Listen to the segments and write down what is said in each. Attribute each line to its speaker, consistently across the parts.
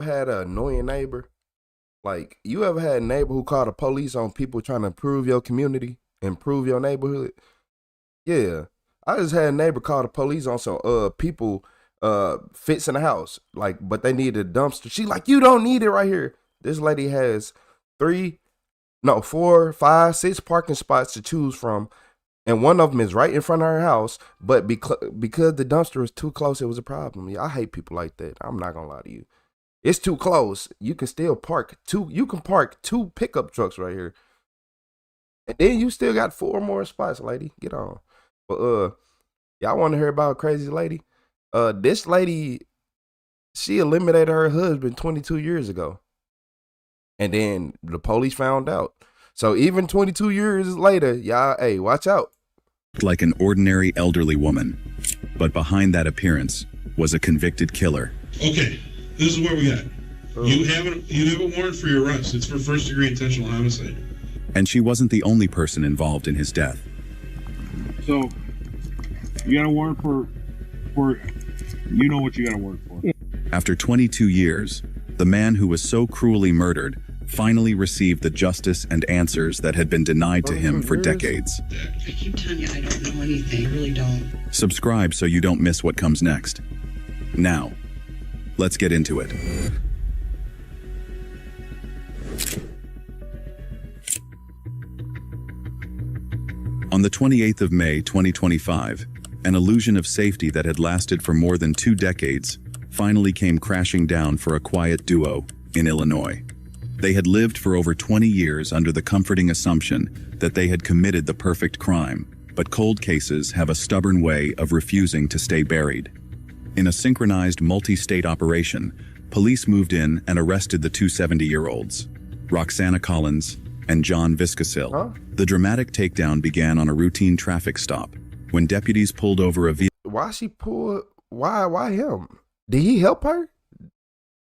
Speaker 1: Had an annoying neighbor? Like, you ever had a neighbor who called the police on people trying to improve your community, improve your neighborhood? Yeah. I just had a neighbor call the police on some people fixing the house. Like, but they needed a dumpster. She like, you don't need it right here. This lady has 4, 5, 6 parking spots to choose from. And one of them is right in front of her house. But because the dumpster is too close, it was a problem. Yeah, I hate people like that. I'm not going to lie to you. It's too close. You can still park you can park 2 pickup trucks right here. And then you still got 4 more spots, lady. Get on. But y'all want to hear about a crazy lady? This lady, she eliminated her husband 22 years ago. And then the police found out. So even 22 years later, y'all, hey, watch out.
Speaker 2: Like an ordinary elderly woman, but behind that appearance was a convicted killer.
Speaker 3: Okay. This is what we got. You have a warrant for your arrest. It's for first-degree intentional homicide.
Speaker 2: And she wasn't the only person involved in his death.
Speaker 4: So, you got a warrant for you know what you got a warrant for.
Speaker 2: After 22 years, the man who was so cruelly murdered finally received the justice and answers that had been denied to him for decades.
Speaker 5: I keep telling you, I don't know anything. I really don't.
Speaker 2: Subscribe so you don't miss what comes next. Now, let's get into it. On the 28th of May, 2025, an illusion of safety that had lasted for more than 2 decades finally came crashing down for a quiet duo in Illinois. They had lived for over 20 years under the comforting assumption that they had committed the perfect crime, but cold cases have a stubborn way of refusing to stay buried. In a synchronized multi-state operation, police moved in and arrested the 2 70-year-olds, Roxana Collins and John Viscasil.
Speaker 1: Huh?
Speaker 2: The dramatic takedown began on a routine traffic stop when deputies pulled over a vehicle.
Speaker 1: Why him? Did he help her?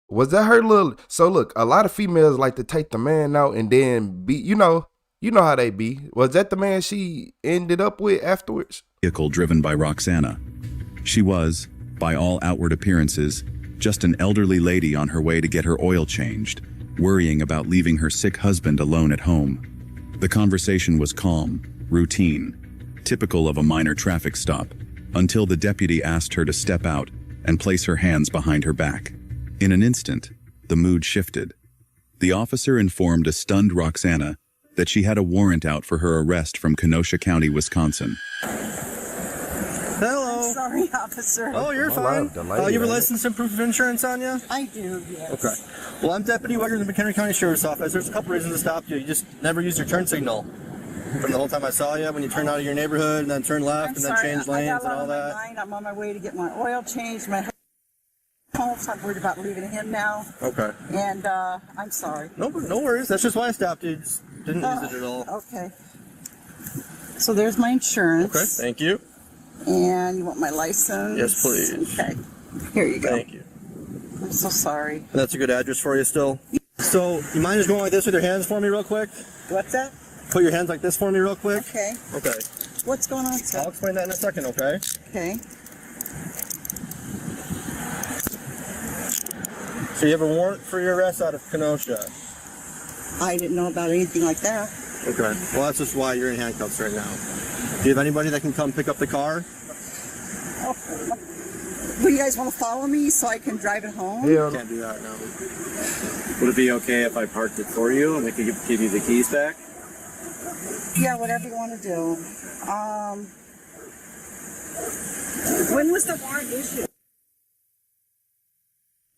Speaker 1: Was that her little? So look, a lot of females like to take the man out and then be, you know how they be. Was that the man she ended up with afterwards?
Speaker 2: Vehicle driven by Roxana. She was, by all outward appearances, just an elderly lady on her way to get her oil changed, worrying about leaving her sick husband alone at home. The conversation was calm, routine, typical of a minor traffic stop, until the deputy asked her to step out and place her hands behind her back. In an instant, the mood shifted. The officer informed a stunned Roxana that she had a warrant out for her arrest from Kenosha County, Wisconsin.
Speaker 6: Hello.
Speaker 7: I'm sorry, officer.
Speaker 6: Oh, you're fine. You have a license and proof of insurance on you?
Speaker 7: I do, yes.
Speaker 6: Okay. Well, I'm Deputy Wegger of the McHenry County Sheriff's Office. There's a couple reasons to stop you. You just never used your turn signal. From the whole time I saw you, when you turned out of your neighborhood and then turned left and then changed lanes and all that.
Speaker 7: I'm on my way to get my oil changed. My home, so I'm worried about leaving him now.
Speaker 6: Okay.
Speaker 7: And I'm sorry.
Speaker 6: No worries. That's just why I stopped you. Just didn't use it at all.
Speaker 7: Okay. So there's my insurance.
Speaker 6: Okay. Thank you.
Speaker 7: And you want my license?
Speaker 6: Yes, please.
Speaker 7: Okay. Here you go.
Speaker 6: Thank you.
Speaker 7: I'm so sorry.
Speaker 6: And that's a good address for you still? So, you mind just going like this with your hands for me real quick?
Speaker 7: What's that?
Speaker 6: Put your hands like this for me real quick.
Speaker 7: Okay.
Speaker 6: Okay.
Speaker 7: What's going on, sir?
Speaker 6: I'll explain that in a second, okay?
Speaker 7: Okay.
Speaker 6: So you have a warrant for your arrest out of Kenosha?
Speaker 7: I didn't know about anything like that.
Speaker 6: Okay. Well, that's just why you're in handcuffs right now. Do you have anybody that can come pick up the car?
Speaker 7: Oh, do you guys want to follow me so I can drive it home?
Speaker 6: Yeah. Can't do that, no.
Speaker 8: Would it be okay if I parked it for you and we could give you the keys back?
Speaker 7: Yeah, whatever you want to do. When was the warrant issued?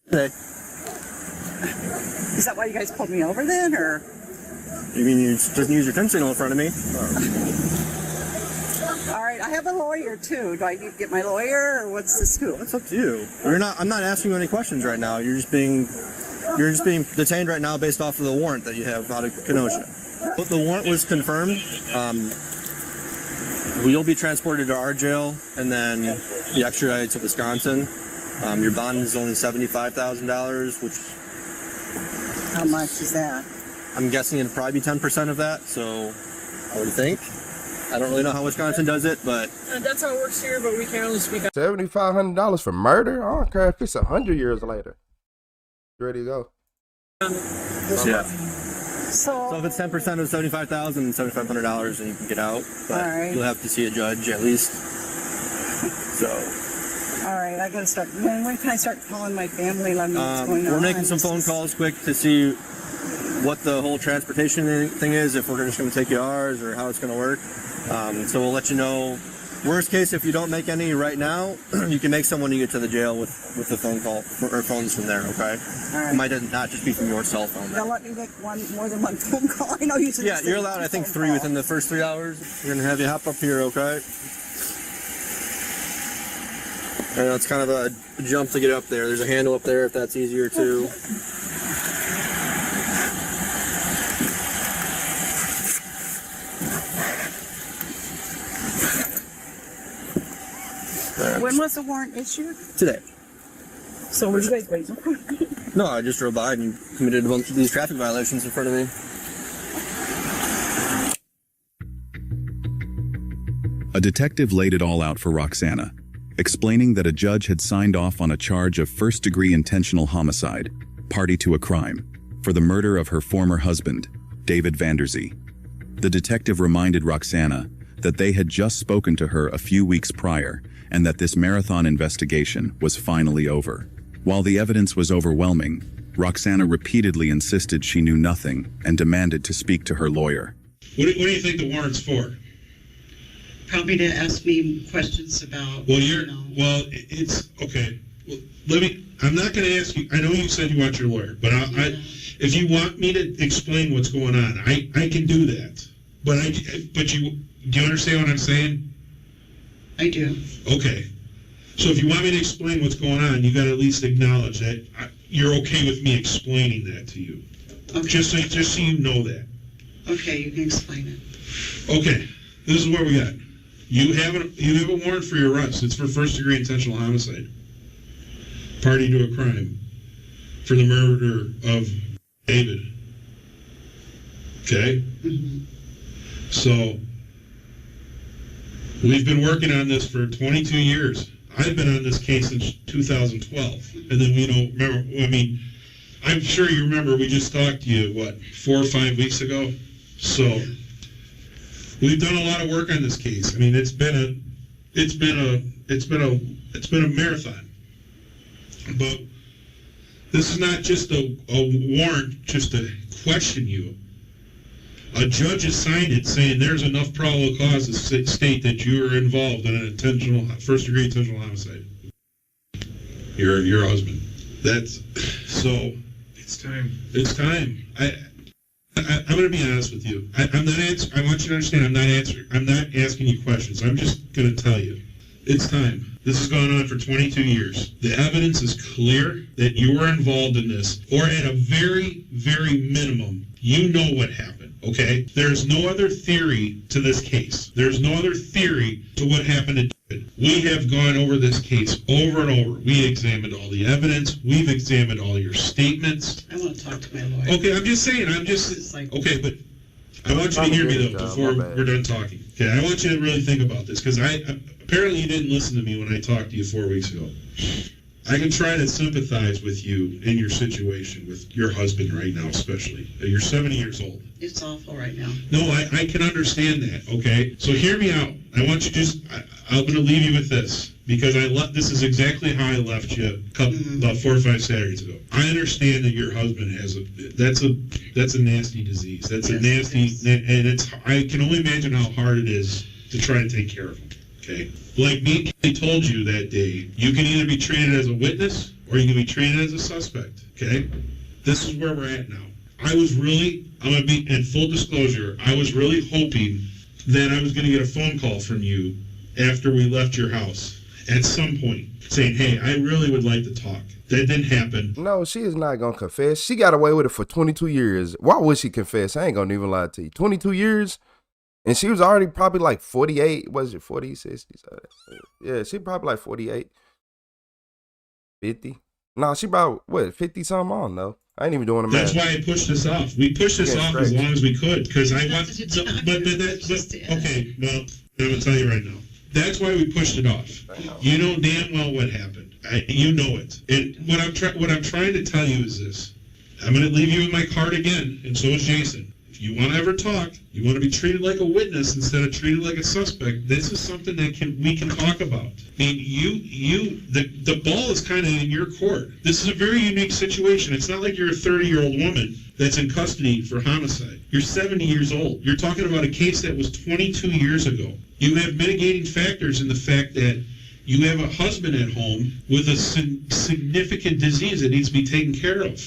Speaker 6: Okay.
Speaker 7: Is that why you guys pulled me over then, or?
Speaker 6: You mean you just use your turn signal in front of me?
Speaker 7: All right, I have a lawyer too. Do I need to get my lawyer, or what's the scoop?
Speaker 6: That's up to you. I'm not asking you any questions right now. You're just being detained right now based off of the warrant that you have out of Kenosha. But the warrant was confirmed. You'll be transported to our jail and then be extradited to Wisconsin. Your bond is only $75,000, which...
Speaker 7: How much is that?
Speaker 6: I'm guessing it'd probably be 10% of that, so I would think. I don't really know how Wisconsin does it, but...
Speaker 9: That's how it works here, but we can only speak...
Speaker 1: $7,500 for murder? I don't care if it's 100 years later. You ready to go?
Speaker 6: Yeah. So
Speaker 7: So,
Speaker 6: if it's 10% of $75,000 and $7,500, then you can get out. But
Speaker 7: All right.
Speaker 6: you'll have to see a judge at least. So
Speaker 7: all right, I gotta start. When can I start calling my family? Let me know what's going on.
Speaker 6: we're making some phone calls quick to see what the whole transportation thing is, if we're just going to take you ours or how it's going to work. So we'll let you know. Worst case, if you don't make any right now, you can make someone you get to the jail with the phone call or phones from there. Okay.
Speaker 7: All right.
Speaker 6: It might not just be from your cell phone.
Speaker 7: They'll let me make more than one phone call. I know you said.
Speaker 6: Yeah, you're allowed, I think, 3 within the first 3 hours. We're going to have you hop up here, okay? I know it's kind of a jump to get up there. There's a handle up there if that's easier too. There.
Speaker 7: When was the warrant issued?
Speaker 6: Today.
Speaker 7: So were you guys waiting for me?
Speaker 6: No, I just drove by and you committed a bunch of these traffic violations in front of me.
Speaker 2: A detective laid it all out for Roxana, explaining that a judge had signed off on a charge of first-degree intentional homicide, party to a crime, for the murder of her former husband, David Vanderzee. The detective reminded Roxana that they had just spoken to her a few weeks prior and that this marathon investigation was finally over. While the evidence was overwhelming, Roxana repeatedly insisted she knew nothing and demanded to speak to her lawyer.
Speaker 3: What do you think the warrant's for?
Speaker 5: Probably to ask me questions about,
Speaker 3: Well, it's okay. Well, I'm not going to ask you. I know you said you want your lawyer, but if you want me to explain what's going on, I can do that. But do you understand what I'm saying?
Speaker 5: I do.
Speaker 3: Okay. So if you want me to explain what's going on, you got to at least acknowledge that you're okay with me explaining that to you.
Speaker 5: Okay.
Speaker 3: Just so you know that.
Speaker 5: Okay, you can explain it.
Speaker 3: Okay. This is what we got. You have a warrant for your arrest. It's for first-degree intentional homicide. Party to a crime. For the murder of David. Okay?
Speaker 5: Mm-hmm.
Speaker 3: So, we've been working on this for 22 years. I've been on this case since 2012. And then, I'm sure you remember we just talked to you, 4 or 5 weeks ago? So, we've done a lot of work on this case. I mean, it's been a marathon. But this is not just a warrant just to question you. A judge has signed it saying there's enough probable cause to state that you are involved in an first-degree intentional homicide. Your husband. That's so. It's time. It's time. I'm going to be honest with you. I'm not answering. I want you to understand. I'm not asking you questions. I'm just going to tell you. It's time. This has gone on for 22 years. The evidence is clear that you were involved in this, or at a very, very minimum, you know what happened, okay? There's no other theory to this case. There's no other theory to what happened to David. We have gone over this case over and over. We examined all the evidence. We've examined all your statements.
Speaker 5: I want to talk to my lawyer.
Speaker 3: Okay, I'm just saying. Okay, but I want you to hear me, though, before we're done talking. Okay, I want you to really think about this, because apparently you didn't listen to me when I talked to you 4 weeks ago. I can try to sympathize with you in your situation, with your husband right now especially. You're 70 years old.
Speaker 5: It's awful right now.
Speaker 3: No, I can understand that, okay? So hear me out. I want you I'm going to leave you with this, because this is exactly how I left you about 4 or 5 Saturdays ago. I understand that your husband that's a nasty disease. That's a nasty, and I can only imagine how hard it is to try to take care of him, okay? Like me and Kelly told you that day, you can either be treated as a witness or you can be treated as a suspect, okay? This is where we're at now. I'm going to be in full disclosure, I was really hoping that I was going to get a phone call from you after we left your house at some point saying, hey, I really would like to talk. That didn't happen.
Speaker 1: No, she is not going to confess. She got away with it for 22 years. Why would she confess? I ain't going to even lie to you. 22 years? And she was already probably like 48. Was it 40, 60? Yeah, she probably like 48. 50? No, she about, 50 something on, though. I ain't even doing the math.
Speaker 3: That's why I pushed this off. We pushed this off as long as we could, because I want. Okay, well, I'm gonna tell you right now. That's why we pushed it off. You know damn well what happened. You know it. And what I'm trying to tell you is this. I'm going to leave you with my card again, and so is Jason. If you want to ever talk, you want to be treated like a witness instead of treated like a suspect, this is something that we can talk about. I mean, the ball is kind of in your court. This is a very unique situation. It's not like you're a 30-year-old woman that's in custody for homicide. You're 70 years old. You're talking about a case that was 22 years ago. You have mitigating factors in the fact that you have a husband at home with a significant disease that needs to be taken care of.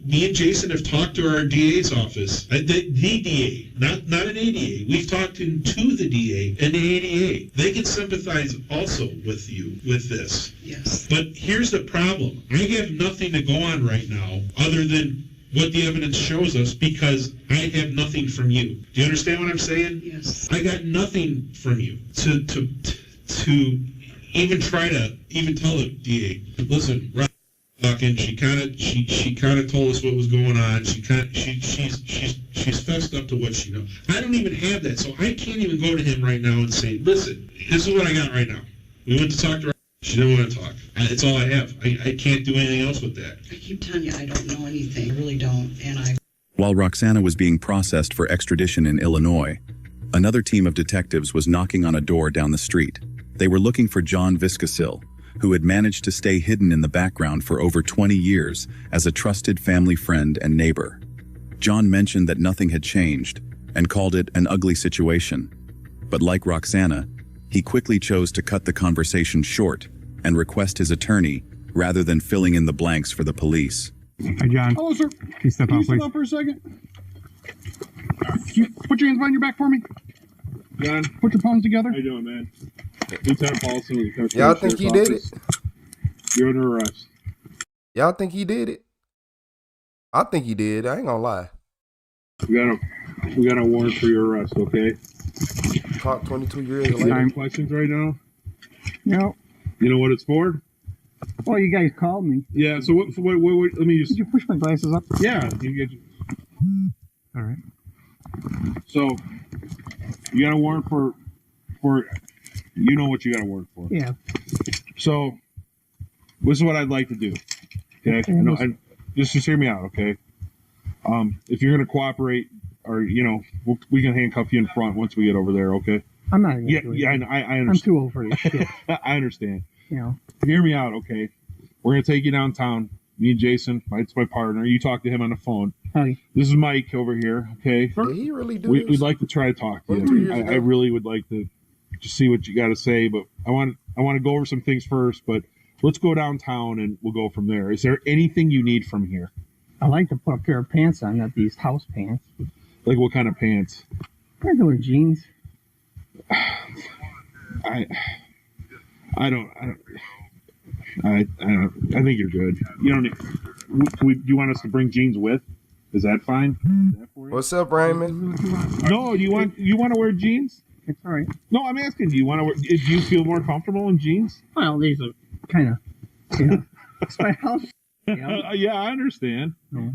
Speaker 3: Me and Jason have talked to our DA's office, the DA, not an ADA. We've talked to the DA and the ADA. They can sympathize also with you with this.
Speaker 5: Yes.
Speaker 3: But here's the problem. I have nothing to go on right now other than what the evidence shows us because I have nothing from you. Do you understand what I'm saying?
Speaker 5: Yes.
Speaker 3: I got nothing from you to even try to even tell the DA, listen, Rob talking, she kind of told us what was going on. She's fessed up to what she knows. I don't even have that, so I can't even go to him right now and say, listen, this is what I got right now. We went to talk to her. She didn't want to talk. That's all I have. I can't do anything else with that.
Speaker 5: I keep telling you, I don't know anything. I really don't. And
Speaker 2: While Roxana was being processed for extradition in Illinois, another team of detectives was knocking on a door down the street. They were looking for John Viscasil, who had managed to stay hidden in the background for over 20 years as a trusted family friend and neighbor. John mentioned that nothing had changed and called it an ugly situation. But like Roxana, he quickly chose to cut the conversation short and request his attorney rather than filling in the blanks for the police.
Speaker 9: Hi, John.
Speaker 4: Hello, sir.
Speaker 9: Can you step out, please?
Speaker 4: For a second? Can you put your hands behind your back for me? John, put your palms together. How you doing, man? Lieutenant Paulson.
Speaker 1: Y'all think he did it?
Speaker 4: You're under arrest.
Speaker 1: Y'all think he did it? I think he did. I ain't gonna lie.
Speaker 4: We got a warrant for your arrest, okay?
Speaker 1: Caught 22 years
Speaker 4: You got
Speaker 1: later.
Speaker 4: any questions right now?
Speaker 9: No.
Speaker 4: You know what it's for?
Speaker 9: Well, you guys called me.
Speaker 4: Yeah, so what let me just...
Speaker 9: Did you push my glasses up?
Speaker 4: Yeah, you get...
Speaker 9: All right.
Speaker 4: So, you got a warrant for... You know what you got a warrant for.
Speaker 9: Yeah.
Speaker 4: So, this is what I'd like to do. Okay? No, just hear me out, okay? If you're going to cooperate, or, we can handcuff you in front once we get over there, okay?
Speaker 9: I'm not.
Speaker 4: Yeah, I understand.
Speaker 9: I'm too old for this shit.
Speaker 4: I understand.
Speaker 9: You know.
Speaker 4: Hear me out, okay? We're going to take you downtown. Me and Jason, it's my partner. You talk to him on the phone.
Speaker 9: Howdy.
Speaker 4: This is Mike over here, okay?
Speaker 1: Did he really do
Speaker 4: We'd
Speaker 1: this?
Speaker 4: like to try to talk to
Speaker 1: 22
Speaker 4: you.
Speaker 1: years ago?
Speaker 4: I really would like to see what you got to say, but I want to go over some things first, but let's go downtown and we'll go from there. Is there anything you need from here?
Speaker 9: I like to put a pair of pants on, not these house pants.
Speaker 4: Like what kind of pants?
Speaker 9: Regular jeans.
Speaker 4: I think you're good. You don't need, do you want us to bring jeans with? Is that fine? Is that for you?
Speaker 1: What's up, Raymond?
Speaker 4: No, you want to wear jeans?
Speaker 9: It's all right.
Speaker 4: No, I'm asking, do you feel more comfortable in jeans?
Speaker 9: Well, these are kind of, it's my house.
Speaker 4: Yeah, I understand.
Speaker 9: Yeah.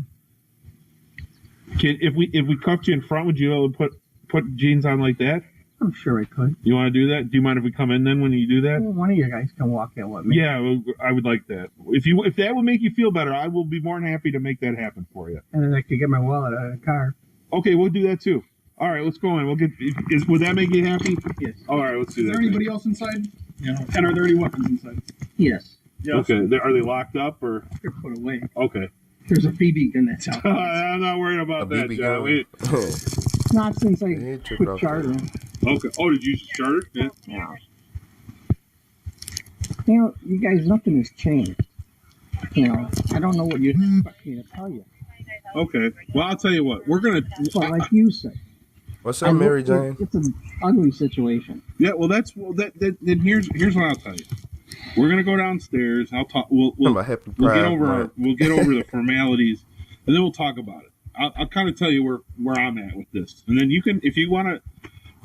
Speaker 4: If we cuffed you in front, would you be able to put jeans on like that?
Speaker 9: I'm sure I could.
Speaker 4: You want to do that? Do you mind if we come in then when you do that?
Speaker 9: Well, one of you guys can walk in with me.
Speaker 4: Yeah, I would like that. If that would make you feel better, I will be more than happy to make that happen for you.
Speaker 9: And then I could get my wallet out of the car.
Speaker 4: Okay, we'll do that too. All right, let's go in. Would that make you happy?
Speaker 9: Yes.
Speaker 4: All right, let's do that.
Speaker 10: Is there anybody else inside? And are there any weapons inside?
Speaker 9: Yes.
Speaker 4: Okay, are they locked up or?
Speaker 9: They're put away.
Speaker 4: Okay.
Speaker 9: There's a BB gun that's out.
Speaker 4: I'm not worried about that, John.
Speaker 9: Not since I
Speaker 1: Yeah, he took
Speaker 9: quit
Speaker 1: off
Speaker 9: chartering.
Speaker 4: Okay. Oh, did you charter? Yeah.
Speaker 9: Yeah. You guys, nothing has changed. I don't know what you expect me to tell you.
Speaker 4: Okay. Well, I'll tell you what. We're gonna.
Speaker 9: But like you said,
Speaker 1: What's up, Mary Jane?
Speaker 9: it's an ugly situation.
Speaker 4: Yeah. Well, then here's what I'll tell you. We're gonna go downstairs. I'll talk. We'll get over the formalities, and then we'll talk about it. I'll kind of tell you where I'm at with this, and then you can, if you want to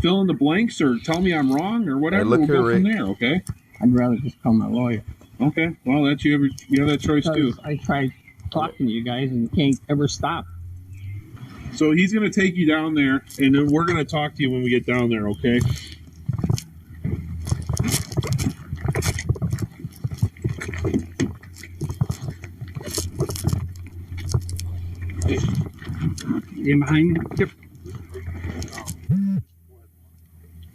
Speaker 4: fill in the blanks or tell me I'm wrong or whatever, we'll go from there. Okay.
Speaker 9: I'd rather just call my lawyer.
Speaker 4: Okay. Well, that's you have that choice too.
Speaker 9: I tried talking to you guys and you can't ever stop.
Speaker 4: So he's gonna take you down there, and then we're gonna talk to you when we get down there. Okay.
Speaker 10: In behind you? Yep.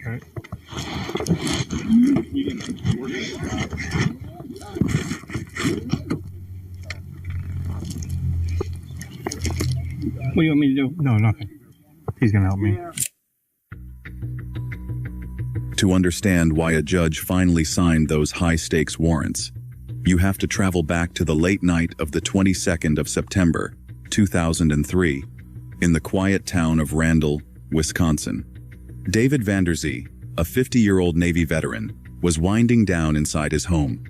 Speaker 10: Okay. What do you want me to do? No, nothing. He's gonna help me.
Speaker 2: To understand why a judge finally signed those high-stakes warrants, you have to travel back to the late night of the 22nd of September, 2003, in the quiet town of Randall, Wisconsin. David Vanderzee, a 50-year-old Navy veteran, was winding down inside his home.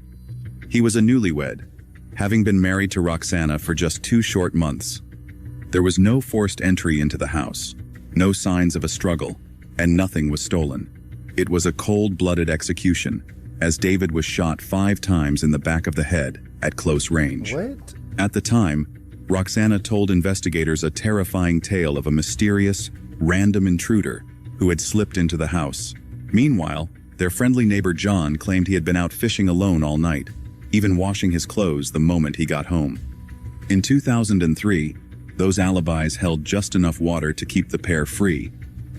Speaker 2: He was a newlywed, having been married to Roxana for just 2 short months. There was no forced entry into the house, no signs of a struggle, and nothing was stolen. It was a cold-blooded execution, as David was shot 5 times in the back of the head at close range.
Speaker 1: What?
Speaker 2: At the time, Roxana told investigators a terrifying tale of a mysterious, random intruder who had slipped into the house. Meanwhile, their friendly neighbor John claimed he had been out fishing alone all night, even washing his clothes the moment he got home. In 2003, those alibis held just enough water to keep the pair free,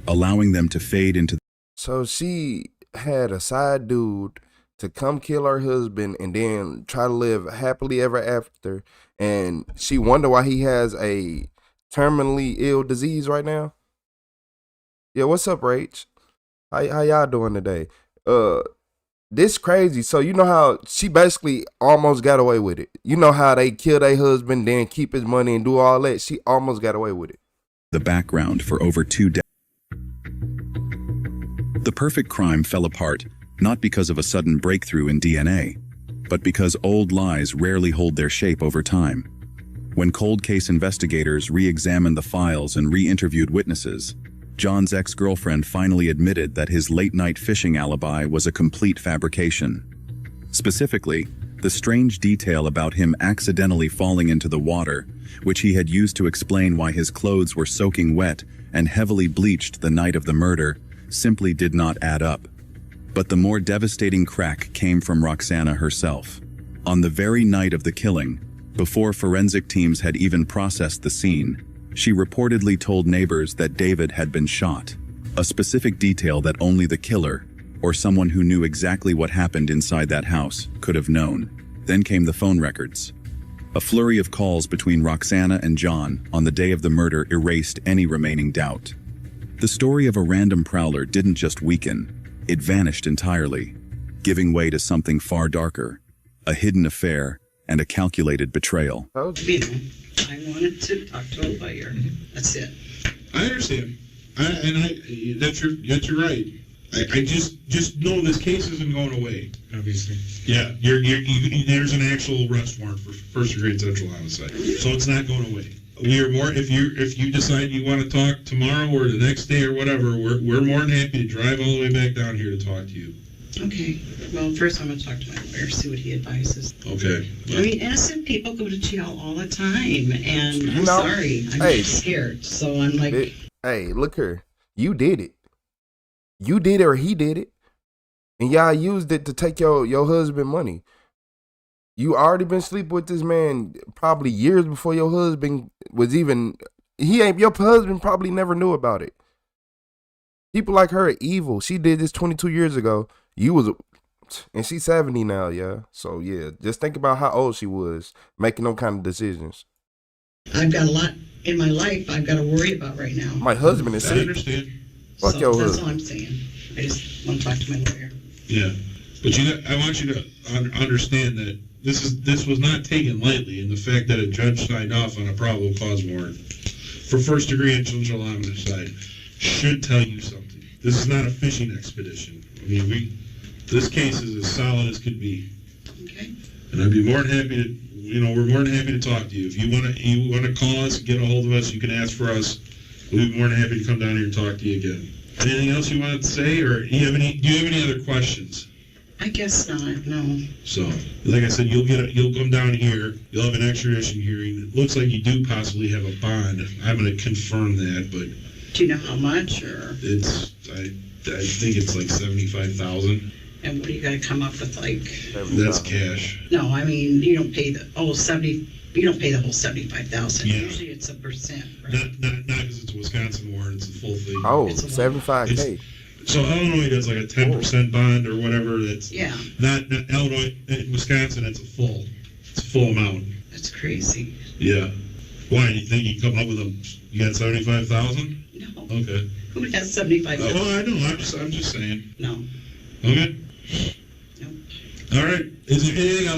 Speaker 2: allowing them to fade into.
Speaker 1: So she had a side dude to come kill her husband and then try to live happily ever after, and she wonder why he has a terminally ill disease right now. Yeah, what's up, Rach? How y'all doing today? This crazy. So you know how she basically almost got away with it. You know how they kill their husband, then keep his money and do all that. She almost got away with it.
Speaker 2: The background for over 2 decades. The perfect crime fell apart, not because of a sudden breakthrough in DNA, but because old lies rarely hold their shape over time. When cold case investigators re-examined the files and re-interviewed witnesses, John's ex-girlfriend finally admitted that his late-night fishing alibi was a complete fabrication. Specifically, the strange detail about him accidentally falling into the water, which he had used to explain why his clothes were soaking wet and heavily bleached the night of the murder, simply did not add up. But the more devastating crack came from Roxana herself. On the very night of the killing, before forensic teams had even processed the scene, she reportedly told neighbors that David had been shot, a specific detail that only the killer, or someone who knew exactly what happened inside that house, could have known. Then came the phone records. A flurry of calls between Roxana and John on the day of the murder erased any remaining doubt. The story of a random prowler didn't just weaken, it vanished entirely, giving way to something far darker, a hidden affair and a calculated betrayal.
Speaker 5: I wanted to talk to a lawyer. That's it.
Speaker 3: I understand. That's you're right. I just know this case isn't going away. Obviously. Yeah, there's an actual arrest warrant for first-degree intentional homicide, so it's not going away. We are more if you decide you want to talk tomorrow or the next day or whatever, we're more than happy to drive all the way back down here to talk to you.
Speaker 5: Okay. Well, first I'm going to talk to my lawyer, see what he advises.
Speaker 3: Okay. Well,
Speaker 5: I mean, innocent people go to jail all the time, and I'm sorry, I'm just scared. So I'm like,
Speaker 1: hey, look here, you did it. You did it or he did it, and y'all used it to take your husband money. You already been sleeping with this man probably years before your husband was even. Your husband probably never knew about it. People like her are evil. She did this 22 years ago. And she's 70 now, yeah. So yeah, just think about how old she was making those kind of decisions.
Speaker 5: I've got a lot in my life I've got to worry about right now.
Speaker 1: My husband is sick.
Speaker 3: I understand.
Speaker 1: Fuck your husband.
Speaker 5: That's all I'm saying. I just want to talk to my lawyer.
Speaker 3: Yeah, but I want you to understand that this was not taken lightly, and the fact that a judge signed off on a probable cause warrant for first-degree intentional homicide should tell you something. This is not a fishing expedition. I mean, this case is as solid as could be.
Speaker 5: Okay.
Speaker 3: And I'd be more than happy to, we're more than happy to talk to you. If you want to call us and get a hold of us, you can ask for us. We'll be more than happy to come down here and talk to you again. Anything else you wanted to say, or do you have any other questions?
Speaker 5: I guess not, no.
Speaker 3: So, like I said, you'll come down here, you'll have an extradition hearing. It looks like you do possibly have a bond. I'm going to confirm that, but...
Speaker 5: Do you know how much, or...?
Speaker 3: I think it's like $75,000.
Speaker 5: And what do you gotta come up with, like?
Speaker 3: That's cash.
Speaker 5: No, I mean, you don't pay the, you don't pay the whole 75,000.
Speaker 3: Yeah.
Speaker 5: Usually it's a percent, right?
Speaker 3: Not because it's a Wisconsin warrant, it's a full thing.
Speaker 1: Oh,
Speaker 5: It's a
Speaker 1: 75K.
Speaker 3: So Illinois does like a 10% bond or whatever. That's
Speaker 5: Yeah,
Speaker 3: not Illinois. In Wisconsin, it's a full amount.
Speaker 5: that's crazy.
Speaker 3: Yeah. Why do you think you come up with you got 75,000?
Speaker 5: No,
Speaker 3: Okay.
Speaker 5: who has 75,000?
Speaker 3: Well, I know. I'm just saying.
Speaker 5: No,
Speaker 3: Okay.
Speaker 5: Nope.
Speaker 3: All right. Is there anything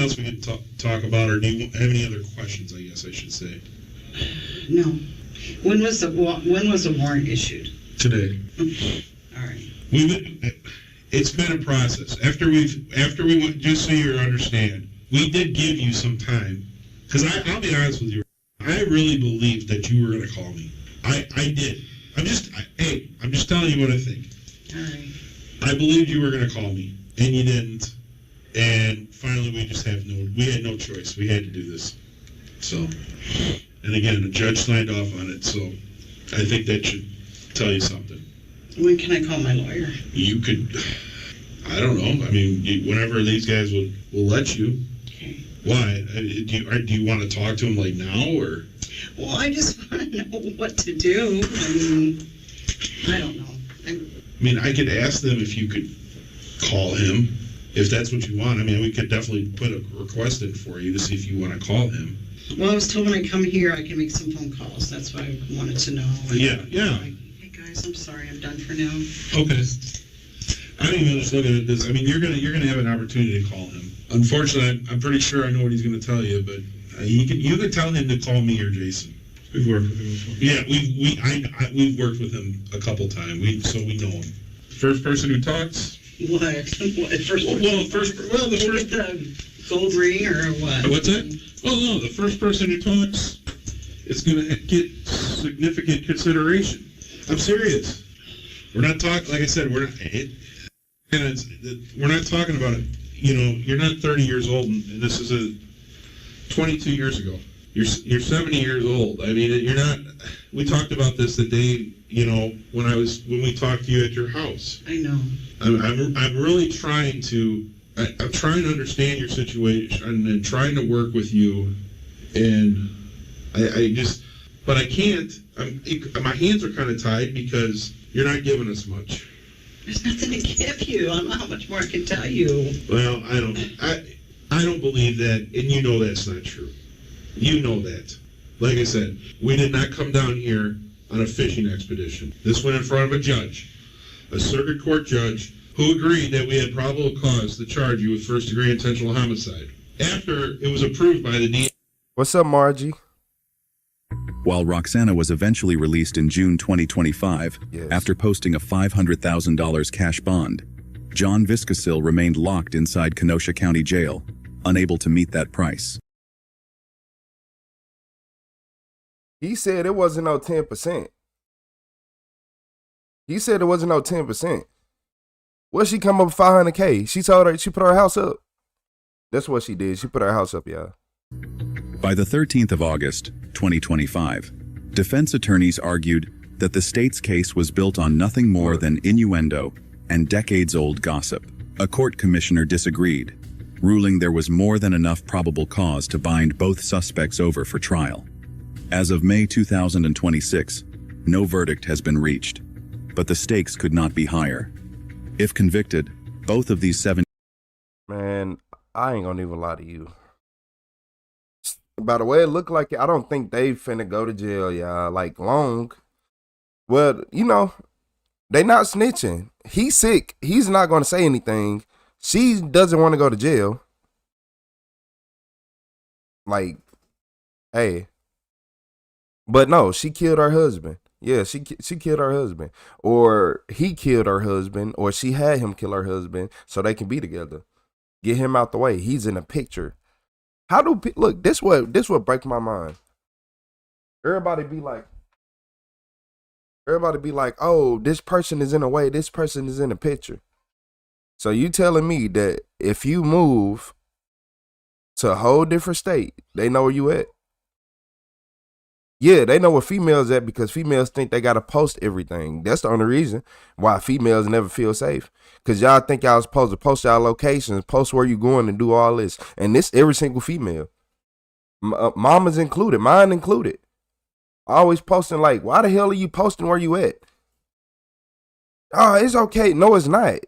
Speaker 3: else we can talk about, or do you have any other questions? I guess I should say.
Speaker 5: no. When was the warrant issued?
Speaker 3: Today.
Speaker 5: All right.
Speaker 3: It's been a process. After we went, just so you understand, we did give you some time, because I'll be honest with you, I really believed that you were going to call me. I did. I'm just telling you what I think.
Speaker 5: All right.
Speaker 3: I believed you were going to call me, and you didn't. And finally, we had no choice. We had to do this. So, and again, the judge signed off on it, so I think that should tell you something.
Speaker 5: When can I call my lawyer?
Speaker 3: You could, I don't know. I mean, whenever these guys will let you.
Speaker 5: Okay.
Speaker 3: Why? Do you want to talk to him like now, or?
Speaker 5: Well, I just want to know what to do. I mean, I don't know.
Speaker 3: I mean, I could ask them if you could call him, if that's what you want. I mean, we could definitely put a request in for you to see if you want to call him.
Speaker 5: Well, I was told when I come here I can make some phone calls. That's why I wanted to know.
Speaker 3: Yeah.
Speaker 5: Like, hey guys, I'm sorry, I'm done for now.
Speaker 3: Okay. I don't even just looking at this. I mean, you're gonna have an opportunity to call him. Unfortunately, I'm pretty sure I know what he's gonna tell you, but you can tell him to call me or Jason.
Speaker 4: We've worked with him before.
Speaker 3: Yeah, we've worked with him a couple times. So we know him. First person who talks.
Speaker 5: What? First? The gold ring or what?
Speaker 3: What's that? Oh no, the first person who talks is gonna get significant consideration. I'm serious. We're not talking. Like I said, we're not talking about it. You know, you're not 30 years old, and this is 22 years ago. You're 70 years old. I mean, you're not. We talked about this the day, you know, when we talked to you at your house.
Speaker 5: I know.
Speaker 3: I'm really trying to. I'm trying to understand your situation and trying to work with you, and but I can't. My hands are kind of tied because you're not giving us much.
Speaker 5: There's nothing to give you. I don't know how much more I can tell you.
Speaker 3: Well, I don't believe that, and you know that's not true. You know that. Like I said, we did not come down here on a fishing expedition. This went in front of a judge, a circuit court judge, who agreed that we had probable cause to charge you with first-degree intentional homicide. After it was approved by the DA.
Speaker 1: What's up, Margie?
Speaker 2: While Roxana was eventually released in June 2025, after posting a $500,000 cash bond, John Viscasil remained locked inside Kenosha County Jail, unable to meet that price.
Speaker 1: He said it wasn't no 10%. He said it wasn't no 10%. What she come up with $500K? She told her she put her house up. That's what she did. She put her house up, y'all.
Speaker 2: By the 13th of August, 2025, defense attorneys argued that the state's case was built on nothing more than innuendo and decades-old gossip. A court commissioner disagreed, ruling there was more than enough probable cause to bind both suspects over for trial. As of May 2026, no verdict has been reached, but the stakes could not be higher. If convicted, both of these 7...
Speaker 1: Man, I ain't gonna even lie to you. By the way it looked like, I don't think they finna go to jail, y'all, like long. Well, you know, they not snitching. He's sick. He's not gonna say anything. She doesn't want to go to jail. Like, hey. But no, she killed her husband. Yeah, she killed her husband. Or he killed her husband, or she had him kill her husband so they can be together. Get him out the way. He's in a picture. How do look? This what breaks my mind. Everybody be like, oh, this person is in a way. This person is in a picture. So you telling me that if you move to a whole different state, they know where you at? Yeah, they know where females at because females think they gotta post everything. That's the only reason why females never feel safe. Cause y'all think y'all supposed to post y'all locations, post where you going and do all this. And this every single female. Mamas included, mine included. Always posting like, why the hell are you posting where you at? Oh, it's okay. No, it's not.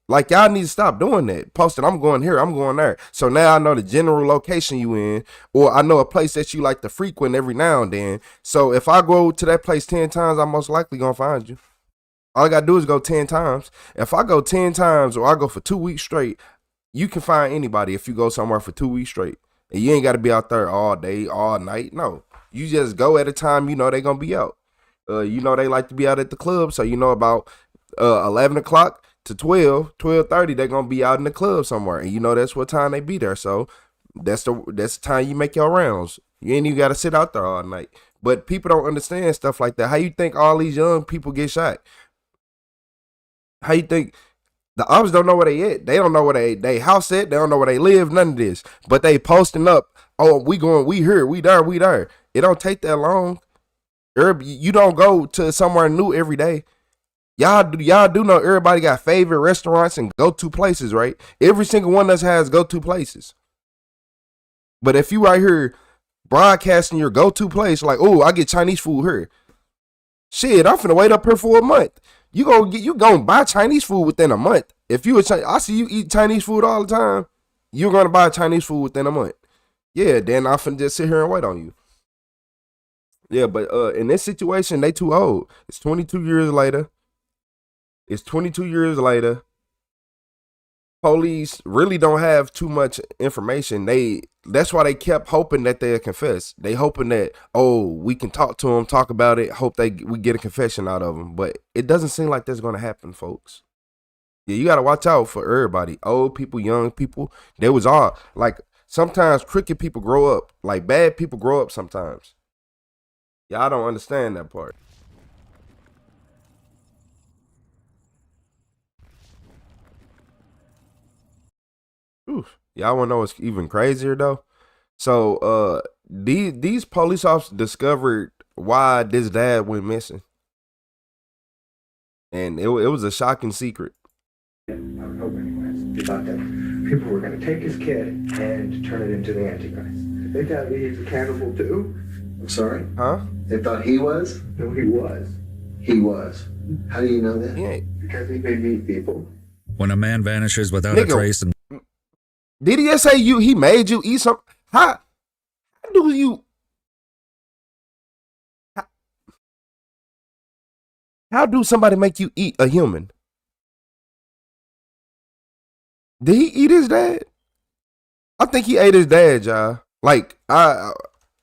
Speaker 1: Like, y'all need to stop doing that. Posting, I'm going here, I'm going there. So now I know the general location you in, or I know a place that you like to frequent every now and then. So if I go to that place 10 times, I'm most likely going to find you. All I got to do is go 10 times. If I go 10 times or I go for 2 weeks straight, you can find anybody if you go somewhere for 2 weeks straight. And you ain't got to be out there all day, all night. No, you just go at a time you know they're going to be out. You know they like to be out at the club, so you know about 11 o'clock to 12:30, they're going to be out in the club somewhere. And you know that's what time they be there. So that's the time you make your rounds. You ain't even got to sit out there all night. But people don't understand stuff like that. How you think all these young people get shot? How you think the ops don't know where they at? They don't know where they house at. They don't know where they live. None of this. But they posting up, oh, we here, we there. It don't take that long. You don't go to somewhere new every day. Y'all do know everybody got favorite restaurants and go-to places, right? Every single one of us has go-to places. But if you right here broadcasting your go-to place, like, oh, I get Chinese food here. Shit, I'm finna wait up here for a month. You gonna buy Chinese food within a month. If I see you eat Chinese food all the time, you're gonna buy Chinese food within a month. Yeah, then I'm finna just sit here and wait on you. Yeah, but in this situation, they too old. It's 22 years later. Police really don't have too much information. That's why they kept hoping that they'll confess. They hoping that, oh, we can talk to them, talk about it, hope we get a confession out of them. But it doesn't seem like that's going to happen, folks. Yeah, you got to watch out for everybody. Old people, young people. There was all, like, sometimes crooked people grow up. Like, bad people grow up sometimes. Y'all don't understand that part. Oof. Y'all wanna know what's even crazier though? So these police officers discovered why this dad went missing. And it was a shocking secret.
Speaker 11: I would hope anyways. He thought that people were gonna take his kid and turn it into the Antichrist. They thought he's a cannibal too. I'm sorry?
Speaker 1: Huh?
Speaker 11: They thought he was? No, he was. He was. How do you know that?
Speaker 1: Yeah.
Speaker 11: Because he made me people.
Speaker 2: When a man vanishes without a trace and
Speaker 1: did he just say he made you eat some? How do somebody make you eat a human? Did he eat his dad? I think he ate his dad, y'all. Like,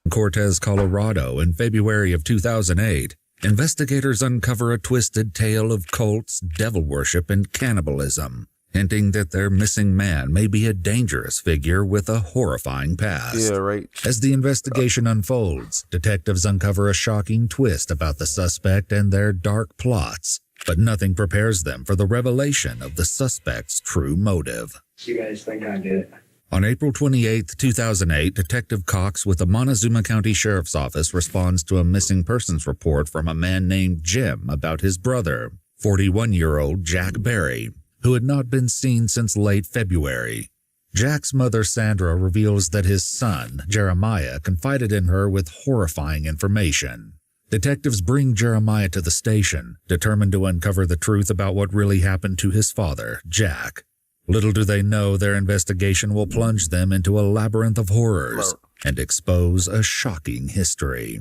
Speaker 2: Cortez, Colorado in February of 2008, investigators uncover a twisted tale of cults, devil worship, and cannibalism, hinting that their missing man may be a dangerous figure with a horrifying past.
Speaker 1: Yeah, right.
Speaker 2: As the investigation unfolds, detectives uncover a shocking twist about the suspect and their dark plots, but nothing prepares them for the revelation of the suspect's true motive.
Speaker 11: You guys think I did it?
Speaker 2: On April 28, 2008, Detective Cox with the Montezuma County Sheriff's Office responds to a missing persons report from a man named Jim about his brother, 41-year-old Jack Berry, who had not been seen since late February. Jack's mother, Sandra, reveals that his son, Jeremiah, confided in her with horrifying information. Detectives bring Jeremiah to the station, determined to uncover the truth about what really happened to his father, Jack. Little do they know their investigation will plunge them into a labyrinth of horrors and expose a shocking history.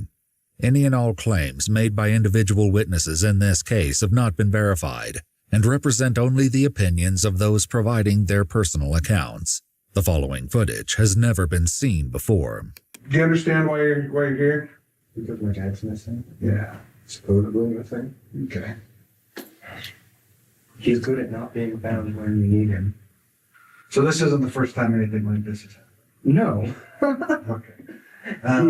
Speaker 2: Any and all claims made by individual witnesses in this case have not been verified and represent only the opinions of those providing their personal accounts. The following footage has never been seen before.
Speaker 11: Do you understand why you're here? Because my dad's missing? Yeah. Supposedly missing? Okay. He's good at not being found when you need him.
Speaker 12: So this isn't the first time anything like this has happened?
Speaker 11: No.
Speaker 12: Okay.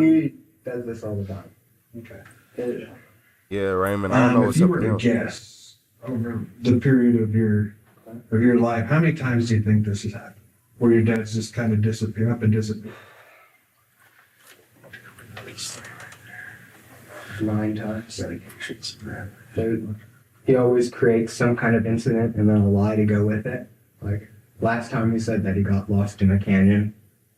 Speaker 11: He does this all the time. Okay.
Speaker 1: Yeah, Raymond, I don't know what's
Speaker 12: if
Speaker 1: up
Speaker 12: you were
Speaker 1: with
Speaker 12: to
Speaker 1: him.
Speaker 12: guess over the period of your life, how many times do you think this has happened? Where your dad's just kind of disappear.
Speaker 11: 9 times. He always creates some kind of incident and then a lie to go with it. Like last time he said that he got lost in a canyon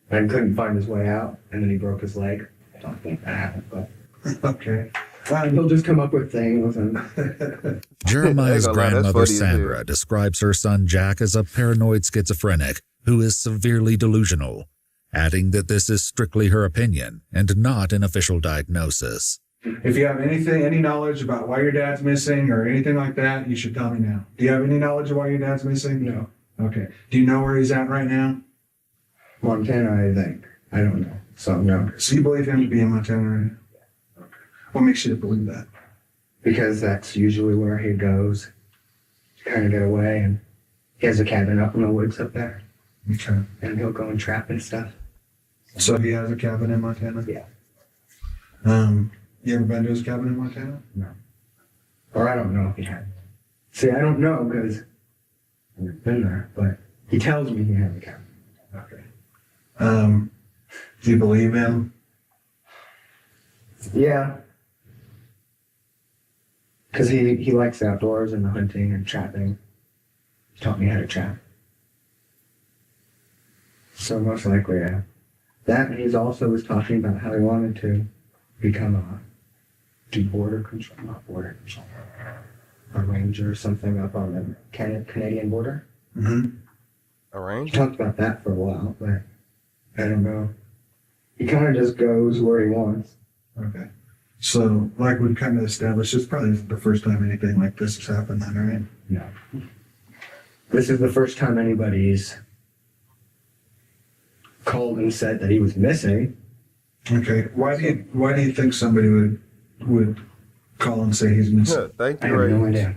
Speaker 11: and couldn't find his way out, and then he broke his leg. I don't think that happened, but
Speaker 12: okay.
Speaker 11: He'll just come up with things. And
Speaker 13: Jeremiah's grandmother Sandra describes her son Jack as a paranoid schizophrenic who is severely delusional, adding that this is strictly her opinion and not an official diagnosis.
Speaker 12: If you have any knowledge about why your dad's missing or anything like that, you should tell me now. Do you have any knowledge of why your dad's missing?
Speaker 11: No.
Speaker 12: Okay. Do you know where he's at right now?
Speaker 11: Montana, I think. I don't know. So, no.
Speaker 12: So you believe him to be in Montana right now? Okay. What makes you believe that?
Speaker 11: Because that's usually where he goes to kind of get away, and he has a cabin up in the woods up there.
Speaker 12: Okay.
Speaker 11: And he'll go and trap and stuff.
Speaker 12: So he has a cabin in Montana?
Speaker 11: Yeah.
Speaker 12: You ever been to his cabin in Montana?
Speaker 11: No. Or I don't know if he had. See, I don't know because I've never been there, but he tells me he has a cabin.
Speaker 12: Okay. Do you believe him?
Speaker 11: Yeah. Because he likes the outdoors and the hunting and trapping. He taught me how to trap. So most likely, yeah. That, and he's also was talking about how he wanted to become do border control, not border control, a ranger or something up on the Canadian border.
Speaker 12: Mm-hmm.
Speaker 1: A ranger?
Speaker 11: He talked about that for a while, but I don't know. He kind of just goes where he wants.
Speaker 12: Okay. So, like we've kind of established, it's probably the first time anything like this has happened then, right?
Speaker 11: No. This is the first time anybody's called and said that he was missing.
Speaker 12: Okay. Why do you think somebody would call and say he's missing?
Speaker 1: Yeah, thank
Speaker 11: I
Speaker 1: you,
Speaker 11: have no
Speaker 1: Ray.
Speaker 11: idea.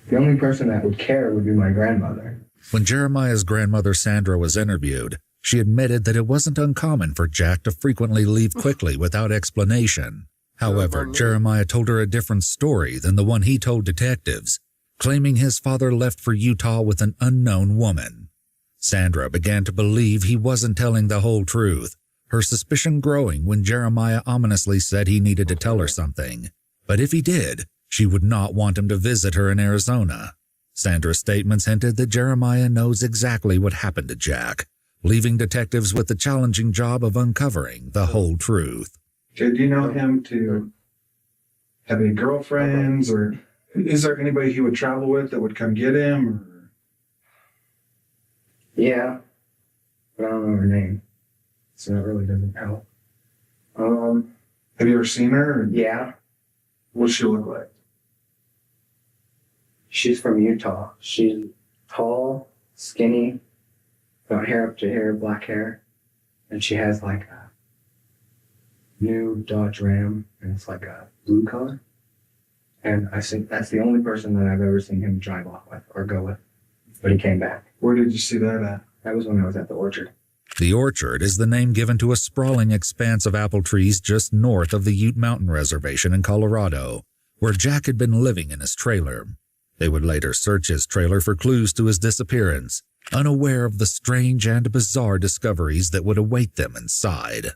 Speaker 11: The only person that would care would be my grandmother.
Speaker 13: When Jeremiah's grandmother Sandra was interviewed, she admitted that it wasn't uncommon for Jack to frequently leave quickly without explanation. However, Jeremiah told her a different story than the one he told detectives, claiming his father left for Utah with an unknown woman. Sandra began to believe he wasn't telling the whole truth, her suspicion growing when Jeremiah ominously said he needed to tell her something. But if he did, she would not want him to visit her in Arizona. Sandra's statements hinted that Jeremiah knows exactly what happened to Jack, leaving detectives with the challenging job of uncovering the whole truth.
Speaker 12: Did you know him to have any girlfriends, or is there anybody he would travel with that would come get him? Or?
Speaker 11: Yeah, but I don't know her name, so that really doesn't help.
Speaker 12: Have you ever seen her? Or?
Speaker 11: Yeah.
Speaker 12: What's she look like?
Speaker 11: She's from Utah. She's tall, skinny, got hair up to here, black hair, and she has like a new Dodge Ram, and it's like a blue color. And I think that's the only person that I've ever seen him drive off with or go with. But he came back.
Speaker 12: Where did you see that at?
Speaker 11: That was when I was at the orchard.
Speaker 13: The orchard is the name given to a sprawling expanse of apple trees just north of the Ute Mountain Reservation in Colorado, where Jack had been living in his trailer. They would later search his trailer for clues to his disappearance, unaware of the strange and bizarre discoveries that would await them inside.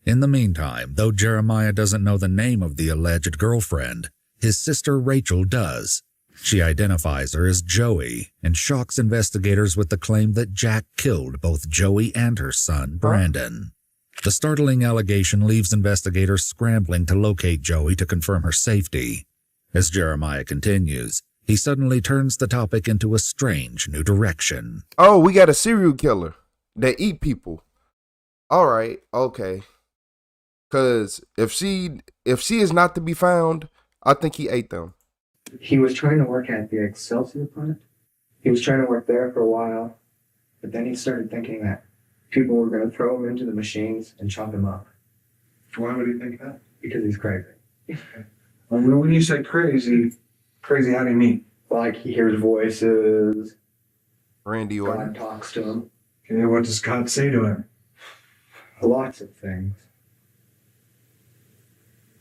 Speaker 13: In the meantime, though Jeremiah doesn't know the name of the alleged girlfriend, his sister Rachel does. She identifies her as Joey and shocks investigators with the claim that Jack killed both Joey and her son, Brandon. The startling allegation leaves investigators scrambling to locate Joey to confirm her safety. As Jeremiah continues, he suddenly turns the topic into a strange new direction.
Speaker 1: Oh, we got a serial killer that eat people. All right, okay. Because if she is not to be found, I think he ate them.
Speaker 11: He was trying to work at the Excelsior plant. He was trying to work there for a while, but then he started thinking that people were going to throw him into the machines and chop him up.
Speaker 12: Why would he think that?
Speaker 11: Because he's crazy.
Speaker 12: When you say crazy, how do you mean?
Speaker 11: Like he hears voices.
Speaker 1: Randy Orton.
Speaker 11: God talks to him.
Speaker 12: Okay, what does God say to him?
Speaker 11: Lots of things.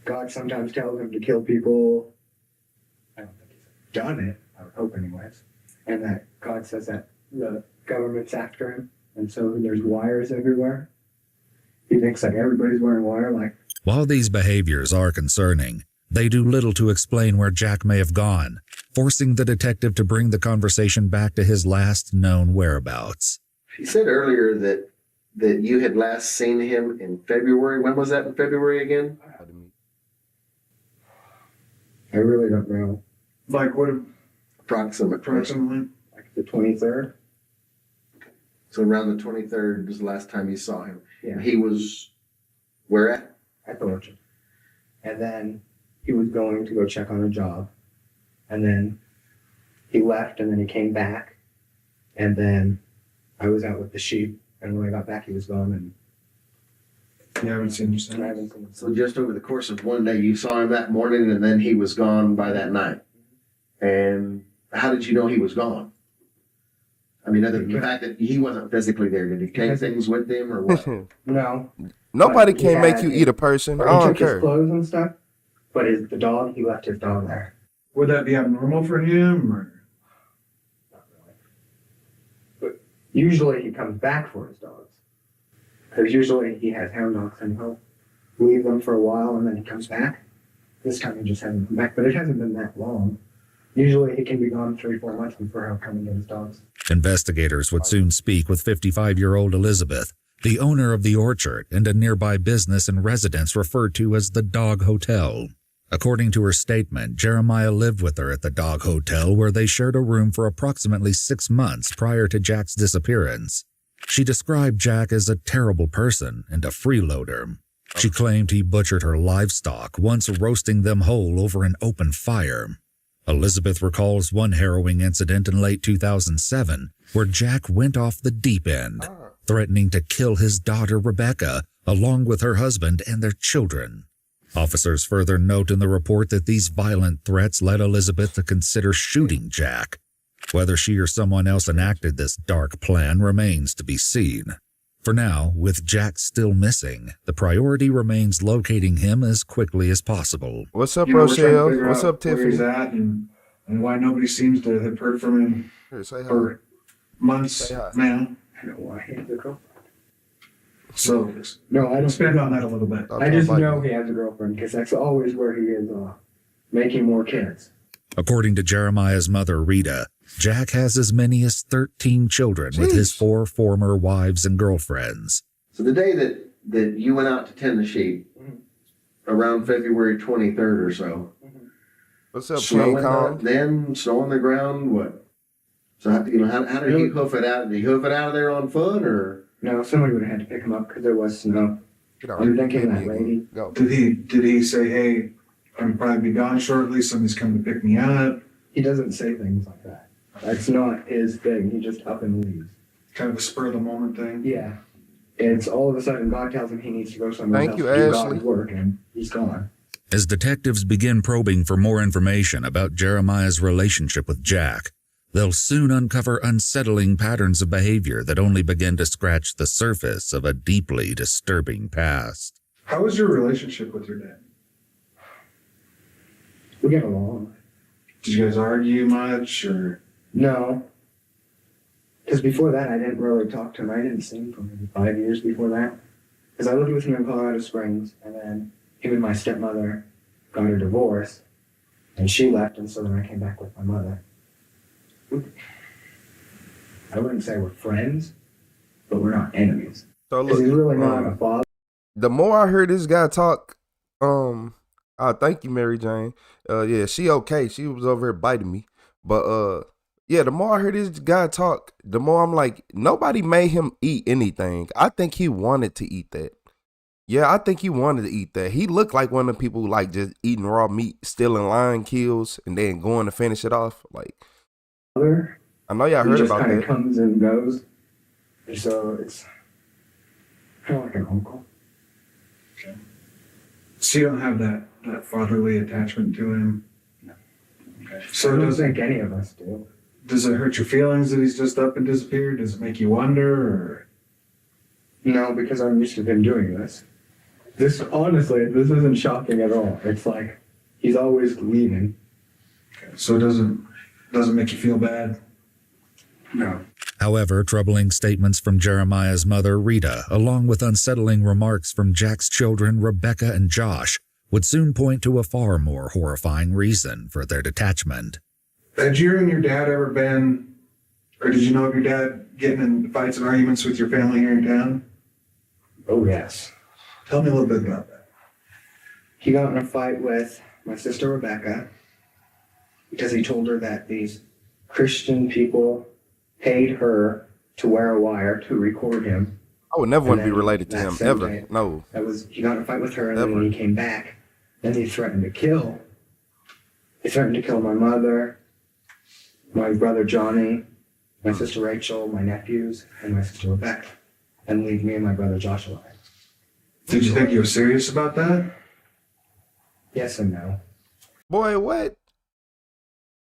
Speaker 11: God sometimes tells him to kill people. I don't think he's done it. I would hope anyways. And that God says that the government's after him. And so there's wires everywhere. He thinks like everybody's wearing wire. Like,
Speaker 13: while these behaviors are concerning, they do little to explain where Jack may have gone, forcing the detective to bring the conversation back to his last known whereabouts.
Speaker 14: He said earlier that you had last seen him in February. When was that in February again?
Speaker 11: I really don't know.
Speaker 12: Like what?
Speaker 14: Approximately.
Speaker 11: Like the 23rd.
Speaker 14: So around the 23rd was the last time you saw him.
Speaker 11: Yeah.
Speaker 14: He was where at?
Speaker 11: At the orchard. And then he was going to go check on a job. And then he left and then he came back. And then I was out with the sheep. And when I got back, he was gone. And
Speaker 12: you haven't seen him since?
Speaker 11: I haven't seen him.
Speaker 14: So just over the course of one day, you saw him that morning and then he was gone by that night. And how did you know he was gone? I mean, other than the fact that he wasn't physically there, did he take things with him or what?
Speaker 11: No.
Speaker 1: Nobody can make you eat a person. I
Speaker 11: He
Speaker 1: don't
Speaker 11: took his
Speaker 1: care.
Speaker 11: clothes and stuff. But the dog, he left his dog there.
Speaker 12: Would that be abnormal for him, or?
Speaker 11: But usually he comes back for his dogs. Because usually he has hound dogs and he'll leave them for a while and then he comes back. This time he just hasn't come back, but it hasn't been that long. Usually he can be gone 3-4 months before he'll come and get his dogs.
Speaker 13: Investigators would soon speak with 55-year-old Elizabeth, the owner of the orchard and a nearby business and residence referred to as the Dog Hotel. According to her statement, Jeremiah lived with her at the Dog Hotel where they shared a room for approximately 6 months prior to Jack's disappearance. She described Jack as a terrible person and a freeloader. She claimed he butchered her livestock, once roasting them whole over an open fire. Elizabeth recalls one harrowing incident in late 2007 where Jack went off the deep end, threatening to kill his daughter Rebecca along with her husband and their children. Officers further note in the report that these violent threats led Elizabeth to consider shooting Jack. Whether she or someone else enacted this dark plan remains to be seen. For now, with Jack still missing, the priority remains locating him as quickly as possible.
Speaker 1: What's up,
Speaker 12: We're trying to
Speaker 1: Rochelle?
Speaker 12: figure
Speaker 1: What's
Speaker 12: out
Speaker 1: up,
Speaker 12: where he's
Speaker 1: Tiffany?
Speaker 12: at and why nobody seems to have heard from him for months now.
Speaker 11: I don't know why he has a girlfriend.
Speaker 12: So,
Speaker 11: No, I don't.
Speaker 12: expand on that a little bit.
Speaker 11: I just know he has a girlfriend because that's always where he is making more kids.
Speaker 13: According to Jeremiah's mother, Rita, Jack has as many as 13 children with his 4 former wives and girlfriends.
Speaker 14: So the day that you went out to tend the sheep, around February 23rd or so.
Speaker 1: What's up,
Speaker 14: Snow
Speaker 1: King Kong?
Speaker 14: then snow on the ground, what? So how did he hoof it out? Did he hoof it out of there on foot or?
Speaker 11: No, somebody would have had to pick him up because there was snow. I'm thinking that lady.
Speaker 1: Go.
Speaker 12: Did he say, hey, I'm probably be gone shortly, somebody's coming to pick me up?
Speaker 11: He doesn't say things like that. That's not his thing. He just up and leaves.
Speaker 12: Kind of a spur of the moment thing?
Speaker 11: Yeah. It's all of a sudden God tells him he needs to go somewhere
Speaker 1: Thank
Speaker 11: else
Speaker 1: you,
Speaker 11: to do
Speaker 1: Ashley.
Speaker 11: God's work, and he's gone.
Speaker 13: As detectives begin probing for more information about Jeremiah's relationship with Jack, they'll soon uncover unsettling patterns of behavior that only begin to scratch the surface of a deeply disturbing past.
Speaker 12: How was your relationship with your dad?
Speaker 11: We get along.
Speaker 12: Did you guys argue much, or?
Speaker 11: No. Because before that, I didn't really talk to him. I didn't see him for maybe 5 years before that. Because I lived with him in Colorado Springs, and then him and my stepmother got a divorce, and she left, and so then I came back with my mother. I wouldn't say we're friends, but we're not enemies.
Speaker 1: So
Speaker 11: Because
Speaker 1: look,
Speaker 11: he's really not a father.
Speaker 1: the more I heard this guy talk, thank you, Mary Jane. Yeah, she okay. She was over here biting me. But yeah, the more I heard this guy talk, the more I'm like, nobody made him eat anything. I think he wanted to eat that. Yeah, I think he wanted to eat that. He looked like one of the people who like just eating raw meat, stealing lion kills, and then going to finish it off. Like, I know y'all heard
Speaker 11: just
Speaker 1: about
Speaker 11: kind of
Speaker 1: that.
Speaker 11: comes and goes. And so it's kind of like an uncle.
Speaker 12: So you don't have that fatherly attachment to him?
Speaker 11: No.
Speaker 12: Okay.
Speaker 11: I
Speaker 12: So
Speaker 11: don't think any of us do.
Speaker 12: does it hurt your feelings that he's just up and disappeared? Does it make you wonder, or?
Speaker 11: No, because I'm used to him doing this. This isn't shocking at all. It's like he's always leaving.
Speaker 12: Okay. So it doesn't make you feel bad?
Speaker 11: No.
Speaker 13: However, troubling statements from Jeremiah's mother, Rita, along with unsettling remarks from Jack's children, Rebecca and Josh, would soon point to a far more horrifying reason for their detachment.
Speaker 12: Had you and your dad ever been, or did you know of your dad getting in fights and arguments with your family here in town?
Speaker 11: Oh, yes.
Speaker 12: Tell me a little bit about that.
Speaker 11: He got in a fight with my sister Rebecca because he told her that these Christian people paid her to wear a wire to record him.
Speaker 1: I would never want to be related to him, ever.
Speaker 11: Day,
Speaker 1: no.
Speaker 11: He got in a fight with her, and then when he came back, then he threatened to kill. He threatened to kill my mother, my brother Johnny, my sister Rachel, my nephews, and my sister Rebecca, and leave me and my brother Josh alive.
Speaker 12: Did you think he was serious about that?
Speaker 11: Yes and no.
Speaker 1: Boy, what?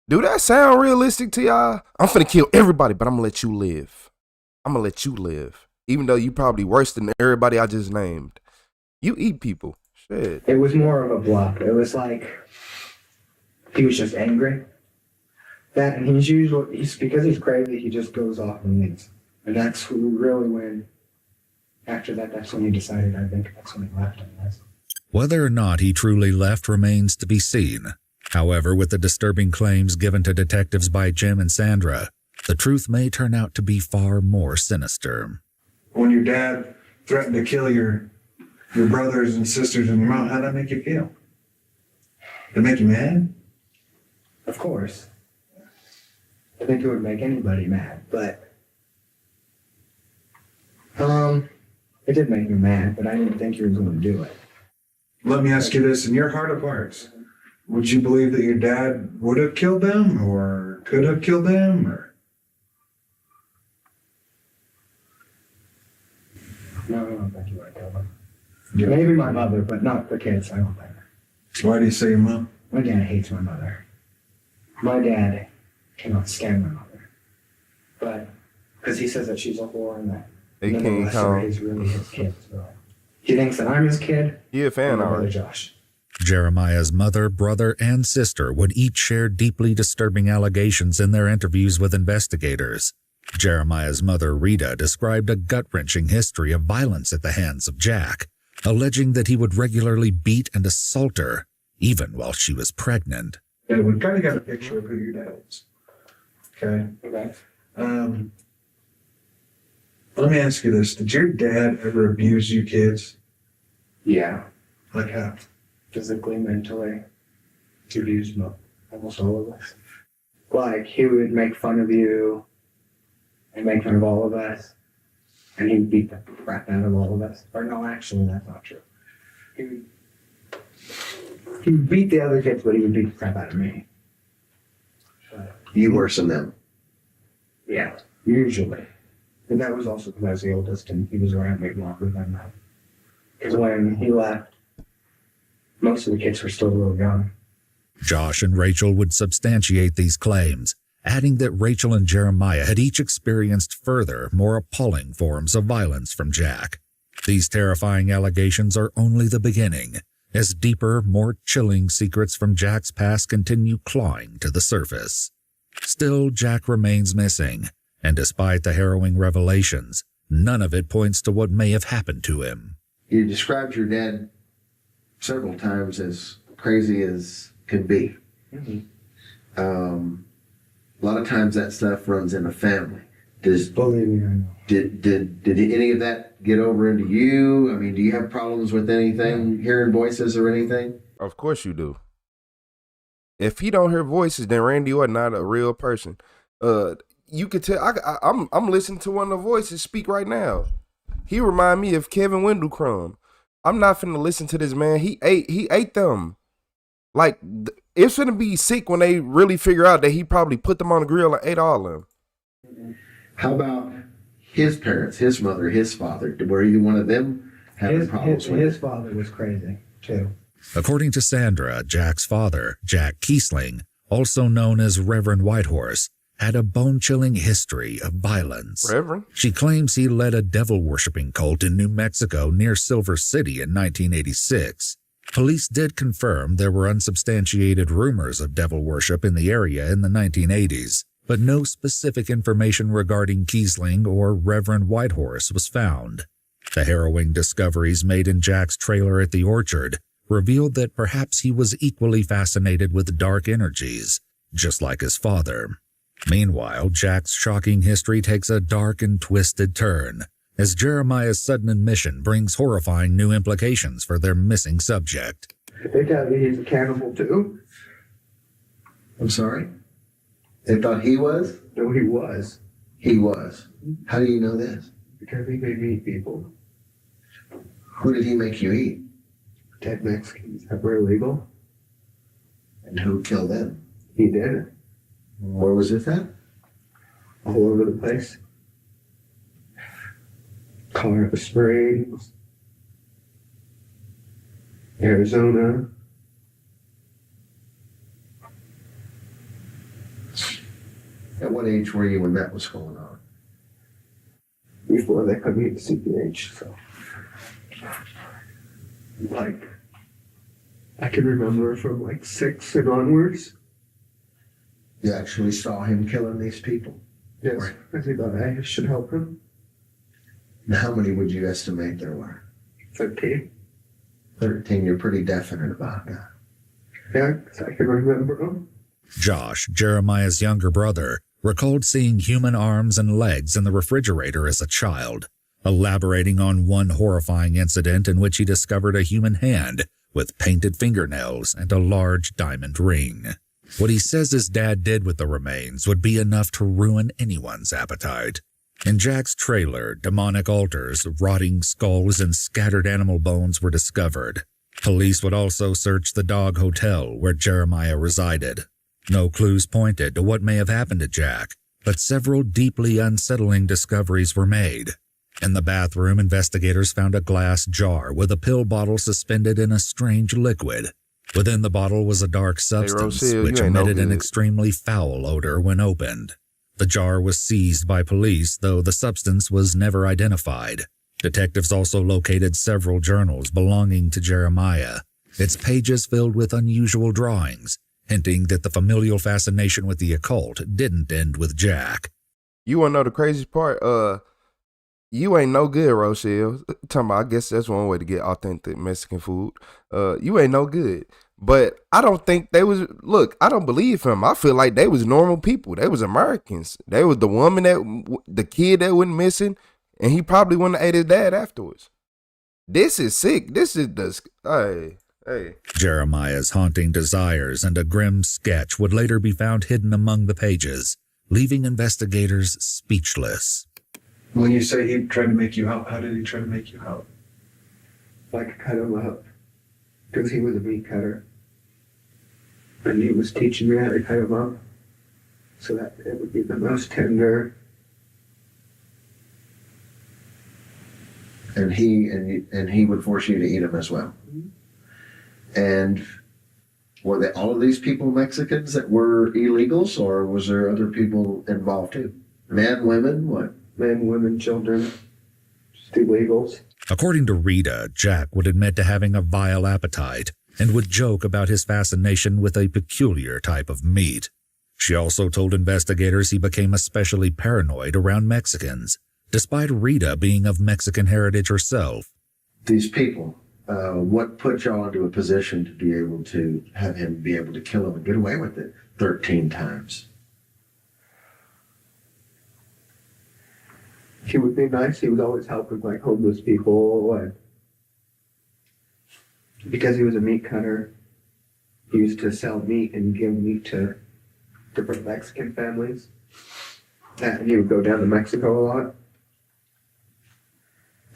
Speaker 1: Do that sound realistic to y'all? I'm finna kill everybody, but I'm gonna let you live. I'm gonna let you live. Even though you probably worse than everybody I just named. You eat people. Shit.
Speaker 11: It was more of a bluff. It was like he was just angry. That, and because he's crazy, he just goes off and leaves. And that's really when, after that, that's when he decided, I think that's when he left.
Speaker 13: Whether or not he truly left remains to be seen. However, with the disturbing claims given to detectives by Jim and Sandra, the truth may turn out to be far more sinister.
Speaker 12: When your dad threatened to kill your brothers and sisters and your mom, how'd that make you feel? Did it make you mad?
Speaker 11: Of course. I think it would make anybody mad, but it did make me mad, but I didn't think he was going to do it.
Speaker 12: Let me ask you this, in your heart of hearts, would you believe that your dad would have killed them or could have killed them? Or?
Speaker 11: No, I don't think he would have killed them. Yeah. Maybe my mother, but not the kids, I don't think.
Speaker 12: Why do you say your mom?
Speaker 11: My dad hates my mother. My dad cannot stand my mother. But, because he says that she's a whore and that he's really his kid. So. He thinks that I'm his kid.
Speaker 1: You're a fan,
Speaker 11: brother Josh.
Speaker 13: Jeremiah's mother, brother, and sister would each share deeply disturbing allegations in their interviews with investigators. Jeremiah's mother, Rita, described a gut-wrenching history of violence at the hands of Jack, alleging that he would regularly beat and assault her, even while she was pregnant.
Speaker 12: Yeah, we kind of got a picture of who your dad is. Okay?
Speaker 11: Okay.
Speaker 12: Let me ask you this. Did your dad ever abuse you kids?
Speaker 11: Yeah.
Speaker 12: Like how?
Speaker 11: Physically, mentally. He abused almost all of us. Like, he would make fun of you and make fun of all of us. And he'd beat the crap out of all of us. Or no, actually, that's not true. He would beat the other kids, but he would beat the crap out of me.
Speaker 14: You worse than them?
Speaker 11: Yeah, usually. And that was also because I was the oldest and he was around me longer than that. Because when he left, most of the kids were still a little young.
Speaker 13: Josh and Rachel would substantiate these claims, adding that Rachel and Jeremiah had each experienced further, more appalling forms of violence from Jack. These terrifying allegations are only the beginning, as deeper, more chilling secrets from Jack's past continue clawing to the surface. Still, Jack remains missing, and despite the harrowing revelations, none of it points to what may have happened to him.
Speaker 14: You described your dad several times as crazy as can be.
Speaker 11: Mm-hmm.
Speaker 14: A lot of times that stuff runs in a family.
Speaker 11: Believe me, I know.
Speaker 14: Did any of that get over into you? I mean, do you have problems with anything, hearing voices or anything?
Speaker 1: Of course you do. If he don't hear voices, then Randy, you are not a real person. You could tell. I'm listening to one of the voices speak right now. He remind me of Kevin Wendell-Crumb. I'm not finna listen to this man. He ate them. Like, it's gonna be sick when they really figure out that he probably put them on the grill and ate all of them.
Speaker 14: How about his parents, his mother, his father? Were either one of them having problems with
Speaker 11: his father was crazy, too.
Speaker 13: According to Sandra, Jack's father, Jack Kiesling, also known as Reverend Whitehorse, had a bone-chilling history of violence.
Speaker 1: Reverend?
Speaker 13: She claims he led a devil-worshipping cult in New Mexico near Silver City in 1986. Police did confirm there were unsubstantiated rumors of devil worship in the area in the 1980s, but no specific information regarding Kiesling or Reverend Whitehorse was found. The harrowing discoveries made in Jack's trailer at the orchard revealed that perhaps he was equally fascinated with dark energies, just like his father. Meanwhile, Jack's shocking history takes a dark and twisted turn, as Jeremiah's sudden admission brings horrifying new implications for their missing subject.
Speaker 11: They tell me he's a cannibal too.
Speaker 14: I'm sorry? They thought he was?
Speaker 11: No, he was.
Speaker 14: He was. How do you know this?
Speaker 11: Because he made me eat people.
Speaker 14: Who did he make you eat?
Speaker 11: Dead Mexicans that were illegal.
Speaker 14: And who killed them?
Speaker 11: He did it.
Speaker 14: Where was this at?
Speaker 11: All over the place. Colorado Springs, Arizona.
Speaker 14: At what age were you when that was going on?
Speaker 11: Before they put me in CPH, so. Like, I can remember from like 6 and onwards.
Speaker 14: You actually saw him killing these people?
Speaker 11: Yes, I think that I should help him.
Speaker 14: And how many would you estimate there were?
Speaker 11: 13.
Speaker 14: 13, you're pretty definite about that.
Speaker 11: Yeah, because I can remember them.
Speaker 13: Josh, Jeremiah's younger brother, recalled seeing human arms and legs in the refrigerator as a child, elaborating on one horrifying incident in which he discovered a human hand with painted fingernails and a large diamond ring. What he says his dad did with the remains would be enough to ruin anyone's appetite. In Jack's trailer, demonic altars, rotting skulls, and scattered animal bones were discovered. Police would also search the Dog Hotel where Jeremiah resided. No clues pointed to what may have happened to Jack, but several deeply unsettling discoveries were made. In the bathroom, investigators found a glass jar with a pill bottle suspended in a strange liquid. Within the bottle was a dark substance which emitted an extremely foul odor when opened. The jar was seized by police, though the substance was never identified. Detectives also located several journals belonging to Jeremiah, its pages filled with unusual drawings, hinting that the familial fascination with the occult didn't end with Jack.
Speaker 1: You want to know the craziest part? You ain't no good, Rochelle. Talking about, I guess that's one way to get authentic Mexican food. You ain't no good. But I don't think they was, look, I don't believe him. I feel like they was normal people. They was Americans. They was the woman the kid that went missing, and he probably wouldn't have ate his dad afterwards. This is sick. This is hey.
Speaker 13: Jeremiah's haunting desires and a grim sketch would later be found hidden among the pages, leaving investigators speechless.
Speaker 12: When you say he tried to make you out, how did he try to make you out?
Speaker 11: Like cut him up. Because he was a meat cutter. And he was teaching me how to cut him up so that it would be the most tender.
Speaker 14: And he would force you to eat them as well. Mm-hmm. And were they all of these people Mexicans that were illegals, or was there other people involved too? Men, women, what?
Speaker 11: Men, women, children, just illegals.
Speaker 13: According to Rita, Jack would admit to having a vile appetite and would joke about his fascination with a peculiar type of meat. She also told investigators he became especially paranoid around Mexicans, despite Rita being of Mexican heritage herself.
Speaker 14: These people, what put y'all into a position to be able to have him be able to kill him and get away with it 13 times?
Speaker 11: He would be nice. He was always helping like homeless people, and because he was a meat cutter, he used to sell meat and give meat to different Mexican families. And he would go down to Mexico a lot.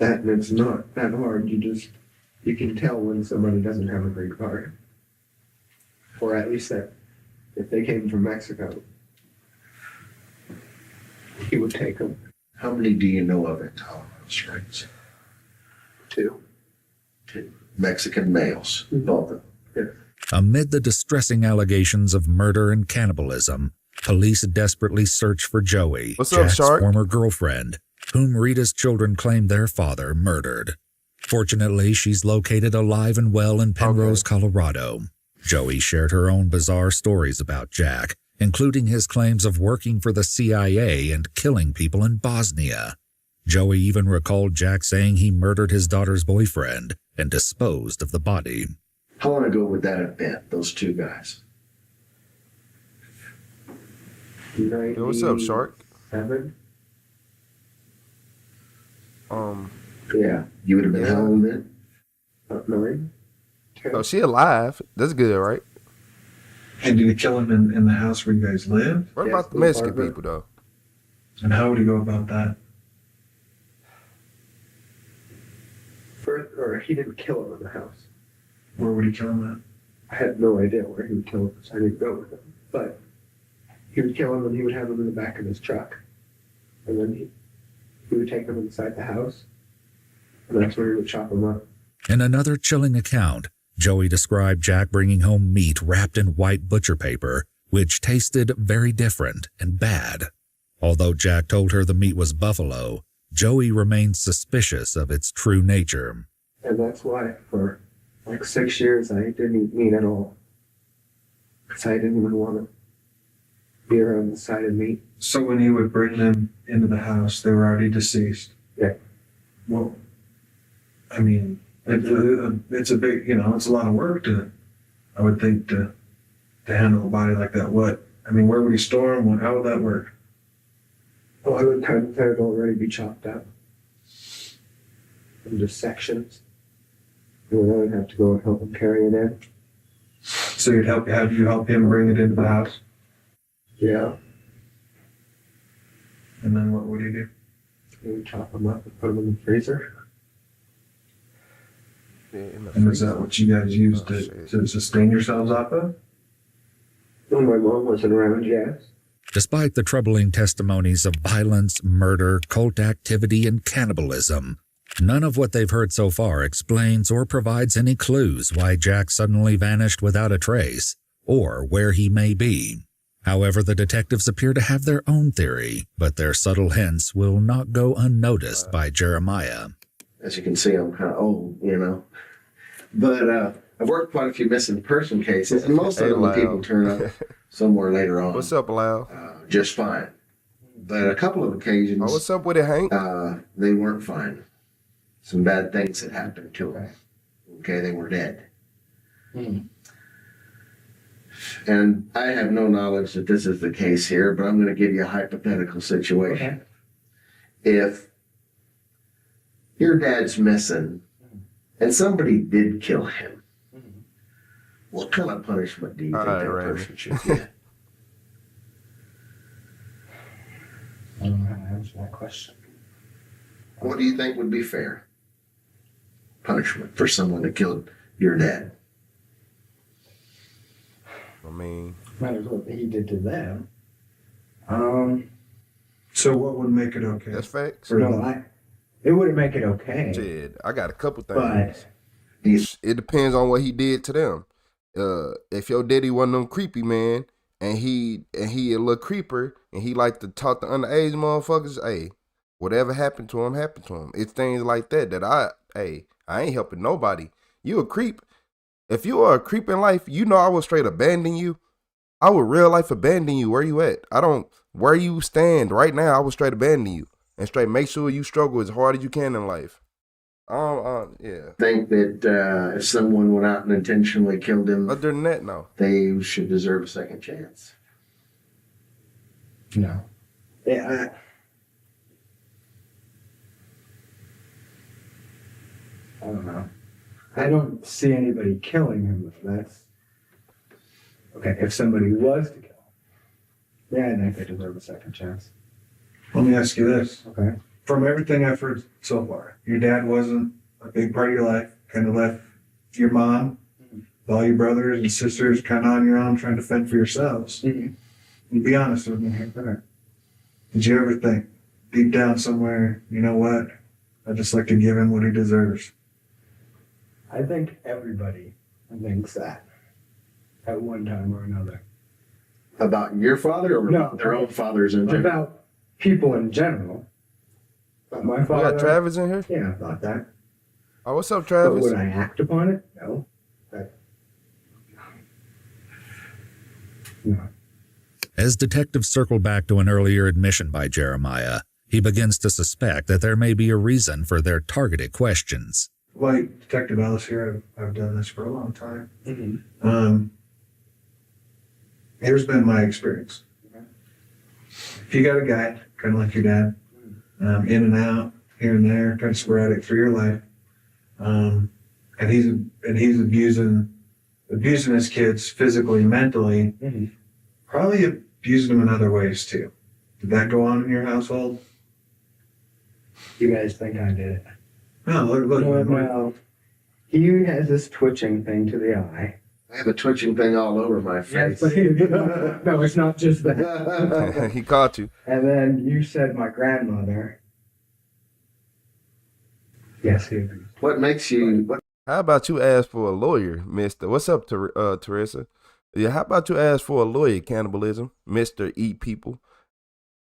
Speaker 11: And it's not that hard. You can tell when somebody doesn't have a green card, or at least that if they came from Mexico, he would take them.
Speaker 14: How many do you know of in Colorado Springs?
Speaker 11: 2.
Speaker 14: Mexican males, both of them.
Speaker 13: Amid the distressing allegations of murder and cannibalism, police desperately search for Joey, Jack's former girlfriend, whom Rita's children claim their father murdered. Fortunately, she's located alive and well in Penrose, Colorado. Joey shared her own bizarre stories about Jack including his claims of working for the CIA and killing people in Bosnia. Joey even recalled Jack saying he murdered his daughter's boyfriend and disposed of the body.
Speaker 14: How long ago would that have been, those two guys?
Speaker 1: Hey, what's up, Shark?
Speaker 11: 7?
Speaker 14: Yeah. You would have been how old then?
Speaker 11: 9?
Speaker 1: Oh, she alive. That's good, right?
Speaker 12: And did he kill him in the house where you guys live?
Speaker 1: What about the Mexican people, though?
Speaker 12: And how would he go about that?
Speaker 11: Or he didn't kill him in the house.
Speaker 12: Where would he kill him
Speaker 11: I had no idea where he would kill him, so I didn't go with him. But he would kill him and he would have him in the back of his truck. And then he would take him inside the house. And that's where he would chop him up.
Speaker 13: In another chilling account, Joey described Jack bringing home meat wrapped in white butcher paper, which tasted very different and bad. Although Jack told her the meat was buffalo, Joey remained suspicious of its true nature.
Speaker 11: And that's why for like 6 years I didn't eat meat at all. Because I didn't even want to be around the side of meat.
Speaker 12: So when he would bring them into the house, they were already deceased?
Speaker 11: Yeah.
Speaker 12: Well, I mean, it's a big, it's a lot of work I would think, to handle a body like that. Where would he store them? How would that work?
Speaker 11: Well, I would kind of have it already be chopped up into sections. And then I would have to go and help him carry it in.
Speaker 12: So have you help him bring it into the house?
Speaker 11: Yeah.
Speaker 12: And then what would he do?
Speaker 11: He would chop them up and put them in the freezer.
Speaker 12: And is that what you guys use to sustain yourselves off of?
Speaker 11: When my mom wasn't around, yes.
Speaker 13: Despite the troubling testimonies of violence, murder, cult activity, and cannibalism, none of what they've heard so far explains or provides any clues why Jack suddenly vanished without a trace, or where he may be. However, the detectives appear to have their own theory, but their subtle hints will not go unnoticed by Jeremiah.
Speaker 14: As you can see, I'm kind of old, But I've worked quite a few missing person cases, and most of them the people turn up somewhere later on.
Speaker 1: What's up, Lau?
Speaker 14: Just fine. But a couple of occasions...
Speaker 1: Oh, what's up with it, Hank?
Speaker 14: They weren't fine. Some bad things had happened to them. Okay, they were dead. And I have no knowledge that this is the case here, but I'm going to give you a hypothetical situation. Okay. If your dad's missing and somebody did kill him, what kind of punishment do you think that person should get?
Speaker 11: I don't know how to answer that question.
Speaker 14: What do you think would be fair punishment for someone that killed your dad?
Speaker 1: I mean,
Speaker 11: matters what he did to them.
Speaker 12: So what would make it okay?
Speaker 1: That's facts.
Speaker 11: It wouldn't make it okay.
Speaker 1: Shit, I got a couple things. But it depends on what he did to them. If your daddy wasn't them creepy man, and he a little creeper, and he like to talk to underage motherfuckers, hey, whatever happened to him, happened to him. It's things like that I ain't helping nobody. You a creep. If you are a creep in life, I would straight abandon you. I would real life abandon you. Where you at? Where you stand right now, I would straight abandon you. And straight make sure you struggle as hard as you can in life. Yeah.
Speaker 14: Think that if someone went out and intentionally killed him,
Speaker 1: other than that, no,
Speaker 14: they should deserve a second chance.
Speaker 11: No. Yeah. I don't know. I don't see anybody killing him. That's okay. If somebody was to kill him, yeah, I think they deserve a second chance.
Speaker 12: Let me ask you this.
Speaker 11: Okay.
Speaker 12: From everything I've heard so far, your dad wasn't a big part of your life, kind of left your mom, with all your brothers and sisters kind of on your own trying to fend for yourselves. And be honest with me. Did you ever think, deep down somewhere, you know what? I'd just like to give him what he deserves?
Speaker 11: I think everybody thinks that at one time or another.
Speaker 14: About your father or
Speaker 11: no,
Speaker 14: their own fathers in general?
Speaker 11: About people in general. But my father.
Speaker 1: We got Travis in here?
Speaker 11: Yeah, I thought that.
Speaker 1: Oh, what's up, Travis?
Speaker 11: But would I act upon it? No. No.
Speaker 13: As detectives circle back to an earlier admission by Jeremiah, he begins to suspect that there may be a reason for their targeted questions.
Speaker 12: Like Detective Ellis here, I've done this for a long time. Here's been my experience. If you got a guy, kind of like your dad, in and out, here and there, kind of sporadic through your life, and he's abusing his kids physically, mentally, probably abusing them in other ways too. Did that go on in your household?
Speaker 11: You guys think I did it?
Speaker 12: No, look.
Speaker 11: Well, he has this twitching thing to the eye.
Speaker 14: I have a twitching thing all over my face.
Speaker 11: No, it's not just that.
Speaker 1: He caught you.
Speaker 11: And then you said my grandmother. Yes, he agrees.
Speaker 14: What makes you...
Speaker 1: How about you ask for a lawyer, Mister? What's up, Teresa? Yeah, how about you ask for a lawyer, cannibalism, Mr. Eat People?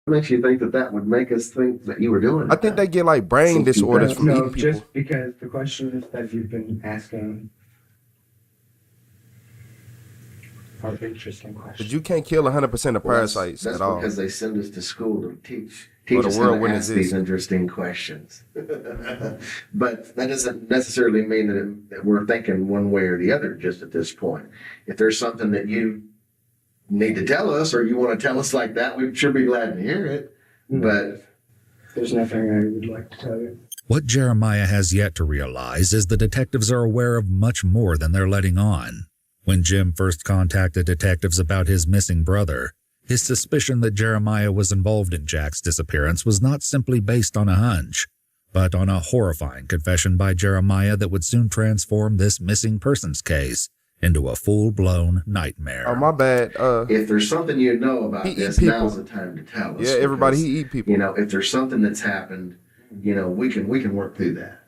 Speaker 14: What makes you think that would make us think that you were doing it?
Speaker 1: I think they get like brain disorders from eating people.
Speaker 11: Just because the questions that you've been asking are interesting questions.
Speaker 1: But you can't kill 100% of parasites
Speaker 14: that's
Speaker 1: at all.
Speaker 14: Because they send us to school to teach
Speaker 1: Or the
Speaker 14: us
Speaker 1: world
Speaker 14: how to
Speaker 1: when
Speaker 14: ask
Speaker 1: it
Speaker 14: these
Speaker 1: is.
Speaker 14: interesting questions. But that doesn't necessarily mean that we're thinking one way or the other just at this point. If there's something that you need to tell us or you want to tell us like that, we'd sure be glad to hear it. But
Speaker 11: there's nothing I would like to tell you.
Speaker 13: What Jeremiah has yet to realize is the detectives are aware of much more than they're letting on. When Jim first contacted detectives about his missing brother, his suspicion that Jeremiah was involved in Jack's disappearance was not simply based on a hunch, but on a horrifying confession by Jeremiah that would soon transform this missing persons case into a full-blown nightmare.
Speaker 1: Oh, my bad.
Speaker 14: if there's something you know about this, now's the time to tell us.
Speaker 1: Yeah, everybody,
Speaker 14: because,
Speaker 1: he eat people.
Speaker 14: You know, if there's something that's happened, you know, we can work through that.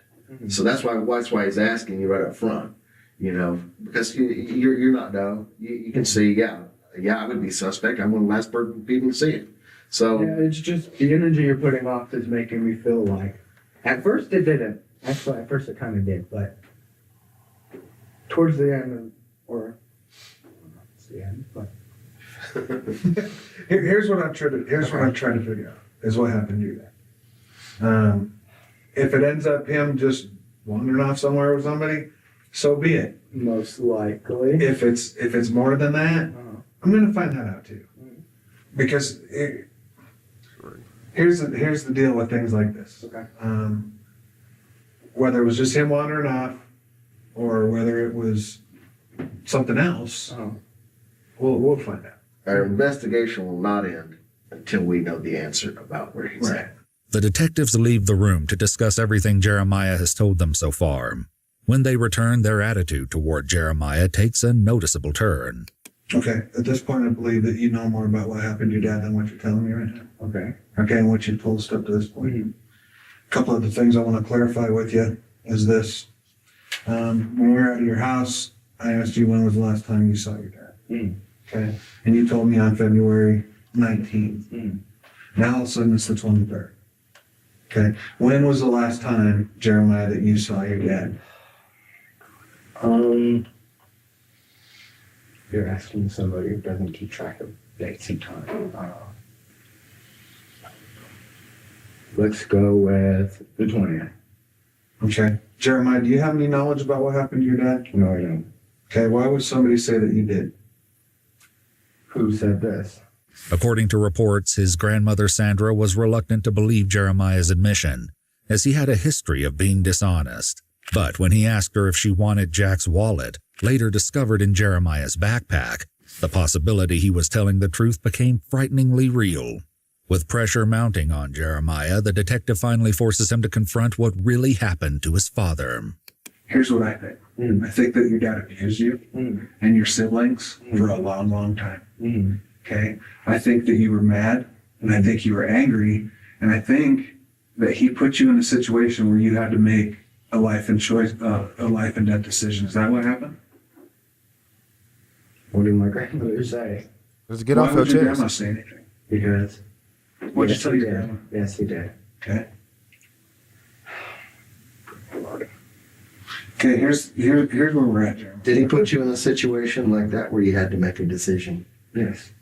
Speaker 14: So that's why he's asking you right up front. You know, because you're not dumb. You can see, yeah, I would be suspect. I'm one of the last people to see it. So
Speaker 11: yeah, it's just the energy you're putting off is making me feel like. At first it didn't. Actually, at first it kind of did, but towards the end, or it's the end, but.
Speaker 12: Here's what I'm trying to figure out is what happened to your dad. If it ends up him just wandering off somewhere with somebody, so be it.
Speaker 11: Most likely.
Speaker 12: If it's more than that, I'm gonna find that out too. Because here's the deal with things like this.
Speaker 11: Okay.
Speaker 12: Whether it was just him wandering off, or whether it was something else, we'll find out.
Speaker 14: Our investigation will not end until we know the answer about where he's at.
Speaker 13: The detectives leave the room to discuss everything Jeremiah has told them so far. When they return, their attitude toward Jeremiah takes a noticeable turn.
Speaker 12: Okay, at this point, I believe that you know more about what happened to your dad than what you're telling me right now.
Speaker 11: Okay.
Speaker 12: Okay, and what you told us up to this point. A couple of the things I want to clarify with you is this. When we were at your house, I asked you when was the last time you saw your dad. Okay, and you told me on February 19th. Now all of a sudden it's the 23rd. Okay, when was the last time, Jeremiah, that you saw your dad?
Speaker 11: You're asking somebody who doesn't keep track of dates and time. Let's go with the 20th.
Speaker 12: Okay. Jeremiah, do you have any knowledge about what happened to your dad?
Speaker 11: No, I don't.
Speaker 12: Okay, why would somebody say that you did?
Speaker 11: Who said this?
Speaker 13: According to reports, his grandmother Sandra was reluctant to believe Jeremiah's admission, as he had a history of being dishonest. But when he asked her if she wanted Jack's wallet, later discovered in Jeremiah's backpack, the possibility he was telling the truth became frighteningly real. With pressure mounting on Jeremiah, the detective finally forces him to confront what really happened to his father.
Speaker 12: Here's what I think. I think that your dad abused you and your siblings for a long, long time. Okay? I think that you were mad, and I think you were angry, and I think that he put you in a situation where you had to make a life and death decision. Is that what happened?
Speaker 11: What did my grandmother say?
Speaker 1: Let's get off your chest.
Speaker 12: Why would your grandma say anything?
Speaker 11: Because.
Speaker 12: What did you tell your grandma?
Speaker 11: Yes, he did.
Speaker 12: Okay. Okay, here's where we're at, Jeremy.
Speaker 14: Did he put you in a situation like that where you had to make a decision?
Speaker 11: Yes.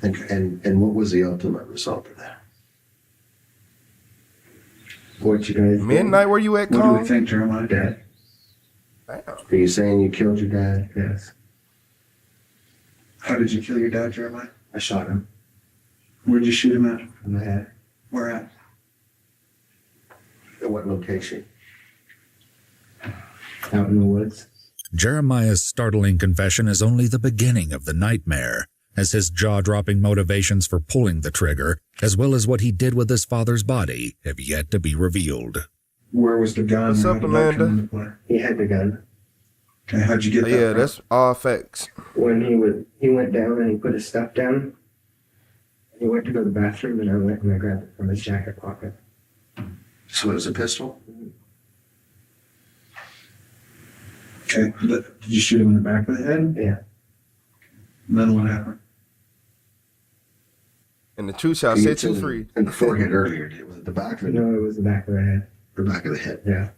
Speaker 14: And what was the ultimate result of that? What you guys
Speaker 1: midnight? Where you at,
Speaker 12: What
Speaker 1: Cole?
Speaker 12: do we think, Jeremiah?
Speaker 14: Dad?
Speaker 1: Damn.
Speaker 14: Are you saying you killed your dad? Yes.
Speaker 12: How did you kill your dad, Jeremiah?
Speaker 14: I shot him
Speaker 12: Where'd you shoot him at?
Speaker 14: in the head.
Speaker 12: Where at?
Speaker 14: At what location? Out in the woods.
Speaker 13: Jeremiah's startling confession is only the beginning of the nightmare, as his jaw-dropping motivations for pulling the trigger, as well as what he did with his father's body, have yet to be revealed.
Speaker 12: Where was the gun?
Speaker 1: What's
Speaker 12: How
Speaker 1: up,
Speaker 12: did that come
Speaker 1: Amanda?
Speaker 12: into play?
Speaker 11: He had the gun.
Speaker 12: Okay, how'd you get that?
Speaker 1: Yeah,
Speaker 12: from?
Speaker 1: that's all facts.
Speaker 11: When he went down and he put his stuff down. He went to go to the bathroom and I went and I grabbed it from his jacket pocket.
Speaker 14: So it was a pistol?
Speaker 12: Okay, did you shoot him in the back of the head?
Speaker 11: Yeah.
Speaker 12: And then what happened?
Speaker 1: And the truth shall set you free.
Speaker 14: In the forehead earlier. Was it the back of the
Speaker 11: No, it was the back of the head.
Speaker 14: The back of the head.
Speaker 11: Yeah.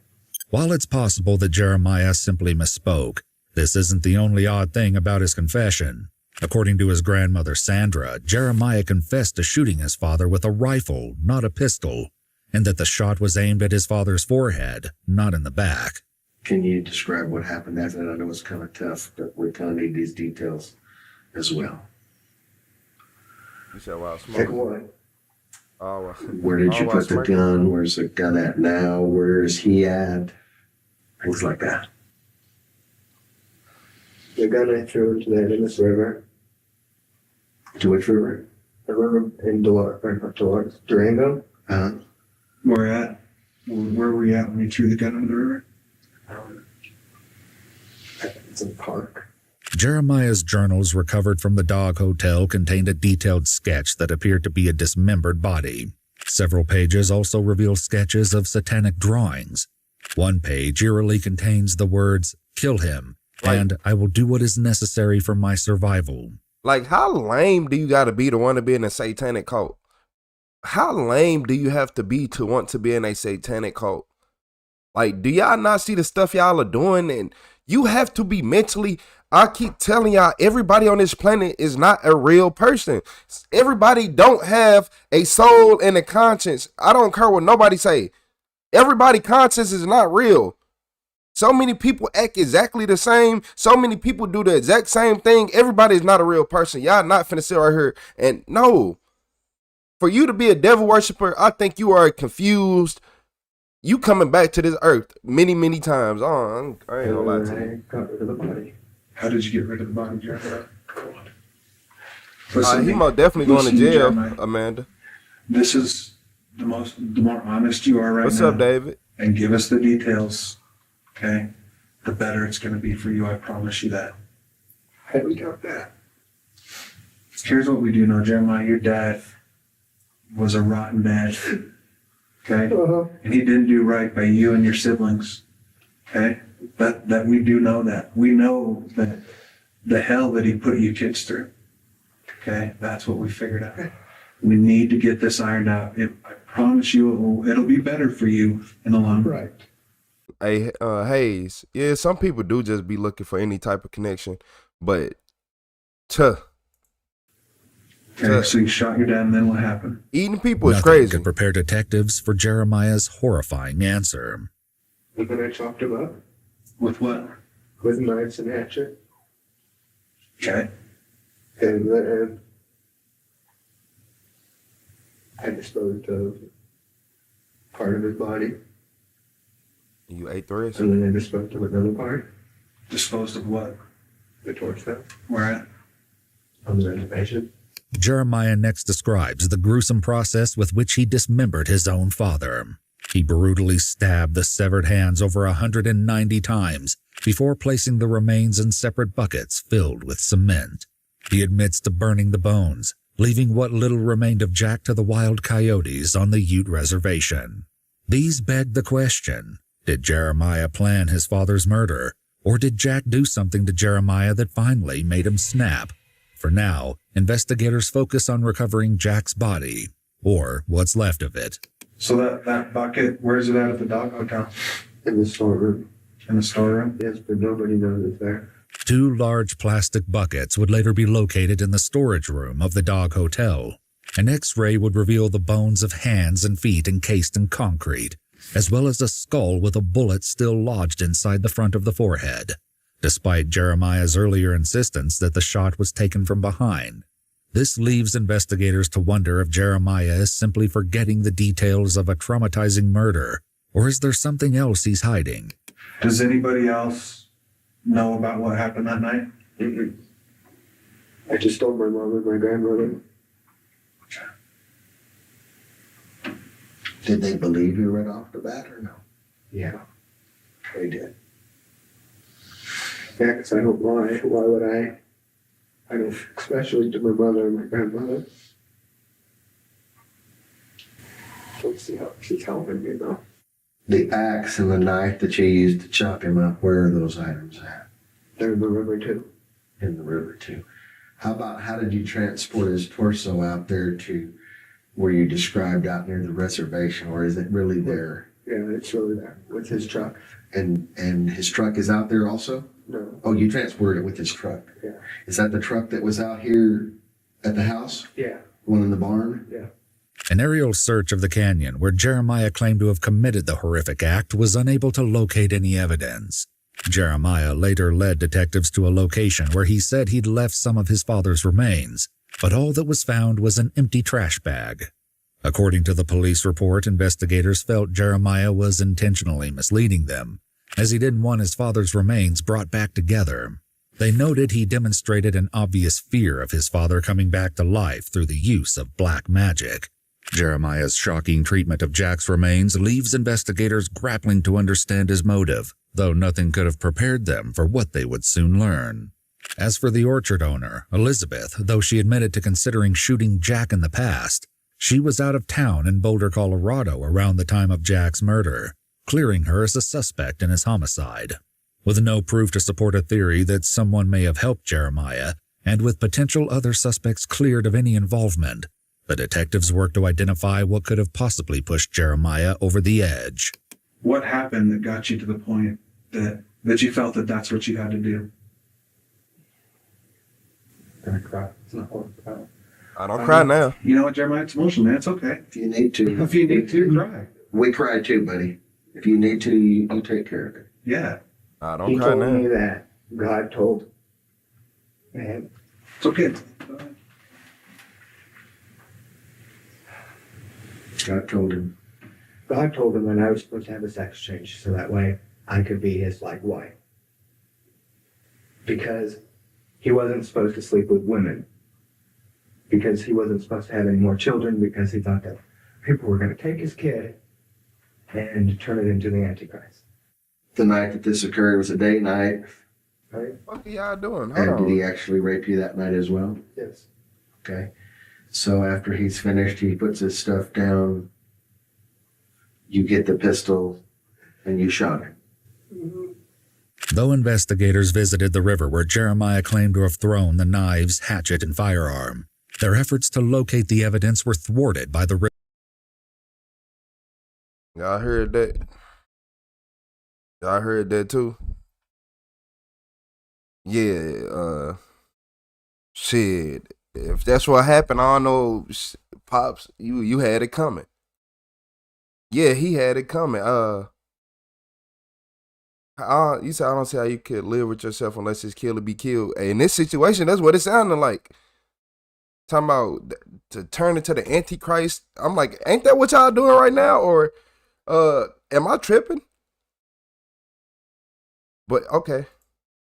Speaker 13: While it's possible that Jeremiah simply misspoke, this isn't the only odd thing about his confession. According to his grandmother Sandra, Jeremiah confessed to shooting his father with a rifle, not a pistol, and that the shot was aimed at his father's forehead, not in the back.
Speaker 14: Can you describe what happened after that? I know it's kind of tough, but we kind of need these details as well.
Speaker 1: You said, wow,
Speaker 11: Pick
Speaker 1: smoking.
Speaker 11: one.
Speaker 1: Oh, well.
Speaker 14: Where did you
Speaker 1: Oh,
Speaker 14: put the
Speaker 1: smoking.
Speaker 14: gun? Where's the gun at now? Where is he at? Things like that.
Speaker 11: The gun I threw into the Ennis River.
Speaker 14: To which river?
Speaker 11: The river in Durango.
Speaker 12: Where at? Where were you at when you threw the gun into the river?
Speaker 11: It's in the park.
Speaker 13: Jeremiah's journals recovered from the Dog Hotel contained a detailed sketch that appeared to be a dismembered body. Several pages also reveal sketches of satanic drawings. One page eerily contains the words, "Kill him," and "I will do what is necessary for my survival."
Speaker 1: Like, how lame do you got to be to want to be in a satanic cult? How lame do you have to be to want to be in a satanic cult? Like, do y'all not see the stuff y'all are doing? And you have to be mentally, I keep telling y'all, everybody on this planet is not a real person. Everybody don't have a soul and a conscience. I don't care what nobody say. Everybody's conscience is not real. So many people act exactly the same. So many people do the exact same thing. Everybody is not a real person. Y'all not finna sit right here and no. For you to be a devil worshiper, I think you are confused. You coming back to this earth many, many times. Oh, I ain't gonna lie to you.
Speaker 11: Got rid of the body.
Speaker 12: How did you get rid of the body, Jeremiah?
Speaker 1: He most definitely going to jail,
Speaker 12: Jeremiah.
Speaker 1: Amanda.
Speaker 12: This is the more honest you are right
Speaker 1: What's
Speaker 12: now.
Speaker 1: up, David?
Speaker 12: And give us the details, okay? The better it's going to be for you. I promise you that.
Speaker 11: How do we got that?
Speaker 12: Here's what we do know, Jeremiah. Your dad was a rotten man, okay? And he didn't do right by you and your siblings, okay? That we do know that. We know that the hell that he put you kids through, okay? That's what we figured out. We need to get this ironed out. I promise you it'll be better for you in the long run.
Speaker 1: Hey, Hayes. Yeah, some people do just be looking for any type of connection, but
Speaker 12: Okay, so you shot your dad, and then what happened?
Speaker 1: Eating people is
Speaker 13: Nothing
Speaker 1: crazy.
Speaker 13: could prepare detectives for Jeremiah's horrifying answer.
Speaker 11: And then I chopped him up
Speaker 12: With what?
Speaker 11: with knives and hatchet.
Speaker 12: Okay.
Speaker 11: And then I disposed of part of his body.
Speaker 1: You ate the rest?
Speaker 11: And then I disposed of another part.
Speaker 12: Disposed of what?
Speaker 11: The torso.
Speaker 12: Where at?
Speaker 11: On the reservation.
Speaker 13: Jeremiah next describes the gruesome process with which he dismembered his own father. He brutally stabbed the severed hands over 190 times before placing the remains in separate buckets filled with cement. He admits to burning the bones, leaving what little remained of Jack to the wild coyotes on the Ute reservation. These beg the question, did Jeremiah plan his father's murder, or did Jack do something to Jeremiah that finally made him snap? For now, investigators focus on recovering Jack's body, or what's left of it.
Speaker 12: So that bucket, where's it at the dog hotel?
Speaker 11: In the storeroom.
Speaker 12: In the storeroom?
Speaker 11: Yes, but nobody knows it's there.
Speaker 13: 2 large plastic buckets would later be located in the storage room of the Dog Hotel. An X-ray would reveal the bones of hands and feet encased in concrete, as well as a skull with a bullet still lodged inside the front of the forehead, despite Jeremiah's earlier insistence that the shot was taken from behind. This leaves investigators to wonder if Jeremiah is simply forgetting the details of a traumatizing murder, or is there something else he's hiding?
Speaker 12: Does anybody else know about what happened that night?
Speaker 11: Mm-mm. I just told my mom and my grandmother.
Speaker 14: Did they believe you right off the bat or no?
Speaker 11: Yeah,
Speaker 14: They did.
Speaker 11: yeah, because I don't lie. Why would I? I don't, especially to my mother and my grandmother. Let's see how she's helping me though.
Speaker 14: The axe and the knife that you used to chop him up, where are those items at?
Speaker 11: They're in the river too.
Speaker 14: In the river too. How did you transport his torso out there to where you described out near the reservation, or is it really there?
Speaker 11: Yeah, it's really there with his truck.
Speaker 14: And his truck is out there also?
Speaker 11: No.
Speaker 14: Oh, you transported it with his truck.
Speaker 11: Yeah.
Speaker 14: Is that the truck that was out here at the house?
Speaker 11: Yeah.
Speaker 14: One in the barn?
Speaker 11: Yeah.
Speaker 13: An aerial search of the canyon where Jeremiah claimed to have committed the horrific act was unable to locate any evidence. Jeremiah later led detectives to a location where he said he'd left some of his father's remains, but all that was found was an empty trash bag. According to the police report, investigators felt Jeremiah was intentionally misleading them, as he didn't want his father's remains brought back together. They noted he demonstrated an obvious fear of his father coming back to life through the use of black magic. Jeremiah's shocking treatment of Jack's remains leaves investigators grappling to understand his motive, though nothing could have prepared them for what they would soon learn. As for the orchard owner, Elizabeth, though she admitted to considering shooting Jack in the past, she was out of town in Boulder, Colorado around the time of Jack's murder, clearing her as a suspect in his homicide. With no proof to support a theory that someone may have helped Jeremiah, and with potential other suspects cleared of any involvement, the detectives worked to identify what could have possibly pushed Jeremiah over the edge.
Speaker 12: What happened that got you to the point that you felt that that's what you had to do?
Speaker 11: I'm gonna cry. It's not what I'm proud.
Speaker 1: I don't cry now.
Speaker 12: You know what, Jeremiah? It's emotional, man. It's okay.
Speaker 14: If you need to.
Speaker 12: If you need to, cry.
Speaker 14: We cry too, buddy. If you need to, you take care of it.
Speaker 12: Yeah.
Speaker 1: I don't
Speaker 11: He
Speaker 1: cry
Speaker 11: told
Speaker 1: now.
Speaker 11: me that God told man.
Speaker 12: It's okay.
Speaker 14: God told him.
Speaker 11: God told him that I was supposed to have a sex change so that way I could be his like wife. Because he wasn't supposed to sleep with women. Because he wasn't supposed to have any more children, because he thought that people were going to take his kid and turn it into the Antichrist.
Speaker 14: The night that this occurred was a day night.
Speaker 11: Right?
Speaker 1: What are y'all doing? Hold
Speaker 14: And
Speaker 1: on.
Speaker 14: did he actually rape you that night as well?
Speaker 11: Yes.
Speaker 14: Okay. So after he's finished, he puts his stuff down. You get the pistol and you shot him.
Speaker 11: Mm-hmm.
Speaker 13: Though investigators visited the river where Jeremiah claimed to have thrown the knives, hatchet, and firearm, their efforts to locate the evidence were thwarted by the river.
Speaker 1: Y'all heard that? Y'all heard that too? Yeah, shit. If that's what happened, I don't know, Pops, you had it coming. Yeah, he had it coming. You said I don't see how you could live with yourself unless it's kill or be killed. Hey, in this situation, that's what it sounded like. Talking about to turn into the Antichrist. I'm like, ain't that what y'all doing right now? Or am I tripping? But okay.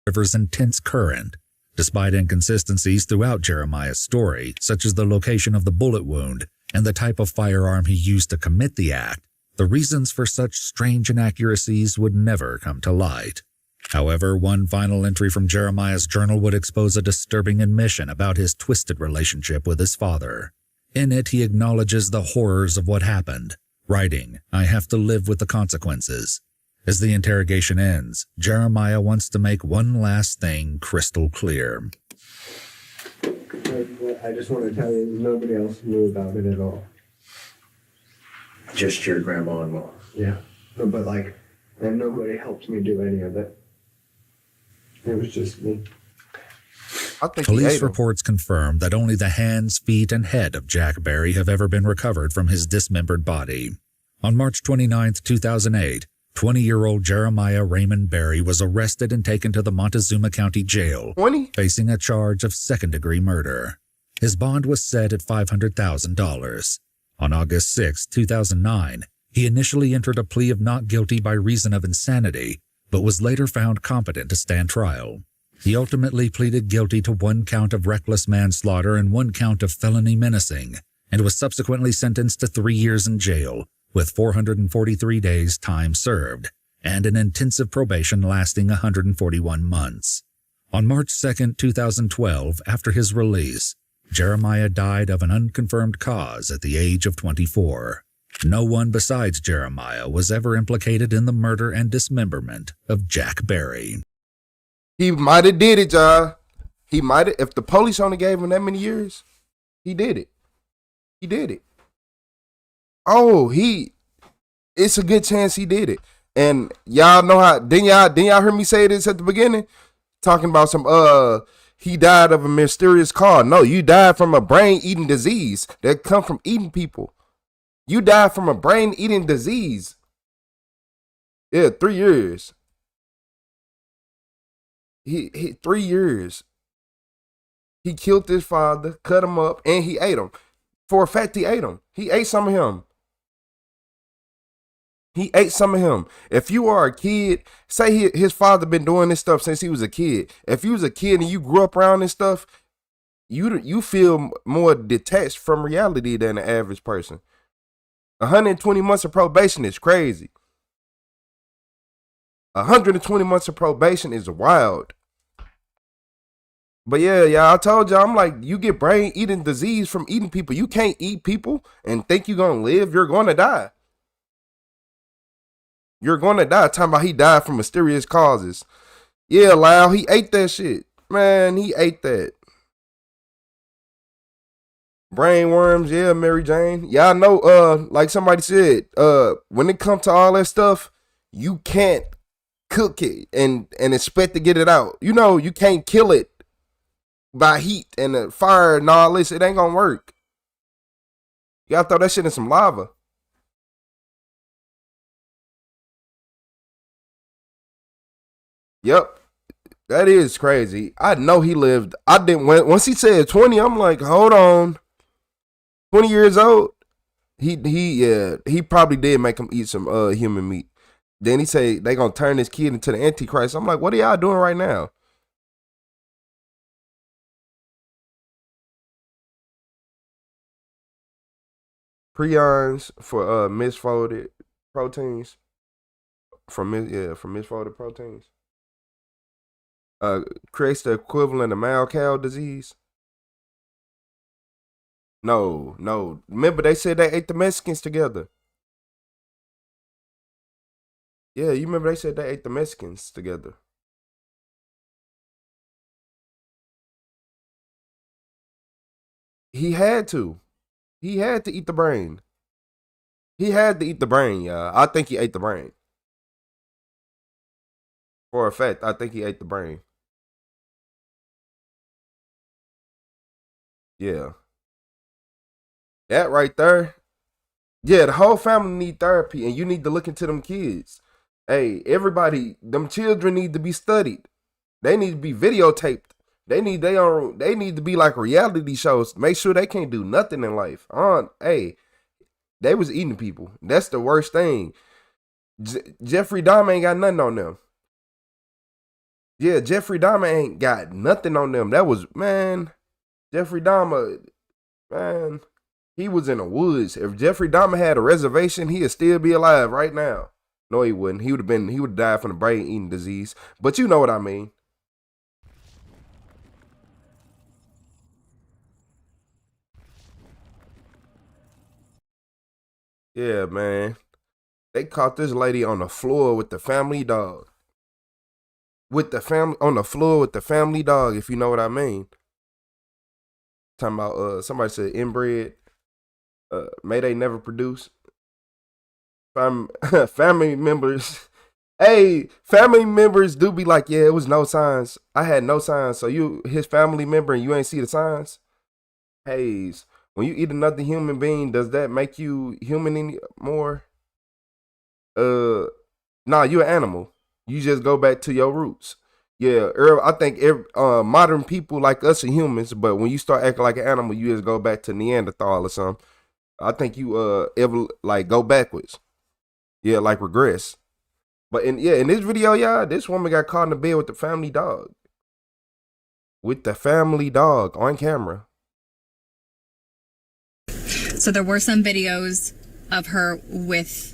Speaker 13: River's intense current. Despite inconsistencies throughout Jeremiah's story, such as the location of the bullet wound and the type of firearm he used to commit the act, the reasons for such strange inaccuracies would never come to light. However, one final entry from Jeremiah's journal would expose a disturbing admission about his twisted relationship with his father. In it, he acknowledges the horrors of what happened, writing, "I have to live with the consequences." As the interrogation ends, Jeremiah wants to make one last thing crystal clear.
Speaker 11: I just want to tell you, nobody else knew about it at all.
Speaker 14: Just your grandma and mom.
Speaker 11: Yeah. But like, and nobody helped me do any of it. It was just me.
Speaker 1: I think
Speaker 13: Police reports confirm that only the hands, feet, and head of Jack Berry have ever been recovered from his dismembered body. On March 29, 2008, 20-year-old Jeremiah Raymond Berry was arrested and taken to the Montezuma County Jail, facing a charge of second-degree murder. His bond was set at $500,000. On August 6, 2009, he initially entered a plea of not guilty by reason of insanity, but was later found competent to stand trial. He ultimately pleaded guilty to 1 count of reckless manslaughter and 1 count of felony menacing, and was subsequently sentenced to 3 years in jail, with 443 days time served, and an intensive probation lasting 141 months. On March 2, 2012, after his release, Jeremiah died of an unconfirmed cause at the age of 24. No one besides Jeremiah was ever implicated in the murder and dismemberment of Jack Berry.
Speaker 1: He might have did it, y'all. He might have. If the police only gave him that many years, he did it. He did it. Oh, it's a good chance he did it. And y'all know how, didn't y'all hear me say this at the beginning? Talking about he died of a mysterious cause. No, you died from a brain-eating disease that come from eating people. You died from a brain-eating disease. Yeah, 3 years. He 3 years. He killed his father, cut him up, and he ate him. For a fact, he ate him. He ate some of him. He ate some of him. If you are a kid, say his father been doing this stuff since he was a kid. If you was a kid and you grew up around this stuff, you feel more detached from reality than the average person. 120 months of probation is crazy. 120 months of probation is wild. But yeah, I told y'all, I'm like, you get brain eating disease from eating people. You can't eat people and think you're going to live. You're going to die. You're going to die. Talking about he died from mysterious causes. Yeah, Lyle, he ate that shit. Man, he ate that. Brain worms, yeah, Mary Jane. Y'all know, like somebody said, when it comes to all that stuff, you can't cook it and expect to get it out. You know, you can't kill it by heat and fire and all this. It ain't gonna work. You gotta throw that shit in some lava. Yep. That is crazy. I know he lived. I didn't, once he said 20, I'm like, hold on. 20 years old? He probably did make him eat some human meat. Then he say they gonna turn this kid into the Antichrist. I'm like, what are y'all doing right now? Prions for misfolded proteins. From misfolded proteins. Creates the equivalent of mad cow disease. No. Remember they said they ate the Mexicans together. Yeah, you remember they said they ate the Mexicans together. He had to. He had to eat the brain. He had to eat the brain, y'all. I think he ate the brain. For a fact, I think he ate the brain. Yeah. That right there. Yeah, the whole family need therapy, and you need to look into them kids. Hey, everybody, them children need to be studied. They need to be videotaped. They need to be like reality shows. Make sure they can't do nothing in life. Hey, they was eating people. That's the worst thing. Jeffrey Dahmer ain't got nothing on them. Yeah, Jeffrey Dahmer ain't got nothing on them. That was, man, Jeffrey Dahmer, man, he was in the woods. If Jeffrey Dahmer had a reservation, he'd still be alive right now. No, he wouldn't. He would died from the brain eating disease. But you know what I mean. Yeah, man. They caught this lady on the floor with the family dog. On the floor with the family dog, if you know what I mean. Talking about somebody said inbred. May they never produce. Family members Hey, family members do be like, yeah, it was no signs. I had no signs. So you his family member and you ain't see the signs? Hey, when you eat another human being, does that make you human anymore? Nah, you're an animal. You just go back to your roots. Yeah, I think modern people like us are humans, but when you start acting like an animal, you just go back to Neanderthal or something. I think you ever like go backwards. Yeah, like regress. But in this video, y'all, this woman got caught in the bed with the family dog. With the family dog on camera.
Speaker 15: So there were some videos of her with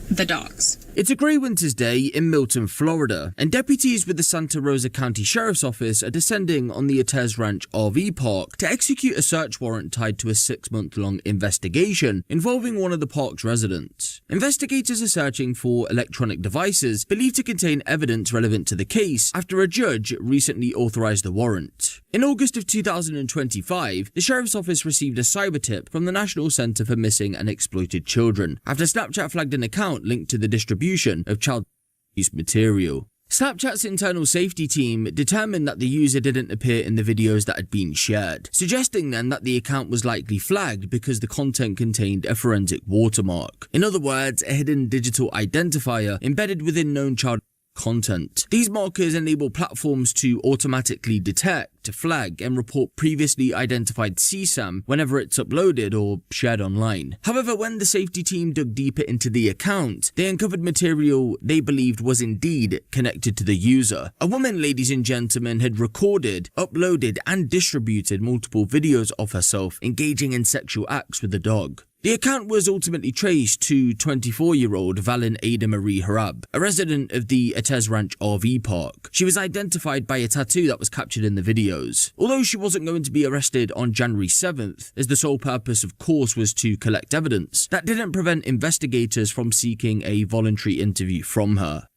Speaker 15: the dogs.
Speaker 16: It's a grey winter's day in Milton, Florida, and deputies with the Santa Rosa County Sheriff's Office are descending on the Atez Ranch RV park to execute a search warrant tied to a 6-month-long investigation involving one of the park's residents. Investigators are searching for electronic devices believed to contain evidence relevant to the case after a judge recently authorized the warrant. In August of 2025, the Sheriff's Office received a cyber tip from the National Center for Missing and Exploited Children after Snapchat flagged an account linked to the distribution of child abuse material. Snapchat's internal safety team determined that the user didn't appear in the videos that had been shared, suggesting then that the account was likely flagged because the content contained a forensic watermark. In other words, a hidden digital identifier embedded within known child content. These markers enable platforms to automatically detect, flag, and report previously identified CSAM whenever it's uploaded or shared online. However, when the safety team dug deeper into the account, they uncovered material they believed was indeed connected to the user. A woman, ladies and gentlemen, had recorded, uploaded, and distributed multiple videos of herself engaging in sexual acts with the dog. The account was ultimately traced to 24-year-old Valen Ada Marie Harab, a resident of the Atez Ranch RV park. She was identified by a tattoo that was captured in the videos. Although she wasn't going to be arrested on January 7th, as the sole purpose of course was to collect evidence, that didn't prevent investigators from seeking a voluntary interview from her.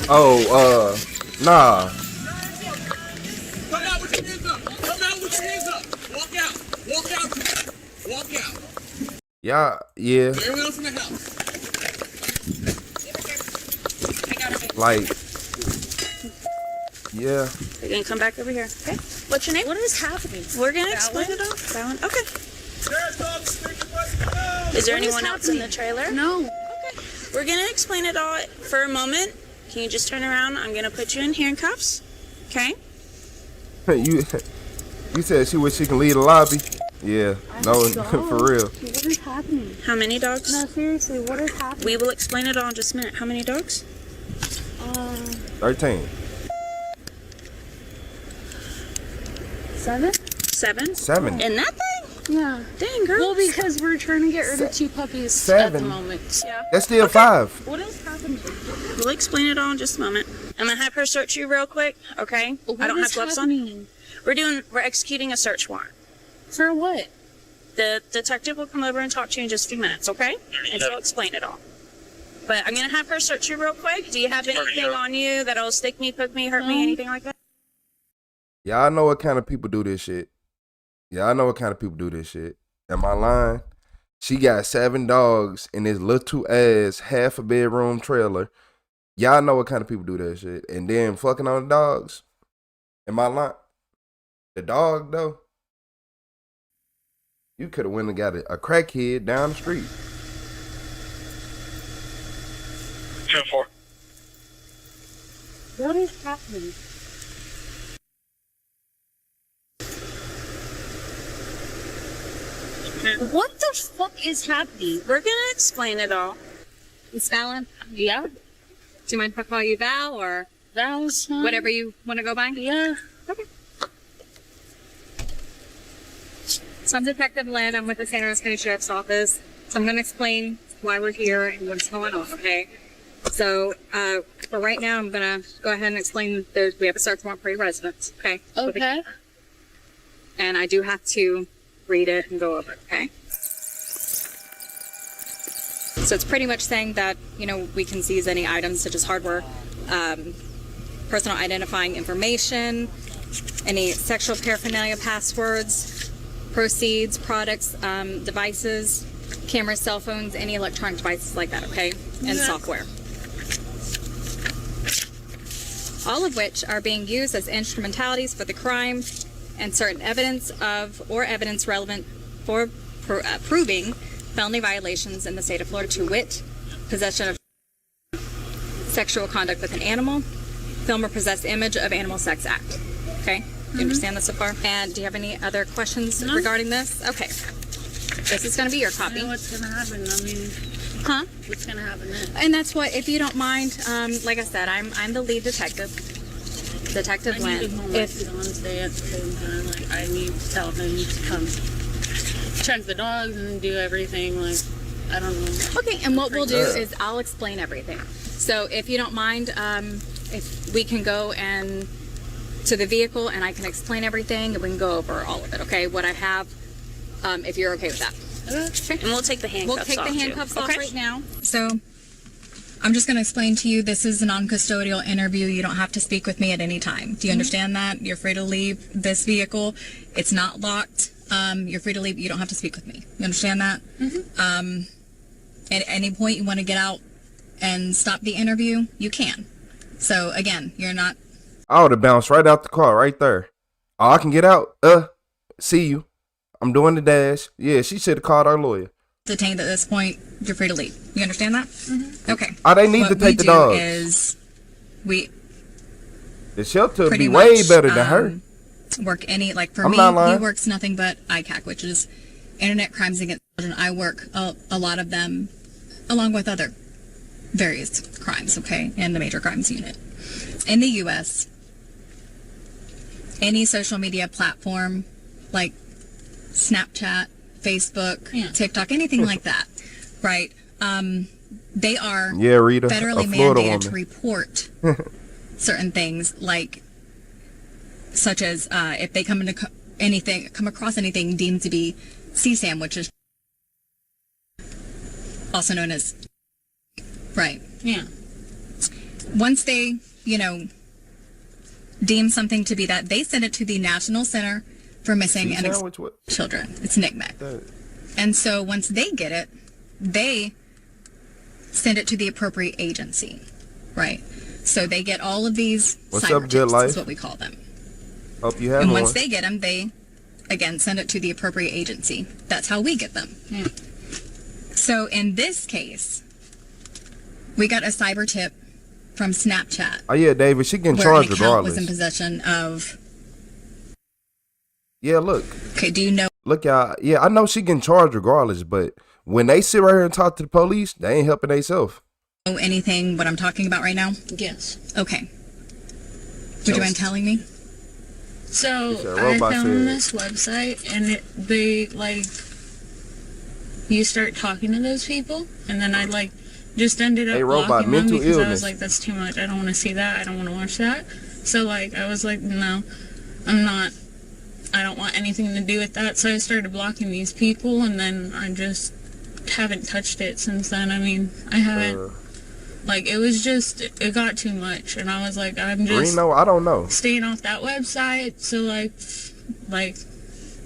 Speaker 1: Nah.
Speaker 17: Come out with your hands up! Come out with your hands up! Walk out! Walk out! Walk out!
Speaker 1: Yeah.
Speaker 17: Everyone else in the house.
Speaker 1: Like, yeah.
Speaker 18: You're gonna come back over here, okay? What's your name? What is happening? We're gonna explain it all. Fallon. Okay. Is there anyone else in the trailer? No. Okay. We're gonna explain it all for a moment. Can you just turn around? I'm gonna put you in handcuffs. Okay?
Speaker 1: You said she wish she can leave the lobby. Yeah, no, for real.
Speaker 18: What is happening? How many dogs? No, seriously, what is happening? We will explain it all in just a minute. How many dogs?
Speaker 1: 13.
Speaker 18: 7?
Speaker 1: 7.
Speaker 18: In that thing? Yeah. Dang, girl.
Speaker 19: Well, because we're trying to get rid of 2 puppies
Speaker 1: 7.
Speaker 19: at the moment.
Speaker 18: Yeah.
Speaker 1: That's still 5.
Speaker 18: What is happening? We'll explain it all in just a moment. I'm gonna have her search you real quick, okay? I don't have gloves on. We're executing a search warrant.
Speaker 19: For what?
Speaker 18: The detective will come over and talk to you in just a few minutes, okay? And she'll explain it all. But I'm gonna have her search you real quick. Do you have anything on you that'll stick me, poke me, hurt me, anything like that?
Speaker 1: Y'all know what kind of people do this shit. Am I lying? She got 7 dogs in this little ass half a bedroom trailer. Y'all know what kind of people do that shit. And then fucking on the dogs. Am I lying? The dog though? You could have went and got a crackhead down the street.
Speaker 17: 10-4.
Speaker 19: What is happening? What the fuck is happening?
Speaker 18: We're gonna explain it all.
Speaker 19: Miss Fallon? Yeah? Do you mind if I call you Val or
Speaker 18: Val's fine.
Speaker 19: Whatever you want to go by?
Speaker 18: Yeah.
Speaker 19: Okay. So I'm Detective Lynn. I'm with the Santa Rosa County Sheriff's Office. So I'm going to explain why we're here and what's going on, okay? So for right now, I'm going to go ahead and explain that we have a search warrant for your residence, okay?
Speaker 18: Okay.
Speaker 19: And I do have to read it and go over it, okay? So it's pretty much saying that, you know, we can seize any items such as hardware, personal identifying information, any sexual paraphernalia passwords, proceeds, products, devices, cameras, cell phones, any electronic devices like that, okay? And software.
Speaker 15: all of which are being used as instrumentalities for the crime and certain evidence of or evidence relevant for proving felony violations in the state of Florida, to wit, possession of sexual conduct with an animal, film or possess image of animal sex act. Okay? You understand that so far? And do you have any other questions regarding this? Okay. This is going to be your copy.
Speaker 19: What's going to happen? I mean, what's going to happen then?
Speaker 15: And that's what, if you don't mind, like I said, I'm the lead detective. Detective Lynn.
Speaker 19: If on stay at the same time, like I need to tell him to come check the dogs and do everything. Like I don't know.
Speaker 15: Okay, and what we'll do is I'll explain everything. So if you don't mind, if we can go and to the vehicle and I can explain everything and we can go over all of it. Okay, what I have. If you're okay with that.
Speaker 18: Okay. And we'll take the handcuffs off.
Speaker 15: We'll take the handcuffs off
Speaker 18: Okay.
Speaker 15: right now. So I'm just going to explain to you, this is a non-custodial interview. You don't have to speak with me at any time. Do you understand that? You're free to leave this vehicle. It's not locked. You're free to leave. You don't have to speak with me. You understand that? At any point you want to get out and stop the interview, you can. So again, you're not...
Speaker 1: I would have bounced right out the car right there. Oh, I can get out. See you. I'm doing the dash. Yeah, she should have called our lawyer.
Speaker 15: Detained at this point, you're free to leave. You understand that? Okay.
Speaker 1: Oh, they need to take the dogs.
Speaker 15: Is we
Speaker 1: the shelter would be way better than her.
Speaker 15: Work any, like for
Speaker 1: I'm
Speaker 15: me,
Speaker 1: not lying.
Speaker 15: he works nothing but ICAC, which is Internet Crimes Against Children. I work a lot of them along with other various crimes, okay, in the Major Crimes Unit. In the U.S., any social media platform like Snapchat, Facebook, TikTok, anything like that, right? They are
Speaker 1: Rita,
Speaker 15: federally mandated to report certain things, like such as if they come across anything deemed to be CSAM, which is also known as Once they, deem something to be that, they send it to the National Center for Missing and Children. It's NCMEC. And so once they get it, they send it to the appropriate agency, right? So they get all of these cyber tips, is what we call them.
Speaker 1: Hope you have
Speaker 15: and
Speaker 1: one.
Speaker 15: once they get them, they, again, send it to the appropriate agency. That's how we get them. So in this case, we got a cyber tip from Snapchat.
Speaker 1: Oh yeah, David, she getting
Speaker 15: where
Speaker 1: charged
Speaker 15: an account
Speaker 1: regardless.
Speaker 15: was in possession of...
Speaker 1: Yeah, look.
Speaker 15: Okay, do you know...
Speaker 1: Look, y'all. Yeah, I know she getting charged regardless, but when they sit right here and talk to the police, they ain't helping themselves.
Speaker 15: Know anything what I'm talking about right now?
Speaker 19: Yes.
Speaker 15: Okay. Would you mind telling me?
Speaker 19: So I found this website, and you start talking to those people, and then I just ended up blocking them because I was like, that's too much. I don't want to see that. I don't want to watch that. So I was like, no, I don't want anything to do with that. So I started blocking these people, and then I just haven't touched it since then. I mean, I haven't, it got too much, and I was like, I'm just
Speaker 1: I don't know.
Speaker 19: staying off that website. So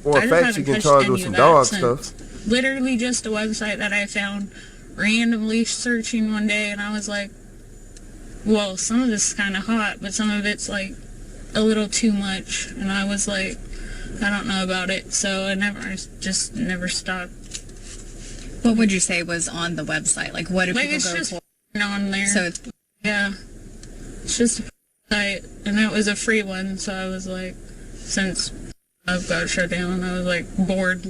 Speaker 1: or in fact, you can charge with some dog stuff.
Speaker 19: Literally just a website that I found randomly searching one day, and I was like, well, some of this is kind of hot, but some of it's a little too much, and I was like, I don't know about it, so I never stopped.
Speaker 15: What would you say was on the website? What do people
Speaker 19: it's
Speaker 15: go
Speaker 19: just
Speaker 15: for?
Speaker 19: On there.
Speaker 15: So
Speaker 19: it's just a site, and it was a free one, so I was like, since I've got shut down, I was bored.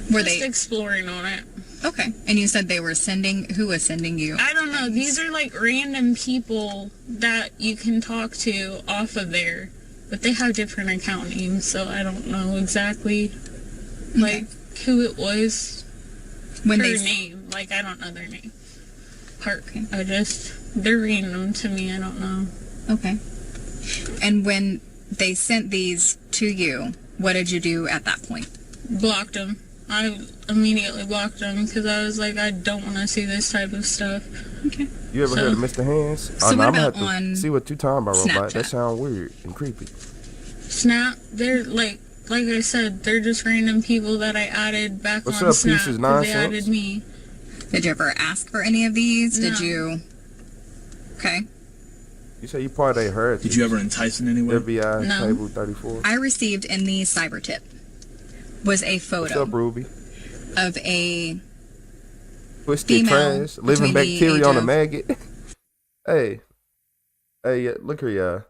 Speaker 15: Were
Speaker 19: just
Speaker 15: they
Speaker 19: exploring on it?
Speaker 15: Okay. And you said they were who was sending you?
Speaker 19: I don't know. These are random people that you can talk to off of there, but they have different account names, so I don't know exactly who it was.
Speaker 15: When
Speaker 19: their name, I don't know their name. They're random to me. I don't know.
Speaker 15: Okay. And when they sent these to you, what did you do at that point?
Speaker 19: Blocked them. I immediately blocked them because I was like, I don't want to see this type of stuff.
Speaker 15: Okay.
Speaker 1: You ever heard of Mr. Hands?
Speaker 15: So what about
Speaker 1: on see what you talking about,
Speaker 15: Snapchat?
Speaker 1: Robot. That sounds weird and creepy.
Speaker 19: Snap, they're like I said, they're just random people that I added back
Speaker 1: What's
Speaker 19: on
Speaker 1: up,
Speaker 19: Snap
Speaker 1: pieces,
Speaker 19: because they
Speaker 1: nonsense?
Speaker 19: added me.
Speaker 15: Did you ever ask for any of these?
Speaker 19: No.
Speaker 15: Did you? Okay.
Speaker 1: You say you part of her.
Speaker 20: Did you ever entice in any way?
Speaker 1: FBI
Speaker 21: No.
Speaker 1: table 34.
Speaker 21: I received in the cyber tip was a
Speaker 1: What's
Speaker 21: photo
Speaker 1: up, Ruby?
Speaker 21: of a
Speaker 1: Twisted
Speaker 21: female
Speaker 1: trash, living
Speaker 21: between the
Speaker 1: bacteria
Speaker 21: age
Speaker 1: on a
Speaker 21: of-
Speaker 1: maggot. Hey, look here, y'all.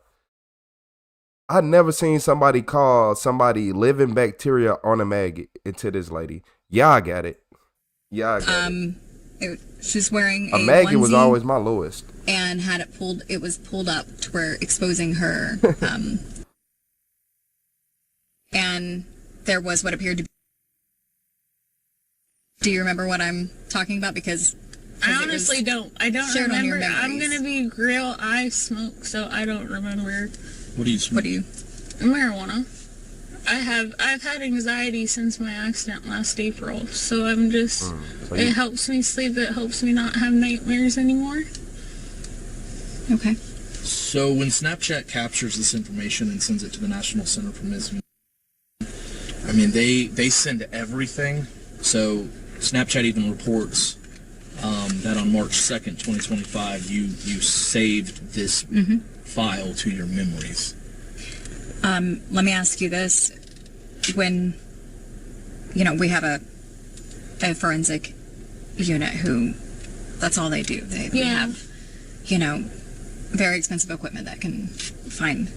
Speaker 1: I never seen somebody call somebody living bacteria on a maggot into this lady. Y'all got it. Y'all got it.
Speaker 21: She's wearing
Speaker 1: A
Speaker 21: a
Speaker 1: maggot was
Speaker 21: onesie
Speaker 1: always my lowest.
Speaker 21: and had it pulled. It was pulled up to where exposing her. And there was what appeared to be. Do you remember what I'm talking about? Because
Speaker 22: I honestly don't. I don't
Speaker 21: shared on your
Speaker 22: remember. I'm
Speaker 21: memories.
Speaker 22: gonna be real. I smoke, so I don't remember.
Speaker 20: What do you smoke?
Speaker 21: What do you?
Speaker 22: Marijuana. I've had anxiety since my accident last April, so I'm just.
Speaker 1: So
Speaker 22: It helps me sleep. It helps me not have nightmares anymore.
Speaker 21: Okay.
Speaker 20: So when Snapchat captures this information and sends it to the National Center for Missing, I mean, they send everything. So Snapchat even reports that on March 2nd, 2025, you saved this file to your memories.
Speaker 21: Let me ask you this: when we have a forensic unit who that's all they do. They have very expensive equipment that can find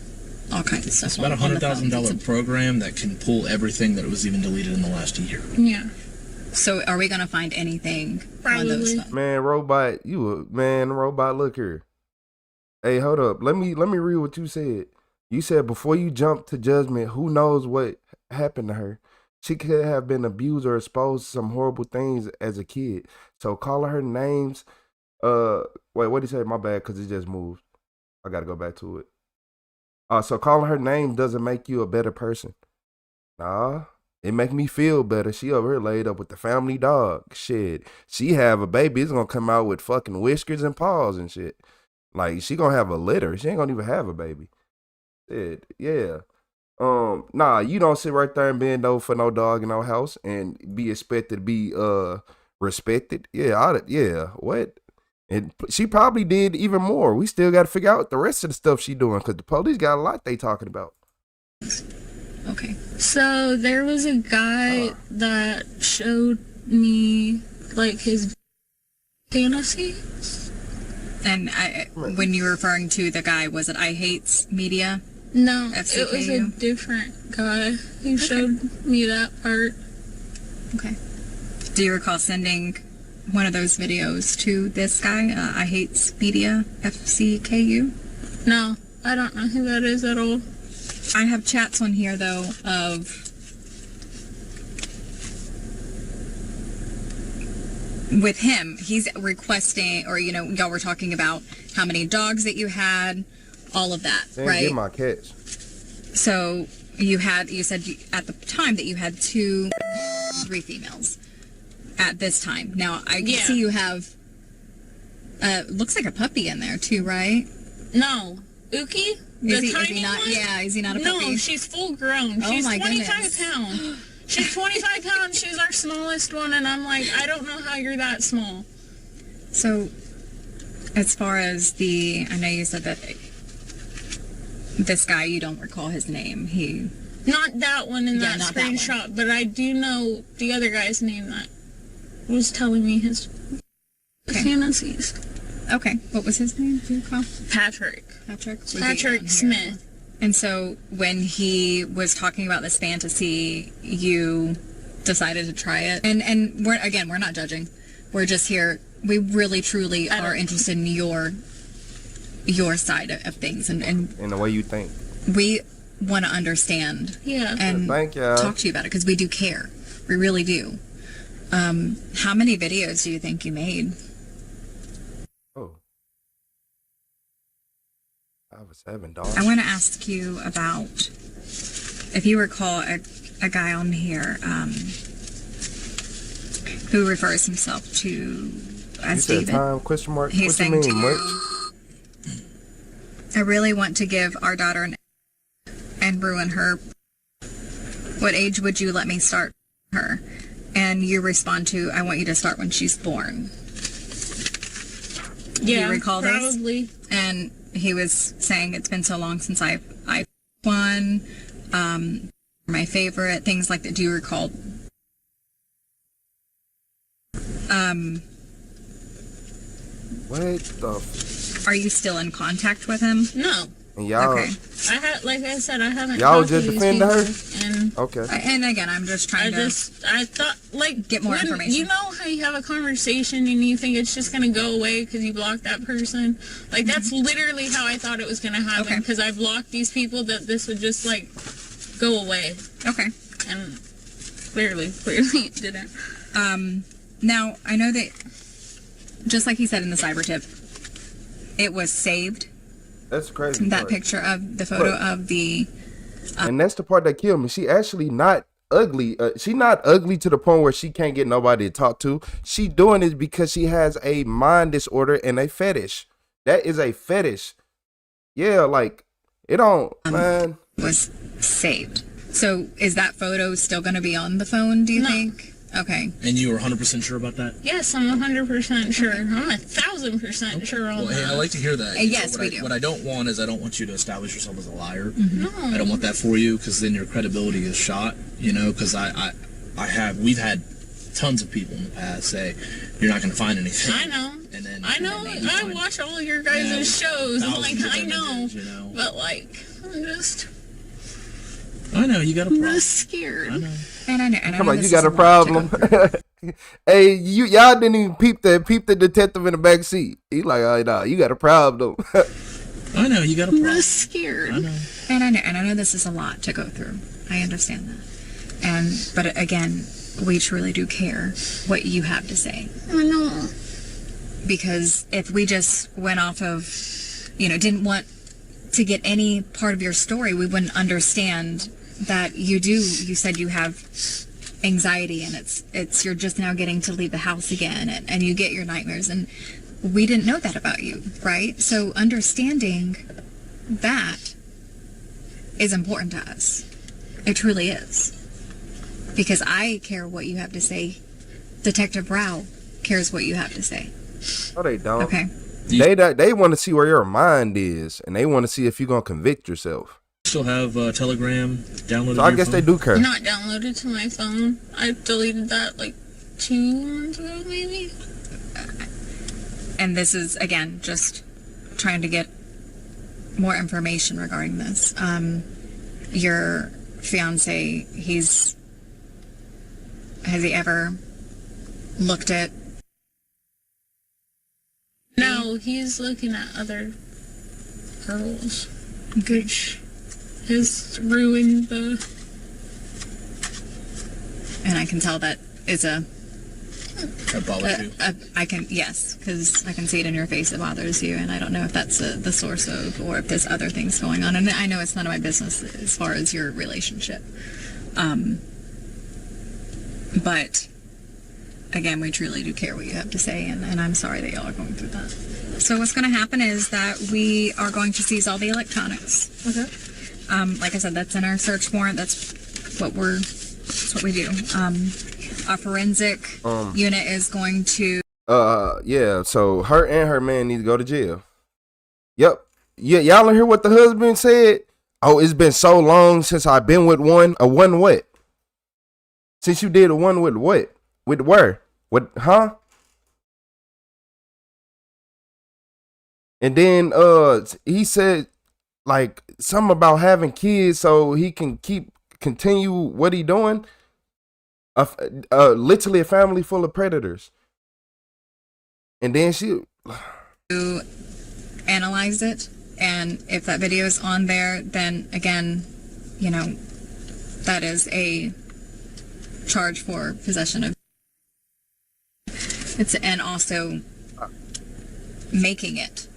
Speaker 21: all kinds of stuff.
Speaker 20: It's about a
Speaker 21: on the phone.
Speaker 20: $100,000 program that can pull everything that was even deleted in the last year.
Speaker 22: Yeah.
Speaker 21: So are we gonna find anything on those phones?
Speaker 1: Man, robot, robot, look here. Hey, hold up. Let me read what you said. You said before you jump to judgment, who knows what happened to her? She could have been abused or exposed to some horrible things as a kid. So calling her names, wait, what did he say? My bad, because it just moved. I gotta go back to it. So calling her name doesn't make you a better person. Nah. It make me feel better. She over here laid up with the family dog. Shit. She have a baby. It's gonna come out with fucking whiskers and paws and shit. Like, she gonna have a litter. She ain't gonna even have a baby. Shit. Yeah. Nah, you don't sit right there and bend over for no dog in no house and be expected to be respected. Yeah, what? And she probably did even more. We still gotta figure out the rest of the stuff she doing, because the police got a lot they talking about.
Speaker 21: Okay.
Speaker 22: So there was a guy that showed me like his fantasies.
Speaker 21: And when you were referring to the guy, was it I Hates Media?
Speaker 22: No,
Speaker 21: FCKU?
Speaker 22: it was a different guy. He showed me that part.
Speaker 21: Okay. Do you recall sending one of those videos to this guy, I Hates Media, FCKU?
Speaker 22: No, I don't know who that is at all.
Speaker 21: I have chats on here, though, of with him. He's requesting, or y'all were talking about how many dogs that you had, all of that,
Speaker 1: Didn't
Speaker 21: right?
Speaker 1: get my cats.
Speaker 21: So you said at the time that you had 3 females at this time. Now I can see you have looks like a puppy in there too, right?
Speaker 22: No, Uki.
Speaker 21: Is he not? Yeah, is he not a puppy?
Speaker 22: No, she's full grown.
Speaker 21: Oh,
Speaker 22: She's
Speaker 21: my
Speaker 22: 25
Speaker 21: goodness.
Speaker 22: pounds. She's 25 pounds. She's our smallest one, and I'm like, I don't know how you're that small.
Speaker 21: So, as far as I know you said that this guy, you don't recall his name.
Speaker 22: Not that one in that
Speaker 21: not that one.
Speaker 22: screenshot, but I do know the other guy's name that was telling me his fantasies.
Speaker 21: Okay, what was his name? Do you recall?
Speaker 22: Patrick.
Speaker 21: Patrick
Speaker 22: Smith.
Speaker 21: And so when he was talking about this fantasy, you decided to try it. And we're not judging. We're just here. We really truly are interested in your side of things and
Speaker 1: the way you think.
Speaker 21: We want to understand and
Speaker 1: Thank you.
Speaker 21: talk to you about it because we do care. We really do. How many videos do you think you made?
Speaker 1: I was 7 dollars.
Speaker 21: I want to ask you about, if you recall, a guy on here who refers himself to as
Speaker 1: You said
Speaker 21: David.
Speaker 1: time, question mark?
Speaker 21: He's
Speaker 1: What you
Speaker 21: saying to
Speaker 1: mean, much?
Speaker 21: I really want to give our daughter and ruin her. What age would you let me start her? And you respond to, I want you to start when she's born. Do you recall
Speaker 22: probably.
Speaker 21: this? And he was saying it's been so long since I won, my favorite, things like that. Do you recall?
Speaker 1: What the?
Speaker 21: Are you still in contact with him?
Speaker 18: No.
Speaker 1: And y'all,
Speaker 21: okay.
Speaker 18: I had, like I said, I haven't.
Speaker 1: Y'all
Speaker 18: talked to
Speaker 1: just
Speaker 18: these
Speaker 1: defending her?
Speaker 18: people, and
Speaker 1: Okay.
Speaker 21: And again, I'm just trying
Speaker 18: I thought, like,
Speaker 21: get more information.
Speaker 18: You know how you have a conversation and you think it's just gonna go away because you blocked that person? Like, that's literally how I thought it was gonna happen. Because I blocked these people, that this would just, like, go away.
Speaker 21: Okay.
Speaker 18: And clearly it didn't.
Speaker 21: Now, I know that, just like he said in the cyber tip, it was saved.
Speaker 1: That's crazy.
Speaker 21: That picture of the photo of the...
Speaker 1: and that's the part that killed me. She actually not ugly. She not ugly to the point where she can't get nobody to talk to. She doing it because she has a mind disorder and a fetish. That is a fetish. Yeah, like, it don't, man.
Speaker 21: Was saved. So is that photo still going to be on the phone, do you think? Okay.
Speaker 20: And you were 100% sure about that?
Speaker 18: Yes, I'm 100% sure. I'm 1,000% sure on
Speaker 20: Well,
Speaker 18: that.
Speaker 20: hey, I like to hear that.
Speaker 21: Yes, we
Speaker 20: do.
Speaker 21: do.
Speaker 20: What I don't want is I don't want you to establish yourself as a liar.
Speaker 18: No.
Speaker 20: I don't want that for you, because then your credibility is shot, you know, because we've had tons of people in the past say, you're not going to find anything.
Speaker 18: I know.
Speaker 20: And then,
Speaker 18: I watch all your guys' shows. I'm like,
Speaker 20: thousands of
Speaker 18: I know.
Speaker 20: images, you know.
Speaker 18: But, like, I'm just...
Speaker 20: I know, you got a problem.
Speaker 18: I'm just scared.
Speaker 20: I know.
Speaker 21: And I know. And
Speaker 1: Come
Speaker 21: I know
Speaker 1: on,
Speaker 21: this
Speaker 1: you got
Speaker 21: is
Speaker 1: a
Speaker 21: lot to go
Speaker 1: problem.
Speaker 21: through.
Speaker 1: Hey, y'all didn't even peep the detective in the back seat. He like, oh no, you got a problem.
Speaker 20: I know, you got a problem.
Speaker 18: I'm just scared.
Speaker 20: I know.
Speaker 21: And I know this is a lot to go through. I understand that. But again, we truly do care what you have to say.
Speaker 18: I know.
Speaker 21: Because if we just went off of, didn't want to get any part of your story, we wouldn't understand that you said you have anxiety, and it's you're just now getting to leave the house again, and you get your nightmares, and we didn't know that about you, right? So understanding that is important to us. It truly is. Because I care what you have to say. Detective Rao cares what you have to say.
Speaker 1: No, they don't.
Speaker 21: Okay.
Speaker 1: They want to see where your mind is, and they want to see if you're gonna convict yourself.
Speaker 20: Still have Telegram downloaded?
Speaker 1: So I guess they do care.
Speaker 18: Not downloaded to my phone. I deleted that like 2 months ago, maybe.
Speaker 21: And this is, again, just trying to get more information regarding this. Your fiance, has he ever looked at...
Speaker 18: No, he's looking at other girls.
Speaker 21: Good.
Speaker 18: Has ruined the...
Speaker 21: And I can tell that is
Speaker 20: That bothers you?
Speaker 21: Yes, because I can see it in your face. It bothers you, and I don't know if that's the source of, or if there's other things going on. And I know it's none of my business as far as your relationship. But again, we truly do care what you have to say, and I'm sorry that y'all are going through that. So what's going to happen is that we are going to seize all the electronics. Okay. Like I said, that's in our search warrant. That's what we do. Our forensic unit is going to...
Speaker 1: Yeah, so her and her man need to go to jail. Yep. Yeah, y'all don't hear what the husband said? Oh, it's been so long since I've been with one. A one what? Since you did a one with what? With where? With, huh? And then he said like something about having kids so he can continue what he doing. Literally a family full of predators. And then she
Speaker 21: to analyze it, and if that video is on there, then again, that is a charge for possession of. And also making it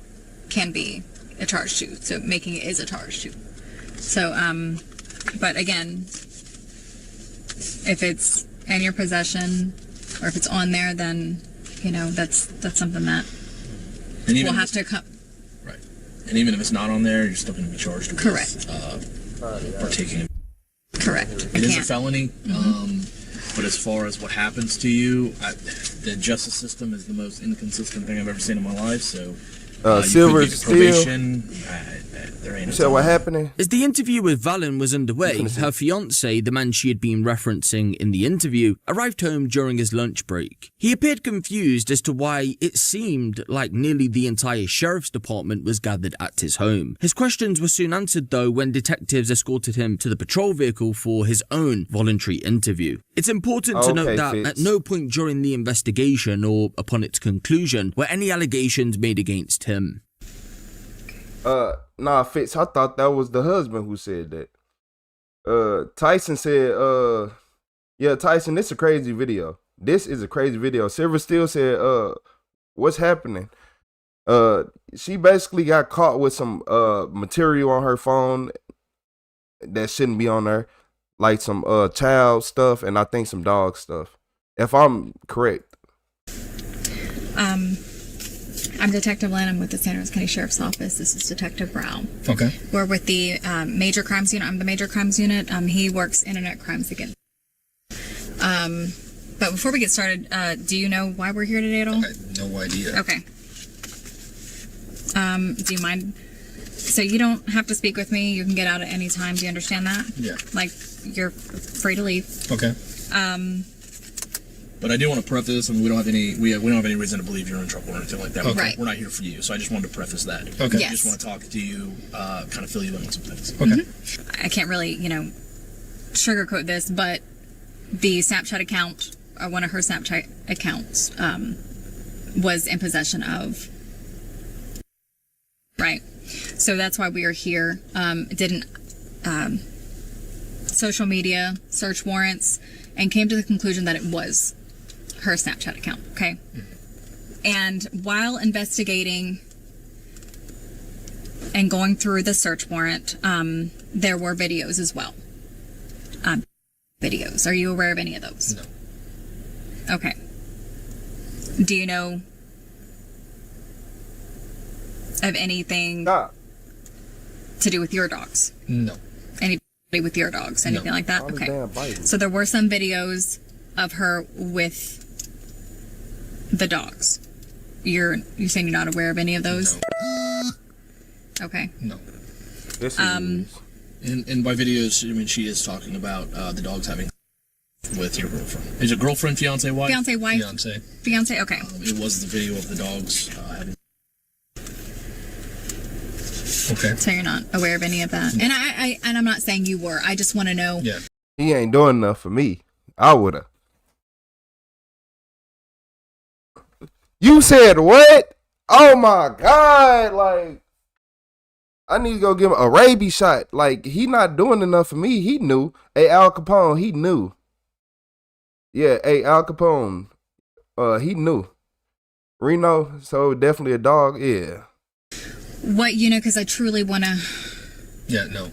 Speaker 21: can be a charge too. So making it is a charge too. So, but again, if it's in your possession or if it's on there, then that's something that we'll have to come.
Speaker 20: Right. And even if it's not on there, you're still going to be charged with
Speaker 21: Correct.
Speaker 20: Partaking.
Speaker 21: Correct.
Speaker 20: It is a felony. But as far as what happens to you, the justice system is the most inconsistent thing I've ever seen in my life. So
Speaker 1: Silver
Speaker 20: you
Speaker 1: Steel.
Speaker 20: probation.
Speaker 1: You said what happening?
Speaker 16: As the interview with Valen was underway, her fiancé, the man she had been referencing in the interview, arrived home during his lunch break. He appeared confused as to why it seemed like nearly the entire sheriff's department was gathered at his home. His questions were soon answered though when detectives escorted him to the patrol vehicle for his own voluntary interview. It's important to note that at no point during the investigation or upon its conclusion were any allegations made against him.
Speaker 1: Nah, Fitz, I thought that was the husband who said that. Tyson said, yeah, Tyson, this is a crazy video. This is a crazy video. Silver Steel said, what's happening? She basically got caught with some material on her phone that shouldn't be on there. Like some child stuff and I think some dog stuff. If I'm correct.
Speaker 21: I'm Detective Lynn. I'm with the Santa Rosa County Sheriff's Office. This is Detective Brown.
Speaker 20: Okay.
Speaker 21: We're with the Major Crimes Unit. I'm the Major Crimes Unit. He works Internet Crimes again. But before we get started, do you know why we're here today at all?
Speaker 20: I have no idea.
Speaker 21: Okay. Do you mind? So you don't have to speak with me. You can get out at any time. Do you understand that?
Speaker 20: Yeah.
Speaker 21: Like, you're free to leave.
Speaker 20: Okay. But I do want to preface, and we don't have any reason to believe you're in trouble or anything like that.
Speaker 21: Okay. Right.
Speaker 20: We're not here for you, so I just wanted to preface that.
Speaker 21: Okay.
Speaker 20: I
Speaker 21: Yes.
Speaker 20: just want to talk to you, kind of fill you in on some things.
Speaker 21: Okay. I can't really, sugarcoat this, but the Snapchat account, or one of her Snapchat accounts, was in possession of. Right. So that's why we are here. Didn't social media search warrants and came to the conclusion that it was her Snapchat account. Okay. And while investigating and going through the search warrant, there were videos as well. Videos. Are you aware of any of those?
Speaker 20: No.
Speaker 21: Okay. Do you know of anything to do with your dogs?
Speaker 20: No.
Speaker 21: Anybody with your dogs? Anything like that?
Speaker 1: All the
Speaker 21: Okay.
Speaker 1: damn biting.
Speaker 21: So there were some videos of her with the dogs. You're saying you're not aware of any of those?
Speaker 20: No.
Speaker 21: Okay.
Speaker 20: No.
Speaker 1: Yes,
Speaker 20: And by videos, I mean she is talking about the dogs having with your girlfriend. Is it girlfriend, fiance, wife?
Speaker 21: Fiance, wife.
Speaker 20: Fiance.
Speaker 21: Fiance. Okay.
Speaker 20: It was the video of the dogs having. Okay.
Speaker 21: So you're not aware of any of that, and I'm not saying you were. I just want to know.
Speaker 20: Yeah.
Speaker 1: He ain't doing enough for me. I woulda. You said what? Oh my God! Like, I need to go give him a rabies shot. Like, he not doing enough for me. He knew. Hey, Al Capone, he knew. Yeah, hey, Al Capone, he knew. Reno, so definitely a dog. Yeah.
Speaker 21: What, because I truly want to.
Speaker 20: Yeah, no.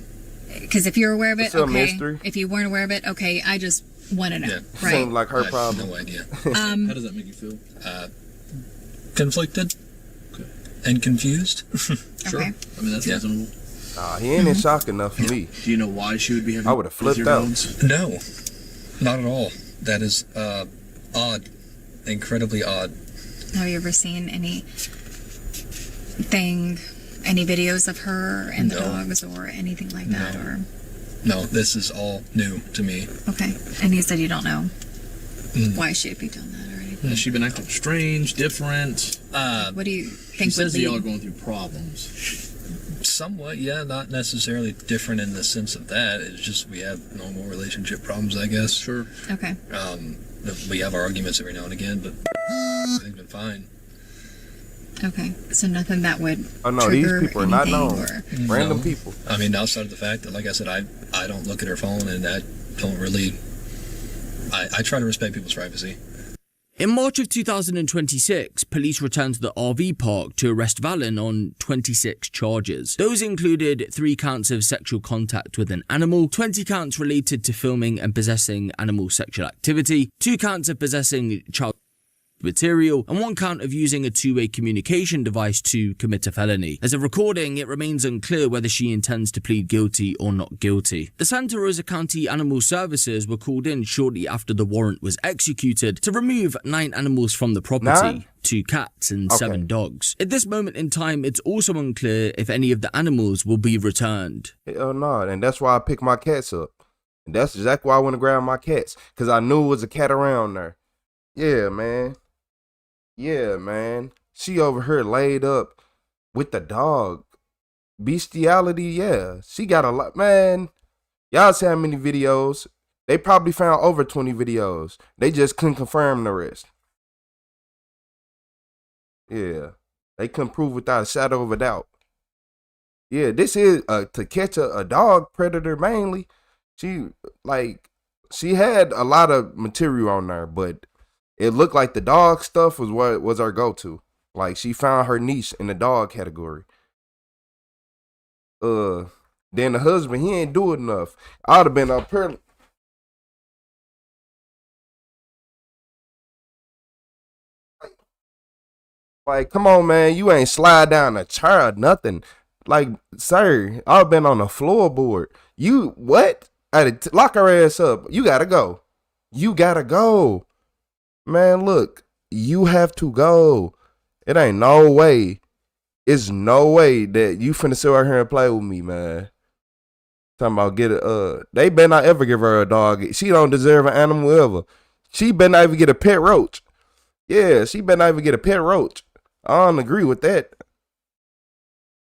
Speaker 21: Because if you're aware of it,
Speaker 1: It's a
Speaker 21: okay.
Speaker 1: mystery.
Speaker 21: If you weren't aware of it, okay. I just want to know.
Speaker 20: Yeah.
Speaker 21: Right.
Speaker 1: Seemed like her
Speaker 20: I have
Speaker 1: problem.
Speaker 20: no idea.
Speaker 21: How
Speaker 20: does that make you feel? Conflicted? Okay. And confused? Sure.
Speaker 21: Okay.
Speaker 20: I mean, that's reasonable.
Speaker 1: He ain't in shock enough for me.
Speaker 20: Do you know why she would be having
Speaker 1: I would have flipped
Speaker 20: your
Speaker 1: out.
Speaker 20: dogs?
Speaker 7: No, not at all. That is odd, incredibly odd.
Speaker 21: Have you ever seen any videos of her and the dogs or anything like that? Or
Speaker 7: No, this is all new to me.
Speaker 21: okay. And you said you don't know why she would be doing that or anything.
Speaker 20: Has she been acting strange, different?
Speaker 21: What do you think
Speaker 20: She says
Speaker 21: would
Speaker 20: y'all are
Speaker 21: lead?
Speaker 20: going through problems.
Speaker 7: Somewhat, yeah, not necessarily different in the sense of that. It's just we have normal relationship problems, I guess.
Speaker 20: Sure.
Speaker 21: Okay.
Speaker 7: We have our arguments every now and again, but everything's been fine.
Speaker 21: Okay. So nothing that would.
Speaker 1: Oh no, these
Speaker 21: trigger
Speaker 1: people are not
Speaker 21: anything
Speaker 1: known.
Speaker 21: or-
Speaker 1: Random
Speaker 7: No.
Speaker 1: people.
Speaker 7: I mean, outside of the fact that, like I said, I don't look at her phone, and I don't really. I try to respect people's privacy.
Speaker 16: In March of 2026, police returned to the RV park to arrest Valen on 26 charges. Those included 3 counts of sexual contact with an animal, 20 counts related to filming and possessing animal sexual activity, 2 counts of possessing child material, and 1 count of using a two-way communication device to commit a felony. As of recording, it remains unclear whether she intends to plead guilty or not guilty. The Santa Rosa County Animal Services were called in shortly after the warrant was executed to remove 9 animals from the property.
Speaker 1: 9?
Speaker 16: 2 cats and 7 dogs. At this moment in time, it's also unclear if any of the animals will be returned.
Speaker 1: Hell no, and that's why I picked my cats up. And that's exactly why I went to grab my cats, because I knew it was a cat around there. Yeah, man. Yeah, man. She over here laid up with the dog. Bestiality, yeah. She got a lot, man. Y'all see how many videos? They probably found over 20 videos. They just couldn't confirm the rest. Yeah. They couldn't prove without a shadow of a doubt. Yeah, this is to catch a dog predator mainly. She had a lot of material on there, but it looked like the dog stuff was what was our go-to. Like she found her niche in the dog category. Then the husband, he ain't do it enough. I would have been up here. Like, come on, man. You ain't slide down a chair or nothing. Like, sir, I've been on the floorboard. You, what? Lock her ass up. You gotta go. You gotta go. Man, look. You have to go. It ain't no way. It's no way that you finna sit right here and play with me, man. Talking about they better not ever give her a dog. She don't deserve an animal ever. She better not even get a pet roach. Yeah, she better not even get a pet roach. I don't agree with that.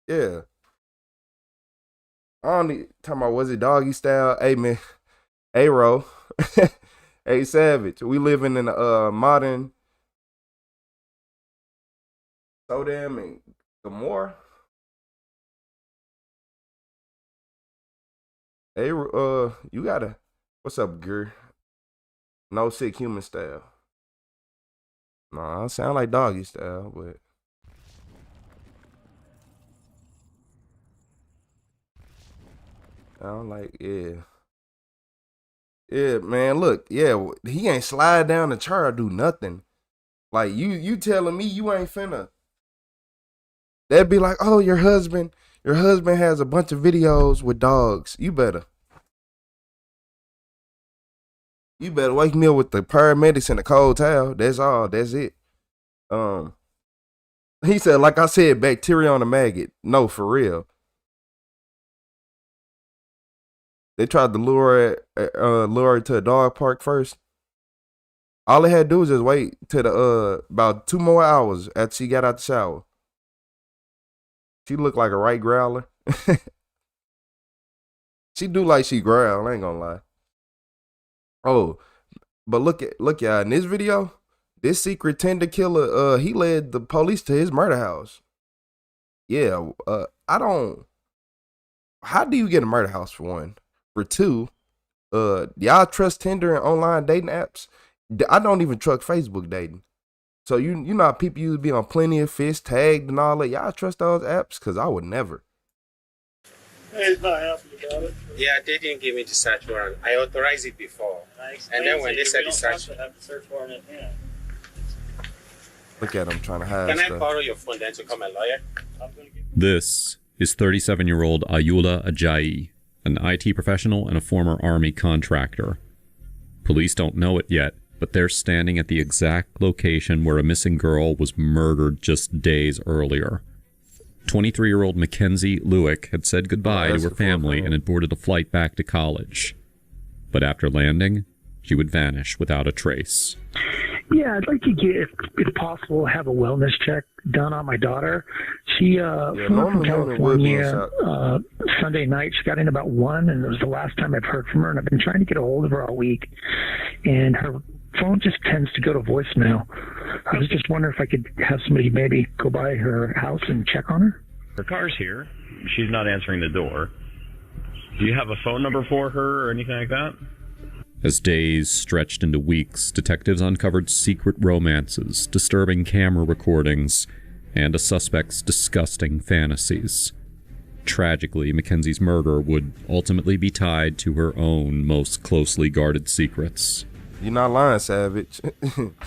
Speaker 1: Yeah. I don't talking about, was it doggy style? Hey, man. Hey, Ro. Hey, Savage. We living in a modern Sodom and Gomorrah. Hey, you gotta, what's up, girl? No sick human style. Nah, I sound like doggy style, but I don't like, yeah. Yeah, man, look, yeah, he ain't slide down the chair or do nothing. Like, you telling me you ain't finna. They'd be like, oh, your husband has a bunch of videos with dogs. You better wake me up with the paramedics and the cold towel. That's all. That's it. He said, like I said, bacteria on a maggot. No, for real. They tried to lure her to a dog park first. All they had to do was just wait till the about 2 more hours after she got out the shower. She looked like a right growler. She do like she growl, I ain't gonna lie. Oh, but look y'all, in this video, this secret Tinder killer, he led the police to his murder house. Yeah, how do you get a murder house, for one? For two, y'all trust Tinder and online dating apps? I don't even trust Facebook dating. So you know how people used to be on Plenty of Fish, Tagged and all that. Y'all trust those apps? Because I would never.
Speaker 6: He's not happy about it. Yeah, they didn't give me the search warrant. I authorized it before. And then when they said the search warrant in hand.
Speaker 1: Look at him trying to hide
Speaker 6: Can
Speaker 1: stuff.
Speaker 6: I borrow your phone then to call my lawyer?
Speaker 2: This is 37-year-old Ayula Ajayi, an IT professional and a former Army contractor. Police don't know it yet, but they're standing at the exact location where a missing girl was murdered just days earlier. 23-year-old Mackenzie Lewick had said goodbye to her family and had boarded a flight back to college. But after landing, she would vanish without a trace.
Speaker 8: Yeah, I'd like to get, if possible, have a wellness check done on my daughter. She flew from California Sunday night. She got in about 1, and it was the last time I've heard from her, and I've been trying to get a hold of her all week. And her phone just tends to go to voicemail. I was just wondering if I could have somebody maybe go by her house and check on her.
Speaker 23: Her car's here. She's not answering the door. Do you have a phone number for her or anything like that?
Speaker 2: As days stretched into weeks, detectives uncovered secret romances, disturbing camera recordings, and a suspect's disgusting fantasies. Tragically, Mackenzie's murder would ultimately be tied to her own most closely guarded secrets.
Speaker 1: You're not lying, Savage.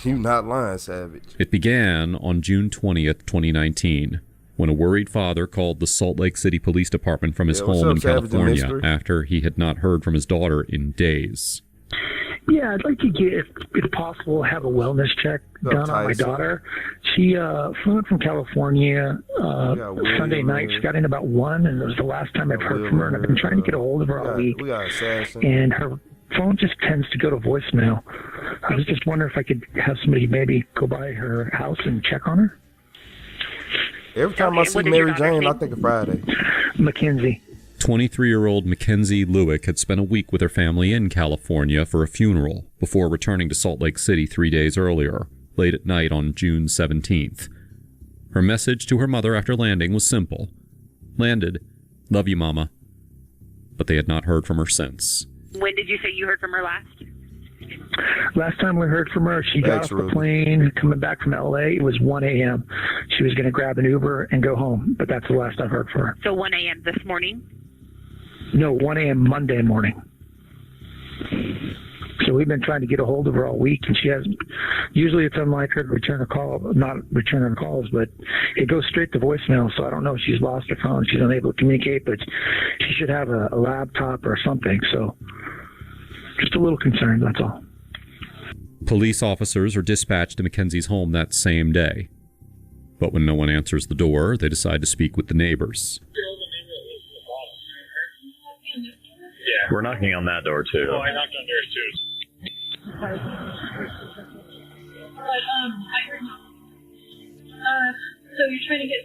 Speaker 1: You're not lying, Savage.
Speaker 2: It began on June 20th, 2019, when a worried father called the Salt Lake City Police Department from his home in California after he had not heard from his daughter in days.
Speaker 8: Yeah, I'd like to get, if possible, have a wellness check done on my daughter. She flew in from California Sunday night. She got in about 1, and it was the last time I've heard from her, and I've been trying to get a hold of her all week. And her phone just tends to go to voicemail. I was just wondering if I could have somebody maybe go by her house and check on her.
Speaker 1: Every time I see Mary Jane, I think of Friday.
Speaker 8: Mackenzie.
Speaker 4: 23-year-old Mackenzie Lewick had spent a week with her family in California for a funeral before returning to Salt Lake City 3 days earlier, late at night on June 17th. Her message to her mother after landing was simple. Landed. Love you, Mama. But they had not heard from her since.
Speaker 9: When did you say you heard from her last?
Speaker 8: Last time we heard from her, she got off the plane coming back from L.A. It was 1 a.m. She was going to grab an Uber and go home, but that's the last I've heard from her.
Speaker 9: So 1 a.m. this morning?
Speaker 8: No, 1 a.m. Monday morning. So we've been trying to get a hold of her all week, and she hasn't. Usually it's unlike her to return a call, not return her calls, but it goes straight to voicemail, so I don't know if she's lost her phone, she's unable to communicate, but she should have a laptop or something, so just a little concerned, that's all.
Speaker 4: Police officers are dispatched to Mackenzie's home that same day. But when no one answers the door, they decide to speak with the neighbors.
Speaker 23: Yeah. We're knocking on that door, too.
Speaker 10: Oh, I knocked on theirs, too.
Speaker 24: So you're trying to get...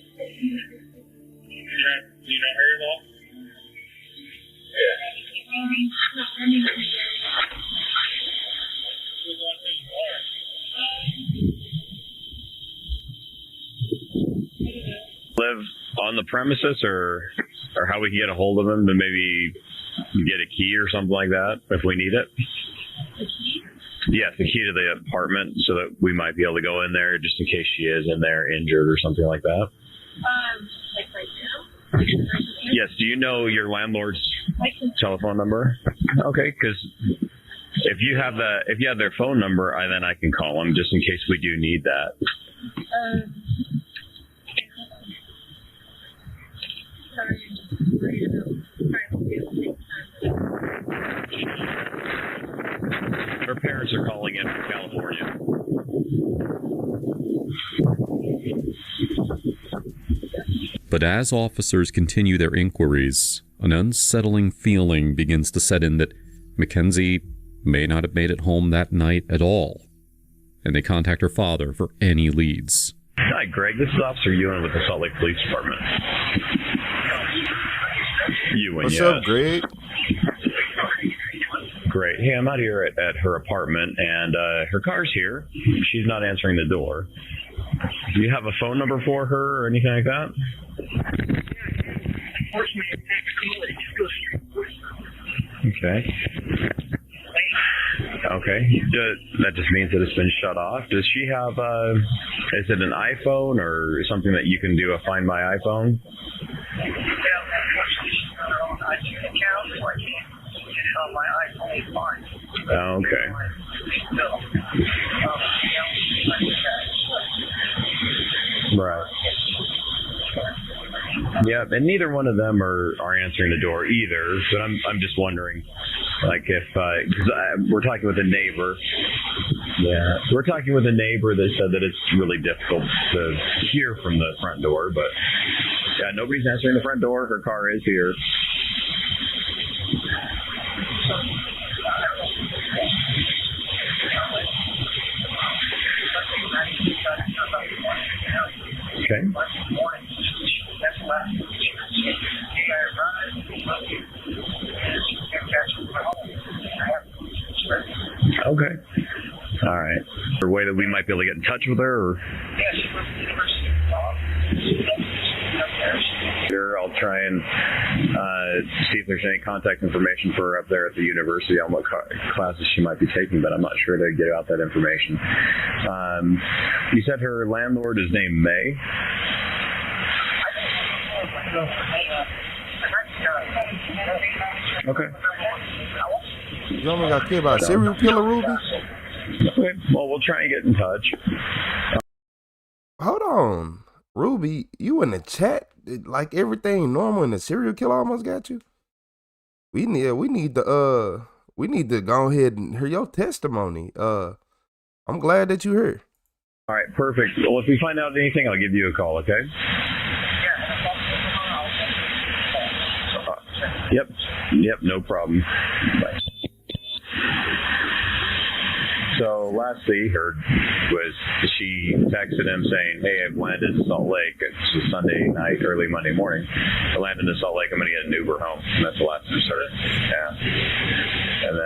Speaker 10: You know her at all? Yeah.
Speaker 23: Live on the premises, or how we can get a hold of him to maybe get a key or something like that if we need it.
Speaker 24: The key?
Speaker 23: Yes, the key to the apartment, so that we might be able to go in there just in case she is in there injured or something like that.
Speaker 24: Like right now?
Speaker 23: Yes. Do you know your landlord's telephone number? Okay, because if you have their phone number, then I can call them just in case we do need that. Her parents are calling in from California.
Speaker 4: But as officers continue their inquiries, an unsettling feeling begins to set in that Mackenzie may not have made it home that night at all, and they contact her father for any leads.
Speaker 23: Hi, Greg. This is Officer Ewan with the Salt Lake Police Department. Ewan,
Speaker 1: What's up, Greg?
Speaker 23: Great. Hey, I'm out here at her apartment, and her car's here. She's not answering the door. Do you have a phone number for her or anything like that? Okay. Okay. That just means that it's been shut off. Does she have, is it an iPhone or something that you can do a Find My iPhone? Okay. Right. Yeah, and neither one of them are answering the door either. But I'm just wondering, like, if because we're talking with a neighbor. Yeah, we're talking with a neighbor that said that it's really difficult to hear from the front door. But yeah, nobody's answering the front door. Her car is here. Okay. Okay. All right. Is there a way that we might be able to get in touch with her? Or? Sure, I'll try and see if there's any contact information for her up there at the university on what classes she might be taking, but I'm not sure to get out that information. You said her landlord is named May? Okay.
Speaker 1: You only got to care about serial killer, Ruby?
Speaker 23: Okay, well, we'll try and get in touch.
Speaker 1: Hold on. Ruby, you in the chat? Like everything normal and the serial killer almost got you? We need the We need to go ahead and hear your testimony. I'm glad that you're here.
Speaker 23: All right, perfect. Well, if we find out anything, I'll give you a call, okay? Yep, no problem. Bye. So lastly, heard was she texted him saying, "Hey, I've landed in Salt Lake. It's a Sunday night, early Monday morning. I landed in Salt Lake. I'm going to get an Uber home." And that's the last I heard. Yeah. And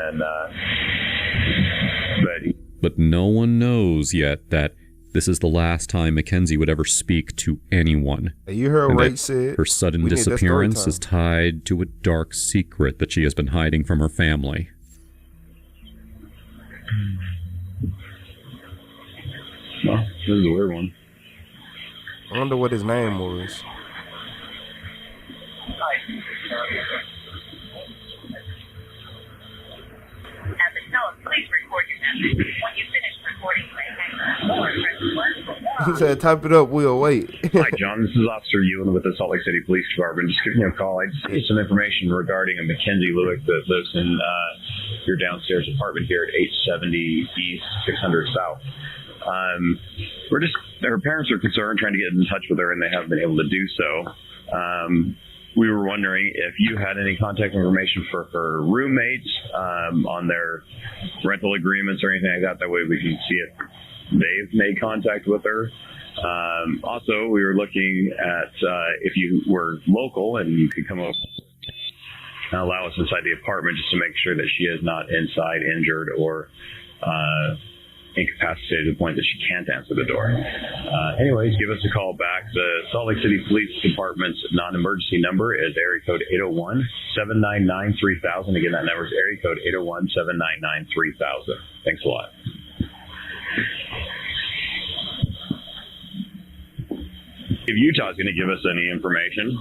Speaker 23: then,
Speaker 4: but no one knows yet that this is the last time Mackenzie would ever speak to anyone.
Speaker 1: You heard what Ray said.
Speaker 4: Her sudden disappearance is tied to a dark secret that she has been hiding from her family.
Speaker 23: Well, this is a weird one.
Speaker 1: I wonder what his name was.
Speaker 24: At the tone, please record your message. When you finish recording,
Speaker 1: He said, type it up, we'll wait.
Speaker 23: Hi, John. This is Officer Ewan with the Salt Lake City Police Department. Just giving you a call. I just need some information regarding a Mackenzie Lewick that lives in your downstairs apartment here at 870 East, 600 South. Her parents are concerned, trying to get in touch with her, and they haven't been able to do so. We were wondering if you had any contact information for her roommates on their rental agreements or anything like that. That way we can see if they've made contact with her. Also, we were looking at if you were local and you could come up and allow us inside the apartment just to make sure that she is not inside injured or incapacitated to the point that she can't answer the door. Anyways, give us a call back. The Salt Lake City Police Department's non-emergency number is area code 801-799-3000. Again, that number is area code 801-799-3000. Thanks a lot. If Utah's going to give us any information,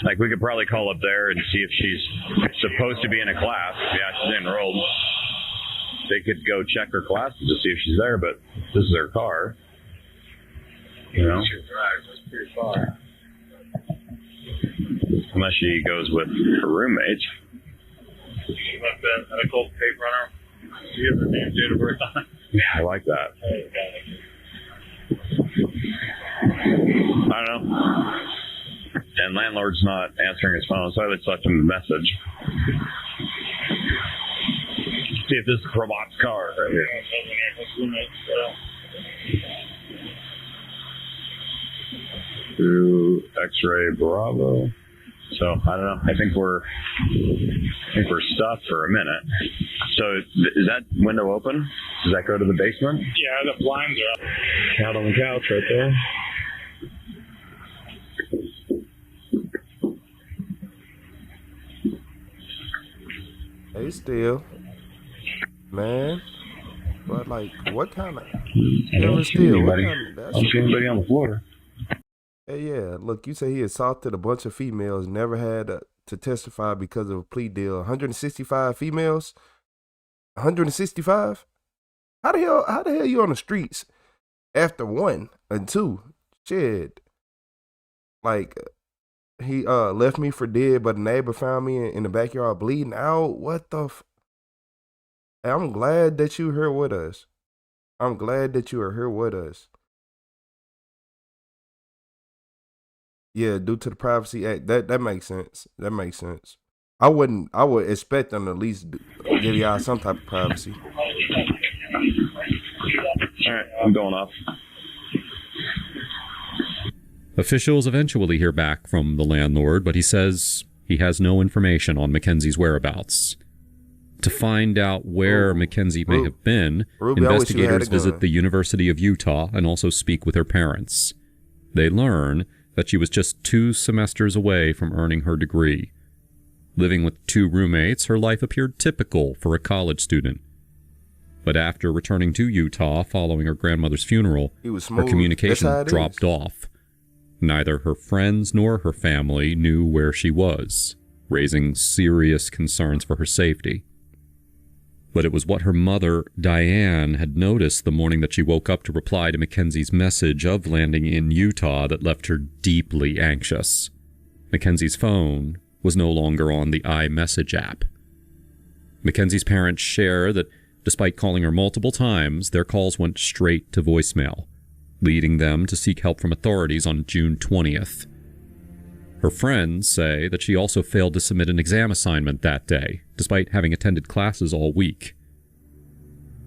Speaker 23: like we could probably call up there and see if she's supposed to be in a class. Yeah, she's enrolled. They could go check her classes to see if she's there, but this is her car. You know?
Speaker 10: That's pretty far.
Speaker 23: Unless she goes with her roommates.
Speaker 10: You left that medical paper on her. Do you have her name, date of birth on it?
Speaker 23: Yeah, I like that. I don't know. And landlord's not answering his phone, so I just left him a message. See if this is Robot's car right here. Through X-ray Bravo. So I don't know. I think we're stuck for a minute. So is that window open? Does that go to the basement?
Speaker 10: Yeah, the blinds are up.
Speaker 23: Out on the couch right there.
Speaker 1: Hey, still, man. But like, what kind of?
Speaker 23: I'm seeing anybody on the floor.
Speaker 1: Hey, yeah. Look, you say he assaulted a bunch of females. Never had to testify because of a plea deal. 165 females. 165. How the hell you on the streets after 1 and 2? Shit. Like, he left me for dead, but a neighbor found me in the backyard bleeding out. What the Hey, I'm glad that you're here with us. I'm glad that you are here with us. Yeah, due to the Privacy Act, that makes sense. That makes sense. I would expect them to at least give y'all some type of privacy.
Speaker 23: All right, I'm going off.
Speaker 4: Officials eventually hear back from the landlord, but he says he has no information on Mackenzie's whereabouts. To find out where Mackenzie may have been, investigators visit the University of Utah and also speak with her parents. They learn that she was just 2 semesters away from earning her degree. Living with 2 roommates, her life appeared typical for a college student. But after returning to Utah following her grandmother's funeral, her communication dropped off. Neither her friends nor her family knew where she was, raising serious concerns for her safety. But it was what her mother, Diane, had noticed the morning that she woke up to reply to Mackenzie's message of landing in Utah that left her deeply anxious. Mackenzie's phone was no longer on the iMessage app. Mackenzie's parents share that despite calling her multiple times, their calls went straight to voicemail, leading them to seek help from authorities on June 20th. Her friends say that she also failed to submit an exam assignment that day, despite having attended classes all week.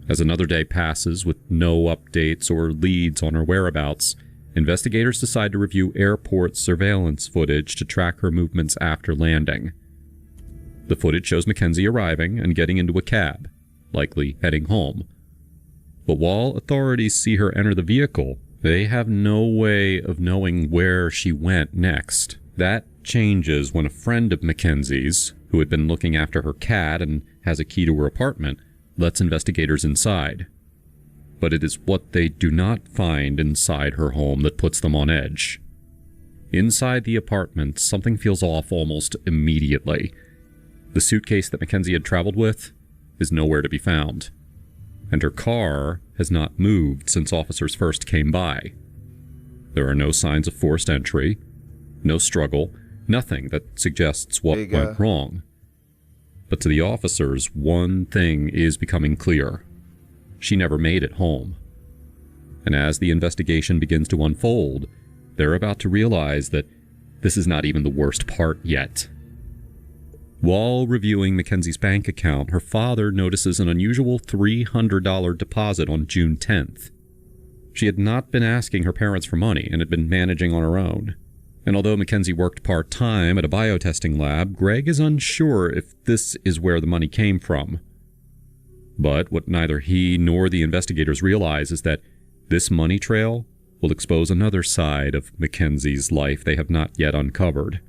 Speaker 4: As another day passes with no updates or leads on her whereabouts, investigators decide to review airport surveillance footage to track her movements after landing. The footage shows Mackenzie arriving and getting into a cab, likely heading home. But while authorities see her enter the vehicle, they have no way of knowing where she went next. That changes when a friend of Mackenzie's, who had been looking after her cat and has a key to her apartment, lets investigators inside. But it is what they do not find inside her home that puts them on edge. Inside the apartment, something feels off almost immediately. The suitcase that Mackenzie had traveled with is nowhere to be found, and her car has not moved since officers first came by. There are no signs of forced entry, no struggle, nothing that suggests what went wrong. But to the officers, one thing is becoming clear. She never made it home. And as the investigation begins to unfold, they're about to realize that this is not even the worst part yet. While reviewing Mackenzie's bank account, her father notices an unusual $300 deposit on June 10th. She had not been asking her parents for money and had been managing on her own. And although Mackenzie worked part-time at a biotesting lab, Greg is unsure if this is where the money came from. But what neither he nor the investigators realize is that this money trail will expose another side of Mackenzie's life they have not yet uncovered.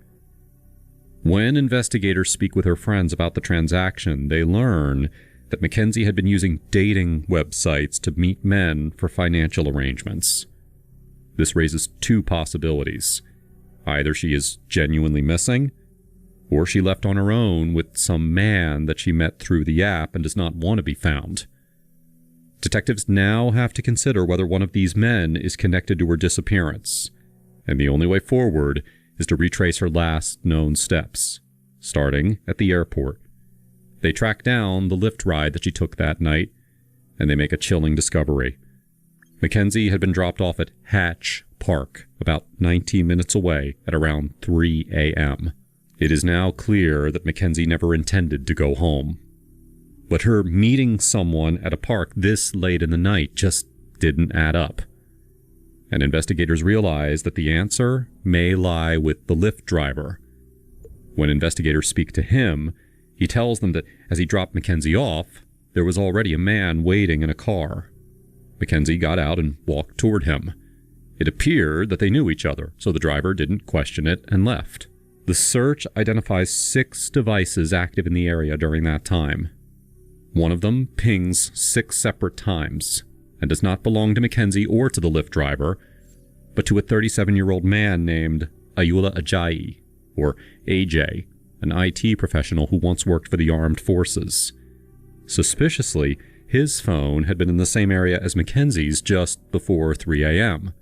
Speaker 4: When investigators speak with her friends about the transaction, they learn that Mackenzie had been using dating websites to meet men for financial arrangements. This raises two possibilities. Either she is genuinely missing, or she left on her own with some man that she met through the app and does not want to be found. Detectives now have to consider whether one of these men is connected to her disappearance, and the only way forward is to retrace her last known steps, starting at the airport. They track down the Lyft ride that she took that night, and they make a chilling discovery. Mackenzie had been dropped off at Hatch Park, about 19 minutes away at around 3 a.m. It is now clear that Mackenzie never intended to go home. But her meeting someone at a park this late in the night just didn't add up. And investigators realize that the answer may lie with the Lyft driver. When investigators speak to him, he tells them that as he dropped Mackenzie off, there was already a man waiting in a car. Mackenzie got out and walked toward him. It appeared that they knew each other, so the driver didn't question it and left. The search identifies 6 devices active in the area during that time. One of them pings 6 separate times, and does not belong to Mackenzie or to the Lyft driver, but to a 37-year-old man named Ayoola Ajayi, or AJ, an IT professional who once worked for the armed forces. Suspiciously, his phone had been in the same area as Mackenzie's just before 3 a.m.,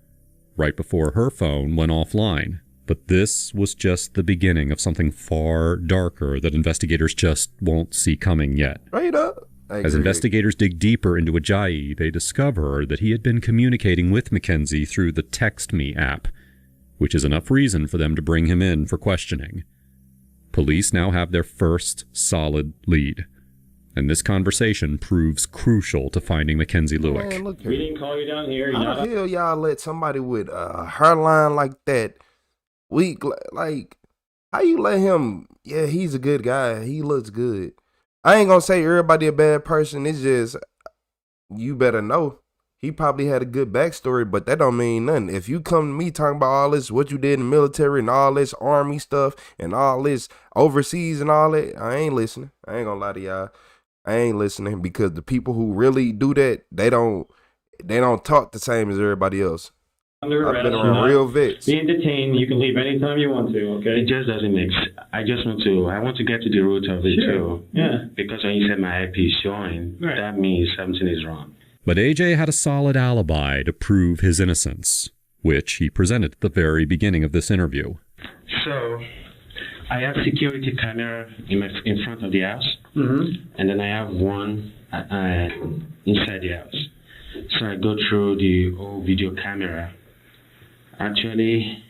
Speaker 4: right before her phone went offline. But this was just the beginning of something far darker that investigators just won't see coming yet.
Speaker 1: Right up.
Speaker 4: As investigators dig deeper into Ajayi, they discover that he had been communicating with Mackenzie through the Text Me app, which is enough reason for them to bring him in for questioning. Police now have their first solid lead, and this conversation proves crucial to finding Mackenzie Lewick.
Speaker 1: Man, look
Speaker 3: We didn't call you down here.
Speaker 1: How the hell y'all let somebody with a hairline like that weak, like, how you let him? Yeah, he's a good guy. He looks good. I ain't gonna say everybody a bad person. It's just, you better know. He probably had a good backstory, but that don't mean nothing. If you come to me talking about all this, what you did in the military and all this army stuff and all this overseas and all that, I ain't listening. I ain't gonna lie to y'all. I ain't listening, because the people who really do that, they don't talk the same as everybody else. I've been around real vets.
Speaker 3: Being detained, you can leave anytime you want to, okay? It just doesn't make sense. I want to get to the root of it too. Yeah. Because when you said my IP is showing, that means something is wrong.
Speaker 4: But AJ had a solid alibi to prove his innocence, which he presented at the very beginning of this interview.
Speaker 3: So, I have security camera in front of the house, and then I have one inside the house. So I go through the whole video camera. Actually,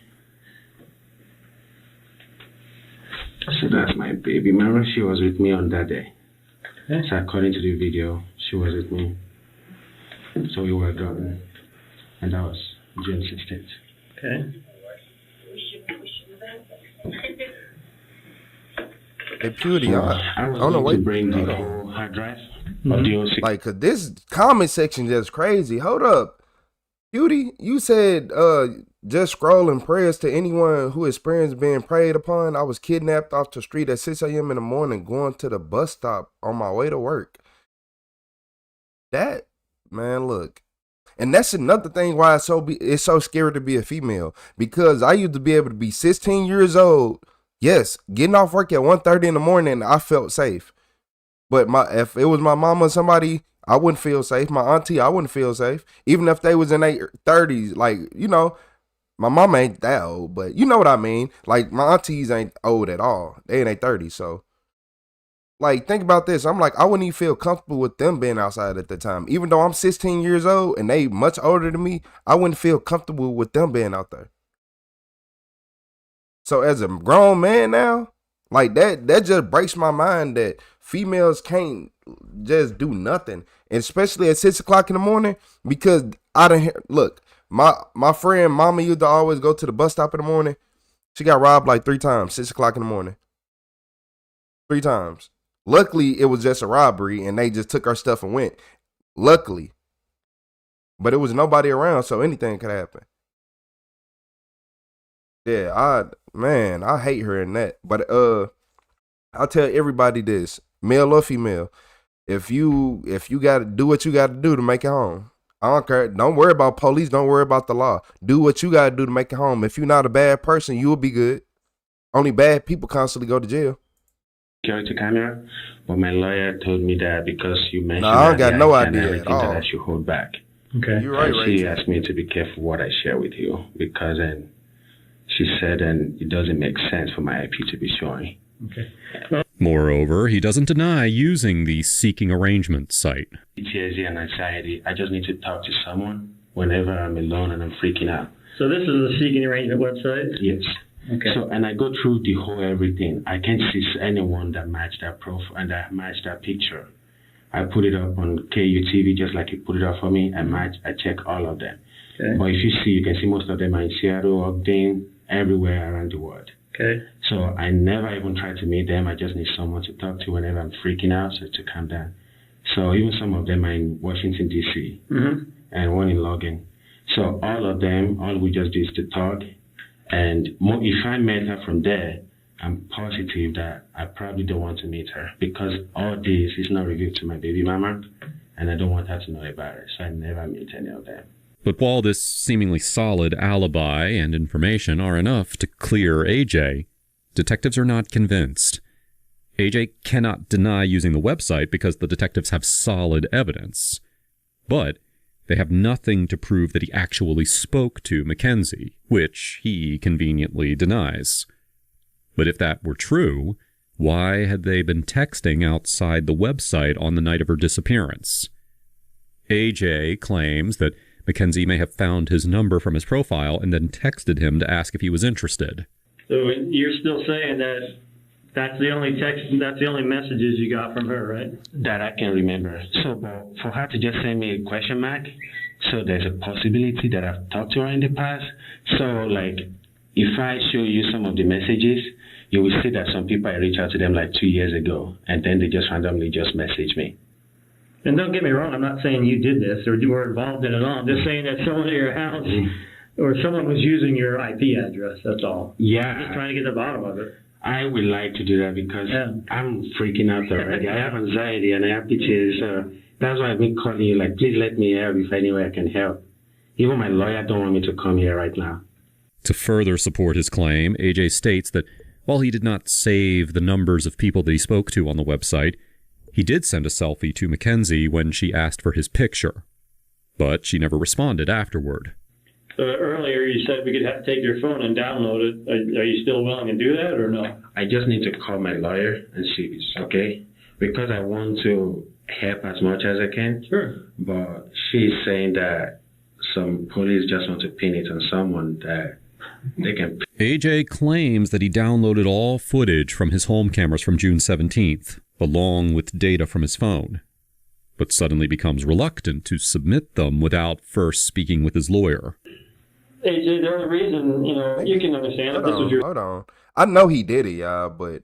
Speaker 3: so that's my baby. Remember, she was with me on that day. So according to the video, she was with me. So we were done, and that was June 16th.
Speaker 5: Okay.
Speaker 1: Hey, Pewdie, I don't know. Wait,
Speaker 3: bring the whole hard drive of the 06.
Speaker 1: Like, cause this comment section just crazy. Hold up, Pewdie, you said just scrolling prayers to anyone who experienced being preyed upon. I was kidnapped off the street at 6 a.m. in the morning, going to the bus stop on my way to work. That, man, look. And that's another thing why it's so scary to be a female. Because I used to be able to be 16 years old. Yes, getting off work at 1:30 in the morning, I felt safe. But if it was my mama or somebody, I wouldn't feel safe. My auntie, I wouldn't feel safe. Even if they was in their 30s, like, you know, my mama ain't that old, but you know what I mean? Like, my aunties ain't old at all. They in their 30s, so. Like, think about this. I'm like, I wouldn't even feel comfortable with them being outside at the time. Even though I'm 16 years old and they much older than me, I wouldn't feel comfortable with them being out there. So as a grown man now, like that just breaks my mind that females can't just do nothing. And especially at 6 o'clock in the morning, because I done hear, look, my friend mama used to always go to the bus stop in the morning. She got robbed like 3 times, 6 o'clock in the morning. 3 times. Luckily, it was just a robbery and they just took our stuff and went. Luckily. But it was nobody around, so anything could happen. Yeah, I hate her in that. But I'll tell everybody this, male or female, if you gotta do what you gotta do to make it home. I don't care. Don't worry about police, don't worry about the law. Do what you gotta do to make it home. If you're not a bad person, you will be good. Only bad people constantly go to jail.
Speaker 3: Security camera, but my lawyer told me that because you mentioned
Speaker 1: I don't got no idea at all.
Speaker 3: that I should hold back.
Speaker 5: Okay.
Speaker 1: You're right,
Speaker 3: She asked me to be careful what I share with you because then she said, and it doesn't make sense for my IP to be showing.
Speaker 5: Okay.
Speaker 4: Moreover, he doesn't deny using the seeking arrangement site.
Speaker 3: PTSD and anxiety. I just need to talk to someone whenever I'm alone and I'm freaking out.
Speaker 5: So this is a seeking arrangement website?
Speaker 3: Yes.
Speaker 5: Okay.
Speaker 3: So, and I go through the whole everything. I can't see anyone that matched that profile and that matched that picture. I put it up on KUTV just like you put it up for me. I check all of them. Okay. But if you see, you can see most of them are in Seattle, Ogden, everywhere around the world.
Speaker 5: Okay.
Speaker 3: So I never even try to meet them. I just need someone to talk to whenever I'm freaking out, so to calm down. So even some of them are in Washington, D.C. And one in Logan. So all of them, all we just do is to talk. And if I met her from there, I'm positive that I probably don't want to meet her because all this is not revealed to my baby mama, and I don't want her to know about it. So I never meet any of them.
Speaker 4: But while this seemingly solid alibi and information are enough to clear AJ, detectives are not convinced. AJ cannot deny using the website because the detectives have solid evidence. But they have nothing to prove that he actually spoke to Mackenzie, which he conveniently denies. But if that were true, why had they been texting outside the website on the night of her disappearance? AJ claims that Mackenzie may have found his number from his profile and then texted him to ask if he was interested.
Speaker 5: So you're still saying that that's the only text, that's the only messages you got from her, right?
Speaker 3: That I can remember. So for her to just send me a question mark, so there's a possibility that I've talked to her in the past. So like, if I show you some of the messages, you will see that some people I reached out to them like 2 years ago, and then they just randomly just message me.
Speaker 5: And don't get me wrong, I'm not saying you did this or you were involved in it at all. I'm just saying that someone at your house or someone was using your IP address, that's all.
Speaker 3: Yeah.
Speaker 5: I'm just trying to get to the bottom of it.
Speaker 3: I would like to do that because I'm freaking out already. I have anxiety and I have PTSD, so that's why I've been calling you, like, please let me help if any way I can help. Even my lawyer don't want me to come here right now.
Speaker 4: To further support his claim, AJ states that while he did not save the numbers of people that he spoke to on the website, he did send a selfie to Mackenzie when she asked for his picture, but she never responded afterward.
Speaker 5: Earlier you said we could have to take your phone and download it. Are you still willing to do that or no?
Speaker 3: I just need to call my lawyer and see if it's okay. Because I want to help as much as I can.
Speaker 5: Sure.
Speaker 3: But she's saying that some police just want to pin it on someone that they can.
Speaker 4: AJ claims that he downloaded all footage from his home cameras from June 17th, along with data from his phone, but suddenly becomes reluctant to submit them without first speaking with his lawyer.
Speaker 5: AJ, the only reason, you can understand if this was your...
Speaker 1: Hold on. I know he did it, y'all, but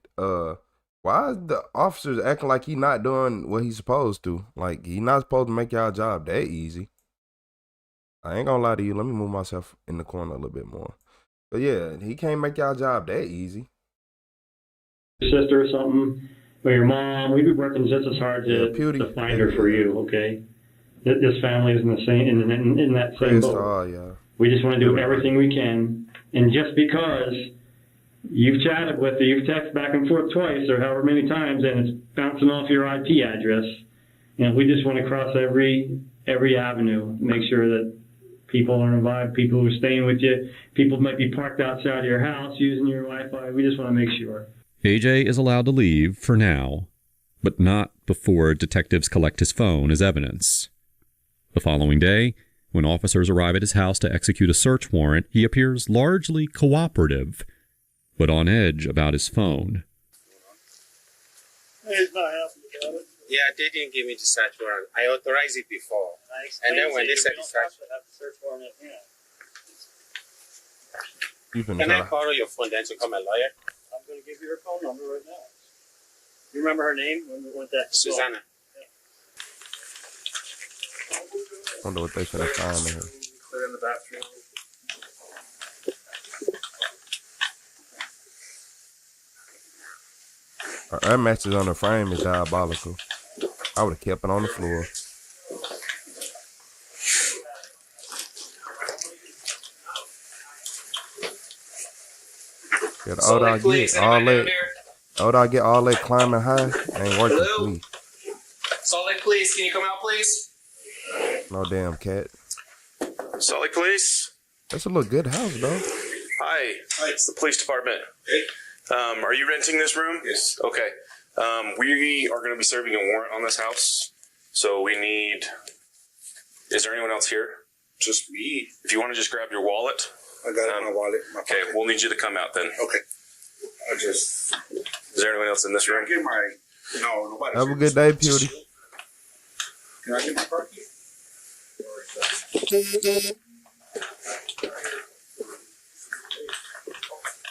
Speaker 1: why is the officers acting like he not doing what he's supposed to? Like, he not supposed to make y'all job that easy. I ain't gonna lie to you. Let me move myself in the corner a little bit more. But yeah, he can't make y'all job that easy.
Speaker 5: Your sister or something, or your mom, we'd be working just as hard to find her for you, okay? This family is in the same in that same boat.
Speaker 1: Yeah.
Speaker 5: We just want to do everything we can, and just because you've chatted with her, you've texted back and forth twice or however many times, and it's bouncing off your IP address, we just want to cross every avenue, make sure that people are involved, people who are staying with you, people might be parked outside of your house using your Wi-Fi. We just want to make sure.
Speaker 4: AJ is allowed to leave for now, but not before detectives collect his phone as evidence. The following day, when officers arrive at his house to execute a search warrant, he appears largely cooperative, but on edge about his phone.
Speaker 10: He's not happy about it.
Speaker 6: Yeah, they didn't give me the search warrant. I authorized it before. And then when they said the search
Speaker 10: warrant,
Speaker 6: can I borrow your phone then to call my lawyer?
Speaker 10: I'm going to give you her phone number right now. You remember her name when we went that?
Speaker 6: Susanna.
Speaker 1: I wonder what they should have found in here.
Speaker 10: Clear in the bathroom.
Speaker 1: Our air matches on the frame is diabolical. I would have kept it on the floor. Yeah, the older I get all that climbing high, ain't working for me.
Speaker 11: Salt Lake Police, can you come out, please?
Speaker 1: No damn cat.
Speaker 11: Salt Lake Police.
Speaker 1: That's a little good house, though.
Speaker 11: Hi, it's the police department. Are you renting this room? Yes. Okay. We are going to be serving a warrant on this house, so we need... Is there anyone else here? Just me. If you want to just grab your wallet.
Speaker 12: I got it in my wallet.
Speaker 11: Okay, we'll need you to come out then.
Speaker 12: Okay. Is
Speaker 11: there anyone else in this room?
Speaker 12: No, nobody.
Speaker 1: Have a good day, Pewdie.
Speaker 12: Can I get my car key?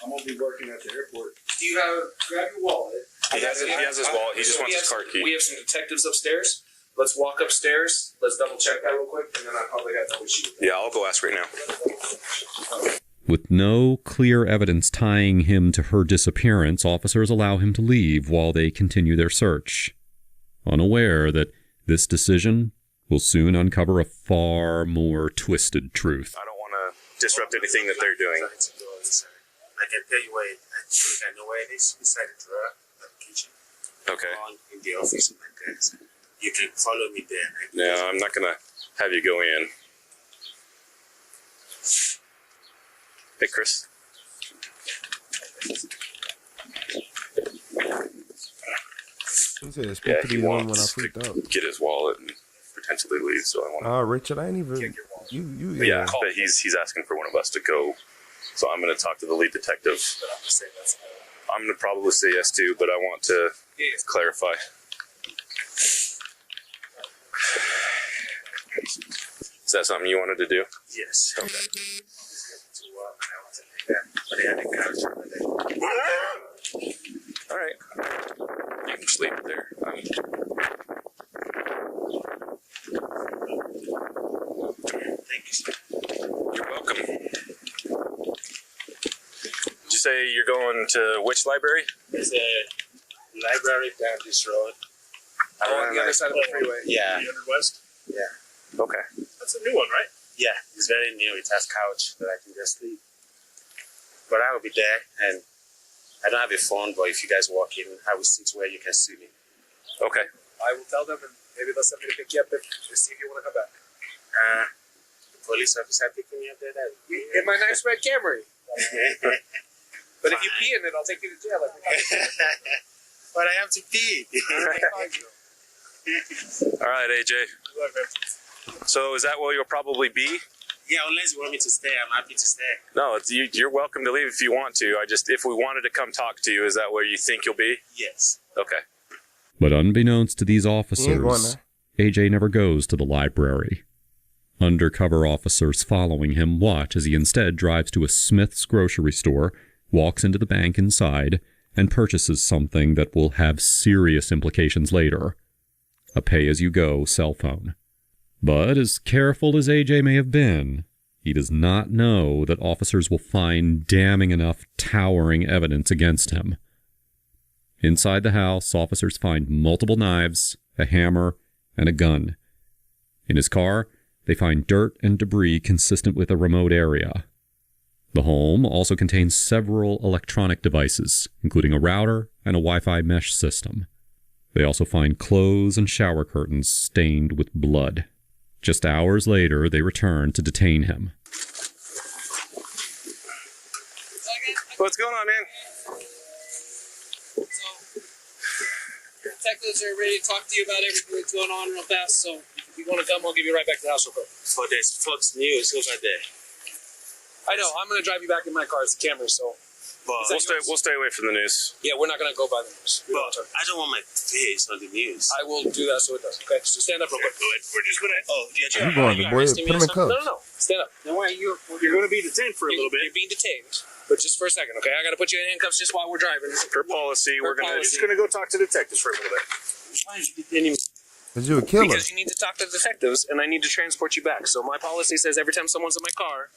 Speaker 12: I'm going to be working at the airport.
Speaker 11: Do you grab your wallet? He has his wallet. He just wants his car key. We have some detectives upstairs. Let's walk upstairs. Let's double check that real quick, and then I probably got double shoot. Yeah, I'll go ask right now.
Speaker 4: With no clear evidence tying him to her disappearance, officers allow him to leave while they continue their search, unaware that this decision will soon uncover a far more twisted truth.
Speaker 11: I don't want to disrupt anything that they're doing.
Speaker 6: I can tell you where I know where it is inside the drawer, the kitchen.
Speaker 11: Okay.
Speaker 6: In the office of my desk. You can follow me there.
Speaker 11: No, I'm not going to have you go in. Hey, Chris.
Speaker 1: Yeah, he wants to
Speaker 11: get his wallet and potentially leave, so I want to...
Speaker 1: Oh, Richard, I ain't even...
Speaker 11: Yeah, but he's asking for one of us to go, so I'm going to talk to the lead detective. I'm going to probably say yes too, but I want to clarify. Is that something you wanted to do?
Speaker 6: Yes.
Speaker 11: Okay. All right. You can sleep there.
Speaker 6: Thank you.
Speaker 11: You're welcome. Did you say you're going to which library?
Speaker 6: There's a library down this road.
Speaker 11: On the other side of the freeway?
Speaker 6: Yeah.
Speaker 10: 300 West?
Speaker 6: Yeah.
Speaker 11: Okay.
Speaker 10: That's a new one, right?
Speaker 6: Yeah, it's very new. It has couch that I can just sleep. But I will be there, and I don't have a phone, but if you guys walk in, I will sit where you can see me.
Speaker 11: Okay.
Speaker 10: I will tell them, and maybe they'll send me to pick you up if they see if you want to come back.
Speaker 6: police officer picking me up there that week.
Speaker 13: In my nice red Camry. But if you pee in it, I'll take you to jail.
Speaker 6: But I have to pee.
Speaker 11: All right, AJ. So is that where you'll probably be?
Speaker 6: Yeah, unless you want me to stay, I'm happy to stay.
Speaker 11: No, you're welcome to leave if you want to. If we wanted to come talk to you, is that where you think you'll be?
Speaker 6: Yes.
Speaker 11: Okay.
Speaker 4: But unbeknownst to these officers, AJ never goes to the library. Undercover officers following him watch as he instead drives to a Smith's grocery store, walks into the bank inside, and purchases something that will have serious implications later: a pay-as-you-go cell phone. But as careful as AJ may have been, he does not know that officers will find damning enough towering evidence against him. Inside the house, officers find multiple knives, a hammer, and a gun. In his car, they find dirt and debris consistent with a remote area. The home also contains several electronic devices, including a router and a Wi-Fi mesh system. They also find clothes and shower curtains stained with blood. Just hours later, they return to detain him.
Speaker 11: What's going on, man?
Speaker 13: Detectives are ready to talk to you about everything that's going on real fast, so if you want to come, I'll give you right back to the house real quick.
Speaker 6: For this Fox News over there.
Speaker 13: I know, I'm going to drive you back in my car. It's the camera, so...
Speaker 11: But we'll stay away from the news.
Speaker 13: Yeah, we're not going to go by the news.
Speaker 6: But I don't want my face on the news.
Speaker 13: I will do that so it does. Okay, so stand up real quick.
Speaker 6: We're just going to... Oh, yeah,
Speaker 1: You going to boy? Put him in cuffs.
Speaker 13: No. Stand up. Then why you're going to be detained for a little bit. You're being detained. But just for a second, okay? I got to put you in handcuffs just while we're driving.
Speaker 11: Per policy, we're
Speaker 13: just going to go talk to detectives for a little bit. Why is you detaining me?
Speaker 1: Because you're a killer.
Speaker 13: Because you need to talk to detectives, and I need to transport you back. So my policy says every time someone's in my car,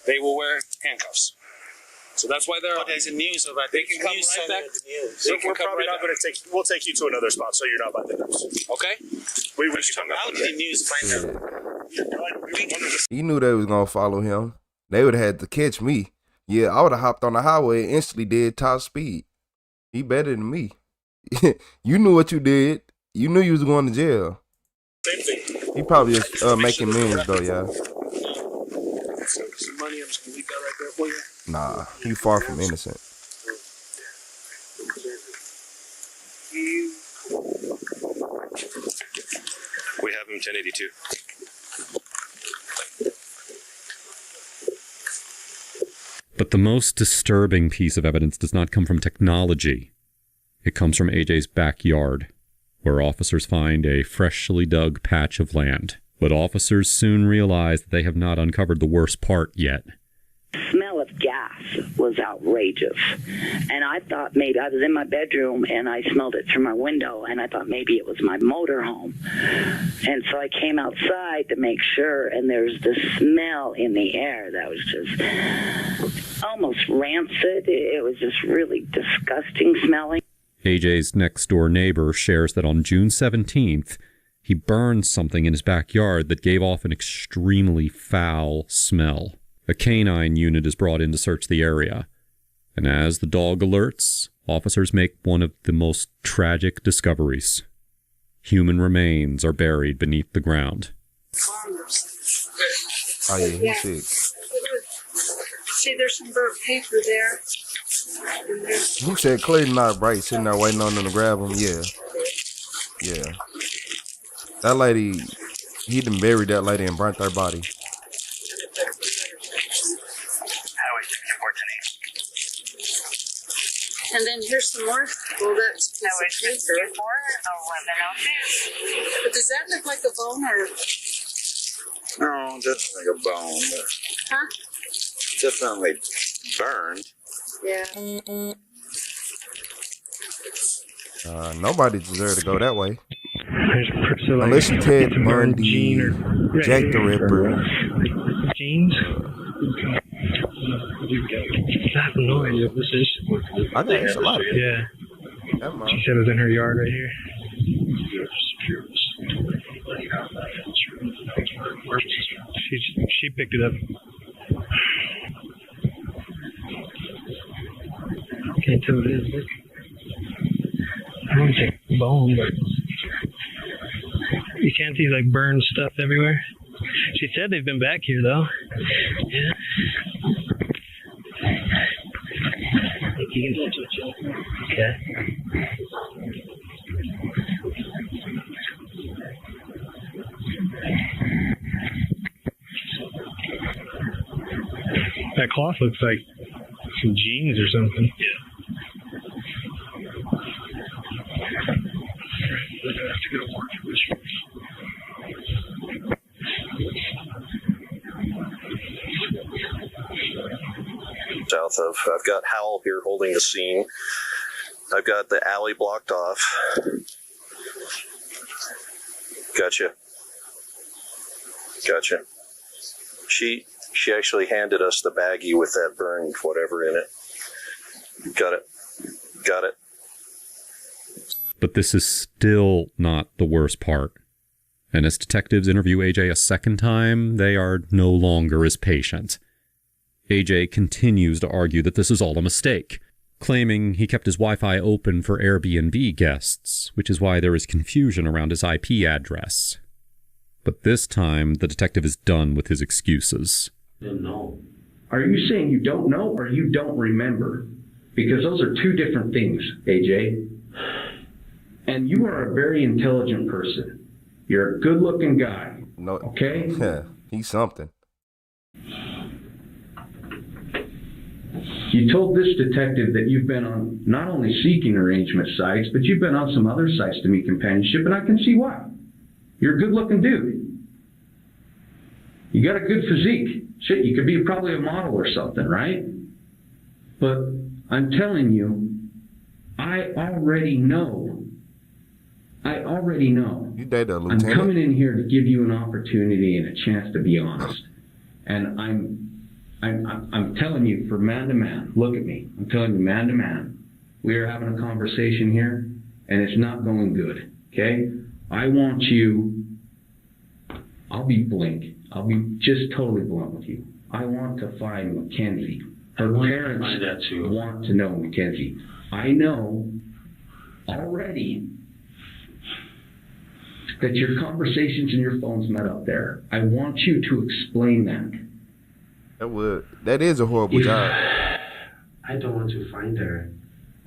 Speaker 13: they will wear handcuffs. So that's why they're...
Speaker 6: But there's a news over there.
Speaker 13: They can come right back.
Speaker 6: We're probably not going to take... We'll take you to another spot so you're not by the news.
Speaker 13: Okay?
Speaker 6: We wish to How did the news find out?
Speaker 1: He knew they was going to follow him. They would have had to catch me. Yeah, I would have hopped on the highway and instantly did top speed. He better than me. You knew what you did. You knew you was going to jail.
Speaker 6: Same thing.
Speaker 1: He probably just making millions though, y'all.
Speaker 13: Some money, I'm just going to leave that right there for you.
Speaker 1: Nah, he far from innocent.
Speaker 11: We have him 1082.
Speaker 4: But the most disturbing piece of evidence does not come from technology. It comes from AJ's backyard, where officers find a freshly dug patch of land. But officers soon realize that they have not uncovered the worst part yet.
Speaker 14: The smell of gas was outrageous. And I thought maybe I was in my bedroom and I smelled it through my window and I thought maybe it was my motorhome. And so I came outside to make sure, and there's this smell in the air that was just almost rancid. It was just really disgusting smelling.
Speaker 4: AJ's next-door neighbor shares that on June 17th, he burned something in his backyard that gave off an extremely foul smell. A canine unit is brought in to search the area, and as the dog alerts, officers make one of the most tragic discoveries. Human remains are buried beneath the ground.
Speaker 1: Oh yeah, he's sick.
Speaker 22: See, there's some burnt paper there.
Speaker 1: He said Clayton not bright, sitting there waiting on them to grab him. Yeah. Yeah. That lady, he done buried that lady and burnt her body.
Speaker 22: And then here's some more. Well, that's paper. But does that look like a bone or?
Speaker 12: No, just like a bone.
Speaker 22: Huh?
Speaker 12: Definitely burned.
Speaker 22: Yeah.
Speaker 1: Nobody deserved to go that way.
Speaker 8: So
Speaker 1: unless you Ted Bundy, Jack the Ripper.
Speaker 8: Jeans? I have no idea what this is.
Speaker 1: I think it's a lot of people.
Speaker 8: Yeah. She said it was in her yard right here. She picked it up. Can't tell what it is. Look. I don't think bone, but you can't see like burned stuff everywhere.
Speaker 15: She said they've been back here, though. Yeah. Okay. That cloth looks like some jeans or something. Yeah.
Speaker 17: South of, I've got Howell here holding the scene. I've got the alley blocked off. Gotcha. She actually handed us the baggie with that burned whatever in it. Got it.
Speaker 4: But this is still not the worst part. And as detectives interview AJ a second time, they are no longer as patient. AJ continues to argue that this is all a mistake, claiming he kept his Wi-Fi open for Airbnb guests, which is why there is confusion around his IP address. But this time, the detective is done with his excuses.
Speaker 18: Don't know. Are you saying you don't know or you don't remember? Because those are two different things, AJ. And you are a very intelligent person. You're a good-looking guy.
Speaker 1: No.
Speaker 18: Okay?
Speaker 1: Yeah, he's something.
Speaker 18: You told this detective that you've been on not only seeking arrangement sites, but you've been on some other sites to meet companionship, and I can see why. You're a good-looking dude. You got a good physique. Shit, you could be probably a model or something, right? But I'm telling you, I already know.
Speaker 1: You dated a
Speaker 18: I'm
Speaker 1: lieutenant?
Speaker 18: coming in here to give you an opportunity and a chance to be honest. And I'm telling you for man to man, look at me. I'm telling you man to man. We are having a conversation here and it's not going good, okay? I want you, I'll be just totally blunt with you. I want to find Mackenzie. Her parents want to know Mackenzie. I know already that your conversations and your phone's met up there. I want you to explain that.
Speaker 1: That is a horrible job.
Speaker 3: I don't want to find her.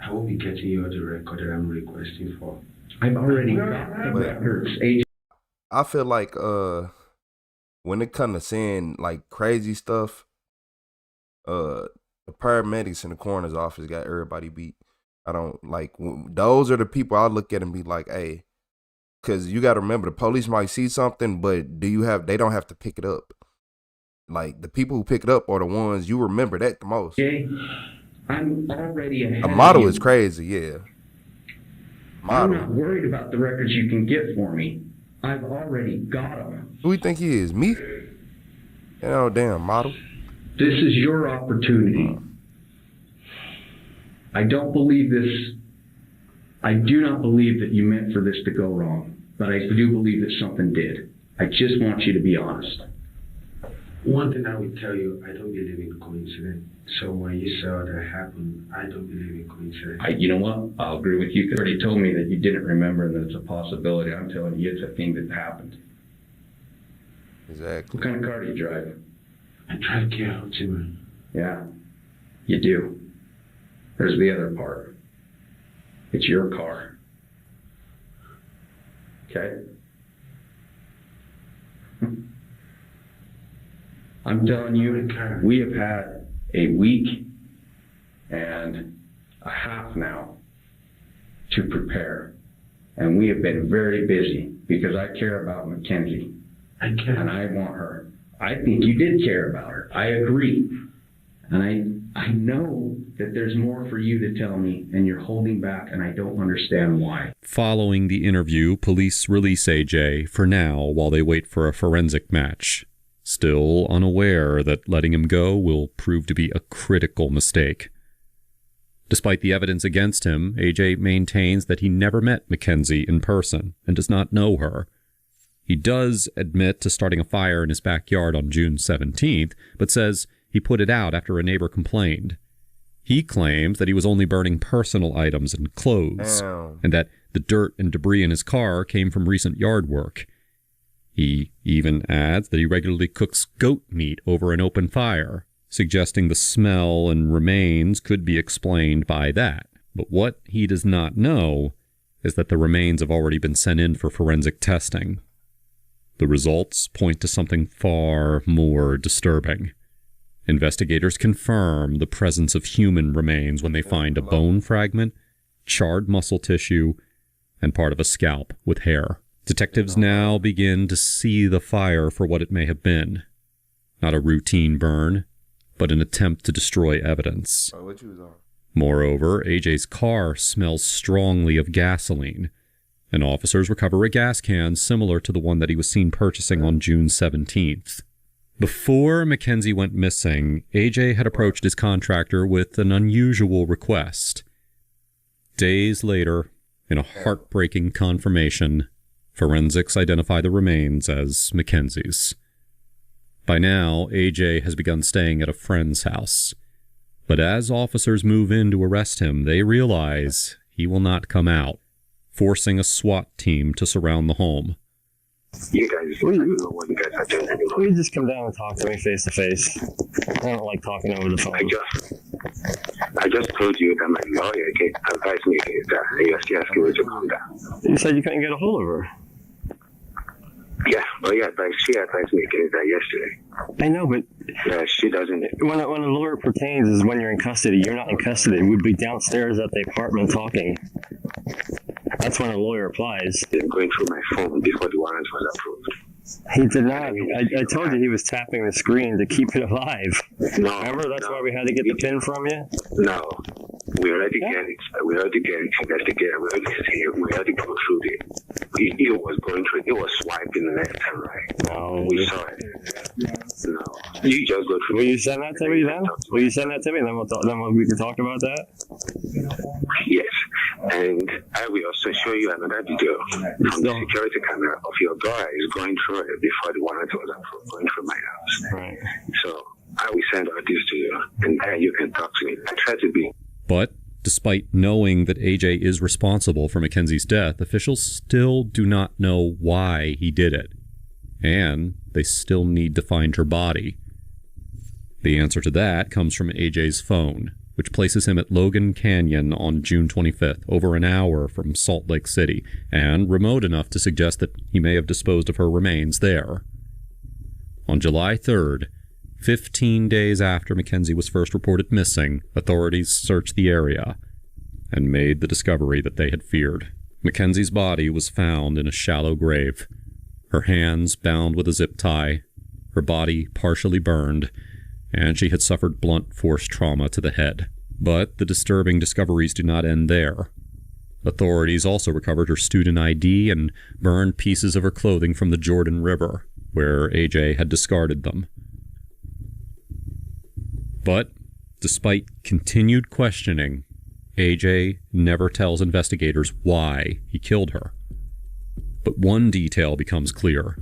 Speaker 3: I will be getting you the record that I'm requesting for.
Speaker 18: I've already got the records.
Speaker 1: I feel like when it comes to saying like crazy stuff, the paramedics in the coroner's office got everybody beat. I don't like those are the people I look at and be like, hey, because you got to remember the police might see something, but they don't have to pick it up. Like the people who pick it up are the ones you remember that the most.
Speaker 18: Okay, I'm already ahead.
Speaker 1: A model is crazy, yeah.
Speaker 18: I'm not worried about the records you can get for me. I've already got them.
Speaker 1: Who do you think he is? Me? Oh, damn, model.
Speaker 18: This is your opportunity. I don't believe this. I do not believe that you meant for this to go wrong, but I do believe that something did. I just want you to be honest.
Speaker 3: One thing I would tell you, I don't believe in coincidence. So when you saw that happen, I don't believe in coincidence.
Speaker 18: You know what? I'll agree with you. You already told me that you didn't remember and that it's a possibility. I'm telling you, it's a thing that happened.
Speaker 1: Exactly.
Speaker 18: What kind of car do you drive?
Speaker 3: I drive Kia Optima.
Speaker 18: Yeah, you do. There's the other part. It's your car. Okay? I'm telling you, we have had a week and a half now to prepare. And we have been very busy because I care about Mackenzie. And I want her. I think you did care about her. I agree. And I know that there's more for you to tell me, and you're holding back, and I don't understand why.
Speaker 4: Following the interview, police release AJ for now while they wait for a forensic match, still unaware that letting him go will prove to be a critical mistake. Despite the evidence against him, AJ maintains that he never met Mackenzie in person and does not know her. He does admit to starting a fire in his backyard on June 17th, but says he put it out after a neighbor complained. He claims that he was only burning personal items and clothes, and that the dirt and debris in his car came from recent yard work. He even adds that he regularly cooks goat meat over an open fire, suggesting the smell and remains could be explained by that. But what he does not know is that the remains have already been sent in for forensic testing. The results point to something far more disturbing. Investigators confirm the presence of human remains when they find a bone fragment, charred muscle tissue, and part of a scalp with hair. Detectives now begin to see the fire for what it may have been. Not a routine burn, but an attempt to destroy evidence. Moreover, AJ's car smells strongly of gasoline, and officers recover a gas can similar to the one that he was seen purchasing on June 17th. Before Mackenzie went missing, AJ had approached his contractor with an unusual request. Days later, in a heartbreaking confirmation, forensics identify the remains as Mackenzie's. By now, AJ has begun staying at a friend's house. But as officers move in to arrest him, they realize he will not come out, forcing a SWAT team to surround the home.
Speaker 7: You guys, I don't know what you guys are doing anymore.
Speaker 19: Will you just come down and talk to me face to face? I don't like talking over the phone.
Speaker 7: I just told you that my lawyer advised me that you're still asking me to calm down.
Speaker 19: You said you couldn't get a hold of her.
Speaker 7: Yeah, but she advised me against that yesterday.
Speaker 19: I know, but
Speaker 7: yeah, she doesn't.
Speaker 19: When a lawyer pertains is when you're in custody. You're not in custody. We'd be downstairs at the apartment talking. That's when a lawyer applies.
Speaker 7: I'm going through my phone before the warrant was approved.
Speaker 19: He did not. I told you he was tapping the screen to keep it alive.
Speaker 7: No.
Speaker 19: Remember, that's why we had to get the pin from you?
Speaker 7: No. We already get it. We already get it investigated. We already go through it. It was going through it. It was swiping left and right.
Speaker 19: No.
Speaker 7: We saw it. No. You just go through.
Speaker 19: Will you send that to me then? Will you send that to me? Then we can talk about that?
Speaker 7: Yes. And I will also show you another video from the security camera of your guys going through it before the warrant was approved, going through my house.
Speaker 19: Right.
Speaker 7: So I will send all this to you, and then you can talk to me. I try to be.
Speaker 4: But despite knowing that AJ is responsible for Mackenzie's death, officials still do not know why he did it. And they still need to find her body. The answer to that comes from AJ's phone, which places him at Logan Canyon on June 25th, over an hour from Salt Lake City, and remote enough to suggest that he may have disposed of her remains there. On July 3rd, 15 days after Mackenzie was first reported missing, authorities searched the area and made the discovery that they had feared. Mackenzie's body was found in a shallow grave, her hands bound with a zip tie, her body partially burned, and she had suffered blunt force trauma to the head. But the disturbing discoveries do not end there. Authorities also recovered her student ID and burned pieces of her clothing from the Jordan River, where AJ had discarded them. But, despite continued questioning, AJ never tells investigators why he killed her. But one detail becomes clear.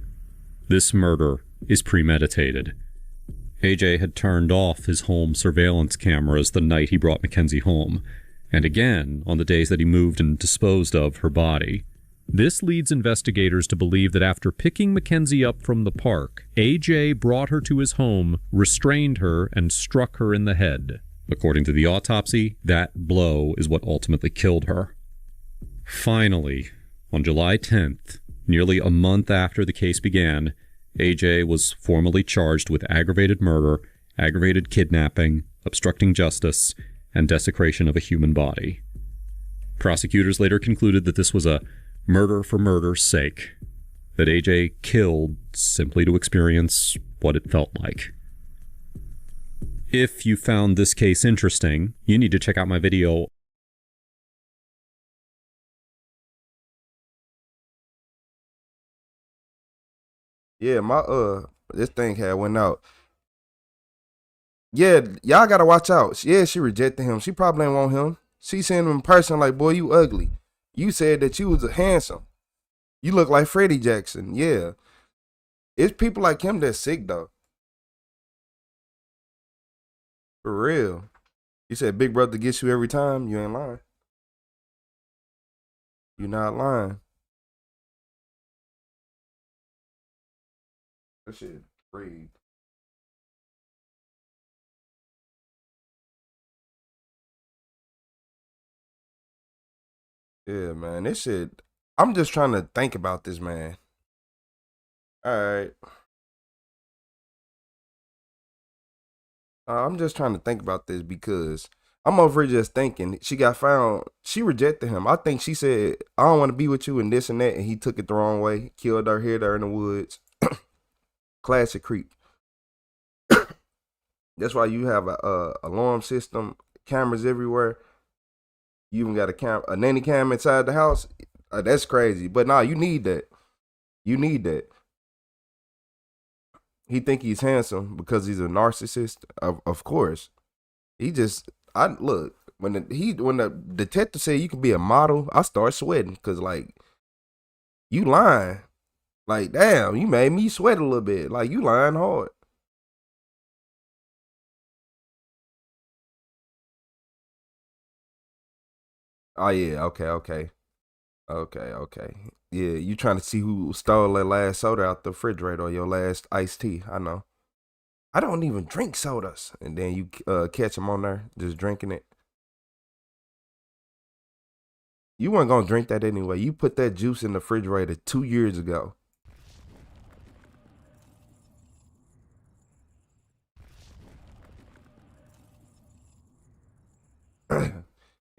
Speaker 4: This murder is premeditated. AJ had turned off his home surveillance cameras the night he brought Mackenzie home, and again on the days that he moved and disposed of her body. This leads investigators to believe that after picking Mackenzie up from the park, AJ brought her to his home, restrained her, and struck her in the head. According to the autopsy, that blow is what ultimately killed her. Finally, on July 10th, nearly a month after the case began, AJ was formally charged with aggravated murder, aggravated kidnapping, obstructing justice, and desecration of a human body. Prosecutors later concluded that this was a murder for murder's sake, that AJ killed simply to experience what it felt like. If you found this case interesting, you need to check out my video.
Speaker 1: Yeah, this thing had went out. Yeah, y'all gotta watch out. Yeah, she rejected him. She probably ain't want him. She seen him in person like, boy, you ugly. You said that you was handsome. You look like Freddie Jackson. Yeah. It's people like him that's sick, though. For real. You said Big Brother gets you every time. You ain't lying. You're not lying. That shit free. Yeah, man. This shit. I'm just trying to think about this, man. All right. I'm just trying to think about this because I'm over here just thinking she got found. She rejected him. I think she said, I don't want to be with you and this and that. And he took it the wrong way. Killed her, hid her in the woods. Classic creep. That's why you have a alarm system, cameras everywhere. You even got a nanny cam inside the house. That's crazy. But nah, you need that. You need that. He think he's handsome because he's a narcissist. Of course. He just look when the detective said you could be a model, I start sweating because like you lying. Like damn, you made me sweat a little bit. Like you lying hard. Oh yeah, okay. Yeah, you trying to see who stole that last soda out the refrigerator or your last iced tea. I know. I don't even drink sodas. And then you catch them on there just drinking it. You weren't going to drink that anyway. You put that juice in the refrigerator 2 years ago.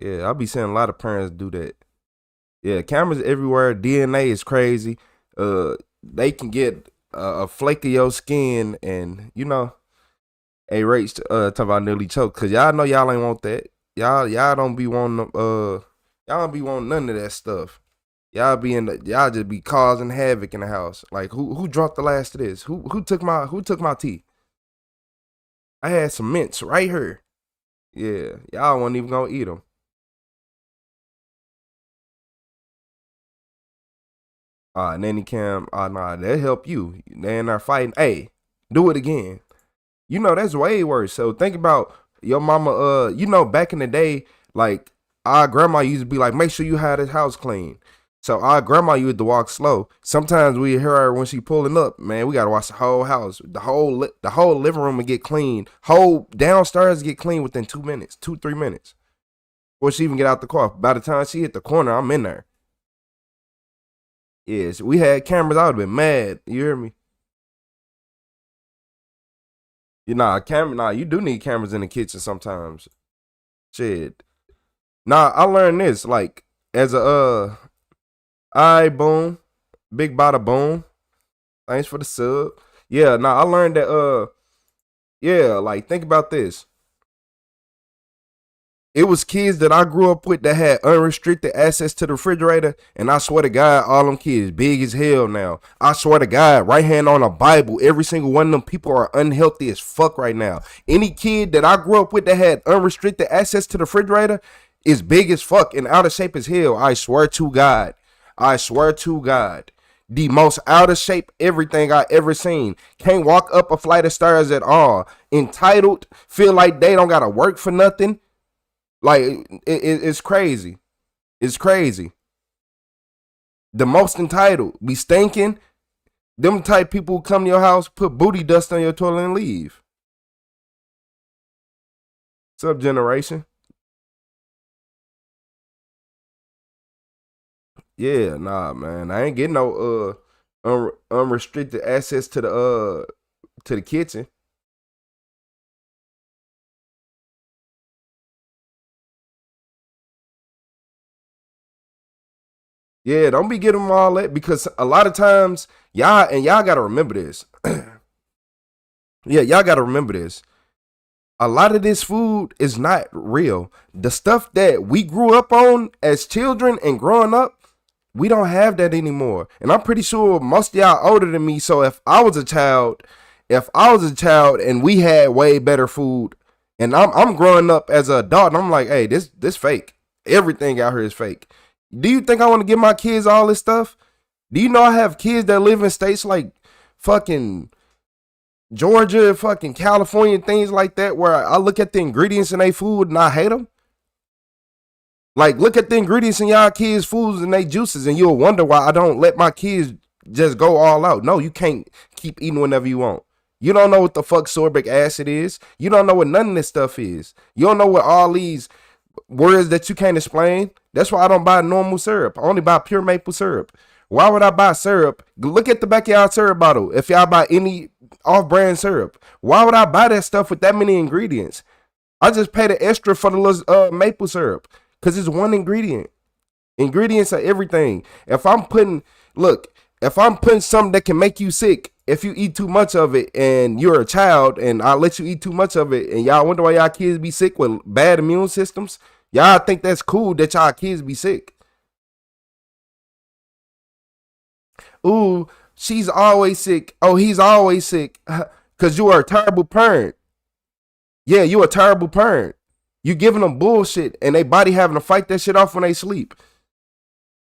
Speaker 1: Yeah, I'll be seeing a lot of parents do that. Yeah, cameras everywhere. DNA is crazy. They can get a flake of your skin and, you know, hey, Rach, talking about nearly choked. Because y'all know y'all ain't want that. Y'all don't be wanting, y'all don't be wanting none of that stuff. Y'all just be causing havoc in the house. Like, who drunk the last of this? Who took my tea? I had some mints right here. Yeah, y'all wasn't even gonna eat them. Nanny cam, nah, that help you. They in there fighting. Hey, do it again. You know, that's way worse. So think about your mama, you know, back in the day, like our grandma used to be like, make sure you have this house clean. So our grandma used to walk slow. Sometimes we hear her when she pulling up, man, we gotta watch the whole house. The whole living room would get clean. Whole downstairs get clean within 2 minutes, 2-3 minutes. Before she even get out the car. By the time she hit the corner, I'm in there. Yes, we had cameras. I would have been mad. You hear me? You do need cameras in the kitchen sometimes. Shit. I learned this, like, as a, alright, boom. Big bada boom. Thanks for the sub. Yeah, I learned that, like, think about this. It was kids that I grew up with that had unrestricted access to the refrigerator, and I swear to God, all them kids big as hell now. I swear to God, right hand on a Bible, every single one of them people are unhealthy as fuck right now. Any kid that I grew up with that had unrestricted access to the refrigerator is big as fuck and out of shape as hell. I swear to God. The most out of shape everything I ever seen. Can't walk up a flight of stairs at all. Entitled, feel like they don't gotta work for nothing. Like, it's crazy. It's crazy. The most entitled. Be stinking. Them type people who come to your house, put booty dust on your toilet and leave. What's up, generation? Yeah, nah, man. I ain't getting no unrestricted access to the kitchen. Yeah, don't be getting them all that because a lot of times y'all gotta remember this. Yeah, y'all gotta remember this. A lot of this food is not real. The stuff that we grew up on as children and growing up, we don't have that anymore. And I'm pretty sure most of y'all older than me. So if I was a child and we had way better food, and I'm growing up as an adult, and I'm like, hey, this fake. Everything out here is fake. Do you think I want to give my kids all this stuff? Do you know I have kids that live in states like fucking Georgia, fucking California, things like that, where I look at the ingredients in their food and I hate them? Like, look at the ingredients in y'all kids' foods and they juices, and you'll wonder why I don't let my kids just go all out. No, you can't keep eating whenever you want. You don't know what the fuck sorbic acid is. You don't know what none of this stuff is. You don't know what all these words that you can't explain. That's why I don't buy normal syrup. I only buy pure maple syrup. Why would I buy syrup? Look at the back of y'all syrup bottle. If y'all buy any off-brand syrup, why would I buy that stuff with that many ingredients? I just pay the extra for the little maple syrup because it's one ingredient. Ingredients are everything. If I'm putting something that can make you sick, if you eat too much of it and you're a child and I let you eat too much of it and y'all wonder why y'all kids be sick with bad immune systems, y'all think that's cool that y'all kids be sick. Ooh, she's always sick. Oh, he's always sick because you are a terrible parent. Yeah, you a terrible parent. You giving them bullshit and they body having to fight that shit off when they sleep.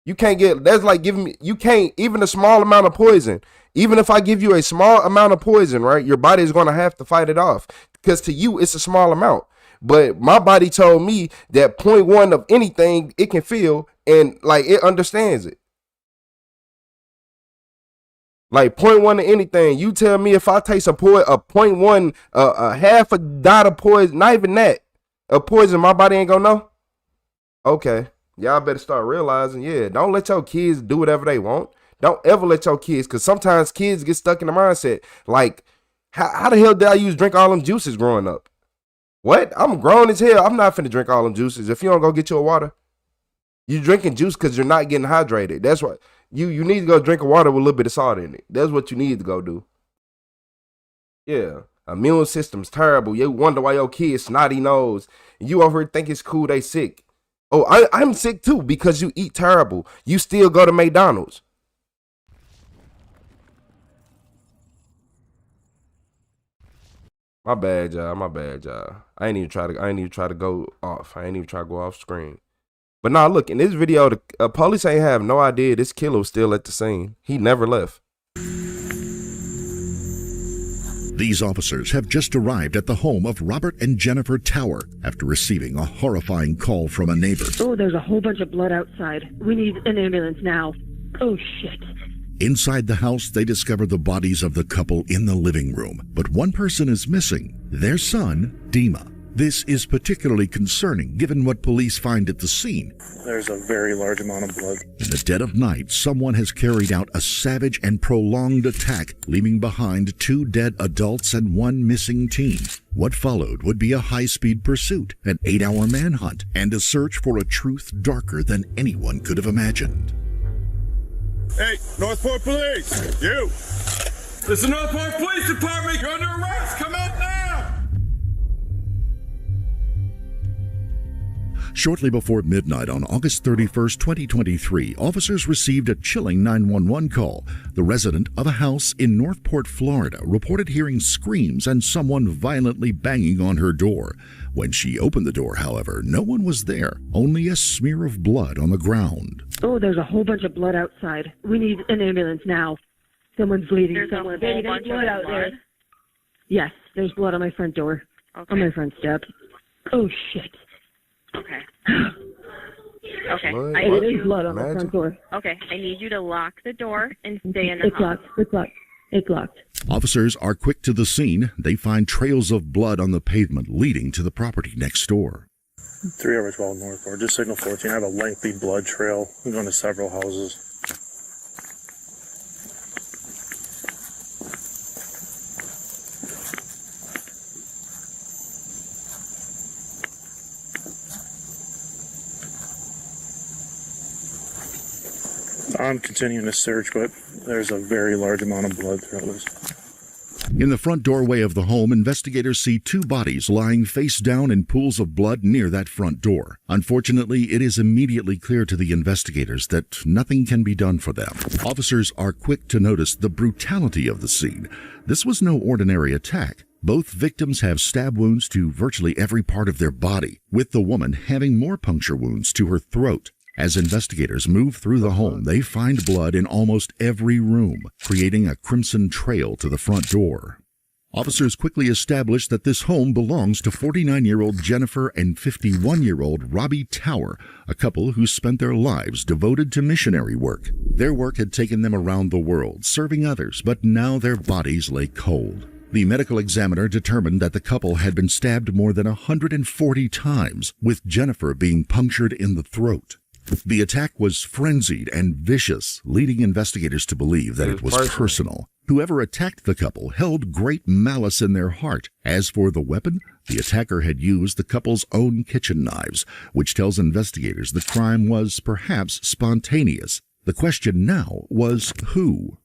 Speaker 1: You can't that's like giving me, you can't, even a small amount of poison. Even if I give you a small amount of poison, right, your body is going to have to fight it off because to you, it's a small amount. But my body told me that 0.1 of anything it can feel and like it understands it. Like 0.1 of anything. You tell me if I taste a 0.1, a half a dot of poison, not even that, a poison, my body ain't gonna know. Okay. Y'all better start realizing, yeah, don't let your kids do whatever they want. Don't ever let your kids, because sometimes kids get stuck in the mindset. Like, how the hell did I drink all them juices growing up? What? I'm grown as hell. I'm not finna drink all them juices. If you don't go get your water, you drinking juice because you're not getting hydrated. That's what you need to go drink a water with a little bit of salt in it. That's what you need to go do. Yeah. Immune system's terrible. You wonder why your kids snotty nose. And you over here think it's cool they sick. Oh, I'm sick too because you eat terrible. You still go to McDonald's. My bad, y'all. My bad, y'all. I ain't even try to go off. I ain't even try to go off screen. But nah, look, in this video, the police ain't have no idea this killer was still at the scene. He never left.
Speaker 2: These officers have just arrived at the home of Robert and Jennifer Tower after receiving a horrifying call from a neighbor.
Speaker 16: Oh, there's a whole bunch of blood outside. We need an ambulance now. Oh, shit.
Speaker 2: Inside the house, they discover the bodies of the couple in the living room. But one person is missing, their son, Dima. This is particularly concerning given what police find at the scene.
Speaker 10: There's a very large amount of blood.
Speaker 2: In the dead of night, someone has carried out a savage and prolonged attack, leaving behind 2 dead adults and 1 missing teen. What followed would be a high-speed pursuit, an 8-hour manhunt, and a search for a truth darker than anyone could have imagined.
Speaker 20: Hey, Northport Police! You! This is the Northport Police Department! You're under arrest! Come out now!
Speaker 2: Shortly before midnight on August 31st, 2023, officers received a chilling 911 call. The resident of a house in Northport, Florida, reported hearing screams and someone violently banging on her door. When she opened the door, however, no one was there, only a smear of blood on the ground.
Speaker 16: Oh, there's a whole bunch of blood outside. We need an ambulance now. Someone's bleeding somewhere. Baby, there's blood out there. Yes, there's blood on my front door.
Speaker 9: Okay.
Speaker 16: On my front step. Oh, shit.
Speaker 9: Okay. Okay.
Speaker 16: There's blood on the front door.
Speaker 9: Okay. I need you to lock the door and stay in the
Speaker 16: It's
Speaker 9: house.
Speaker 16: locked. It's locked. It's locked.
Speaker 2: Officers are quick to the scene. They find trails of blood on the pavement leading to the property next door.
Speaker 10: 3/12 Northport, just signal 14. I have a lengthy blood trail going to several houses. I'm continuing to search, but there's a very large amount of blood throughout this.
Speaker 2: In the front doorway of the home, investigators see 2 bodies lying face down in pools of blood near that front door. Unfortunately, it is immediately clear to the investigators that nothing can be done for them. Officers are quick to notice the brutality of the scene. This was no ordinary attack. Both victims have stab wounds to virtually every part of their body, with the woman having more puncture wounds to her throat. As investigators move through the home, they find blood in almost every room, creating a crimson trail to the front door. Officers quickly established that this home belongs to 49-year-old Jennifer and 51-year-old Robbie Tower, a couple who spent their lives devoted to missionary work. Their work had taken them around the world, serving others, but now their bodies lay cold. The medical examiner determined that the couple had been stabbed more than 140 times, with Jennifer being punctured in the throat. The attack was frenzied and vicious, leading investigators to believe that it was personal. Whoever attacked the couple held great malice in their heart. As for the weapon, the attacker had used the couple's own kitchen knives, which tells investigators the crime was perhaps spontaneous. The question now was who?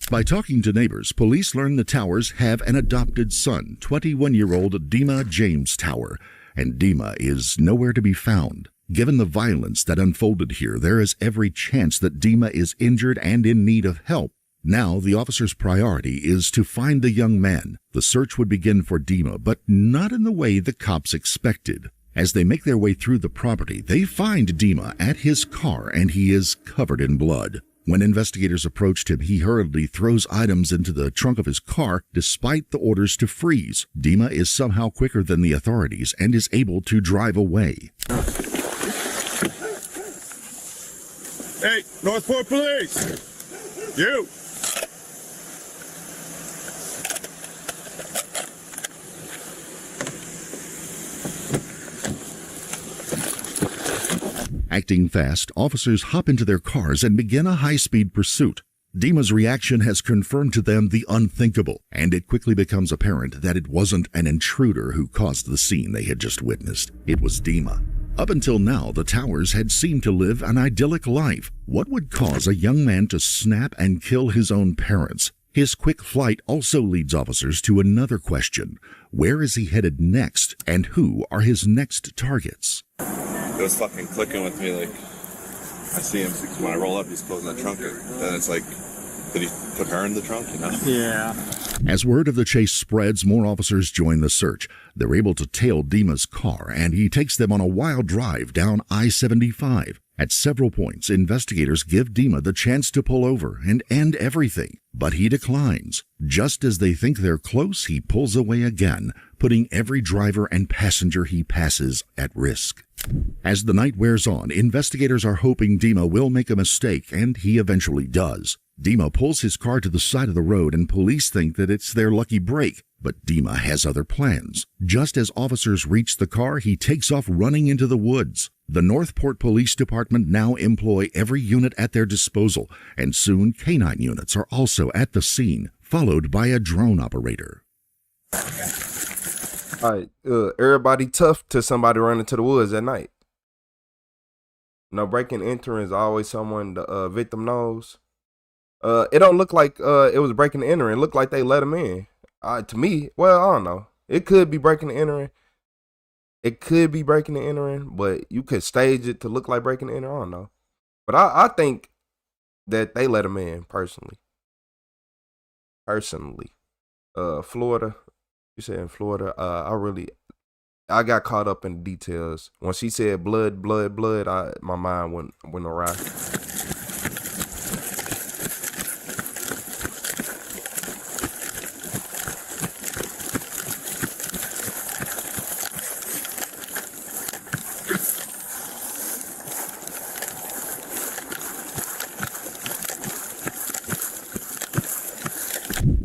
Speaker 2: By talking to neighbors, police learned the Towers have an adopted son, 21-year-old Dima James Tower, and Dima is nowhere to be found. Given the violence that unfolded here, there is every chance that Dima is injured and in need of help. Now, the officer's priority is to find the young man. The search would begin for Dima, but not in the way the cops expected. As they make their way through the property, they find Dima at his car, and he is covered in blood. When investigators approached him, he hurriedly throws items into the trunk of his car, despite the orders to freeze. Dima is somehow quicker than the authorities and is able to drive away.
Speaker 20: Hey, Northport Police! You!
Speaker 2: Acting fast, officers hop into their cars and begin a high-speed pursuit. Dima's reaction has confirmed to them the unthinkable, and it quickly becomes apparent that it wasn't an intruder who caused the scene they had just witnessed. It was Dima. Up until now, the Towers had seemed to live an idyllic life. What would cause a young man to snap and kill his own parents? His quick flight also leads officers to another question. Where is he headed next, and who are his next targets?
Speaker 5: It was fucking clicking with me, like, I see him, when I roll up, he's closing the trunk, then it's like, did he put her in the trunk, you know? Yeah.
Speaker 2: As word of the chase spreads, more officers join the search. They're able to tail Dima's car, and he takes them on a wild drive down I-75. At several points, investigators give Dima the chance to pull over and end everything, but he declines. Just as they think they're close, he pulls away again, putting every driver and passenger he passes at risk. As the night wears on, investigators are hoping Dima will make a mistake, and he eventually does. Dima pulls his car to the side of the road, and police think that it's their lucky break. But Dima has other plans. Just as officers reach the car, he takes off running into the woods. The Northport Police Department now employ every unit at their disposal, and soon canine units are also at the scene, followed by a drone operator.
Speaker 1: All right, everybody tough till somebody run into the woods at night. No breaking and entering is always someone the victim knows. It don't look like it was breaking and entering. It looked like they let him in. To me, well, I don't know. It could be breaking and entering. It could be breaking and entering, but you could stage it to look like breaking and entering. I don't know. But I think that they let him in, personally. Florida. You said in Florida. I got caught up in the details. When she said blood, my mind went awry.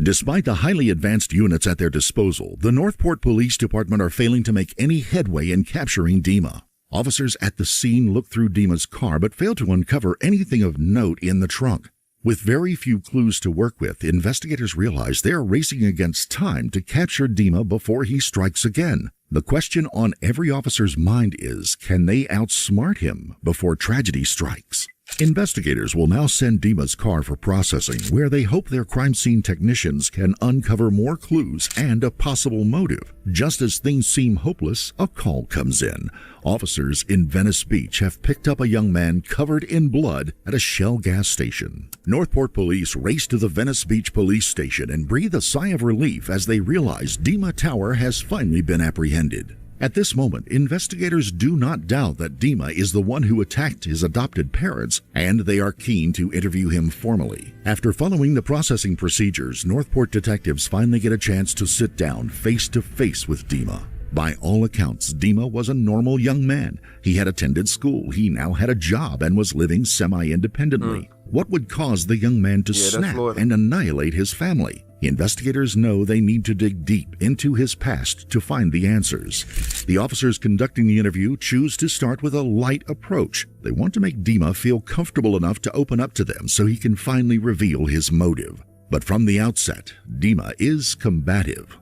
Speaker 2: Despite the highly advanced units at their disposal, the Northport Police Department are failing to make any headway in capturing Dima. Officers at the scene look through Dima's car but fail to uncover anything of note in the trunk. With very few clues to work with, investigators realize they are racing against time to capture Dima before he strikes again. The question on every officer's mind is, can they outsmart him before tragedy strikes? Investigators will now send Dima's car for processing, where they hope their crime scene technicians can uncover more clues and a possible motive. Just as things seem hopeless, a call comes in. Officers in Venice Beach have picked up a young man covered in blood at a Shell gas station. Northport police race to the Venice Beach police station and breathe a sigh of relief as they realize Dima Tower has finally been apprehended. At this moment, investigators do not doubt that Dima is the one who attacked his adopted parents, and they are keen to interview him formally. After following the processing procedures, Northport detectives finally get a chance to sit down face to face with Dima. By all accounts, Dima was a normal young man. He had attended school, he now had a job, and was living semi-independently. What would cause the young man to snap and annihilate his family? Investigators know they need to dig deep into his past to find the answers. The officers conducting the interview choose to start with a light approach. They want to make Dima feel comfortable enough to open up to them so he can finally reveal his motive. But from the outset, Dima is combative.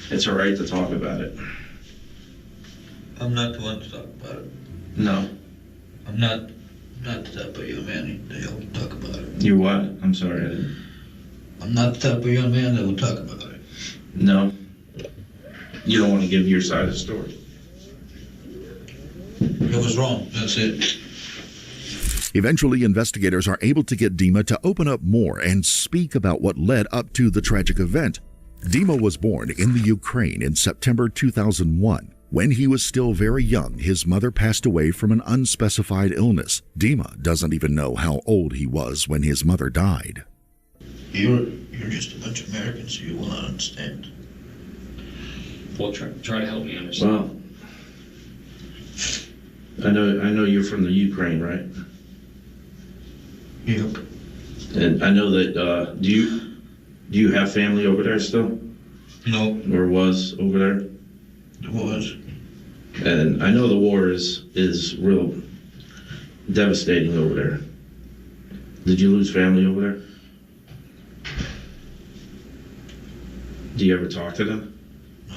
Speaker 6: It's all right to talk about it.
Speaker 21: I'm not the one to talk about it.
Speaker 6: No.
Speaker 21: I'm not the type of young man that will talk about it.
Speaker 6: You what? I'm sorry, I didn't.
Speaker 21: I'm not the type of young man that will talk about it.
Speaker 6: No. You don't want to give your side of the story.
Speaker 21: It was wrong. That's it.
Speaker 2: Eventually, investigators are able to get Dima to open up more and speak about what led up to the tragic event. Dima was born in the Ukraine in September 2001. When he was still very young, his mother passed away from an unspecified illness. Dima doesn't even know how old he was when his mother died.
Speaker 21: You're just a bunch of Americans, so you will not understand.
Speaker 11: Well, try to help me understand.
Speaker 6: Well, I know you're from the Ukraine, right?
Speaker 21: Yep.
Speaker 6: And I know that, do you have family over there still?
Speaker 21: No.
Speaker 6: Or was over there?
Speaker 21: It was.
Speaker 6: And I know the war is real devastating over there. Did you lose family over there? Do you ever talk to them?
Speaker 21: No.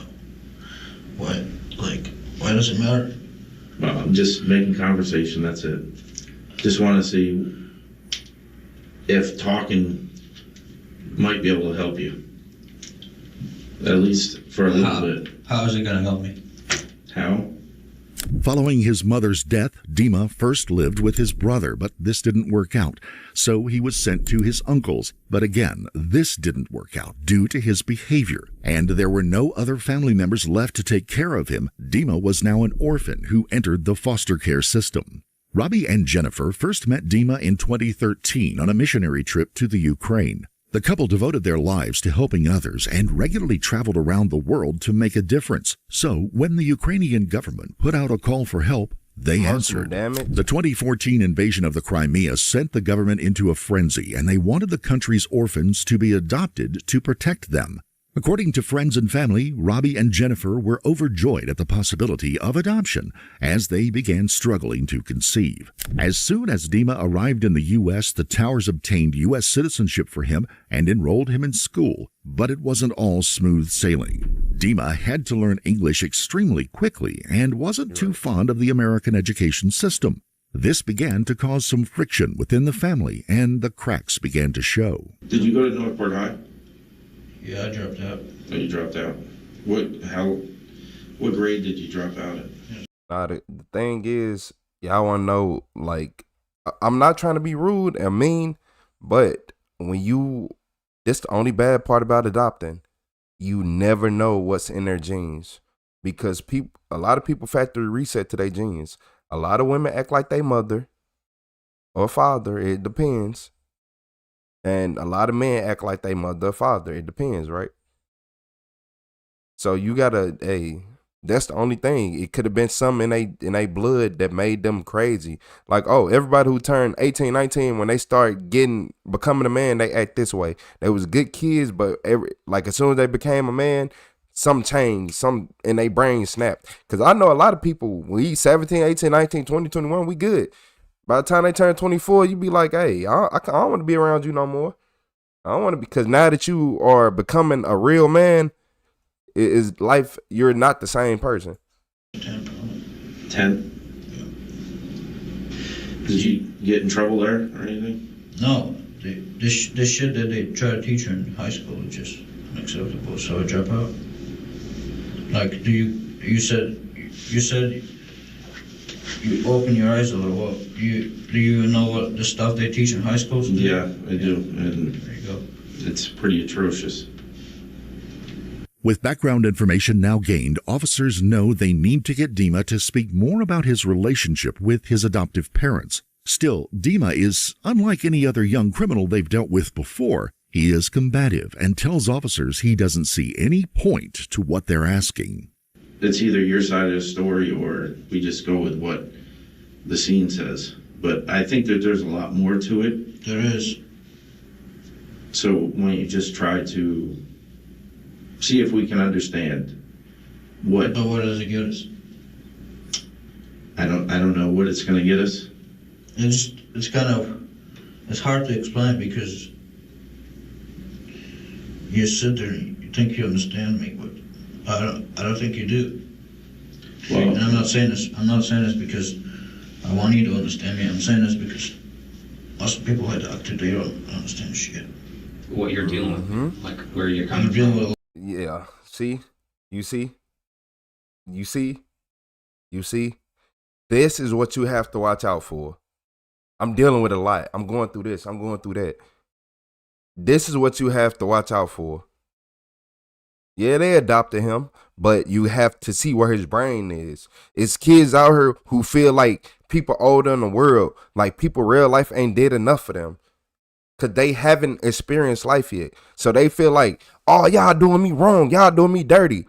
Speaker 21: Why? Why does it matter?
Speaker 6: Well, I'm just making conversation, that's it. Just want to see if talking might be able to help you. At least for a little bit.
Speaker 21: How is it going to help me?
Speaker 6: How?
Speaker 2: Following his mother's death, Dima first lived with his brother, but this didn't work out. So he was sent to his uncle's. But again, this didn't work out due to his behavior. And there were no other family members left to take care of him. Dima was now an orphan who entered the foster care system. Robbie and Jennifer first met Dima in 2013 on a missionary trip to the Ukraine. The couple devoted their lives to helping others and regularly traveled around the world to make a difference. So, when the Ukrainian government put out a call for help, they answered. The 2014 invasion of the Crimea sent the government into a frenzy, and they wanted the country's orphans to be adopted to protect them. According to friends and family, Robbie and Jennifer were overjoyed at the possibility of adoption as they began struggling to conceive. As soon as Dima arrived in the U.S., the Towers obtained U.S. citizenship for him and enrolled him in school. But it wasn't all smooth sailing. Dima had to learn English extremely quickly and wasn't too fond of the American education system. This began to cause some friction within the family, and the cracks began to show.
Speaker 6: Did you go to Northport High?
Speaker 21: Yeah, I dropped out.
Speaker 6: Oh, you dropped out. What grade did you drop out at?
Speaker 1: The thing is, y'all want to know, I'm not trying to be rude and mean, but this the only bad part about adopting. You never know what's in their genes, because a lot of people factory reset to their genes. A lot of women act like their mother or father. It depends. And a lot of men act like they mother or father. It depends, right? So you gotta, that's the only thing. It could have been something in they blood that made them crazy. Like, everybody who turned 18, 19, when they start becoming a man, they act this way. They was good kids, but as soon as they became a man, something changed, something in their brain snapped. Because I know a lot of people, we 17, 18, 19, 20, 21, we good. By the time they turn 24, you be like, hey, I don't want to be around you no more. I don't want to, because now that you are becoming a real man, you're not the same person.
Speaker 6: 10? Did you get in trouble there or anything?
Speaker 21: No. This shit that they try to teach you in high school is just unacceptable, so I drop out. You said you open your eyes a little. Do you know what the stuff they teach in high schools?
Speaker 6: Yeah, I do. And
Speaker 21: there you go.
Speaker 6: It's pretty atrocious.
Speaker 2: With background information now gained, officers know they need to get Dima to speak more about his relationship with his adoptive parents. Still, Dima is unlike any other young criminal they've dealt with before. He is combative and tells officers he doesn't see any point to what they're asking.
Speaker 6: It's either your side of the story or we just go with what the scene says. But I think that there's a lot more to it.
Speaker 21: There is.
Speaker 6: So why don't you just try to see if we can understand what.
Speaker 21: But what does it get us?
Speaker 6: I don't know what it's going to get us.
Speaker 21: It's hard to explain because you sit there and you think you understand me, but I don't think you do.
Speaker 6: Well,
Speaker 21: and I'm not saying this because I want you to understand me. I'm saying this because most of the people I talk to, they don't understand shit.
Speaker 13: What you're dealing with, like where you're coming from.
Speaker 1: Yeah. See? You see? You see? You see? This is what you have to watch out for. I'm dealing with a lot. I'm going through this. I'm going through that. This is what you have to watch out for. Yeah, they adopted him, but you have to see where his brain is. It's kids out here who feel like people older in the world, like people real life ain't did enough for them. Because they haven't experienced life yet. So they feel like, oh, y'all doing me wrong. Y'all doing me dirty.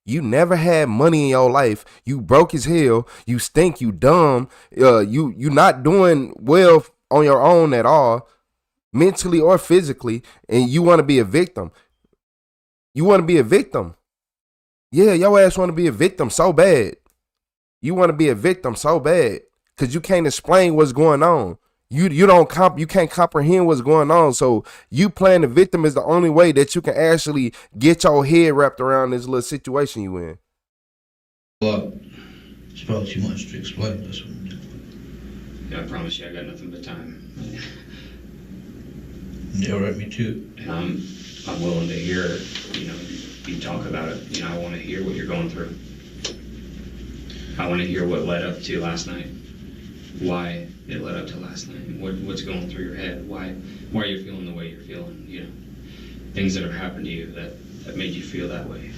Speaker 1: You never had money in your life. You broke as hell. You stink. You dumb. You not doing well on your own at all, mentally or physically, and you want to be a victim. You want to be a victim. Yeah, your ass want to be a victim so bad. You want to be a victim so bad because you can't explain what's going on. You can't comprehend what's going on. So you playing the victim is the only way that you can actually get your head wrapped around this little situation you in.
Speaker 21: Well, it's probably too much to explain this one.
Speaker 13: Yeah, I promise you I got nothing but time.
Speaker 21: Yeah, right, me too.
Speaker 13: And I'm willing to hear, you talk about it. I want to hear what you're going through. I want to hear what led up to last night. Why it led up to last night. What's going through your head. Why are you feeling the way you're feeling? Things that have happened to you that made you feel that way.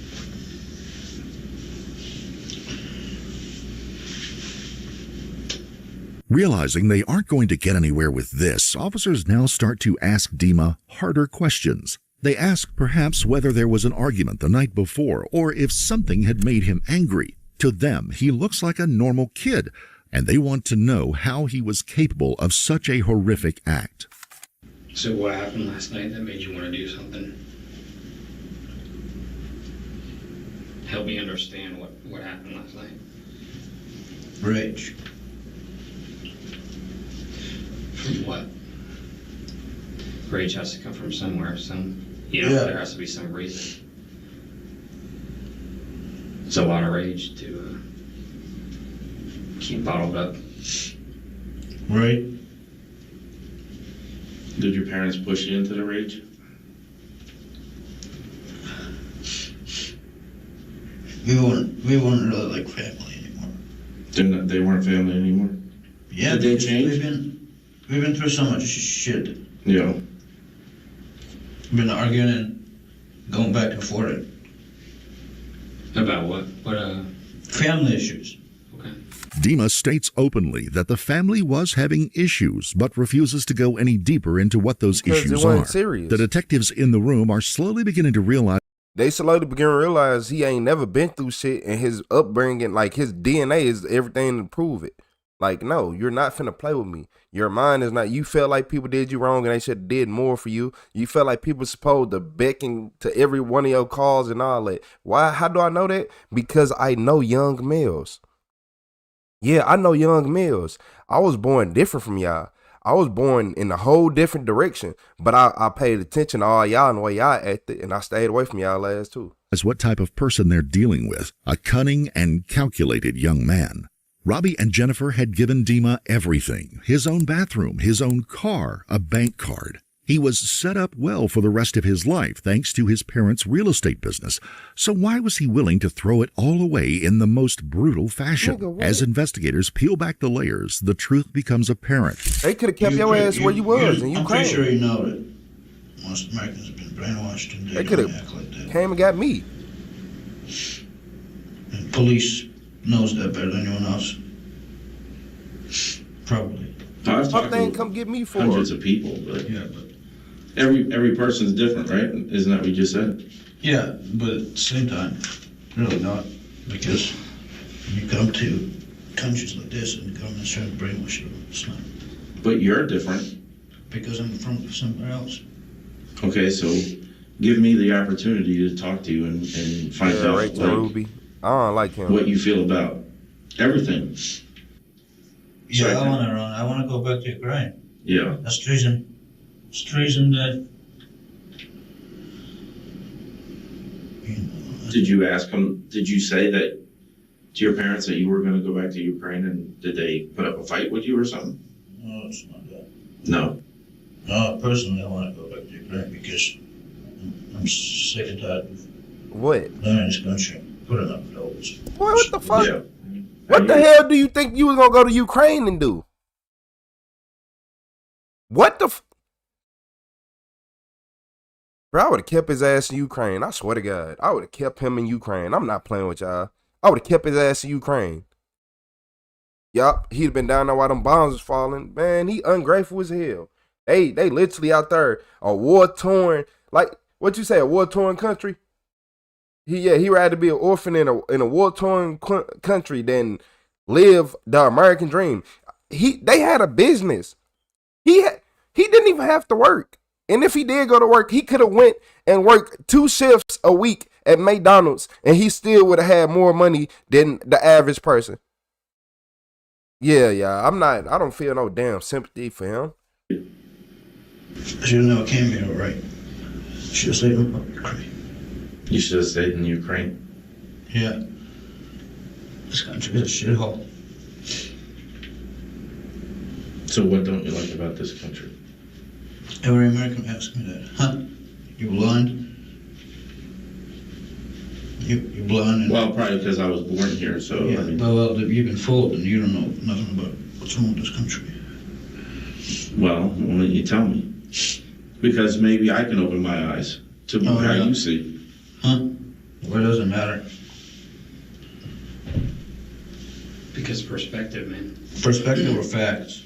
Speaker 2: Realizing they aren't going to get anywhere with this, officers now start to ask Dima harder questions. They ask perhaps whether there was an argument the night before or if something had made him angry. To them, he looks like a normal kid, and they want to know how he was capable of such a horrific act.
Speaker 13: So what happened last night that made you want to do something? Help me understand what happened last night.
Speaker 21: Rage.
Speaker 13: From what? Rage has to come from somewhere. There has to be some reason. It's a lot of rage to keep bottled up.
Speaker 21: Right.
Speaker 6: Did your parents push you into the rage?
Speaker 21: We weren't really like family anymore.
Speaker 6: They weren't family anymore?
Speaker 21: Yeah,
Speaker 6: Did they change?
Speaker 21: We've been through so much shit.
Speaker 6: Yeah.
Speaker 21: We've been arguing and going back and forth.
Speaker 13: About what?
Speaker 21: Family issues.
Speaker 13: Okay.
Speaker 2: Dima states openly that the family was having issues, but refuses to go any deeper into what those issues are.
Speaker 1: Serious.
Speaker 2: The detectives in the room are slowly beginning to realize
Speaker 1: he ain't never been through shit, and his upbringing, like his DNA is everything to prove it. Like, no, you're not finna play with me. Your mind is not. You felt like people did you wrong and they should have did more for you. You felt like people supposed to beckon to every one of your calls and all that. Why? How do I know that? Because I know young males. Yeah, I know young males. I was born different from y'all. I was born in a whole different direction, but I paid attention to all y'all and the way y'all acted, and I stayed away from y'all last too.
Speaker 2: As what type of person they're dealing with, a cunning and calculated young man. Robbie and Jennifer had given Dima everything, his own bathroom, his own car, a bank card. He was set up well for the rest of his life thanks to his parents' real estate business. So why was he willing to throw it all away in the most brutal fashion? As investigators peel back the layers, the truth becomes apparent.
Speaker 1: They could have kept your ass where you was in Ukraine.
Speaker 21: I'm pretty sure you know that most Americans have been brainwashed and
Speaker 1: they could have came and got me.
Speaker 21: And police knows that better than anyone else. Probably.
Speaker 6: I've
Speaker 1: What
Speaker 6: talked
Speaker 1: thing
Speaker 6: to
Speaker 1: come get me for?
Speaker 6: hundreds of people, but every person's different, right? Isn't that what you just said?
Speaker 21: Yeah, but at the same time, really not. Because when you come to countries like this and the government's trying to brainwash you, it's not.
Speaker 6: But you're different.
Speaker 21: Because I'm from somewhere else.
Speaker 6: Okay, so give me the opportunity to talk to you and find out
Speaker 1: right to Ruby. I don't like him.
Speaker 6: what you feel about everything.
Speaker 21: Yeah,
Speaker 6: Sorry.
Speaker 21: I want to go back to Ukraine.
Speaker 6: Yeah.
Speaker 21: That's the reason. It's the reason that.
Speaker 6: Did you ask them, did you say that to your parents that you were going to go back to Ukraine, and did they put up a fight with you or something?
Speaker 21: No, it's not that.
Speaker 6: No.
Speaker 21: No, personally, I want to go back to Ukraine because I'm sick and tired of
Speaker 1: What?
Speaker 21: living in this country, putting up with all this.
Speaker 1: Boy, what the fuck?
Speaker 6: Yeah.
Speaker 1: What the hell do you think you was gonna go to Ukraine and do? What the? Bro, I would have kept his ass in Ukraine. I swear to God, I would have kept him in Ukraine. I'm not playing with y'all. I would have kept his ass in Ukraine. Yup, he'd have been down there while them bombs was falling. Man, he ungrateful as hell. They literally out there, a war-torn, like, what you say, a war-torn country? He'd rather be an orphan in a war-torn country than live the American dream. They had a business. He didn't even have to work. And if he did go to work, he could have went and worked 2 shifts a week at McDonald's, and he still would have had more money than the average person. Yeah, I don't feel no damn sympathy for him.
Speaker 21: I should have never came here, right? Should have stayed in Ukraine.
Speaker 6: You should have stayed in Ukraine.
Speaker 21: Yeah. This country is a shithole.
Speaker 6: So what don't you like about this country?
Speaker 21: Every American asks me that. Huh? You blind? You blind? And
Speaker 6: Well, probably because I was born here, so
Speaker 21: yeah,
Speaker 6: I mean,
Speaker 21: well, you've been fooled and you don't know nothing about what's wrong with this country.
Speaker 6: well, why don't you tell me? Because maybe I can open my eyes to how
Speaker 21: yeah.
Speaker 6: you see.
Speaker 21: Huh? Well, it doesn't matter.
Speaker 13: Because perspective, man.
Speaker 21: Perspective or facts?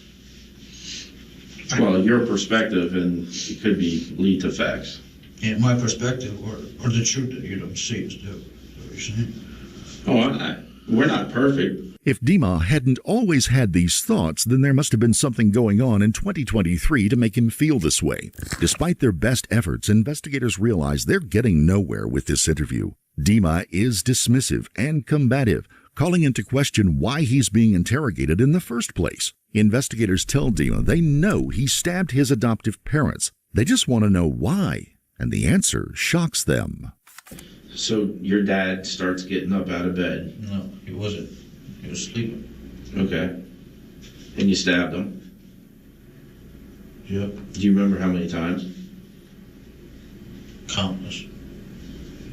Speaker 6: Well, your perspective, and it could lead to facts.
Speaker 21: Yeah, my perspective or the truth that you don't see is what you're saying.
Speaker 6: Oh, we're not perfect.
Speaker 2: If Dima hadn't always had these thoughts, then there must have been something going on in 2023 to make him feel this way. Despite their best efforts, investigators realize they're getting nowhere with this interview. Dima is dismissive and combative, calling into question why he's being interrogated in the first place. Investigators tell Dima they know he stabbed his adoptive parents. They just want to know why, and the answer shocks them.
Speaker 6: So your dad starts getting up out of bed.
Speaker 21: No, he wasn't. He was sleeping.
Speaker 6: Okay. And you stabbed him?
Speaker 21: Yep.
Speaker 6: Do you remember how many times?
Speaker 21: Countless.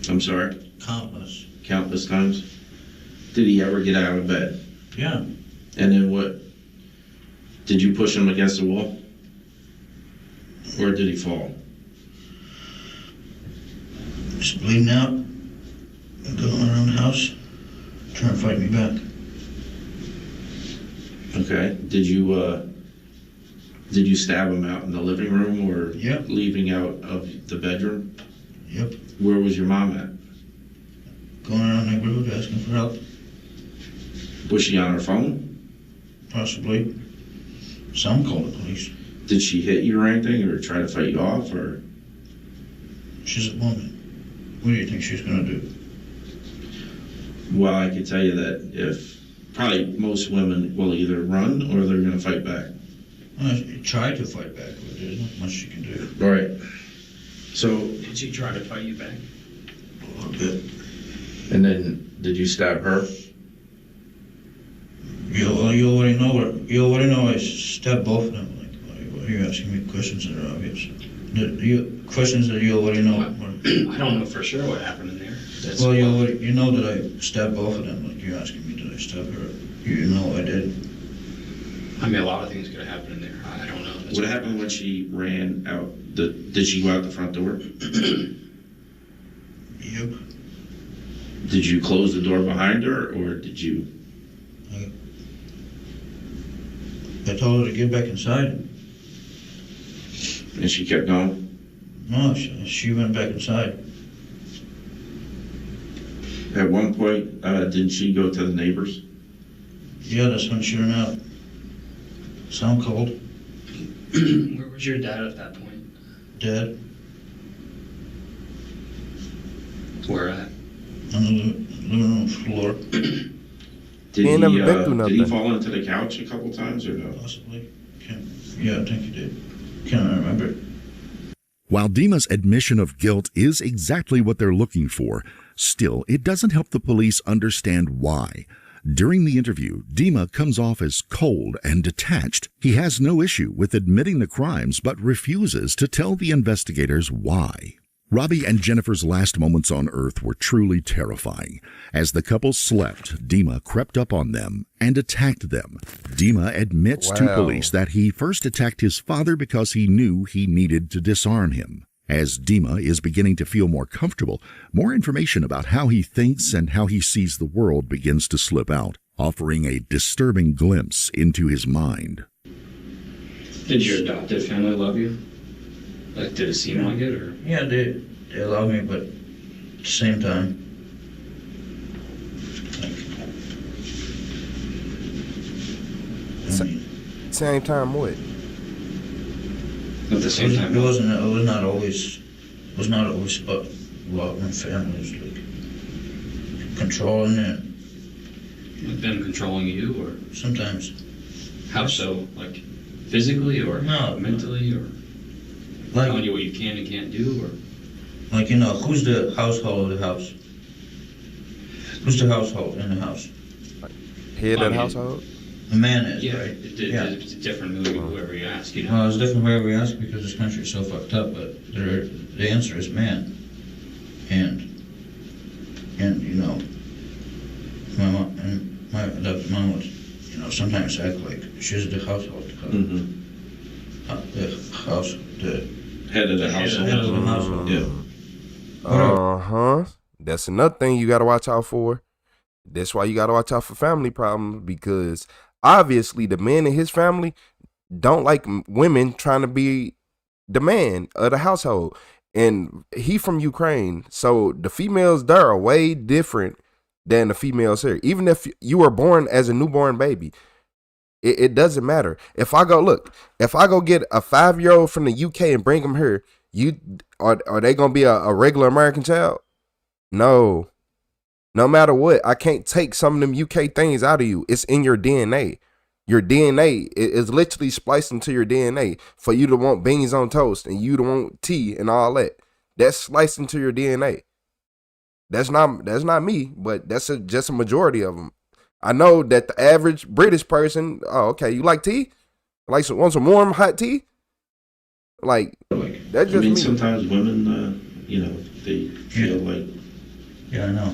Speaker 6: I'm sorry?
Speaker 21: Countless.
Speaker 6: Countless times? Did he ever get out of bed?
Speaker 21: Yeah.
Speaker 6: And then what? Did you push him against the wall? Or did he fall?
Speaker 21: Just bleeding out. Going around the house. Trying to fight me back.
Speaker 6: Okay. Did you stab him out in the living room or
Speaker 21: Yep.
Speaker 6: leaving out of the bedroom?
Speaker 21: Yep.
Speaker 6: Where was your mom at?
Speaker 21: Going around the neighborhood asking for help.
Speaker 6: Was she on her phone?
Speaker 21: Possibly. Some called the police.
Speaker 6: Did she hit you or anything or try to fight you off or?
Speaker 21: She's a woman. What do you think she's gonna do?
Speaker 6: Well, I can tell you that if probably most women will either run or they're going to fight back.
Speaker 21: She tried to fight back, but there's not much she can do.
Speaker 6: All right. So.
Speaker 13: Did she try to fight you back?
Speaker 21: A little bit.
Speaker 6: And then did you stab her?
Speaker 21: You already know I stabbed both of them. Why are you asking me questions that are obvious? Questions that you already know.
Speaker 13: I don't know for sure what happened in there.
Speaker 21: Well, you know that I stabbed both of them. Like you're asking me, did I stab her? You know I did.
Speaker 13: I mean, a lot of things could have happened in there. I don't know.
Speaker 6: What happened when she ran out? Did she go out the front door?
Speaker 21: Yep.
Speaker 6: Did you close the door behind her, or did you?
Speaker 21: I told her to get back inside.
Speaker 6: And she kept going?
Speaker 21: No, she went back inside.
Speaker 6: At one point, didn't she go to the neighbors?
Speaker 21: Yeah, that's when she ran out. Sound cold.
Speaker 13: Where was your dad at that point?
Speaker 21: Dead.
Speaker 13: Where at?
Speaker 21: On the living room floor.
Speaker 6: Did he fall into the couch a couple times or no?
Speaker 21: Possibly. Yeah, I think he did. Can't remember.
Speaker 2: While Dima's admission of guilt is exactly what they're looking for, still, it doesn't help the police understand why. During the interview, Dima comes off as cold and detached. He has no issue with admitting the crimes, but refuses to tell the investigators why. Robbie and Jennifer's last moments on Earth were truly terrifying. As the couple slept, Dima crept up on them and attacked them. Dima admits to police that he first attacked his father because he knew he needed to disarm him. As Dima is beginning to feel more comfortable, more information about how he thinks and how he sees the world begins to slip out, offering a disturbing glimpse into his mind.
Speaker 13: Did your adopted family love you? Like, did it seem like it, or?
Speaker 21: Yeah, they love me, but at the same time,
Speaker 1: same time what?
Speaker 13: At the same time,
Speaker 21: it was not always about love and family. It was like controlling it.
Speaker 13: Like them controlling you, or?
Speaker 21: Sometimes.
Speaker 13: How so? Like, physically, or mentally, or?
Speaker 21: Like,
Speaker 13: telling you what you can and can't do, or?
Speaker 21: Like, you know, who's the household of the house? Who's the household in the house?
Speaker 1: Head of the household?
Speaker 21: The man is,
Speaker 13: yeah,
Speaker 21: right?
Speaker 13: It's different whoever you ask, you know?
Speaker 21: Well, it's different whoever you ask because this country is so fucked up, but the answer is man. And you know, my adopted mom would, you know, sometimes act like she's the household. The house, the
Speaker 6: head of the household.
Speaker 21: Head of the household. Yeah.
Speaker 1: That's another thing you got to watch out for. That's why you got to watch out for family problems, because obviously the man in his family don't like women trying to be the man of the household. And he from Ukraine, so the females there are way different than the females here. Even if you were born as a newborn baby, it doesn't matter. If I go get a 5-year-old from the UK and bring him here, are they gonna be a regular American child? No. No matter what, I can't take some of them UK things out of you. It's in your DNA. Your DNA is literally spliced into your DNA for you to want beans on toast and you to want tea and all that. That's sliced into your DNA. That's not me, but that's just a majority of them. I know that the average British person, oh, okay, you like tea? Want some warm, hot tea? Like, that's just me.
Speaker 6: Sometimes women, you know, they feel like...
Speaker 21: Yeah, I know.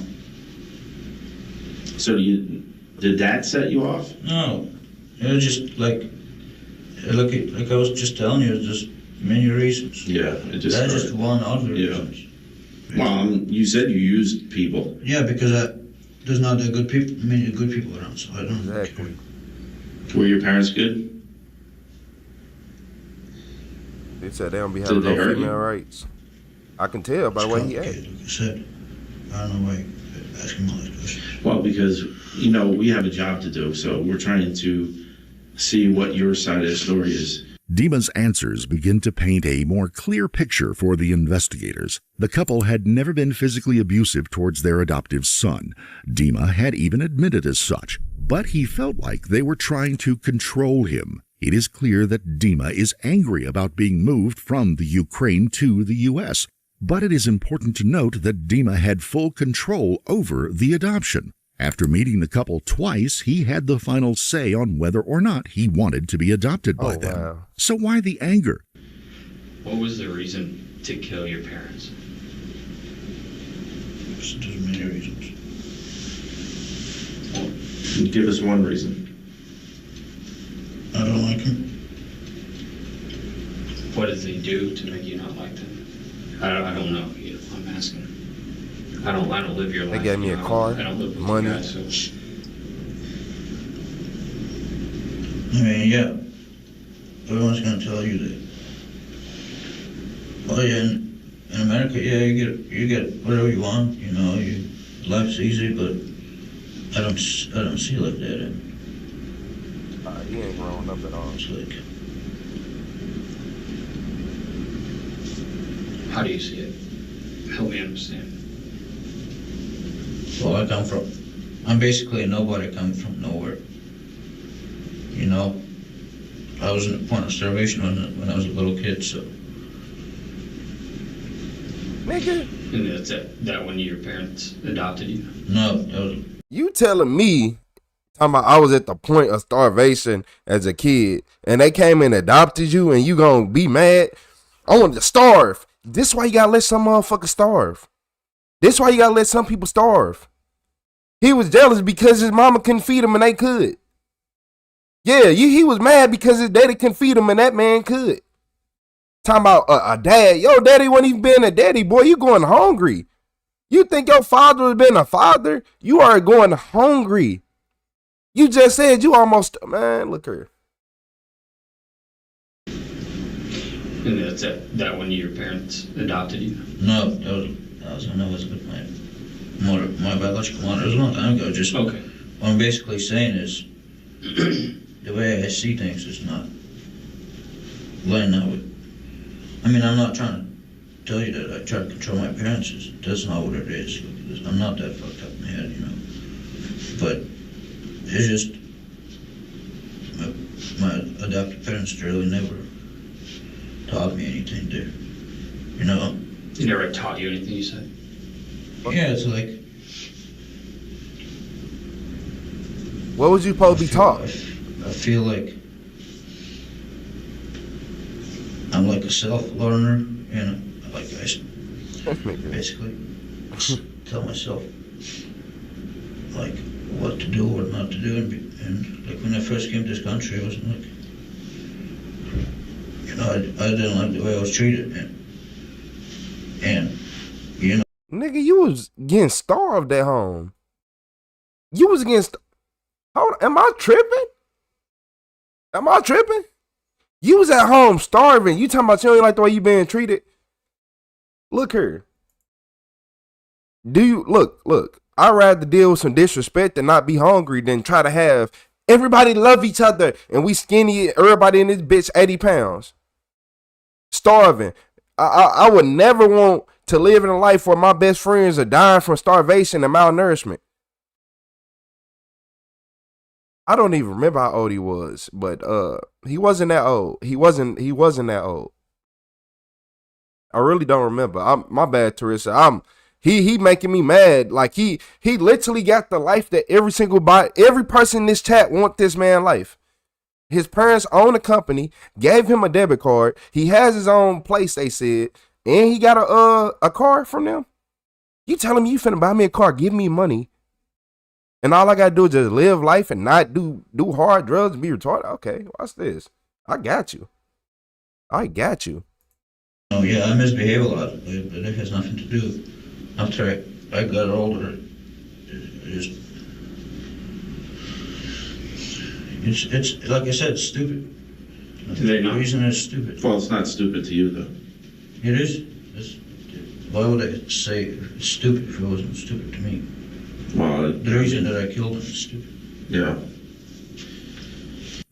Speaker 6: So did that set you off?
Speaker 21: No. It was just like I was just telling you, there's just many reasons.
Speaker 6: Yeah,
Speaker 21: that's just one other reason.
Speaker 6: Well, you said you used people.
Speaker 21: Yeah, because there's not many good people around, so I don't care.
Speaker 6: Were your parents good?
Speaker 1: They said they don't be having no female rights. I can tell by the way he acted.
Speaker 21: Like I said, I don't know why you ask him all these questions.
Speaker 6: Well, because, you know, we have a job to do, so we're trying to see what your side of the story is.
Speaker 2: Dima's answers begin to paint a more clear picture for the investigators. The couple had never been physically abusive towards their adoptive son. Dima had even admitted as such, but he felt like they were trying to control him. It is clear that Dima is angry about being moved from the Ukraine to the U.S., but it is important to note that Dima had full control over the adoption. After meeting the couple twice, he had the final say on whether or not he wanted to be adopted by them. Wow. So why the anger?
Speaker 13: What was the reason to kill your parents?
Speaker 21: There's many reasons.
Speaker 6: Well, give us one reason.
Speaker 21: I don't like him.
Speaker 13: What did they do to make you not like them? I don't know. I'm asking. I don't live your life.
Speaker 1: They gave me a car,
Speaker 13: I don't live with
Speaker 1: money.
Speaker 13: you guys, so.
Speaker 21: I mean, yeah. Everyone's gonna tell you that. Oh yeah, in America, yeah, you get whatever you want. You know, life's easy, but I don't see it like that.
Speaker 1: He ain't growing up at all.
Speaker 21: It's like,
Speaker 13: How do you see it? Help me understand.
Speaker 21: well, I'm basically a nobody coming from nowhere. You know, I was in the point of starvation when I was a little kid, so.
Speaker 1: Nigga.
Speaker 13: And that's that when your parents adopted you?
Speaker 21: No, that was.
Speaker 1: You telling me, talking about I was at the point of starvation as a kid, and they came and adopted you, and you gonna be mad? I wanted to starve. This is why you gotta let some motherfuckers starve. This is why you gotta let some people starve. He was jealous because his mama couldn't feed him and they could. Yeah, he was mad because his daddy couldn't feed him and that man could. Talking about a dad. Yo, daddy wasn't even being a daddy, boy. You going hungry. You think your father was being a father? You are going hungry. You just said you almost, man, look here.
Speaker 13: And that's that when your parents adopted you?
Speaker 21: No, that was when I was with my biological mother. It was a long time ago. Just
Speaker 13: okay.
Speaker 21: What I'm basically saying is, the way I see things is not laying out with. I mean, I'm not trying to tell you that I try to control my appearances. That's not what it is. I'm not that fucked up in the head, you know. But it's just my adopted parents really never taught me anything there. You know?
Speaker 13: They never taught you anything, you said?
Speaker 21: Yeah, it's like.
Speaker 1: What was you supposed to be taught?
Speaker 21: I feel like I'm like a self-learner, you know, like I basically tell myself like what to do, what not to do, and like when I first came to this country, I wasn't like, you know, I didn't like the way I was treated, and you know.
Speaker 1: Nigga, you was getting starved at home. You was getting am I tripping? Am I tripping? You was at home starving. You talking about you don't like the way you being treated? Look here. Look, I'd rather deal with some disrespect and not be hungry than try to have everybody love each other and we skinny, everybody in this bitch 80 pounds. Starving. I would never want to live in a life where my best friends are dying from starvation and malnourishment. I don't even remember how old he was, but he wasn't that old. He wasn't that old. I really don't remember. My bad, Teresa. He making me mad. Like he literally got the life that every person in this chat want this man life. His parents own a company, gave him a debit card. He has his own place, they said, and he got a car from them. You telling me you finna buy me a car, give me money, and all I gotta do is just live life and not do hard drugs and be retarded? Okay, watch this. I got you. Oh
Speaker 21: yeah, I misbehave a lot, but it has nothing to do. After I got older, it's like I said, it's stupid.
Speaker 13: The
Speaker 21: reason it's stupid.
Speaker 5: Well, it's not stupid to you, though.
Speaker 21: It is. Why would I say it's stupid if it wasn't stupid to me?
Speaker 5: Well,
Speaker 21: the reason that I killed him is stupid.
Speaker 5: Yeah.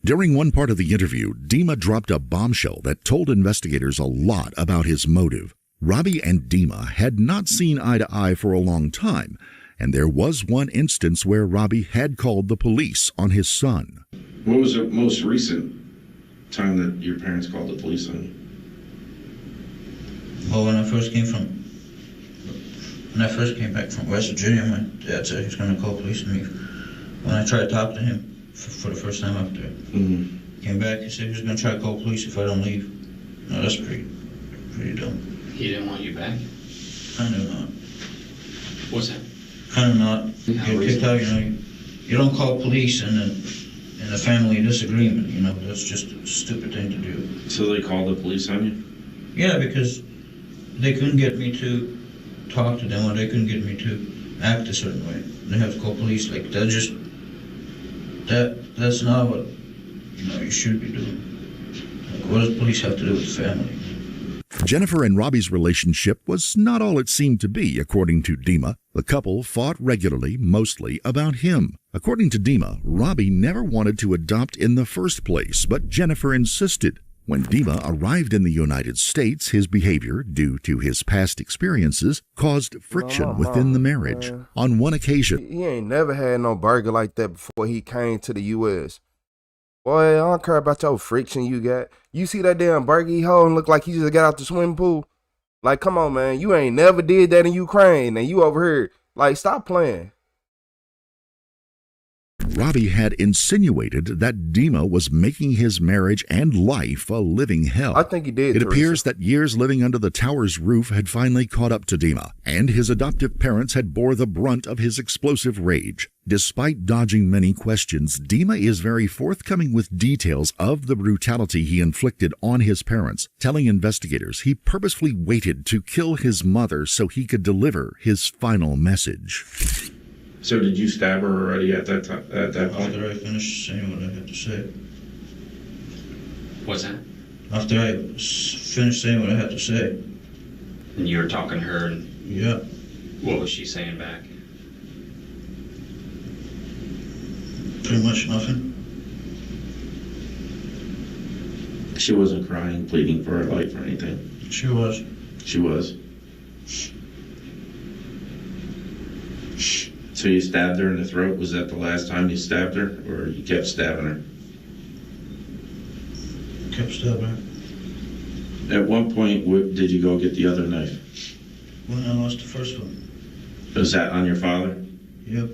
Speaker 2: During one part of the interview, Dima dropped a bombshell that told investigators a lot about his motive. Robbie and Dima had not seen eye to eye for a long time, and there was one instance where Robbie had called the police on his son.
Speaker 5: What was the most recent time that your parents called the police on you?
Speaker 21: Well, when I first came back from West Virginia, my dad said he was going to call police on me. When I tried to talk to him for the first time up there, came back, he said he was going to try to call police if I don't leave. No, that's pretty dumb.
Speaker 13: He didn't want you back?
Speaker 21: Kind of not.
Speaker 13: What's that?
Speaker 21: Kind of not. Get kicked out, you know. You don't call police in a family disagreement, you know. That's just a stupid thing to do.
Speaker 5: So they called the police on you?
Speaker 21: Yeah, because they couldn't get me to talk to them or they couldn't get me to act a certain way. They have to call police. Like, that's not what, you should be doing. Like, what does police have to do with family?
Speaker 2: Jennifer and Robbie's relationship was not all it seemed to be, according to Dima. The couple fought regularly, mostly about him. According to Dima, Robbie never wanted to adopt in the first place, but Jennifer insisted. When Dima arrived in the United States, his behavior, due to his past experiences, caused friction within the marriage.
Speaker 1: Man.
Speaker 2: On one occasion,
Speaker 1: he ain't never had no burger like that before he came to the U.S. Boy, I don't care about your friction you got. You see that damn burger he holding look like he just got out the swimming pool? Like, come on, man. You ain't never did that in Ukraine, and you over here. Like, stop playing.
Speaker 2: Robbie had insinuated that Dima was making his marriage and life a living hell.
Speaker 1: I think he did,
Speaker 2: It
Speaker 1: Teresa.
Speaker 2: appears that years living under the tower's roof had finally caught up to Dima, and his adoptive parents had bore the brunt of his explosive rage. Despite dodging many questions, Dima is very forthcoming with details of the brutality he inflicted on his parents, telling investigators he purposefully waited to kill his mother so he could deliver his final message.
Speaker 6: So did you stab her already at that time? At that point?
Speaker 21: After I finished saying what I had to say.
Speaker 13: What's that?
Speaker 21: After I finished saying what I had to say.
Speaker 13: And you were talking to her, and
Speaker 21: Yeah.
Speaker 13: what was she saying back?
Speaker 21: Pretty much nothing.
Speaker 6: She wasn't crying, pleading for her life or anything.
Speaker 21: She was.
Speaker 6: She was. So you stabbed her in the throat? Was that the last time you stabbed her, or you kept stabbing her?
Speaker 21: Kept stabbing her.
Speaker 6: At one point, did you go get the other knife?
Speaker 21: When I lost the first one.
Speaker 6: Was that on your father?
Speaker 21: Yep.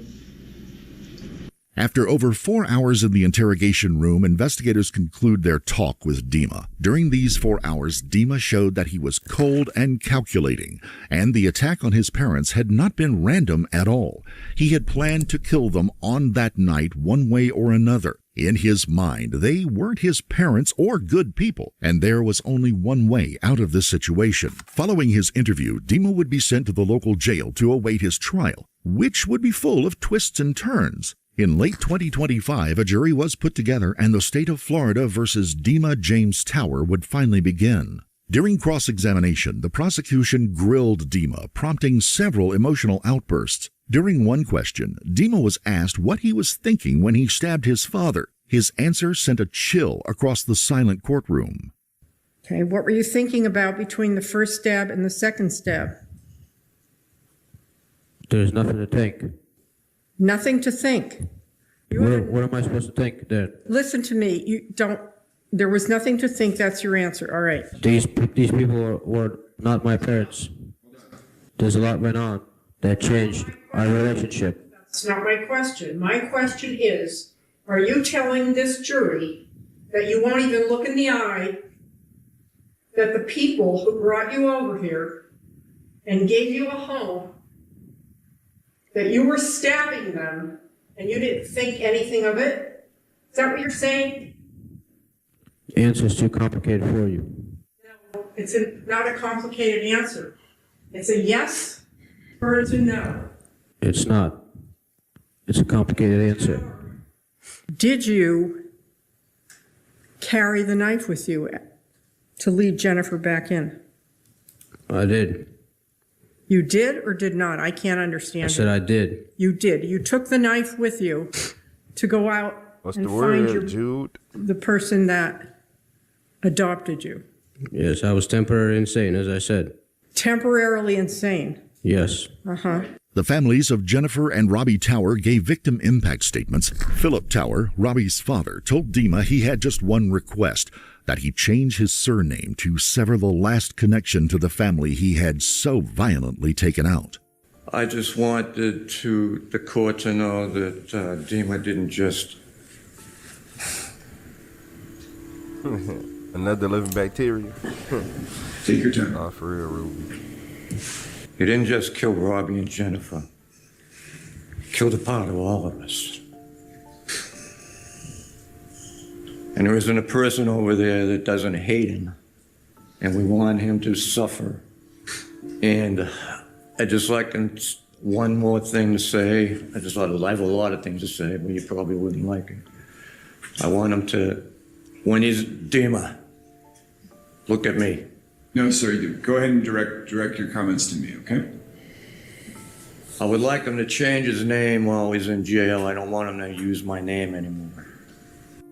Speaker 2: After over 4 hours in the interrogation room, investigators conclude their talk with Dima. During these 4 hours, Dima showed that he was cold and calculating, and the attack on his parents had not been random at all. He had planned to kill them on that night one way or another. In his mind, they weren't his parents or good people, and there was only one way out of this situation. Following his interview, Dima would be sent to the local jail to await his trial, which would be full of twists and turns. In late 2025, a jury was put together and the state of Florida versus Dima James Tower would finally begin. During cross-examination, the prosecution grilled Dima, prompting several emotional outbursts. During one question, Dima was asked what he was thinking when he stabbed his father. His answer sent a chill across the silent courtroom.
Speaker 12: Okay, what were you thinking about between the first stab and the second stab?
Speaker 14: There's nothing to think.
Speaker 12: Nothing to think.
Speaker 14: What am I supposed to think then?
Speaker 12: Listen to me. There was nothing to think. That's your answer. All right.
Speaker 14: These people were not my parents. There's a lot went on that changed our relationship.
Speaker 12: That's not my question. My question is, are you telling this jury that you won't even look in the eye that the people who brought you over here and gave you a home, that you were stabbing them and you didn't think anything of it? Is that what you're saying?
Speaker 14: The answer's too complicated for you.
Speaker 12: No, it's not a complicated answer. It's a yes or it's a no.
Speaker 14: It's not. It's a complicated answer.
Speaker 12: Did you carry the knife with you to lead Jennifer back in?
Speaker 14: I did.
Speaker 12: You did or did not? I can't understand.
Speaker 14: I said I did.
Speaker 12: You did. You took the knife with you to go out and find the person that adopted you.
Speaker 14: Yes, I was temporarily insane, as I said.
Speaker 12: Temporarily insane.
Speaker 14: Yes.
Speaker 12: Uh-huh.
Speaker 2: The families of Jennifer and Robbie Tower gave victim impact statements. Philip Tower, Robbie's father, told Dima he had just one request, that he change his surname to sever the last connection to the family he had so violently taken out.
Speaker 23: I just wanted the court to know that Dima didn't just...
Speaker 1: Another living bacteria.
Speaker 23: Take your time.
Speaker 1: Oh, for real, Ruby.
Speaker 23: He didn't just kill Robbie and Jennifer. He killed a part of all of us. And there isn't a person over there that doesn't hate him. And we want him to suffer. And I just like one more thing to say. I have a lot of things to say, but you probably wouldn't like it. I want him to, when he's Dima, look at me.
Speaker 8: No, sir. You go ahead and direct your comments to me, okay?
Speaker 23: I would like him to change his name while he's in jail. I don't want him to use my name anymore.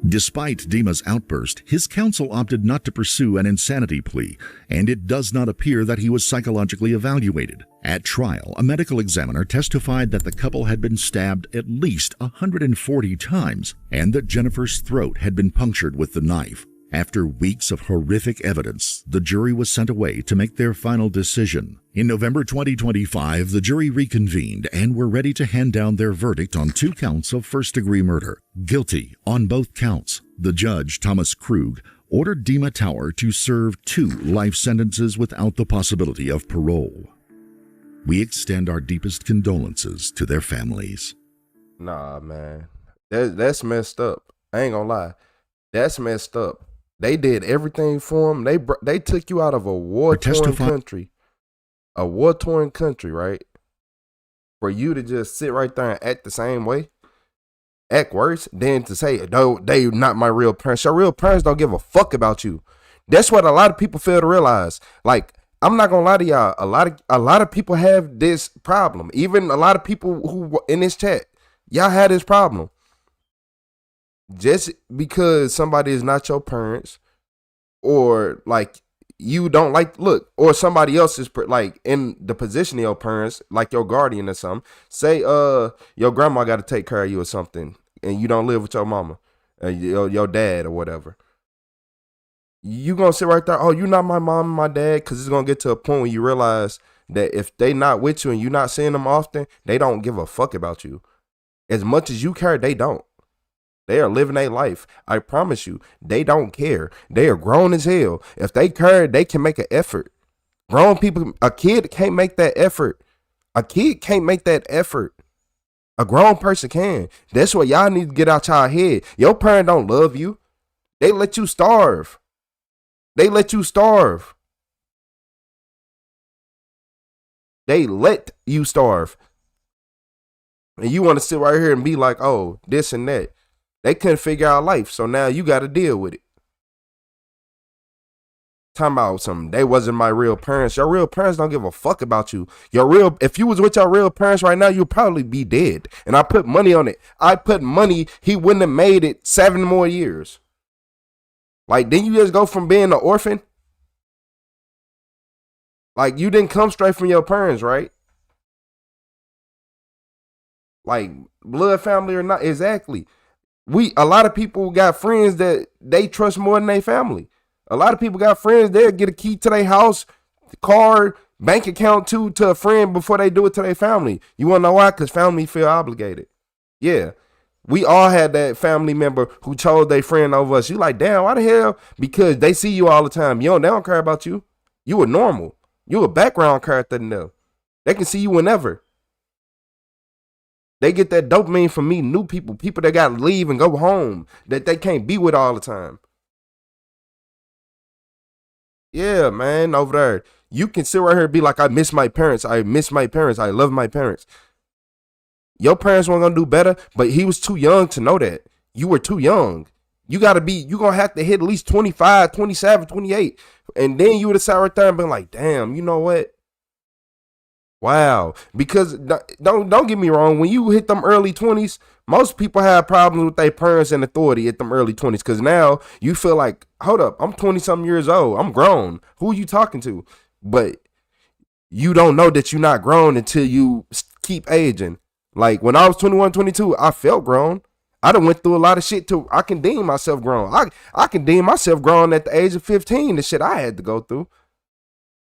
Speaker 2: Despite Dima's outburst, his counsel opted not to pursue an insanity plea, and it does not appear that he was psychologically evaluated. At trial, a medical examiner testified that the couple had been stabbed at least 140 times and that Jennifer's throat had been punctured with the knife. After weeks of horrific evidence, the jury was sent away to make their final decision. In November 2025, the jury reconvened and were ready to hand down their verdict on 2 counts of first-degree murder. Guilty on both counts, the judge, Thomas Krug, ordered Dima Tower to serve 2 life sentences without the possibility of parole. We extend our deepest condolences to their families.
Speaker 1: Nah, man. That's messed up. I ain't gonna lie. That's messed up. They did everything for him. They took you out of a war-torn country. A war-torn country, right? For you to just sit right there and act the same way, act worse, then to say, no, they not my real parents. Your real parents don't give a fuck about you. That's what a lot of people fail to realize. Like, I'm not gonna lie to y'all. A lot of people have this problem. Even a lot of people who in this chat, y'all had this problem. Just because somebody is not your parents, or like you don't like look, or somebody else is like in the position of your parents, like your guardian or something. Say your grandma got to take care of you or something, and you don't live with your mama, your dad or whatever. You gonna sit right there, oh, you're not my mom and my dad, because it's gonna get to a point where you realize that if they not with you and you not seeing them often, they don't give a fuck about you. As much as you care, they don't. They are living their life. I promise you, they don't care. They are grown as hell. If they care, they can make an effort. Grown people, a kid can't make that effort. A kid can't make that effort. A grown person can. That's what y'all need to get out y'all head. Your parent don't love you. They let you starve. They let you starve. They let you starve. And you want to sit right here and be like, oh, this and that. They couldn't figure out life, so now you got to deal with it. Talking about something, they wasn't my real parents. Your real parents don't give a fuck about you. If you was with your real parents right now, you'd probably be dead. And I put money on it. I put money, he wouldn't have made it 7 more years. Like, didn't you just go from being an orphan? Like, you didn't come straight from your parents, right? Like, blood family or not, exactly. A lot of people got friends that they trust more than their family. A lot of people got friends, they'll get a key to their house, car, bank account to a friend before they do it to their family. You want to know why? Because family feel obligated. Yeah. We all had that family member who chose their friend over us. You like, damn, why the hell? Because they see you all the time. They don't care about you. You a normal. You a background character to them. They can see you whenever. They get that dopamine from meeting new people that got to leave and go home, that they can't be with all the time. Yeah, man, over there. You can sit right here and be like, I miss my parents. I miss my parents. I love my parents. Your parents weren't going to do better, but he was too young to know that. You were too young. You're going to have to hit at least 25, 27, 28. And then you would have sat right there and been like, damn, you know what? Wow. Because don't get me wrong, when you hit them early 20s, most people have problems with their parents and authority at them early 20s, because now you feel like, hold up, I'm 20-something years old. I'm grown. Who are you talking to? But you don't know that you're not grown until you keep aging. Like when I was 21, 22, I felt grown. I done went through a lot of shit too. I can deem myself grown. I can deem myself grown at the age of 15, the shit I had to go through.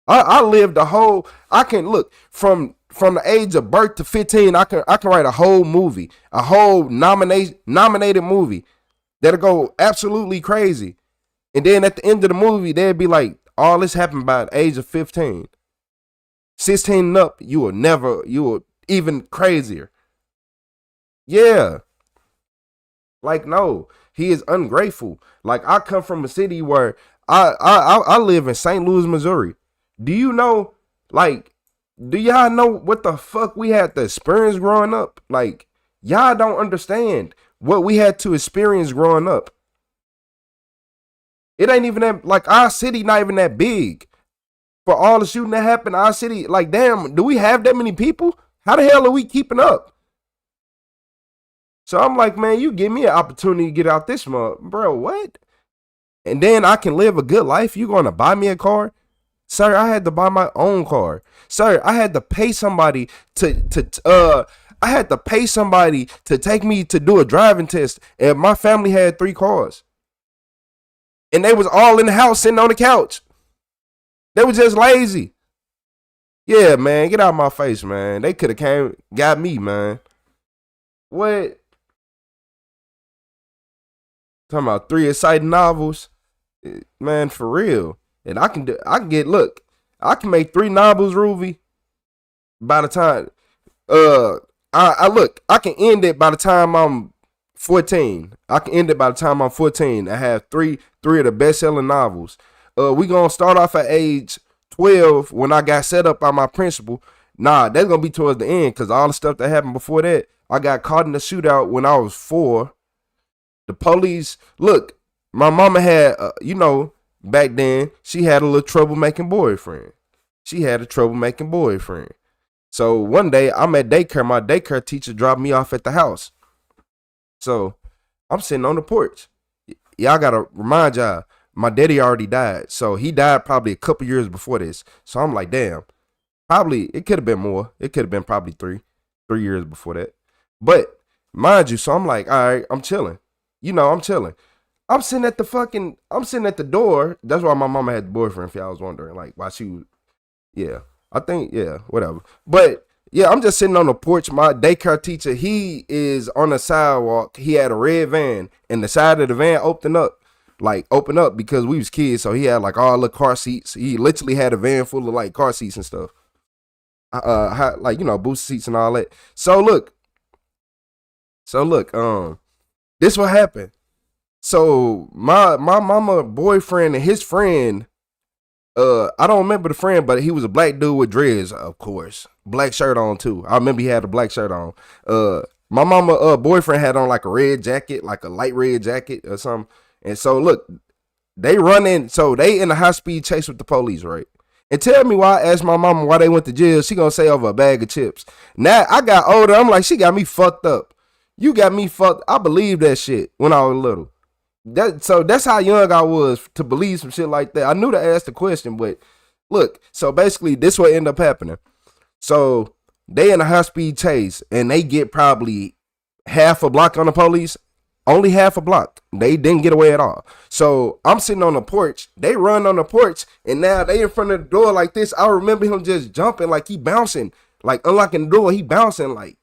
Speaker 1: I lived I can look from the age of birth to 15, I can write a whole movie, a whole nominated movie that'll go absolutely crazy. And then at the end of the movie, they'd be like, all this happened by the age of 15. 16 and up, you were even crazier. Yeah. Like, no, he is ungrateful. Like, I come from a city where I live in St. Louis, Missouri. Do you know, like, Do y'all know what the fuck we had to experience growing up? Like, y'all don't understand what we had to experience growing up. It ain't even that, like, our city not even that big. For all the shooting that happened, our city, like, damn, do we have that many people? How the hell are we keeping up? So I'm like, man, you give me an opportunity to get out this month. Bro, what? And then I can live a good life? You going to buy me a car? Sir, I had to buy my own car. Sir, I had to pay somebody to take me to do a driving test. And my family had 3 cars. And they was all in the house sitting on the couch. They were just lazy. Yeah, man, get out of my face, man. They could have got me, man. What? Talking about 3 exciting novels. Man, for real. And I can make 3 novels, Ruby, by the time I can end it by the time I'm 14. I can end it by the time I'm 14. I have three of the best-selling novels. We gonna start off at age 12 when I got set up by my principal. Nah, that's gonna be towards the end because all the stuff that happened before that. I got caught in the shootout when I was 4. The police, look, my mama had, back then, she had a little troublemaking boyfriend. So one day I'm at daycare. My daycare teacher dropped me off at the house. So I'm sitting on the porch. Y'all gotta remind y'all, my daddy already died. So he died probably a couple years before this. So I'm like, damn, probably it could have been more. It could have been probably 3 years before that. But mind you, so I'm like, all right, I'm chilling. I'm chilling. I'm sitting at the door. That's why my mama had the boyfriend, if y'all was wondering, like, why she was, whatever. But yeah, I'm just sitting on the porch. My daycare teacher, he is on the sidewalk. He had a red van, and the side of the van opened up because we was kids. So he had like all the car seats. He literally had a van full of like car seats and stuff. Booster seats and all that. So look, this what happened. So my mama boyfriend and his friend, I don't remember the friend, but he was a black dude with dreads, of course. Black shirt on too. I remember he had a black shirt on. My mama boyfriend had on like a red jacket, like a light red jacket or something. And so look, they in a high speed chase with the police, right? And tell me why I asked my mama why they went to jail. She gonna say over a bag of chips. Now I got older. I'm like, she got me fucked up. You got me fucked. I believed that shit when I was little. That's how young I was to believe some shit like that. I knew to ask the question, but look, so basically this what ended up happening. So they in a high speed chase and they get probably half a block on the police, only half a block. They didn't get away at all. So I'm sitting on the porch. They run on the porch and now they in front of the door like this. I remember him just jumping like he bouncing, like unlocking the door. He bouncing like,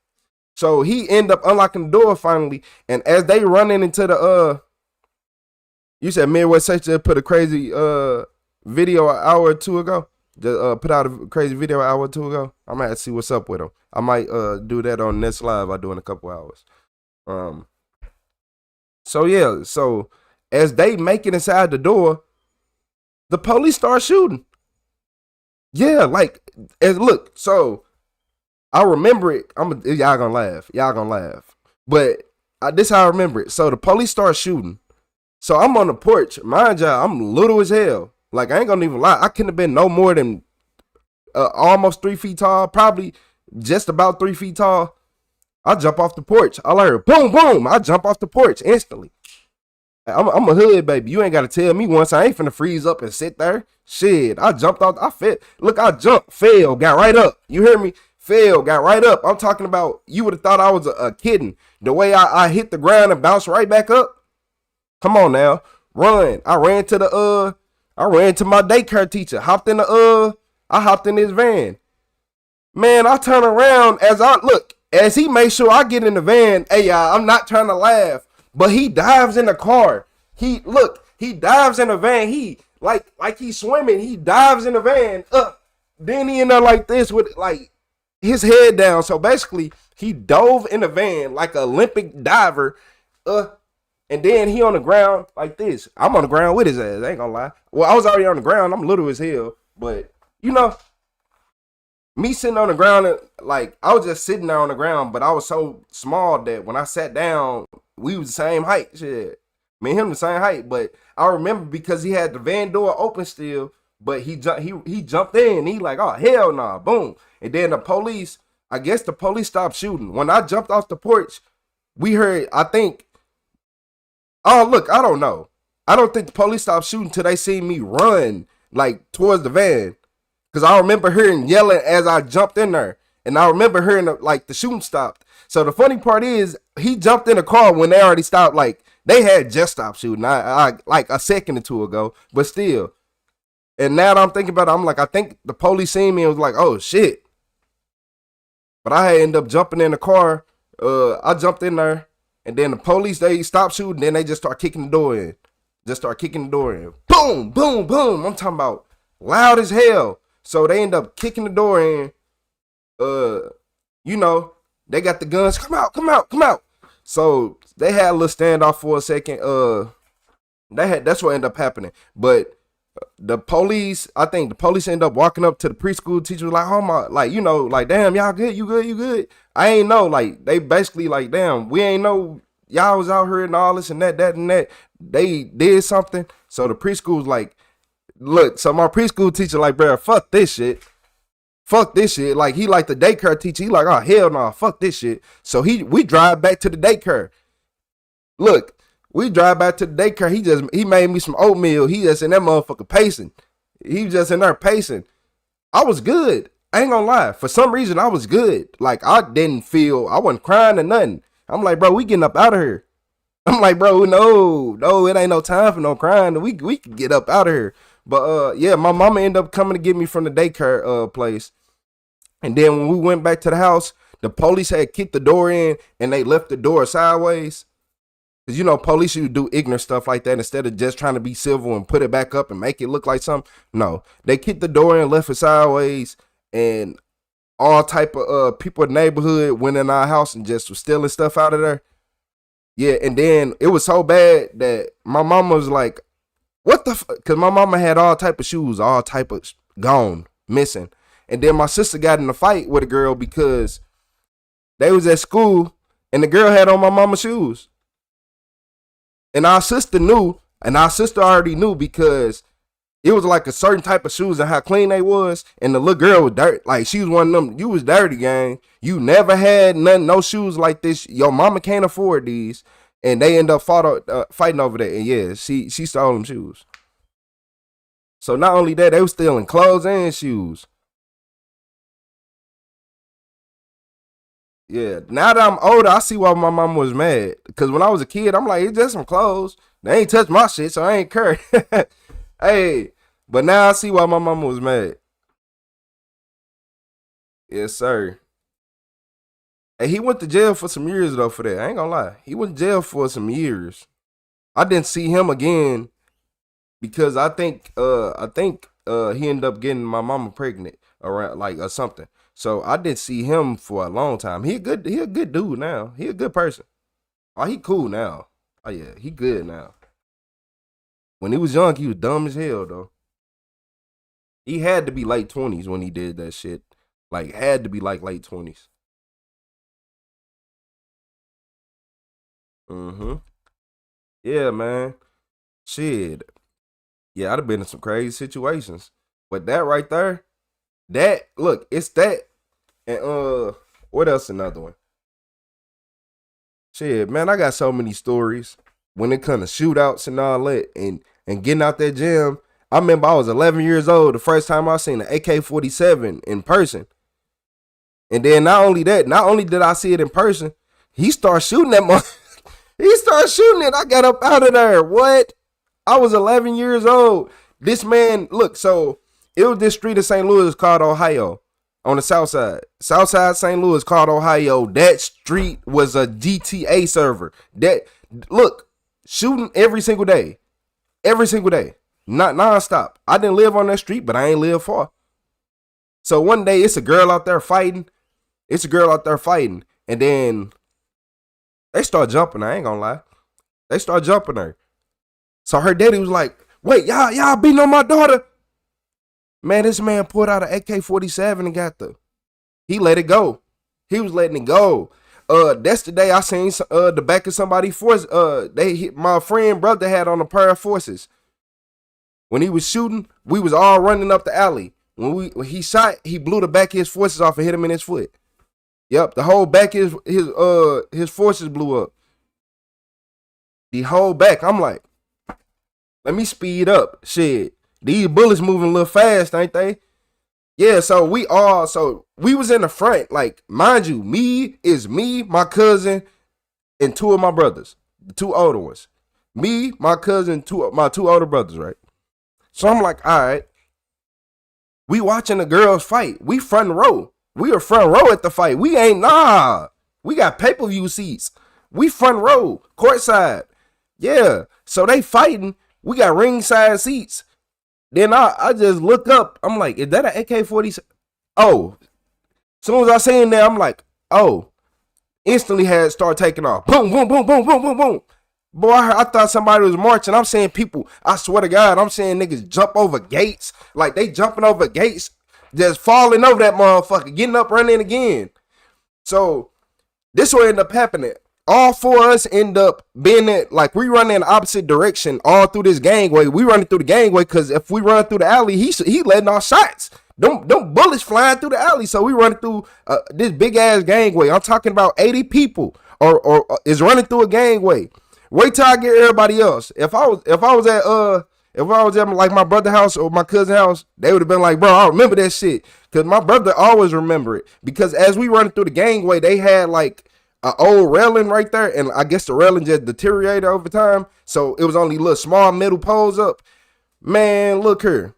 Speaker 1: so he end up unlocking the door finally. And as they running into the, you said Midwest Section put a crazy video an hour or 2 ago. Just put out a crazy video an hour or 2 ago. I'm gonna have to see what's up with them. I might do that on next live I do in a couple hours. So as they make it inside the door, the police start shooting. Yeah, so I remember it. Y'all gonna laugh. But this how I remember it. So the police start shooting. So I'm on the porch. Mind y'all, I'm little as hell. Like, I ain't gonna even lie. I couldn't have been no more than almost 3 feet tall. Probably just about 3 feet tall. I jump off the porch. I heard boom, boom. I jump off the porch instantly. I'm a hood baby. You ain't got to tell me once. I ain't finna freeze up and sit there. Shit, I jumped off. I fell. Look, I jumped, fell, got right up. You hear me? Fell, got right up. I'm talking about, you would have thought I was a kidding. The way I hit the ground and bounced right back up. Come on now, run. I ran to my daycare teacher. I hopped in his van. Man, I turn around as he makes sure I get in the van. Hey, y'all, I'm not trying to laugh, but he dives in the car. He dives in the van. He like he's swimming. He dives in the van. Then he in there like this with like his head down. So basically, he dove in the van like an Olympic diver. And then he on the ground like this. I'm on the ground with his ass. I ain't gonna lie. Well, I was already on the ground. I'm little as hell. But, Me sitting on the ground, like I was just sitting there on the ground, but I was so small that when I sat down, we was the same height. Shit, me and him the same height. But I remember because he had the van door open still, but he jumped in. He like, oh hell nah, boom. And then the police, I guess the police stopped shooting. When I jumped off the porch, we heard, I think, oh look, I don't know. I don't think the police stopped shooting till they seen me run like towards the van. Cause I remember hearing yelling as I jumped in there. And I remember hearing like the shooting stopped. So the funny part is he jumped in the car when they already stopped. Like they had just stopped shooting. I like a second or two ago, but still. And now that I'm thinking about it, I'm like, I think the police seen me and was like, oh shit. But I had ended up jumping in the car. I jumped in there, and then the police, they stopped shooting, then they just start kicking the door in. Boom, boom, boom. I'm talking about loud as hell. So they end up kicking the door in. You know, they got the guns. Come out, come out, come out. So they had a little standoff for a second. That's what ended up happening. But the police, I think the police ended up walking up to the preschool teacher like, oh my, like, you know, like, damn, y'all good, you good, you good. I ain't know, like, they basically like, damn, we ain't know y'all was out here and all this and that and that. They did something. So the preschool's like, look, so my preschool teacher like, bro, fuck this shit. Fuck this shit. Like, he like the daycare teacher. He like, oh, hell no, fuck this shit. So we drive back to the daycare. Look, we drive back to the daycare. He made me some oatmeal. He just in that motherfucker pacing. He was just in there pacing. I was good. I ain't gonna lie. For some reason, I was good. Like, I wasn't crying or nothing. I'm like, bro, we getting up out of here. I'm like, bro, no, it ain't no time for no crying. We can get up out of here. But yeah, my mama ended up coming to get me from the daycare place. And then when we went back to the house, the police had kicked the door in and they left the door sideways. Cause you know, police should do ignorant stuff like that instead of just trying to be civil and put it back up and make it look like something. No, they kicked the door in, left it sideways, and all type of people in the neighborhood went in our house and just was stealing stuff out of there. Yeah, and then it was so bad that my mama was like, what the fuck? Because my mama had all type of shoes, all type of gone, missing. And then my sister got in a fight with a girl because they was at school and the girl had on my mama's shoes. And our sister knew, and our sister already knew because it was like a certain type of shoes and how clean they was. And the little girl was dirty. Like, she was one of them, you was dirty, gang. You never had no shoes like this. Your mama can't afford these. And they end up fighting over that. And yeah, she stole them shoes. So not only that, they was stealing clothes and shoes. Yeah, now that I'm older, I see why my mama was mad. Because when I was a kid, I'm like, it's just some clothes. They ain't touched my shit, so I ain't care. Hey, but now I see why my mama was mad. Yes, sir. Hey, he went to jail for some years, though, for that. I ain't gonna lie. He went to jail for some years. I didn't see him again because I think he ended up getting my mama pregnant around, like, or something. So I didn't see him for a long time. He a good dude now. He a good person. Oh, he cool now. Oh yeah, he good now. When he was young, he was dumb as hell though. He had to be late 20s when he did that shit. Like, had to be like late 20s. Yeah, man. Shit. Yeah, I'd have been in some crazy situations. But that right there, look, it's that. And what else? Another one. Shit, man, I got so many stories when it comes to shootouts and all that, and getting out that gym. I remember I was 11 years old the first time I seen an AK-47 in person. And then not only did I see it in person, he started shooting that he started shooting it. I got up out of there. What? I was 11 years old. This man, look, so it was this street in St. Louis called Ohio. On the south side. South side St. Louis called Ohio. That street was a GTA server. Look, shooting every single day. Every single day. Not nonstop. I didn't live on that street, but I ain't live far. So one day it's a girl out there fighting. And then they start jumping her. I ain't gonna lie. They start jumping her. So her daddy was like, wait, y'all beating on my daughter? Man, this man pulled out an AK-47 and got the He let it go. He was letting it go. That's the day I seen the back of somebody's force. They hit my friend brother had on a pair of forces. When he was shooting, we was all running up the alley. When he shot, he blew the back of his forces off and hit him in his foot. Yep, the whole back of his forces blew up. The whole back. I'm like, let me speed up. Shit. These bullets moving a little fast, ain't they? Yeah, so we was in the front. Like, mind you, me, my cousin, and two of my brothers. The two older ones. Me, my cousin, my two older brothers, right? So I'm like, all right. We watching the girls fight. We front row. We are front row at the fight. We got pay-per-view seats. We front row, courtside. Yeah. So they fighting. We got ringside seats. Then I just look up. I'm like, is that an AK-47? Oh. As soon as I seen that, I'm like, oh. Instantly had start taking off. Boom, boom, boom, boom, boom, boom, boom. Boy, I thought somebody was marching. I'm seeing people, I swear to God, I'm seeing niggas jump over gates. Like they jumping over gates, just falling over that motherfucker, getting up, running again. So this what ended up happening. All four of us end up being at, like, we running in the opposite direction all through this gangway. We running through the gangway because if we run through the alley, he letting off shots. Them bullets flying through the alley. So we running through this big ass gangway. I'm talking about 80 people or is running through a gangway. Wait till I get everybody else. If I was at like my brother's house or my cousin's house, they would have been like, bro, I remember that shit. Cause my brother always remember it. Because as we running through the gangway, they had like an old railing right there, and I guess the railing just deteriorated over time. So it was only little small middle poles up. Man, look here.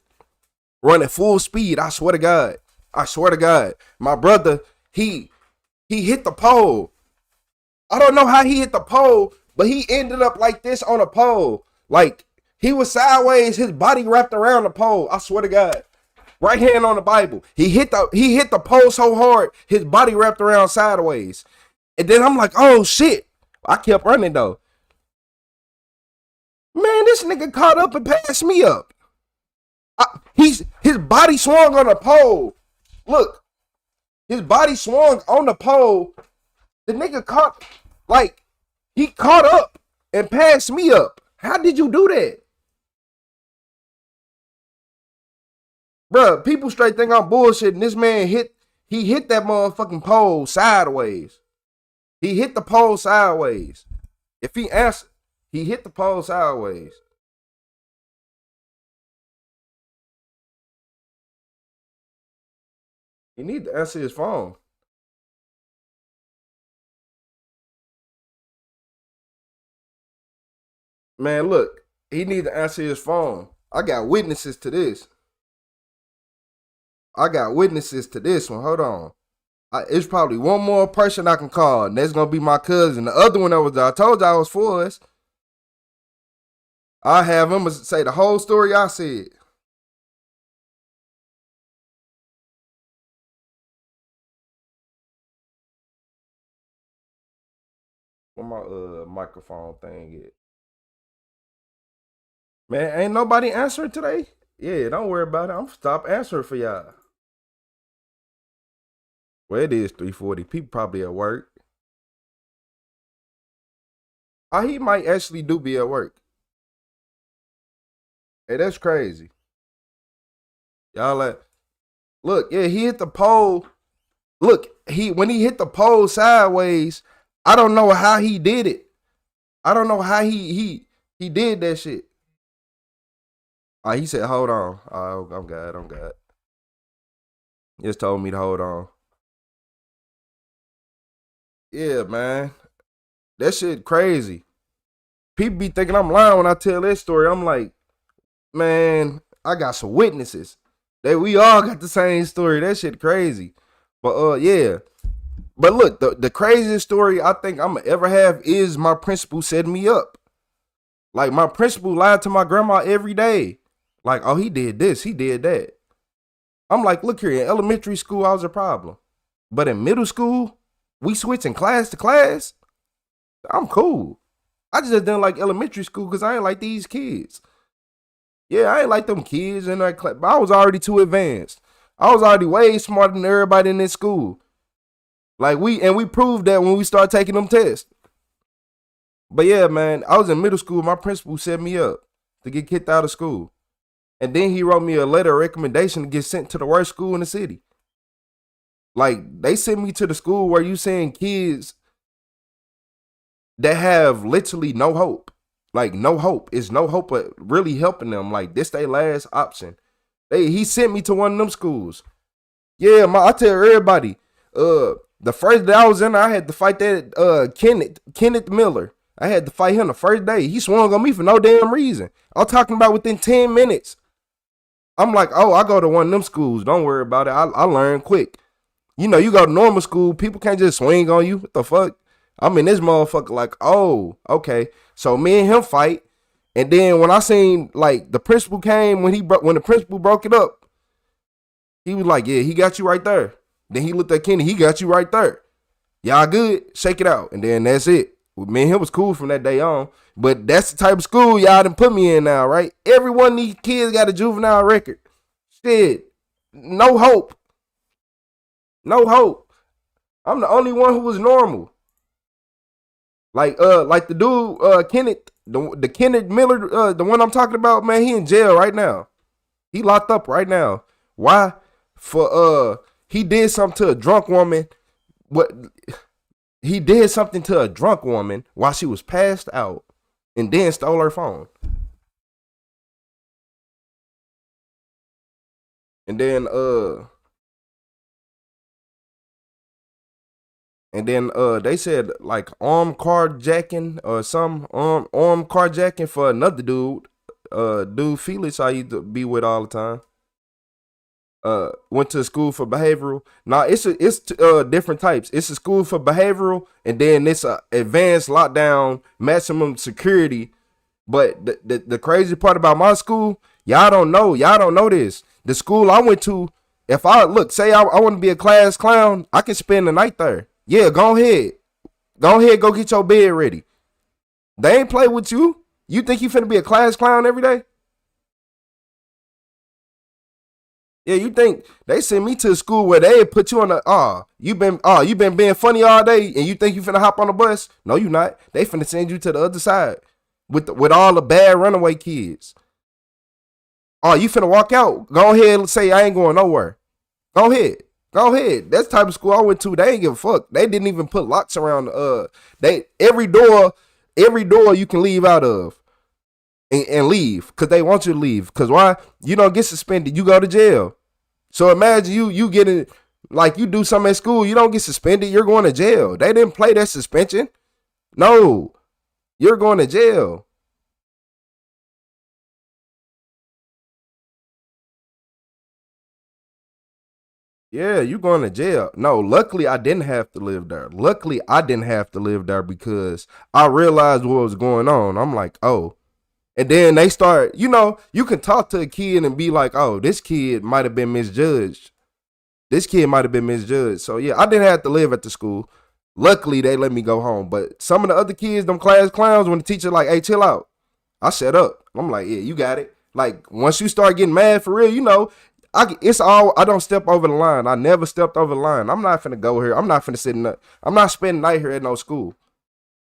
Speaker 1: Running full speed. I swear to God. My brother, he hit the pole. I don't know how he hit the pole, but he ended up like this on a pole. Like, he was sideways, his body wrapped around the pole. I swear to God. Right hand on the Bible. He hit the pole so hard, his body wrapped around sideways. And then I'm like, oh shit. I kept running though. Man, this nigga caught up and passed me up. His body swung on the pole. Look. His body swung on the pole. The nigga he caught up and passed me up. How did you do that? Bruh, people straight think I'm bullshitting. This man hit that motherfucking pole sideways. He hit the pole sideways. If he answered, he hit the pole sideways. He need to answer his phone. Man, look, he need to answer his phone. I got witnesses to this. Hold on. It's probably one more person I can call, and that's going to be my cousin. The other one I told y'all was for us. I have him say the whole story I said. Where my microphone thing at? Man, ain't nobody answering today? Yeah, don't worry about it. I'm stop answering for y'all. Well, it is 3:40. People probably at work. He might actually do be at work. Hey, that's crazy. Y'all look, yeah, he hit the pole. Look, when he hit the pole sideways, I don't know how he did it. I don't know how he did that shit. He said, hold on. I'm good. He just told me to hold on. Yeah, man. That shit crazy. People be thinking I'm lying when I tell that story. I'm like, man, I got some witnesses. We all got the same story. That shit crazy. But yeah. But look, the craziest story I think I'm gonna ever have is my principal setting me up. Like, my principal lied to my grandma every day. Like, oh, he did this, he did that. I'm like, look here, in elementary school, I was a problem. But in middle school, we switching class to class. I'm cool. I just didn't like elementary school because I ain't like these kids. Yeah, I ain't like them kids in that class. But I was already too advanced. I was already way smarter than everybody in this school. Like we proved that when we started taking them tests. But yeah, man, I was in middle school. My principal set me up to get kicked out of school. And then he wrote me a letter of recommendation to get sent to the worst school in the city. Like, they sent me to the school where you seeing kids that have literally no hope. Like, no hope. It's no hope of really helping them. Like, this their last option. He sent me to one of them schools. Yeah, I tell everybody, the first day I was in there, I had to fight that Kenneth Miller. I had to fight him the first day. He swung on me for no damn reason. I'm talking about within 10 minutes. I'm like, oh, I go to one of them schools. Don't worry about it. I learn quick. You know, you go to normal school, people can't just swing on you. What the fuck? I'm in this motherfucker like, oh, okay. So me and him fight. And then when I seen, like, the principal came, when the principal broke it up, he was like, yeah, he got you right there. Then he looked at Kenny, he got you right there. Y'all good? Shake it out. And then that's it. Me and him was cool from that day on. But that's the type of school y'all done put me in now, right? Every one of these kids got a juvenile record. Shit. No hope. No hope. I'm the only one who was normal. Like the dude, Kenneth, the Kenneth Miller, the one I'm talking about, man, he in jail right now. He locked up right now. Why? For he did something to a drunk woman. He did something to a drunk woman while she was passed out and then stole her phone. And then they said like armed carjacking or some armed carjacking for another dude. Dude Felix I used to be with all the time. Went to school for behavioral. Now it's different types. It's a school for behavioral, and then it's a advanced lockdown, maximum security. But the crazy part about my school, y'all don't know this. The school I went to, if I say I want to be a class clown, I can spend the night there. Yeah, go ahead, go get your bed ready. They ain't play with you. You think you finna be a class clown every day? Yeah, you think they send me to a school where they put you on the you been being funny all day and you think you finna hop on the bus? No, you not. They finna send you to the other side with all the bad runaway kids. Oh, you finna walk out? Go ahead and say I ain't going nowhere. Go ahead. That's the type of school I went to. They ain't give a fuck. They didn't even put locks around every door you can leave out of. And leave, because they want you to leave. Because why? You don't get suspended, you go to jail. So imagine you getting, like, you do something at school, you don't get suspended, you're going to jail. They didn't play that suspension. No, you're going to jail. Yeah, you going to jail. No, luckily I didn't have to live there. Because I realized what was going on. I'm like, oh. And then they start, you can talk to a kid and be like, oh, this kid might have been misjudged. So, yeah, I didn't have to live at the school. Luckily, they let me go home. But some of the other kids, them class clowns, when the teacher like, hey, chill out, I shut up. I'm like, yeah, you got it. Like, once you start getting mad for real, I don't step over the line. I never stepped over the line. I'm not finna go here. I'm not finna I'm not spending night here at no school.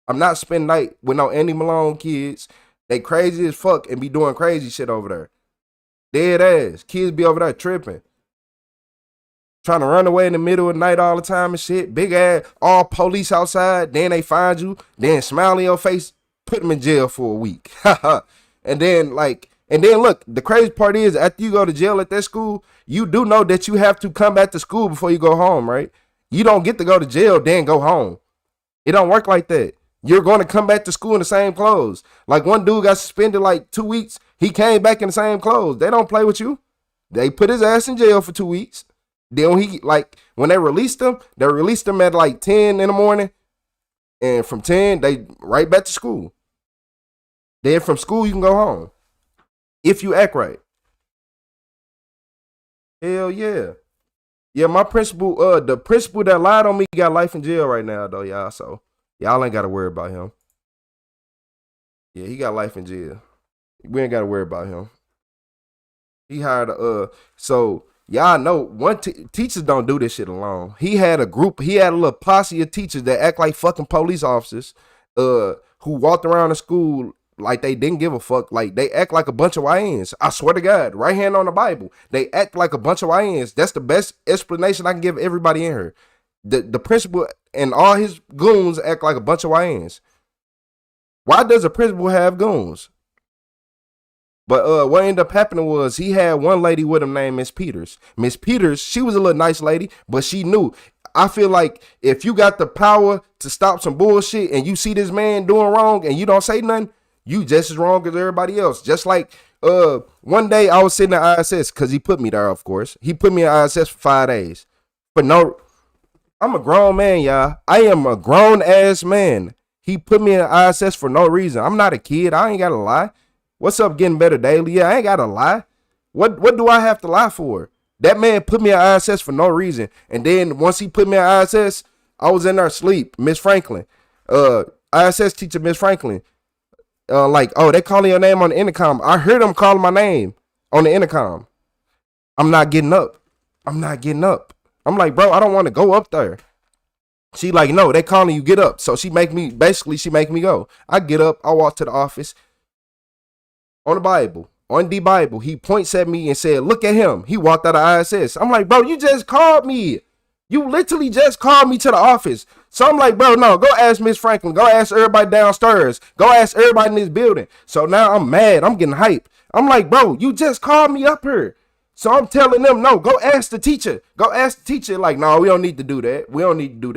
Speaker 1: I'm not spending night with no Andy Malone kids. They crazy as fuck and be doing crazy shit over there. Dead ass. Kids be over there tripping. Trying to run away in the middle of the night all the time and shit. Big ass, all police outside. Then they find you. Then smile in your face. Put them in jail for a week. And then look, the crazy part is after you go to jail at that school, you do know that you have to come back to school before you go home, right? You don't get to go to jail, then go home. It don't work like that. You're going to come back to school in the same clothes. Like one dude got suspended like 2 weeks. He came back in the same clothes. They don't play with you. They put his ass in jail for 2 weeks. Then when they released him at like 10 in the morning. And from 10, they right back to school. Then from school, you can go home. If you act right. Hell yeah. Yeah, my principal, the principal that lied on me got life in jail right now, though, y'all. So y'all ain't got to worry about him. Yeah, he got life in jail. We ain't got to worry about him. He hired so Y'all know teachers don't do this shit alone. He had a little posse of teachers that act like fucking police officers, who walked around the school like they didn't give a fuck. Like they act like a bunch of YNs. I swear to God, right hand on the Bible, they act like a bunch of YNs. That's the best explanation I can give everybody in here. The principal and all his goons act like a bunch of YNs. Why does a principal have goons? But what ended up happening was he had one lady with him named Miss Peters. Miss Peters, she was a little nice lady, but she knew. I feel like if you got the power to stop some bullshit and you see this man doing wrong and you don't say nothing, you just as wrong as everybody else. Just like one day I was sitting at ISS because he put me there, of course. He put me at ISS for 5 days. But no, I'm a grown man, y'all. I am a grown ass man. He put me in ISS for no reason. I'm not a kid. I ain't gotta lie. What's up, getting better daily? Yeah, I ain't gotta lie. What do I have to lie for? That man put me at ISS for no reason. And then once he put me at ISS, I was in there asleep. Miss Franklin, ISS teacher Miss Franklin, they calling your name on the intercom. I heard them calling my name on the intercom. I'm not getting up. I'm like, bro, I don't want to go up there. She like, no, they calling you, get up. So she make me go. I get up, I walk to the office. On the Bible, he points at me and said, look at him. He walked out of ISS. I'm like, bro, you just called me. You literally just called me to the office. So I'm like, bro, no, go ask Miss Franklin. Go ask everybody downstairs. Go ask everybody in this building. So now I'm mad. I'm getting hyped. I'm like, bro, you just called me up here. So I'm telling them, no, go ask the teacher. Like, no, we don't need to do that. We don't need to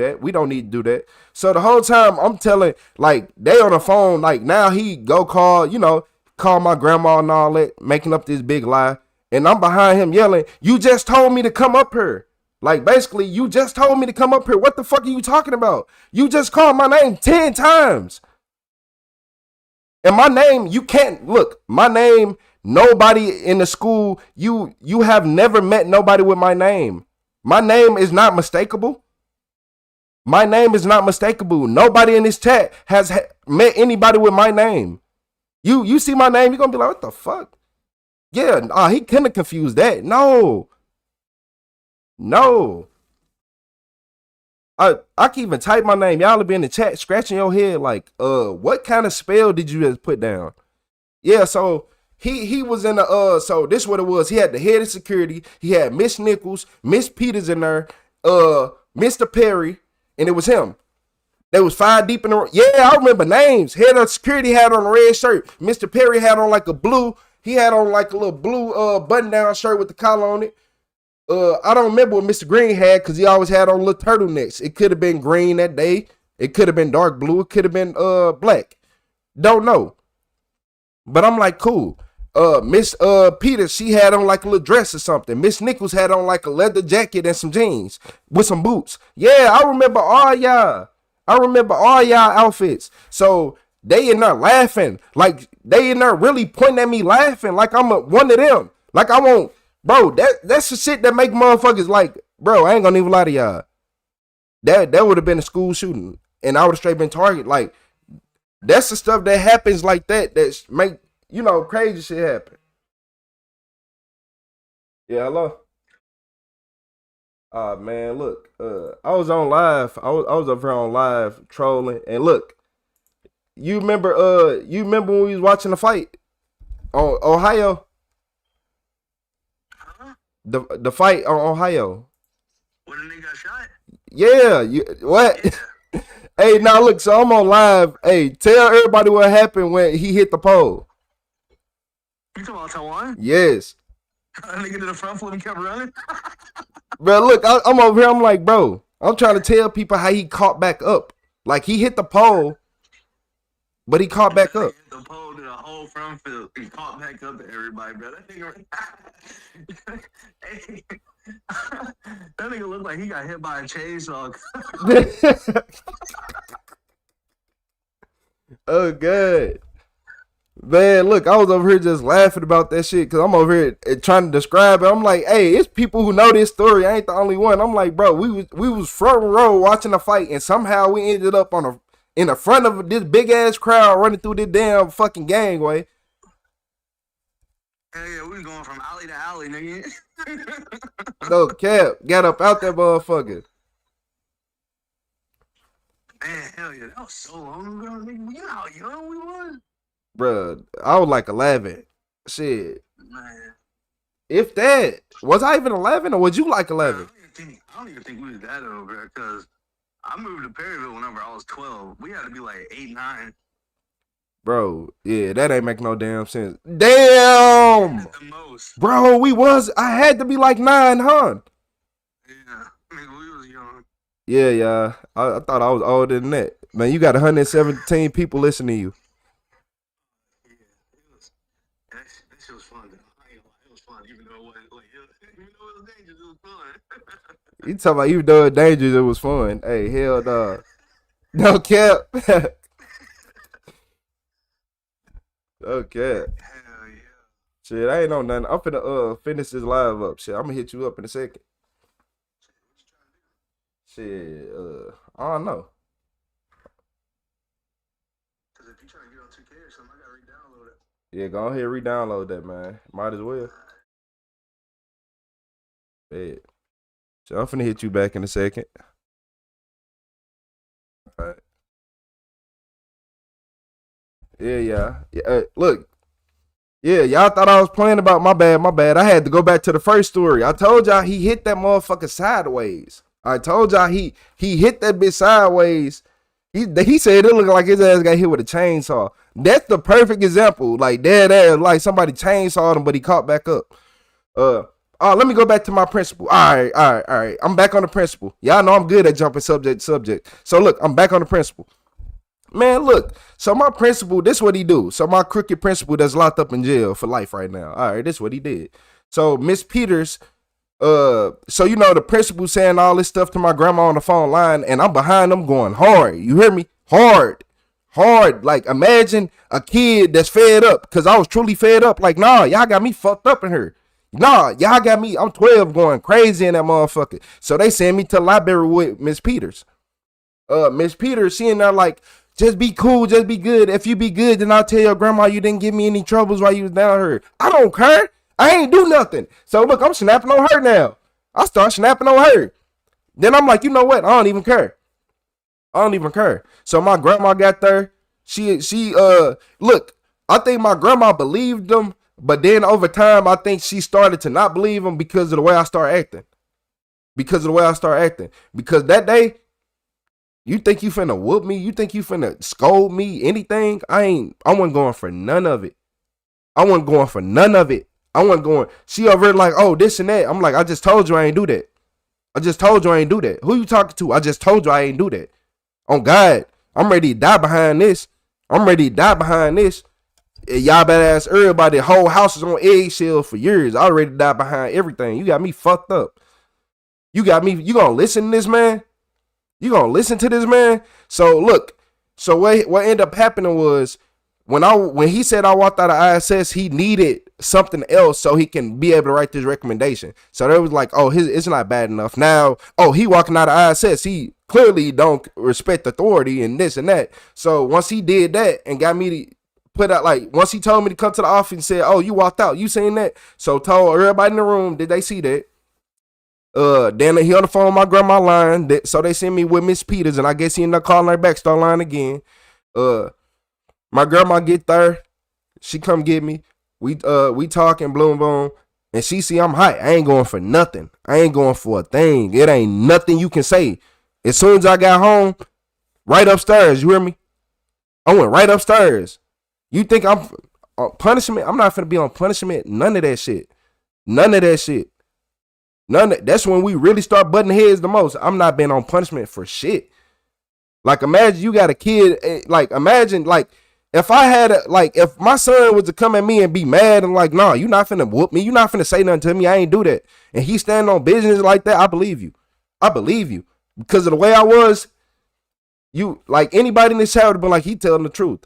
Speaker 1: do that. So the whole time I'm telling, like, they on the phone, like, now he go call my grandma and all that, making up this big lie. And I'm behind him yelling, you just told me to come up here. Like, basically, you just told me to come up here. What the fuck are you talking about? You just called my name 10 times. And my name, you can't, look, my name, nobody in the school, you have never met nobody with my name. My name is not mistakable. Nobody in this chat has met anybody with my name. You see my name, you're going to be like, what the fuck? Yeah, he couldn't have confused that. No. I can even type my name. Y'all will be in the chat scratching your head like, what kind of spell did you just put down? Yeah, so he was in the, so this is what it was. He had the head of security. He had Miss Nichols, Miss Peters in there, Mr. Perry, and it was him. They was 5 deep in the, yeah, I remember names. Head of security had on a red shirt. Mr. Perry had on like a blue, he had on like a little blue button-down shirt with the collar on it. I don't remember what Mr. Green had because he always had on little turtlenecks. It could have been green that day. It could have been dark blue. It could have been black. Don't know. But I'm like, cool. Miss Peters, she had on like a little dress or something. Miss Nichols had on like a leather jacket and some jeans with some boots. Yeah, I remember all y'all outfits. So they in there laughing. Like they in there really pointing at me laughing like I'm one of them. Like I won't, bro, that's the shit that make motherfuckers like, bro, I ain't gonna even lie to y'all. That would have been a school shooting and I would have straight been targeted. Like that's the stuff that happens like that make, crazy shit happen. Yeah, hello. Man, look, I was on live. I was up here on live trolling, and look, you remember when we was watching the fight on Ohio? The fight on Ohio.
Speaker 15: When the nigga got shot?
Speaker 1: Yeah, what? Hey, now look, so I'm on live. Hey, tell everybody what happened when he hit the pole.
Speaker 15: You talking about Taiwan?
Speaker 1: Yes.
Speaker 15: Nigga did a front flip and kept running?
Speaker 1: Bro, look, I'm over here. I'm like, bro, I'm trying to tell people how he caught back up. Like, he hit the pole, but he caught back up.
Speaker 15: He hit the pole, did a whole front flip, and caught back up to everybody, bro. That nigga looked like he got hit by a chainsaw.
Speaker 1: Oh, God. Man, look, I was over here just laughing about that shit because I'm over here trying to describe it. I'm like, hey, it's people who know this story. I ain't the only one. I'm like, bro, we was front row watching the fight, and somehow we ended up in the front of this big ass crowd running through this damn fucking gangway.
Speaker 15: Hell yeah, we was going from alley to alley, nigga.
Speaker 1: No cap. Got up out that motherfucker.
Speaker 15: Man, hell yeah, that was so long ago, nigga. You know how young we was?
Speaker 1: Bruh, I was like 11. Shit.
Speaker 15: Man.
Speaker 1: If that. Was I even 11 or was you like 11?
Speaker 15: I don't even think we was that old, bro, because I moved to Perryville whenever I was 12. We had to be like 8, 9.
Speaker 1: Bro, yeah, that ain't make no damn sense. Damn!
Speaker 15: The most.
Speaker 1: Bro, I had to be like 9, huh?
Speaker 15: Yeah, nigga, we was young.
Speaker 1: Yeah. I thought I was older than that. Man, you got 117 people listening to you.
Speaker 15: That shit was fun, though. I ain't gonna lie, it was fun, even though it wasn't, like, even though it was dangerous, it was fun.
Speaker 1: You talking about even though it's dangerous, it was fun. Hey, hell no. No cap. No cap.
Speaker 15: Hell yeah.
Speaker 1: Shit, I ain't know nothing. I'm finna finish this live up. Shit, I'm gonna hit you up in a second. Shit, I don't know.
Speaker 15: Cause if you trying to get on 2K or something, I gotta re-download it.
Speaker 1: Yeah, go ahead and re-download that, man. Might as well. Yeah. So I'm finna hit you back in a second. All right. Yeah. Look. Yeah, y'all thought I was playing about my bad. I had to go back to the first story. I told y'all he hit that motherfucker sideways. I told y'all he hit that bitch sideways. He said it looked like his ass got hit with a chainsaw. That's the perfect example. Like dead ass, like somebody chainsawed him, but he caught back up. Let me go back to my principal. All right. I'm back on the principal. Y'all know I'm good at jumping subject to subject. So look, I'm back on the principal. Man, look. So my principal, this what he do. So my crooked principal that's locked up in jail for life right now. All right, this what he did. So Miss Peters, so you know the principal saying all this stuff to my grandma on the phone line, and I'm behind them going hard. You hear me? Hard. Like imagine a kid that's fed up, because I was truly fed up. Like, nah, y'all got me fucked up in here. Nah, y'all got me. I'm 12 going crazy in that motherfucker. So they send me to the library with Miss Peters. Miss Peters seeing there like, just be cool, just be good. If you be good, then I'll tell your grandma you didn't give me any troubles while you was down here. I don't care. I ain't do nothing. So look, I'm snapping on her now. I start snapping on her. Then I'm like, you know what? I don't even care. So my grandma got there. She look, I think my grandma believed them, but then over time, I think she started to not believe them because of the way I start acting. Because that day, you think you finna whoop me? You think you finna scold me? Anything? I wasn't going for none of it. I wasn't going. She over there like, oh, this and that. I'm like, I just told you I ain't do that. Who you talking to? I just told you I ain't do that. On God, I'm ready to die behind this. Y'all better ask everybody. The whole house is on eggshells for years. I already died behind everything. You got me fucked up. You gonna listen to this man? So look, what ended up happening was when he said I walked out of ISS, he needed something else so he can be able to write this recommendation. So they was like, oh, it's not bad enough. Now, he walking out of ISS, he clearly don't respect authority and this and that. So once he did that and got me to put out, like, once he told me to come to the office and said, oh, you walked out, you seen that? So told everybody in the room, did they see that? Then he on the phone with my grandma line, so they sent me with Miss Peters, and I guess he ended up calling her back, start line again. My grandma get there, she come get me. We talking, boom, and she see I'm hot. I ain't going for nothing. I ain't going for a thing. It ain't nothing you can say. As soon as I got home, right upstairs. You hear me? I went right upstairs. You think I'm on punishment? I'm not finna be on punishment. None of that shit. That's when we really start butting heads the most. I'm not being on punishment for shit. Like, imagine you got a kid. Like, imagine, like, if if my son was to come at me and be mad and like, nah, you not finna whoop me. You not finna say nothing to me. I ain't do that. And he stand on business like that. I believe you. Because of the way I was. You, like, anybody in this chat would have been like, he telling the truth.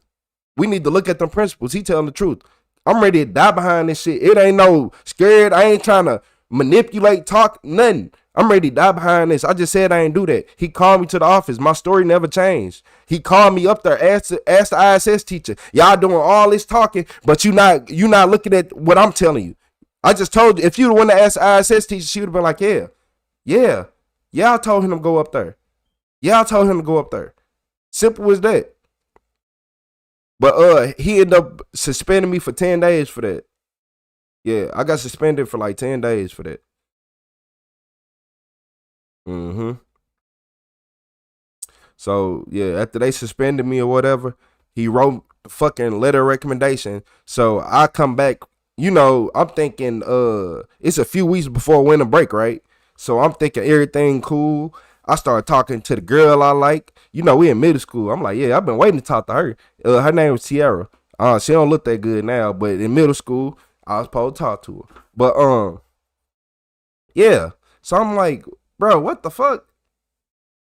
Speaker 1: We need to look at them principles. He telling the truth. I'm ready to die behind this shit. It ain't no scared. I ain't trying to manipulate, talk, nothing. I'm ready to die behind this. I just said I ain't do that. He called me to the office. My story never changed. He called me up there, asked the ISS teacher, y'all doing all this talking, but you not looking at what I'm telling you. I just told you, if you'd want to ask the ISS teacher, she would have been like, yeah, I told him to go up there. Yeah, I told him to go up there. Simple as that. But he ended up suspending me for 10 days for that. Yeah, I got suspended for like 10 days for that. So, yeah, after they suspended me or whatever, he wrote the fucking letter of recommendation. So I come back, you know, I'm thinking it's a few weeks before winter break, right? So I'm thinking everything cool. I started talking to the girl I like. You know, we in middle school. I'm like, yeah, I've been waiting to talk to her. Her name was Tiara. She don't look that good now, but in middle school, I was supposed to talk to her. But yeah. So I'm like, bro, what the fuck?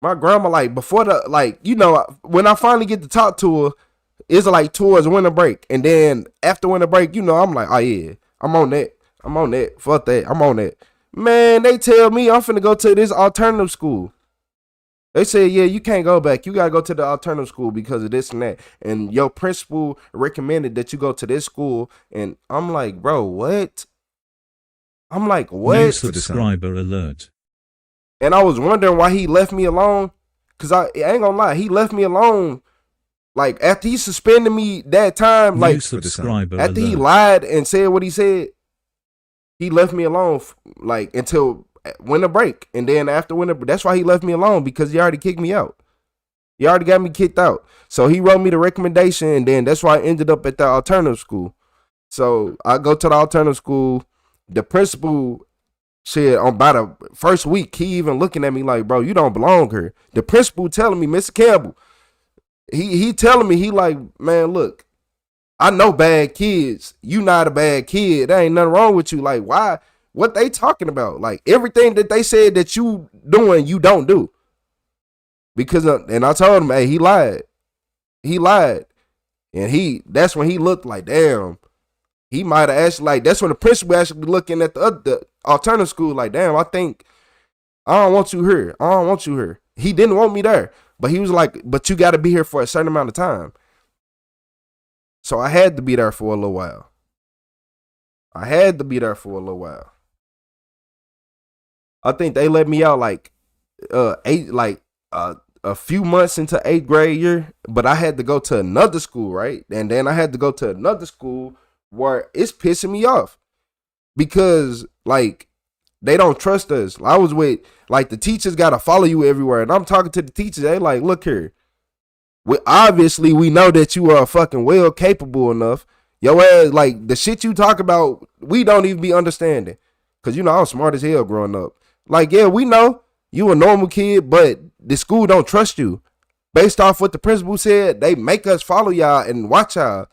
Speaker 1: My grandma, like, before the, like, you know, when I finally get to talk to her, it's like towards winter break. And then after winter break, you know, I'm like, oh yeah, I'm on that. Fuck that. I'm on that. Man, they tell me I'm finna go to this alternative school. They say, yeah, you can't go back. You gotta go to the alternative school because of this and that. And your principal recommended that you go to this school. And I'm like, bro, what? I'm like, what?
Speaker 3: New subscriber alert.
Speaker 1: And I was wondering why he left me alone. Cause I ain't gonna lie, he left me alone. Like after he suspended me that time,
Speaker 3: New
Speaker 1: like
Speaker 3: subscriber
Speaker 1: after he
Speaker 3: alert.
Speaker 1: lied and said what he said, he left me alone like until winter break. And then after winter, that's why he left me alone, because he already kicked me out. He already got me kicked out. So he wrote me the recommendation, and then that's why I ended up at the alternative school. So I go to the alternative school. The principal said on about the first week, he even looking at me like, bro, you don't belong here. The principal telling me, Mr. Campbell, he telling me, he like, man, look, I know bad kids. You not a bad kid. There ain't nothing wrong with you. Like, why? What they talking about? Like, everything that they said that you doing, you don't do. Because, and I told him, hey, he lied. He lied. And that's when he looked like, damn, he might have actually, like, that's when the principal actually looking at the alternative school, like, damn, I think, I don't want you here. I don't want you here. He didn't want me there. But he was like, but you got to be here for a certain amount of time. So I had to be there for a little while. I think they let me out like a few months into 8th grade year, but I had to go to another school, right? And then I had to go to another school where it's pissing me off because like they don't trust us. I was with, like, the teachers got to follow you everywhere, and I'm talking to the teachers. They like, look here. Obviously, we know that you are fucking well capable enough. Yo ass, like, the shit you talk about, we don't even be understanding. Because, you know, I was smart as hell growing up. Like, yeah, we know you a normal kid, but the school don't trust you. Based off what the principal said, they make us follow y'all and watch y'all.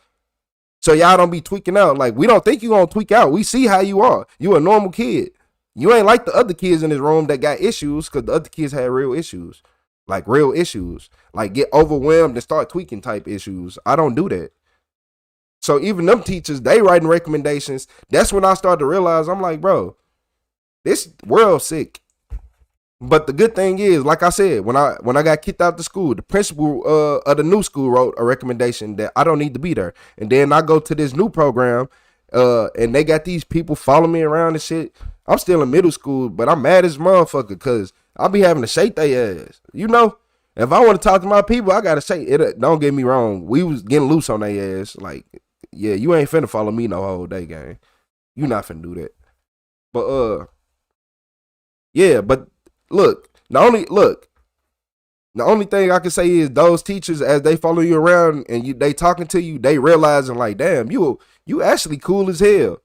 Speaker 1: So y'all don't be tweaking out. Like, we don't think you gonna tweak out. We see how you are. You a normal kid. You ain't like the other kids in this room that got issues, because the other kids had real issues. Like, real issues. Like, get overwhelmed and start tweaking type issues. I don't do that. So even them teachers, they writing recommendations. That's when I started to realize, I'm like, bro, this world sick. But the good thing is, like I said, when I got kicked out of the school, the principal of the new school wrote a recommendation that I don't need to be there. And then I go to this new program, and they got these people following me around and shit. I'm still in middle school, but I'm mad as a motherfucker because I'll be having to shake their ass. You know, if I want to talk to my people, I got to shake it. Don't get me wrong. We was getting loose on their ass. Like, yeah, you ain't finna follow me no whole day, gang. You not finna do that. But, yeah, but look, the only thing I can say is those teachers, as they follow you around and they talking to you, they realizing like, damn, you actually cool as hell.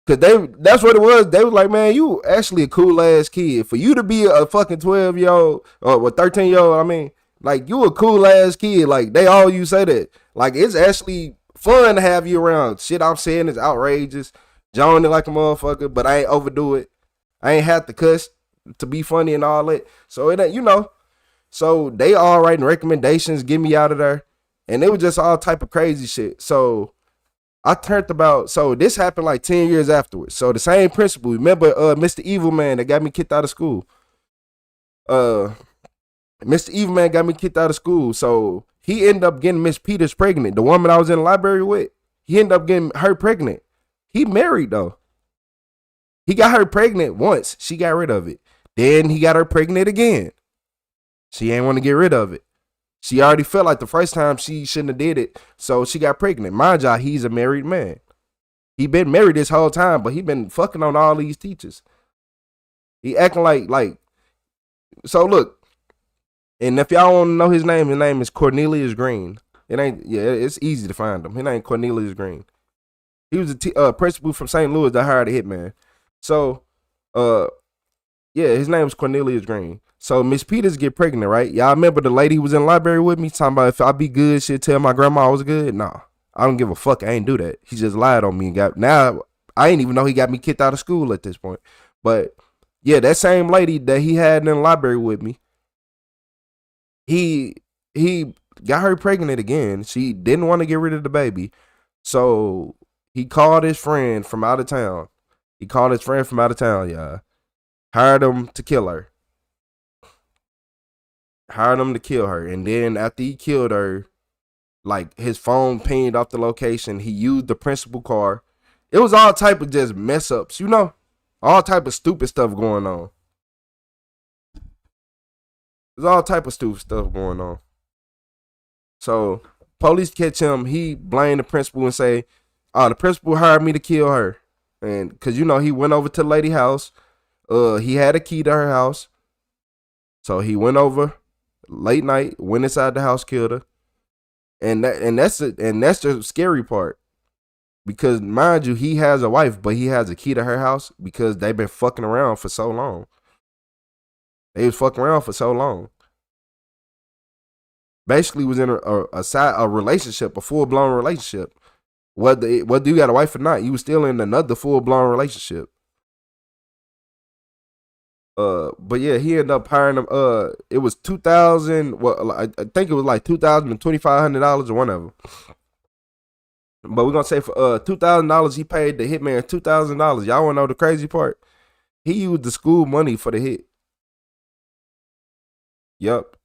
Speaker 1: Cause that's what it was. They was like, man, you actually a cool ass kid. For you to be a fucking 12-year-old or 13-year-old, I mean, like, you a cool ass kid. Like, they all you say that. Like, it's actually fun to have you around. Shit I'm saying is outrageous. Joning like a motherfucker, but I ain't overdo it. I ain't have to cuss to be funny and all that. So it ain't, you know. So they all writing recommendations, get me out of there. And it was just all type of crazy shit. So I turned about, so this happened like 10 years afterwards. So the same principal, remember Mr. Evil Man that got me kicked out of school? Mr. Evil Man got me kicked out of school. So he ended up getting Miss Peters pregnant. The woman I was in the library with, he ended up getting her pregnant. He married though. He got her pregnant once. She got rid of it. Then he got her pregnant again. She ain't want to get rid of it. She already felt like the first time she shouldn't have did it, so she got pregnant. Mind y'all, he's a married man. He been married this whole time, but he been fucking on all these teachers. He acting like. So look, and if y'all want to know his name is Cornelius Green. It's easy to find him. His name Cornelius Green. He was a principal from St. Louis that hired a hitman. So, his name was Cornelius Green. So Miss Peters get pregnant, right? Y'all remember the lady who was in the library with me talking about if I be good, she'll tell my grandma I was good? Nah, I don't give a fuck. I ain't do that. He just lied on me and now I ain't even know he got me kicked out of school at this point. But yeah, that same lady that he had in the library with me, he got her pregnant again. She didn't want to get rid of the baby. So he called his friend from out of town. Y'all. Hired him to kill her. And then after he killed her, like his phone pinged off the location. He used the principal car. It was all type of just mess ups, all type of stupid stuff going on. There's all type of stupid stuff going on. So police catch him. He blamed the principal and say, "Oh, the principal hired me to kill her." And because he went over to the lady house. He had a key to her house. So he went over late night, went inside the house, killed her. And that's the scary part. Because mind you, he has a wife, but he has a key to her house because they've been fucking around for so long. Basically was in a relationship, a full-blown relationship. Whether you got a wife or not, you was still in another full-blown relationship. But yeah, he ended up hiring him. It was $2,000. Well, I think it was like $2,000 and $2,500 or whatever. But we're gonna say for $2,000, he paid the hitman $2,000. Y'all wanna know the crazy part? He used the school money for the hit. Yep.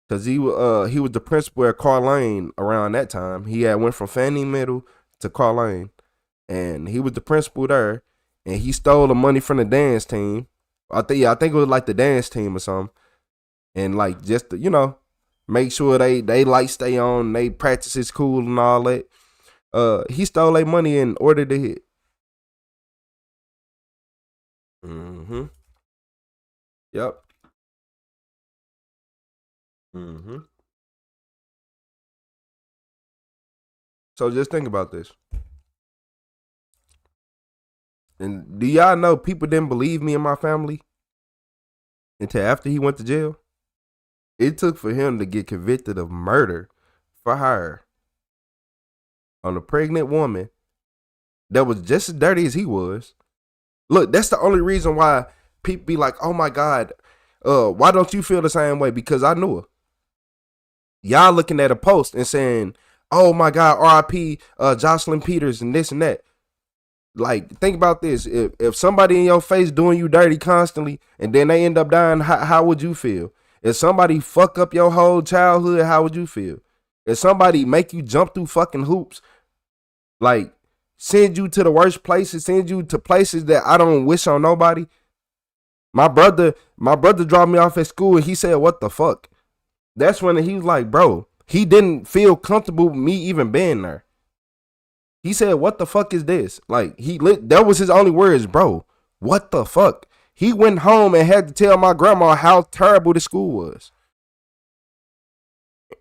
Speaker 1: Cause he was the principal at Carlane around that time. He had went from Fanning Middle to Carlane, and he was the principal there. And he stole the money from the dance team. I think it was like the dance team or something. And like just to, make sure they lights stay on, they practice is cool and all that. He stole their money and ordered the hit. Mm-hmm. Yep. Mm-hmm. So just think about this. And do y'all know people didn't believe me and my family until after he went to jail? It took for him to get convicted of murder for hire on a pregnant woman that was just as dirty as he was. Look, that's the only reason why people be like, oh my God, why don't you feel the same way? Because I knew her. Y'all looking at a post and saying, oh my God, R.I.P. Jocelyn Peters and this and that. Like, think about this. If somebody in your face doing you dirty constantly and then they end up dying, how would you feel? If somebody fuck up your whole childhood, how would you feel? If somebody make you jump through fucking hoops, like send you to the worst places, send you to places that I don't wish on nobody. My brother dropped me off at school and he said, what the fuck? That's when he was like, bro, he didn't feel comfortable with me even being there. He said, what the fuck is this? Like, that was his only words, bro. What the fuck? He went home and had to tell my grandma how terrible the school was.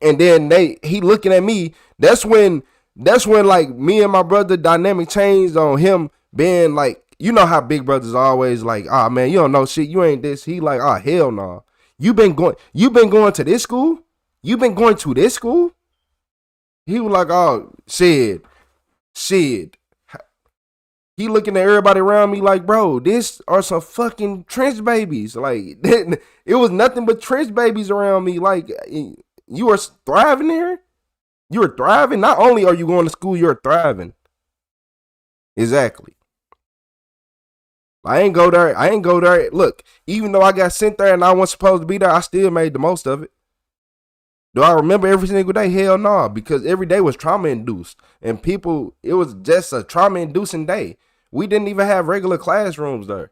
Speaker 1: And then he looking at me. That's when like me and my brother dynamic changed on him being like, you know how big brothers always like, oh man, you don't know shit. You ain't this. He like, oh hell no. Nah. You been going to this school? You been going to this school? He was like, oh shit. He looking at everybody around me like, bro, this are some fucking trench babies. Like, it was nothing but trench babies around me. Like, you are thriving there? You are thriving? Not only are you going to school, you're thriving. Exactly. I ain't go there. Look, even though I got sent there and I wasn't supposed to be there, I still made the most of it. Do I remember every single day? Hell no, because every day was trauma induced. And people, it was just a trauma inducing day. We didn't even have regular classrooms there.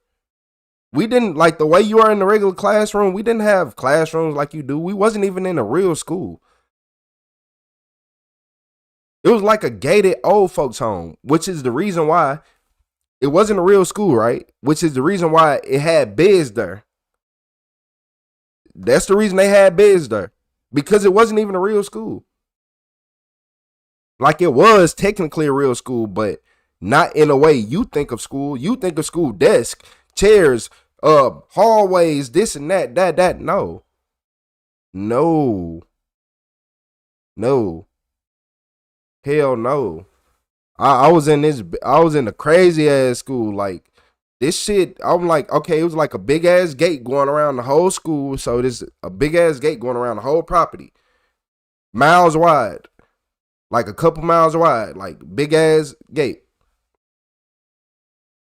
Speaker 1: We didn't, like the way you are in the regular classroom, we didn't have classrooms like you do. We wasn't even in a real school. It was like a gated old folks home, which is the reason why it wasn't a real school, right? Which is the reason why it had beds there. That's the reason they had beds there. Because it wasn't even a real school. Like it was technically a real school, but not in a way you think of school. You think of school desk, chairs, hallways, this and that. No. Hell no. I was in a crazy ass school. Like this shit, I'm like, okay, it was like a big ass gate going around the whole school. So there's a big ass gate going around the whole property. Miles wide. Like a couple miles wide. Like big ass gate.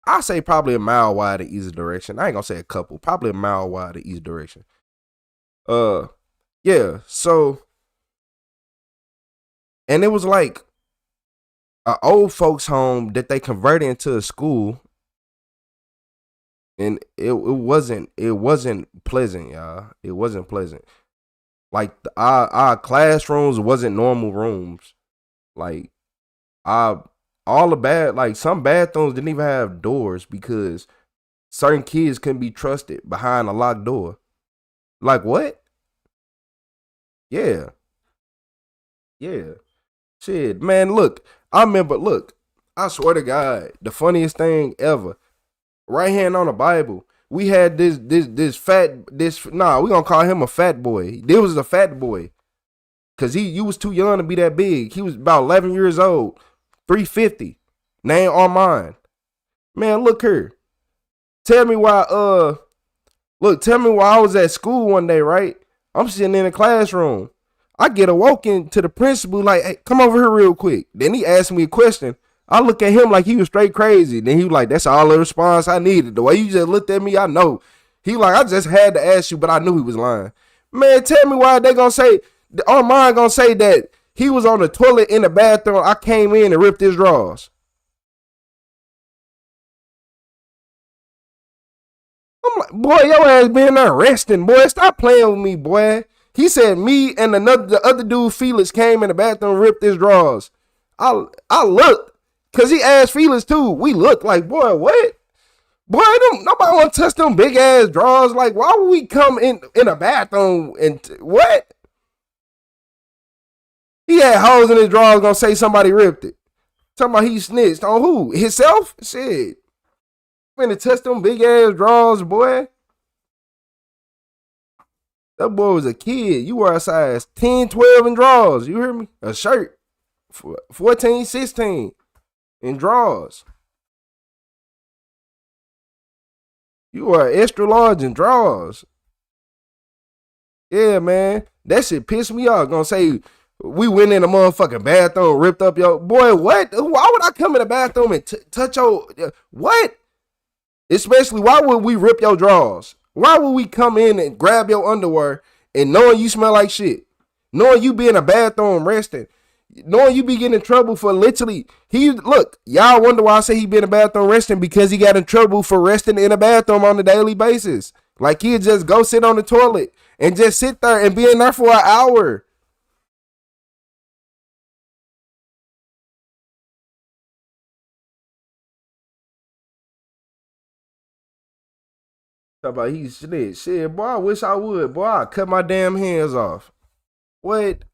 Speaker 1: I say probably a mile wide in each direction. I ain't gonna say a couple. Probably a mile wide in each direction. Yeah. So, and it was like an old folks home that they converted into a school, and it wasn't pleasant, y'all. It wasn't pleasant. Like our classrooms wasn't normal rooms. Like some bathrooms didn't even have doors because certain kids couldn't be trusted behind a locked door. Like what? Yeah. Shit, man, look. I swear to God, the funniest thing ever. Right hand on the Bible. We had we gonna call him a fat boy. There was a fat boy. Cause you was too young to be that big. He was about 11 years old. 350. Name Armand. Man, look here. Tell me why I was at school one day, right? I'm sitting in a classroom. I get awoken to the principal like, hey, come over here real quick. Then he asked me a question. I look at him like he was straight crazy. Then he was like, that's all the response I needed. The way you just looked at me, I know. He like, I just had to ask you, but I knew he was lying. Man, tell me why they gonna say, Armand gonna say that he was on the toilet in the bathroom. I came in and ripped his drawers. I'm like, boy, your ass been there resting, boy. Stop playing with me, boy. He said me and the other dude, Felix, came in the bathroom and ripped his drawers. I looked, because he asked Felix too. We looked like, boy, what? Boy, nobody want to touch them big ass drawers. Like, why would we come in a bathroom and what? He had holes in his drawers, gonna say somebody ripped it. Talking about he snitched on who? Himself? Shit. Finna touch them big ass drawers, boy. That boy was a kid. You were a size 10, 12 in drawers. You hear me? A shirt. 14, 16 in drawers. You are extra large in drawers. Yeah, man. That shit pissed me off. Gonna say we went in a motherfucking bathroom, ripped up your boy. What? Why would I come in the bathroom and touch your what? Especially, why would we rip your drawers? Why would we come in and grab your underwear and knowing you smell like shit, knowing you be in a bathroom resting, knowing you be getting in trouble for literally y'all wonder why I say he be in a bathroom resting, because he got in trouble for resting in a bathroom on a daily basis. Like he'd just go sit on the toilet and just sit there and be in there for an hour. Talk about he snitched. Shit, boy, I wish I would. Boy, I'd cut my damn hands off. What?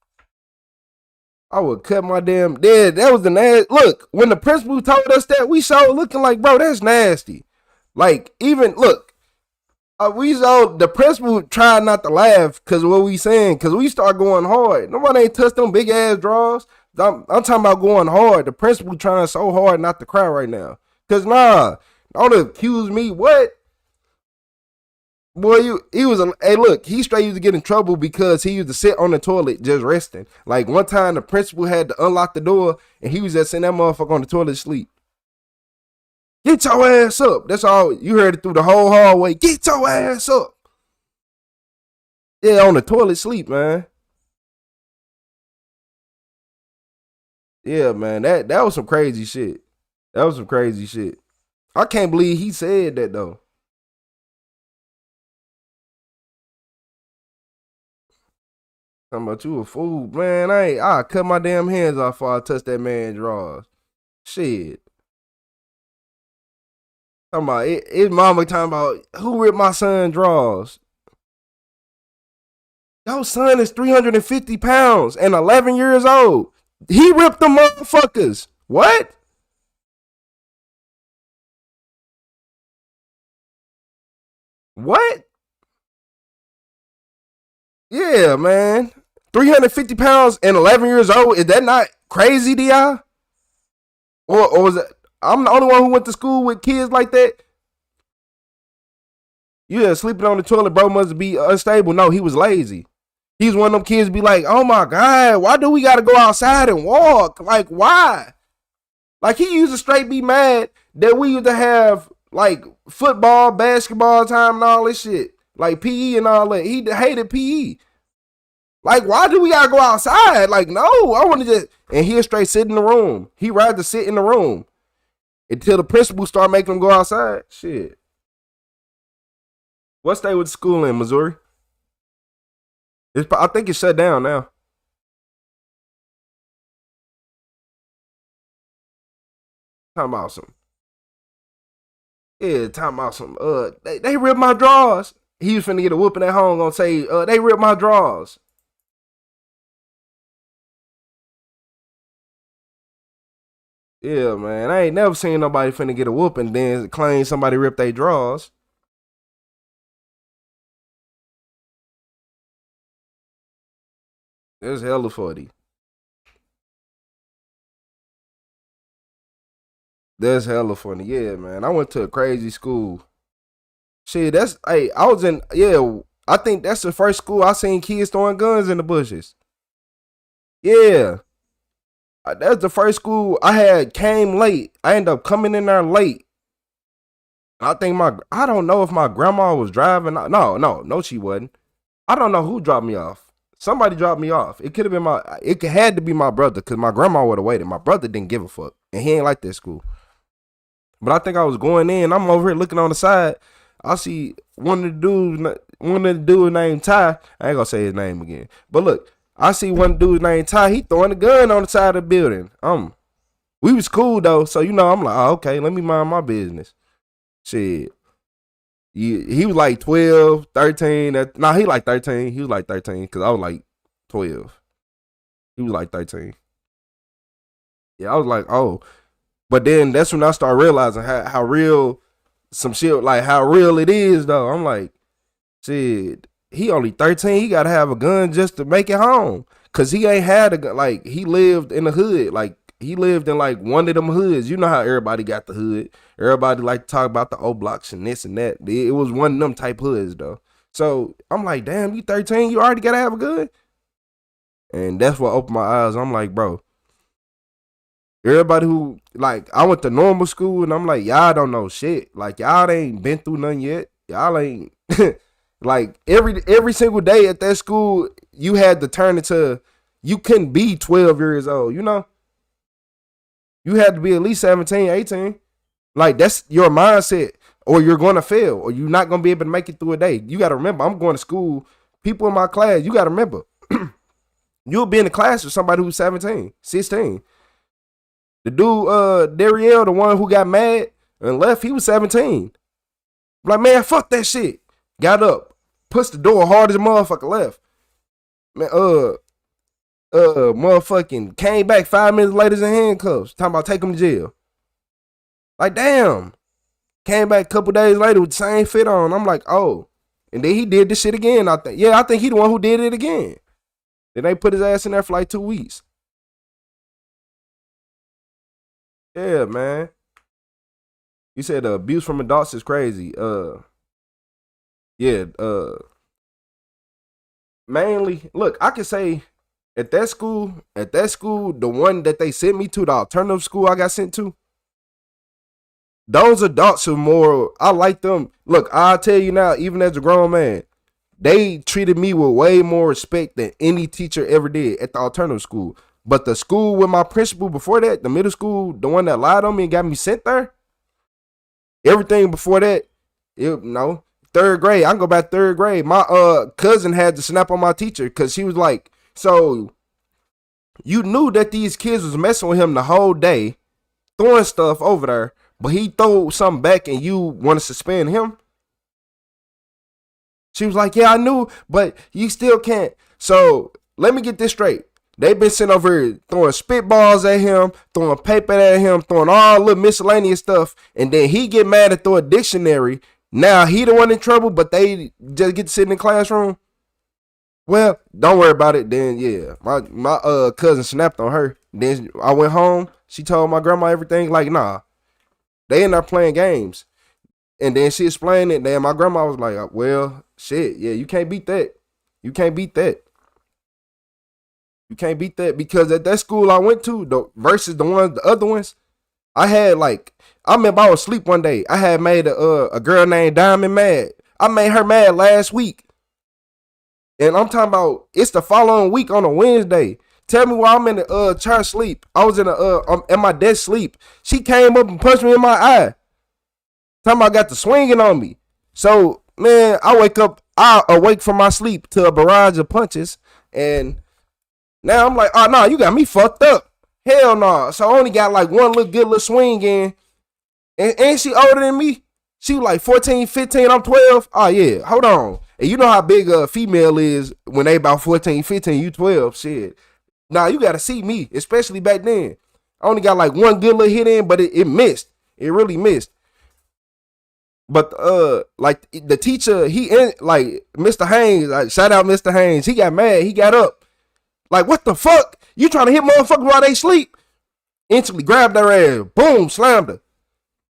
Speaker 1: I would cut my damn dead. That was the nasty. Look, when the principal told us that, we saw looking like, bro, that's nasty. Like, even look, the principal tried not to laugh because of what we saying, because we start going hard. Nobody ain't touched them big ass drawers. I'm talking about going hard. The principal trying so hard not to cry right now. Cause don't accuse me. What? Boy, he straight used to get in trouble because he used to sit on the toilet just resting. Like one time the principal had to unlock the door and he was just sitting that motherfucker on the toilet sleep. Get your ass up. That's all. You heard it through the whole hallway. Get your ass up. Yeah, on the toilet sleep, man. Yeah, man. That was some crazy shit. I can't believe he said that though. Talking about you a fool, man. I cut my damn hands off before I touch that man's drawers. Shit. Talking about his mama talking about who ripped my son's drawers. Your son is 350 pounds and 11 years old. He ripped the motherfuckers. What? What? Yeah, man. 350 pounds and 11 years old. Is that not crazy to y'all? Or was it? I'm the only one who went to school with kids like that? Yeah, sleeping on the toilet, bro, must be unstable. No, he was lazy. He's one of them kids be like, oh my God, why do we got to go outside and walk? Like, why? Like, he used to straight be mad that we used to have, like, football, basketball time and all this shit. Like, PE and all that. He hated PE. Like, why do we got to go outside? Like, no, I want to just... And he'll straight sit in the room. He rather sit in the room until the principal start making him go outside. Shit. What state was the school in, Missouri? I think it's shut down now. Talking about some. Yeah, talking about some. They ripped my drawers. He was finna get a whooping at home. Gonna say, they ripped my drawers. Yeah, man. I ain't never seen nobody finna get a whooping then claim somebody ripped their drawers. That's hella funny. That's hella funny. Yeah, man. I went to a crazy school. Shit, I was in, I think that's the first school I seen kids throwing guns in the bushes. Yeah. That's the first school I had came late. I ended up coming in there late. I don't know if my grandma was driving. No, she wasn't. I don't know who dropped me off. Somebody dropped me off. It could have been it had to be my brother because my grandma would have waited. My brother didn't give a fuck and he ain't like that school. But I think I was going in. I'm over here looking on the side. I see one of the dudes named Ty. I ain't gonna say his name again. But look, I see one dude named Ty. He throwing a gun on the side of the building. We was cool though, so I'm like, oh, okay, let me mind my business. Shit. He was like 12, 13. He like 13. He was like 13 because I was like 12. He was like 13. Yeah, I was like, oh. But then that's when I started realizing how real some shit, like how real it is though. I'm like, shit, he only 13. He got to have a gun just to make it home. Because he ain't had a gun. Like, he lived in the hood. Like, he lived in like one of them hoods. You know how everybody got the hood. Everybody like to talk about the O blocks and this and that. It was one of them type hoods though. So I'm like, damn, you 13, you already gotta have a gun? And that's what opened my eyes. I'm like, bro, everybody who, like, I went to normal school and I'm like, y'all don't know shit. Like, y'all ain't been through nothing yet. Y'all ain't like every single day at that school, you had to turn into, you couldn't be 12 years old, you know? You had to be at least 17, 18. Like, that's your mindset, or you're going to fail, or you're not going to be able to make it through a day. You got to remember, I'm going to school. People in my class, you got to remember, you'll be in the class with somebody who's 17, 16. The dude, Dariel, the one who got mad and left, he was 17. I'm like, man, fuck that shit. Got up, pushed the door hard as a motherfucker, left. Man, motherfucking came back 5 minutes later in handcuffs, talking about take him to jail. Like, damn. Came back a couple days later with the same fit on. I'm like, oh. And then he did this shit again, I think. Yeah, I think he the one who did it again. Then they put his ass in there for like 2 weeks. Yeah, man. You said abuse from adults is crazy. Mainly, look, I could say at that school, the one that they sent me to, the alternative school I got sent to, those adults are more, I like them. Look, I'll tell you now, even as a grown man, they treated me with way more respect than any teacher ever did at the alternative school. But the school with my principal before that, the middle school, the one that lied on me and got me sent there, Everything before that, no. Third grade, I can go back third grade. My cousin had to snap on my teacher because she was like, so you knew that these kids was messing with him the whole day, throwing stuff over there, but he throw something back and you want to suspend him? She was like, yeah, I knew, but you still can't. So let me get this straight. They've been sitting over here throwing spitballs at him, throwing paper at him, throwing all little miscellaneous stuff, and then he get mad and throw a dictionary. Now he the one in trouble, but they just get to sit in the classroom. Well, don't worry about it. Then yeah, my cousin snapped on her. Then I went home. She told my grandma everything. Like, nah, they in there playing games. And then she explained it. Then my grandma was like, well, shit, yeah, you can't beat that. You can't beat that. You can't beat that because at that school I went to, versus the other ones, I remember I was asleep one day. I had made a girl named Diamond mad. I made her mad last week. And I'm talking about it's the following week on a Wednesday. Tell me why I'm in the church sleep. I was I'm at my desk sleep. She came up and punched me in my eye. Talking about got the swinging on me. So man, I awake from my sleep to a barrage of punches, and now I'm like, oh no, you got me fucked up. Hell no. So I only got like one good little swing in. And she older than me. She was like 14, 15, I'm 12. Oh yeah, hold on. And you know how big a female is when they about 14, 15, you 12. Shit. Nah, you gotta see me, especially back then. I only got like one good little hit in, but it missed. It really missed. But like the teacher, like Mr. Haynes, like, shout out Mr. Haynes. He got mad. He got up. Like, what the fuck? You trying to hit motherfuckers while they sleep? Instantly grabbed their ass. Boom, slammed her.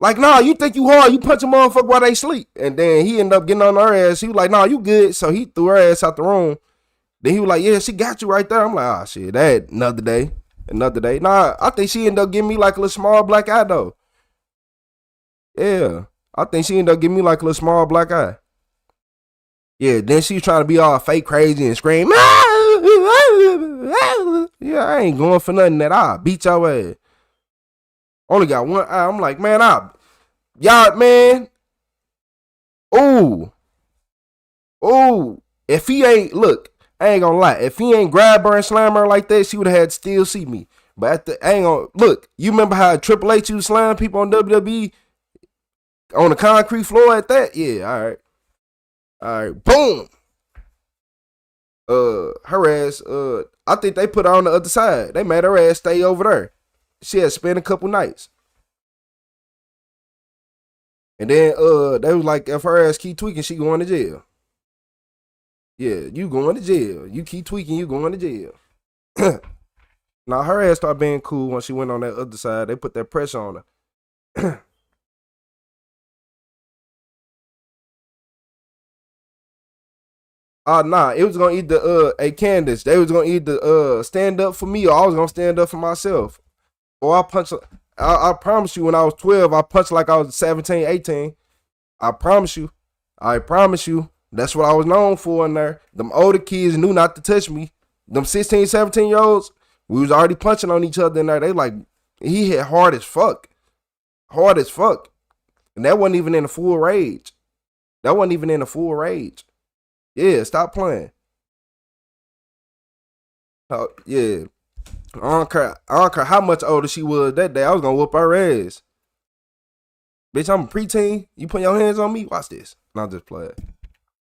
Speaker 1: Like, nah, you think you hard, you punch a motherfucker while they sleep. And then he ended up getting on her ass. He was like, nah, you good. So he threw her ass out the room. Then he was like, yeah, she got you right there. I'm like, ah, shit, that another day. Nah, I think she ended up giving me like a little small black eye, though. Yeah, I think she ended up giving me like a little small black eye. Yeah, then she was trying to be all fake crazy and scream. Yeah, I ain't going for nothing that I'll beat your ass. Only got one eye. I'm like, man, y'all, man. Ooh. If he ain't, look, I ain't gonna lie. If he ain't grab her and slam her like that, she would have had to still see me. But I ain't gonna, look, you remember how Triple H used to slam people on WWE on the concrete floor at that? Yeah, all right, boom. Her ass, I think they put her on the other side. They made her ass stay over there. She had spent a couple nights. And then they was like, if her ass keep tweaking, she going to jail. Yeah, you going to jail. You keep tweaking, you going to jail. Now her ass started being cool when she went on that other side. They put that pressure on her. Nah, it was gonna either Candace, they was gonna either stand up for me or I was gonna stand up for myself. Or I promise you, when I was 12, I punched like I was 17, 18. I promise you. That's what I was known for in there. Them older kids knew not to touch me. Them 16, 17-year-olds, we was already punching on each other in there. They like, he hit hard as fuck. And that wasn't even in a full rage. Yeah, stop playing. Yeah. I don't care how much older she was that day. I was gonna whoop her ass. Bitch, I'm a preteen. You put your hands on me? Watch this. And I'll just play it.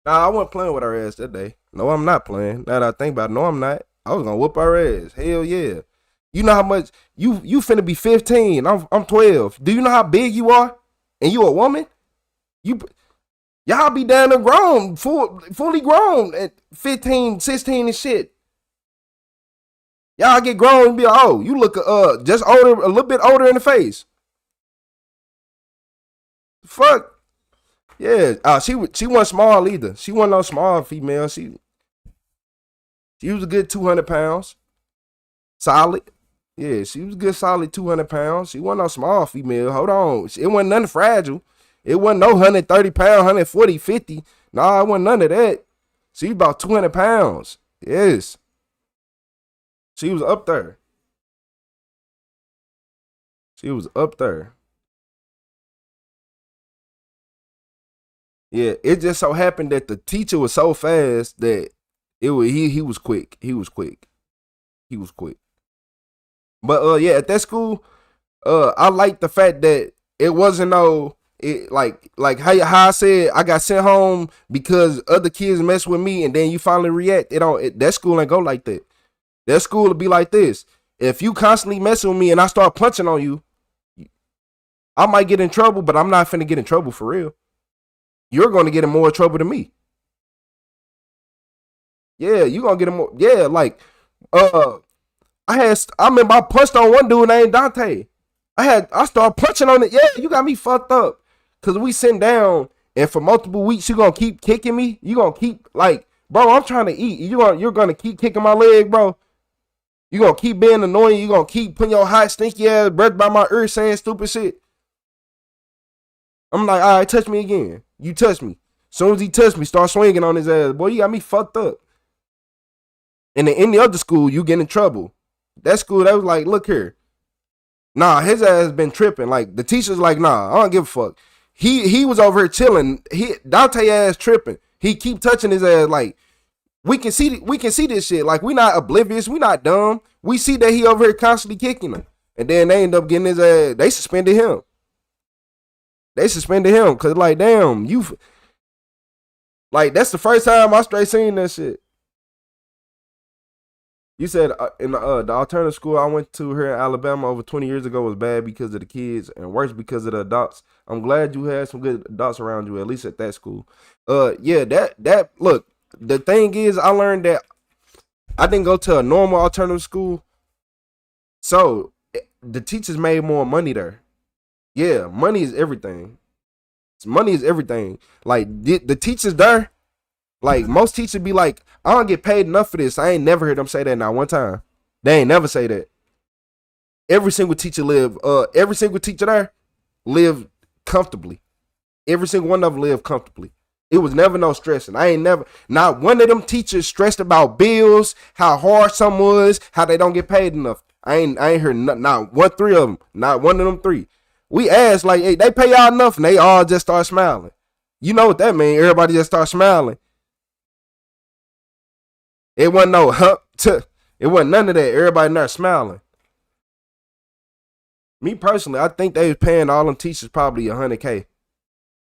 Speaker 1: Nah, I wasn't playing with her ass that day. No, I'm not playing. Now that I think about it, no, I'm not. I was gonna whoop her ass. Hell yeah. You know how much you finna be 15. I'm 12. Do you know how big you are? And you a woman? Y'all be down there grown, fully grown at 15, 16 and shit. Y'all get grown and be like, oh, you look just older, a little bit older in the face. Fuck. Yeah. She wasn't small either. She wasn't no small female. She was a good 200 pounds. Solid. Yeah, she was a good solid 200 pounds. She wasn't no small female. Hold on. It wasn't nothing fragile. It wasn't no 130 pounds, 140, 50. Nah, it wasn't none of that. She was about 200 pounds. Yes. She was up there. Yeah, it just so happened that the teacher was so fast that he was quick. He was quick. But yeah, at that school, I like the fact that it wasn't like how I said I got sent home because other kids mess with me, and then you finally react. That school ain't go like that. That school will be like this. If you constantly messing with me and I start punching on you, I might get in trouble, but I'm not finna get in trouble for real. You're gonna get in more trouble than me. Yeah, you gonna get in more. Yeah, like I remember I punched on one dude named Dante. I started punching on it. Yeah, you got me fucked up. Cause we sitting down and for multiple weeks you gonna keep kicking me. You gonna keep like, bro, I'm trying to eat. You're gonna keep kicking my leg, bro. You gonna keep being annoying. You gonna keep putting your hot stinky ass breath by my ear saying stupid shit. I'm like, all right, touch me again. You touch me. Soon as he touched me, start swinging on his ass. Boy, you got me fucked up. And in any other school, you get in trouble. That school, that was like, look here. Nah, his ass been tripping. Like, the teacher's like, nah, I don't give a fuck. He was over here chilling. Dante ass tripping. He keep touching his ass. Like, we can see this shit. Like, we not oblivious. We not dumb. We see that he over here constantly kicking him. And then they end up getting his ass. They suspended him. Because, like, damn, like, that's the first time I straight seen that shit. You said in the alternative school I went to here in Alabama over 20 years ago was bad because of the kids and worse because of the adults. I'm glad you had some good adults around you, at least at that school. Yeah, that look, the thing is I learned that I didn't go to a normal alternative school. So the teachers made more money there. Yeah, money is everything. Money is everything. Like the teachers there, like most teachers be like, I don't get paid enough for this. I ain't never heard them say that not one time. They ain't never say that. Every single teacher there lived comfortably. Every single one of them lived comfortably. It was never no stressing. Not one of them teachers stressed about bills, how hard some was, how they don't get paid enough. I ain't heard not one three of them. Not one of them three. We asked like, hey, they pay y'all enough, and they all just start smiling. You know what that means? Everybody just start smiling. It wasn't no it wasn't none of that. Everybody not smiling. Me personally, I think they was paying all them teachers probably $100K.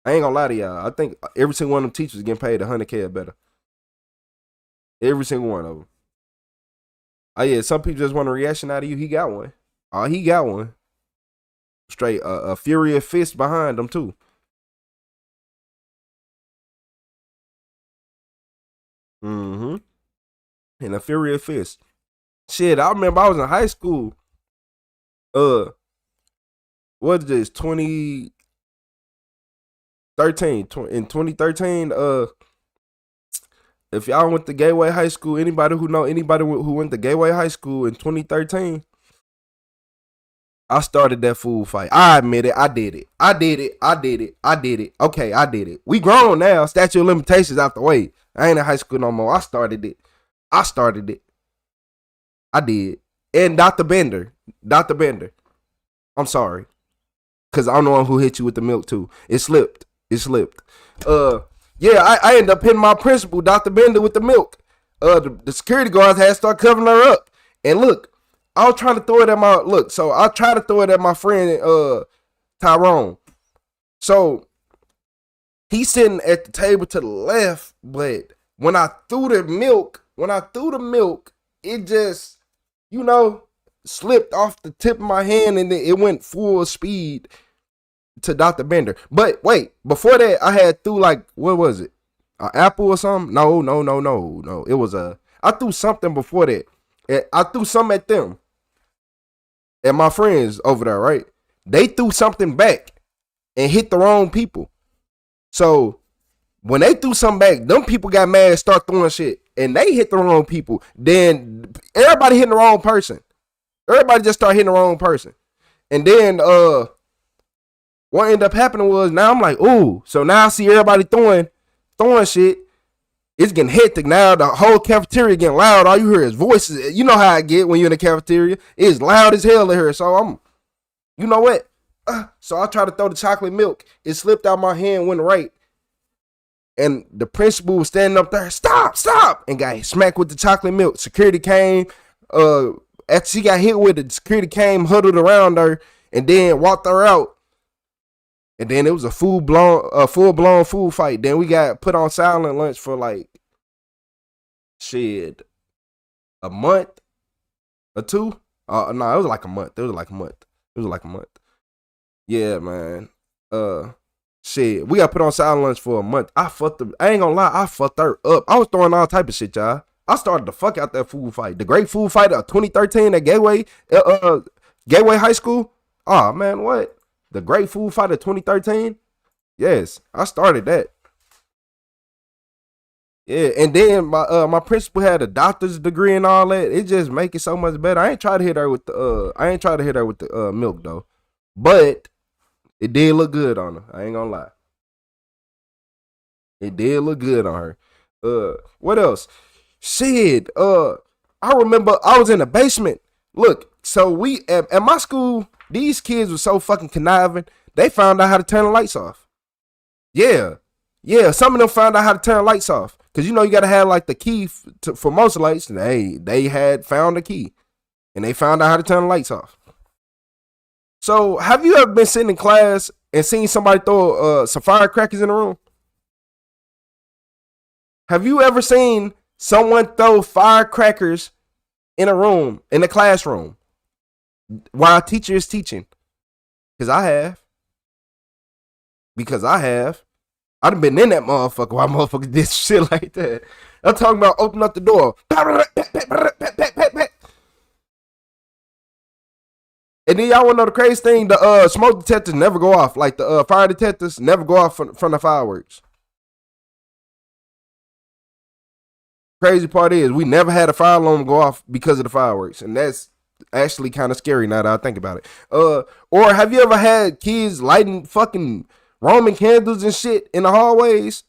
Speaker 1: I ain't gonna lie to y'all. I think every single one of them teachers getting paid $100K or better. Every single one of them. Oh yeah, some people just want a reaction out of you. He got one. Oh, he got one. Straight a furious fist behind them too. Mm-hmm. And a furious fist. Shit, I remember I was in high school. What is this? 2013. In 2013, if y'all went to Gateway High School, anybody who went to Gateway High School in 2013, I started that fool fight. I admit it. I did it. Okay, I did it. We grown now. Statute of limitations out the way. I ain't in high school no more. I started it. I did. And Dr. Bender. I'm sorry. Because I'm the one who hit you with the milk too. It slipped. Yeah, I ended up hitting my principal, Dr. Bender, with the milk. The security guards had to start covering her up. And look, I was trying to throw it at I tried to throw it at my friend Tyrone. So he's sitting at the table to the left, but when I threw the milk, it just, slipped off the tip of my hand and it went full speed to Dr. Bender. But wait, before that, I had threw what was it? An apple or something? No. It was I threw something before that. I threw something at them. And my friends over there, right? They threw something back and hit the wrong people. So when they threw something back, them people got mad and start throwing shit. And they hit the wrong people. Then everybody hitting the wrong person. Everybody just started hitting the wrong person. And then what ended up happening was now I'm like, ooh. So now I see everybody throwing shit. It's getting hectic now. The whole cafeteria getting loud. All you hear is voices. You know how I get when you're in the cafeteria. It's loud as hell in here. So you know what? So I tried to throw the chocolate milk. It slipped out my hand, went right. And the principal was standing up there, stop, and got smacked with the chocolate milk. Security came, after she got hit with it, security came, huddled around her, and then walked her out. And then it was a full blown food fight. Then we got put on silent lunch for like a month or two. No, it was like a month. Yeah, man. We got put on silent lunch for a month. I ain't gonna lie, I fucked her up. I was throwing all type of shit, y'all. I started the fuck out that food fight. The great food fight of 2013 at Gateway High School. Oh man, what? The great food fight of 2013? Yes, I started that. Yeah, and then my principal had a doctor's degree and all that. It just make it so much better. I ain't try to hit her with the milk though, but it did look good on her. I ain't gonna lie. It did look good on her. What else? Shit. I remember I was in the basement. Look, so we at my school, these kids were so fucking conniving. They found out how to turn the lights off. Yeah. Some of them found out how to turn the lights off. Cause you gotta have like the key for most lights. And they had found the key, and they found out how to turn the lights off. So have you ever been sitting in class and seen somebody throw some firecrackers in the room? Have you ever seen someone throw firecrackers in a room, in a classroom, while a teacher is teaching? Because I have. I done been in that motherfucker while motherfuckers did shit like that. I'm talking about open up the door. And then y'all wanna know the crazy thing? The smoke detectors never go off. Like the fire detectors never go off from the fireworks. Crazy part is we never had a fire alarm go off because of the fireworks. And that's actually kind of scary now that I think about it. Or have you ever had kids lighting fucking Roman candles and shit in the hallways?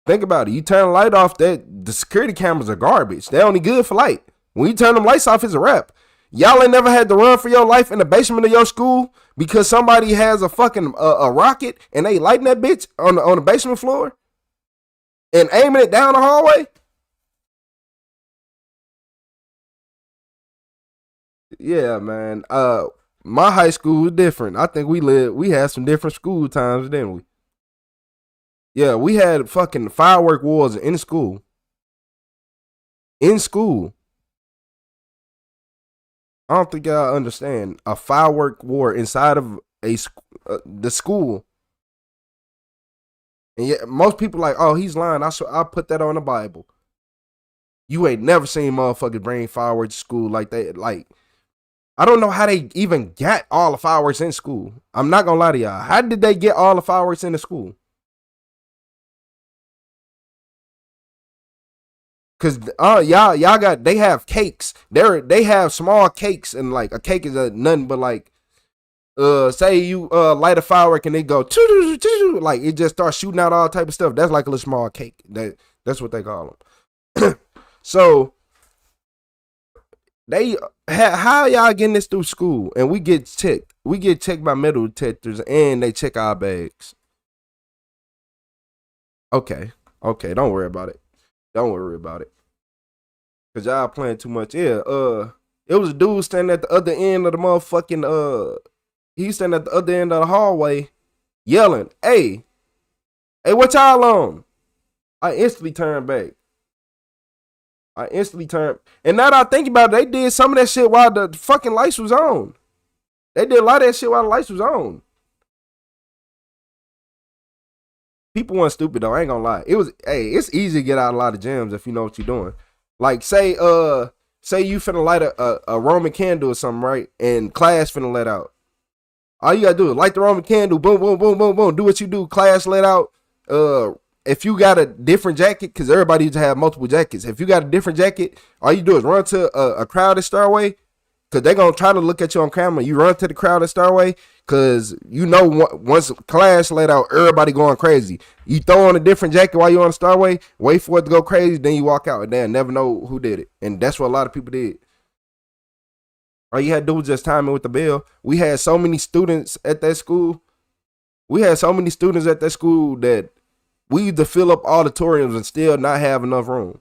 Speaker 1: Think about it. You turn the light off, the security cameras are garbage. They're only good for light. When you turn them lights off, it's a wrap. Y'all ain't never had to run for your life in the basement of your school because somebody has a fucking a rocket and they lighting that bitch on the basement floor and aiming it down the hallway? Yeah, man. My high school was different. I think we had some different school times, didn't we? Yeah, we had fucking firework wars in school. In school. I don't think y'all understand a firework war inside of the school. And yet most people like, oh, he's lying. I put that on the Bible. You ain't never seen motherfuckers bring fireworks to school like that. Like, I don't know how they even got all the fireworks in school. I'm not gonna lie to y'all. How did they get all the fireworks in the school? Cause they have cakes. They have small cakes, and like a cake is nothing but like say you light a firework and it go like it just starts shooting out all type of stuff. That's like a little small cake. That's what they call them. So how y'all getting this through school? And we get checked. We get checked by metal detectors and they check our bags. Okay. Don't worry about it. Cause y'all playing too much. Yeah, it was a dude standing at the other end of the motherfucking he's standing at the other end of the hallway yelling, hey, what y'all on? I instantly turned back. And now that I think about it, they did some of that shit while the fucking lights was on. They did a lot of that shit while the lights was on. People weren't stupid though, I ain't gonna lie. It's easy to get out a lot of jams if you know what you're doing. Like say you finna light a Roman candle or something, right? And class finna let out. All you gotta do is light the Roman candle, boom, boom, boom, boom, boom. Do what you do, class let out. If you got a different jacket, because everybody used to have multiple jackets. If you got a different jacket, all you do is run to a crowded stairway, because they're going to try to look at you on camera. You run to the crowded stairway, because once class let out, everybody going crazy. You throw on a different jacket while you're on the stairway, wait for it to go crazy, then you walk out, and they'll never know who did it. And that's what a lot of people did. All you had to do was just time it with the bell. We had so many students at that school. We had so many students at that school that we used to fill up auditoriums and still not have enough room.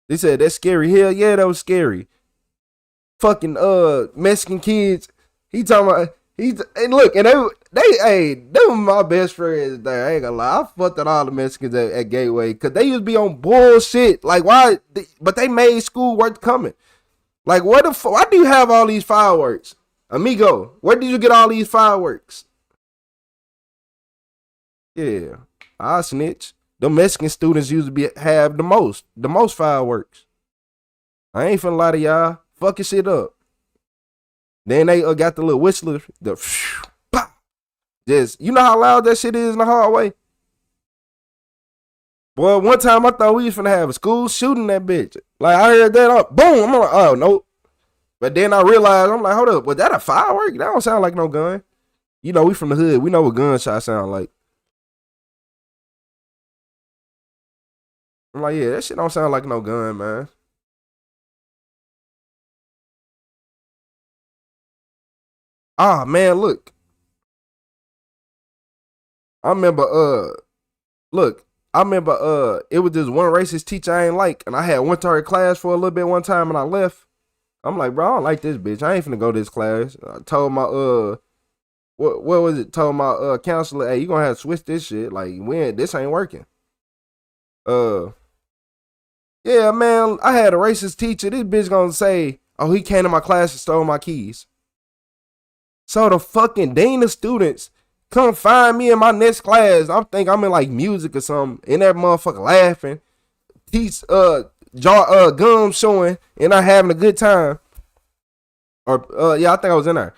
Speaker 1: They said that's scary. Hell yeah, that was scary. Fucking Mexican kids. He talking about and look, and they were my best friends there. I ain't gonna lie. I fucked with all the Mexicans at Gateway because they used to be on bullshit. Like why? But they made school worth coming. Like why do you have all these fireworks, amigo? Where did you get all these fireworks? Yeah, I snitch. The Mexican students used to have the most fireworks. I ain't finna lie to y'all. Fucking shit up. Then they got the little whistler, just you know how loud that shit is in the hallway. Boy, one time I thought we was finna have a school shooting that bitch. Like I heard that, boom. I'm like, oh nope. But then I realized, I'm like, hold up, was that a firework? That don't sound like no gun. You know, we from the hood. We know what gunshots sound like. I'm like, yeah, that shit don't sound like no gun, man. Ah, man, look. I remember, it was this one racist teacher I ain't like, and I had went to her class for a little bit one time, and I left. I'm like, bro, I don't like this bitch. I ain't finna go to this class. I told my, what was it? Told my counselor, hey, you gonna have to switch this shit. Like, this ain't working. Yeah, man, I had a racist teacher. This bitch gonna say, oh, he came to my class and stole my keys. So the fucking dean of students come find me in my next class. I think I'm in like music or something. And that motherfucker laughing. Teeth gum showing and I having a good time. Or yeah, I think I was in there.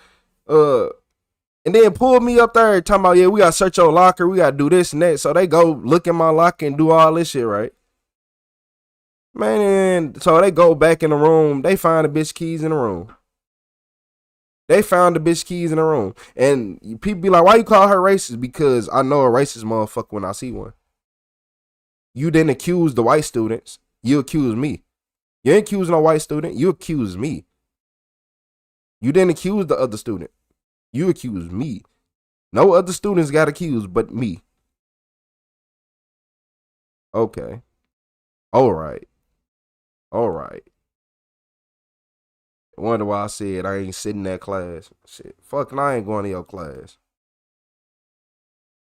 Speaker 1: And then pulled me up there talking about, yeah, we gotta search your locker, we gotta do this and that. So they go look in my locker and do all this shit, right? Man, so they go back in the room, they find the bitch keys in the room. They found the bitch keys in the room. And people be like, why you call her racist? Because I know a racist motherfucker when I see one. You didn't accuse the white students. You accuse me. You ain't accuse no white student. You accuse me. You didn't accuse the other student. You accuse me. No other students got accused but me. Okay. All right. I wonder why I said I ain't sitting in that class. Shit, fucking I ain't going to your class.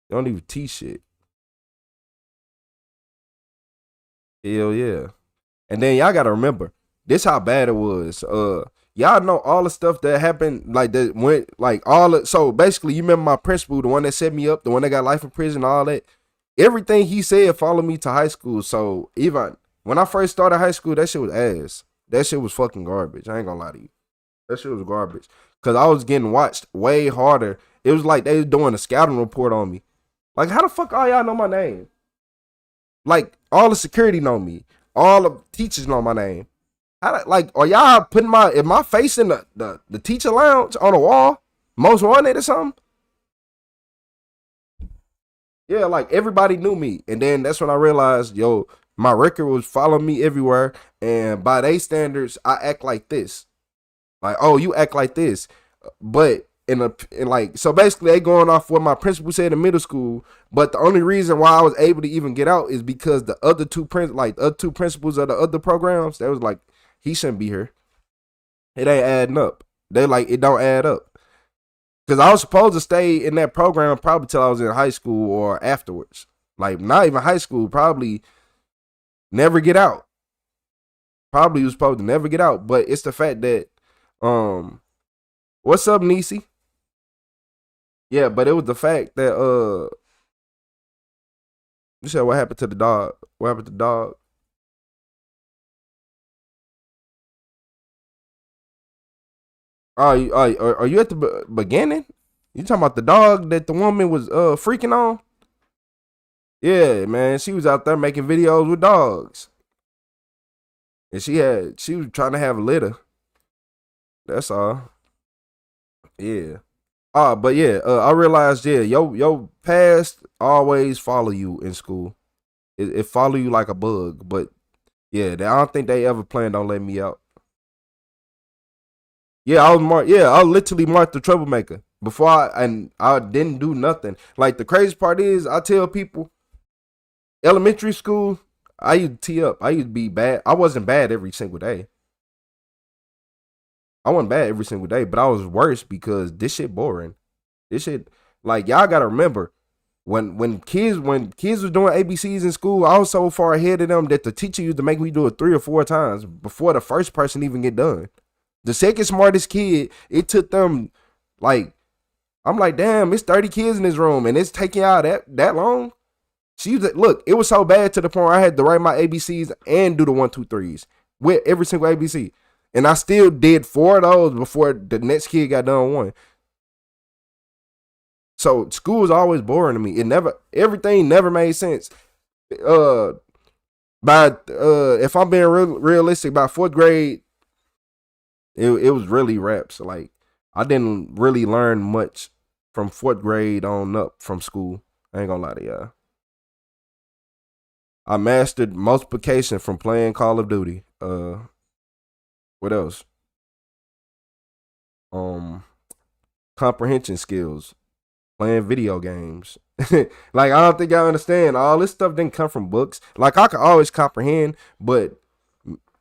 Speaker 1: You don't even teach shit. Hell yeah. And then y'all gotta remember, this how bad it was. Y'all know all the stuff that happened, like that went, like all of, so basically you remember my principal, the one that set me up, the one that got life in prison, all that. Everything he said followed me to high school. So even when I first started high school, that shit was ass. That shit was fucking garbage. I ain't gonna lie to you. That shit was garbage. Cause I was getting watched way harder. It was like they was doing a scouting report on me. Like, how the fuck all y'all know my name? Like, all the security know me. All the teachers know my name. Like, are y'all putting my face in the teacher lounge on the wall? Most wanted or something? Yeah, like everybody knew me. And then that's when I realized, yo, my record was following me everywhere. And by their standards, I act like this. Like, oh, you act like this. But so basically they going off what my principal said in middle school. But the only reason why I was able to even get out is because the other two principals of the other programs, they was like, he shouldn't be here. It ain't adding up. They like, it don't add up. Because I was supposed to stay in that program probably till I was in high school or afterwards. Like, not even high school, probably never get out. Probably was supposed to never get out. But it's the fact that, what's up, Niecy? Yeah, but it was the fact that, you said what happened to the dog? What happened to the dog? Are you at the beginning? You talking about the dog that the woman was freaking on? Yeah, man, she was out there making videos with dogs, and she was trying to have a litter. That's all. Yeah. But yeah, I realized, yeah, your past always follow you in school. It follow you like a bug. But yeah, I don't think they ever planned on letting me out. Yeah, I was marked. Yeah, I literally marked the troublemaker before I didn't do nothing. Like the crazy part is, I tell people, elementary school, I used to tee up. I used to be bad. I wasn't bad every single day. I wasn't bad every single day, but I was worse because this shit boring. This shit, like y'all gotta remember, when kids was doing ABCs in school, I was so far ahead of them that the teacher used to make me do it 3 or 4 times before the first person even get done. The second smartest kid, it took them like, I'm like, damn, it's 30 kids in this room and it's taking y'all that long. She was look, it was so bad to the point I had to write my ABCs and do the 1, 2, 3s with every single ABC. And I still did 4 of those before the next kid got done one. So school was always boring to me. Everything never made sense. If I'm being realistic, by 4th grade, it was really raps. Like I didn't really learn much from 4th grade on up from school. I ain't gonna lie to y'all. I mastered multiplication from playing Call of Duty. What else? Comprehension skills, playing video games. Like I don't think I understand. All this stuff didn't come from books. Like I could always comprehend, but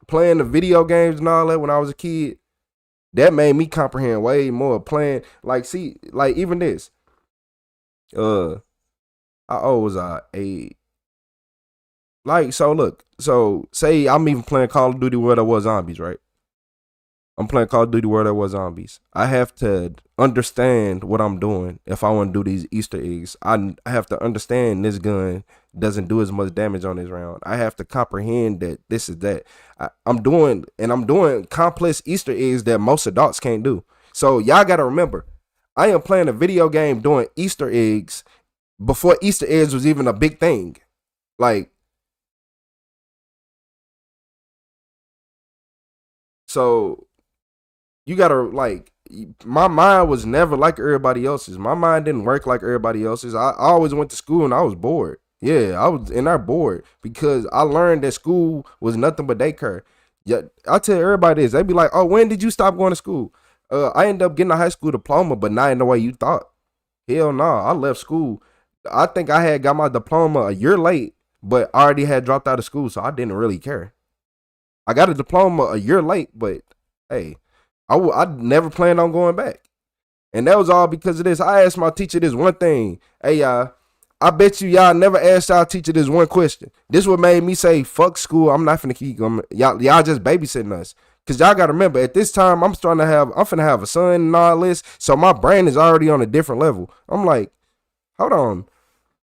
Speaker 1: playing the video games and all that when I was a kid, that made me comprehend way more. Playing like even this. How old was I? 8. Like so say I'm even playing Call of Duty World War Zombies, right? I'm playing Call of Duty World War Zombies. I have to understand what I'm doing if I want to do these Easter eggs. I have to understand this gun doesn't do as much damage on this round. I have to comprehend that this is that. I'm doing complex Easter eggs that most adults can't do. So y'all got to remember, I am playing a video game doing Easter eggs before Easter eggs was even a big thing. Like, so you gotta my mind was never like everybody else's. My mind didn't work like everybody else's. I always went to school and I was bored. Yeah, I was and I bored because I learned that school was nothing but daycare. Yeah, I tell everybody this. They be like, "Oh, when did you stop going to school?" I ended up getting a high school diploma, but not in the way you thought. Hell no, I left school. I think I had got my diploma a year late, but I already had dropped out of school, so I didn't really care. I got a diploma a year late, but hey, I never planned on going back. And that was all because of this. I asked my teacher this one thing. Hey, y'all, I bet you y'all never asked y'all teacher this one question. This what made me say, fuck school. I'm not finna keep going. Y'all just babysitting us. Cause y'all gotta remember, at this time, I'm finna have a son and all this. So my brain is already on a different level. I'm like, hold on.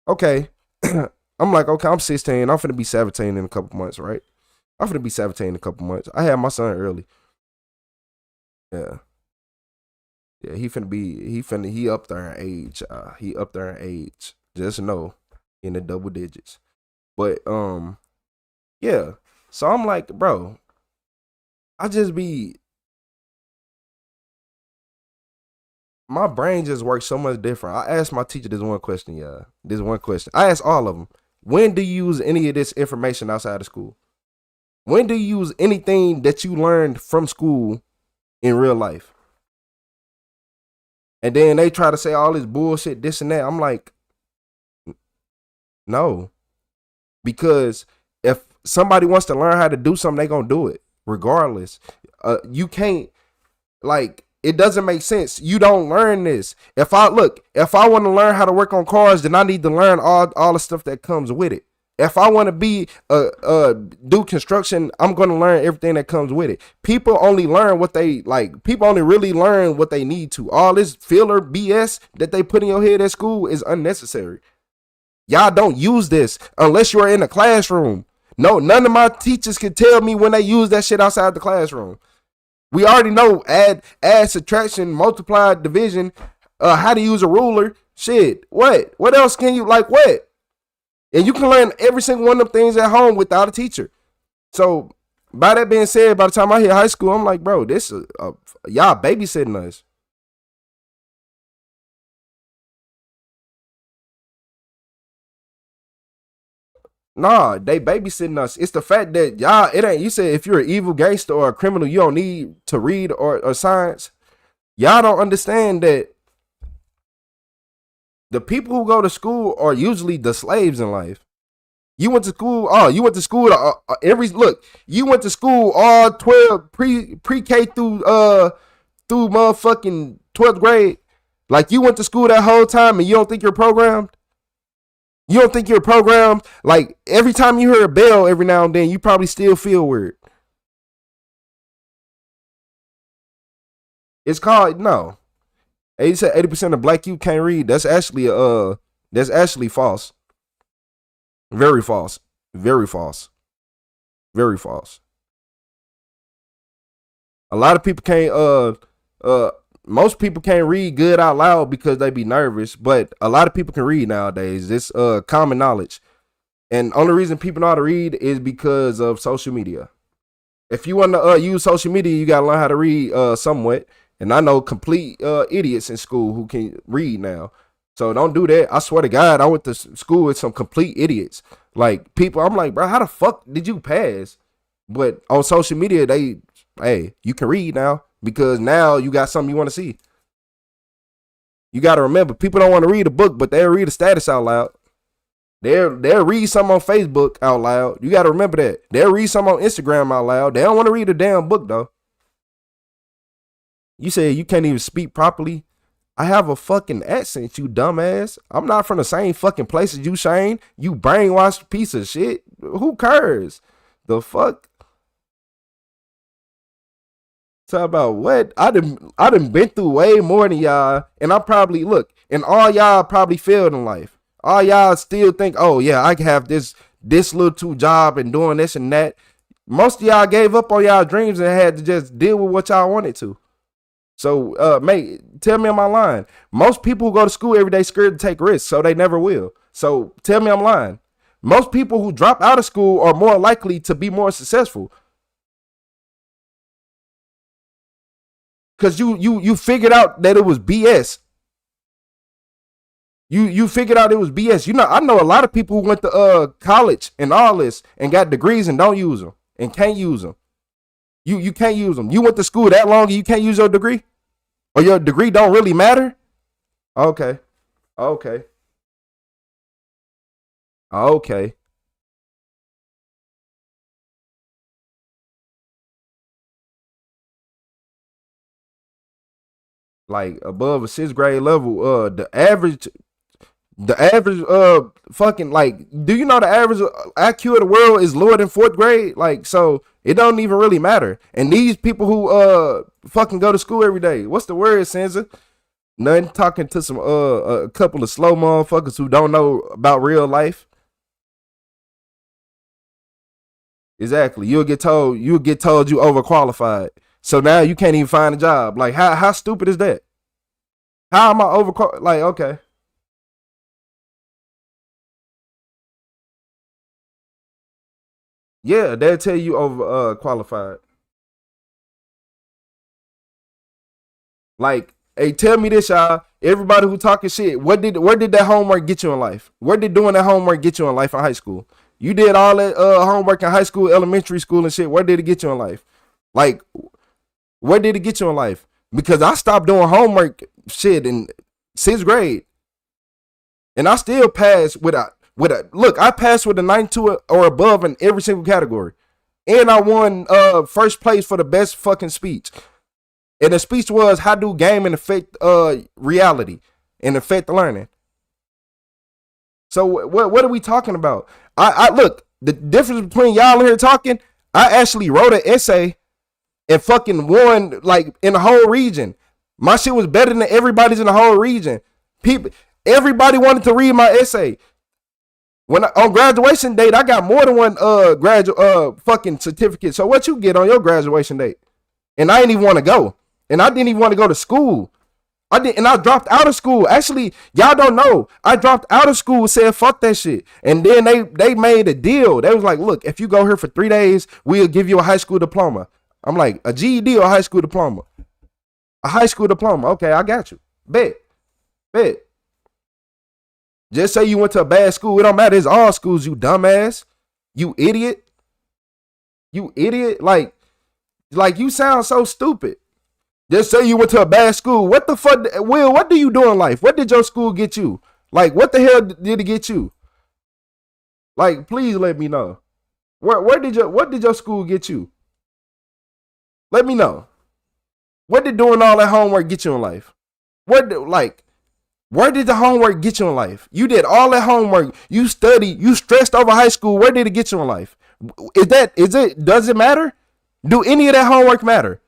Speaker 1: Okay. I'm like, okay, I'm 16. I'm finna be 17 in a couple months, right? I'm finna be 17 in a couple months. I had my son early. Yeah. Yeah, he up there in age. He up there in age. Just know, in the double digits. But yeah. So I'm like, bro, my brain just works so much different. I asked my teacher this one question, y'all. This one question. I asked all of them. When do you use any of this information outside of school? When do you use anything that you learned from school in real life? And then they try to say all this bullshit, this and that. I'm like, no. Because if somebody wants to learn how to do something, they gonna do it regardless. You can't, like, it doesn't make sense. You don't learn this. If I want to learn how to work on cars, then I need to learn all the stuff that comes with it. If I want to do construction, I'm going to learn everything that comes with it. People only learn what they like. People only really learn what they need to. All this filler BS that they put in your head at school is unnecessary. Y'all don't use this unless you're in a classroom. No, none of my teachers can tell me when they use that shit outside the classroom. We already know add, subtraction, multiply, division, how to use a ruler. Shit, what? What else can you, like, what? And you can learn every single one of them things at home without a teacher. So, by that being said, by the time I hit high school, I'm like, bro, this is y'all babysitting us. Nah, they babysitting us. It's the fact that y'all, it ain't, you said if you're an evil gangster or a criminal, you don't need to read or science. Y'all don't understand that the people who go to school are usually the slaves in life. You went to school, you went to school you went to school all 12 pre-K through motherfucking 12th grade. Like you went to school that whole time and you don't think you're programmed? You don't think you're programmed? Like every time you hear a bell every now and then, you probably still feel weird. It's called, no. 80% of black youth can't read. That's actually false. Very false. Very false. Very false. A lot of people can't most people can't read good out loud because they be nervous, but a lot of people can read nowadays. It's common knowledge. And only reason people know how to read is because of social media. If you want to use social media, you got to learn how to read somewhat. And I know complete idiots in school who can read now. So don't do that. I swear to God, I went to school with some complete idiots. Like people, I'm like, bro, how the fuck did you pass? But on social media, hey, you can read now because now you got something you want to see. You got to remember, people don't want to read a book, but they'll read a status out loud. They'll read something on Facebook out loud. You got to remember that. They'll read something on Instagram out loud. They don't want to read a damn book though. You said you can't even speak properly. I have a fucking accent, you dumbass. I'm not from the same fucking place as you, Shane. You brainwashed piece of shit. Who cares? The fuck? Talk about what? I done been through way more than y'all. And I probably, and all y'all probably failed in life. All y'all still think, oh yeah, I can have this little job and doing this and that. Most of y'all gave up on y'all dreams and had to just deal with what y'all wanted to. So, mate, tell me I'm lying. Most people who go to school every day scared to take risks, so they never will. So tell me I'm lying. Most people who drop out of school are more likely to be more successful. Cause you figured out that it was BS. You figured out it was BS. You know, I know a lot of people who went to college and all this and got degrees and don't use them and can't use them. You can't use them. You went to school that long and you can't use your degree? Or your degree don't really matter? Okay. Like above a 6th grade level, the average fucking, like, do you know the average IQ of the world is lower than 4th grade? Like, so it don't even really matter. And these people who fucking go to school every day, what's the word, Sansa? Nothing. Talking to some a couple of slow motherfuckers who don't know about real life. Exactly. You'll get told you overqualified. So now you can't even find a job. Like, how stupid is that? How am I overqualified? Like, okay. Yeah, they'll tell you over qualified. Like, hey, tell me this, y'all. Everybody who talking shit, where did that homework get you in life? Where did doing that homework get you in life in high school? You did all that homework in high school, elementary school and shit. Where did it get you in life? Like, where did it get you in life? Because I stopped doing homework shit in 6th grade. And I still passed with a I passed with a 92 or above in every single category. And I won first place for the best fucking speech. And the speech was, how do gaming affect reality and affect learning? So what are we talking about? I look, the difference between y'all in here talking, I actually wrote an essay and fucking won, like, in the whole region. My shit was better than everybody's in the whole region. Everybody wanted to read my essay. On graduation date, I got more than one fucking certificate. So what you get on your graduation date? And I didn't even want to go. And I didn't even want to go to school. I dropped out of school. Actually, y'all don't know. I dropped out of school, said fuck that shit. And then they made a deal. They was like, look, if you go here for 3 days, we'll give you a high school diploma. I'm like, a GED or a high school diploma? A high school diploma. Okay, I got you. Bet. Just say you went to a bad school. It don't matter. It's all schools, you dumbass. You idiot. You idiot. Like you sound so stupid. Just say you went to a bad school. What the fuck, Will, what do you do in life? What did your school get you? Like, what the hell did it get you? Like, please let me know. What did your school get you? Let me know. What did doing all that homework get you in life? Where did the homework get you in life? You did all that homework. You studied. You stressed over high school. Where did it get you in life? Does it matter? Do any of that homework matter?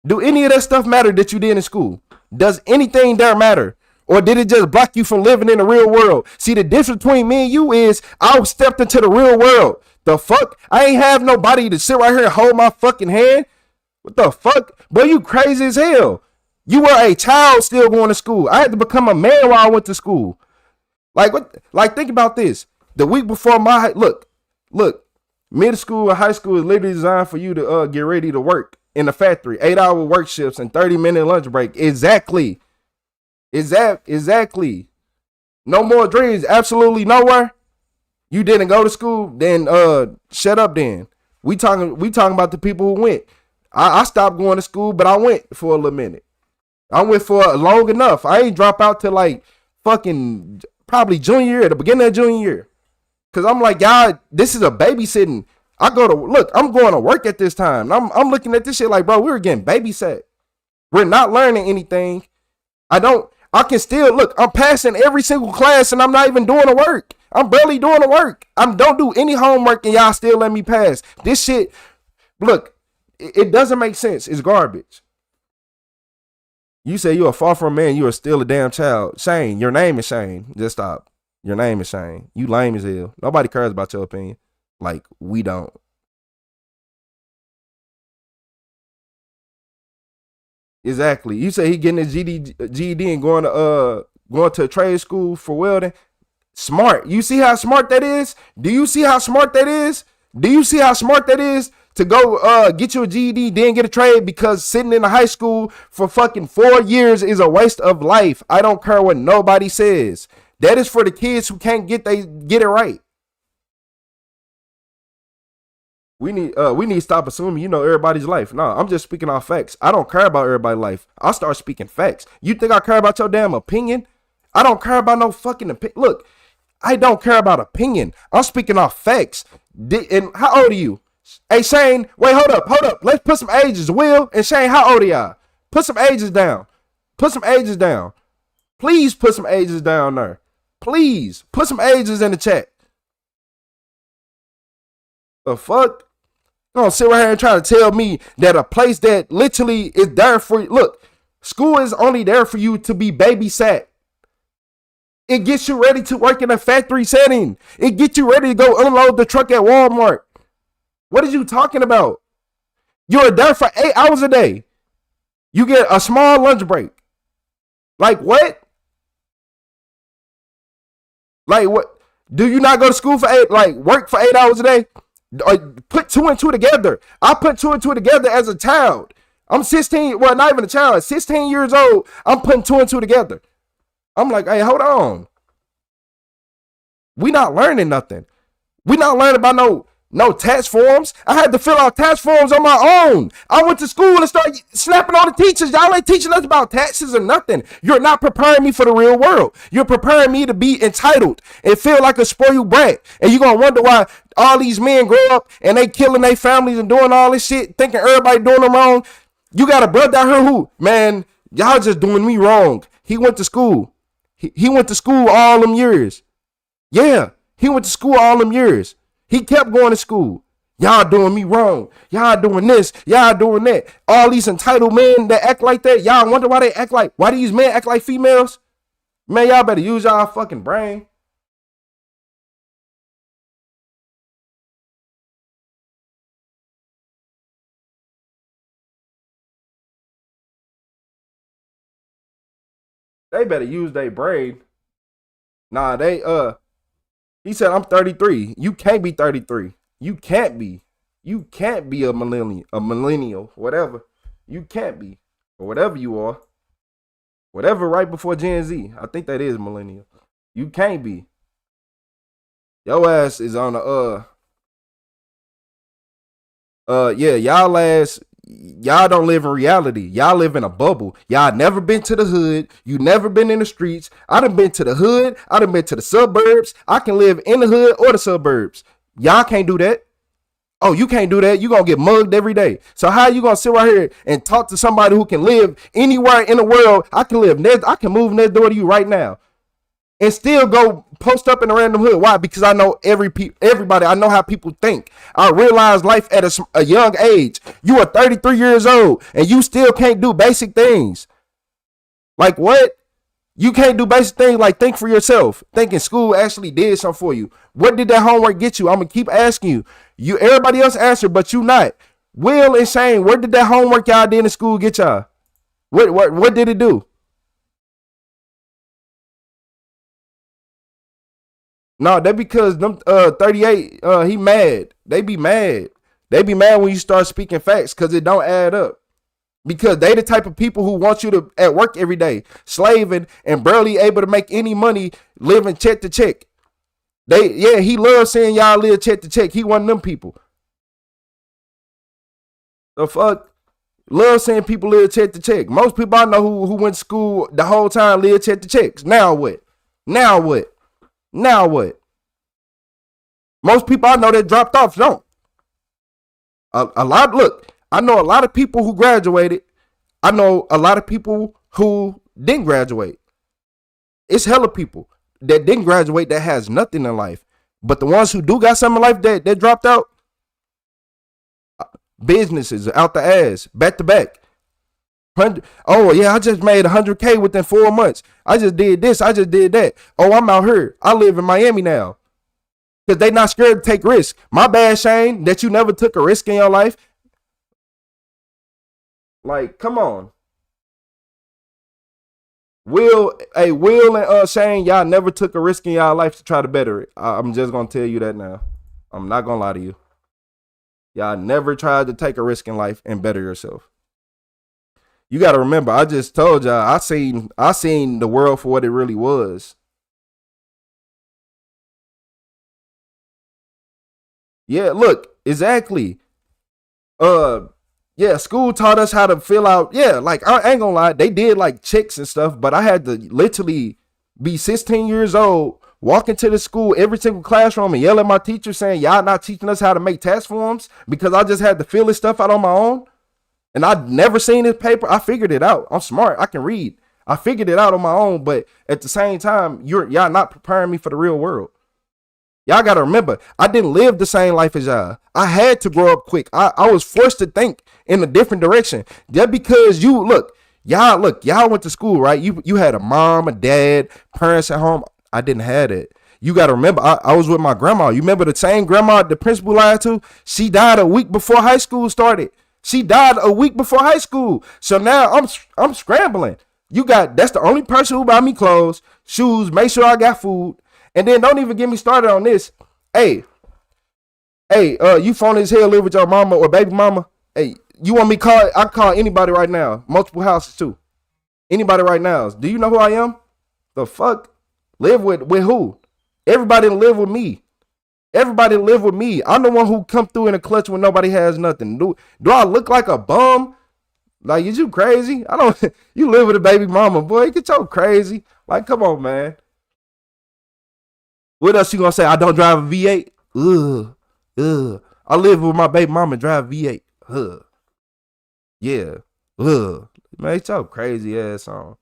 Speaker 1: Do any of that stuff matter that you did in school? Does anything there matter? Or did it just block you from living in the real world? See, the difference between me and you is I stepped into the real world. The fuck? I ain't have nobody to sit right here and hold my fucking hand. What the fuck? Boy, you crazy as hell. You were a child still going to school. I had to become a man while I went to school. Like, what? Like, think about this. The week before look, middle school and high school is literally designed for you to get ready to work in the factory. 8-hour work shifts and 30-minute lunch break. Exactly. No more dreams. Absolutely nowhere. You didn't go to school, then shut up then. We talking about the people who went. I stopped going to school, but I went for a little minute. I went for long enough. I ain't drop out till like fucking probably junior year, the beginning of junior year. Cause I'm like, y'all, this is a babysitting. I'm going to work at this time. I'm looking at this shit like, bro, we're getting babysat. We're not learning anything. I can still look, I'm passing every single class and I'm not even doing the work. I'm barely doing the work. I don't do any homework and y'all still let me pass. This shit, look, it doesn't make sense. It's garbage. You say you're a far from man, you are still a damn child. Shane, your name is Shane. Just stop. Your name is Shane. You lame as hell. Nobody cares about your opinion. Like, we don't. Exactly. You say he getting his GED and going to a trade school for welding. Smart. You see how smart that is? Do you see how smart that is? Do you see how smart that is to go get you a GED, then get a trade? Because sitting in a high school for fucking 4 years is a waste of life. I don't care what nobody says. That is for the kids who can't get it right. We need to stop assuming you know everybody's life. No, I'm just speaking off facts. I don't care about everybody's life. I'll start speaking facts. You think I care about your damn opinion? I don't care about no fucking opinion. Look, I don't care about opinion. I'm speaking off facts. And how old are you? Hey, Shane, wait, hold up. Let's put some ages. Will and Shane, how old are y'all? Put some ages down. Please put some ages down there. Please put some ages in the chat. The fuck? Don't sit right here and try to tell me that a place that literally is there for you. Look, school is only there for you to be babysat. It gets you ready to work in a factory setting. It gets you ready to go unload the truck at Walmart. What are you talking about? You're there for 8 hours a day. You get a small lunch break. Like what? Like what? Do you not go to school for work for 8 hours a day? Or put 2 and 2 together. I put 2 and 2 together as a child. I'm 16, well, not even a child, 16 years old. I'm putting 2 and 2 together. I'm like, hey, hold on. We not learning nothing. We not learning about no tax forms. I had to fill out tax forms on my own. I went to school and started snapping on the teachers. Y'all ain't teaching us about taxes or nothing. You're not preparing me for the real world. You're preparing me to be entitled and feel like a spoiled brat. And you're going to wonder why all these men grow up and they killing their families and doing all this shit, thinking everybody doing them wrong. You got a brother out here who, man, y'all just doing me wrong. He went to school. He went to school all them years. Yeah, he went to school all them years. He kept going to school. Y'all doing me wrong. Y'all doing this. Y'all doing that. All these entitled men that act like that. Y'all wonder why they act like, why these men act like females? Man, y'all better use y'all fucking brain. They better use their brain. Nah, he said, I'm 33. You can't be 33. You can't be. You can't be a millennial, whatever. You can't be. Or whatever you are. Whatever right before Gen Z. I think that is millennial. You can't be. Your ass is on the yeah, y'all don't live in reality. Y'all live in a bubble. Y'all never been to the hood. You never been in the streets. I done been to the hood. I done been to the suburbs. I can live in the hood or the suburbs. Y'all can't do that. Oh, you can't do that. You gonna get mugged every day. So how you gonna sit right here and talk to somebody who can live anywhere in the world? I can move next door to you right now and still go post up in a random hood. Why? Because I know everybody. I know how people think. I realize life at a young age. You are 33 years old and you still can't do basic things. Like what? You can't do basic things like think for yourself. Thinking school actually did something for you. What did that homework get you? I'm gonna keep asking you. Everybody else answered, but you not. Will and Shane, what did that homework y'all did in school get y'all? What did it do? No, that because them 38, he mad. They be mad. They be mad when you start speaking facts because it don't add up. Because they the type of people who want you to at work every day, slaving and barely able to make any money, living check to check. He loves saying y'all live check to check. He one of them people. The fuck? Love saying people live check to check. Most people I know who went to school the whole time live check to checks. Now what? Now what? Now what? Most people I know that dropped off don't. I know a lot of people who graduated. I know a lot of people who didn't graduate. It's hella people that didn't graduate that has nothing in life. But the ones who do got something in life that dropped out, businesses out the ass, back to back. Oh yeah, I just made 100K within 4 months. I just did this. I just did that. Oh, I'm out here. I live in Miami now. Because they not scared to take risks. My bad, Shane, that you never took a risk in your life. Like, come on. Will and Shane, y'all never took a risk in y'all life to try to better it. I'm just going to tell you that now. I'm not going to lie to you. Y'all never tried to take a risk in life and better yourself. You got to remember, I just told y'all, I seen the world for what it really was. Yeah, look, exactly. Yeah, school taught us how to fill out. Yeah, like I ain't gonna lie, they did like checks and stuff, but I had to literally be 16 years old, walk into the school, every single classroom, and yell at my teacher saying, y'all not teaching us how to make task forms, because I just had to fill this stuff out on my own. And I'd never seen this paper. I figured it out. I'm smart. I can read. I figured it out on my own, but at the same time, y'all not preparing me for the real world. Y'all got to remember, I didn't live the same life as y'all. I had to grow up quick. I was forced to think in a different direction. Just because y'all went to school, right? You had a mom, a dad, parents at home. I didn't have it. You got to remember, I was with my grandma. You remember the same grandma the principal lied to? She died a week before high school started. She died a week before high school. So now I'm scrambling. That's the only person who buy me clothes, shoes, make sure I got food. And then don't even get me started on this. Hey, you phony as hell, live with your mama or baby mama. Hey, you want me to call? I can call anybody right now. Multiple houses too. Anybody right now. Do you know who I am? The fuck? Live with who? Everybody live with me. Everybody live with me. I'm the one who come through in a clutch when nobody has nothing. Do I look like a bum? Like, is you crazy? You live with a baby mama, boy. Get your crazy. Like, come on, man. What else you gonna say? I don't drive a V8? Ugh. I live with my baby mama, drive a V8. Ugh. Yeah. Ugh. Man, it's your crazy ass on.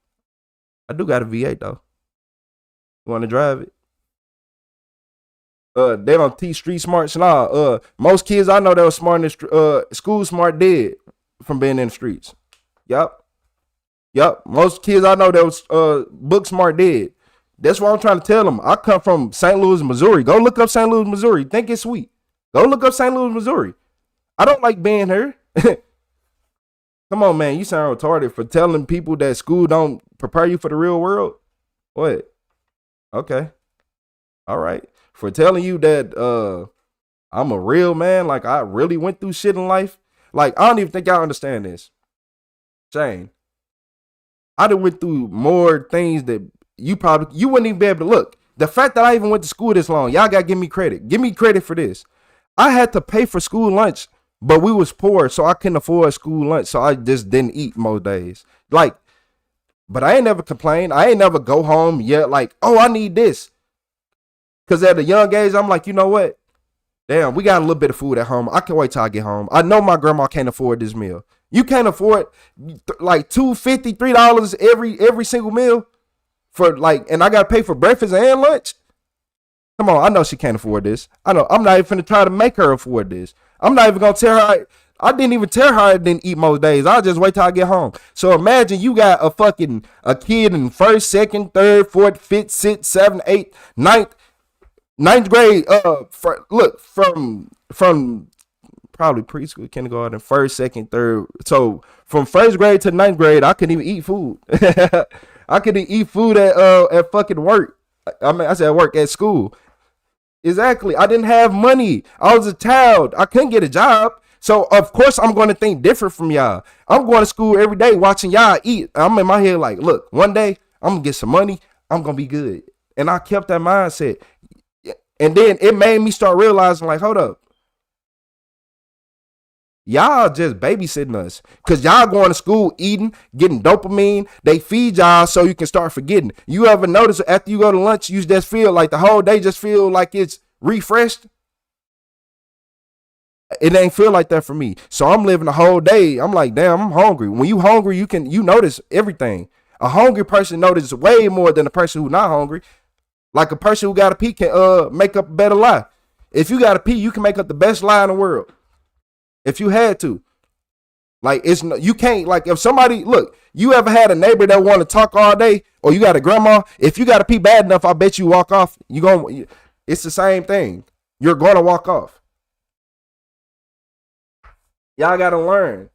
Speaker 1: I do got a V8 though. You wanna drive it? They don't teach street smarts and all. Most kids I know that was smart in the school smart dead from being in the streets. Yup. Most kids I know that was book smart dead. That's what I'm trying to tell them. I come from St. Louis, Missouri. Go look up St. Louis, Missouri. Think it's sweet. Go look up St. Louis, Missouri. I don't like being here. Come on, man. You sound retarded for telling people that school don't prepare you for the real world. What? Okay. All right. For telling you that I'm a real man, like I really went through shit in life. Like, I don't even think y'all understand this. Shane, I done went through more things that you wouldn't even be able to look. The fact that I even went to school this long, y'all gotta give me credit. Give me credit for this. I had to pay for school lunch, but we was poor, so I couldn't afford school lunch, so I just didn't eat most days. Like, but I ain't never complained. I ain't never go home yet like, oh, I need this. Cause at a young age, I'm like, you know what? Damn, we got a little bit of food at home. I can wait till I get home. I know my grandma can't afford this meal. You can't afford like $2.50, $3 every single meal for like, and I gotta pay for breakfast and lunch. Come on, I know she can't afford this. I know. I'm not even finna try to make her afford this. I'm not even gonna tell her. I didn't even tell her I didn't eat most days. I'll just wait till I get home. So imagine you got a kid in first, second, third, fourth, fifth, sixth, seventh, eighth, ninth grade. From probably preschool, kindergarten, first, second, third. So from first grade to ninth grade, I couldn't even eat food. I couldn't eat food at fucking work. I said work at school. Exactly. I didn't have money. I was a child. I couldn't get a job. So of course I'm going to think different from y'all. I'm going to school every day watching y'all eat. I'm in my head like, look, one day I'm gonna get some money. I'm gonna be good. And I kept that mindset. And then it made me start realizing like, hold up. Y'all just babysitting us. Cause y'all going to school eating, getting dopamine. They feed y'all so you can start forgetting. You ever notice after you go to lunch, you just feel like the whole day just feel like it's refreshed? It ain't feel like that for me. So I'm living the whole day. I'm like, damn, I'm hungry. When you hungry, you notice everything. A hungry person notices way more than a person who not hungry. Like a person who got to pee can make up a better lie. If you got to pee, you can make up the best lie in the world. If you had to. Like you can't, like if somebody, look, you ever had a neighbor that want to talk all day, or you got a grandma, if you got to pee bad enough, I bet you walk off. It's the same thing. You're going to walk off. Y'all got to learn.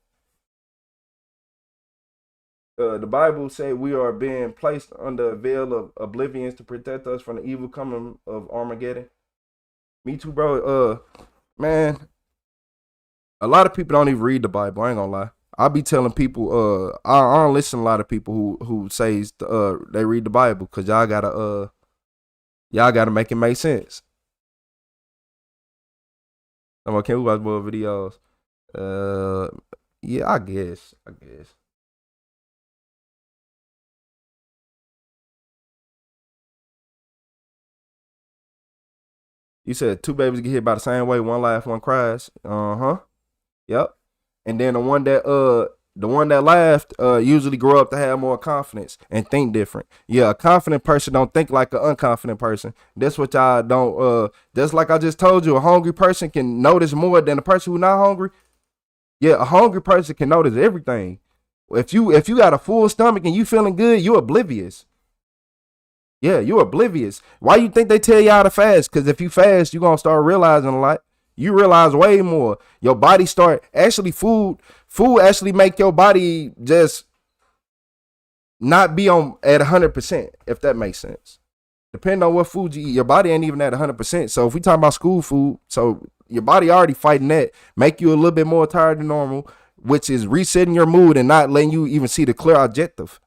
Speaker 1: The Bible say we are being placed under a veil of oblivion to protect us from the evil coming of Armageddon. Me too, bro. Man, a lot of people don't even read the Bible. I ain't gonna lie. I be telling people, I don't listen to a lot of people who says they read the Bible because y'all gotta make it make sense. I'm like, can we watch more videos? Yeah, I guess. You said 2 babies get hit by the same way, one laughs, one cries. Yep. And then the one that laughed usually grow up to have more confidence and think different. Yeah, a confident person don't think like an unconfident person. That's what y'all don't. That's like I just told you, a hungry person can notice more than a person who not hungry. Yeah, a hungry person can notice everything. If you got a full stomach and you feeling good, you're oblivious. Yeah, you're oblivious. Why you think they tell y'all to fast? Because if you fast, you're going to start realizing a lot. You realize way more. Your body food actually make your body just not be on at 100%, if that makes sense. Depending on what food you eat, your body ain't even at 100%. So if we talking about school food, so your body already fighting that, make you a little bit more tired than normal, which is resetting your mood and not letting you even see the clear objective.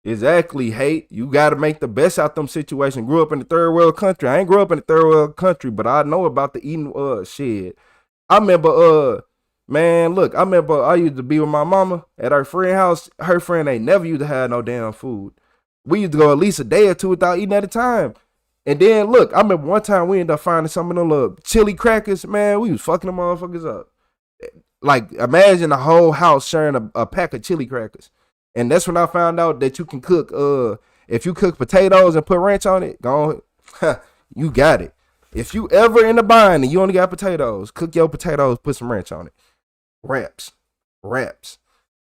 Speaker 1: Exactly, hate. You got to make the best out them situations. Grew up in the third world country. I ain't grew up in the third world country, but I know about the eating shit. I remember man, look, I remember I used to be with my mama at her friend house. Her friend ain't never used to have no damn food. We used to go at least a day or two without eating at a time. And then look, I remember one time we ended up finding some of them little chili crackers. Man, we was fucking them motherfuckers up. Like imagine the whole house sharing a pack of chili crackers. And that's when I found out that you can cook, if you cook potatoes and put ranch on it, go on, you got it. If you ever in the bind and you only got potatoes, cook your potatoes, put some ranch on it. Wraps.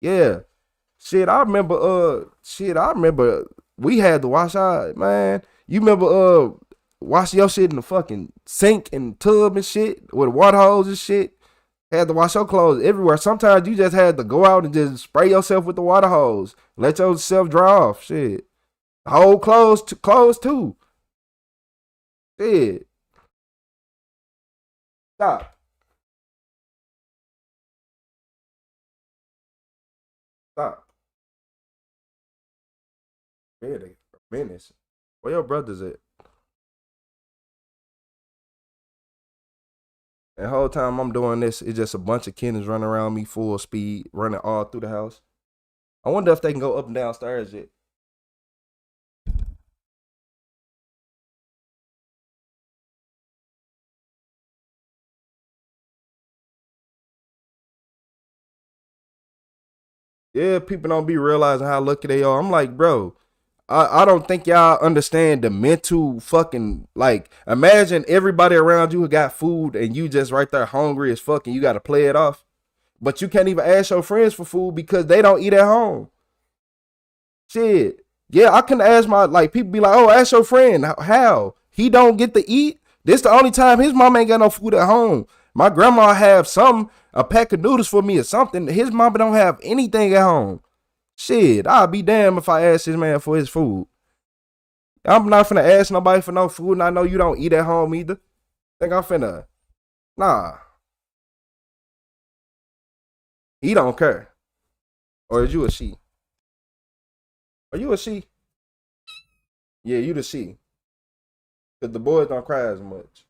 Speaker 1: Yeah. I remember we had to wash our, man. You remember washing your shit in the fucking sink and tub and shit with water hose and shit? Had to wash your clothes everywhere. Sometimes you just had to go out and just spray yourself with the water hose. Let yourself dry off. Shit. Whole clothes too. Shit. Stop. Stop. Really? Menace. Where your brothers at? And the whole time I'm doing this, it's just a bunch of kids running around me full speed, running all through the house. I wonder if they can go up and down stairs yet. Yeah, people don't be realizing how lucky they are. I'm like, bro, I don't think y'all understand the mental fucking, like, imagine everybody around you who got food and you just right there hungry as fuck and you got to play it off. But you can't even ask your friends for food because they don't eat at home. Shit. Yeah, I can ask my, like, people be like, oh, ask your friend. How? He don't get to eat? This the only time his mom ain't got no food at home. My grandma have a pack of noodles for me or something. His mama don't have anything at home. Shit, I'll be damned if I ask this man for his food. I'm not finna ask nobody for no food, and I know you don't eat at home either. Think I'm finna? Nah. He don't care. Or is you a she? Are you a she? Yeah, you the she. Cause the boys don't cry as much.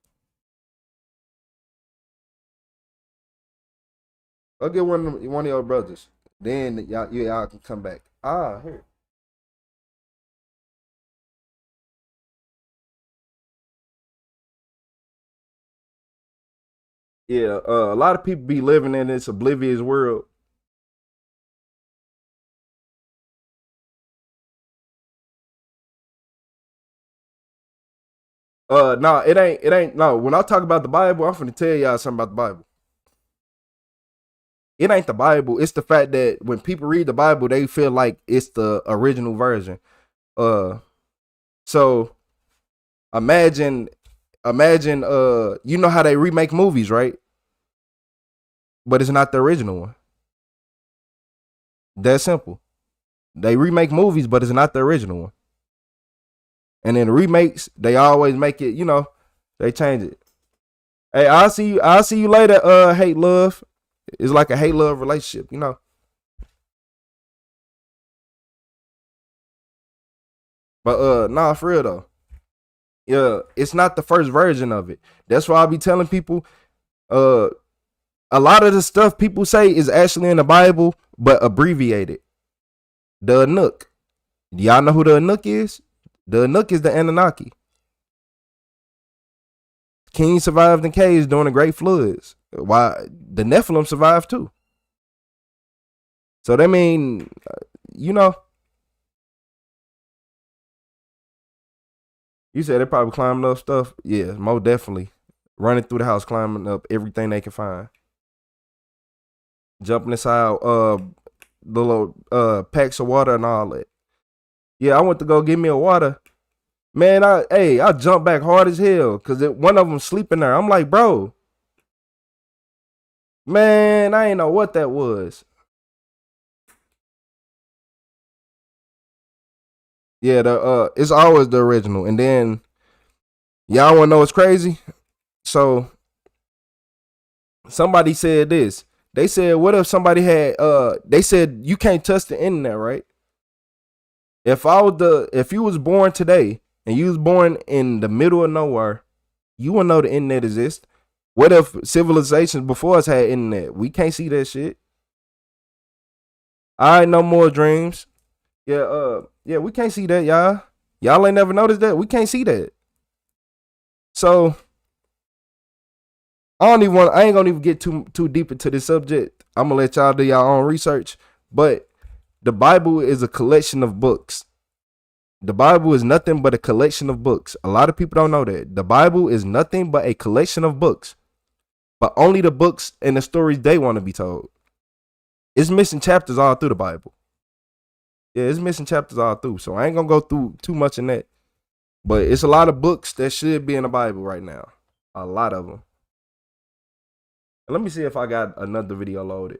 Speaker 1: I'll get one of your brothers. Then y'all can come back. Here. Yeah, a lot of people be living in this oblivious world. No, it ain't. No, when I talk about the Bible, I'm finna tell y'all something about the Bible. It ain't the Bible. It's the fact that when people read the Bible, they feel like it's the original version. So imagine, you know how they remake movies, right? But it's not the original one. That's simple. They remake movies, but it's not the original one. And in the remakes, they always make it, they change it. Hey, I'll see you later, hate love. It's like a hate love relationship, But nah, for real though. Yeah, it's not the first version of it. That's why I be telling people, a lot of the stuff people say is actually in the Bible, but abbreviated. The Anook. Y'all know who the Anook is? The Anook is the Anunnaki. King survived in caves during the Great Floods. Why the Nephilim survived too. So that mean, you said they probably climbing up stuff. Yeah, most definitely. Running through the house, climbing up everything they can find. Jumping inside the little packs of water and all that. Yeah, I went to go get me a water. Man, I jumped back hard as hell because one of them sleeping there. I'm like, bro, man, I ain't know what that was. Yeah, it's always the original. And then y'all wanna know what's crazy? So somebody said this. They said, what if somebody had they said you can't touch the internet, right? If you was born today and you was born in the middle of nowhere, you wouldn't know the internet exists. What if civilizations before us had internet? We can't see that shit. All right, no more dreams. Yeah, we can't see that, y'all. Y'all ain't never noticed that. We can't see that. So I ain't gonna even get too deep into this subject. I'm gonna let y'all do y'all own research. But the Bible is a collection of books. The Bible is nothing but a collection of books. A lot of people don't know that. The Bible is nothing but a collection of books. But only the books and the stories they want to be told. It's missing chapters all through the Bible. Yeah, it's missing chapters all through. So I ain't gonna go through too much in that. But it's a lot of books that should be in the Bible right now. A lot of them. Let me see if I got another video loaded.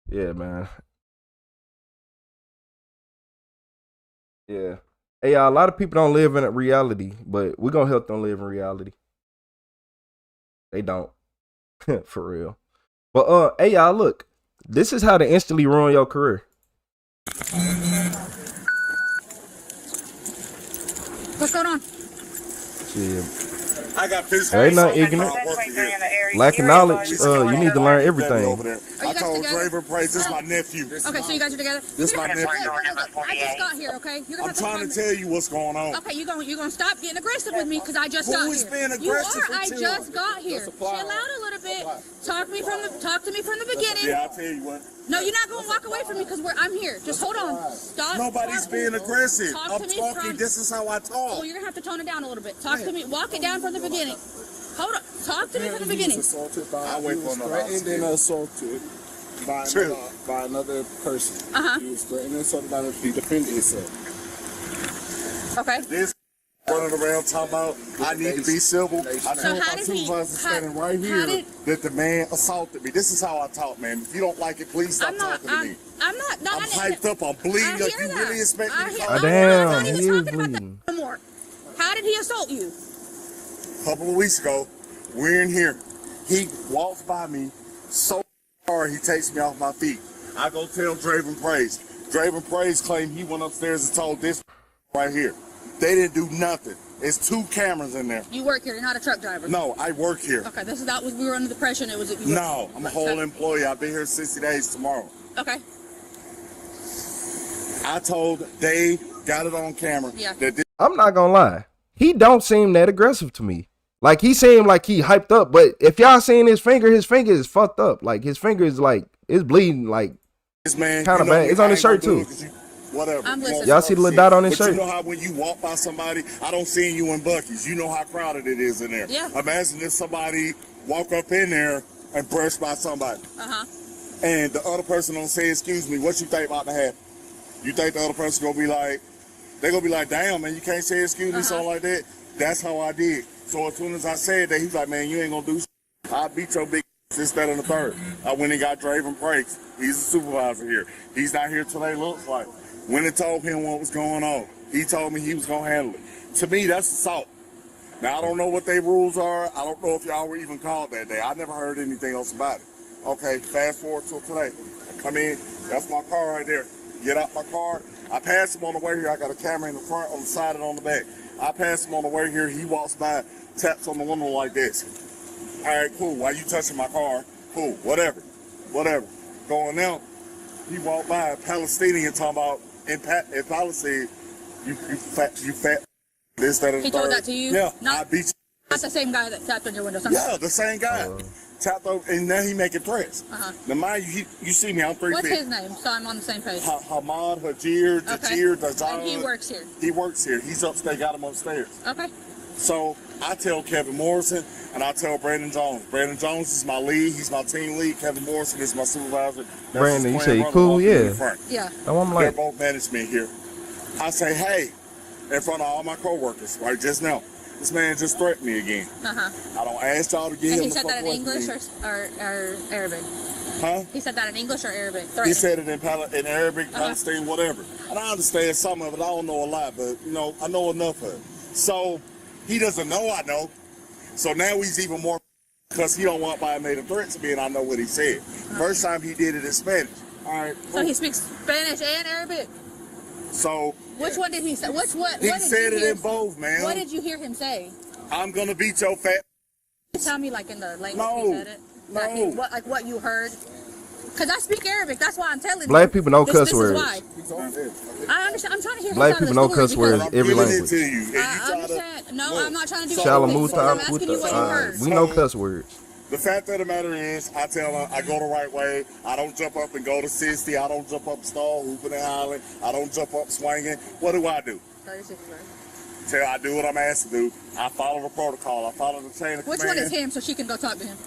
Speaker 1: Yeah, man. Yeah. Hey, y'all, a lot of people don't live in a reality, but we're going to help them live in reality. They don't. For real. But, hey, y'all, look. This is how to instantly ruin your career.
Speaker 17: What's going on?
Speaker 1: Shit.
Speaker 20: I got physical.
Speaker 1: There ain't nothing ignorant. Lacking knowledge, you need to learn everything.
Speaker 20: I told Draver Price, this is my nephew.
Speaker 17: Okay, so you guys are together?
Speaker 20: This is my nephew.
Speaker 17: I just got here, okay? You're gonna
Speaker 20: I'm trying to tell you what's going on.
Speaker 17: Okay, you're gonna stop getting aggressive with me because I just got here.
Speaker 20: Who is being aggressive?
Speaker 17: I just got here. Chill out a little bit. Talk to me from the beginning.
Speaker 20: Yeah, I'll tell you what.
Speaker 17: No, you're not gonna walk away from me because I'm here. Just hold on. Stop.
Speaker 20: Nobody's being aggressive. I'm talking. This is how I talk.
Speaker 17: Well, you're gonna have to tone it down a little bit. Talk to me. Walk it down from the beginning. Hold on. Talk to me from the beginning.
Speaker 20: I'll wait for another
Speaker 18: threatened and assaulted by another person. He was threatened and assaulted by another. He defended himself.
Speaker 17: Okay.
Speaker 20: This running around talking about I need to be civil. I told my supervisor standing right here that the man assaulted me. This is how I talk, man. If you don't like it, please stop talking to me.
Speaker 17: I'm
Speaker 20: hyped up. I'm bleeding. Like you really expect me to talk?
Speaker 1: Damn, he was bleeding.
Speaker 17: How did he assault you?
Speaker 20: A couple of weeks ago, we're in here. He walks by me so hard he takes me off my feet. I go tell Draven Praise. Draven Praise claimed he went upstairs and told this right here. They didn't do nothing. It's 2 cameras in there.
Speaker 17: You work here. You're not a truck driver.
Speaker 20: No, I work here.
Speaker 17: Okay, we were under the pressure. It was.
Speaker 20: No, I'm a whole employee. I'll be here 60 days tomorrow.
Speaker 17: Okay.
Speaker 20: I told they got it on camera.
Speaker 17: Yeah.
Speaker 1: I'm not gonna lie. He don't seem that aggressive to me. Like, he seemed like he hyped up, but if y'all seen his finger is fucked up. Like, his finger is like, it's bleeding, like,
Speaker 20: this man
Speaker 1: kind of bad. It's on his shirt too.
Speaker 20: Whatever.
Speaker 1: Y'all see the little dot on his
Speaker 20: but
Speaker 1: shirt?
Speaker 20: You know how when you walk by somebody, I don't see you in Buc-ee's. You know how crowded it is in there.
Speaker 17: Yeah.
Speaker 20: Imagine if somebody walk up in there and brush by somebody. And the other person don't say, excuse me, what you think about to happen? You think the other person gonna be like, they gonna be like, damn, man, you can't say excuse me, something like that? That's how I did. So as soon as I said that, he's like, man, you ain't gonna do shit. I beat your big this, that, and the third. I went and got Draven Brakes. He's a supervisor here. He's not here today, looks like. When it told him what was going on, he told me he was gonna handle it. To me, that's assault. Now, I don't know what their rules are. I don't know if y'all were even called that day. I never heard anything else about it. Okay, fast forward till today. Come in, that's my car right there. Get out my car. I passed him on the way here. I got a camera in the front, on the side, and on the back. I passed him on the way here. He walks by, taps on the window like this. All right, cool. Why you touching my car? Cool, whatever. Going out, he walked by a Palestinian talking about, in Palestine, you fat, this, that, and the
Speaker 17: He told
Speaker 20: third.
Speaker 17: that to you?
Speaker 20: Yeah,
Speaker 17: Not,
Speaker 20: I beat you.
Speaker 17: Not the same guy that tapped on your window.
Speaker 20: Yeah, the same guy. Tapped over, and now he making threats. Now, mind you, you see me, I'm 3
Speaker 17: What's
Speaker 20: feet.
Speaker 17: his name? So I'm on the same page.
Speaker 20: Hamad, Hajir, Tajir, Dazar.
Speaker 17: And he works here.
Speaker 20: He works here. He's upstairs, got him upstairs.
Speaker 17: Okay.
Speaker 20: So I tell Kevin Morrison and I tell Brandon Jones. Brandon Jones is my lead. He's my team lead. Kevin Morrison is my supervisor. That's
Speaker 1: Brandon, you
Speaker 20: his
Speaker 1: say
Speaker 20: twin
Speaker 1: he cool?
Speaker 20: brother in
Speaker 1: Yeah.
Speaker 20: the front.
Speaker 17: Yeah.
Speaker 1: I'm
Speaker 20: They're
Speaker 1: like,
Speaker 20: both management here. I say, hey, in front of all my coworkers, right just now, this man just threatened me again. I don't ask y'all to get
Speaker 17: And
Speaker 20: him
Speaker 17: he
Speaker 20: the
Speaker 17: said
Speaker 20: fuck
Speaker 17: that in
Speaker 20: away from
Speaker 17: English
Speaker 20: me.
Speaker 17: or Arabic?
Speaker 20: Huh?
Speaker 17: He said that in English or Arabic?
Speaker 20: He said it in Arabic, Palestine, whatever. And I understand some of it. I don't know a lot, but, you know, I know enough of it. So he doesn't know I know. So now he's even more because he don't want by made a threat to me, and I know what he said. First time he did it in Spanish. All right. Cool.
Speaker 17: So he speaks Spanish and Arabic?
Speaker 20: So
Speaker 17: Which one did he say?
Speaker 20: He said it in both, man.
Speaker 17: What did you hear him say?
Speaker 20: I'm going to beat your fat.
Speaker 17: Tell me, like, in the language he said it. No. What you heard? Because I speak Arabic. That's why I'm telling you.
Speaker 1: Black people know cuss
Speaker 17: this
Speaker 1: words.
Speaker 17: Is why. I understand. I'm trying to hear
Speaker 1: Black
Speaker 17: his side
Speaker 1: people
Speaker 17: of
Speaker 1: know
Speaker 17: the
Speaker 1: cuss
Speaker 17: story
Speaker 1: words every language.
Speaker 17: I understand. No, I'm not trying to do
Speaker 1: Shalamuta,
Speaker 17: I'm asking you what you heard.
Speaker 1: we know cuss words.
Speaker 20: The fact of the matter is, I tell her I go the right way. I don't jump up and go to 60. I don't jump up stall, hooping and hollering. I don't jump up swinging. What do?
Speaker 17: 36 right?
Speaker 20: I do what I'm asked to do. I follow the protocol. I follow the chain of command.
Speaker 17: Which one is him so she can go talk to him?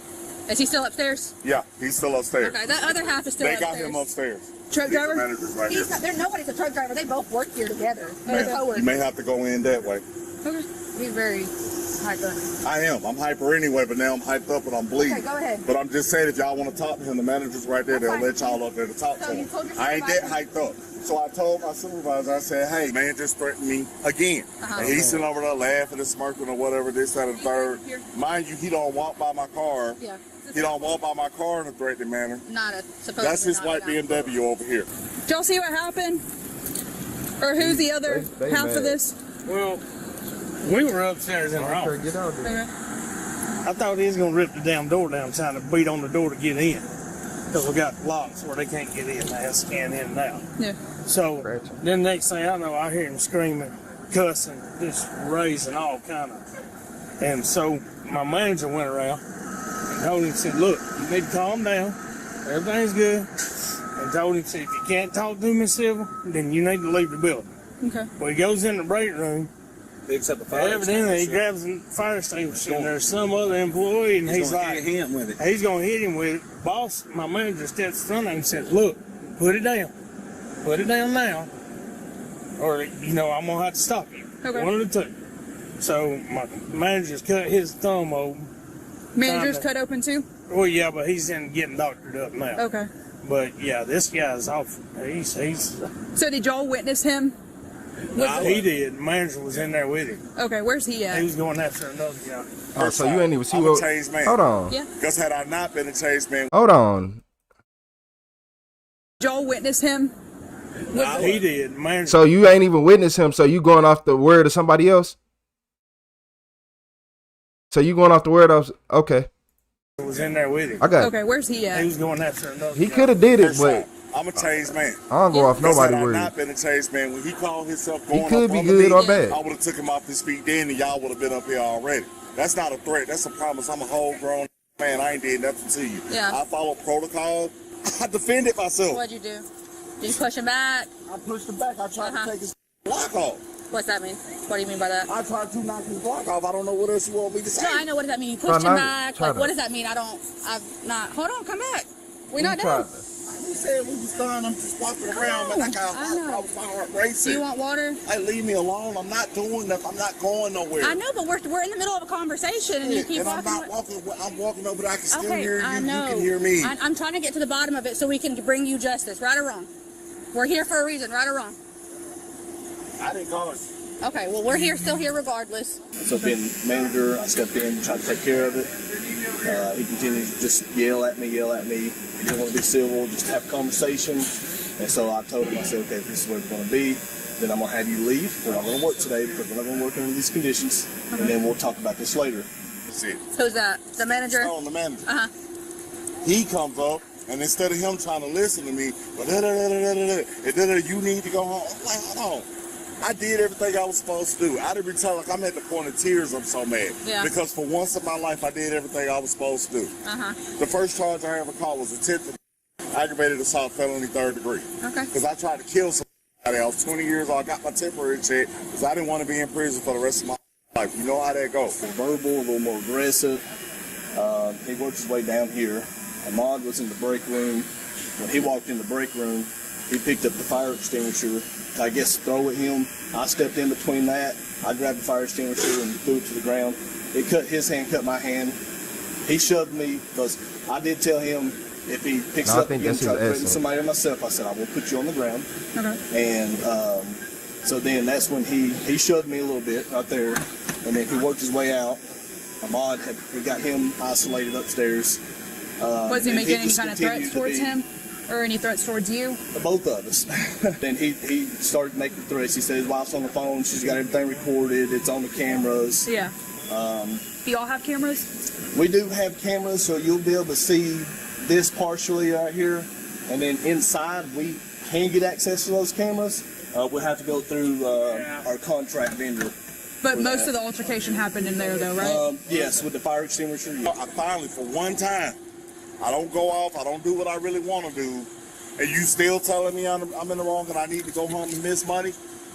Speaker 17: Is he still upstairs?
Speaker 20: Yeah, he's still upstairs.
Speaker 17: Okay, that other half is still upstairs.
Speaker 20: They got him upstairs.
Speaker 17: Truck driver?
Speaker 20: The manager's right here.
Speaker 17: Nobody's a truck driver. They both work here together.
Speaker 20: You may have to go in that way.
Speaker 17: Okay. He's very hyper.
Speaker 20: I am. I'm hyper anyway, but now I'm hyped up and I'm bleeding.
Speaker 17: Okay, go ahead.
Speaker 20: But I'm just saying, if y'all want to talk to him, the manager's right there. They'll let y'all up there to talk to him. I ain't that hyped up. So I told my supervisor, I said, hey, man just threatened me again. And he's sitting over there laughing and smirking or whatever, this, that, and the third. Mind you, he don't walk by my car.
Speaker 17: Yeah.
Speaker 20: He don't walk by my car in a threatening manner.
Speaker 17: Not a supposed.
Speaker 20: That's his white BMW over here.
Speaker 7: Did y'all see what happened? Or who's the other half of this?
Speaker 19: Well, we were upstairs in our office.
Speaker 1: Get out there.
Speaker 19: I thought he was going to rip the damn door down trying to beat on the door to get in. Because we got locks where they can't get in. They have to scan in and out.
Speaker 7: Yeah.
Speaker 19: So then next thing I know, I hear him screaming, cussing, just raising all kind of. And so my manager went around and told him, said, look, you need to calm down. Everything's good. And told him, said, if you can't talk to me civil, then you need to leave the building.
Speaker 7: Okay.
Speaker 19: Well, he goes in the break room.
Speaker 22: Picks up the fire
Speaker 19: Evidently, he grabs the fire extinguisher, and there's some other employee, and he's like,
Speaker 22: hit him with it.
Speaker 19: He's going to hit him with it. Boss, my manager steps in front of him and says, look, put it down. Put it down now, or, I'm going to have to stop you.
Speaker 7: Okay.
Speaker 19: One of the two. So my manager's cut his thumb open.
Speaker 7: Manager's cut open too?
Speaker 19: Well, yeah, but he's in getting doctored up now.
Speaker 7: Okay.
Speaker 19: But, yeah, this guy's off. He's
Speaker 7: So did y'all witness him?
Speaker 19: he did. The manager was in there with him.
Speaker 7: Okay, where's he at?
Speaker 19: He was going after another guy.
Speaker 1: Oh, so you ain't even see
Speaker 20: I'm
Speaker 1: what?
Speaker 20: a changed man.
Speaker 1: Hold on.
Speaker 7: Yeah.
Speaker 20: Because had I not been a changed man.
Speaker 1: Hold on.
Speaker 7: Did y'all witness him?
Speaker 19: He did. The manager.
Speaker 1: So you ain't even witness him. So you going off the word of somebody else? So you going off the word of? Okay.
Speaker 19: Was in there with him.
Speaker 1: I got it.
Speaker 7: Okay, where's he at?
Speaker 19: He was going after another
Speaker 1: He
Speaker 19: guy.
Speaker 1: could have did it, but
Speaker 20: I'm a changed man.
Speaker 1: I don't go off nobody
Speaker 20: Had I
Speaker 1: word.
Speaker 20: not been a changed man, when he called himself going
Speaker 1: He could
Speaker 20: up
Speaker 1: be
Speaker 20: under
Speaker 1: good
Speaker 20: me,
Speaker 1: or bad.
Speaker 20: I would have took him off his feet then, and y'all would have been up here already. That's not a threat. That's a promise. I'm a whole grown man. I ain't did nothing to you.
Speaker 17: Yeah.
Speaker 20: I follow protocol. I defended myself.
Speaker 17: What'd you do? Did you push him back?
Speaker 20: I pushed him back. I tried to take his block off.
Speaker 17: What's that mean? What do you mean by that?
Speaker 20: I tried to knock his block off. I don't know what else you want me to say.
Speaker 17: No, I know what does that mean. You pushed him back. Like, what does that mean? I've not. Hold on, come back. We're not done.
Speaker 20: You said we was done. I'm just walking around, man. I was my heart racing.
Speaker 17: Do you want water?
Speaker 20: Hey, leave me alone. I'm not doing nothing. I'm not going nowhere.
Speaker 17: I know, but we're in the middle of a conversation, and you keep
Speaker 20: and
Speaker 17: walking.
Speaker 20: I'm not walking. I'm walking over there. I can still
Speaker 17: Okay,
Speaker 20: hear you.
Speaker 17: I know.
Speaker 20: You can hear me.
Speaker 17: I'm trying to get to the bottom of it so we can bring you justice, right or wrong. We're here for a reason, right or wrong.
Speaker 20: I didn't call it.
Speaker 17: Okay, well, we're still here regardless.
Speaker 22: So being manager, I stepped in, tried to take care of it. He continued to just yell at me. He didn't want to be civil, just have a conversation. And so I told him, I said, okay, if this is where it's going to be, then I'm going to have you leave. We're not going to work today because we're not going to work under these conditions. And then we'll talk about this later.
Speaker 20: That's it.
Speaker 17: Who's that? The manager?
Speaker 20: Oh, the manager.
Speaker 17: Uh-huh.
Speaker 20: He comes up, and instead of him trying to listen to me, you need to go home. I'm like, hold on. I did everything I was supposed to do. I didn't tell like I'm at the point of tears. I'm so mad.
Speaker 17: Yeah.
Speaker 20: Because for once in my life, I did everything I was supposed to do.
Speaker 17: Uh-huh.
Speaker 20: The first charge I ever caught was attempted aggravated assault, felony, 3rd degree.
Speaker 17: Okay.
Speaker 20: Because I tried to kill somebody. I was 20 years old. I got my temporary check because I didn't want to be in prison for the rest of my life. You know how that goes.
Speaker 22: Verbal, a little more aggressive. He worked his way down here. Ahmad was in the break room. When he walked in the break room, he picked up the fire extinguisher to, I guess, throw at him. I stepped in between that. I grabbed the fire extinguisher and threw it to the ground. His hand cut my hand. He shoved me because I did tell him if he picks up and tries to threaten somebody or myself, I said, I will put you on the ground.
Speaker 7: Okay.
Speaker 22: And so then that's when he shoved me a little bit right there. And then he worked his way out. Ahmad, we got him isolated upstairs.
Speaker 7: Was he making any kind of threats towards him? Or any threats towards you?
Speaker 22: Both of us. Then he started making threats. He said his wife's on the phone. She's got everything recorded. It's on the cameras.
Speaker 7: Yeah. Do y'all have cameras?
Speaker 22: We do have cameras, so you'll be able to see this partially right here. And then inside, we can get access to those cameras. We'll have to go through our contract vendor.
Speaker 7: But most of the altercation happened in there, though, right?
Speaker 22: Yes, with the fire extinguisher. Yeah.
Speaker 20: I finally, for one time, I don't go off. I don't do what I really want to do. And you still telling me I'm in the wrong and I need to go home and miss money?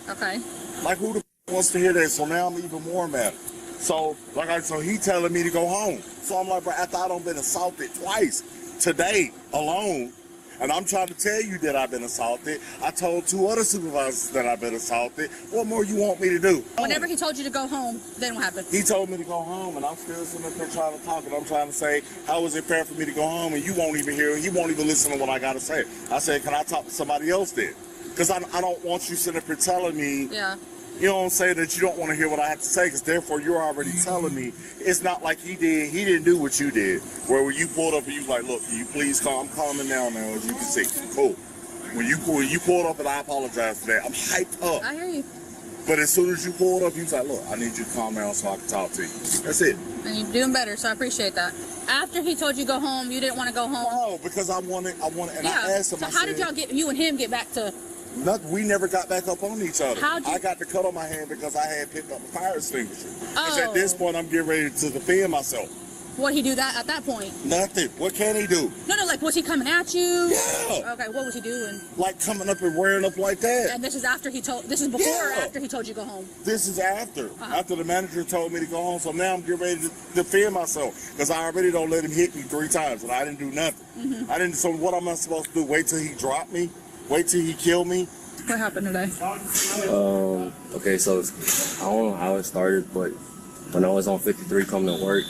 Speaker 17: Okay.
Speaker 20: Like, who the wants to hear that? So now I'm even more mad. So, so he telling me to go home. So I'm like, bro, after I done been assaulted twice today alone, And I'm trying to tell you that I've been assaulted. I told 2 other supervisors that I've been assaulted. What more you want me to do?
Speaker 17: Whenever he told you to go home, then what happened?
Speaker 20: He told me to go home, and I'm still sitting up there trying to talk, and I'm trying to say, how is it fair for me to go home, and you won't even hear, you won't even listen to what I got to say. I said, can I talk to somebody else then? Because I don't want you sitting up here telling me, you know what I'm saying, that you don't want to hear what I have to say, because therefore you're already telling me. It's not like he didn't do what you did, where when you pulled up and you was like, look, can you please calm, I'm calming down now, as you can see. Cool. When you pulled up, and I apologize for that, I'm hyped up.
Speaker 17: I hear you.
Speaker 20: But as soon as you pulled up, you was like, look, I need you to calm down so I can talk to you. That's it.
Speaker 17: And you're doing better, so I appreciate that. After he told you go home, you didn't want to go home?
Speaker 20: No, because I wanted, and I asked him,
Speaker 17: so how did you and him get back to?
Speaker 20: We never got back up on each other.
Speaker 17: How'd you?
Speaker 20: I got the cut on my hand because I had picked up a fire extinguisher. Because
Speaker 17: Oh.
Speaker 20: at this point, I'm getting ready to defend myself.
Speaker 17: What he do that at that point?
Speaker 20: Nothing. What can he do?
Speaker 17: No, like was he coming at you?
Speaker 20: Yeah.
Speaker 17: Okay, what was he doing?
Speaker 20: Like coming up and wearing up like that.
Speaker 17: And this is after he told. This is before or after he told you go home?
Speaker 20: This is after. After the manager told me to go home, so now I'm getting ready to defend myself because I already don't let him hit me 3 times, and I didn't do nothing. I didn't. So what am I supposed to do? Wait till he dropped me? Wait till he killed me?
Speaker 17: What happened today?
Speaker 4: Okay, so I don't know how it started, but when I was on 53 coming to work,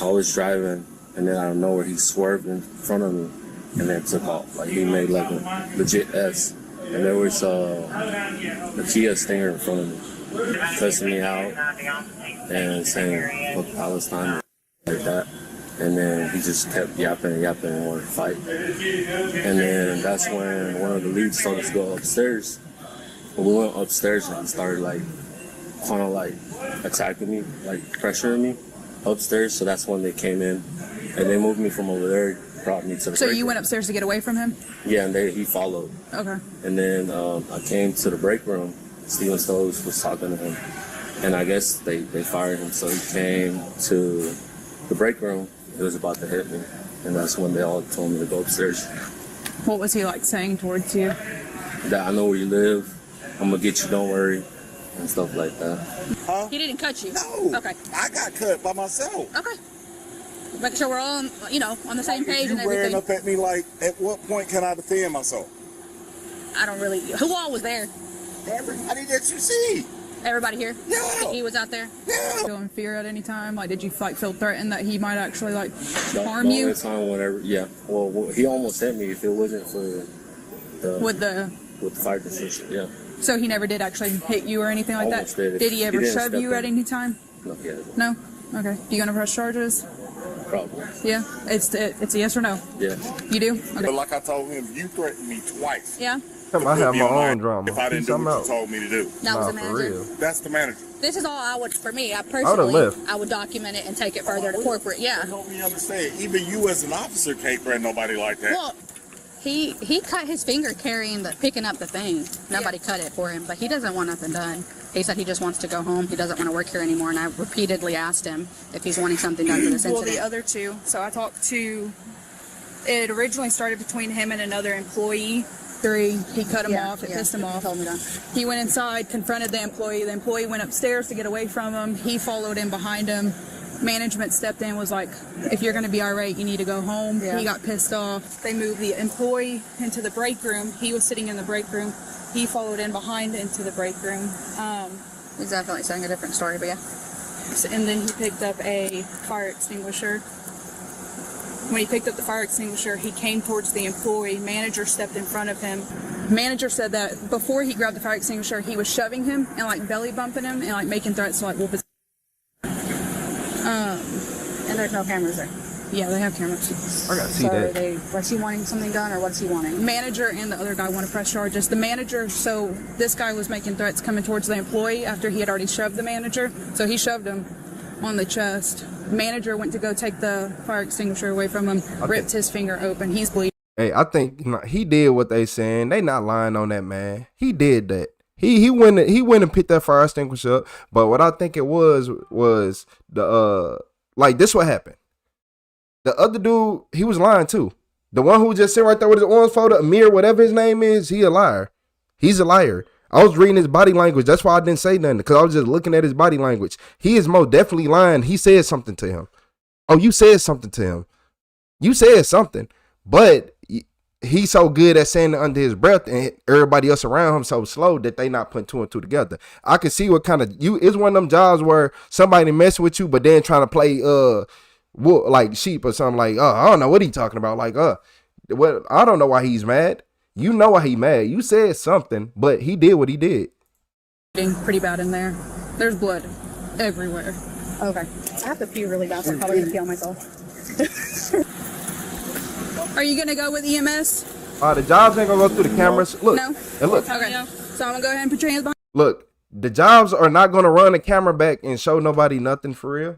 Speaker 4: I was driving, and then out of nowhere he swerved in front of me and then took off. Like he made like a legit S, and there was a Kia Stinger in front of me, cussing me out and saying "fuck Palestine" like that. And then he just kept yapping and wanted to fight. And then that's when one of the leads told us to go upstairs. But we went upstairs and he started like kind of like attacking me, like pressuring me upstairs. So that's when they came in and they moved me from over there, brought me to the
Speaker 17: So
Speaker 4: break
Speaker 17: you
Speaker 4: room.
Speaker 17: went upstairs to get away from him?
Speaker 4: Yeah, and he followed.
Speaker 17: Okay.
Speaker 4: And then I came to the break room. Steven Stoves was talking to him. And I guess they fired him. So he came to the break room. He was about to hit me. And that's when they all told me to go upstairs.
Speaker 17: What was he like saying towards you?
Speaker 4: That I know where you live. I'm going to get you, don't worry. And stuff like that.
Speaker 20: Huh?
Speaker 17: He didn't cut you?
Speaker 20: No.
Speaker 17: Okay.
Speaker 20: I got cut by myself.
Speaker 17: Okay. Making sure we're all, on the same page and
Speaker 20: You wearing
Speaker 17: everything.
Speaker 20: up at me like, at what point can I defend myself?
Speaker 17: I don't really. Who all was there?
Speaker 20: Everybody that you see.
Speaker 17: Everybody here?
Speaker 20: Yeah.
Speaker 17: He was out there?
Speaker 20: Yeah.
Speaker 17: Feel in fear at any time? Like, did you feel threatened that he might actually harm
Speaker 4: The
Speaker 17: you?
Speaker 4: only time whenever, yeah. Well, he almost hit me if it wasn't for the
Speaker 17: With the
Speaker 4: fire extinguisher, yeah.
Speaker 17: So he never did actually hit you or anything like
Speaker 4: Almost
Speaker 17: that?
Speaker 4: did.
Speaker 17: He ever
Speaker 4: didn't
Speaker 17: shove
Speaker 4: step
Speaker 17: you
Speaker 4: in.
Speaker 17: at any time?
Speaker 4: No, he hasn't.
Speaker 17: No? Okay. You gonna press charges?
Speaker 4: Probably.
Speaker 17: Yeah? It's a yes or no?
Speaker 4: Yeah.
Speaker 17: You do? Okay.
Speaker 20: But like I told him, you threatened me twice.
Speaker 17: Yeah?
Speaker 1: I have my own drama.
Speaker 20: If I didn't do
Speaker 1: Something
Speaker 20: what you
Speaker 1: else.
Speaker 20: told me to do.
Speaker 17: That was the
Speaker 1: for
Speaker 17: manager?
Speaker 1: real.
Speaker 20: That's the manager.
Speaker 17: This is all I would, for me, I
Speaker 1: would've
Speaker 17: personally,
Speaker 1: left.
Speaker 17: I would document it and take it further to corporate, yeah.
Speaker 20: Help me understand. Even you as an officer can't threaten nobody like that.
Speaker 17: Well, he cut his finger picking up the thing. Nobody cut it for him, but he doesn't want nothing done. He said he just wants to go home. He doesn't want to work here anymore, and I repeatedly asked him if he's wanting something done for this
Speaker 7: Well,
Speaker 17: incident.
Speaker 7: the other two. So I talked to. It originally started between him and another employee.
Speaker 17: 3, he cut him
Speaker 7: Yeah,
Speaker 17: off. It
Speaker 7: yeah,
Speaker 17: pissed him off.
Speaker 7: told me that.
Speaker 17: He went inside, confronted the employee. The employee went upstairs to get away from him. He followed in behind him. Management stepped in, was like, if you're going to be irate, you need to go home.
Speaker 7: Yeah.
Speaker 17: He got pissed off. They moved the employee into the break room. He was sitting in the break room. He followed in behind into the break room.
Speaker 7: He's definitely saying a different story, but yeah.
Speaker 17: And then he picked up a fire extinguisher. When he picked up the fire extinguisher, he came towards the employee. Manager stepped in front of him. Manager said that before he grabbed the fire extinguisher, he was shoving him and belly bumping him and making threats to whoop his.
Speaker 7: And there's no cameras there.
Speaker 17: Yeah, they have cameras.
Speaker 1: I gotta see
Speaker 7: So
Speaker 1: that.
Speaker 7: was he wanting something done, or what's he wanting?
Speaker 17: Manager and the other guy want to press charges. The manager, so this guy was making threats coming towards the employee after he had already shoved the manager. So he shoved him on the chest. Manager went to go take the fire extinguisher away from him, ripped his finger open. He's bleeding.
Speaker 1: Hey, I think he did what they saying. They not lying on that man. He did that. He went and picked that fire extinguisher up. But what I think it was the this what happened. The other dude, he was lying too. The one who was just sitting right there with his arms folded, Amir, whatever his name is, he a liar. He's a liar. I was reading his body language. That's why I didn't say nothing, because I was just looking at his body language. He is most definitely lying. He said something to him. Oh, you said something to him. You said something. But he's so good at saying it under his breath, and everybody else around him so slow that they not putting two and two together. I can see what kind of it's one of them jobs where somebody messing with you, but then trying to play like sheep or something. Like, I don't know what he talking about. Like, what, I don't know why he's mad. You know why he mad. You said something, but he did what he did.
Speaker 17: Pretty bad in there. There's blood everywhere. Okay. I have to pee really bad, so I'm probably gonna pee on myself. Are you gonna go with EMS?
Speaker 1: The jobs ain't gonna go through the cameras. Look.
Speaker 17: No.
Speaker 1: And look.
Speaker 17: Okay. So I'm gonna go ahead and put your hands behind.
Speaker 1: Look, the jobs are not gonna run the camera back and show nobody nothing for real.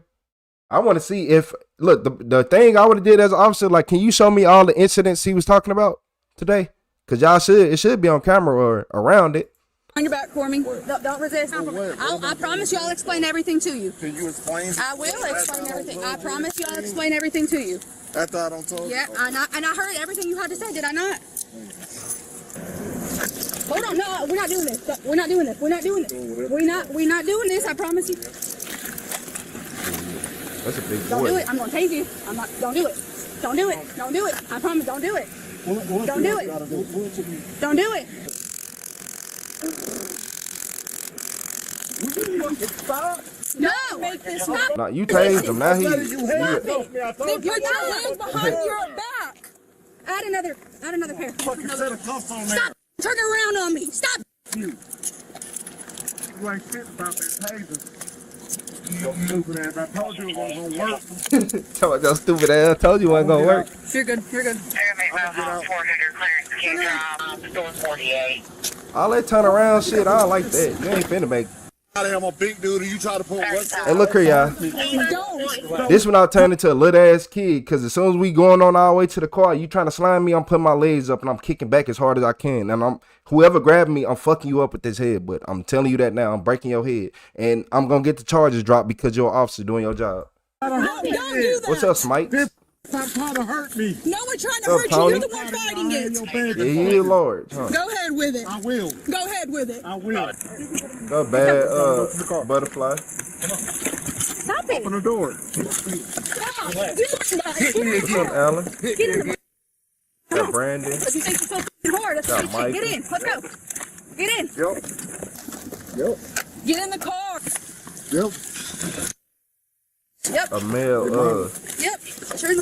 Speaker 1: I want to see if the thing I would have did as an officer, like, can you show me all the incidents he was talking about today? Cause it should be on camera or around it.
Speaker 17: On your back for me. Don't resist. I promise you I'll explain everything to you.
Speaker 20: Can you explain?
Speaker 17: I will explain everything. I promise you I'll explain everything to you.
Speaker 20: After I don't tell you?
Speaker 17: Yeah, and I heard everything you had to say, did I not? Hold on, no, we're not doing this. We're not doing this. We're not doing this. We're not doing this, I promise you.
Speaker 1: That's a big boy.
Speaker 17: Don't do it. I'm gonna tase you. I'm not. Don't do it. Don't do it. Don't do it. I promise. Don't do it. Don't do it. Don't do it. No. Stop.
Speaker 1: Nah, you tased him. Now
Speaker 17: Stop it. Put your hands behind your back. Add another pair. Stop turning around on me. Stop.
Speaker 20: You ain't shit about that taser. You stupid ass. I told you it wasn't gonna work.
Speaker 1: Tell me, stupid ass. I told you it wasn't gonna work.
Speaker 17: You're good. You're good.
Speaker 1: All that turn around shit, I don't like that. You ain't finna make.
Speaker 20: I'm a big dude and you try to pull what?
Speaker 1: Hey, look here, y'all. This one I turned into a little ass kid, because as soon as we going on our way to the car, you trying to slime me, I'm putting my legs up and I'm kicking back as hard as I can. And whoever grabbed me, I'm fucking you up with this head. But I'm telling you that now, I'm breaking your head. And I'm going to get the charges dropped because you're an officer doing your job.
Speaker 17: Don't do that.
Speaker 1: What's up, Smite?
Speaker 20: Stop trying to hurt me.
Speaker 17: No one trying to hurt you. You're the one fighting it.
Speaker 1: Yeah, he is Lord.
Speaker 17: Go ahead with it.
Speaker 20: I will.
Speaker 17: Go ahead with it.
Speaker 20: I will.
Speaker 1: The bad butterfly.
Speaker 17: Stop it.
Speaker 20: Open the door.
Speaker 17: Stop. Do
Speaker 1: What's up, Alan?
Speaker 17: Get in.
Speaker 1: Got Brandon.
Speaker 17: You think you're so hard. That's
Speaker 1: Got
Speaker 17: what
Speaker 1: Mike.
Speaker 17: Get in. Let's go. Get in.
Speaker 20: Yep.
Speaker 17: Get in the car.
Speaker 20: Yep.
Speaker 17: Yep.
Speaker 1: A male,
Speaker 17: Yep. Sure.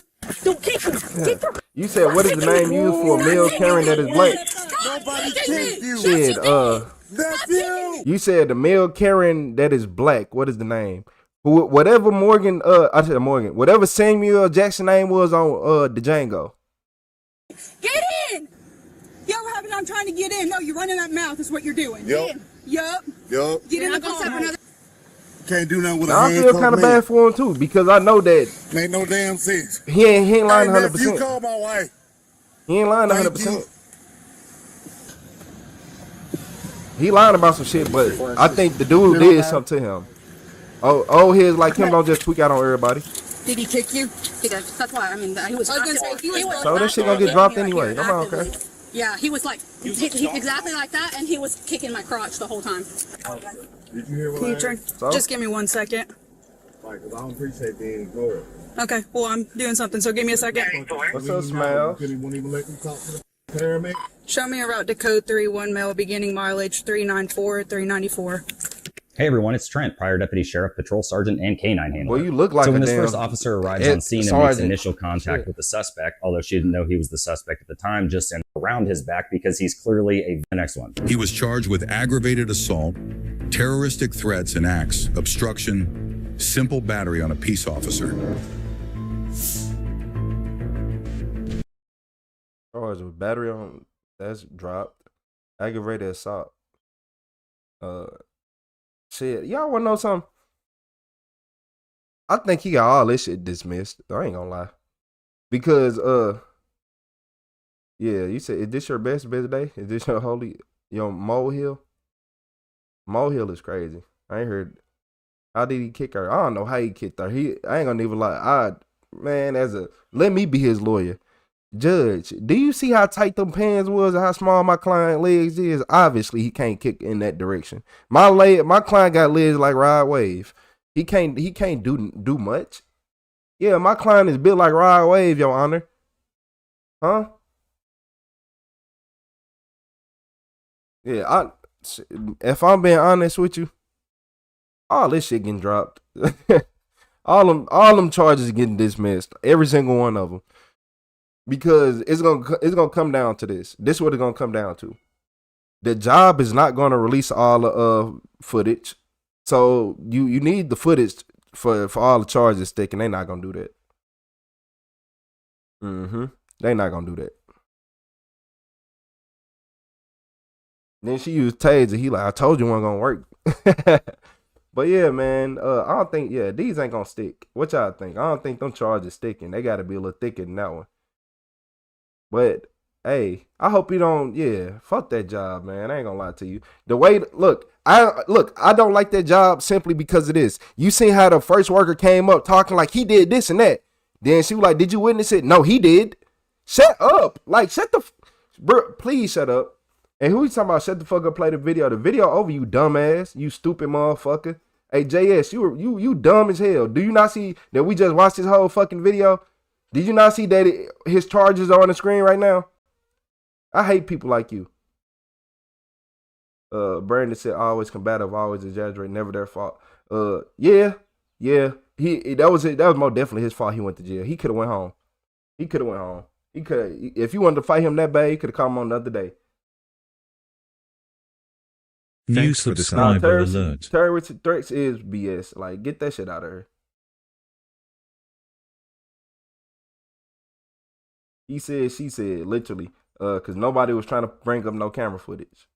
Speaker 17: Don't kick him. Kick him.
Speaker 1: You said, what is the name used for a male Karen that is black?
Speaker 20: Nobody kicked you.
Speaker 1: Shit,
Speaker 20: That's you.
Speaker 1: you said the male Karen that is black. What is the name? Whatever whatever Samuel Jackson name was on the Django.
Speaker 17: Get in. Yo, what happened? I'm trying to get in. No, you're running that mouth is what you're doing.
Speaker 20: Yep.
Speaker 17: Yup. Get in the car.
Speaker 20: Can't do nothing with a
Speaker 1: Now, I feel kind of bad for him too, because I know that
Speaker 20: ain't no damn sense.
Speaker 1: he ain't lying 100%.
Speaker 20: You call my wife.
Speaker 1: He ain't lying 100%. He lying about some shit, but I think the dude did something to him. His like him don't just tweak out on everybody.
Speaker 17: Did he kick you? He did. That's why. I mean, he was. I was gonna say he was.
Speaker 1: So that shit gonna get dropped anyway. I'm okay.
Speaker 17: Yeah, he was like he exactly like that, and he was kicking my crotch the whole time.
Speaker 20: Did you hear what
Speaker 17: Can you
Speaker 20: I
Speaker 17: turn?
Speaker 1: So?
Speaker 17: Just give me 1 second.
Speaker 20: Like, 'cause I don't appreciate being ignored.
Speaker 17: Okay. Well, I'm doing something, so give me a second.
Speaker 1: What's up, Smile?
Speaker 20: Won't even let me talk to the paramedic.
Speaker 17: Show me a route to code 31 male, beginning mileage 394, 394.
Speaker 9: Hey everyone, it's Trent, prior deputy sheriff, patrol sergeant, and canine handler.
Speaker 1: Well, you look like
Speaker 9: so when
Speaker 1: a
Speaker 9: this
Speaker 1: damn
Speaker 9: first officer arrives on scene and makes initial contact
Speaker 1: Shit.
Speaker 9: with the suspect, although she didn't know he was the suspect at the time, just sent around his back because he's clearly the next one.
Speaker 2: He was charged with aggravated assault, terroristic threats and acts, obstruction, simple battery on a peace officer.
Speaker 1: Charged with battery on that's dropped. Aggravated assault. Shit, y'all wanna know something? I think he got all this shit dismissed. I ain't gonna lie, because yeah, you said, is this your best day? Is this your molehill? Molehill is crazy. I ain't heard. How did he kick her? I don't know how he kicked her. I ain't gonna even lie. Let me be his lawyer. Judge, do you see how tight them pants was and how small my client legs is? Obviously, he can't kick in that direction. My client got legs like Rod Wave. He can't do much. Yeah, my client is built like Rod Wave, Your Honor. Huh? Yeah, if I'm being honest with you, all this shit getting dropped. all them charges getting dismissed. Every single one of them. Because it's gonna come down to this. This is what it's gonna come down to. The job is not gonna release all the footage. So you need the footage for all the charges sticking. They not gonna do that. They not gonna do that. Then she used taser. He like, I told you it wasn't gonna work. But yeah, man, I don't think these ain't gonna stick. What y'all think? I don't think them charges sticking. They gotta be a little thicker than that one. But hey, I hope you don't. Yeah, fuck that job, man. I ain't gonna lie to you. The way I don't like that job simply because of this. You seen how the first worker came up talking like he did this and that. Then she was like, "Did you witness it?" No, he did. Shut up. Like, bro, please shut up. And who you talking about? Shut the fuck up. Play the video. The video over, you dumbass. You stupid motherfucker. Hey, JS, you dumb as hell. Do you not see that we just watched this whole fucking video? Did you not see that his charges are on the screen right now? I hate people like you. Brandon said, always combative, always exaggerate, never their fault. Yeah. That was most definitely his fault. He went to jail. He could have went home. If you wanted to fight him that bad, he could have come on the other day.
Speaker 3: New subscriber alert.
Speaker 1: Terrorist threats is BS. Like, get that shit out of her. He said, she said, literally, because nobody was trying to bring up no camera footage.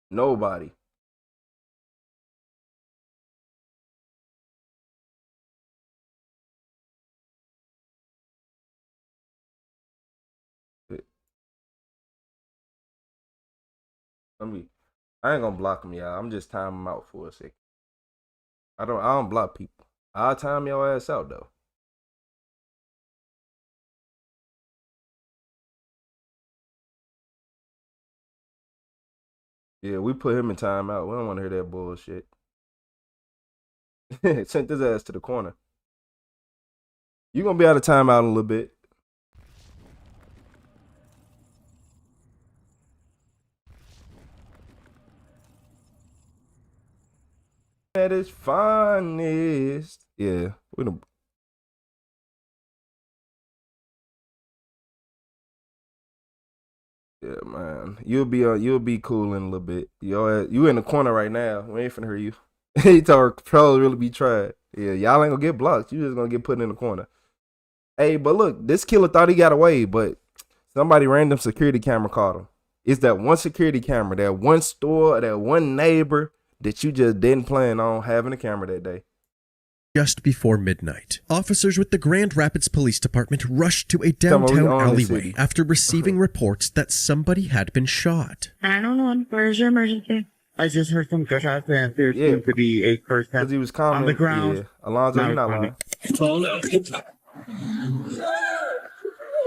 Speaker 1: Nobody. I ain't gonna block him, y'all. I'm just timing him out for a second. I don't block people. I'll time your ass out though. Yeah, we put him in timeout. We don't want to hear that bullshit. Sent his ass to the corner. You gonna be out of timeout in a little bit. At its finest. Yeah, we don't. Yeah, man. You'll be cool in a little bit. You in the corner right now. We ain't finna hear you. He told her controls really be tried. Yeah, y'all ain't gonna get blocked. You just gonna get put in the corner. Hey, but look, this killer thought he got away, but somebody random security camera caught him. It's that one security camera, that one store, that one neighbor that you just didn't plan on having a camera that day.
Speaker 10: Just before midnight, officers with the Grand Rapids Police Department rushed to a downtown alleyway after receiving reports that somebody had been shot.
Speaker 11: 911, where's your emergency? I just heard some gunshots and there seemed to be a person
Speaker 1: he was
Speaker 11: on the ground.
Speaker 1: Yeah. Alonzo, you're not lying.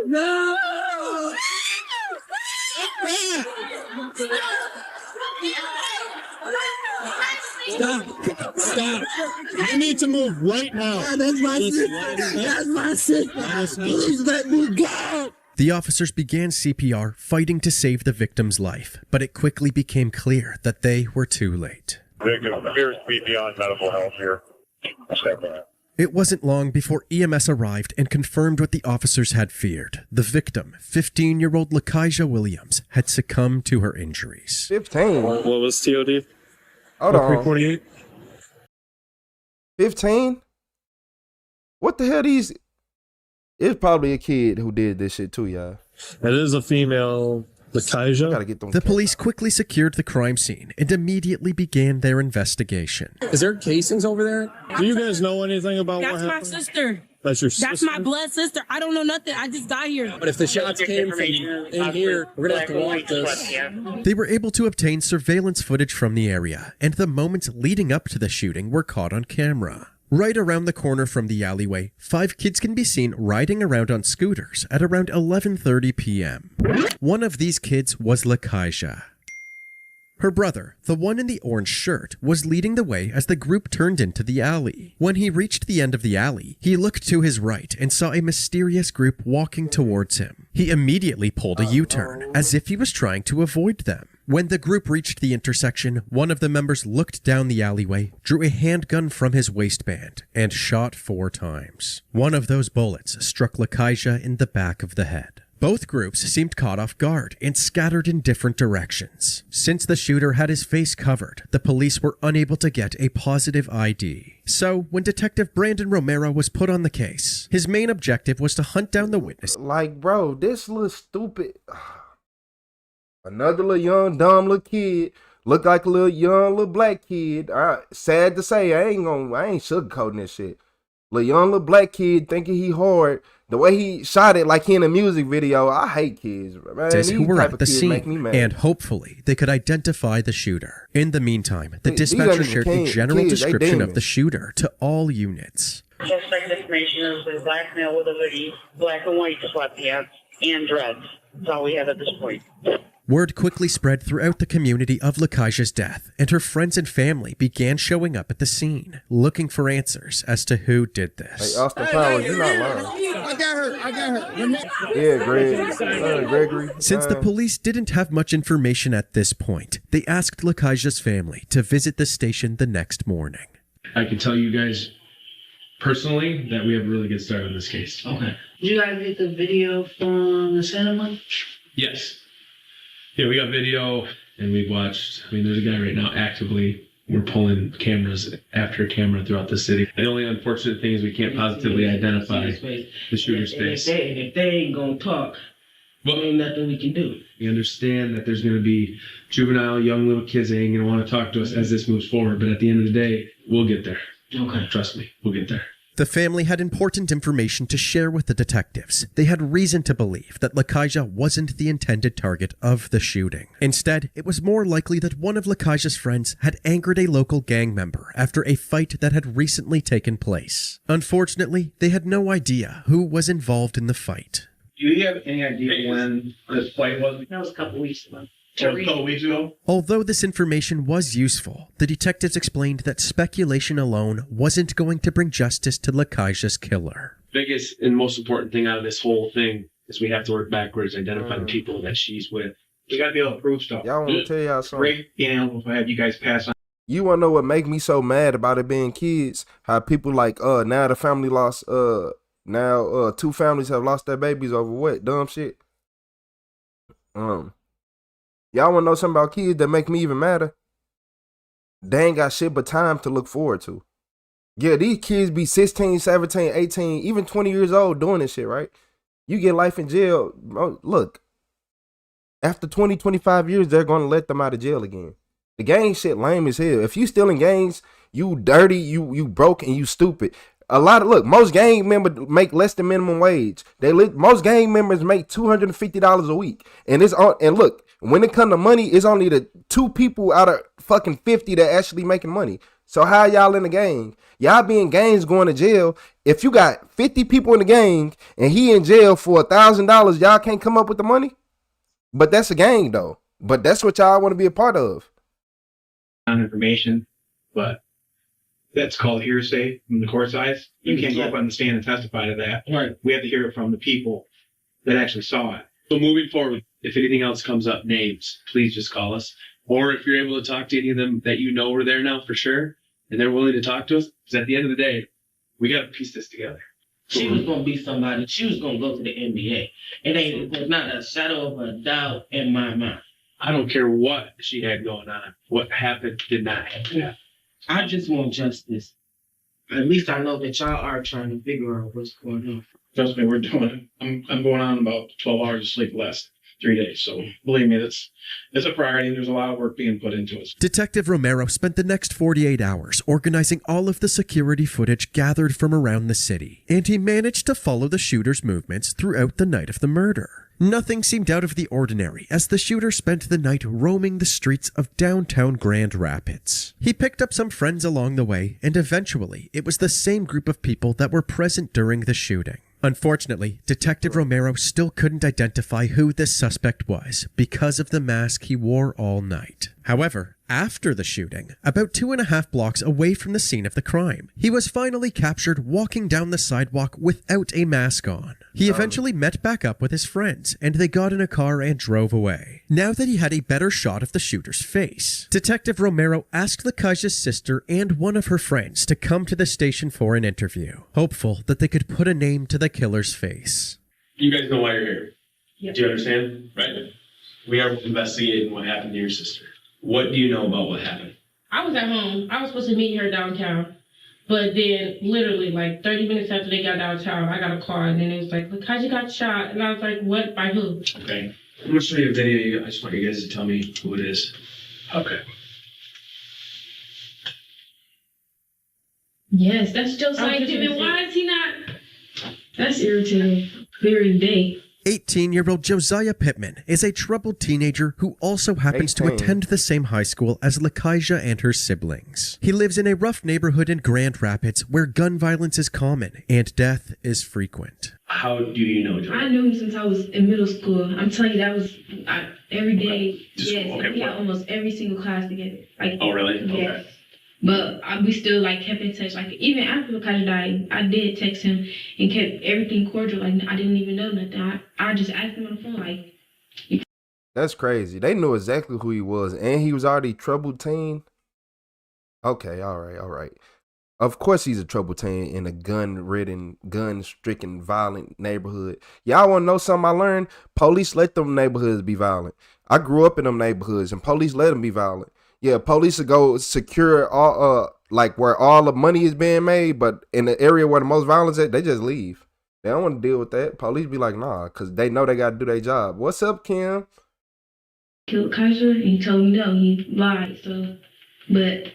Speaker 11: No! Stop. You need to move right now. That's my sister. That's my sister. Please let me go.
Speaker 10: The officers began CPR, fighting to save the victim's life, but it quickly became clear that they were too late.
Speaker 16: Victim appears to be beyond medical help here. Step back.
Speaker 10: It wasn't long before EMS arrived and confirmed what the officers had feared. The victim, 15-year-old Lakeisha Williams, had succumbed to her injuries.
Speaker 1: 15?
Speaker 16: What was TOD?
Speaker 1: Hold on.
Speaker 16: 348?
Speaker 1: 15? What the hell these... It's probably a kid who did this shit too, y'all.
Speaker 16: It is a female, Lakeisha.
Speaker 1: Gotta get them.
Speaker 10: The police quickly secured the crime scene and immediately began their investigation.
Speaker 16: Is there casings over there? Do you guys know anything about what
Speaker 11: That's
Speaker 16: happened?
Speaker 11: my sister.
Speaker 16: That's your sister?
Speaker 11: That's my blood sister. I don't know nothing. I just got here.
Speaker 16: But if the shots came from in here, we're gonna have to walk this.
Speaker 10: They were able to obtain surveillance footage from the area, and the moments leading up to the shooting were caught on camera. Right around the corner from the alleyway, 5 kids can be seen riding around on scooters at around 11:30 p.m. One of these kids was Lakeisha. Her brother, the one in the orange shirt, was leading the way as the group turned into the alley. When he reached the end of the alley, he looked to his right and saw a mysterious group walking towards him. He immediately pulled a U-turn, as if he was trying to avoid them. When the group reached the intersection, one of the members looked down the alleyway, drew a handgun from his waistband, and shot 4 times. One of those bullets struck Lakaija in the back of the head. Both groups seemed caught off guard and scattered in different directions. Since the shooter had his face covered, the police were unable to get a positive ID. So, when Detective Brandon Romero was put on the case, his main objective was to hunt down the witness.
Speaker 1: Like, bro, this little stupid... Another little young, dumb little kid. Look like a little young, little black kid. Sad to say, I ain't sugarcoating this shit. Little young, little black kid thinking he hard. The way he shot it like he in a music video, I hate kids, man.
Speaker 10: Who were at the scene, and hopefully they could identify the shooter. In the meantime, the dispatcher shared a general description of the shooter to all units.
Speaker 5: Suspect information is a black male with a hoodie, black and white sweatpants, and dreads. That's all we have at this point.
Speaker 10: Word quickly spread throughout the community of Lakaija's death, and her friends and family began showing up at the scene, looking for answers as to who did this.
Speaker 1: Hey, Austin Powers, you're not lying.
Speaker 11: I got her.
Speaker 1: Yeah, Gregory.
Speaker 10: Since the police didn't have much information at this point, they asked Lakaija's family to visit the station the next morning.
Speaker 6: I can tell you guys personally that we have a really good start on this case.
Speaker 5: Okay. Did you guys get the video from the cinema?
Speaker 6: Yes. Yeah, we got video and we've watched. I mean, there's a guy right now actively. We're pulling cameras after camera throughout the city. The only unfortunate thing is we can't positively identify the shooter's face.
Speaker 5: If they ain't gonna talk, there ain't nothing we can do.
Speaker 6: We understand that there's going to be juvenile, young little kids that ain't going to want to talk to us as this moves forward. But at the end of the day, we'll get there.
Speaker 5: Okay.
Speaker 6: Trust me, we'll get there.
Speaker 10: The family had important information to share with the detectives. They had reason to believe that Lakaija wasn't the intended target of the shooting. Instead, it was more likely that one of Lakaija's friends had angered a local gang member after a fight that had recently taken place. Unfortunately, they had no idea who was involved in the fight.
Speaker 6: Do you have any idea when this fight was?
Speaker 5: That was a couple weeks ago.
Speaker 6: A couple weeks ago?
Speaker 10: Although this information was useful, the detectives explained that speculation alone wasn't going to bring justice to Lakaija's killer.
Speaker 6: Biggest and most important thing out of this whole thing is we have to work backwards, identify the people that she's with. We got to be able to prove stuff.
Speaker 1: Y'all want to tell y'all something?
Speaker 6: Great being able to have you guys pass on.
Speaker 1: You want to know what make me so mad about it being kids? How people like, now the family lost, now 2 families have lost their babies over what? Dumb shit. Y'all want to know something about kids that make me even madder? They ain't got shit but time to look forward to. Yeah, these kids be 16, 17, 18, even 20 years old doing this shit, right? You get life in jail. Look, after 20, 25 years, they're going to let them out of jail again. The gang shit lame as hell. If you still in gangs, you dirty, you broke, and you stupid. Most gang members make less than minimum wage. Most gang members make $250 a week. And look, when it comes to money, it's only the 2 people out of fucking 50 that actually making money. So how y'all in the gang? Y'all be in gangs going to jail. If you got 50 people in the gang and he in jail for $1,000, y'all can't come up with the money? But that's a gang though. But that's what y'all want to be a part of.
Speaker 6: Information, but that's called hearsay from the court side. You can't go up on the stand and testify to that. Right. We have to hear it from the people that actually saw it. So moving forward, if anything else comes up, names, please just call us. Or if you're able to talk to any of them that you know are there now for sure, and they're willing to talk to us, because at the end of the day, we got to piece this together.
Speaker 5: She was going to be somebody. She was going to go to the NBA. There's not a shadow of a doubt in my mind.
Speaker 6: I don't care what she had going on. What happened did not happen.
Speaker 5: I just want justice. At least I know that y'all are trying to figure out what's going on.
Speaker 6: Trust me, we're doing it. I'm going on about 12 hours of sleep the last 3 days. So believe me, it's a priority. There's a lot of work being put into it.
Speaker 10: Detective Romero spent the next 48 hours organizing all of the security footage gathered from around the city, and he managed to follow the shooter's movements throughout the night of the murder. Nothing seemed out of the ordinary as the shooter spent the night roaming the streets of downtown Grand Rapids. He picked up some friends along the way, and eventually it was the same group of people that were present during the shooting. Unfortunately, Detective Romero still couldn't identify who this suspect was because of the mask he wore all night. However, after the shooting, about 2.5 blocks away from the scene of the crime, he was finally captured walking down the sidewalk without a mask on. He eventually met back up with his friends, and they got in a car and drove away. Now that he had a better shot of the shooter's face, Detective Romero asked Lakaja's sister and one of her friends to come to the station for an interview, hopeful that they could put a name to the killer's face.
Speaker 13: You guys know why you're here.
Speaker 14: Yep.
Speaker 13: Do you understand? Right. We are investigating what happened to your sister. What do you know about what happened?
Speaker 14: I was at home. I was supposed to meet her downtown. But then, literally, like 30 minutes after they got downtown, I got a call, and then it was like, Lakaja got shot. And I was like, what? By who?
Speaker 13: Okay. I'm going to show you a video. I just want you guys to tell me who it is. Okay.
Speaker 14: Yes, that's Josiah Pittman. Why is he not? That's irritating. Very vague.
Speaker 10: 18-year-old Josiah Pittman is a troubled teenager who also happens to attend the same high school as Lakaja and her siblings. He lives in a rough neighborhood in Grand Rapids where gun violence is common and death is frequent.
Speaker 13: How do you know Josiah?
Speaker 14: I knew him since I was in middle school. I'm telling you, that was every day. Yes,
Speaker 13: okay,
Speaker 14: we had almost every single class together. Like,
Speaker 13: oh, really?
Speaker 14: Yes.
Speaker 13: Okay.
Speaker 14: But we still like kept in touch. Like even after Lakaja died, I did text him and kept everything cordial. Like I didn't even know nothing. I just asked him on the phone. Like,
Speaker 1: that's crazy. They knew exactly who he was, and he was already troubled teen. Okay, all right. Of course, he's a troubled teen in a gun-ridden, gun-stricken, violent neighborhood. Y'all want to know something I learned? Police let them neighborhoods be violent. I grew up in them neighborhoods, and police let them be violent. Yeah, police will go secure all like where all the money is being made, but in the area where the most violence is, they just leave. They don't want to deal with that. Police be like, nah, because they know they got to do their job. What's up, Kim?
Speaker 14: Killed Kaiser, and he told me no, he lied. So, but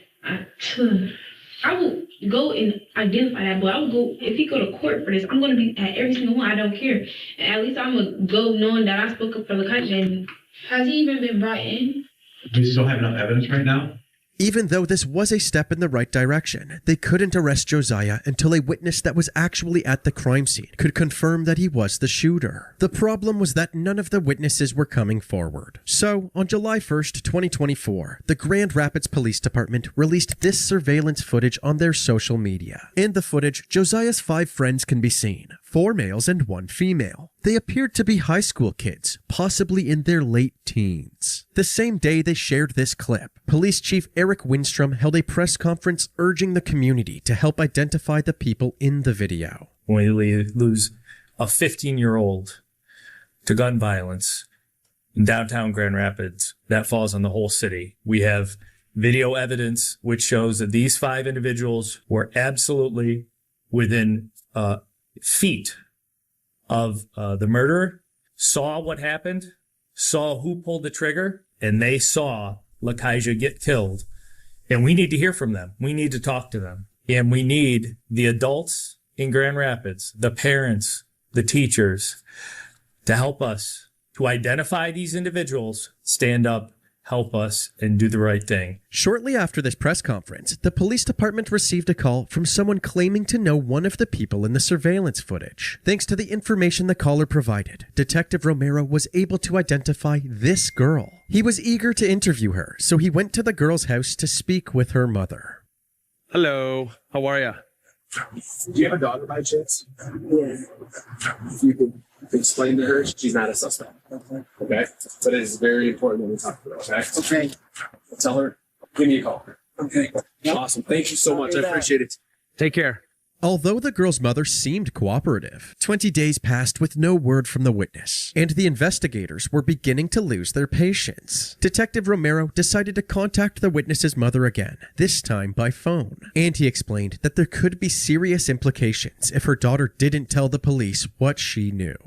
Speaker 14: I will go and identify that, but I will go, if he go to court for this, I'm going to be at every single one. I don't care. And at least I'm going to go knowing that I spoke up for Lakaja. And has he even been brought in?
Speaker 13: We still have enough evidence right now?
Speaker 10: Even though this was a step in the right direction, they couldn't arrest Josiah until a witness that was actually at the crime scene could confirm that he was the shooter. The problem was that none of the witnesses were coming forward. So, on July 1st, 2024, the Grand Rapids Police Department released this surveillance footage on their social media. In the footage, Josiah's 5 friends can be seen, 4 males and 1 female. They appeared to be high school kids, possibly in their late teens. The same day they shared this clip, Police Chief Eric Winstrom held a press conference urging the community to help identify the people in the video.
Speaker 3: When we lose a 15-year-old to gun violence in downtown Grand Rapids, that falls on the whole city. We have video evidence which shows that these 5 individuals were absolutely within feet of the murderer, saw what happened, saw who pulled the trigger, and they saw Lakaja get killed. And we need to hear from them. We need to talk to them. And we need the adults in Grand Rapids, the parents, the teachers, to help us to identify these individuals, stand up, help us, and do the right thing.
Speaker 10: Shortly after this press conference, the police department received a call from someone claiming to know one of the people in the surveillance footage. Thanks to the information the caller provided, Detective Romero was able to identify this girl. He was eager to interview her, so he went to the girl's house to speak with her mother.
Speaker 21: Hello, how are you?
Speaker 24: Do you have a daughter by chance? Yeah. You can explain to her she's not a suspect. Okay? But it is very important when we talk to her, okay? Okay. Tell her, give me a call. Okay. Awesome. Thank you so much. I appreciate it.
Speaker 21: Take care.
Speaker 10: Although the girl's mother seemed cooperative, 20 days passed with no word from the witness, and the investigators were beginning to lose their patience. Detective Romero decided to contact the witness's mother again, this time by phone, and he explained that there could be serious implications if her daughter didn't tell the police what she knew.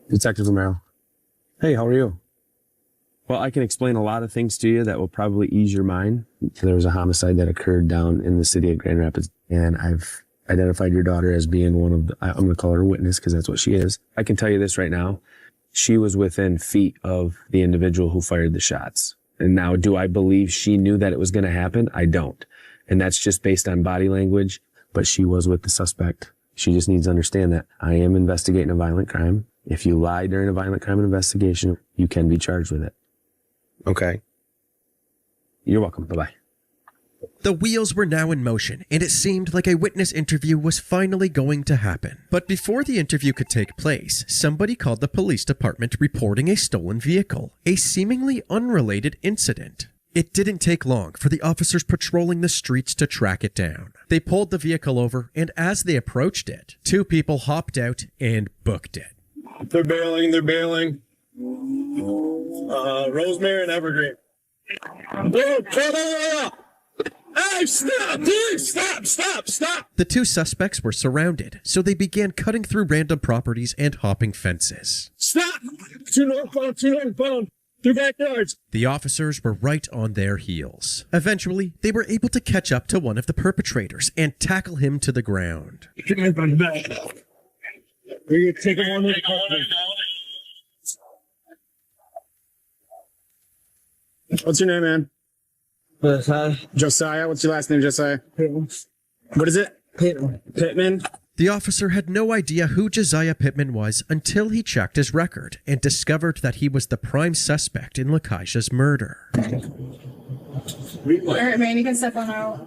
Speaker 21: Detective Romero. Hey, how are you? Well, I can explain a lot of things to you that will probably ease your mind. There was a homicide that occurred down in the city of Grand Rapids, and I've identified your daughter as being one of the, I'm going to call her a witness because that's what she is. I can tell you this right now. She was within feet of the individual who fired the shots. And now, do I believe she knew that it was going to happen? I don't. And that's just based on body language, but she was with the suspect. She just needs to understand that I am investigating a violent crime. If you lie during a violent crime investigation, you can be charged with it. Okay. You're welcome. Bye-bye.
Speaker 10: The wheels were now in motion, and it seemed like a witness interview was finally going to happen. But before the interview could take place, somebody called the police department reporting a stolen vehicle, a seemingly unrelated incident. It didn't take long for the officers patrolling the streets to track it down. They pulled the vehicle over, and as they approached it, two people hopped out and booked it.
Speaker 19: They're bailing. Rosemary and Evergreen. Hey, stop, dude! Stop!
Speaker 10: The two suspects were surrounded, so they began cutting through random properties and hopping fences.
Speaker 19: Stop! Two northbound. Two backyards.
Speaker 10: The officers were right on their heels. Eventually, they were able to catch up to one of the perpetrators and tackle him to the ground.
Speaker 19: We're gonna take him on the What's your name, man? Josiah. What's your last name, Josiah? Pittman. What is it? Pittman.
Speaker 10: The officer had no idea who Josiah Pittman was until he checked his record and discovered that he was the prime suspect in Lakeisha's murder.
Speaker 17: All right, man, you can step on out.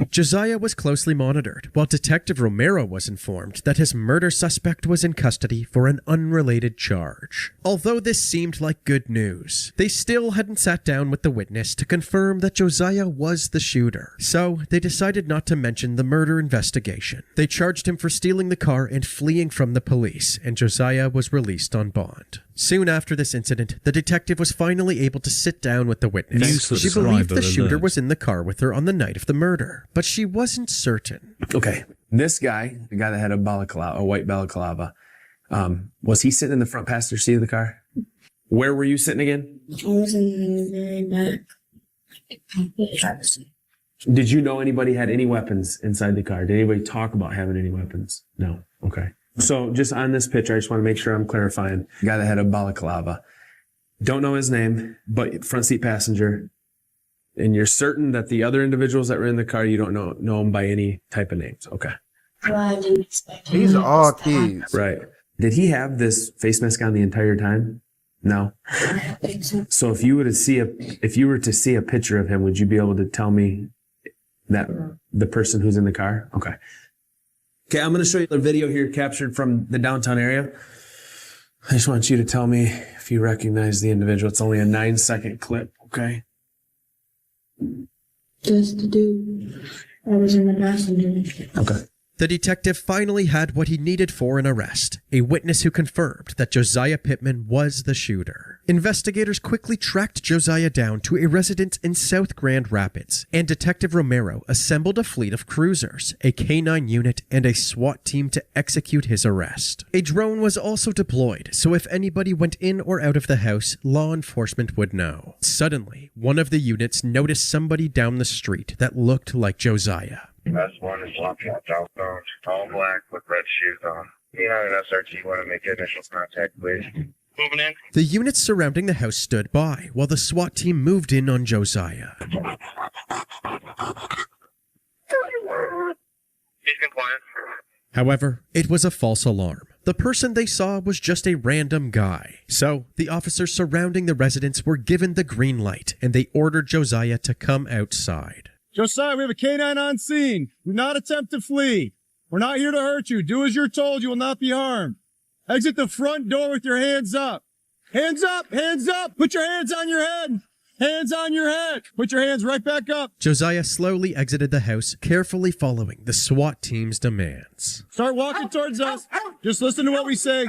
Speaker 10: Josiah was closely monitored, while Detective Romero was informed that his murder suspect was in custody for an unrelated charge. Although this seemed like good news, they still hadn't sat down with the witness to confirm that Josiah was the shooter, so they decided not to mention the murder investigation. They charged him for stealing the car and fleeing from the police, and Josiah was released on bond. Soon after this incident, the detective was finally able to sit down with the witness. She believed the shooter was in the car with her on the night of the murder, but she wasn't certain.
Speaker 21: Okay. This guy, the guy that had a balaclava, a white balaclava, was he sitting in the front passenger seat of the car? Where were you sitting again?
Speaker 14: I was in the very back.
Speaker 21: Did you know anybody had any weapons inside the car? Did anybody talk about having any weapons? No. Okay. So just on this picture, I just want to make sure I'm clarifying. The guy that had a balaclava. Don't know his name, but front seat passenger. And you're certain that the other individuals that were in the car, you don't know them by any type of names. Okay.
Speaker 14: Well, I didn't expect him.
Speaker 1: These are all kids.
Speaker 21: Right. Did he have this face mask on the entire time? No.
Speaker 14: I don't think so.
Speaker 21: So if you were to see a picture of him, would you be able to tell me that the person who's in the car? Okay. Okay, I'm going to show you a video here captured from the downtown area. I just want you to tell me if you recognize the individual. It's only a 9-second clip, okay?
Speaker 14: Just the dude. I was in the passenger.
Speaker 21: Okay.
Speaker 10: The detective finally had what he needed for an arrest, a witness who confirmed that Josiah Pittman was the shooter. Investigators quickly tracked Josiah down to a residence in South Grand Rapids, and Detective Romero assembled a fleet of cruisers, a K-9 unit, and a SWAT team to execute his arrest. A drone was also deployed, so if anybody went in or out of the house, law enforcement would know. Suddenly, one of the units noticed somebody down the street that looked like Josiah.
Speaker 8: Best one is Lafayette Southbound, all black with red shoes on. P9 and SRT want to make initial contact, please. Moving in.
Speaker 10: The units surrounding the house stood by, while the SWAT team moved in on Josiah.
Speaker 8: He's compliant.
Speaker 10: However, it was a false alarm. The person they saw was just a random guy. So, the officers surrounding the residence were given the green light, and they ordered Josiah to come outside.
Speaker 19: Josiah, we have a K-9 on scene. Do not attempt to flee. We're not here to hurt you. Do as you're told. You will not be harmed. Exit the front door with your hands up. Hands up! Hands up! Put your hands on your head! Hands on your head! Put your hands right back up.
Speaker 10: Josiah slowly exited the house, carefully following the SWAT team's demands.
Speaker 19: Start walking towards us. Just listen to what we say.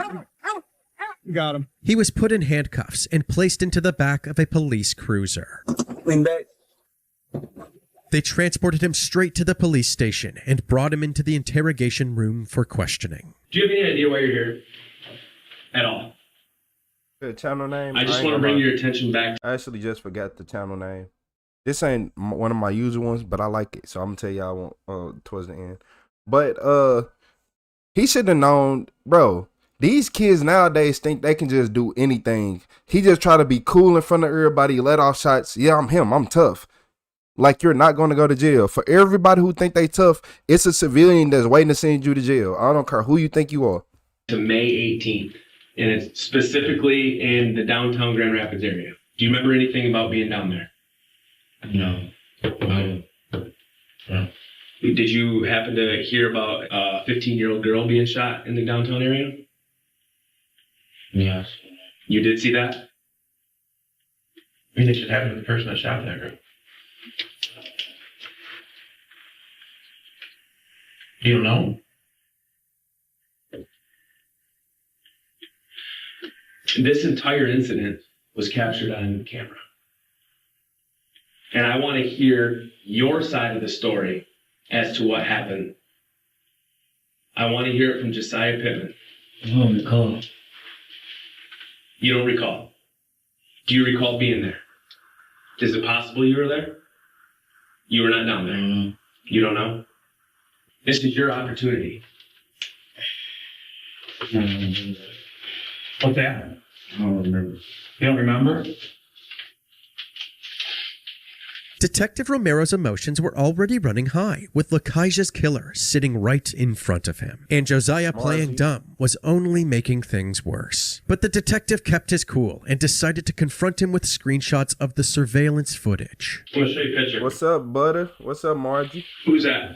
Speaker 19: You got him.
Speaker 10: He was put in handcuffs and placed into the back of a police cruiser.
Speaker 19: Lean back.
Speaker 10: They transported him straight to the police station and brought him into the interrogation room for questioning.
Speaker 13: Do you have any idea why you're here? At all?
Speaker 1: The channel name?
Speaker 13: I just want to bring your attention back.
Speaker 1: I actually just forgot the channel name. This ain't one of my usual ones, but I like it, so I'm gonna tell y'all towards the end. But he should have known, bro. These kids nowadays think they can just do anything. He just try to be cool in front of everybody, let off shots. Yeah, I'm him. I'm tough. Like, you're not going to go to jail. For everybody who think they tough, it's a civilian that's waiting to send you to jail. I don't care who you think you are.
Speaker 13: To May 18th, and it's specifically in the downtown Grand Rapids area. Do you remember anything about being down there?
Speaker 12: No. No.
Speaker 13: Did you happen to hear about a 15-year-old girl being shot in the downtown area?
Speaker 12: Yes.
Speaker 13: You did see that?
Speaker 12: I mean, it should happen to the person that shot that girl. You don't know?
Speaker 13: This entire incident was captured on camera. And I want to hear your side of the story as to what happened. I want to hear it from Josiah Pittman.
Speaker 12: I don't recall.
Speaker 13: You don't recall? Do you recall being there? Is it possible you were there? You were not down there. You don't know? This is your opportunity.
Speaker 12: What's that? I don't remember. You don't remember?
Speaker 10: Detective Romero's emotions were already running high, with Lakaija's killer sitting right in front of him, and Josiah playing dumb was only making things worse. But the detective kept his cool and decided to confront him with screenshots of the surveillance footage.
Speaker 13: I'm gonna show you a picture.
Speaker 1: What's up, Butter? What's up, Margie?
Speaker 13: Who's that?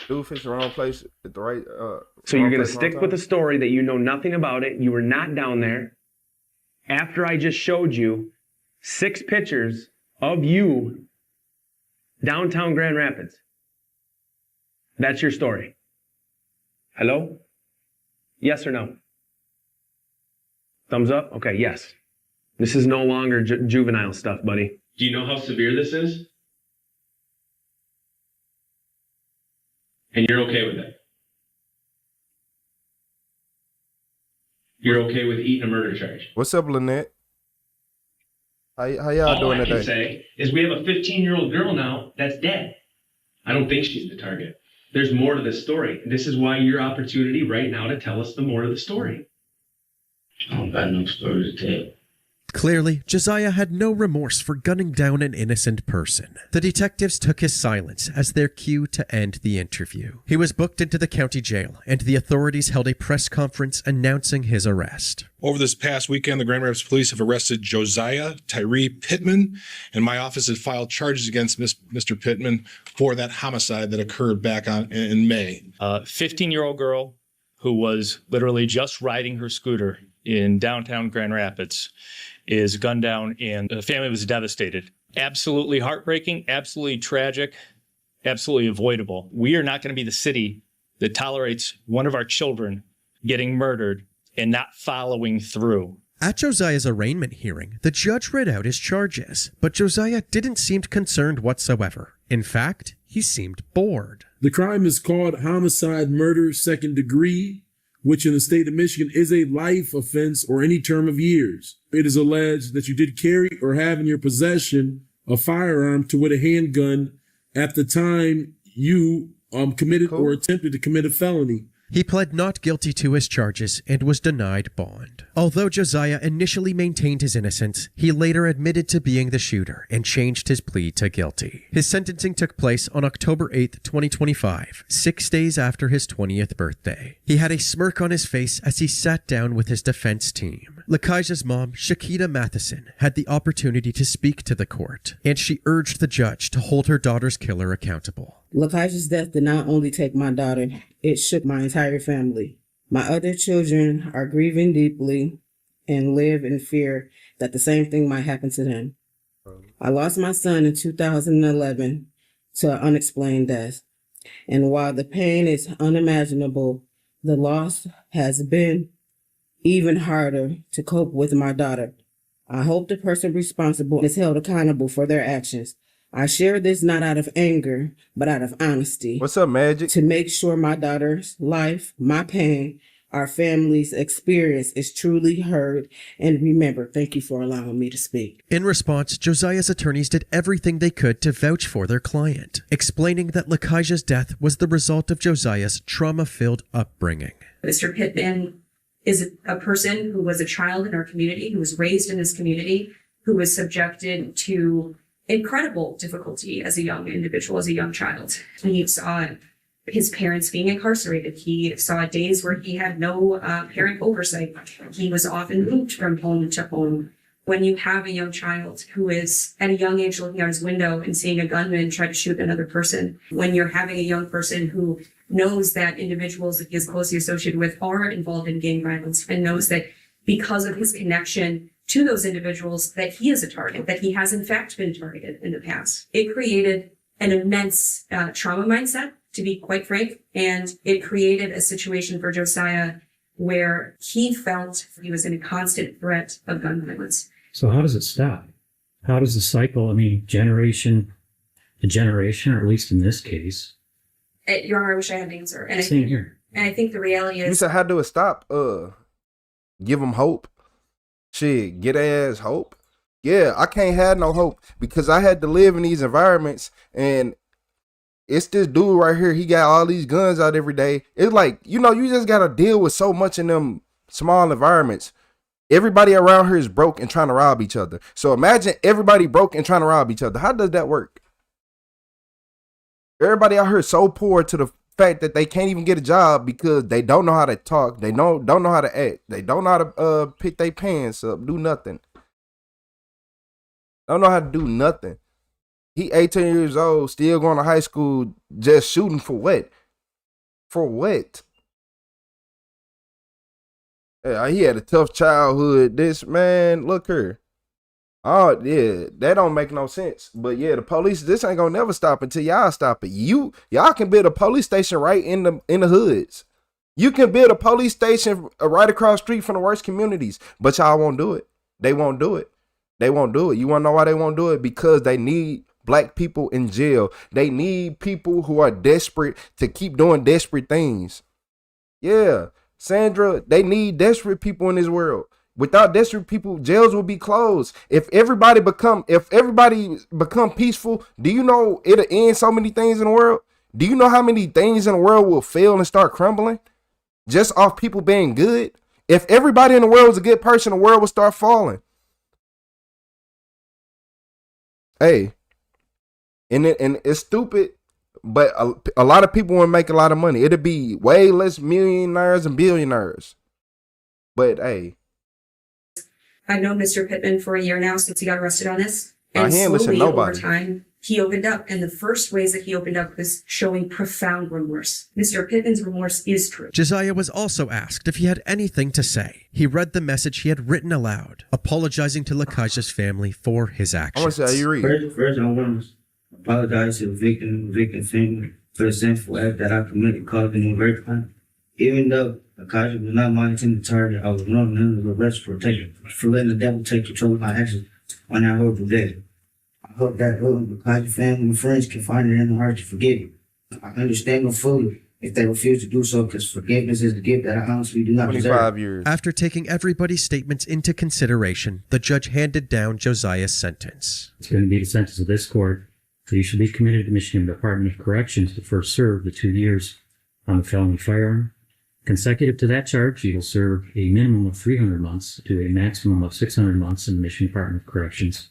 Speaker 1: Doofus, wrong place at the right.
Speaker 15: So you're gonna stick with a story that you know nothing about it. You were not down there. After I just showed you 6 pictures of you downtown Grand Rapids. That's your story. Hello? Yes or no? Thumbs up? Okay, yes. This is no longer juvenile stuff, buddy.
Speaker 13: Do you know how severe this is? And you're okay with it? You're okay with eating a murder charge?
Speaker 1: What's up, Lynette? How y'all
Speaker 13: All
Speaker 1: doing
Speaker 13: I
Speaker 1: today?
Speaker 13: can say is we have a 15-year-old girl now that's dead. I don't think she's the target. There's more to this story. This is why your opportunity right now to tell us the more of the story.
Speaker 12: I don't got no story to tell.
Speaker 10: Clearly, Josiah had no remorse for gunning down an innocent person. The detectives took his silence as their cue to end the interview. He was booked into the county jail, and the authorities held a press conference announcing his arrest.
Speaker 18: Over this past weekend, the Grand Rapids Police have arrested Josiah Tyree Pittman, and my office has filed charges against Mr. Pittman for that homicide that occurred back in May.
Speaker 3: A 15-year-old girl who was literally just riding her scooter in downtown Grand Rapids is gunned down, and the family was devastated. Absolutely heartbreaking, absolutely tragic, absolutely avoidable. We are not going to be the city that tolerates one of our children getting murdered and not following through.
Speaker 10: At Josiah's arraignment hearing, the judge read out his charges, but Josiah didn't seem concerned whatsoever. In fact, he seemed bored.
Speaker 11: The crime is called homicide, murder, second degree, which in the state of Michigan is a life offense or any term of years. It is alleged that you did carry or have in your possession a firearm to with a handgun at the time you committed or attempted to commit a felony.
Speaker 10: He pled not guilty to his charges and was denied bond. Although Josiah initially maintained his innocence, he later admitted to being the shooter and changed his plea to guilty. His sentencing took place on October 8th, 2025, 6 days after his 20th birthday. He had a smirk on his face as he sat down with his defense team. Lakaija's mom, Shakita Matheson, had the opportunity to speak to the court, and she urged the judge to hold her daughter's killer accountable.
Speaker 23: Lakaija's death did not only take my daughter, it shook my entire family. My other children are grieving deeply and live in fear that the same thing might happen to them. I lost my son in 2011 to an unexplained death. And while the pain is unimaginable, the loss has been even harder to cope with my daughter. I hope the person responsible is held accountable for their actions. I share this not out of anger, but out of honesty.
Speaker 1: What's up, Magic?
Speaker 23: To make sure my daughter's life, my pain, our family's experience is truly heard and remembered. Thank you for allowing me to speak.
Speaker 10: In response, Josiah's attorneys did everything they could to vouch for their client, explaining that Lakaija's death was the result of Josiah's trauma-filled upbringing.
Speaker 4: Mr. Pittman is a person who was a child in our community, who was raised in this community, who was subjected to incredible difficulty as a young individual, as a young child. He saw his parents being incarcerated. He saw days where he had no parent oversight. He was often moved from home to home. When you have a young child who is at a young age looking out his window and seeing a gunman try to shoot another person, when you're having a young person who knows that individuals that he is closely associated with are involved in gang violence and knows that because of his connection to those individuals that he is a target, that he has in fact been targeted in the past. It created an immense trauma mindset, to be quite frank, and it created a situation for Josiah where he felt he was in a constant threat of gun violence.
Speaker 7: So how does it stop? How does the cycle, generation to generation, or at least in this case?
Speaker 4: Your Honor, I wish I had an answer. And
Speaker 7: Same here.
Speaker 4: And I think the reality is...
Speaker 1: You said, how do it stop? Give them hope. Shit, get their ass hope. Yeah, I can't have no hope because I had to live in these environments and it's this dude right here. He got all these guns out every day. It's like, you just got to deal with so much in them small environments. Everybody around here is broke and trying to rob each other. So imagine everybody broke and trying to rob each other. How does that work? Everybody out here is so poor to the fact that they can't even get a job because they don't know how to talk. They don't know how to act. They don't know how to pick their pants up, do nothing. Don't know how to do nothing. He 18 years old, still going to high school, just shooting for what? For what? Yeah, he had a tough childhood. This man, look here. Oh, yeah, that don't make no sense. But yeah, the police, this ain't gonna never stop until y'all stop it. Y'all can build a police station right in the hoods. You can build a police station right across the street from the worst communities, but y'all won't do it. They won't do it. They won't do it. You wanna know why they won't do it? Because they need black people in jail. They need people who are desperate to keep doing desperate things. Yeah, Sandra, they need desperate people in this world. Without desperate people, jails will be closed. If everybody become peaceful, do you know it'll end so many things in the world? Do you know how many things in the world will fail and start crumbling? Just off people being good? If everybody in the world was a good person, the world would start falling. Hey, and it's stupid, but a lot of people would make a lot of money. It'd be way less millionaires and billionaires. But hey.
Speaker 4: I've known Mr. Pittman for a year now since he got arrested on this. And
Speaker 1: he ain't listen to
Speaker 4: slowly
Speaker 1: nobody.
Speaker 4: over time, he opened up. And the first ways that he opened up was showing profound remorse. Mr. Pittman's remorse is true.
Speaker 10: Josiah was also asked if he had anything to say. He read the message he had written aloud, apologizing to Lakaija's family for his actions.
Speaker 1: I want to see how you read.
Speaker 20: First, I want to apologize to the victim family for the sinful act that I committed, causing them great pain. Even though Lakaija was not my intended target, I was known under the arrest for letting the devil take control of my actions on that horrible day. I hope that Lakaija's family and friends can find it in their heart to forgive you. I understand them fully if they refuse to do so, because forgiveness is the gift that I honestly do not deserve.
Speaker 1: Years.
Speaker 10: After taking everybody's statements into consideration, the judge handed down Josiah's sentence.
Speaker 7: It's going to be the sentence of this court. So you should be committed to Michigan Department of Corrections to first serve the 2 years on the felony firearm. Consecutive to that charge, you will serve a minimum of 300 months to a maximum of 600 months in the Michigan Department of Corrections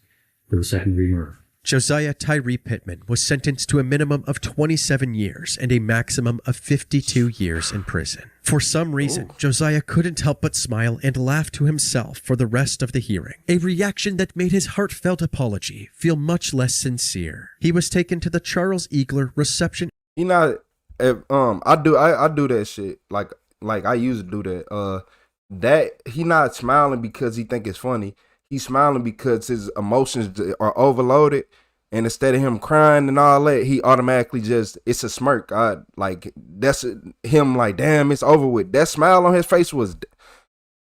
Speaker 7: for the second-degree murder.
Speaker 10: Josiah Tyree Pittman was sentenced to a minimum of 27 years and a maximum of 52 years in prison. For some reason, Josiah couldn't help but smile and laugh to himself for the rest of the hearing, a reaction that made his heartfelt apology feel much less sincere. He was taken to the Charles Eagler reception.
Speaker 1: I do that shit. Like I used to do that. That he not smiling because he think it's funny. He's smiling because his emotions are overloaded, and instead of him crying and all that, he automatically it's a smirk. That's him like, damn, it's over with. That smile on his face was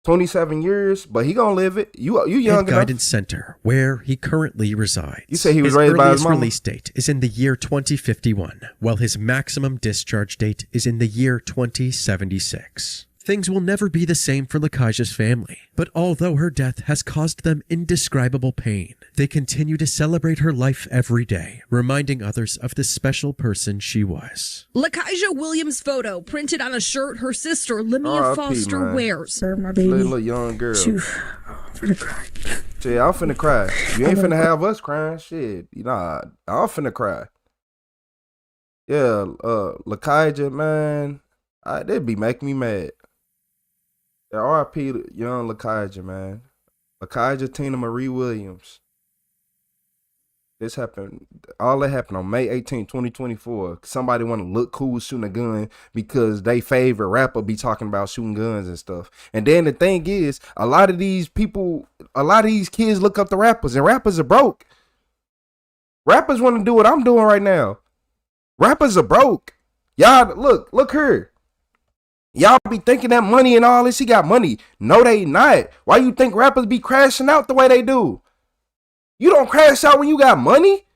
Speaker 1: 27 years, but he gonna live it. You young enough.
Speaker 10: Guidance Center, where he currently resides.
Speaker 1: You say he was raised by his mama?
Speaker 10: His release date is in the year 2051, while his maximum discharge date is in the year 2076. Things will never be the same for Lakaja's family, but although her death has caused them indescribable pain, they continue to celebrate her life every day, reminding others of the special person she was.
Speaker 2: Lakaja Williams' photo printed on a shirt her sister Lemia Foster wears.
Speaker 1: Little young girl. Shit, I'm finna cry. You ain't finna have us crying. Shit, I'm finna cry. Yeah, Lakaja, man, that'd be making me mad. Yeah, R.I.P. young Lakaja, man. Lakaja Tina Marie Williams. This happened, all that happened on May 18, 2024. Somebody want to look cool shooting a gun because they favorite rapper be talking about shooting guns and stuff. And then the thing is, a lot of these kids look up to rappers, and rappers are broke. Rappers want to do what I'm doing right now. Rappers are broke. Y'all, look here. Y'all be thinking that money and all this, he got money. No, they not. Why you think rappers be crashing out the way they do? You don't crash out when you got money.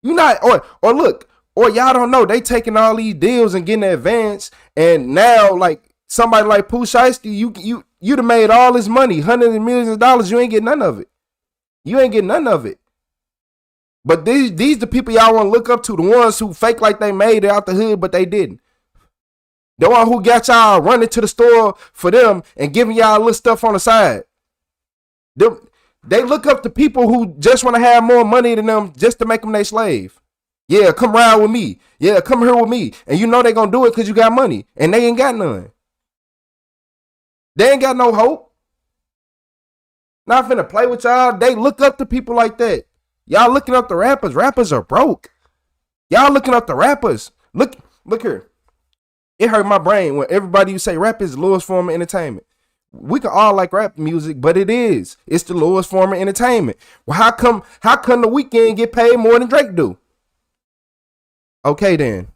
Speaker 1: You not, or look, or y'all don't know, they taking all these deals and getting advanced, and now like somebody like Pooh Shiesty, you done made all this money, hundreds of millions of dollars, you ain't get none of it. You ain't get none of it. But these the people y'all want to look up to, the ones who fake like they made it out the hood, but they didn't. The one who got y'all running to the store for them and giving y'all little stuff on the side. They look up to people who just want to have more money than them just to make them their slave. Yeah, come ride with me. Yeah, come here with me. And you know they going to do it because you got money. And they ain't got none. They ain't got no hope. Not finna play with y'all. They look up to people like that. Y'all looking up the rappers. Rappers are broke. Y'all looking up the rappers. Look here. It hurt my brain when everybody say rap is the lowest form of entertainment. We can all like rap music, but it is. It's the lowest form of entertainment. Well, how come the Weeknd get paid more than Drake do? Okay then.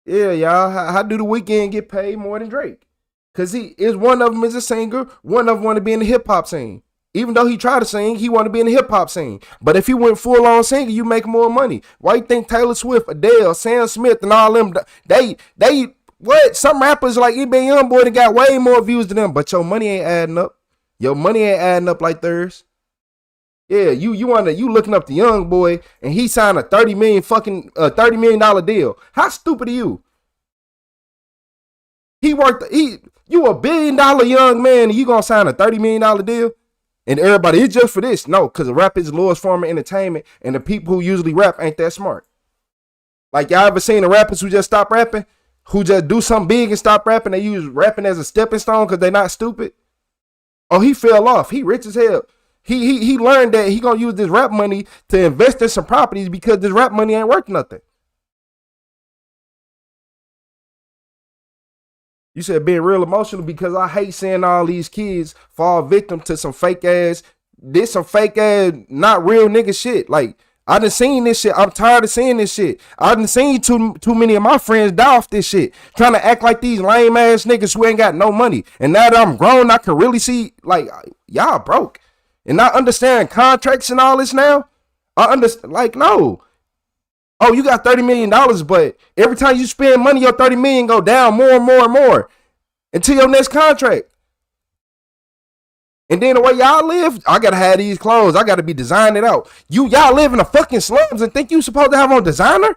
Speaker 1: Yeah, y'all. How do the Weeknd get paid more than Drake? Cause one of them is a singer, one of them want to be in the hip hop scene. Even though he tried to sing, he want to be in the hip hop scene. But if he went full on singing, you make more money. Why you think Taylor Swift, Adele, Sam Smith, and all them, they what? Some rappers like eBay Youngboy that got way more views than them, but your money ain't adding up. Your money ain't adding up like theirs. Yeah, you looking up the Youngboy and he signed a $30 million deal. How stupid are you? You a $1 billion young man and you gonna sign a $30 million deal? And everybody, it's just for this. No, because rap is the lowest form of entertainment, and the people who usually rap ain't that smart. Like, y'all ever seen the rappers who just stop rapping? Who just do something big and stop rapping? They use rapping as a stepping stone because they not stupid? Oh, he fell off. He rich as hell. He learned that he gonna use this rap money to invest in some properties because this rap money ain't worth nothing. You said being real emotional because I hate seeing all these kids fall victim to some fake ass, not real nigga shit. Like, I done seen this shit. I'm tired of seeing this shit. I done seen too many of my friends die off this shit. Trying to act like these lame ass niggas who ain't got no money. And now that I'm grown, I can really see, like, y'all broke. And I understand contracts and all this now. I understand, like, no. Oh, you got $30 million, but every time you spend money, your $30 million go down more and more and more until your next contract. And then the way y'all live, I gotta have these clothes. I gotta be designing it out. Y'all live in the fucking slums and think you supposed to have on designer?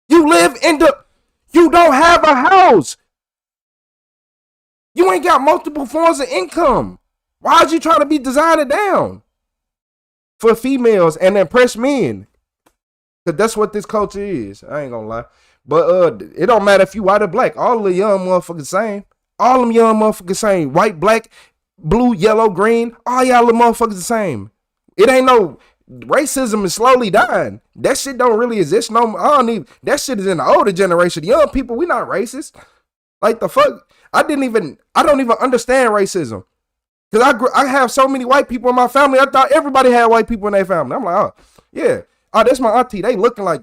Speaker 1: You don't have a house. You ain't got multiple forms of income. Why'd you try to be designing down for females and impress men? Cause that's what this culture is. I ain't gonna lie. But it don't matter if you white or black. All the young motherfuckers same. All them young motherfuckers same. White, black, blue, yellow, green. All y'all little motherfuckers the same. It ain't no racism is slowly dying. That shit don't really exist no more. That shit is in the older generation. The young people, we not racist. Like the fuck. I don't even understand racism. Cause I have so many white people in my family. I thought everybody had white people in their family. I'm like, oh yeah. Oh, that's my auntie. They looking like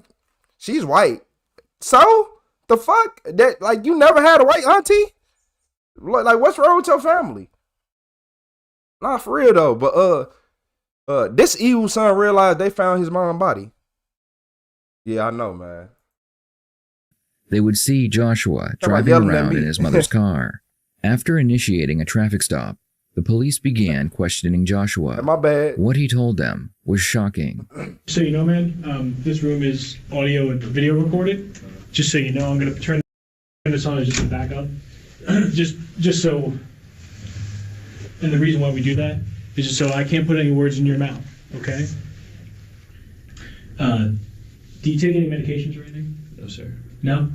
Speaker 1: she's white. So the fuck? That, like, you never had a white auntie? Like, what's wrong with your family? Nah, for real though. But This evil son realized they found his mom's body. Yeah, I know, man.
Speaker 5: They would see Joshua driving around in his mother's car. After initiating a traffic stop, the police began questioning Joshua.
Speaker 1: My bad.
Speaker 5: What he told them was shocking.
Speaker 9: So you know, man, this room is audio and video recorded. Just so you know, I'm going to turn this on as just a backup. just so, and the reason why we do that is just so I can't put any words in your mouth, okay? Do you take any medications or anything?
Speaker 12: No, sir.
Speaker 9: No?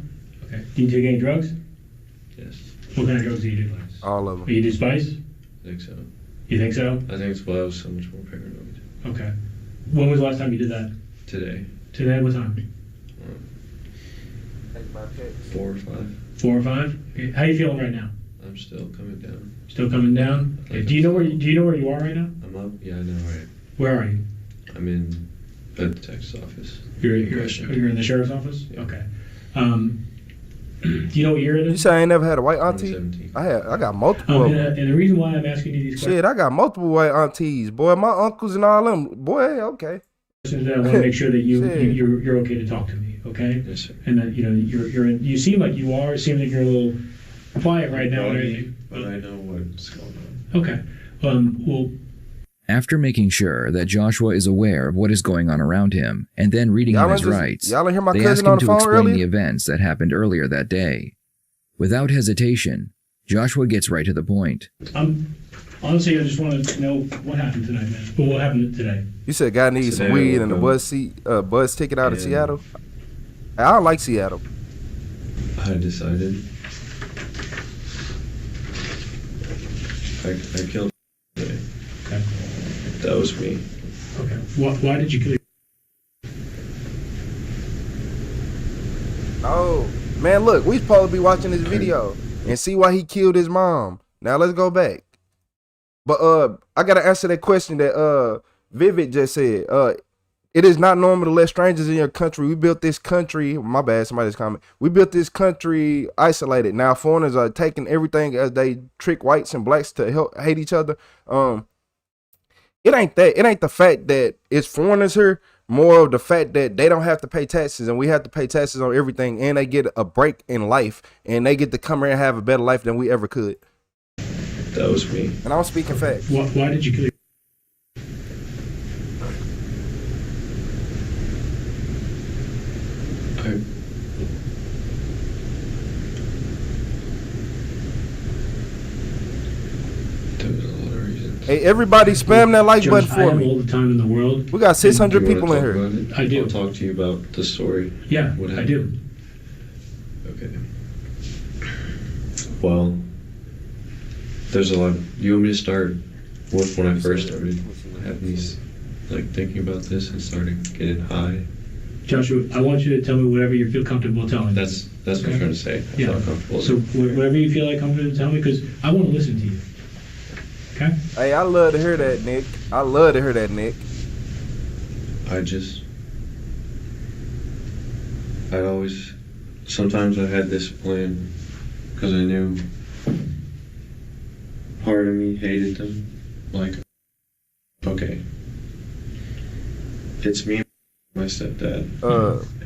Speaker 9: Okay. Do you take any drugs?
Speaker 12: Yes.
Speaker 9: What kind of drugs do you do?
Speaker 1: All of them.
Speaker 9: You do spice?
Speaker 12: I think so.
Speaker 9: You think so?
Speaker 12: I think it's why I was so much more paranoid.
Speaker 9: Okay. When was the last time you did that?
Speaker 12: Today.
Speaker 9: Today? What time?
Speaker 12: 4 or 5.
Speaker 9: 4 or 5? Okay. How are you feeling right now?
Speaker 12: I'm still coming down.
Speaker 9: Still coming down? Okay. Do you know where you are right now?
Speaker 12: I'm up. Yeah, I know. Right.
Speaker 9: Where are you?
Speaker 12: I'm in the detective's office.
Speaker 9: You're in the sheriff's office? Yeah. Okay. Do you know what year it is?
Speaker 1: You say I ain't never had a white auntie? I got multiple.
Speaker 9: And the reason why I'm asking you these questions.
Speaker 1: Shit, I got multiple white aunties, boy. My uncles and all them, boy. Okay.
Speaker 9: I want to make sure that you're okay to talk to me, okay?
Speaker 12: Yes, sir.
Speaker 9: And that you seem like you are. It seems like you're a little quiet right now.
Speaker 12: But I know what's going on.
Speaker 9: Okay. Well.
Speaker 5: After making sure that Joshua is aware of what is going on around him, and then reading him his rights,
Speaker 1: y'all hear my
Speaker 5: they ask
Speaker 1: cousin
Speaker 5: him
Speaker 1: on the
Speaker 5: to
Speaker 1: phone
Speaker 5: explain
Speaker 1: earlier?
Speaker 5: the events that happened earlier that day. Without hesitation, Joshua gets right to the point.
Speaker 9: Honestly, I just want to know what happened tonight, man. Well, what happened today?
Speaker 1: You said guy needs some weed and a buzz ticket out of Seattle. I don't like Seattle.
Speaker 12: I decided I killed today.
Speaker 9: Okay.
Speaker 12: That was me.
Speaker 9: Okay. Why did you kill?
Speaker 1: Oh man, look, we supposed to be watching this video and see why he killed his mom. Now let's go back. But I gotta answer that question that Vivid just said. It is not normal to let strangers in your country. We built this country. My bad, somebody's comment. We built this country isolated. Now foreigners are taking everything as they trick whites and blacks to hate each other. It ain't that. It ain't the fact that it's foreigners here. More of the fact that they don't have to pay taxes and we have to pay taxes on everything, and they get a break in life and they get to come here and have a better life than we ever could.
Speaker 12: That was me.
Speaker 1: And I'm speaking facts.
Speaker 9: Why did you kill?
Speaker 1: Hey, everybody spam that like button for me.
Speaker 9: All the time in the world.
Speaker 1: We got 600 people in here.
Speaker 12: I do. I'll talk to you about the story.
Speaker 9: Yeah, I do.
Speaker 12: Okay. Well, there's a lot. Do you want me to start with when I first started having these, like thinking about this and started getting high?
Speaker 9: Joshua, I want you to tell me whatever you feel comfortable telling me.
Speaker 12: That's what I'm trying to say. I feel comfortable.
Speaker 9: So whatever you feel like comfortable to tell me, because I want to listen to you. Okay.
Speaker 1: Hey, I love to hear that, Nick. I love to hear that, Nick.
Speaker 12: Sometimes I had this plan because I knew part of me hated them. Like, okay, it's me, my stepdad,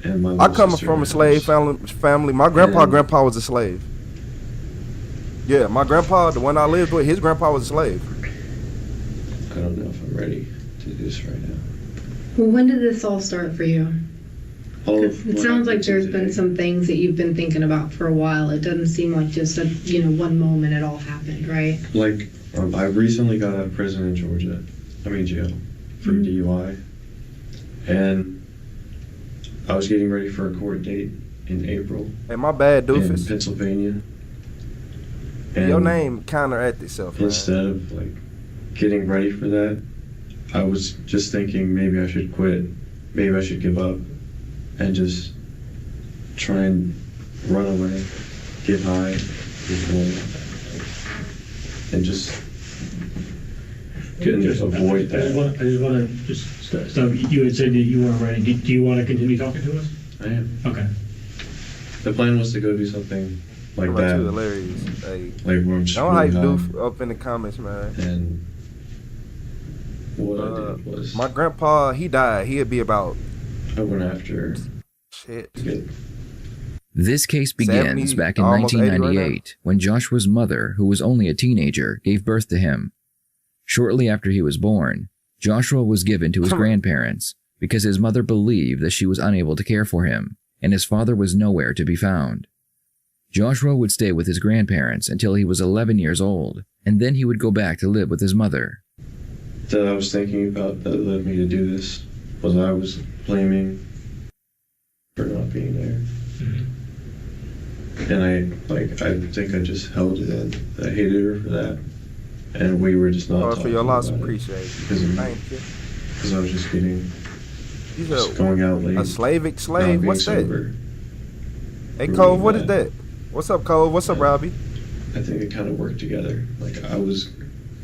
Speaker 12: and my
Speaker 1: I come from a slave family. My grandpa was a slave. Yeah, my grandpa, the one I lived with, his grandpa was a slave.
Speaker 12: I don't know if I'm ready to do this right now.
Speaker 16: Well, when did this all start for you?
Speaker 12: It
Speaker 16: sounds like there's been some things that you've been thinking about for a while. It doesn't seem like just one moment it all happened, right?
Speaker 12: Like, I recently got out of prison in jail, for DUI. And I was getting ready for a court date in April.
Speaker 1: Hey, my bad, doofus.
Speaker 12: In Pennsylvania.
Speaker 1: And your name counteracted itself.
Speaker 12: Instead of getting ready for that, I was just thinking maybe I should quit. Maybe I should give up and just try and run away, get high, and just avoid that.
Speaker 9: I just want to stop. You had said that you weren't ready. Do you want to continue talking to us?
Speaker 12: I am.
Speaker 9: Okay.
Speaker 12: The plan was to go do something like that.
Speaker 1: Hilarious. Hey,
Speaker 12: like where I'm
Speaker 1: don't hype doof up in the comments, man.
Speaker 12: And what I did was
Speaker 1: my grandpa, he died. He'd be about.
Speaker 12: I went after.
Speaker 1: Shit.
Speaker 5: This case begins
Speaker 1: 70,
Speaker 5: back in
Speaker 1: almost 80 right now.
Speaker 5: 1998 when Joshua's mother, who was only a teenager, gave birth to him. Shortly after he was born, Joshua was given to his grandparents because his mother believed that she was unable to care for him, and his father was nowhere to be found. Joshua would stay with his grandparents until he was 11 years old, and then he would go back to live with his mother.
Speaker 12: That I was thinking about that led me to do this was I was blaming for not being there. And I think I just held it in. I hated her for that. And we were just not talking
Speaker 1: for your loss,
Speaker 12: about it
Speaker 1: appreciate it.
Speaker 12: Thank you. Because I was just getting, just going out late.
Speaker 1: A Slavic slave?
Speaker 12: not
Speaker 1: What's
Speaker 12: being
Speaker 1: that?
Speaker 12: sober.
Speaker 1: Hey,
Speaker 12: Really
Speaker 1: Cole, what is
Speaker 12: bad.
Speaker 1: that? What's up, Cole? What's up, Robbie?
Speaker 12: I think it kind of worked together. Like I was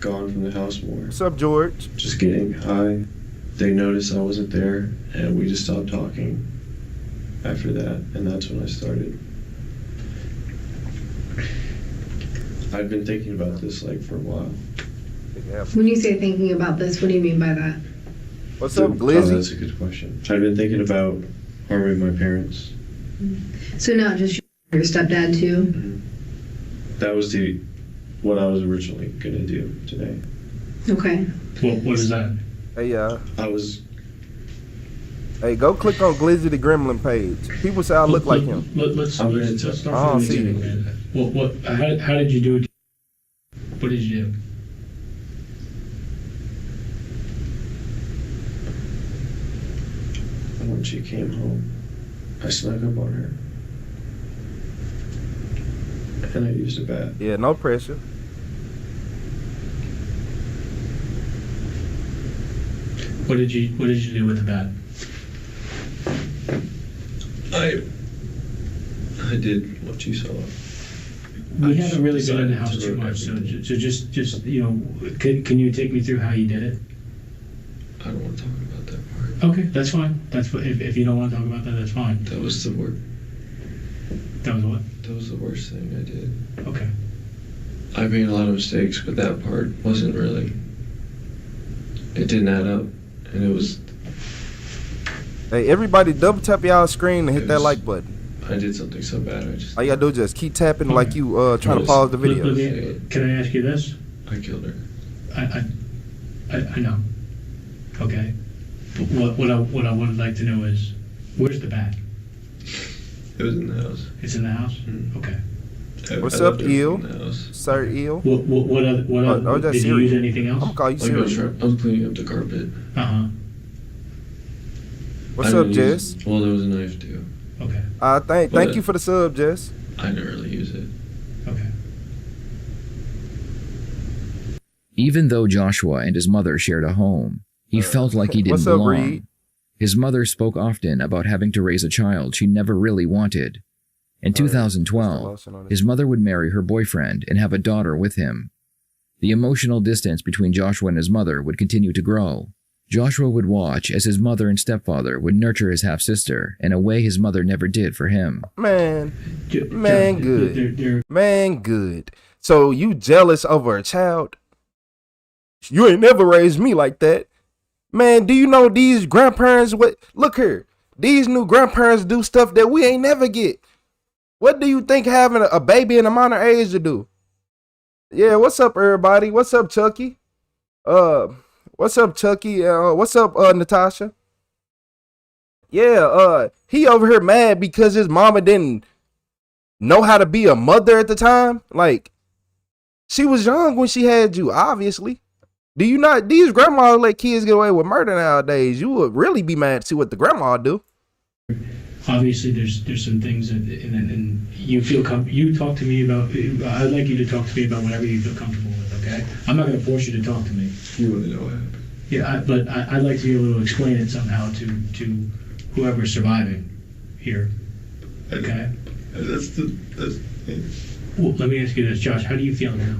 Speaker 12: gone from the house more.
Speaker 1: What's up, George?
Speaker 12: Just getting high. They noticed I wasn't there, and we just stopped talking after that, and that's when I started. I've been thinking about this like for a while.
Speaker 16: When you say thinking about this, what do you mean by that?
Speaker 1: What's up,
Speaker 12: Oh,
Speaker 1: Glizzy?
Speaker 12: that's a good question. I've been thinking about harming my parents.
Speaker 16: So not just your stepdad too?
Speaker 12: That was what I was originally gonna do today.
Speaker 16: Okay.
Speaker 3: What is that?
Speaker 1: Hey,
Speaker 12: I was.
Speaker 1: Hey, go click on Glizzy the Gremlin page. People say I look like him.
Speaker 3: Let's start
Speaker 1: I
Speaker 3: from
Speaker 1: don't
Speaker 3: the
Speaker 1: see
Speaker 3: beginning,
Speaker 1: it.
Speaker 3: man. How did you do it? What did you do?
Speaker 12: When she came home, I snuck up on her. And I used a bat.
Speaker 1: Yeah, no pressure.
Speaker 3: What did you do with the bat?
Speaker 12: I did what you saw.
Speaker 3: We haven't really been in the house too much, so just can you take me through how you did it?
Speaker 12: I don't want to talk about that part.
Speaker 3: Okay, that's fine. If you don't want to talk about that, that's fine.
Speaker 12: That was the worst.
Speaker 3: That was what?
Speaker 12: That was the worst thing I did.
Speaker 3: Okay.
Speaker 12: I made a lot of mistakes, but that part wasn't really. It didn't add up, and it was.
Speaker 1: Hey, everybody, double tap y'all screen and hit that like button.
Speaker 12: I did something so bad.
Speaker 1: All you gotta do is just keep tapping like you trying to pause the video.
Speaker 3: Can I ask you this?
Speaker 12: I killed her.
Speaker 3: I know. Okay. But what I would like to know is, where's the bat?
Speaker 12: It was in the house.
Speaker 3: It's in the house.
Speaker 12: Mm-hmm.
Speaker 3: Okay.
Speaker 1: What's up, Eel? Sir Eel?
Speaker 3: What other did you use anything else?
Speaker 1: I'm gonna call you Siri.
Speaker 12: I was cleaning up the carpet.
Speaker 1: What's up, Jess?
Speaker 12: Well, there was a knife too.
Speaker 3: Okay.
Speaker 1: Thank you for the sub, Jess.
Speaker 12: I didn't really use it.
Speaker 3: Okay.
Speaker 5: Even though Joshua and his mother shared a home, he felt like he didn't
Speaker 1: What's up,
Speaker 5: belong.
Speaker 1: Reed?
Speaker 5: His mother spoke often about having to raise a child she never really wanted. In 2012, his mother would marry her boyfriend and have a daughter with him. The emotional distance between Joshua and his mother would continue to grow. Joshua would watch as his mother and stepfather would nurture his half-sister in a way his mother never did for him.
Speaker 1: Man, good. Man, good. So you jealous over a child? You ain't never raised me like that. Man, do you know these grandparents, look here, these new grandparents do stuff that we ain't never get. What do you think having a baby in a minor age to do? Yeah, what's up, everybody? What's up, Chucky? What's up, Chucky? What's up, Natasha? Yeah, he over here mad because his mama didn't know how to be a mother at the time. Like, she was young when she had you, obviously. Do you not? These grandmas let kids get away with murder nowadays. You would really be mad to see what the grandma do.
Speaker 3: Obviously, there's some things that, and you feel you talk to me about. I'd like you to talk to me about whatever you feel comfortable with. Okay, I'm not going to force you to talk to me.
Speaker 12: You want to know what happened?
Speaker 3: Yeah, but I'd like to be able to explain it somehow to whoever's surviving here. Okay. Well, let me ask you this, Josh. How do you feel now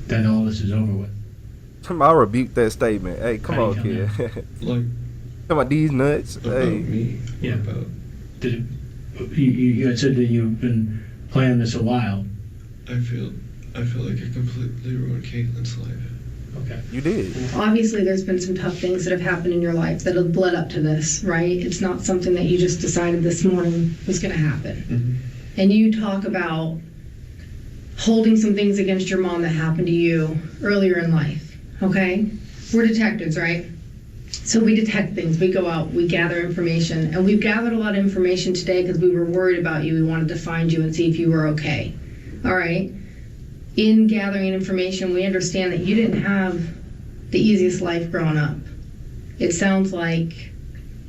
Speaker 3: that all this is over with?
Speaker 1: I rebuke that statement. Hey, come on, kid.
Speaker 12: Like,
Speaker 1: come on, these nuts.
Speaker 12: About
Speaker 1: hey.
Speaker 12: me.
Speaker 3: Yeah.
Speaker 12: About
Speaker 3: You had said that you've been planning this a while.
Speaker 12: I feel like I completely ruined Caitlin's life.
Speaker 9: Okay.
Speaker 1: You did.
Speaker 16: Obviously, there's been some tough things that have happened in your life that have led up to this, right? It's not something that you just decided this morning was going to happen.
Speaker 12: Mm-hmm.
Speaker 16: And you talk about holding some things against your mom that happened to you earlier in life, okay? We're detectives, right? So we detect things, we go out, we gather information, and we've gathered a lot of information today because we were worried about you. We wanted to find you and see if you were okay. All right? In gathering information, we understand that you didn't have the easiest life growing up. It sounds like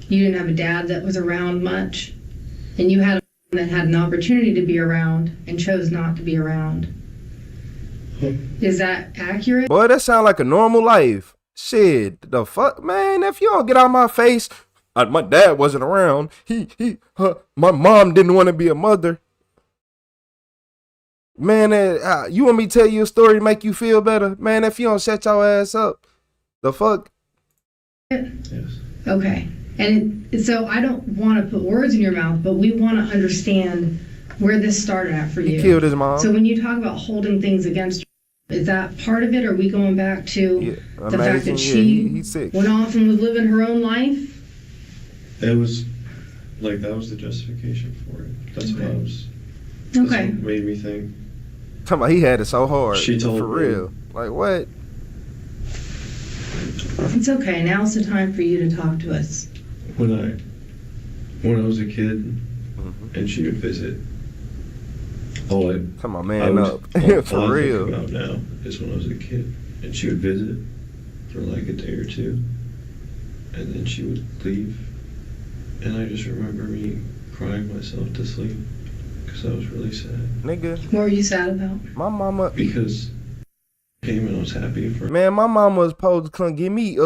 Speaker 16: you didn't have a dad that was around much, and you had a that had an opportunity to be around and chose not to be around. Is that accurate?
Speaker 1: Boy, that sound like a normal life. Shit, the fuck, man, if you don't get out of my face, my dad wasn't around. My mom didn't want to be a mother. Man, you want me to tell you a story to make you feel better? Man, if you don't shut your ass up, the fuck?
Speaker 12: Yes.
Speaker 16: Okay. And so I don't want to put words in your mouth, but we want to understand where this started at for you.
Speaker 1: He killed his mom.
Speaker 16: So when you talk about holding things against you, is that part of it, or are we going back to the fact that she went off and was living her own life?
Speaker 12: It was like that was the justification for it. That's what I was.
Speaker 16: Okay.
Speaker 12: That's what made me think.
Speaker 1: Talking about he had it so hard.
Speaker 12: She told
Speaker 1: for
Speaker 12: me.
Speaker 1: real. Like what?
Speaker 16: It's okay. Now's the time for you to talk to us.
Speaker 12: When I was a kid, and she would visit.
Speaker 1: Come on, man, up for real.
Speaker 12: About now is when I was a kid, and she would visit for like a day or two, and then she would leave, and I just remember me crying myself to sleep because I was really sad.
Speaker 1: Nigga,
Speaker 16: what were you sad about?
Speaker 1: My mama.
Speaker 12: Because I came and I was happy for.
Speaker 1: Man, my mama was supposed to come get me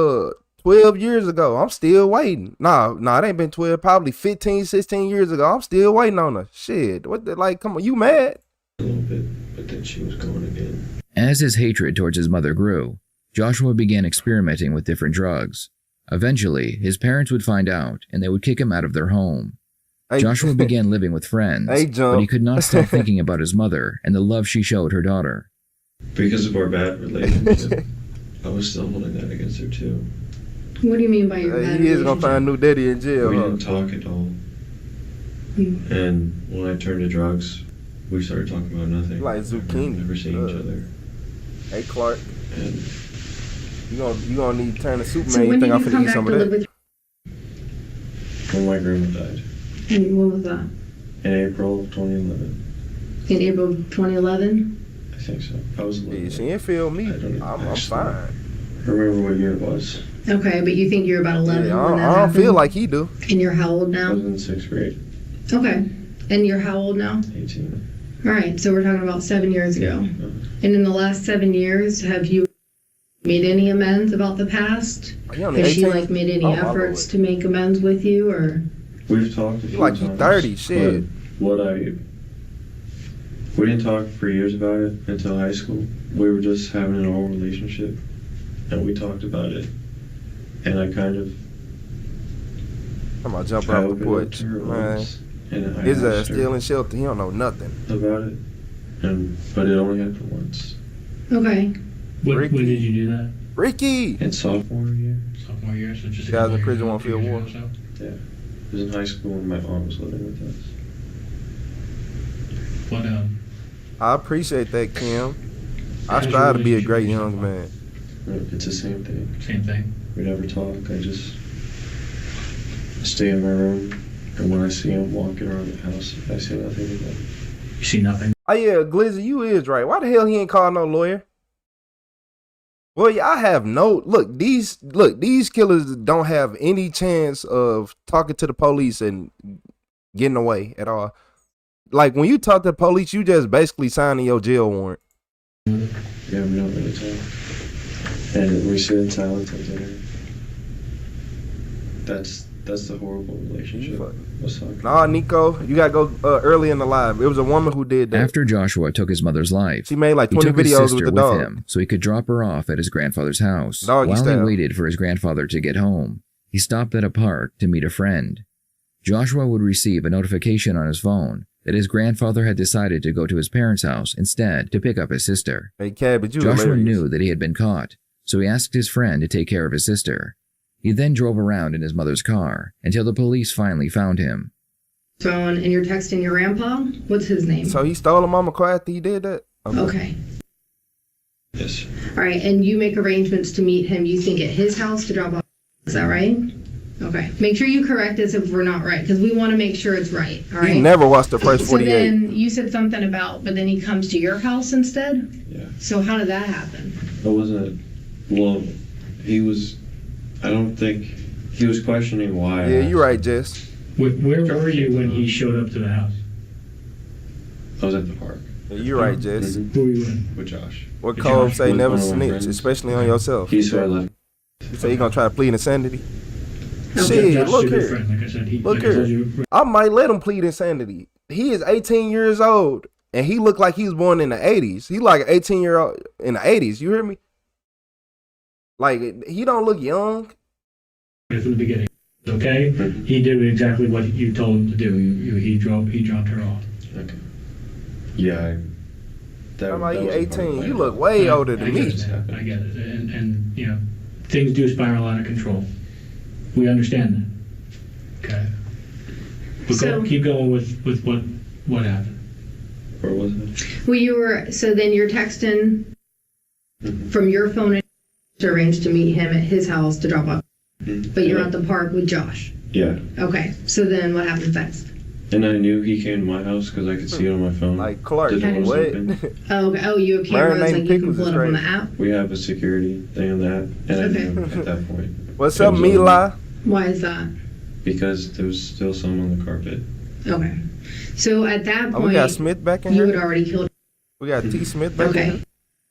Speaker 1: 12 years ago. I'm still waiting. Nah, it ain't been 12, probably 15, 16 years ago. I'm still waiting on her. Shit, what the, like, come on, you mad?
Speaker 12: A little bit, but then she was gone again.
Speaker 5: As his hatred towards his mother grew, Joshua began experimenting with different drugs. Eventually, his parents would find out, and they would kick him out of their home. Joshua began living with friends, but he could not stop thinking about his mother and the love she showed her daughter.
Speaker 12: Because of our bad relationship, I was still holding that against her too.
Speaker 16: What do you mean by your bad
Speaker 1: He is gonna find a new daddy in jail.
Speaker 12: We didn't talk at all. And when I turned to drugs, we started talking about nothing.
Speaker 1: Like zucchini.
Speaker 12: Never seen each other.
Speaker 1: Hey Clark.
Speaker 12: And
Speaker 1: you gonna need to turn to Superman.
Speaker 16: So
Speaker 1: you
Speaker 16: when
Speaker 1: think
Speaker 16: did
Speaker 1: I'm
Speaker 16: you
Speaker 1: finna
Speaker 16: come
Speaker 1: eat
Speaker 16: back
Speaker 1: some
Speaker 16: to
Speaker 1: of
Speaker 16: live
Speaker 1: that?
Speaker 16: with
Speaker 12: when my grandma died
Speaker 16: And when was that?
Speaker 12: in April of 2011,
Speaker 16: In April of 2011?
Speaker 12: I think so. I was 11.
Speaker 1: Yeah, she ain't feel me. I'm fine.
Speaker 12: I remember what year it was.
Speaker 16: Okay, but you think you're about 11
Speaker 1: Yeah,
Speaker 16: when that
Speaker 1: I don't
Speaker 16: happened?
Speaker 1: feel like he do.
Speaker 16: And you're how old now?
Speaker 12: I was in 6th grade.
Speaker 16: Okay. And you're how old now?
Speaker 12: 18.
Speaker 16: All right, so we're talking about 7 years ago. And in the last 7 years, have you made any amends about the past? Has she like made any efforts to make amends with you, or?
Speaker 12: We've talked a few
Speaker 1: Like
Speaker 12: times.
Speaker 1: you 30, shit.
Speaker 12: But we didn't talk for years about it until high school. We were just having a normal relationship, and we talked about it. And I kind of.
Speaker 1: I'm gonna jump off the porch, man. His ass still in shelter. He don't know nothing
Speaker 12: About it, but it only happened once.
Speaker 16: Okay.
Speaker 9: When did you do that?
Speaker 1: Ricky.
Speaker 12: In sophomore year.
Speaker 9: Sophomore year, so just
Speaker 1: Guys in prison won't feel war.
Speaker 12: Yeah. It was in high school when my mom was living with us.
Speaker 9: What
Speaker 1: I appreciate that, Kim. I strive to be a great young man.
Speaker 12: It's the same thing.
Speaker 9: Same thing.
Speaker 12: We never talk. I just stay in my room, and when I see him walking around the house, I say nothing to him.
Speaker 9: You see nothing?
Speaker 1: Oh yeah, Glizzy, you is right. Why the hell he ain't called no lawyer? Well, yeah, I have no look. These killers don't have any chance of talking to the police and getting away at all. Like when you talk to the police, you just basically signing your jail warrant.
Speaker 12: Yeah, we don't really talk, and we sit in silence at dinner. That's the horrible relationship.
Speaker 1: Nah, Nico, you gotta go early in the live. It was a woman who did that.
Speaker 5: After Joshua took his mother's life,
Speaker 1: She made like 20
Speaker 5: he took his
Speaker 1: videos
Speaker 5: sister
Speaker 1: with the dog.
Speaker 5: him so he could drop her off at his grandfather's house.
Speaker 1: Doggy
Speaker 5: While
Speaker 1: style.
Speaker 5: he waited for his grandfather to get home, he stopped at a park to meet a friend. Joshua would receive a notification on his phone that his grandfather had decided to go to his parents' house instead to pick up his sister.
Speaker 1: Hey, Cabbage, you
Speaker 5: Joshua
Speaker 1: hilarious.
Speaker 5: knew that he had been caught, so he asked his friend to take care of his sister. He then drove around in his mother's car until the police finally found him.
Speaker 16: Phone and you're texting your grandpa? What's his name?
Speaker 1: So he stole a mama car after he did that?
Speaker 16: Okay.
Speaker 12: Yes.
Speaker 16: All right, and you make arrangements to meet him, you think, at his house to drop off. Is that right? Okay. Make sure you correct us if we're not right, because we want to make sure it's right. All right.
Speaker 1: He never watched the first 48.
Speaker 16: So then you said something about, but then he comes to your house instead?
Speaker 12: Yeah.
Speaker 16: So how did that happen?
Speaker 12: I wasn't. Well, he was. I don't think he was questioning why.
Speaker 1: Yeah, you're right, Jess.
Speaker 9: Where were you when he showed up to the house?
Speaker 12: I was at the park.
Speaker 1: Yeah, you're right, Jess.
Speaker 9: Who were you with?
Speaker 12: With Josh.
Speaker 1: What
Speaker 9: With
Speaker 1: Cole
Speaker 9: Josh?
Speaker 1: say,
Speaker 12: With
Speaker 1: never
Speaker 12: one of my
Speaker 1: snitch,
Speaker 12: friends.
Speaker 1: especially on yourself.
Speaker 12: He's who I left.
Speaker 1: You say you gonna try to plead insanity?
Speaker 9: Okay.
Speaker 1: Shit,
Speaker 9: Josh is
Speaker 1: look
Speaker 9: a good
Speaker 1: here.
Speaker 9: friend, like I said.
Speaker 1: Look
Speaker 9: like I told
Speaker 1: here.
Speaker 9: you.
Speaker 1: I might let him plead insanity. He is 18 years old, and he looked like he was born in the 80s. He like an 18-year-old in the 80s. You hear me? Like, he don't look young.
Speaker 9: From the beginning, okay? He did exactly what you told him to do. He dropped her off.
Speaker 12: Okay. Yeah.
Speaker 1: I'm like, you 18. You look way older than me.
Speaker 9: I get it. And you know, things do spiral out of control. We understand that. Okay. But
Speaker 16: So-
Speaker 9: keep going with what happened.
Speaker 12: Or was it?
Speaker 16: Well, so then you're texting from your phone to arrange to meet him at his house to drop off. But you're at the park with Josh.
Speaker 12: Yeah.
Speaker 16: Okay, so then what happens next?
Speaker 12: And I knew he came to my house because I could see it on my phone.
Speaker 1: Like Clark,
Speaker 12: The door was
Speaker 1: what?
Speaker 12: open.
Speaker 16: Oh, okay. Oh, you have cameras
Speaker 1: Marinating
Speaker 16: like you can
Speaker 1: pickles
Speaker 16: pull
Speaker 1: is
Speaker 16: it up on the
Speaker 1: crazy.
Speaker 16: app?
Speaker 12: We have a security thing on that, and I
Speaker 16: Okay.
Speaker 12: knew at that point.
Speaker 1: What's
Speaker 12: It
Speaker 1: up,
Speaker 12: was over.
Speaker 1: Mila?
Speaker 16: Why is that?
Speaker 12: Because there was still some on the carpet.
Speaker 16: Okay. So at that
Speaker 1: Oh,
Speaker 16: point,
Speaker 1: we got Smith back in
Speaker 16: you
Speaker 1: here?
Speaker 16: had already killed.
Speaker 1: We got T. Smith back in
Speaker 16: Okay.
Speaker 1: here?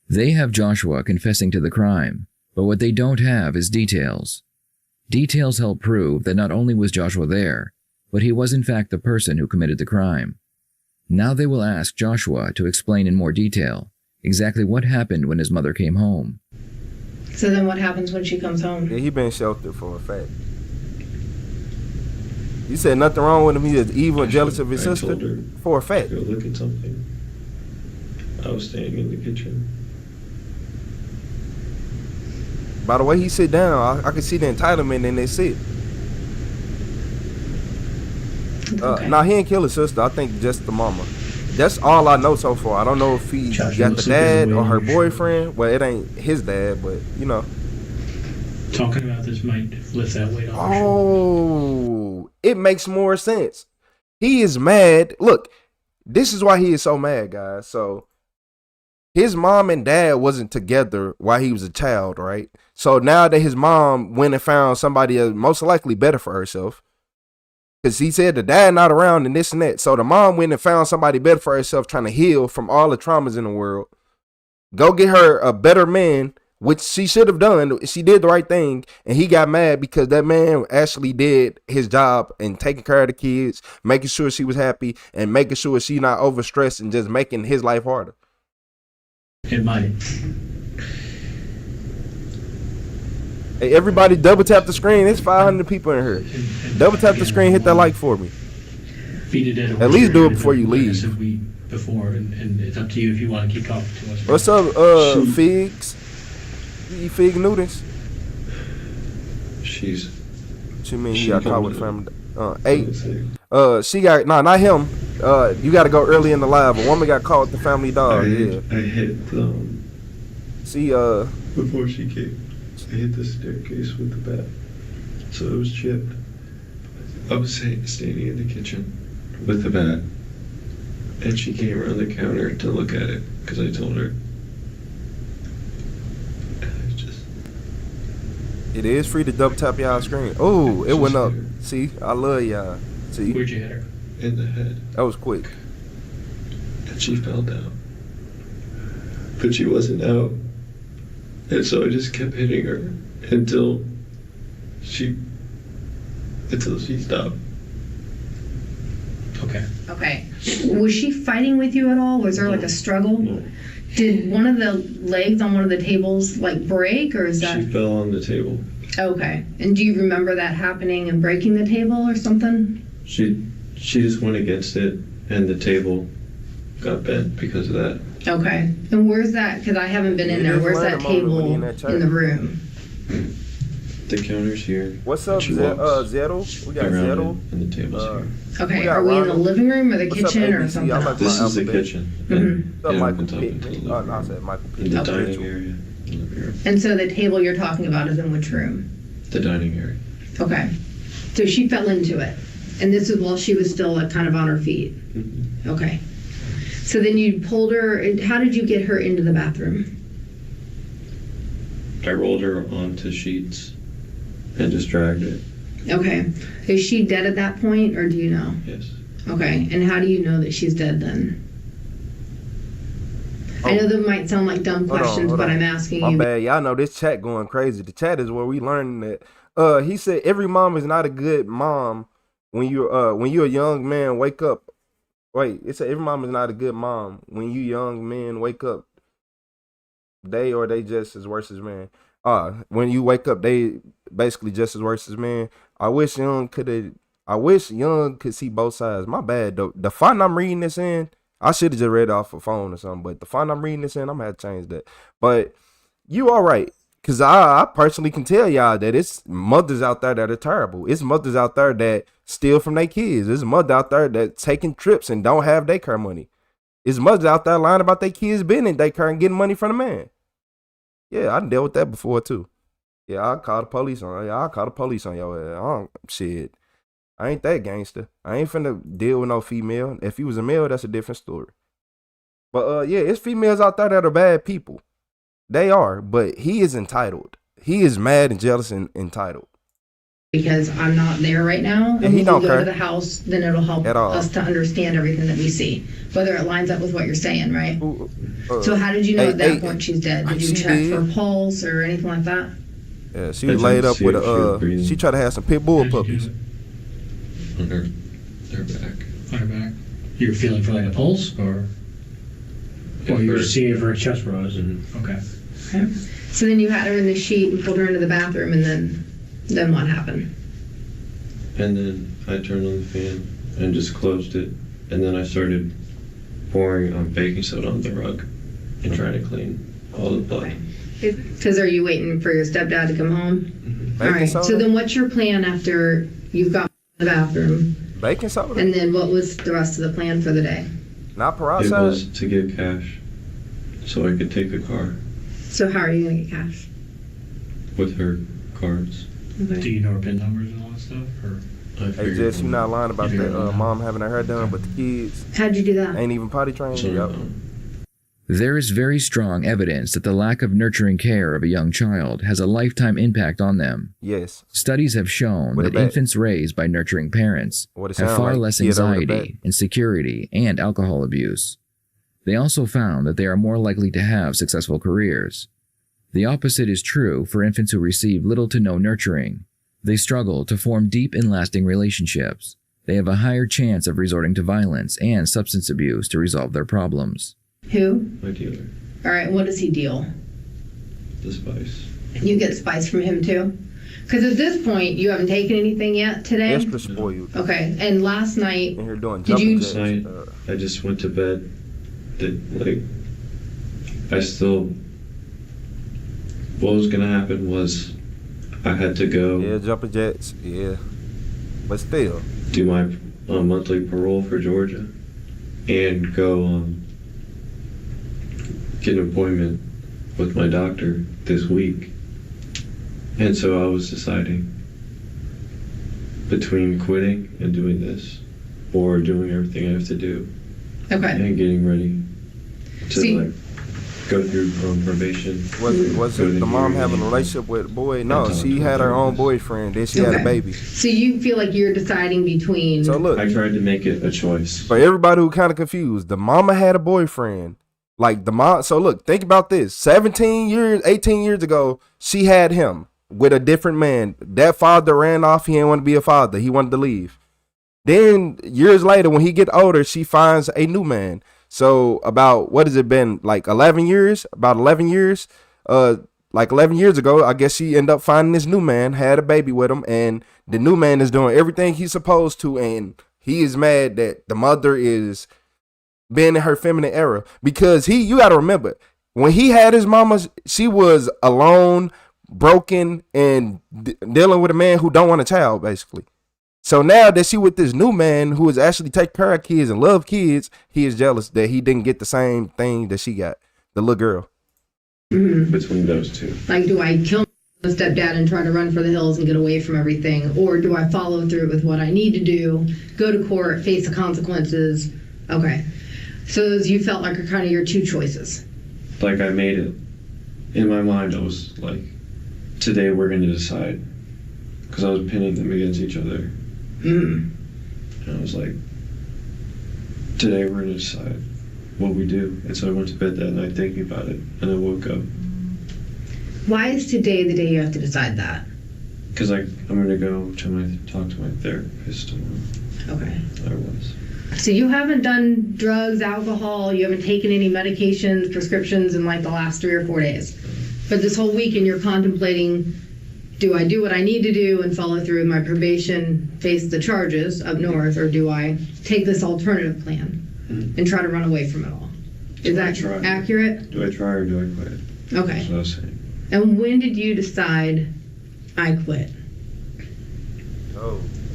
Speaker 5: They have Joshua confessing to the crime, but what they don't have is details. Details help prove that not only was Joshua there, but he was in fact the person who committed the crime. Now they will ask Joshua to explain in more detail exactly what happened when his mother came home.
Speaker 16: So then what happens when she comes home?
Speaker 1: Yeah, he been sheltered for a fact. You said nothing wrong with him. He is evil and jealous of his
Speaker 12: I
Speaker 1: sister?
Speaker 12: told her
Speaker 1: For a fact.
Speaker 12: to go look at something. I was staying in the kitchen.
Speaker 1: By the way he sit down, I can see the entitlement in his sit. Nah, he ain't kill his sister. I think just the mama. That's all I know so far. I don't know if he
Speaker 9: Josh,
Speaker 1: got
Speaker 9: looks
Speaker 1: the
Speaker 9: like there's
Speaker 1: dad
Speaker 9: a
Speaker 1: or
Speaker 9: way
Speaker 1: her
Speaker 9: in your
Speaker 1: boyfriend. Well, it ain't his dad, but you know.
Speaker 9: Talking about this might lift that weight off.
Speaker 1: Oh, it makes more sense. He is mad. Look, this is why he is so mad, guys. So his mom and dad wasn't together while he was a child, right? So now that his mom went and found somebody most likely better for herself, because he said the dad not around and this and that. So the mom went and found somebody better for herself, trying to heal from all the traumas in the world. Go get her a better man, which she should have done. She did the right thing, and he got mad because that man actually did his job and taking care of the kids, making sure she was happy, and making sure she not overstressed and just making his life harder.
Speaker 9: It might.
Speaker 1: Hey, everybody double tap the screen. It's 500 people in here. Double tap the screen, hit that like for me.
Speaker 9: Feed it in.
Speaker 1: At least do it before you leave.
Speaker 9: Before, and it's up to you if you want to keep talking to us.
Speaker 1: What's up, Figs? You eat fig noodles?
Speaker 12: She's.
Speaker 1: What you mean he got caught with family? 8. She got not him. You got to go early in the live. A woman got caught with the family dog.
Speaker 12: I
Speaker 1: Yeah.
Speaker 12: hit
Speaker 1: See,
Speaker 12: before she came, I hit the staircase with the bat, so it was chipped. I was standing in the kitchen with the bat, and she came around the counter to look at it because I told her.
Speaker 1: it is free to double tap y'all screen. Oh, it went up. See, I love y'all. See,
Speaker 9: Where'd you hit her?
Speaker 12: In the head.
Speaker 1: That was quick.
Speaker 12: And she fell down. But she wasn't out. And so I just kept hitting her until she stopped.
Speaker 9: Okay.
Speaker 16: Okay. Was she fighting with you at all? Was there like a struggle?
Speaker 12: No.
Speaker 16: Did one of the legs on one of the tables like break, or is that?
Speaker 12: She fell on the table.
Speaker 16: Okay. And do you remember that happening and breaking the table or something?
Speaker 12: She just went against it, and the table got bent because of that.
Speaker 16: Okay. And where's that? Because I haven't been in there. Where's that table in the room?
Speaker 12: The counter's here.
Speaker 1: What's up, Zettel? We got Zettel.
Speaker 12: And the table's here.
Speaker 16: Okay. Are we in the living room or the kitchen or something else?
Speaker 12: This is the kitchen.
Speaker 1: Michael Pitt. I said Michael Pitt.
Speaker 12: The dining area.
Speaker 16: And so the table you're talking about is in which room?
Speaker 12: The dining area.
Speaker 16: Okay. So she fell into it. And this is while she was still like kind of on her feet. Okay. So then you pulled her, and how did you get her into the bathroom?
Speaker 12: I rolled her onto sheets and just dragged it.
Speaker 16: Okay. Is she dead at that point, or do you know?
Speaker 12: Yes.
Speaker 16: Okay. And how do you know that she's dead then? I know that might sound like dumb questions, but I'm asking you.
Speaker 1: My bad. Y'all know this chat going crazy. The chat is where we learning that. He said every mom is not a good mom when you're a young man. Wake up. Wait, it said every mom is not a good mom when you young men wake up. They just as worse as men. When you wake up, they basically just as worse as men. I wish Young could see both sides. My bad. The font I'm reading this in, I should have just read it off a phone or something, but the font I'm reading this in, I'm gonna have to change that. But you all right. Cause I personally can tell y'all that it's mothers out there that are terrible. It's mothers out there that steal from their kids. It's mothers out there that taking trips and don't have daycare money. It's mothers out there lying about their kids being in daycare and getting money from the man. Yeah, I done dealt with that before too. Yeah, I'll call the police on your ass. Shit. I ain't that gangster. I ain't finna deal with no female. If he was a male, that's a different story. But yeah, it's females out there that are bad people. They are, but he is entitled. He is mad and jealous and entitled.
Speaker 16: Because I'm not there right now, and when we go to the house, then it'll help us to understand everything that we see, whether it lines up with what you're saying, right? So how did you know at that point she's dead? Did you check for a pulse or anything like that?
Speaker 1: Yeah, she was laid up with she tried to have some pit bull puppies.
Speaker 12: On her back.
Speaker 6: On her back. You were feeling for like a pulse, or you were seeing if her chest rose, and okay.
Speaker 16: So then you had her in the sheet and pulled her into the bathroom, and then what happened?
Speaker 12: And then I turned on the fan and just closed it, and then I started pouring baking soda on the rug and trying to clean all the blood.
Speaker 16: Because are you waiting for your stepdad to come home? All right. So then what's your plan after you've got the bathroom?
Speaker 1: Baking soda.
Speaker 16: And then what was the rest of the plan for the day?
Speaker 1: Not peroxide.
Speaker 12: It was to get cash so I could take the car.
Speaker 16: So how are you going to get cash?
Speaker 12: With her cards.
Speaker 16: Okay.
Speaker 6: Do you know her PIN numbers and all that stuff? Or?
Speaker 1: Hey, Jess, you not lying about that mom having her hair done, but the kids.
Speaker 16: How'd you do that?
Speaker 1: Ain't even potty trained. Yep.
Speaker 5: There is very strong evidence that the lack of nurturing care of a young child has a lifetime impact on them.
Speaker 1: Yes.
Speaker 5: Studies have shown that infants raised by nurturing parents have far less anxiety, insecurity, and alcohol abuse. They also found that they are more likely to have successful careers. The opposite is true for infants who receive little to no nurturing. They struggle to form deep and lasting relationships. They have a higher chance of resorting to violence and substance abuse to resolve their problems.
Speaker 16: Who?
Speaker 12: My dealer.
Speaker 16: All right, what does he deal?
Speaker 12: The spice.
Speaker 16: You get spice from him too? Because at this point, you haven't taken anything yet today?
Speaker 1: Extra spoiled.
Speaker 16: Okay, and last night,
Speaker 1: and you're doing
Speaker 16: did you?
Speaker 12: Last night, I just went to bed. I still, what was going to happen was I had to go.
Speaker 1: Yeah, jumping jets, yeah. But still.
Speaker 12: Do my monthly parole for Georgia and go get an appointment with my doctor this week. And so I was deciding between quitting and doing this or doing everything I have to do.
Speaker 16: Okay.
Speaker 12: And getting ready to go through probation.
Speaker 1: Was it the mom having a relationship with a boy? No, she had her own boyfriend. Then she had a baby.
Speaker 16: So you feel like you're deciding between.
Speaker 1: So look,
Speaker 12: I tried to make it a choice.
Speaker 1: For everybody who kind of confused, the mama had a boyfriend. Like the mom. So look, think about this. 18 years ago, she had him with a different man. That father ran off. He didn't want to be a father. He wanted to leave. Then years later, when he get older, she finds a new man. So about, what has it been, like 11 years? About 11 years? Like 11 years ago, I guess she ended up finding this new man, had a baby with him, and the new man is doing everything he's supposed to, and he is mad that the mother is being in her feminine era, because you got to remember, when he had his mama, she was alone, broken, and dealing with a man who don't want a child, basically. So now that she with this new man who is actually take care of kids and love kids, he is jealous that he didn't get the same thing that she got, the little girl.
Speaker 12: Between those two.
Speaker 16: Like, do I kill my stepdad and try to run for the hills and get away from everything? Or do I follow through with what I need to do, go to court, face the consequences? Okay. So those you felt like are kind of your two choices.
Speaker 12: Like, I made it. In my mind, I was like, today we're going to decide. Because I was pinning them against each other. And I was like, today we're going to decide what we do. And so I went to bed that night thinking about it. And I woke up.
Speaker 16: Why is today the day you have to decide that?
Speaker 12: Because I'm going to go talk to my therapist tomorrow.
Speaker 16: Okay.
Speaker 12: I was.
Speaker 16: So you haven't done drugs, alcohol, you haven't taken any medications, prescriptions in like the last 3 or 4 days. But this whole weekend you're contemplating, do I do what I need to do and follow through with my probation, face the charges up north, or do I take this alternative plan and try to run away from it all? Is that accurate?
Speaker 12: Do I try or do I quit?
Speaker 16: Okay.
Speaker 12: That's what I was saying.
Speaker 16: And when did you decide I quit?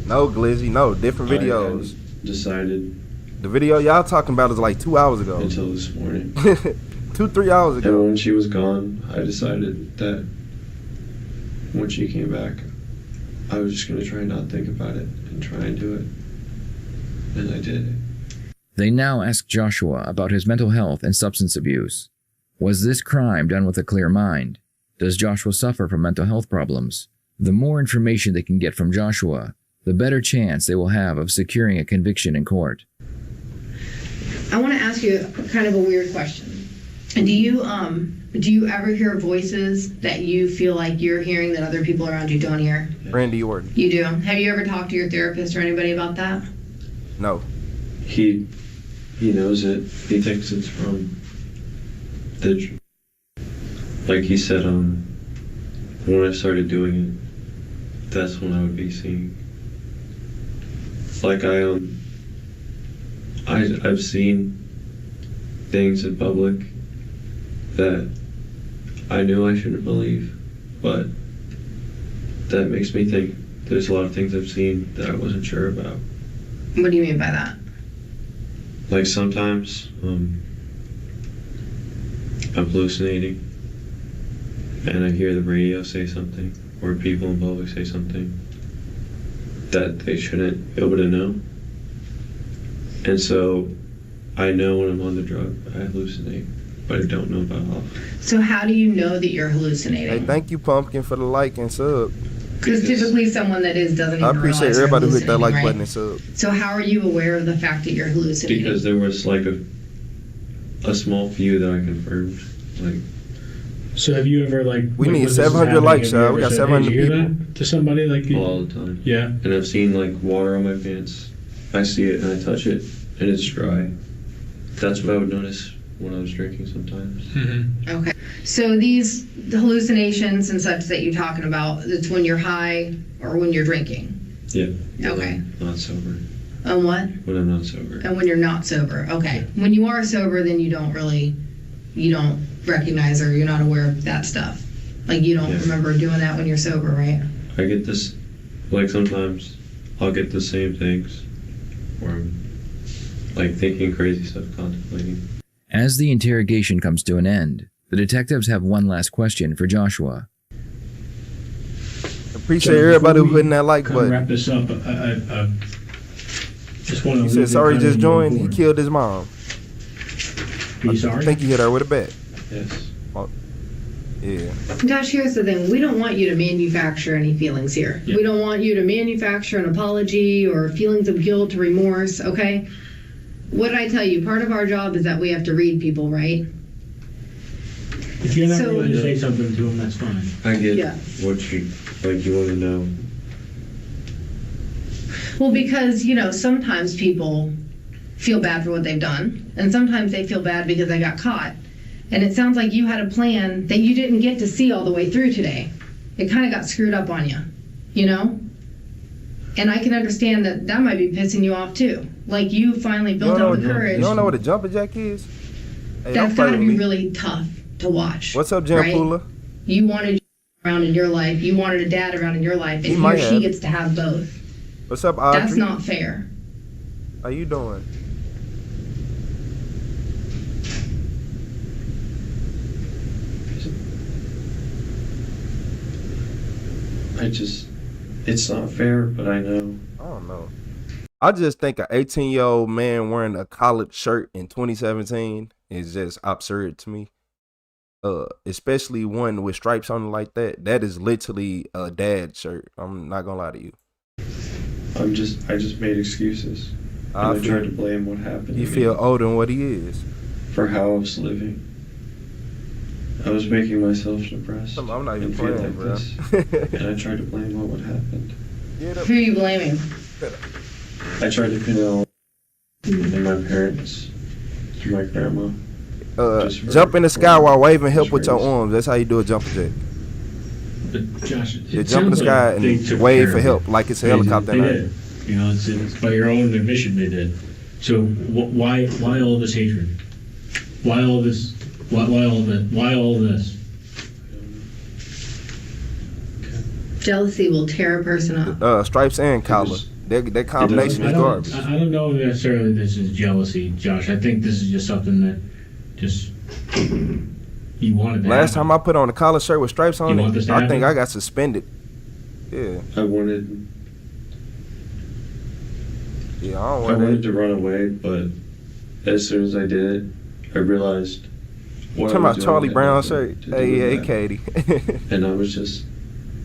Speaker 1: No, Glizzy, no. Different videos.
Speaker 12: I decided.
Speaker 1: The video y'all talking about is like 2 hours ago.
Speaker 12: Until this morning.
Speaker 1: 2-3 hours ago.
Speaker 12: And when she was gone, I decided that when she came back, I was just going to try and not think about it and try and do it. And I did.
Speaker 5: They now ask Joshua about his mental health and substance abuse. Was this crime done with a clear mind? Does Joshua suffer from mental health problems? The more information they can get from Joshua, the better chance they will have of securing a conviction in court.
Speaker 16: I want to ask you kind of a weird question. Do you ever hear voices that you feel like you're hearing that other people around you don't hear?
Speaker 1: Randy Orton.
Speaker 16: You do? Have you ever talked to your therapist or anybody about that?
Speaker 1: No.
Speaker 12: He knows it. He thinks it's from the... Like he said, when I started doing it, that's when I would be seeing. Like I've seen things in public that I knew I shouldn't believe, but that makes me think there's a lot of things I've seen that I wasn't sure about.
Speaker 16: What do you mean by that?
Speaker 12: Like sometimes I'm hallucinating and I hear the radio say something or people in public say something that they shouldn't be able to know. And so I know when I'm on the drug, I hallucinate, but I don't know about how.
Speaker 16: So how do you know that you're hallucinating?
Speaker 1: Hey, thank you, Pumpkin, for the like and sub.
Speaker 16: Because typically someone that doesn't even
Speaker 1: I appreciate
Speaker 16: realize
Speaker 1: everybody who hit that like
Speaker 16: right?
Speaker 1: button and sub.
Speaker 16: So how are you aware of the fact that you're hallucinating?
Speaker 12: Because there was like a small few that I confirmed. Like.
Speaker 9: So have you ever
Speaker 1: We need 700 likes, y'all. We got 700 people.
Speaker 9: That to somebody like you?
Speaker 12: All the time.
Speaker 9: Yeah.
Speaker 12: And I've seen like water on my pants. I see it and I touch it and it's dry. That's what I would notice when I was drinking sometimes.
Speaker 9: Mm-hmm.
Speaker 16: Okay. So these hallucinations and such that you're talking about, it's when you're high or when you're drinking?
Speaker 12: Yeah.
Speaker 16: Okay.
Speaker 12: Not sober.
Speaker 16: And what?
Speaker 12: When I'm not sober.
Speaker 16: And when you're not sober. Okay. When you are sober, then you don't recognize or you're not aware of that stuff. Like you don't remember doing that when you're sober, right?
Speaker 12: I get this, like sometimes I'll get the same things where I'm like thinking crazy stuff, contemplating.
Speaker 5: As the interrogation comes to an end, the detectives have one last question for Joshua.
Speaker 1: Appreciate everybody who hitting that like button.
Speaker 9: Wrap this up. I just want to.
Speaker 1: He said, sorry, just joined. He killed his mom.
Speaker 9: Be sorry?
Speaker 1: I think he hit her with a bat.
Speaker 12: Yes.
Speaker 1: Yeah.
Speaker 16: Josh, here's the thing. We don't want you to manufacture any feelings here.
Speaker 9: Yeah.
Speaker 16: We don't want you to manufacture an apology or feelings of guilt or remorse, okay? What did I tell you? Part of our job is that we have to read people, right?
Speaker 9: If you're not willing to say something to him, that's fine.
Speaker 12: I get what you want to know.
Speaker 16: Well, because, sometimes people feel bad for what they've done, and sometimes they feel bad because they got caught. And it sounds like you had a plan that you didn't get to see all the way through today. It kind of got screwed up on you, And I can understand that might be pissing you off too. like you finally built up the courage.
Speaker 1: You don't know what a jumper jack is? Hey,
Speaker 16: That's gotta be really tough to watch.
Speaker 1: What's up, Jan
Speaker 16: right?
Speaker 1: Pula?
Speaker 16: You wanted around in your life. You wanted a dad around in your life. And he or she gets to have both.
Speaker 1: What's up, Audrey?
Speaker 16: That's not fair.
Speaker 1: How you doing?
Speaker 12: It's not fair, but I know.
Speaker 1: I don't know. I just think an 18-year-old man wearing a collared shirt in 2017 is just absurd to me. Especially one with stripes on it like that. That is literally a dad shirt. I'm not gonna lie to you.
Speaker 12: I just made excuses. And I tried to blame what happened.
Speaker 1: You feel older than what he is.
Speaker 12: For how I was living. I was making myself depressed.
Speaker 1: I'm not even
Speaker 12: and feel
Speaker 1: playing,
Speaker 12: like
Speaker 1: bro.
Speaker 12: this. And I tried to blame what happened.
Speaker 16: Who are you blaming?
Speaker 12: I tried to pin it all on my parents, my grandma.
Speaker 1: Jump in the sky while waving help with your arms. That's how you do a jumper jack.
Speaker 6: But Josh,
Speaker 1: You jump in the sky and wave for help like it's a helicopter.
Speaker 6: They did. You know, it's by your own admission they did. So why all this hatred? Why all this? Why all this? Why all this?
Speaker 16: Jealousy will tear a person up.
Speaker 1: Stripes and collar. That combination is garbage.
Speaker 6: I don't know necessarily this is jealousy, Josh. I think this is just something that just you wanted to
Speaker 1: Last
Speaker 6: happen.
Speaker 1: time I put on a collar shirt with stripes on
Speaker 6: You want this
Speaker 1: it,
Speaker 6: to
Speaker 1: I think
Speaker 6: happen?
Speaker 1: I got suspended. Yeah.
Speaker 12: I wanted
Speaker 1: to
Speaker 12: run away, but as soon as I did it, I realized what
Speaker 1: talking
Speaker 12: I was
Speaker 1: about
Speaker 12: doing
Speaker 1: Charlie
Speaker 12: had
Speaker 1: Brown
Speaker 12: nothing
Speaker 1: shirt?
Speaker 12: to do
Speaker 1: Hey,
Speaker 12: with
Speaker 1: Katie.
Speaker 12: And I was just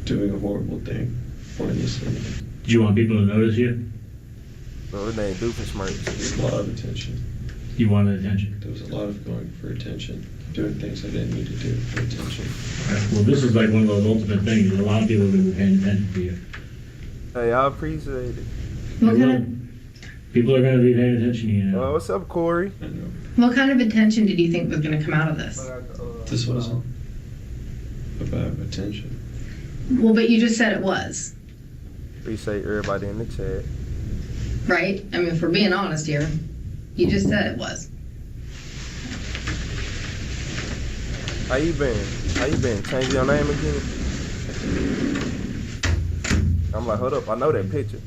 Speaker 12: doing a horrible thing, mindlessly.
Speaker 6: Do you want people to notice you?
Speaker 1: No, it ain't Doofenshmirtz.
Speaker 12: There's a lot of attention.
Speaker 6: You wanted attention.
Speaker 12: There was a lot of going for attention, doing things I didn't need to do for attention.
Speaker 6: Well, this is like one of those ultimate things. A lot of people will be paying attention to you.
Speaker 1: Hey, I appreciate it.
Speaker 16: What kind
Speaker 6: People are going to be paying attention to you now.
Speaker 1: What's up, Corey?
Speaker 16: What kind of attention did you think was going to come out of this?
Speaker 12: This wasn't about attention.
Speaker 16: Well, but you just said it was,
Speaker 1: Appreciate everybody in the chat.
Speaker 16: right? I mean, if we're being honest here, you just said it was.
Speaker 1: How you been? How you been? Change your name again? I'm like, hold up, I know that picture.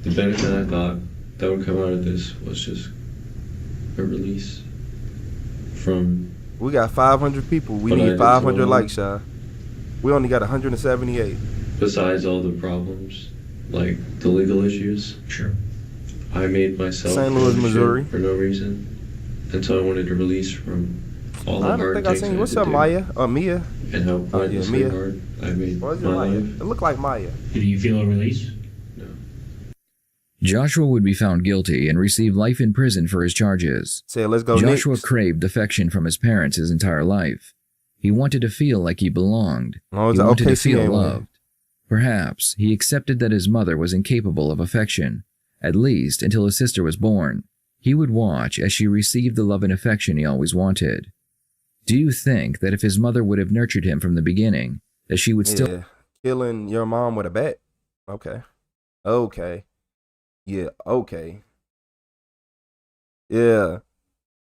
Speaker 12: The benefit I thought that would come out of this was just a release from.
Speaker 1: We got 500 people. We
Speaker 12: But I
Speaker 1: need
Speaker 12: did
Speaker 1: 500
Speaker 12: so
Speaker 1: likes, y'all. We only got 178.
Speaker 12: Besides all the problems, like the legal issues.
Speaker 6: Sure.
Speaker 12: I made myself
Speaker 1: St. Louis,
Speaker 12: shit
Speaker 1: Missouri.
Speaker 12: for no reason until I wanted to release from all the
Speaker 1: I don't
Speaker 12: hard
Speaker 1: think I
Speaker 12: things
Speaker 1: seen
Speaker 12: I
Speaker 1: you.
Speaker 12: had
Speaker 1: What's
Speaker 12: to
Speaker 1: up,
Speaker 12: do.
Speaker 1: Maya? Mia?
Speaker 12: And how
Speaker 1: Yeah,
Speaker 12: pointlessly
Speaker 1: Mia.
Speaker 12: hard I made
Speaker 1: What's
Speaker 12: my
Speaker 1: it Maya?
Speaker 12: life.
Speaker 1: It looked like Maya.
Speaker 6: Did you feel a release?
Speaker 5: Joshua would be found guilty and receive life in prison for his charges.
Speaker 1: Say, let's go
Speaker 5: Joshua
Speaker 1: Knicks.
Speaker 5: craved affection from his parents his entire life. He wanted to feel like he belonged.
Speaker 1: Oh, it's
Speaker 5: He
Speaker 1: an
Speaker 5: wanted to
Speaker 1: OKC
Speaker 5: feel
Speaker 1: game,
Speaker 5: loved. Perhaps he accepted that his mother was incapable of affection, at least until his sister was born. He would watch as she received the love and affection he always wanted. Do you think that if his mother would have nurtured him from the beginning, that she would still...
Speaker 1: Yeah. Killing your mom with a bat? Okay. Okay. Yeah, okay. Yeah.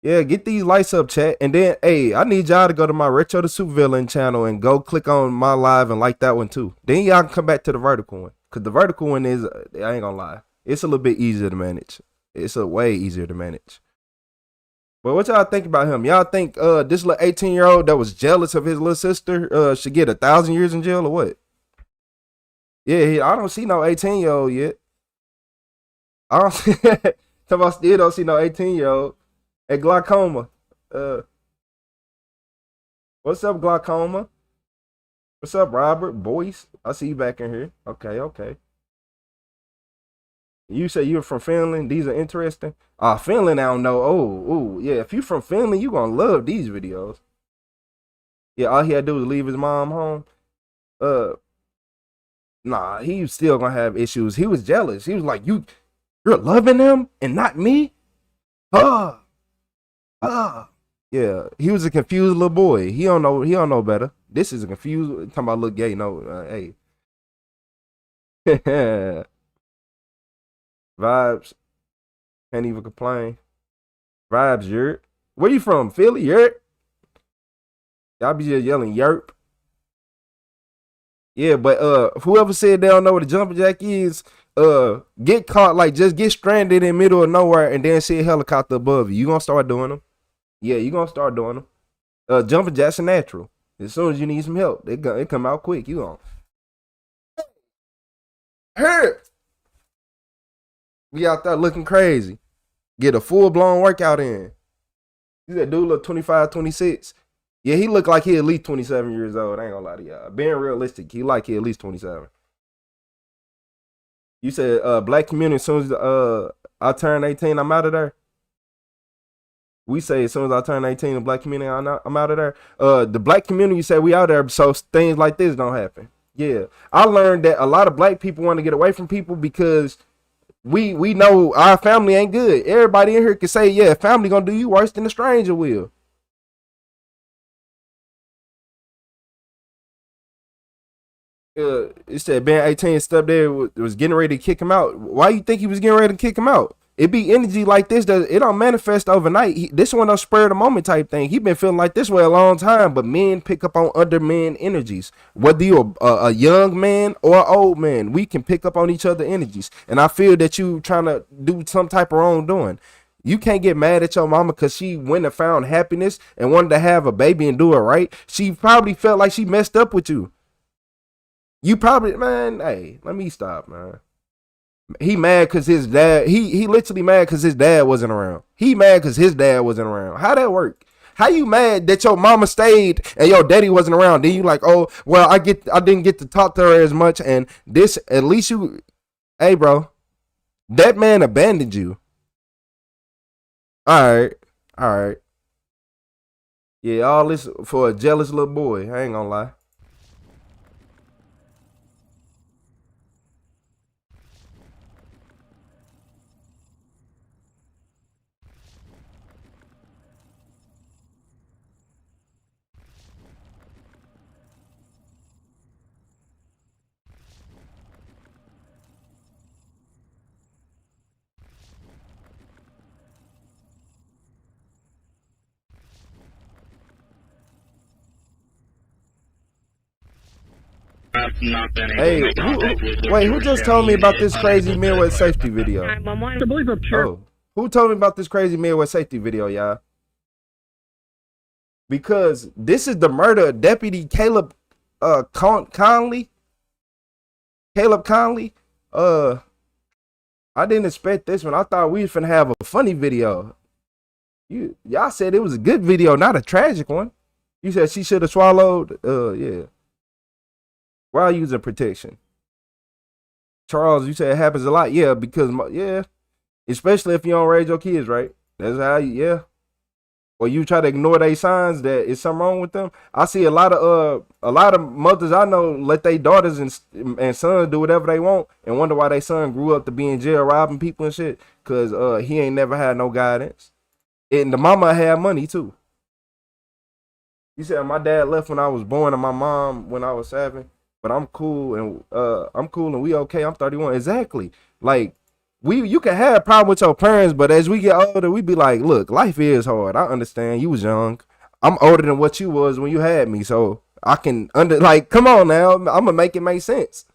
Speaker 1: Yeah, get these lights up, chat. And then, hey, I need y'all to go to my Retro the Supervillain channel and go click on my live and like that one too. Then y'all can come back to the vertical one. Because the vertical one is, I ain't gonna lie, it's a little bit easier to manage. It's a way easier to manage. But what y'all think about him? Y'all think this little 18-year-old that was jealous of his little sister should get 1,000 years in jail or what? Yeah, I don't see no 18-year-old yet. I don't see, I still don't see no 18-year-old. Hey, Glaucoma. What's up, Glaucoma? What's up, Robert? Boyce? I see you back in here. Okay. You say you're from Finland. These are interesting. Finland, I don't know. Oh, yeah. If you from Finland, you gonna love these videos. Yeah, all he had to do was leave his mom home. Nah, he's still gonna have issues. He was jealous. He was like, you're loving them and not me? Yeah, he was a confused little boy. He don't know better. This is a confused, talking about little gay. No, hey, Vibes. Can't even complain. Vibes, yerp. Where you from? Philly, yerp? Y'all be just yelling yerp. Yeah, but whoever said they don't know what a jumping jack is, get caught, like just get stranded in the middle of nowhere and then see a helicopter above you. You gonna start doing them. Yeah, you gonna start doing them. Jumping jacks are natural. As soon as you need some help, they come out quick. You gonna hurt. We out there looking crazy. Get a full-blown workout in. You that dude look 25, 26. Yeah, he look like he at least 27 years old. I ain't gonna lie to y'all. Being realistic, he like he at least 27. You said black community, as soon as I turn 18, I'm out of there. We say as soon as I turn 18, the black community, I'm out of there. The black community say we out there, so things like this don't happen. Yeah. I learned that a lot of black people want to get away from people because we know our family ain't good. Everybody in here can say, yeah, family gonna do you worse than a stranger will. It said being 18 stepped there was getting ready to kick him out. Why you think he was getting ready to kick him out? It be energy like this that it don't manifest overnight. This one a spur of the moment type thing. He been feeling like this way a long time, but men pick up on other men energies. Whether you're a young man or an old man, we can pick up on each other energies. And I feel that you trying to do some type of wrongdoing. You can't get mad at your mama because she went and found happiness and wanted to have a baby and do it right. She probably felt like she messed up with you. You probably, man, hey, let me stop, man. He mad because his dad, he literally mad because his dad wasn't around. He mad because his dad wasn't around. How that work? How you mad that your mama stayed and your daddy wasn't around? Then you like, oh, well, I didn't get to talk to her as much. And this, at least you, hey, bro, that man abandoned you. All right. Yeah, all this for a jealous little boy. I ain't gonna lie. Hey, who just told me about this crazy Midwest safety video? Oh, who told me about this crazy Midwest safety video, y'all? Because this is the murder of Deputy Caleb Conley. Caleb Conley. I didn't expect this one. I thought we was finna have a funny video. Y'all said it was a good video, not a tragic one. You said she should have swallowed. Yeah. While using protection. Charles, you said it happens a lot. Yeah, because, yeah. Especially if you don't raise your kids, right? That's how you, yeah. Or you try to ignore their signs that it's something wrong with them. I see a lot of mothers I know let their daughters and sons do whatever they want and wonder why their son grew up to be in jail robbing people and shit. Cause he ain't never had no guidance. And the mama had money too. You said my dad left when I was born and my mom when I was 7. But I'm cool and we okay. I'm 31. Exactly. Like you can have a problem with your parents, but as we get older, we be like, look, life is hard. I understand. You was young. I'm older than what you was when you had me, so I can come on now. I'm gonna make it make sense.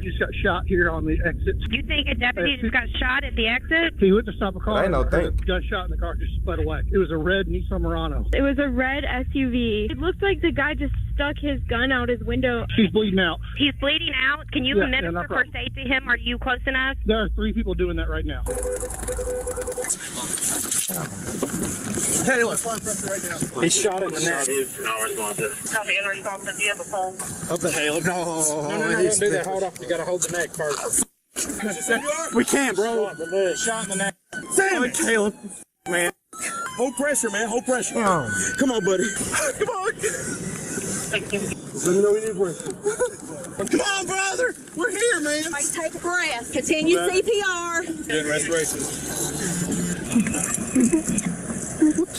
Speaker 14: Just got shot here on the exit.
Speaker 17: You think a deputy just got shot at the exit?
Speaker 14: He went to stop a car.
Speaker 1: I know,
Speaker 14: Got shot in the car, just sped away. It was a red Nissan Murano.
Speaker 17: It was a red SUV. It looked like the guy just stuck his gun out his window.
Speaker 14: He's bleeding out.
Speaker 17: He's bleeding out? Can you administer first aid to him? Are you close enough?
Speaker 14: There are 3 people doing that right now. Hey, look, right now. He's shot in the neck.
Speaker 17: Not responsive. Copy, unresponsive. Do you have a phone?
Speaker 14: Up the hell. No, don't do that. Hold off. You gotta hold the neck first. We can't, bro. Shot in the neck. Damn it, Caleb. Man. Hold pressure, man. Hold pressure. Come on, buddy. Come on.
Speaker 17: Thank you.
Speaker 14: Let me know we need breath. Come on, brother. We're here, man.
Speaker 17: Take a breath. Continue CPR.
Speaker 14: Good respiration.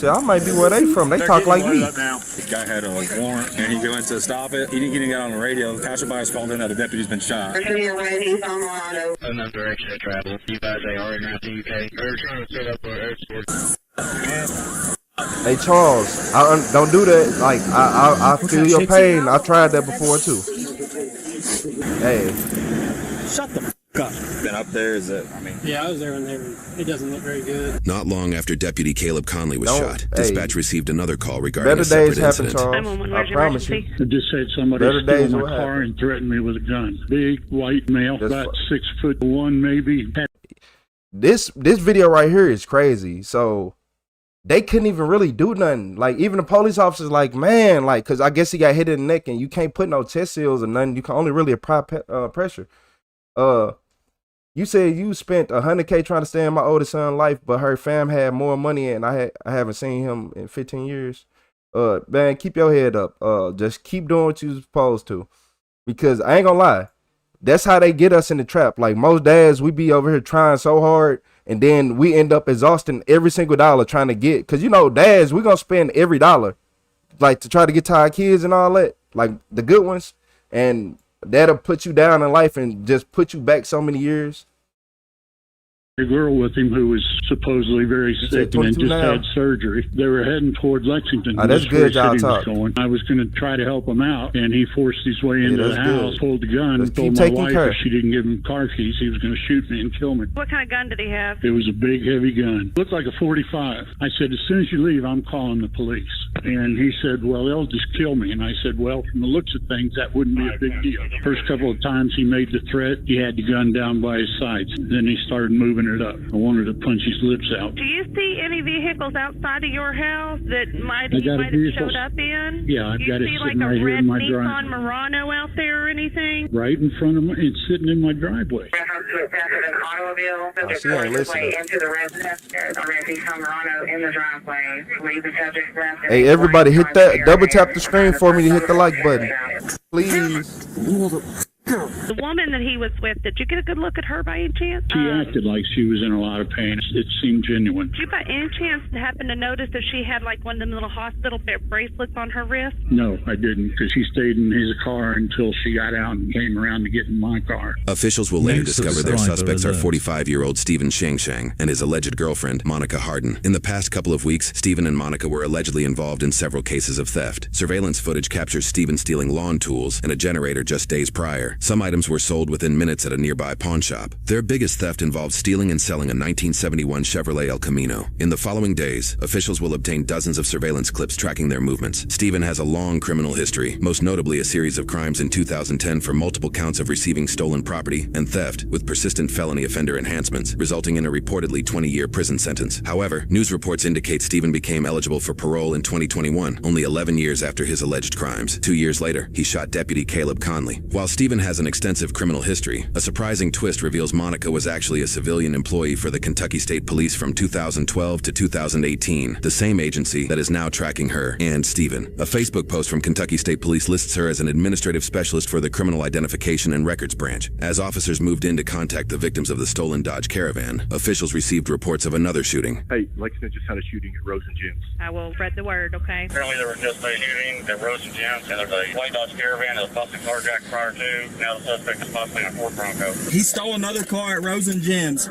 Speaker 1: Shit, I might be where they from. They talk like me.
Speaker 8: The guy had a warrant, and he went to stop it. He didn't get on the radio. The passerby's called in that a deputy's been shot.
Speaker 21: Enough direction to travel. You guys are in the UK. They're trying to set up an escort.
Speaker 1: Hey Charles, don't do that. Like I feel your pain. I tried that before too. Hey,
Speaker 22: shut the f*** up.
Speaker 8: Been up there, is it? I mean,
Speaker 22: yeah, I was there when it doesn't look very good.
Speaker 24: Not long after Deputy Caleb Conley was shot,
Speaker 1: hey,
Speaker 24: dispatch received another call regarding
Speaker 1: better
Speaker 24: a separate
Speaker 1: days happen,
Speaker 24: incident.
Speaker 1: Charles. I promise you.
Speaker 25: It just said somebody
Speaker 1: Better
Speaker 25: stole
Speaker 1: days
Speaker 25: my
Speaker 1: will
Speaker 25: car
Speaker 1: happen.
Speaker 25: and threatened me with a gun. Big white male, about 6'1" maybe.
Speaker 1: This video right here is crazy. So they couldn't even really do nothing. Like even the police officers, like man, like because I guess he got hit in the neck and you can't put no chest seals or nothing. You can only really apply pressure. You said you spent $100K trying to stay in my oldest son's life, but her fam had more money and I haven't seen him in 15 years. Man, keep your head up. Just keep doing what you're supposed to, because I ain't gonna lie, that's how they get us in the trap. Like most dads, we be over here trying so hard, and then we end up exhausting every single dollar trying to get. Cause you know, dads, we gonna spend every dollar, like to try to get to our kids and all that, like the good ones, and that'll put you down in life and just put you back so many years.
Speaker 25: A girl with him who was supposedly very sick and had just had surgery. They were heading toward Lexington.
Speaker 1: That's good, y'all talk.
Speaker 25: I was going to try to help him out, and he forced his way into the house, pulled the gun, and told my wife if she didn't give him car keys, he was going to shoot me and kill me.
Speaker 17: What kind of gun did he have?
Speaker 25: It was a big, heavy gun. Looked like a 45. I said, as soon as you leave, I'm calling the police. And he said, well, they'll just kill me. And I said, well, from the looks of things, that wouldn't be a big deal. First couple of times he made the threat, he had the gun down by his sides. Then he started moving it up. I wanted to punch his lips out.
Speaker 17: Do you see any vehicles outside of your house that he might have showed up in?
Speaker 25: Yeah, I've got it sitting right here in my driveway. Do you see like a red Nissan Murano out there or anything? Right in front of me. It's sitting in my driveway.
Speaker 1: She ain't listening. Hey, everybody, hit that. Double tap the screen for me to hit the like button, please.
Speaker 17: The woman that he was with, did you get a good look at her by any chance?
Speaker 25: She acted like she was in a lot of pain. It seemed genuine.
Speaker 17: Did you by any chance happen to notice that she had like one of them little hospital bracelets on her wrist?
Speaker 25: No, I didn't, because she stayed in his car until she got out and came around to get in my car.
Speaker 24: Officials will later discover their suspects are 45-year-old Stephen Shang and his alleged girlfriend, Monica Harden. In the past couple of weeks, Stephen and Monica were allegedly involved in several cases of theft. Surveillance footage captures Stephen stealing lawn tools and a generator just days prior. Some items were sold within minutes at a nearby pawn shop. Their biggest theft involved stealing and selling a 1971 Chevrolet El Camino. In the following days, officials will obtain dozens of surveillance clips tracking their movements. Stephen has a long criminal history, most notably a series of crimes in 2010 for multiple counts of receiving stolen property and theft with persistent felony offender enhancements, resulting in a reportedly 20-year prison sentence. However, news reports indicate Stephen became eligible for parole in 2021, only 11 years after his alleged crimes. 2 years later, he shot Deputy Caleb Conley. While Stephen has an extensive criminal history, a surprising twist reveals Monica was actually a civilian employee for the Kentucky State Police from 2012 to 2018, the same agency that is now tracking her and Stephen. A Facebook post from Kentucky State Police lists her as an administrative specialist for the Criminal Identification and Records Branch. As officers moved in to contact the victims of the stolen Dodge Caravan, officials received reports of another shooting.
Speaker 26: Hey, Lexington just had a shooting at Rose and Jim's.
Speaker 17: I will spread the word, okay?
Speaker 21: Apparently there was just a shooting at Rose and Jim's, and there's a white Dodge Caravan that was possibly carjacked prior to. Now the suspect is possibly in a Ford Bronco.
Speaker 27: He stole another car at Rose and Jim's.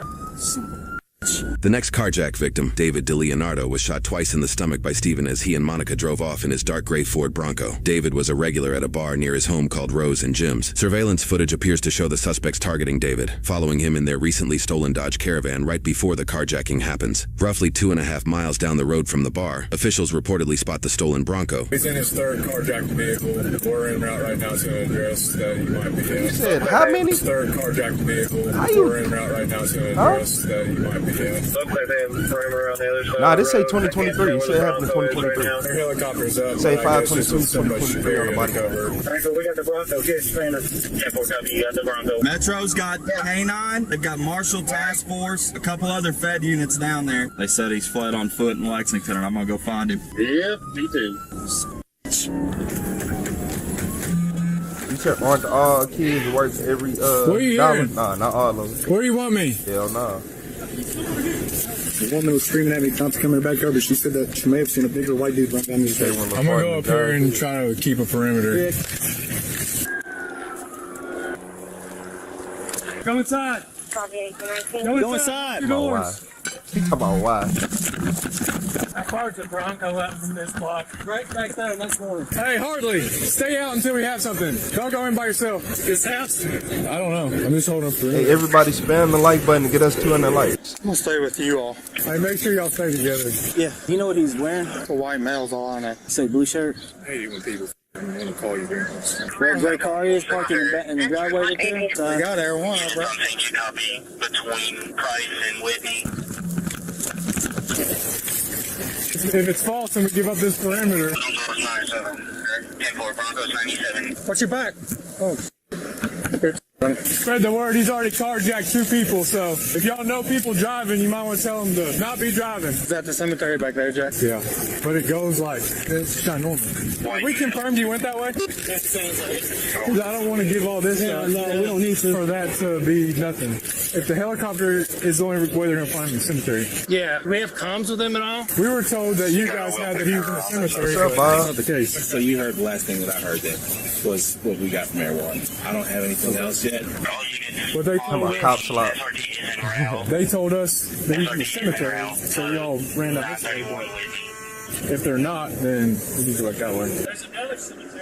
Speaker 24: The next carjack victim, David DeLeonardo, was shot twice in the stomach by Stephen as he and Monica drove off in his dark gray Ford Bronco. David was a regular at a bar near his home called Rose and Jim's. Surveillance footage appears to show the suspects targeting David, following him in their recently stolen Dodge Caravan right before the carjacking happens. Roughly 2.5 miles down the road from the bar, officials reportedly spot the stolen Bronco.
Speaker 26: He's in his third carjacked vehicle. We're en route right now to address that he might be in.
Speaker 1: You said how many?
Speaker 26: His third carjacked vehicle. We're en route right now to address that he might be in.
Speaker 21: Looks like they have a perimeter on the other side.
Speaker 1: Nah, this say 2023. You said it happened in 2023.
Speaker 26: Their helicopter's up.
Speaker 1: Say 5/22/2023 on the body.
Speaker 21: Alright, so we got the Bronco. Get trainer. 10-4 copy. You got the Bronco.
Speaker 27: Metro's got K9. They've got Marshall Task Force. A couple other Fed units down there. They said he's fled on foot in Lexington, and I'm gonna go find him.
Speaker 21: Yep, me too.
Speaker 1: You said aren't all kids worth every
Speaker 11: Where you
Speaker 1: dollar?
Speaker 11: hearing?
Speaker 1: Nah, not all of them.
Speaker 11: Where do you want me?
Speaker 1: Hell no.
Speaker 14: The woman was screaming at me, cops coming back over. She said that she may have seen a bigger white dude run down the street.
Speaker 26: I'm gonna go up here and try to keep a perimeter.
Speaker 14: Yeah.
Speaker 22: Go inside.
Speaker 14: Go inside.
Speaker 1: Come on, why? Come on, why?
Speaker 22: That car's a Bronco out from this block. Right back there in that corner.
Speaker 26: Hey, Hartley, stay out until we have something. Don't go in by yourself.
Speaker 22: This house?
Speaker 26: I don't know. I'm just holding up for
Speaker 1: Hey, everybody spam the like button to get us 200 likes.
Speaker 14: I'm gonna stay with you all.
Speaker 26: Hey, make sure y'all stay together.
Speaker 14: Yeah. You know what he's wearing? The white male's all on it. Say blue shirt.
Speaker 26: I hate it when people want to call you very much.
Speaker 14: Where gray car is parking in the driveway right there? I got there one, bro.
Speaker 21: Between Price and Whitney.
Speaker 26: If it's false, then we give up this perimeter.
Speaker 21: 10-4 Broncos 97.
Speaker 14: Watch your back. Oh.
Speaker 26: Spread the word, he's already carjacked 2 people, so if y'all know people driving, you might want to tell them to not be driving.
Speaker 14: Is that the cemetery back there, Jack?
Speaker 26: Yeah, but it goes like, it's kind of normal. Have we confirmed you went that way?
Speaker 14: That sounds like it.
Speaker 26: Because I don't want to give all this stuff
Speaker 14: no, we don't need to.
Speaker 26: for that to be nothing. If the helicopter is the only way they're going to find the cemetery.
Speaker 22: Yeah, we have comms with him at all?
Speaker 26: We were told that you guys had that he was in the cemetery,
Speaker 1: What's up,
Speaker 26: but
Speaker 1: Bob?
Speaker 26: that's not the case.
Speaker 8: So you heard the last thing that I heard then was what we got from Air One. I don't have anything else yet.
Speaker 26: But they
Speaker 1: Come
Speaker 26: told
Speaker 1: on,
Speaker 26: us,
Speaker 1: cops a lot.
Speaker 26: they told us that he's in the cemetery, so we all ran up this way. If they're not, then we need to go back that way.
Speaker 22: There's another cemetery.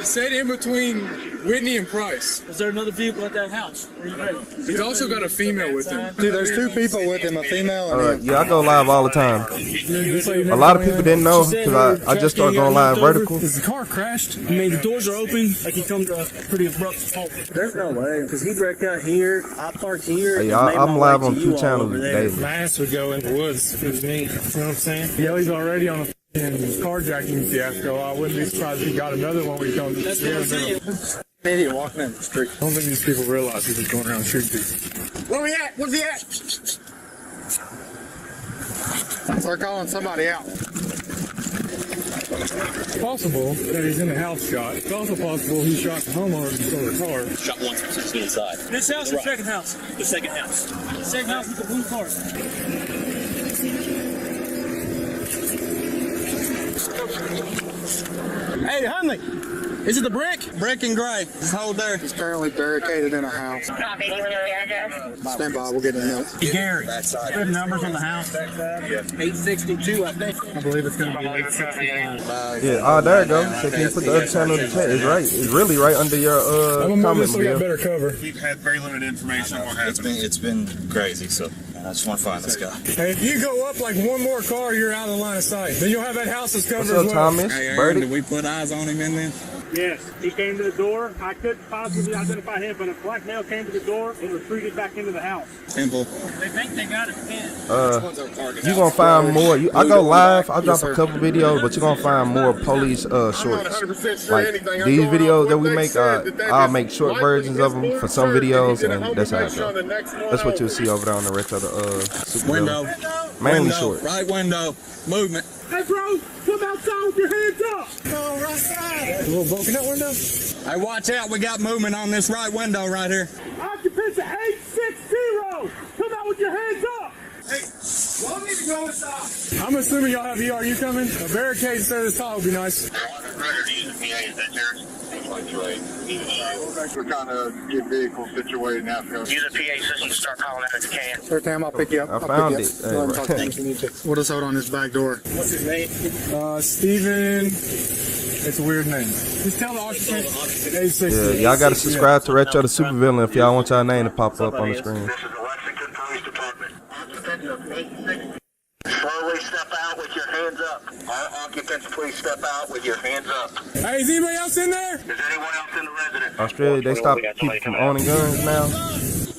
Speaker 26: Stayed in between Whitney and Price.
Speaker 22: Is there another vehicle at that house? Are you ready?
Speaker 26: He's also got a female with him.
Speaker 14: Dude, there's 2 people with him, a female and
Speaker 1: Yeah, I go live all the time. A lot of people didn't know because I just started going live vertical.
Speaker 26: Is the car crashed?
Speaker 22: I mean, the doors are open. Like he come to a pretty abrupt halt. There's no way, because he wrecked out here. I parked here.
Speaker 1: Hey, I'm live on 2 channels daily.
Speaker 22: My ass would go in the woods if it was me. You know what I'm saying?
Speaker 26: Yeah, he's already on a carjacking fiasco. I wouldn't be surprised if he got another one when he comes.
Speaker 22: That's what I'm saying.
Speaker 14: idiot walking in the street.
Speaker 26: I don't think these people realize he's just going around shooting people.
Speaker 14: Where we at? Where's he at? Start calling somebody out.
Speaker 26: It's possible that he's in the house shot. It's also possible he shot the homeowner and stole the car.
Speaker 8: Shot once since the inside.
Speaker 22: This house or second house?
Speaker 8: The second house.
Speaker 22: The second house with the blue car.
Speaker 14: Hey, Huntley, is it the brick? Brick and gray. Just hold there. He's currently barricaded in a house.
Speaker 21: Copy. Do you know the address?
Speaker 14: Stand by, we'll get a note.
Speaker 22: Gary, good numbers on the house. 862, I think.
Speaker 14: I believe it's going to be 869.
Speaker 1: Yeah, there it goes. So can you put the other channel in the chat? It's right. It's really right under your
Speaker 26: I'm gonna move
Speaker 1: comment
Speaker 26: this so we got
Speaker 1: video.
Speaker 26: better cover.
Speaker 8: We've had very limited information on what happened. It's been crazy, so I just want to find this guy.
Speaker 26: Hey, if you go up like one more car, you're out of the line of sight. Then you'll have that house that's covered
Speaker 1: What's
Speaker 26: as
Speaker 1: up,
Speaker 26: well.
Speaker 1: Thomas?
Speaker 8: Hey, Aaron,
Speaker 1: Birdie?
Speaker 8: did we put eyes on him in there?
Speaker 22: Yes, he came to the door. I couldn't possibly identify him, but a black male came to the door and retreated back into the house.
Speaker 8: Temple.
Speaker 22: They think they got his pin.
Speaker 1: You gonna find more. I go live. I drop a couple videos, but you're gonna find more police shorts. Like these videos that we make, I'll make short versions of them for some videos, and that's how it goes. That's what you'll see over there on the rest of the super
Speaker 14: Window.
Speaker 1: mainly
Speaker 14: Window.
Speaker 1: short.
Speaker 14: Right window. Movement.
Speaker 22: Hey, bro, come outside with your hands up.
Speaker 14: Oh, right side.
Speaker 26: A little broken that window.
Speaker 14: Hey, watch out. We got movement on this right window right here.
Speaker 22: Occupants 860. Come out with your hands up.
Speaker 14: Hey, y'all need to go inside.
Speaker 26: I'm assuming y'all have ERU coming. A barricade instead of this tall would be nice.
Speaker 21: We're trying to get vehicles situated now. Use a PA system to start calling out if you can.
Speaker 14: Sir, Tam, I'll pick you up.
Speaker 1: I found it. Hey,
Speaker 14: Go ahead and
Speaker 1: right.
Speaker 14: talk to you. We'll just hold on this back door.
Speaker 22: What's his name?
Speaker 26: Steven. It's a weird name. Just tell the occupant. 860.
Speaker 1: Yeah, y'all gotta subscribe to Retro the Supervillain if y'all want y'all name to pop up on the screen.
Speaker 21: This is the Lexington Police Department. Occupants of 860. Slowly step out with your hands up. All occupants, please step out with your hands up.
Speaker 26: Hey, is anybody else in there?
Speaker 21: Is anyone else in the residence?
Speaker 1: Australia, they stop people from owning guns now.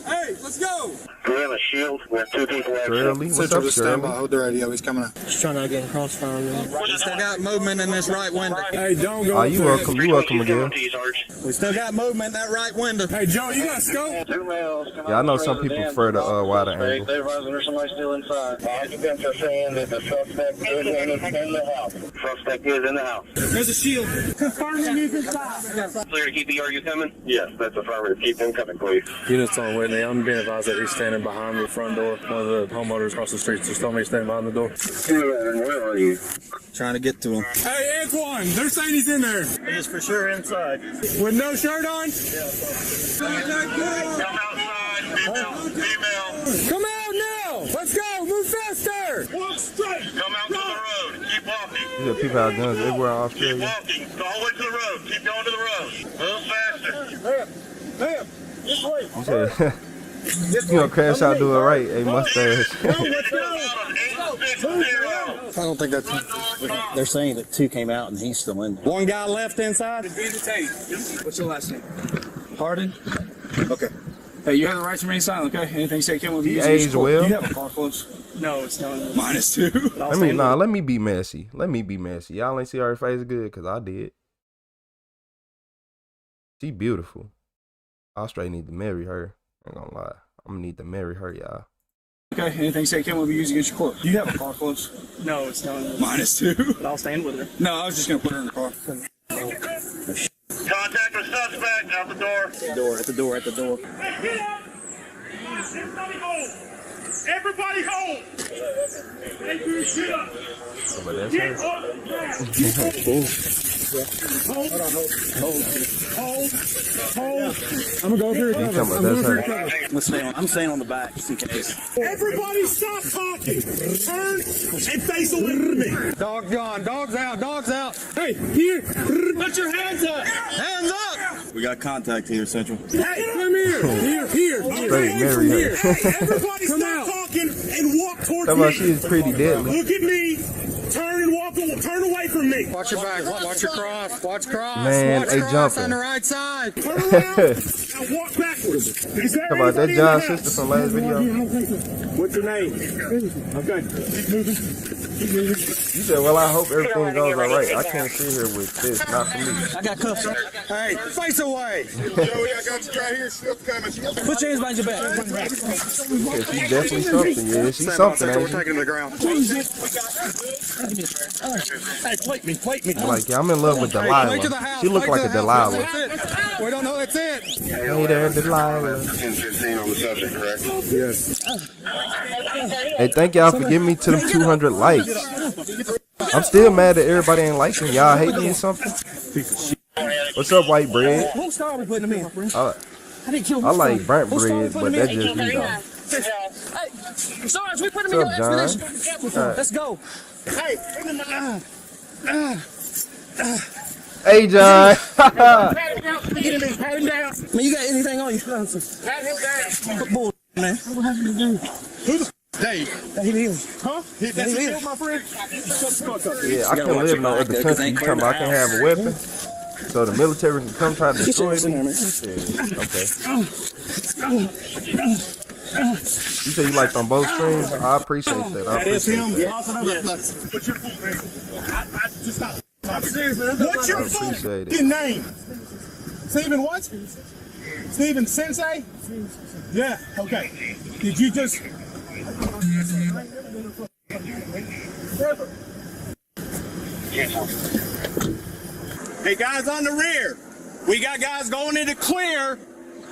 Speaker 26: Hey, let's go.
Speaker 21: We have a shield. We have 2 people out
Speaker 1: Shirley, what's
Speaker 14: Central,
Speaker 1: up,
Speaker 14: just stand by.
Speaker 1: Shirley?
Speaker 14: Hold the radio. He's coming up.
Speaker 22: Just trying to get crossfire.
Speaker 14: We still got movement in this right window.
Speaker 26: Hey, don't go.
Speaker 1: Oh, you welcome. You welcome again.
Speaker 14: We still got movement in that right window.
Speaker 26: Hey, Joe, you got a scope?
Speaker 21: 2 males.
Speaker 1: Yeah, I know some people prefer the wider angle.
Speaker 21: They're advising there's somebody still inside. Occupants are saying that the suspect is in the house. Suspect is in the house.
Speaker 22: There's a shield. Confirming he's inside.
Speaker 21: Clear to keep the ERU coming? Yes, that's affirmative. Keep them coming, please.
Speaker 4: Units on Whitney. I'm being advised that he's staying
Speaker 26: standing behind the front door. One of the homeowners across the street just told me to stand behind the door.
Speaker 27: Where are you? Trying to get to him.
Speaker 26: Hey, Antoine, they're saying he's in there.
Speaker 27: He's for sure inside.
Speaker 26: With no shirt on?
Speaker 21: Come outside, female.
Speaker 26: Come out now! Let's go! Move faster!
Speaker 21: Walk straight! Come out to the road. Keep walking.
Speaker 1: You got people have guns everywhere in Australia.
Speaker 21: Keep walking. Go all the way to the road. Keep going to the road. Move faster.
Speaker 26: Ma'am, this way.
Speaker 1: You said, you gonna crash out, do it right, a mustache.
Speaker 27: I don't think that's. They're saying that 2 came out and he's still in there. One guy left inside.
Speaker 14: What's your last name?
Speaker 27: Harden.
Speaker 14: Okay. Hey, you have the right to remain silent, okay? Anything you say can with you.
Speaker 1: He aged well.
Speaker 27: Do you have a car close?
Speaker 14: No, it's not.
Speaker 27: -2.
Speaker 1: Let me be messy. Let me be messy. Y'all ain't see her face good, cause I did. She beautiful. I straight need to marry her. I ain't gonna lie. I'm gonna need to marry her, y'all.
Speaker 14: Okay, anything you say can with you against your court.
Speaker 27: Do you have a car close?
Speaker 14: No, it's not.
Speaker 27: -2.
Speaker 14: But I'll stand with her.
Speaker 27: No, I was just gonna put her in the car.
Speaker 21: Contact the suspect out the door.
Speaker 27: At the door.
Speaker 22: Hey, get up! Everybody home! Everybody home! Hey, dude, get up! Get up! Hold.
Speaker 26: I'm gonna go through it.
Speaker 27: I'm staying on the back just in case.
Speaker 22: Everybody stop talking! Turn and face away from me!
Speaker 26: Dog gone. Dog's out.
Speaker 22: Hey, here! Put your hands up!
Speaker 27: Hands up! We got contact here, Central.
Speaker 22: Hey, come here! Here!
Speaker 1: Straight marry her.
Speaker 22: Hey, everybody stop talking and walk towards
Speaker 1: Talk
Speaker 22: me!
Speaker 1: about she is pretty deadly.
Speaker 22: Look at me! Turn away from me!
Speaker 26: Watch your back. Watch your cross. Watch cross.
Speaker 1: Man,
Speaker 26: Watch
Speaker 1: hey,
Speaker 26: cross
Speaker 1: jumping.
Speaker 26: on the right side.
Speaker 22: Turn around and walk backwards. Is there
Speaker 1: Talk about that
Speaker 22: anybody in
Speaker 1: John's
Speaker 22: the house?
Speaker 1: sister from last video.
Speaker 22: What's your name? Okay, keep moving.
Speaker 1: You said, well, I hope everything goes all right. I can't sit here with this. Not for me.
Speaker 27: I got cuffs. Hey, face away.
Speaker 21: Joey, I got you right here. Still coming.
Speaker 27: Put your hands behind your back.
Speaker 1: Yeah, she's definitely something. Yeah, she's something, ain't she?
Speaker 27: taking to the ground.
Speaker 22: Hey, plate me.
Speaker 1: Like, yeah, I'm in love with Delilah. She look like a Delilah.
Speaker 26: We don't know that's it.
Speaker 1: Hey there, Delilah.
Speaker 21: 10-15 on the subject, correct?
Speaker 1: Yes. Hey, thank y'all for giving me to them 200 likes. I'm still mad that everybody ain't liking. Y'all hate me or something? What's up, white bread?
Speaker 27: Whose car are we putting him in?
Speaker 1: I like burnt bread, but that's just me, though.
Speaker 27: Hey, Sarge, we put him
Speaker 1: What's
Speaker 27: in
Speaker 1: up,
Speaker 27: your
Speaker 1: John?
Speaker 27: expedition. Let's go.
Speaker 22: Hey,
Speaker 1: Hey, John.
Speaker 22: pat him down.
Speaker 27: Man, you got anything on you?
Speaker 22: Pat him down.
Speaker 27: Bull, man. What happened to do?
Speaker 22: Who the Dave?
Speaker 27: He is.
Speaker 22: Huh? That's
Speaker 27: He
Speaker 22: you,
Speaker 27: is.
Speaker 22: my friend?
Speaker 1: Yeah, I can't live in no other country. You talking about I can't have a weapon? So the military can come try to destroy me? Yeah, okay. You say you like them both streams? I appreciate that. I appreciate that.
Speaker 22: What's your full name? What's your
Speaker 1: appreciate it.
Speaker 22: full name? Stephen what? Stephen Sensei? Yeah, okay. Did you just... Hey, guys on the rear. We got guys going into clear.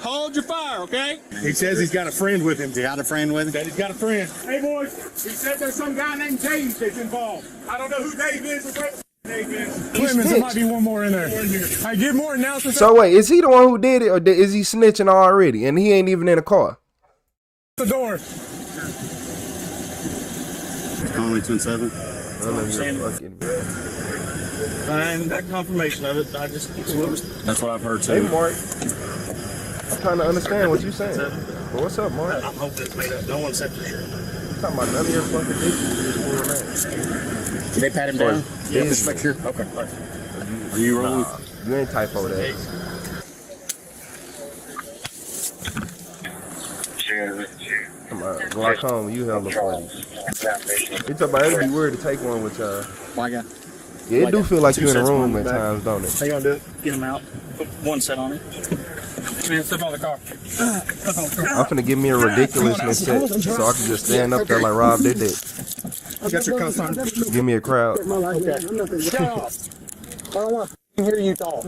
Speaker 22: Hold your fire, okay? He says he's got a friend with him.
Speaker 27: He got a friend with him?
Speaker 22: Said he's got a friend. Hey, boys, he said there's some guy named Dave that's involved. I don't know who Dave is or where Dave is.
Speaker 26: Clemens, there might be one more in there. Hey, get more announcements.
Speaker 1: So wait, is he the one who did it, or is he snitching already, and he ain't even in the car?
Speaker 26: The door.
Speaker 27: Conley 27.
Speaker 26: And that confirmation of it,
Speaker 27: That's what I've heard too.
Speaker 1: Hey, Mark. I'm trying to understand what you're saying. Well, what's up, Mark?
Speaker 22: I'm hoping it's made up. No one said for sure.
Speaker 1: I'm talking about none of your fucking issues.
Speaker 27: Did they pat him down?
Speaker 1: Yeah,
Speaker 27: just make sure. Okay.
Speaker 1: Are you wrong? You ain't typo that. Come on, glaucoma, you hella funny. You talk about it'd be weird to take one with y'all.
Speaker 27: My guy.
Speaker 1: Yeah, it do feel like you're in a room at times, don't it?
Speaker 22: How you gonna do it? Get him out. Put one set on it. Come here, step on the car.
Speaker 1: I'm finna give me a ridiculousness set so I can just stand up there like Rob did that.
Speaker 22: I got your cuffs on.
Speaker 1: Give me a crowd.
Speaker 22: Okay. Shut up. I don't want to hear you talk.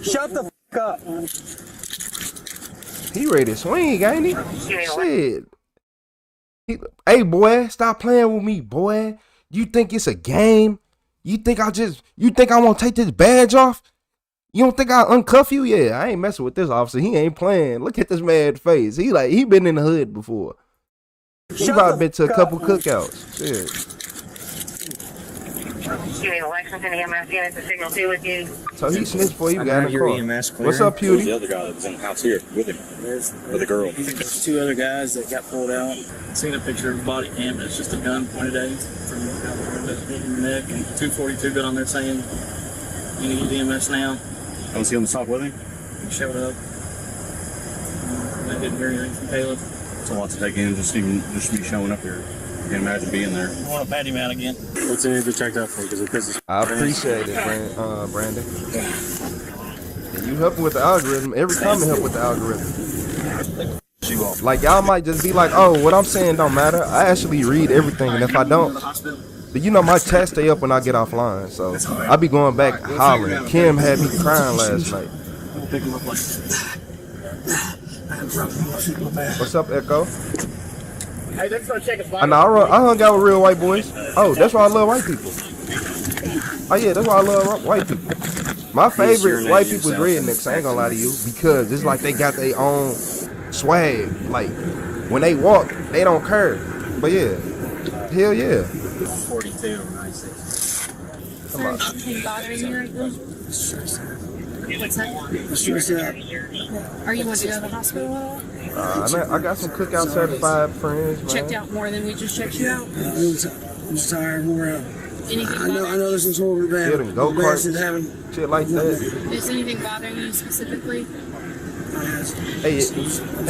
Speaker 22: Shut the f up.
Speaker 1: He ready to swing, ain't he? Shit. Hey, boy, stop playing with me, boy. You think it's a game? You think I want to take this badge off? You don't think I'll uncuff you? Yeah, I ain't messing with this officer. He ain't playing. Look at this man's face. He been in the hood before. He probably been to a couple cookouts. Shit.
Speaker 21: Lexington EMS unit to signal 2 with you.
Speaker 1: So he snitched for you, got in the car. What's up, Pewdie?
Speaker 8: The other guy that was in the house here with him, with a girl.
Speaker 4: There's 2 other guys that got pulled out. Seen a picture of body cam. It's just a gun pointed at him from the neck, and 242 gun on there saying, "You need EMS now."
Speaker 8: I was he on the top with him?
Speaker 4: He showed up. I didn't hear anything from Caleb.
Speaker 8: It's a lot to take in, just me showing up here. You can imagine being there.
Speaker 4: I want to pat him out again.
Speaker 6: What's in to check that for? Because it pisses.
Speaker 1: I appreciate it, Brandon. And you helping with the algorithm. Every comment help with the algorithm. Like y'all might just be like, oh, what I'm saying don't matter. I actually read everything, and if I don't, but you know my chat stay up when I get offline, so I be going back hollering. Kim had me crying last night. What's up, Echo?
Speaker 21: Hey, let's go check his body.
Speaker 1: I know I hung out with real white boys. Oh, that's why I love white people. Oh yeah, that's why I love white people. My favorite white people is rednecks. I ain't gonna lie to you, because it's like they got their own swag. Like when they walk, they don't care. But yeah, hell yeah.
Speaker 4: 42 or 96.
Speaker 1: Come on.
Speaker 13: Anything bothering you right now? What's that? Are you want to go to the hospital at all?
Speaker 1: I got some cookout certified friends, man.
Speaker 13: Checked out more than we just checked you out?
Speaker 15: I'm tired, wore out.
Speaker 13: Anything
Speaker 15: I know this is horrible bad.
Speaker 1: Yeah, them go-karts, shit like that.
Speaker 13: Is anything bothering you specifically?
Speaker 1: Hey,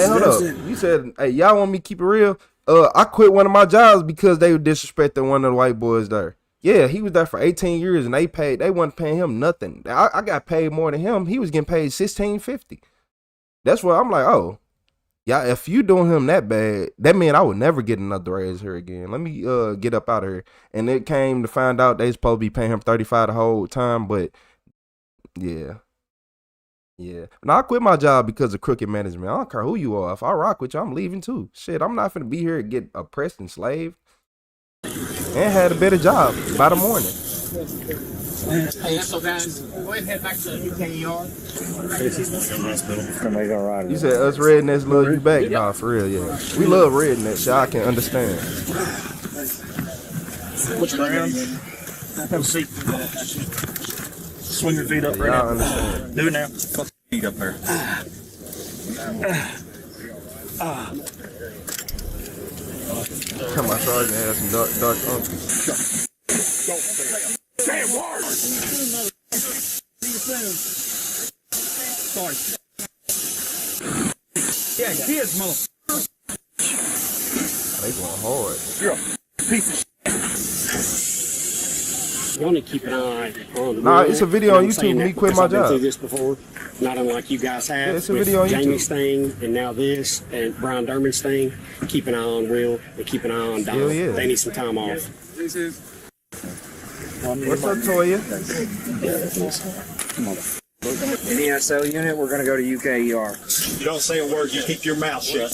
Speaker 1: hold up. You said, hey, y'all want me to keep it real? I quit one of my jobs because they were disrespecting one of the white boys there. Yeah, he was there for 18 years and they wasn't paying him nothing. I got paid more than him. He was getting paid $16.50. That's where I'm like, oh, yeah, if you doing him that bad, that mean I would never get another raise here again. Let me get up out of here. And it came to find out they supposed to be paying him $35 the whole time, but yeah. Yeah. Now I quit my job because of crooked management. I don't care who you are. If I rock with you, I'm leaving too. Shit, I'm not finna be here and get oppressed and slaved. And had a better job by the morning.
Speaker 21: Hey, so guys, go ahead and head back to the UKER.
Speaker 1: You said us rednecks love you back? Nah, for real, yeah. We love rednecks, y'all can understand.
Speaker 4: What's your ground? Have a seat. Swing your feet up right now.
Speaker 1: Understand.
Speaker 4: Do it now. Fuck your feet up there.
Speaker 1: Come on, sorry, man. Have some dark uncles.
Speaker 21: Damn word!
Speaker 4: Sorry. Yeah, kids, motherfucker.
Speaker 1: They going hard.
Speaker 4: You're a piece of
Speaker 6: You want to keep an eye on.
Speaker 1: Nah, it's a video on YouTube. Me quit my
Speaker 6: I've been
Speaker 1: job.
Speaker 6: through this before, not unlike you guys have.
Speaker 1: Yeah, it's a
Speaker 6: with
Speaker 1: video on
Speaker 6: Jamie's
Speaker 1: YouTube.
Speaker 6: thing, and now this, and Brian Derman's thing. Keep an eye on Will, and keep an eye on Don.
Speaker 1: Hell yeah.
Speaker 6: They need some time off.
Speaker 1: What's up, Toya?
Speaker 4: Come on.
Speaker 18: In the SL unit, we're going to go to UKER.
Speaker 22: You don't say a word, you keep your mouth shut.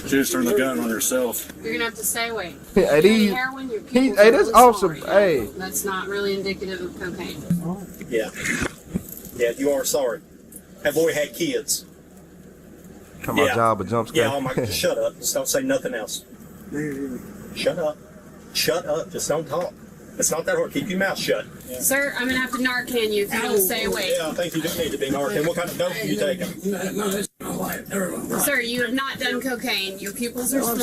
Speaker 8: Just turn the gun on yourself.
Speaker 13: You're going to have to stay away.
Speaker 1: Hey, hey, that's awesome. Hey.
Speaker 13: That's not really indicative of cocaine.
Speaker 22: Yeah. Yeah, you are sorry. That boy had kids.
Speaker 1: Come on, job a jump scare.
Speaker 22: Yeah, oh my, just shut up. Just don't say nothing else. Shut up. Shut up. Just don't talk. It's not that hard. Keep your mouth shut.
Speaker 13: Sir, I'm going to have to Narcan you if you don't stay away.
Speaker 22: Yeah, I think you do need to be Narcan. What kind of dope are you taking?
Speaker 13: Sir, you have not done cocaine. Your pupils are small.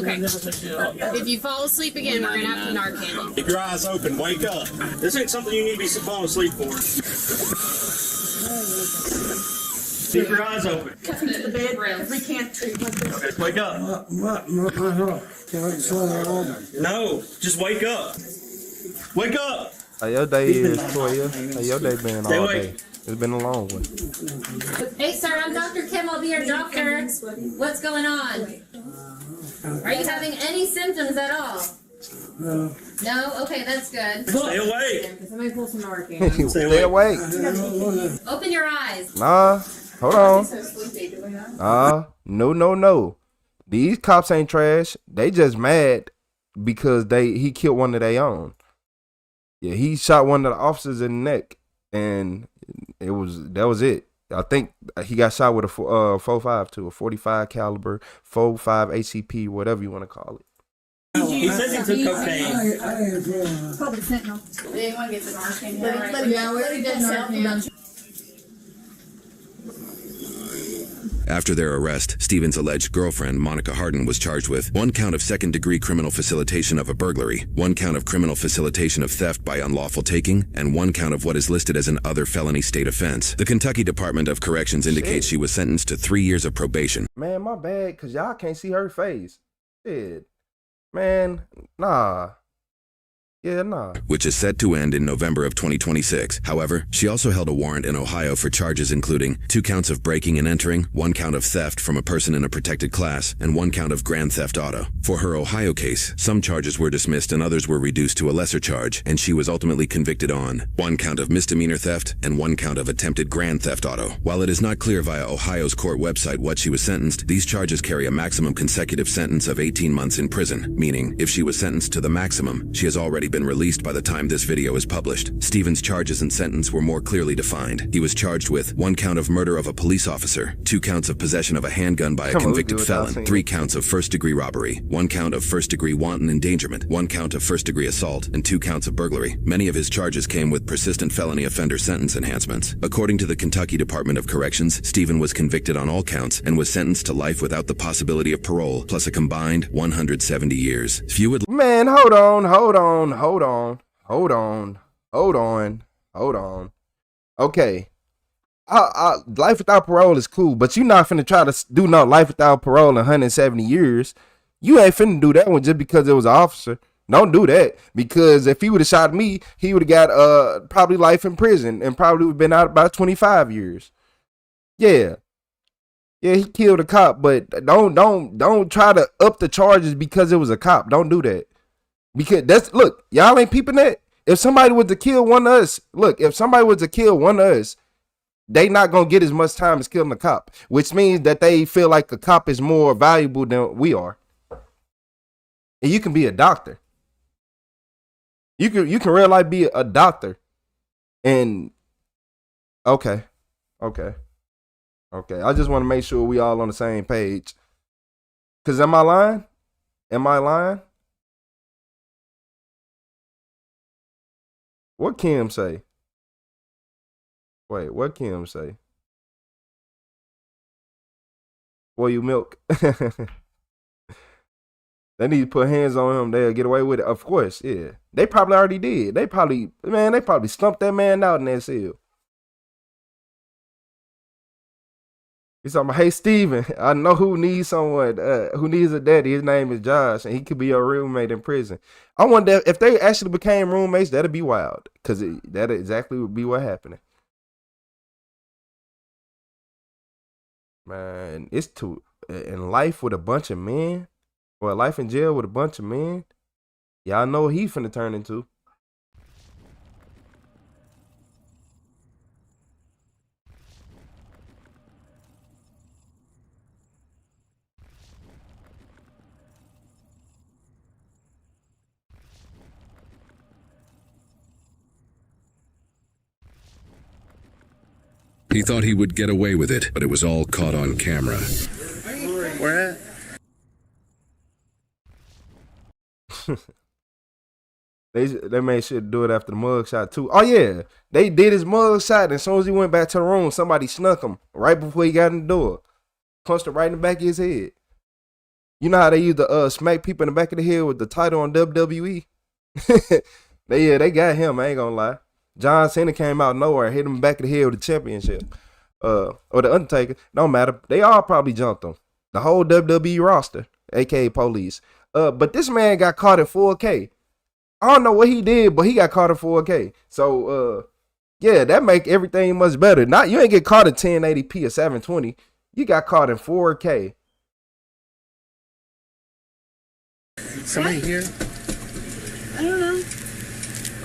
Speaker 13: Okay. If you fall asleep again, we're going to have to Narcan you.
Speaker 22: Keep your eyes open. Wake up.
Speaker 4: This ain't something you need to be falling asleep for. Keep your eyes open.
Speaker 13: Cut me to the bed rails. We can't treat like this.
Speaker 4: Okay, wake up. No, just wake up. Wake up.
Speaker 1: How your day is, Toya? How your day been all day? It's been a long one.
Speaker 13: Hey, sir, I'm Dr. Kim. I'll be your doctor. What's going on? Are you having any symptoms at all?
Speaker 15: No.
Speaker 13: No? Okay, that's good.
Speaker 4: Stay awake.
Speaker 13: Somebody pull some Narcan.
Speaker 1: Stay awake.
Speaker 13: Open your eyes.
Speaker 1: Nah. Hold on. No. These cops ain't trash. They just mad because he killed one of their own. Yeah, he shot one of the officers in the neck, and that was it. I think he got shot with a 4.5 to a 45 caliber, 4.5 ACP, whatever you want to call it.
Speaker 4: He says he took cocaine.
Speaker 13: Probably fentanyl. They want to get the Narcan. Let him get Narcan.
Speaker 24: After their arrest, Stephen's alleged girlfriend, Monica Hardin, was charged with 1 count of second-degree criminal facilitation of a burglary, 1 count of criminal facilitation of theft by unlawful taking, and 1 count of what is listed as an other felony state offense. The Kentucky Department of Corrections indicates she was sentenced to 3 years of probation.
Speaker 1: Man, my bad, because y'all can't see her face. Shit. Man, nah. Yeah, nah.
Speaker 24: Which is set to end in November of 2026. However, she also held a warrant in Ohio for charges including 2 counts of breaking and entering, 1 count of theft from a person in a protected class, and 1 count of grand theft auto. For her Ohio case, some charges were dismissed and others were reduced to a lesser charge, and she was ultimately convicted on 1 count of misdemeanor theft and 1 count of attempted grand theft auto. While it is not clear via Ohio's court website what she was sentenced, these charges carry a maximum consecutive sentence of 18 months in prison, meaning if she was sentenced to the maximum, she has already been released by the time this video is published. Stephen's charges and sentence were more clearly defined. He was charged with 1 count of murder of a police officer, 2 counts of possession of a handgun by a convicted felon, 3 counts of first-degree robbery, 1 count of first-degree wanton endangerment, 1 count of first-degree assault, and 2 counts of burglary. Many of his charges came with persistent felony offender sentence enhancements. According to the Kentucky Department of Corrections, Stephen was convicted on all counts and was sentenced to life without the possibility of parole, plus a combined 170 years. Few would...
Speaker 1: Man, hold on. Okay. Life without parole is cool, but you're not finna try to do no life without parole in 170 years. You ain't finna do that one just because it was an officer. Don't do that, because if he would have shot me, he would have got probably life in prison and probably would have been out about 25 years. Yeah, he killed a cop, but don't try to up the charges because it was a cop. Don't do that. Because look, y'all ain't peeping that. If somebody was to kill one of us, they not gonna get as much time as killing a cop, which means that they feel like a cop is more valuable than we are. And you can be a doctor. You can real life be a doctor. And okay. I just want to make sure we all on the same page. Cause am I lying? What Kim say? Wait, what Kim say? Boy, you milk. They need to put hands on him. They'll get away with it. Of course, yeah. They probably already did. They probably stumped that man out in that cell. He's talking about, hey, Steven, I know who needs someone, who needs a daddy. His name is Josh, and he could be your roommate in prison. I wonder if they actually became roommates, that'd be wild, because that exactly would be what happened. Man, it's in life with a bunch of men, or life in jail with a bunch of men, y'all know what he finna turn into.
Speaker 24: He thought he would get away with it, but it was all caught on camera.
Speaker 15: Where at?
Speaker 1: They made sure to do it after the mug shot too. Oh yeah, they did his mug shot, and as soon as he went back to the room, somebody snuck him right before he got in the door, punched him right in the back of his head. You know how they used to smack people in the back of the head with the title on WWE? They got him. I ain't gonna lie. John Cena came out of nowhere, hit him in the back of the head with the championship. Or the Undertaker. Don't matter. They all probably jumped him. The whole WWE roster, aka Police. But this man got caught in 4K. I don't know what he did, but he got caught in 4K. So yeah, that make everything much better. You ain't get caught in 1080p or 720. You got caught in 4K.
Speaker 15: Somebody here?
Speaker 17: I don't know.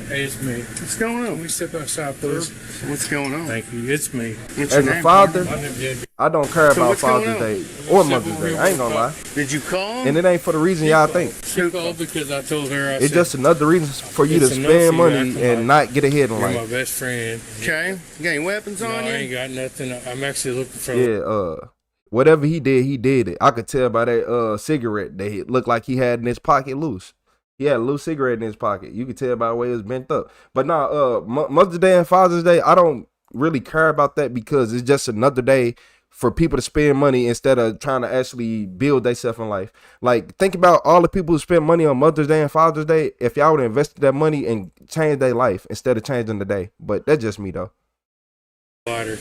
Speaker 26: Hey, it's me.
Speaker 14: What's going on?
Speaker 26: Can we step outside, please?
Speaker 14: What's going on?
Speaker 26: Thank you. It's me.
Speaker 14: What's your
Speaker 1: As a
Speaker 14: name?
Speaker 1: father,
Speaker 26: My name's Ed.
Speaker 1: I don't care
Speaker 14: So
Speaker 1: about
Speaker 14: what's going
Speaker 1: Father's
Speaker 14: on?
Speaker 1: Day or Mother's Day. I ain't gonna lie.
Speaker 14: Did you call?
Speaker 1: And it ain't for the reason y'all think.
Speaker 26: She called because I told her
Speaker 1: It's just another reason for you to
Speaker 26: It's enough
Speaker 1: spend
Speaker 26: for you
Speaker 1: money
Speaker 26: acting
Speaker 1: and
Speaker 26: like
Speaker 1: not get ahead in
Speaker 26: you're my
Speaker 1: life.
Speaker 26: best friend.
Speaker 14: Okay. You got any weapons
Speaker 26: No,
Speaker 14: on
Speaker 26: I
Speaker 14: you?
Speaker 26: ain't got nothing. I'm actually looking for.
Speaker 1: Yeah, whatever he did it. I could tell by that cigarette that it looked like he had in his pocket loose. He had a loose cigarette in his pocket. You could tell by the way it was bent up. But now, Mother's Day and Father's Day, I don't really care about that because it's just another day for people to spend money instead of trying to actually build themselves in life. Like, think about all the people who spend money on Mother's Day and Father's Day. If y'all would have invested that money and changed their life instead of changing the day. But that's just me, though.
Speaker 26: Lighter.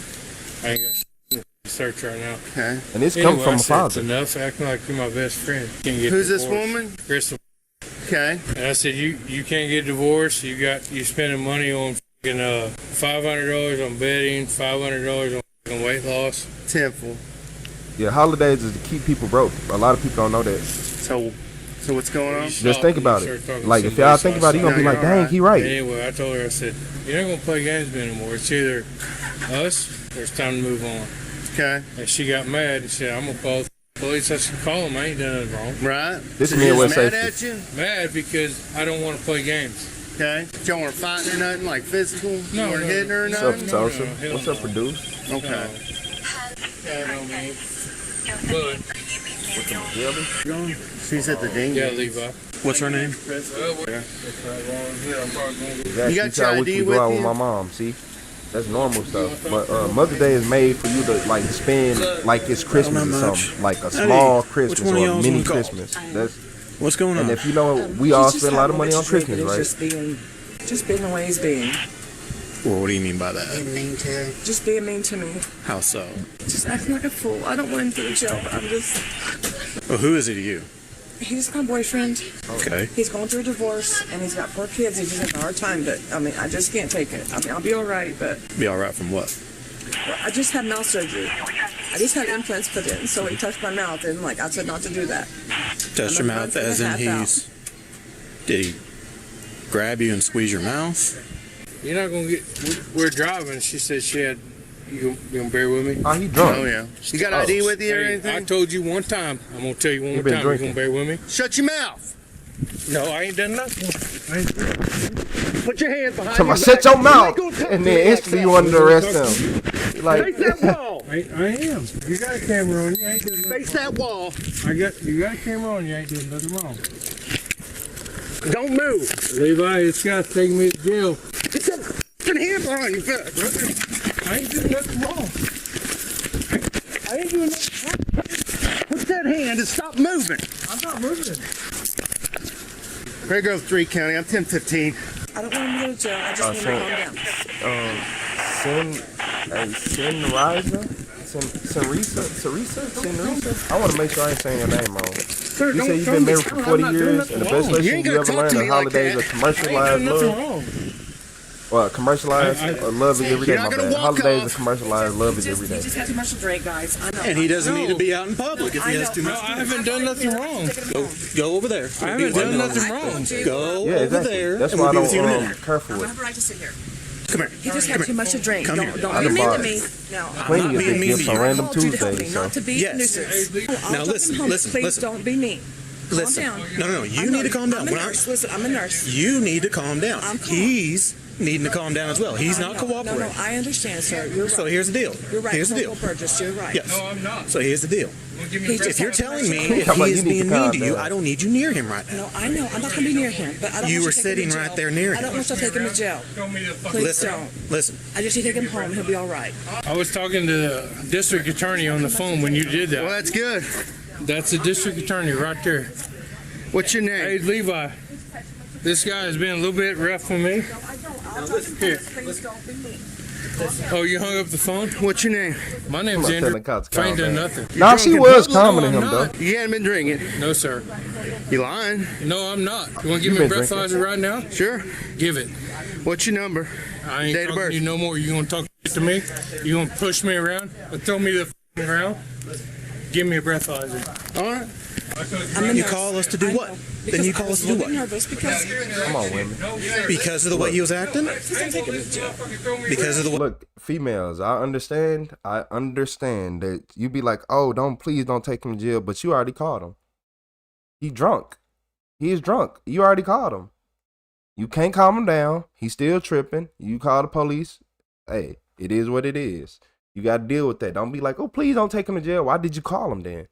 Speaker 26: I ain't got shit in the search right now.
Speaker 14: Okay.
Speaker 1: And this comes from a father.
Speaker 26: It's enough acting like you're my best friend. Can't get
Speaker 14: Who's this
Speaker 26: divorced.
Speaker 14: woman?
Speaker 26: Crystal.
Speaker 14: Okay.
Speaker 26: And I said, you can't get divorced. You spending money on $500 on betting, $500 on weight loss.
Speaker 14: Temple.
Speaker 1: Yeah, holidays is to keep people broke. A lot of people don't know that.
Speaker 14: So what's going on?
Speaker 1: Just think about it. Like, if y'all think about it, you're going to be like, dang, he right.
Speaker 26: Anyway, I told her, I said, you're not going to play games with me anymore. It's either us or it's time to move on.
Speaker 14: Okay.
Speaker 26: And she got mad and said, I'm going to call the police. I said, call them. I ain't done nothing wrong.
Speaker 14: Right.
Speaker 1: This
Speaker 14: So
Speaker 1: man
Speaker 14: he's
Speaker 1: was
Speaker 14: mad
Speaker 1: safety.
Speaker 14: at you?
Speaker 26: Mad because I don't want to play games.
Speaker 14: Okay. Y'all want to fight or nothing, like physical?
Speaker 26: No,
Speaker 14: You want to
Speaker 26: no.
Speaker 14: hit her or
Speaker 1: What's
Speaker 14: nothing?
Speaker 1: up, Tulsa? What's up, Produce?
Speaker 14: Okay.
Speaker 26: But,
Speaker 14: She's at the ding.
Speaker 26: yeah, Levi.
Speaker 6: What's her name?
Speaker 1: Yeah,
Speaker 14: You got
Speaker 1: she
Speaker 14: your
Speaker 1: tried
Speaker 14: ID
Speaker 1: we can
Speaker 14: with
Speaker 1: go out
Speaker 14: you?
Speaker 1: with my mom. See, that's normal stuff. But Mother's Day is made for you to like spend like it's Christmas or something, like a small Christmas
Speaker 6: one of
Speaker 1: or a
Speaker 6: y'all's
Speaker 1: mini
Speaker 6: gonna call?
Speaker 1: Christmas. That's
Speaker 6: What's going
Speaker 1: and
Speaker 6: on?
Speaker 1: if you know, we all spend a lot of money on Christmas, right?
Speaker 2: Just being the way he's being.
Speaker 6: Well, what do you mean by that?
Speaker 2: Just being mean to me.
Speaker 6: How so?
Speaker 2: Just acting like a fool. I don't want him to go to jail, but I'm just.
Speaker 6: Well, who is he to you?
Speaker 2: He's my boyfriend.
Speaker 6: Okay.
Speaker 2: He's going through a divorce, and he's got 4 kids. He's just having a hard time, but I mean, I just can't take it. I mean, I'll be all right, but
Speaker 6: Be all right from what?
Speaker 2: I just had mouth surgery. I just had implants put in, so he touched my mouth, and like I said not to do that.
Speaker 6: Touch your mouth as in he's... Did he grab you and squeeze your mouth?
Speaker 26: You're not going to get... We're driving. She said she had... You gonna bear with me?
Speaker 1: Oh, he drunk.
Speaker 14: Oh, yeah. You got ID with you or
Speaker 26: Hey,
Speaker 14: anything?
Speaker 26: I told you one time. I'm going to tell you one
Speaker 1: You
Speaker 26: more
Speaker 1: been
Speaker 26: time.
Speaker 1: drinking.
Speaker 26: You going to bear with me?
Speaker 14: Shut your mouth.
Speaker 26: No, I ain't done nothing.
Speaker 14: Put your hands behind
Speaker 1: Come
Speaker 14: your
Speaker 1: on, shut
Speaker 14: back.
Speaker 1: your
Speaker 14: You
Speaker 1: mouth,
Speaker 14: ain't gonna talk
Speaker 1: and
Speaker 14: to me
Speaker 1: then
Speaker 14: like
Speaker 1: instantly
Speaker 14: that.
Speaker 1: you want to arrest him.
Speaker 14: Face
Speaker 1: Like,
Speaker 14: that wall.
Speaker 26: I am. You got a camera on. You ain't doing nothing
Speaker 14: Face that wall.
Speaker 26: You got a camera on. You ain't doing nothing wrong.
Speaker 14: Don't move.
Speaker 26: Levi, it's got to take me to jail.
Speaker 14: Get your f***ing hand behind your back.
Speaker 26: I ain't doing nothing wrong.
Speaker 14: I ain't doing nothing wrong. Put that hand and stop moving.
Speaker 26: I'm not moving.
Speaker 14: Gray Grove 3 County. I'm 1015.
Speaker 2: I don't want him to go to jail. I just want him to calm down.
Speaker 1: Sarisa? I want to make sure I ain't saying your name wrong.
Speaker 14: Sir,
Speaker 1: You
Speaker 14: don't
Speaker 1: say you've
Speaker 14: throw
Speaker 1: been
Speaker 14: me.
Speaker 1: married for 40 years, and the best
Speaker 14: You
Speaker 1: lesson
Speaker 14: ain't
Speaker 1: you
Speaker 14: gotta
Speaker 1: ever
Speaker 14: talk
Speaker 1: learned
Speaker 14: to
Speaker 1: is
Speaker 14: me like
Speaker 1: holidays
Speaker 14: that.
Speaker 1: are commercialized love. Well, commercialized love is every day,
Speaker 14: You're not
Speaker 1: my
Speaker 14: gonna
Speaker 1: bad.
Speaker 14: walk
Speaker 1: Holidays
Speaker 14: off.
Speaker 1: are commercialized love is every
Speaker 2: You
Speaker 1: day.
Speaker 2: just had too much to drink, guys. I know.
Speaker 6: And he doesn't
Speaker 2: I
Speaker 6: need
Speaker 2: know.
Speaker 6: to be out in public if he has too
Speaker 26: No,
Speaker 6: much.
Speaker 26: I haven't done nothing wrong.
Speaker 6: Go over there.
Speaker 26: I haven't done nothing wrong.
Speaker 6: Go
Speaker 1: Yeah,
Speaker 6: over
Speaker 1: exactly.
Speaker 6: there.
Speaker 1: That's
Speaker 6: and
Speaker 1: why I
Speaker 6: we'll be with you in a
Speaker 1: don't
Speaker 6: minute.
Speaker 1: care for
Speaker 2: I
Speaker 1: it.
Speaker 2: have a right to sit here.
Speaker 6: Come here.
Speaker 2: He just had too much to drink.
Speaker 6: Come
Speaker 2: Don't
Speaker 6: here.
Speaker 2: don't
Speaker 1: I
Speaker 2: be
Speaker 1: done
Speaker 2: mean to
Speaker 1: bought
Speaker 2: me. No.
Speaker 1: plenty
Speaker 6: not
Speaker 1: of
Speaker 6: being mean
Speaker 1: gifts
Speaker 6: to
Speaker 1: on
Speaker 6: you.
Speaker 1: random
Speaker 2: Called you to help me,
Speaker 1: Tuesdays.
Speaker 2: not to
Speaker 1: So.
Speaker 2: be
Speaker 6: Yes.
Speaker 2: a nuisance.
Speaker 6: Now
Speaker 2: I'll
Speaker 6: listen,
Speaker 2: take him home.
Speaker 6: listen,
Speaker 2: Please
Speaker 6: listen.
Speaker 2: don't be mean.
Speaker 6: Listen.
Speaker 2: Calm down.
Speaker 6: No. You need to calm down.
Speaker 2: I'm a
Speaker 6: When I-
Speaker 2: nurse. Listen, I'm a nurse.
Speaker 6: You need to calm down.
Speaker 2: I'm calm.
Speaker 6: He's needing to calm down as well. He's not
Speaker 2: No,
Speaker 6: cooperating.
Speaker 2: I understand, sir. You're right.
Speaker 6: So here's the deal.
Speaker 2: You're right.
Speaker 6: Here's the deal.
Speaker 2: Corporal Burgess, you're right.
Speaker 6: Yes.
Speaker 26: No, I'm not.
Speaker 6: So here's the deal.
Speaker 26: Give me a
Speaker 2: He
Speaker 6: If you're telling me
Speaker 1: Yeah, but
Speaker 6: he
Speaker 1: you
Speaker 6: is
Speaker 1: need to
Speaker 6: being mean
Speaker 1: calm
Speaker 6: to you,
Speaker 1: down.
Speaker 6: I don't need you near him right now.
Speaker 2: No, I know. I'm not going to be near him, but I don't
Speaker 6: You
Speaker 2: want
Speaker 6: were
Speaker 2: to take him
Speaker 6: sitting
Speaker 2: to
Speaker 6: right
Speaker 2: jail.
Speaker 6: there near
Speaker 2: I don't
Speaker 6: him.
Speaker 2: want to take him to jail.
Speaker 26: Show me the fucking...
Speaker 2: Please don't.
Speaker 6: Listen.
Speaker 2: I just need to take him home. He'll be all right.
Speaker 26: I was talking to the district attorney on the phone when you did
Speaker 14: Well,
Speaker 26: that.
Speaker 14: that's good.
Speaker 26: That's the district attorney right there.
Speaker 14: What's your
Speaker 26: Hey,
Speaker 14: name?
Speaker 26: Levi, this guy has been a little bit rough with me. Here. Oh, you hung up the phone?
Speaker 14: What's your name?
Speaker 26: My name's
Speaker 1: I'm
Speaker 26: Andrew.
Speaker 1: telling cops
Speaker 26: I ain't
Speaker 1: calm
Speaker 26: done
Speaker 1: down.
Speaker 26: nothing.
Speaker 1: Nah, she
Speaker 14: drunk in
Speaker 1: was
Speaker 14: public?
Speaker 1: calming
Speaker 26: No,
Speaker 1: him
Speaker 26: I'm
Speaker 1: though.
Speaker 26: not.
Speaker 14: You hadn't been drinking.
Speaker 26: No, sir.
Speaker 14: You lying?
Speaker 26: No, I'm not. You want to give
Speaker 1: You
Speaker 26: me a
Speaker 1: been
Speaker 26: breathalyzer right now?
Speaker 14: Sure.
Speaker 26: Give it.
Speaker 14: What's your number?
Speaker 26: I ain't
Speaker 14: Date of
Speaker 26: talking
Speaker 14: birth.
Speaker 26: to you no more. You gonna talk to me? You gonna push me around or throw me to the ground? Give me a breathalyzer.
Speaker 14: All right.
Speaker 15: You call us to do what? Then you call us to do what?
Speaker 2: Nervous because
Speaker 1: Come on, women.
Speaker 15: Because of the way he was acting? Because of the way.
Speaker 1: Look, females, I understand that you be like, oh, please don't take him to jail, but you already caught him. He drunk. He is drunk. You already caught him. You can't calm him down. He's still tripping. You call the police. Hey, it is what it is. You got to deal with that. Don't be like, oh, please don't take him to jail. Why did you call him then?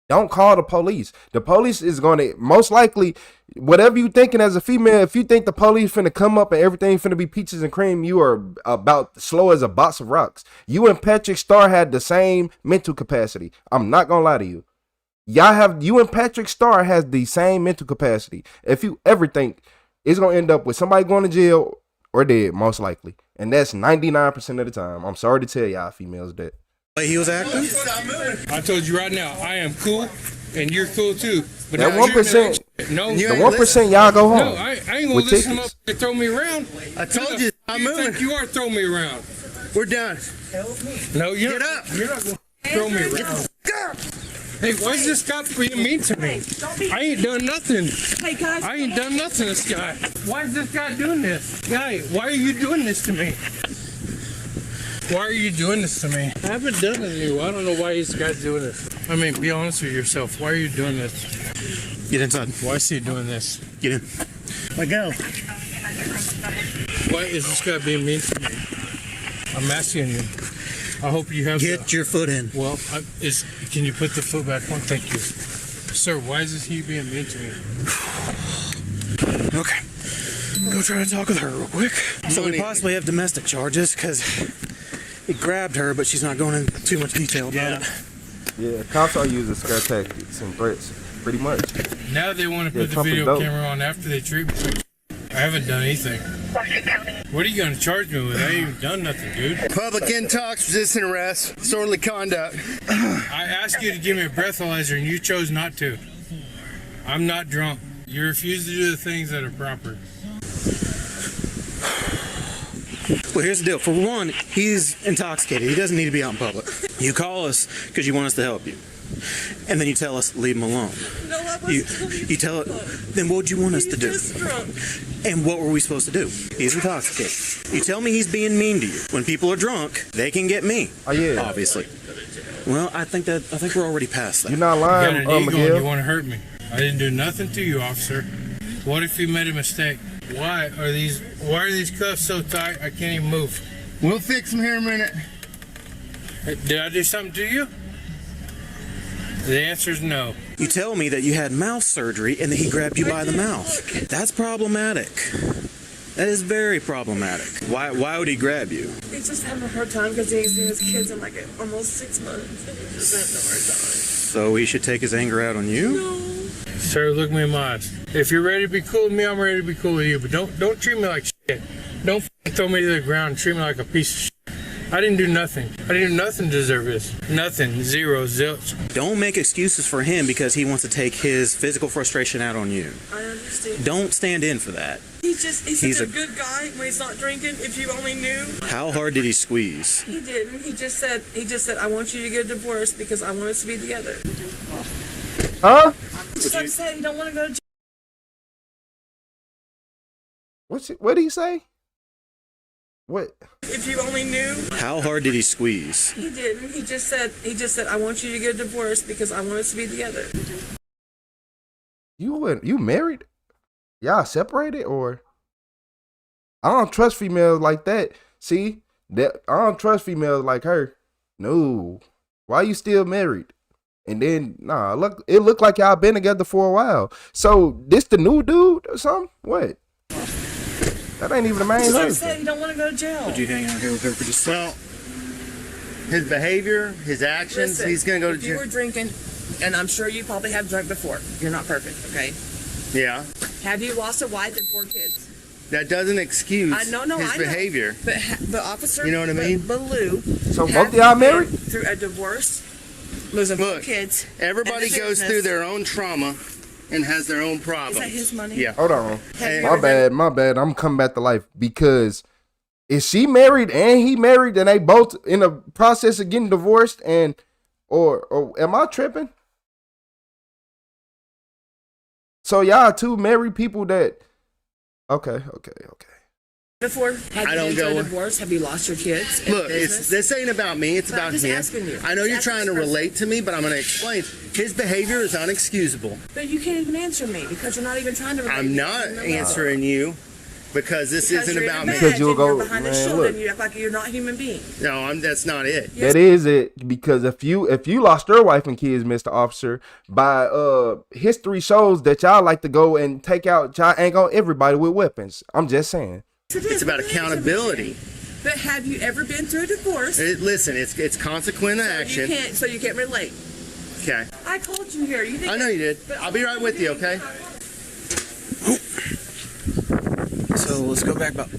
Speaker 1: Don't call the police. The police is going to, most likely, whatever you thinking as a female, if you think the police finna come up and everything finna be peaches and cream, you are about slow as a box of rocks. You and Patrick Starr had the same mental capacity. I'm not going to lie to you. You and Patrick Starr has the same mental capacity. If you ever think it's going to end up with somebody going to jail or dead, most likely. And that's 99% of the time. I'm sorry to tell y'all females that.
Speaker 15: He was acting?
Speaker 26: I told you right now, I am cool, and you're cool too. But
Speaker 1: that 1%,
Speaker 26: no,
Speaker 1: the 1% y'all go home.
Speaker 26: No, I ain't gonna listen up and throw me around.
Speaker 15: I told you, I'm moving.
Speaker 26: Think you are throwing me around.
Speaker 15: We're done.
Speaker 26: No, you're
Speaker 15: Get up.
Speaker 26: You're not gonna throw me around. Hey, why is this cop being mean to me? I ain't done nothing.
Speaker 2: Hey guys,
Speaker 26: I ain't done nothing to this guy. Why is this guy doing this? Guy, why are you doing this to me? Why are you doing this to me? I haven't done it to you. I don't know why this guy's doing this. I mean, be honest with yourself. Why are you doing this?
Speaker 15: Get inside.
Speaker 26: Why is he doing this?
Speaker 15: Get in. Let go.
Speaker 26: Why is this guy being mean to me? I'm asking you. I hope you have.
Speaker 15: Get your foot in.
Speaker 26: Well, can you put the foot back on? Thank you. Sir, why is he being mean to me?
Speaker 15: Okay. Go try to talk with her real quick. So we possibly have domestic charges because he grabbed her, but she's not going into too much detail about it.
Speaker 1: Yeah, cops are using scare tactics and threats, pretty much.
Speaker 26: Now they want to put the video camera on after they treat me. I haven't done anything. What are you going to charge me with? I ain't even done nothing, dude.
Speaker 15: Public intox, resisting arrest, disorderly conduct.
Speaker 26: I asked you to give me a breathalyzer and you chose not to. I'm not drunk. You refuse to do the things that are proper.
Speaker 15: Well, here's the deal. For one, he's intoxicated. He doesn't need to be out in public. You call us because you want us to help you. And then you tell us, leave him alone.
Speaker 2: No, I wasn't.
Speaker 15: You tell it, then what would you want us to do? And what were we supposed to do? He's intoxicated. You tell me he's being mean to you. When people are drunk, they can get me.
Speaker 1: Oh, yeah.
Speaker 15: Obviously. Well, I think we're already past that.
Speaker 1: You're not lying,
Speaker 26: you got an ego
Speaker 1: Miguel.
Speaker 26: and you want to hurt me. I didn't do nothing to you, officer. What if you made a mistake? Why are these cuffs so tight I can't even move?
Speaker 15: We'll fix them here in a minute.
Speaker 26: Did I do something to you? The answer is no.
Speaker 15: You tell me that you had mouth surgery and that he grabbed you by the mouth. That's problematic. That is very problematic. Why would he grab you?
Speaker 2: He's just having a hard time because he ain't seen his kids in like almost 6 months. He's having a hard time.
Speaker 15: So he should take his anger out on you?
Speaker 2: No.
Speaker 26: Sir, look me in my eyes. If you're ready to be cool with me, I'm ready to be cool with you. But don't treat me like shit. Don't throw me to the ground and treat me like a piece of shit. I didn't do nothing. I didn't do nothing to deserve this. Nothing. Zero. Zilch.
Speaker 15: Don't make excuses for him because he wants to take his physical frustration out on you.
Speaker 2: I understand.
Speaker 15: Don't stand in for that.
Speaker 2: He's such a good guy when he's not drinking. If you only knew.
Speaker 15: How hard did he squeeze?
Speaker 2: He didn't. He just said, I want you to get a divorce because I want us to be together.
Speaker 1: Huh?
Speaker 2: Just upset. You don't want to go to jail.
Speaker 1: What did he say? What?
Speaker 2: If you only knew.
Speaker 15: How hard did he squeeze?
Speaker 2: He didn't. He just said, I want you to get a divorce because I want us to be together.
Speaker 1: You married? Y'all separated or? I don't trust females like that. See? I don't trust females like her. No. Why you still married? And then, look, it looked like y'all been together for a while. So this the new dude or something? What? That ain't even the main
Speaker 2: I
Speaker 1: thing.
Speaker 2: said you don't want to go to jail.
Speaker 15: Would you hang out here with her for just
Speaker 14: Well, his behavior, his actions,
Speaker 2: Listen,
Speaker 14: he's going to go to
Speaker 2: if you
Speaker 14: jail.
Speaker 2: were drinking, and I'm sure you probably have drunk before. You're not perfect, okay?
Speaker 14: Yeah.
Speaker 2: Have you lost a wife and 4 kids?
Speaker 14: That doesn't excuse his behavior.
Speaker 2: But the officer,
Speaker 14: You know what I mean?
Speaker 2: But Lou,
Speaker 1: So both of y'all married?
Speaker 2: Through a divorce, losing 4 kids.
Speaker 14: Everybody
Speaker 2: and a
Speaker 14: goes
Speaker 2: business.
Speaker 14: through their own trauma and has their own
Speaker 2: Is
Speaker 14: problems.
Speaker 2: that his money?
Speaker 14: Yeah.
Speaker 1: Hold on.
Speaker 2: Have you
Speaker 1: My
Speaker 2: ever
Speaker 1: bad. I'm coming back to life because is she married and he married and they both in the process of getting divorced or am I tripping? So y'all two married people that. Okay.
Speaker 2: Before, have
Speaker 3: I
Speaker 2: you
Speaker 3: don't
Speaker 2: been through
Speaker 3: go-
Speaker 2: a divorce? Have you lost your kids?
Speaker 3: Look, this ain't about me. It's
Speaker 2: But I'm
Speaker 3: about
Speaker 2: just
Speaker 3: him.
Speaker 2: asking you.
Speaker 3: I know you're
Speaker 2: Just
Speaker 3: trying to
Speaker 2: asking
Speaker 3: relate to me, but I'm going to explain. His behavior is unexcusable.
Speaker 2: But you can't even answer me because you're not even trying to relate.
Speaker 3: I'm not answering you because this isn't
Speaker 2: you're
Speaker 3: about
Speaker 2: in
Speaker 3: me.
Speaker 2: a
Speaker 1: Because
Speaker 2: badge
Speaker 1: you'll
Speaker 2: and you're
Speaker 1: go-
Speaker 2: behind the
Speaker 1: man,
Speaker 2: shoulder
Speaker 1: look.
Speaker 2: and you act like you're not a human being.
Speaker 3: No, that's not it.
Speaker 1: That is it, because if you lost your wife and kids, Mr. Officer, by history shows that y'all like to go and take out, y'all ain't on everybody with weapons. I'm just saying.
Speaker 3: It's about accountability.
Speaker 2: But have you ever been through a divorce?
Speaker 3: Listen, it's consequent action.
Speaker 2: So you can't relate.
Speaker 3: Okay.
Speaker 2: I called you here. You think
Speaker 3: I know you did. I'll be right with you, okay?
Speaker 15: So let's go back about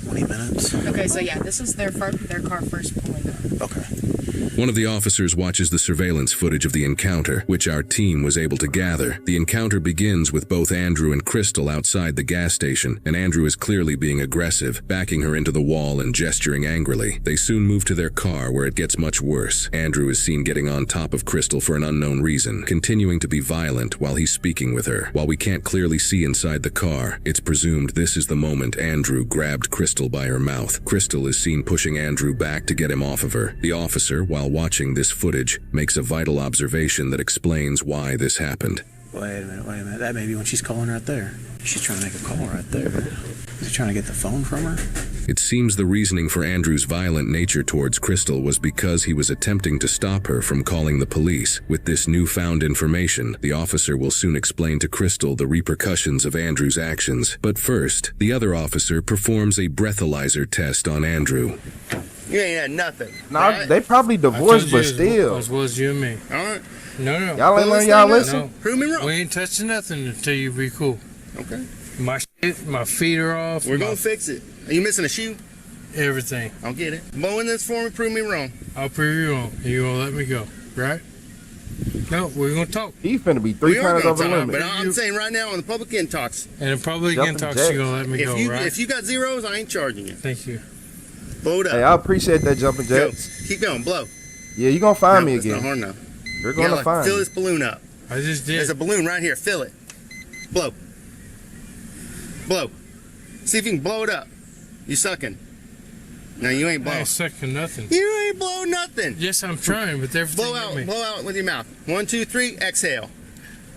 Speaker 15: 20 minutes.
Speaker 7: Okay, so yeah, this is their car first pulling up.
Speaker 15: Okay.
Speaker 24: One of the officers watches the surveillance footage of the encounter, which our team was able to gather. The encounter begins with both Andrew and Crystal outside the gas station, and Andrew is clearly being aggressive, backing her into the wall and gesturing angrily. They soon move to their car, where it gets much worse. Andrew is seen getting on top of Crystal for an unknown reason, continuing to be violent while he's speaking with her. While we can't clearly see inside the car, it's presumed this is the moment Andrew grabbed Crystal by her mouth. Crystal is seen pushing Andrew back to get him off of her. The officer, while watching this footage, makes a vital observation that explains why this happened.
Speaker 15: Wait a minute. That may be when she's calling right there. She's trying to make a call right there. Is he trying to get the phone from her?
Speaker 24: It seems the reasoning for Andrew's violent nature towards Crystal was because he was attempting to stop her from calling the police. With this newfound information, the officer will soon explain to Crystal the repercussions of Andrew's actions. But first, the other officer performs a breathalyzer test on Andrew.
Speaker 3: You ain't had nothing.
Speaker 1: Nah,
Speaker 3: right?
Speaker 1: they probably divorced, but still.
Speaker 26: As well as you and me.
Speaker 3: All right.
Speaker 26: No.
Speaker 1: Y'all ain't letting y'all listen?
Speaker 26: No.
Speaker 3: Prove me wrong.
Speaker 26: We ain't touching nothing until you be cool.
Speaker 3: Okay.
Speaker 26: My shit, my feet are off.
Speaker 3: We're going to fix it. Are you missing a shoe?
Speaker 26: Everything.
Speaker 3: I'll get it. Blowing this for me, prove me wrong.
Speaker 26: I'll prove you wrong. You gonna let me go, right? No, we're gonna talk.
Speaker 1: He's finna be three
Speaker 3: We are
Speaker 1: times
Speaker 3: gonna
Speaker 1: over the
Speaker 3: talk,
Speaker 1: limit.
Speaker 3: but I'm saying right now on the public end talks.
Speaker 26: And in public end talks, you gonna let me go, right?
Speaker 3: If you got zeros, I ain't charging you.
Speaker 26: Thank you.
Speaker 3: Blow it up.
Speaker 1: Hey, I appreciate that, Jumping
Speaker 3: Go.
Speaker 1: Jacks.
Speaker 3: Keep going. Blow.
Speaker 1: Yeah, you gonna find me
Speaker 3: It's
Speaker 1: again.
Speaker 3: not hard enough.
Speaker 1: You're gonna find
Speaker 3: Fill
Speaker 1: me.
Speaker 3: this balloon up.
Speaker 26: I just did.
Speaker 3: There's a balloon right here. Fill it. Blow. Blow. See if you can blow it up. You sucking. No, you ain't
Speaker 26: I
Speaker 3: blowing.
Speaker 26: ain't sucking nothing.
Speaker 3: You ain't blowing nothing.
Speaker 26: Yes, I'm trying, but everything
Speaker 3: Blow out. Blow out with your mouth. 1, 2, 3. Exhale.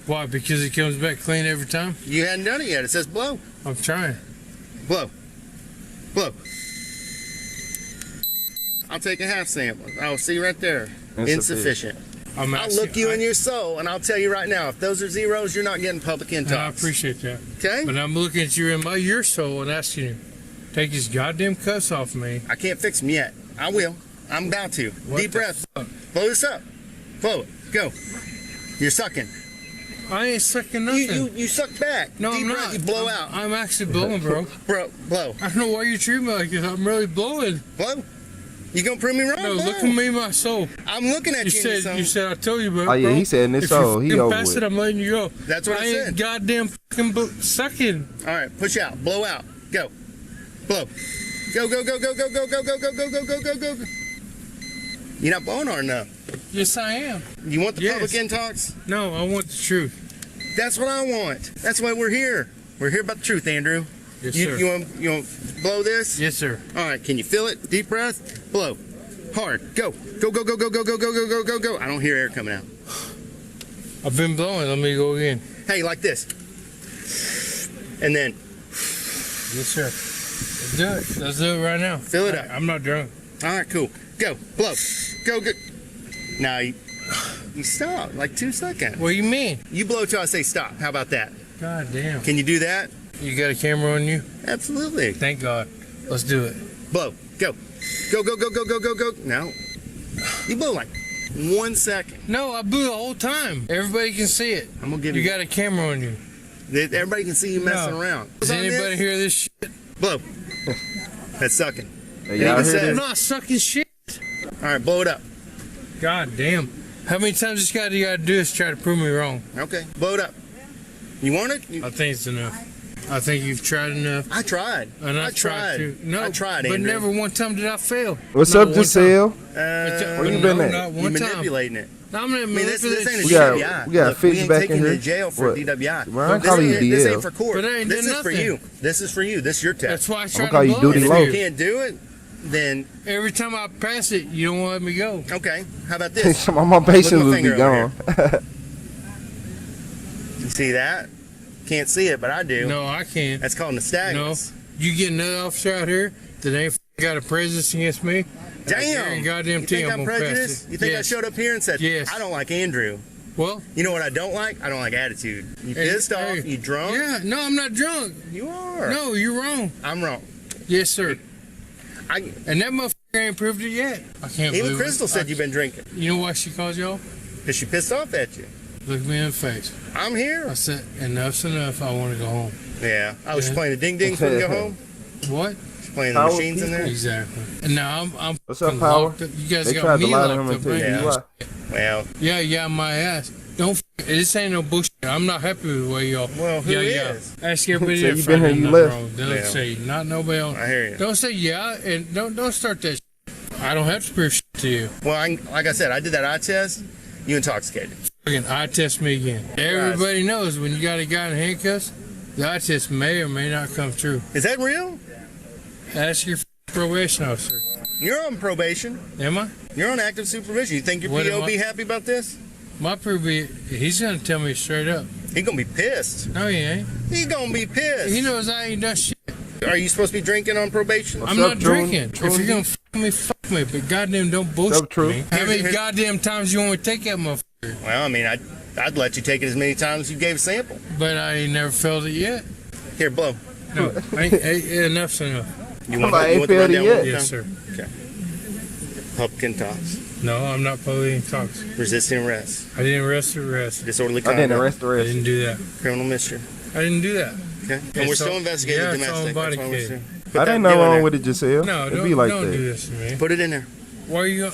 Speaker 26: Why? Because it comes back clean every time?
Speaker 3: You hadn't done it yet. It says blow.
Speaker 26: I'm trying.
Speaker 3: Blow. Blow. I'll take a half sample. I'll see right there. Insufficient. I'll look you in your soul, and I'll tell you right now, if those are zeros, you're not getting public in
Speaker 26: And I
Speaker 3: talks.
Speaker 26: appreciate that.
Speaker 3: Okay?
Speaker 26: But I'm looking at you in your soul and asking you, take these goddamn cuffs off me.
Speaker 3: I can't fix them yet. I will. I'm about to. Deep breath. Blow this up. Blow it. Go. You're sucking.
Speaker 26: I ain't sucking nothing.
Speaker 3: You suck back.
Speaker 26: No,
Speaker 3: Deep
Speaker 26: I'm
Speaker 3: breath.
Speaker 26: not.
Speaker 3: You blow out.
Speaker 26: I'm actually blowing, bro.
Speaker 3: Bro, blow.
Speaker 26: I don't know why you treat me like this. I'm really blowing.
Speaker 3: Blow. You gonna prove me wrong?
Speaker 26: No,
Speaker 3: Blow.
Speaker 26: look at me in my soul.
Speaker 3: I'm looking at you. in your soul.
Speaker 26: I told you, bro.
Speaker 1: Oh, yeah, he said in his soul. He over
Speaker 26: pass
Speaker 1: with.
Speaker 26: it, I'm letting you go.
Speaker 3: That's what I
Speaker 26: ain't
Speaker 3: said.
Speaker 26: Goddamn fucking sucking.
Speaker 3: All right, push out. Blow out. Go. Blow. Go, go, go, go, go, go, go, go, go, go, go, go, go, go. You're not blowing hard enough.
Speaker 26: Yes, I am.
Speaker 3: You want the public in talks?
Speaker 26: No, I want the truth.
Speaker 3: That's what I want. That's why we're here. We're here about the truth, Andrew.
Speaker 26: Yes,
Speaker 3: you,
Speaker 26: sir.
Speaker 3: You want to blow this?
Speaker 26: Yes, sir.
Speaker 3: All right, can you feel it? Deep breath. Blow. Hard. Go. Go, go, go, go, go, go, go, go, go, go, go. I don't hear air coming out.
Speaker 26: I've been blowing. Let me go again.
Speaker 3: Hey, like this. And then.
Speaker 26: Yes, sir. Let's do it. Let's do it right now.
Speaker 3: Fill it up.
Speaker 26: I'm not drunk.
Speaker 3: All right, cool. Go. Blow. Go, go. Now, you stop. Like 2 seconds.
Speaker 26: What do you mean?
Speaker 3: You blow till I say stop. How about that?
Speaker 26: God damn.
Speaker 3: Can you do that?
Speaker 26: You got a camera on you?
Speaker 3: Absolutely.
Speaker 26: Thank God. Let's do it.
Speaker 3: Blow. Go. Go, go, go, go, go, go, go. No. You blow like 1 second.
Speaker 26: No, I blew the whole time. Everybody can see it.
Speaker 3: I'm gonna give
Speaker 26: you got a camera on you.
Speaker 3: Everybody can see you messing
Speaker 26: No.
Speaker 3: around.
Speaker 26: Does anybody hear this shit?
Speaker 3: Blow. That's sucking.
Speaker 1: Hey, y'all hear
Speaker 26: I'm
Speaker 1: this?
Speaker 26: not sucking shit.
Speaker 3: All right, blow it up.
Speaker 26: God damn. How many times this guy you gotta do is try to prove me wrong?
Speaker 3: Okay, blow it up. You want it?
Speaker 26: I think it's enough. I think you've tried enough.
Speaker 3: I tried.
Speaker 26: And I tried to. No,
Speaker 3: I tried,
Speaker 26: but
Speaker 3: Andrew.
Speaker 26: never one time did I fail.
Speaker 1: What's
Speaker 26: Not
Speaker 1: up,
Speaker 26: one
Speaker 1: Giselle?
Speaker 26: time.
Speaker 1: Where you been at?
Speaker 26: Not
Speaker 3: You
Speaker 26: one time.
Speaker 3: manipulating it.
Speaker 26: No, I'm gonna
Speaker 3: this ain't a
Speaker 1: we got,
Speaker 3: DWI.
Speaker 1: we got
Speaker 3: Look,
Speaker 1: Fitz
Speaker 3: we ain't
Speaker 1: back
Speaker 3: taking
Speaker 1: in
Speaker 3: you
Speaker 1: here.
Speaker 3: to jail for
Speaker 1: What?
Speaker 3: DWI.
Speaker 1: Well, I call you
Speaker 3: This
Speaker 1: DL.
Speaker 3: ain't for court.
Speaker 26: But I ain't
Speaker 3: This
Speaker 26: done
Speaker 3: is for
Speaker 26: nothing.
Speaker 3: you. This is for you. This is your test.
Speaker 26: That's why I
Speaker 1: I'm
Speaker 26: tried
Speaker 1: gonna call
Speaker 26: to
Speaker 1: you
Speaker 26: blow
Speaker 1: Duty
Speaker 26: it.
Speaker 3: If
Speaker 1: Low.
Speaker 3: you can't do it, then
Speaker 26: Every time I pass it, you don't let me go.
Speaker 3: okay. How about this?
Speaker 1: Some of my patience
Speaker 3: Look at my
Speaker 1: would be
Speaker 3: finger over
Speaker 1: gone.
Speaker 3: You see that? Can't see it, but I do.
Speaker 26: No, I can't.
Speaker 3: That's called
Speaker 26: No,
Speaker 3: nystagmus.
Speaker 26: you get another officer out here that ain't got a prejudice against me.
Speaker 3: Damn.
Speaker 26: Goddamn
Speaker 3: You
Speaker 26: team,
Speaker 3: think
Speaker 26: I'm
Speaker 3: I'm
Speaker 26: gonna pass
Speaker 3: prejudiced?
Speaker 26: it.
Speaker 3: You think
Speaker 26: Yes.
Speaker 3: I showed up here and said,
Speaker 26: Yes.
Speaker 3: I don't like Andrew?
Speaker 26: Well,
Speaker 3: You know what I don't like? I don't like attitude. You pissed off?
Speaker 26: hey,
Speaker 3: You drunk?
Speaker 26: Yeah, no, I'm not drunk.
Speaker 3: You are.
Speaker 26: No, you're wrong.
Speaker 3: I'm wrong.
Speaker 26: Yes, sir.
Speaker 3: I,
Speaker 26: And that motherfucker ain't proved it yet. I can't
Speaker 3: even
Speaker 26: believe
Speaker 3: Crystal
Speaker 26: it.
Speaker 3: said you've been drinking
Speaker 26: You know why she calls y'all?
Speaker 3: because she pissed off at you.
Speaker 26: Look me in the face.
Speaker 3: I'm here.
Speaker 26: I said, enough's enough. I want to go home.
Speaker 3: Yeah. I was
Speaker 26: Yeah.
Speaker 3: playing the ding ding when you go home.
Speaker 26: What?
Speaker 3: She's playing the
Speaker 1: Power
Speaker 3: machines in there.
Speaker 26: Exactly. And now I'm
Speaker 1: What's up,
Speaker 26: fucking
Speaker 1: Power?
Speaker 26: locked up. You guys
Speaker 1: They
Speaker 26: got
Speaker 1: tried to
Speaker 26: me
Speaker 1: lie to
Speaker 26: locked
Speaker 1: him
Speaker 26: up
Speaker 1: and tell
Speaker 26: right
Speaker 1: you
Speaker 26: now.
Speaker 1: why.
Speaker 3: Well,
Speaker 26: Yeah, my ass. Don't. This ain't no bullshit. I'm not happy with the way y'all.
Speaker 3: Well, who is?
Speaker 26: Ask everybody
Speaker 1: So
Speaker 26: if
Speaker 1: you
Speaker 26: I
Speaker 1: been here,
Speaker 26: did
Speaker 1: you
Speaker 26: nothing
Speaker 1: left.
Speaker 26: wrong. Don't
Speaker 3: Yeah.
Speaker 26: say not nobody else.
Speaker 3: I hear you.
Speaker 26: Don't say yeah, and don't start that. I don't have to prove shit to you.
Speaker 3: Well, like I said, I did that eye test. You intoxicated.
Speaker 26: Fucking eye test me again. Everybody knows when you got a guy in handcuffs, the eye test may or may not come true.
Speaker 3: Is that real?
Speaker 26: Ask your probation officer.
Speaker 3: You're on probation.
Speaker 26: Am I?
Speaker 3: You're on active supervision. You think your
Speaker 26: What
Speaker 3: PO
Speaker 26: am I-
Speaker 3: be happy about this?
Speaker 26: My probation, he's gonna tell me straight up.
Speaker 3: He gonna be pissed.
Speaker 26: No, he ain't.
Speaker 3: He gonna be pissed.
Speaker 26: He knows I ain't done shit.
Speaker 3: Are you supposed to be drinking on probation?
Speaker 26: I'm not drinking. If you're gonna fuck me, but goddamn don't bullshit me. How many goddamn times you want me to take that motherfucker?
Speaker 3: Well, I mean, I'd let you take it as many times as you gave a sample.
Speaker 26: But I ain't never felt it yet.
Speaker 3: Here, blow.
Speaker 26: No, enough's enough.
Speaker 3: You want the rundown one more
Speaker 26: Yes,
Speaker 3: time?
Speaker 26: sir.
Speaker 3: Okay. Publican toss.
Speaker 26: No, I'm not publicly intoxicated.
Speaker 3: Resisting arrest.
Speaker 26: I didn't arrest the arrest.
Speaker 3: Disorderly
Speaker 1: I
Speaker 3: conduct.
Speaker 1: didn't arrest the
Speaker 26: I
Speaker 1: rest.
Speaker 26: didn't do that.
Speaker 3: Criminal mischief.
Speaker 26: I didn't do that.
Speaker 3: Okay. And
Speaker 26: It's
Speaker 3: we're still
Speaker 26: all-
Speaker 3: investigating
Speaker 26: yeah, it's all
Speaker 3: domestic. That's what we're
Speaker 26: Bodycam.
Speaker 3: saying. Put
Speaker 1: I
Speaker 3: that
Speaker 1: ain't no
Speaker 3: deal in
Speaker 1: wrong
Speaker 3: there.
Speaker 1: with it, Giselle.
Speaker 26: No,
Speaker 1: It
Speaker 26: don't,
Speaker 1: be like
Speaker 26: don't
Speaker 1: that.
Speaker 26: do this to me.
Speaker 3: Put it in there.
Speaker 26: Why are you?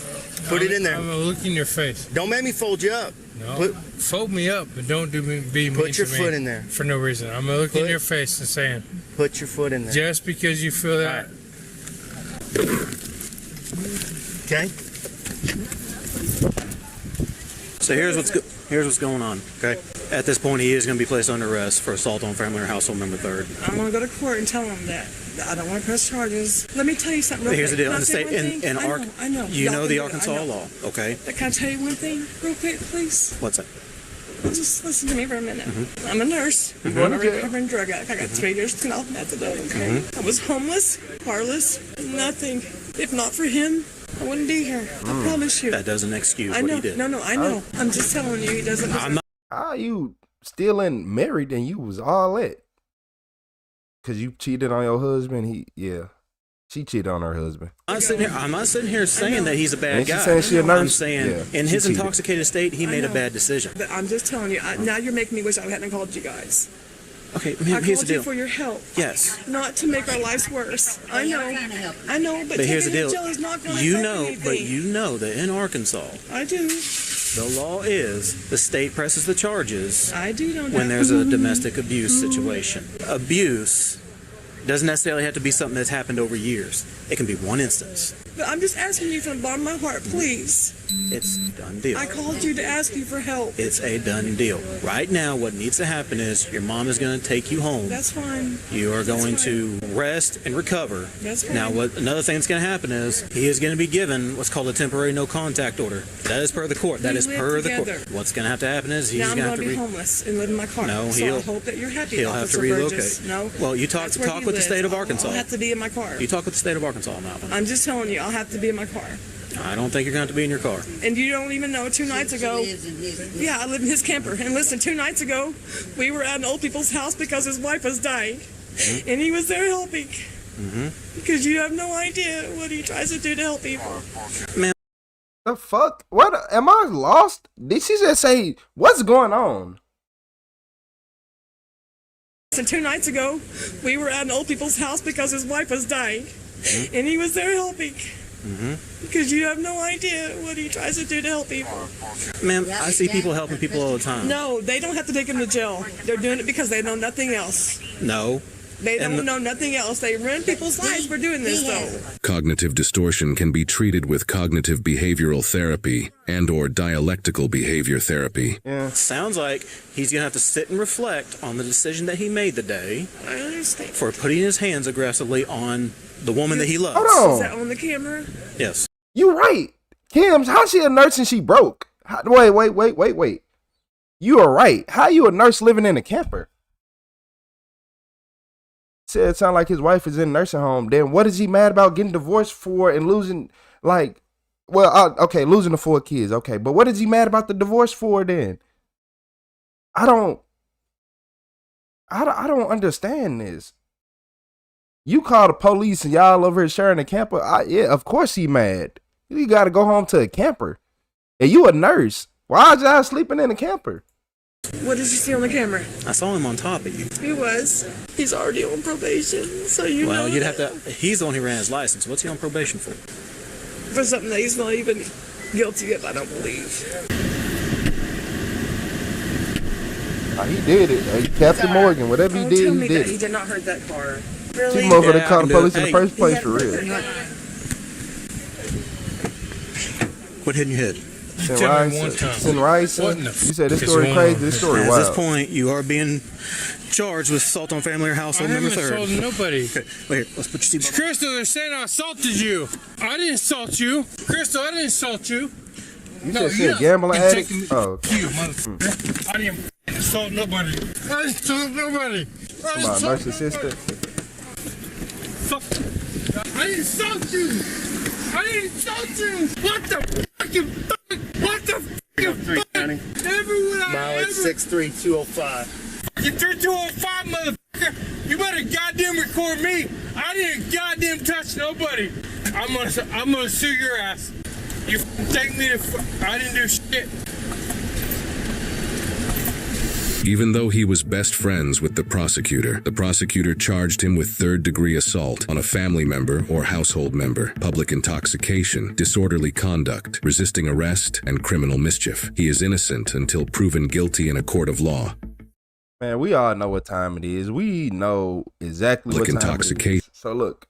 Speaker 3: Put it in there.
Speaker 26: I'm gonna look in your face.
Speaker 3: Don't make me fold you up.
Speaker 26: No, fold me up, but don't do me. Be mean
Speaker 3: Put your
Speaker 26: to me
Speaker 3: foot in there.
Speaker 26: for no reason. I'm gonna look in
Speaker 3: Put-
Speaker 26: your face and saying,
Speaker 3: Put your foot in there.
Speaker 26: just because you feel that.
Speaker 3: Okay.
Speaker 15: So here's what's going on. Okay. At this point, he is going to be placed under arrest for assault on family or household member third.
Speaker 2: I'm gonna go to court and tell them that I don't want to press charges. Let me tell you something.
Speaker 15: But here's the deal.
Speaker 2: Can I
Speaker 15: In the
Speaker 2: say
Speaker 15: state,
Speaker 2: one thing? I know.
Speaker 15: you
Speaker 2: Y'all
Speaker 15: know
Speaker 2: can
Speaker 15: the
Speaker 2: do it.
Speaker 15: Arkansas
Speaker 2: I know.
Speaker 15: law, okay?
Speaker 2: But can I tell you one thing real quick, please?
Speaker 15: What's that?
Speaker 2: Just listen to me for a minute.
Speaker 15: Mm-hmm.
Speaker 2: I'm a nurse.
Speaker 15: Mhm.
Speaker 2: I'm a recovering drug addict. I got 3 years to off methadone, okay?
Speaker 15: Mhm.
Speaker 2: I was homeless, carless, nothing. If not for him, I wouldn't be here. I promise you.
Speaker 15: That doesn't excuse
Speaker 2: I
Speaker 15: what
Speaker 2: know.
Speaker 15: he did.
Speaker 2: No, I know. I'm just telling you, he doesn't.
Speaker 1: How you still ain't married and you was all that? Cause you cheated on your husband. She cheated on her husband.
Speaker 15: I'm not sitting here saying that he's a bad
Speaker 1: Ain't she
Speaker 15: guy.
Speaker 1: saying she a nurse?
Speaker 15: I'm saying
Speaker 1: Yeah,
Speaker 15: in
Speaker 1: she
Speaker 15: his
Speaker 1: cheated.
Speaker 15: intoxicated state, he made a
Speaker 2: know.
Speaker 15: bad decision.
Speaker 2: But I'm just telling you, now you're making me wish I hadn't called you guys.
Speaker 15: Okay,
Speaker 2: I
Speaker 15: here's
Speaker 2: called
Speaker 15: the deal.
Speaker 2: you for your help.
Speaker 15: Yes.
Speaker 2: Not to make our lives worse. I know, but
Speaker 15: But here's the
Speaker 2: taking
Speaker 15: deal.
Speaker 2: it to jail is not going to
Speaker 15: You
Speaker 2: help
Speaker 15: know,
Speaker 2: anything.
Speaker 15: but you know that in Arkansas,
Speaker 2: I do.
Speaker 15: the law is the state presses the charges
Speaker 2: I do know
Speaker 15: when
Speaker 2: that.
Speaker 15: there's a domestic abuse situation. Abuse doesn't necessarily have to be something that's happened over years. It can be one instance.
Speaker 2: But I'm just asking you from the bottom of my heart, please.
Speaker 15: It's a done deal.
Speaker 2: I called you to ask you for help.
Speaker 15: It's a done deal. Right now, what needs to happen is your mom is going to take you home.
Speaker 2: That's fine.
Speaker 15: You are going to rest and recover.
Speaker 2: That's fine.
Speaker 15: Now, another thing that's going to happen is he is going to be given what's called a temporary no contact order. That is per the court. That
Speaker 2: We
Speaker 15: is
Speaker 2: live
Speaker 15: per the
Speaker 2: together.
Speaker 15: court. What's going to have to happen is he's
Speaker 2: Now I'm
Speaker 15: going to
Speaker 2: going
Speaker 15: have
Speaker 2: to
Speaker 15: to
Speaker 2: be homeless and live in my car.
Speaker 15: No,
Speaker 2: so I
Speaker 15: he'll-
Speaker 2: hope that you're happy,
Speaker 15: he'll have
Speaker 2: Officer
Speaker 15: to relocate.
Speaker 2: Burgess. No.
Speaker 15: Well, you talk
Speaker 2: That's where
Speaker 15: with
Speaker 2: he
Speaker 15: the
Speaker 2: lives.
Speaker 15: state of
Speaker 2: I'll
Speaker 15: Arkansas.
Speaker 2: have to be in my car.
Speaker 15: You talk with the state of Arkansas on that one.
Speaker 2: I'm just telling you, I'll have to be in my car.
Speaker 15: I don't think you're going to have to be in your car.
Speaker 2: And you don't even know, 2 nights ago, yeah, I live in his camper. And listen, 2 nights ago, we were at an old people's house because his wife was dying.
Speaker 15: Mm-hmm.
Speaker 2: And he was there helping.
Speaker 15: Mm-hmm.
Speaker 2: Because you have no idea what he tries to do to help people.
Speaker 15: Man.
Speaker 1: The fuck? What? Am I lost? Did she just say, what's going on?
Speaker 2: And 2 nights ago, we were at an old people's house because his wife was dying. And he was there helping.
Speaker 15: Mm-hmm.
Speaker 2: Because you have no idea what he tries to do to help people.
Speaker 15: Ma'am, I see people helping people all the time.
Speaker 2: No, they don't have to take him to jail. They're doing it because they know nothing else.
Speaker 15: No.
Speaker 2: They don't know nothing else. They ruin people's lives for doing this, though.
Speaker 24: Cognitive distortion can be treated with cognitive behavioral therapy and/or dialectical behavior therapy.
Speaker 15: Yeah. Sounds like he's going to have to sit and reflect on the decision that he made the day.
Speaker 2: I understand.
Speaker 15: For putting his hands aggressively on the woman that he loves.
Speaker 1: Hold on.
Speaker 2: Is that on the camera?
Speaker 15: Yes.
Speaker 1: You right. Kim's, how's she a nurse and she broke? Wait. You are right. How you a nurse living in a camper? Said it sound like his wife is in a nursing home. Then what is he mad about getting divorced for and losing, like, losing the 4 kids. Okay, but what is he mad about the divorce for then? I don't understand this. You call the police and y'all over here sharing a camper. Yeah, of course he mad. You got to go home to a camper. And you a nurse. Why are y'all sleeping in a camper?
Speaker 2: What did you see on the camera?
Speaker 15: I saw him on top of you.
Speaker 2: He was. He's already on probation, so you
Speaker 15: Well,
Speaker 2: know
Speaker 15: you'd have to... He's the one who ran his license. What's he on probation for?
Speaker 2: for something that he's not even guilty of, I don't believe.
Speaker 1: He did it. Captain Morgan, whatever he did, he did
Speaker 2: He
Speaker 1: it.
Speaker 2: did not hurt that car.
Speaker 1: Two
Speaker 2: Really?
Speaker 1: motherfuckers called the police in the first place for real.
Speaker 15: Quit hitting your head.
Speaker 1: Rice. You said this story crazy. This story
Speaker 15: At
Speaker 1: wild.
Speaker 15: this point, you are being charged with assault on family or household member third.
Speaker 26: I haven't assaulted nobody.
Speaker 15: Okay, wait here. Let's put your seatbelt.
Speaker 26: Crystal, they're saying I assaulted you. I didn't assault you. Crystal, I didn't assault you.
Speaker 1: You said she a gambling addict? Oh,
Speaker 26: You, motherfucker. I didn't assault nobody. I didn't assault nobody.
Speaker 1: Come on, nurse assistant.
Speaker 26: Fuck. I didn't assault you. I didn't insult you. What the fucking fuck? What the fucking fuck? Everyone I
Speaker 22: Mileage 63205.
Speaker 26: Fucking 3205, motherfucker. You better goddamn record me. I didn't goddamn touch nobody. I'm gonna sue your ass. You take me to. I didn't do shit.
Speaker 24: Even though he was best friends with the prosecutor charged him with third-degree assault on a family member or household member, public intoxication, disorderly conduct, resisting arrest, and criminal mischief. He is innocent until proven guilty in a court of law.
Speaker 1: Man, we all know what time it is. We know exactly what time it is. So look,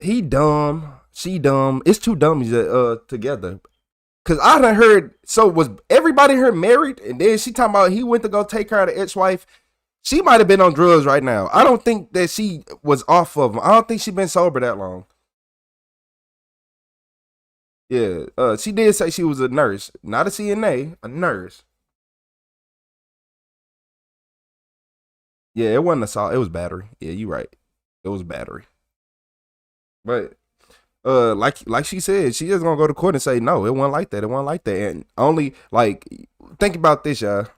Speaker 1: he dumb, she dumb. It's two dummies together. Cause I done heard, so was everybody here married? And then she talking about he went to go take care of the ex-wife. She might have been on drugs right now. I don't think that she was off of them. I don't think she been sober that long. Yeah, she did say she was a nurse, not a CNA, a nurse. Yeah, it wasn't assault. It was battery. Yeah, you right. It was battery. But like she said, she just gonna go to court and say no, it wasn't like that. It wasn't like that. And only like think about this, y'all.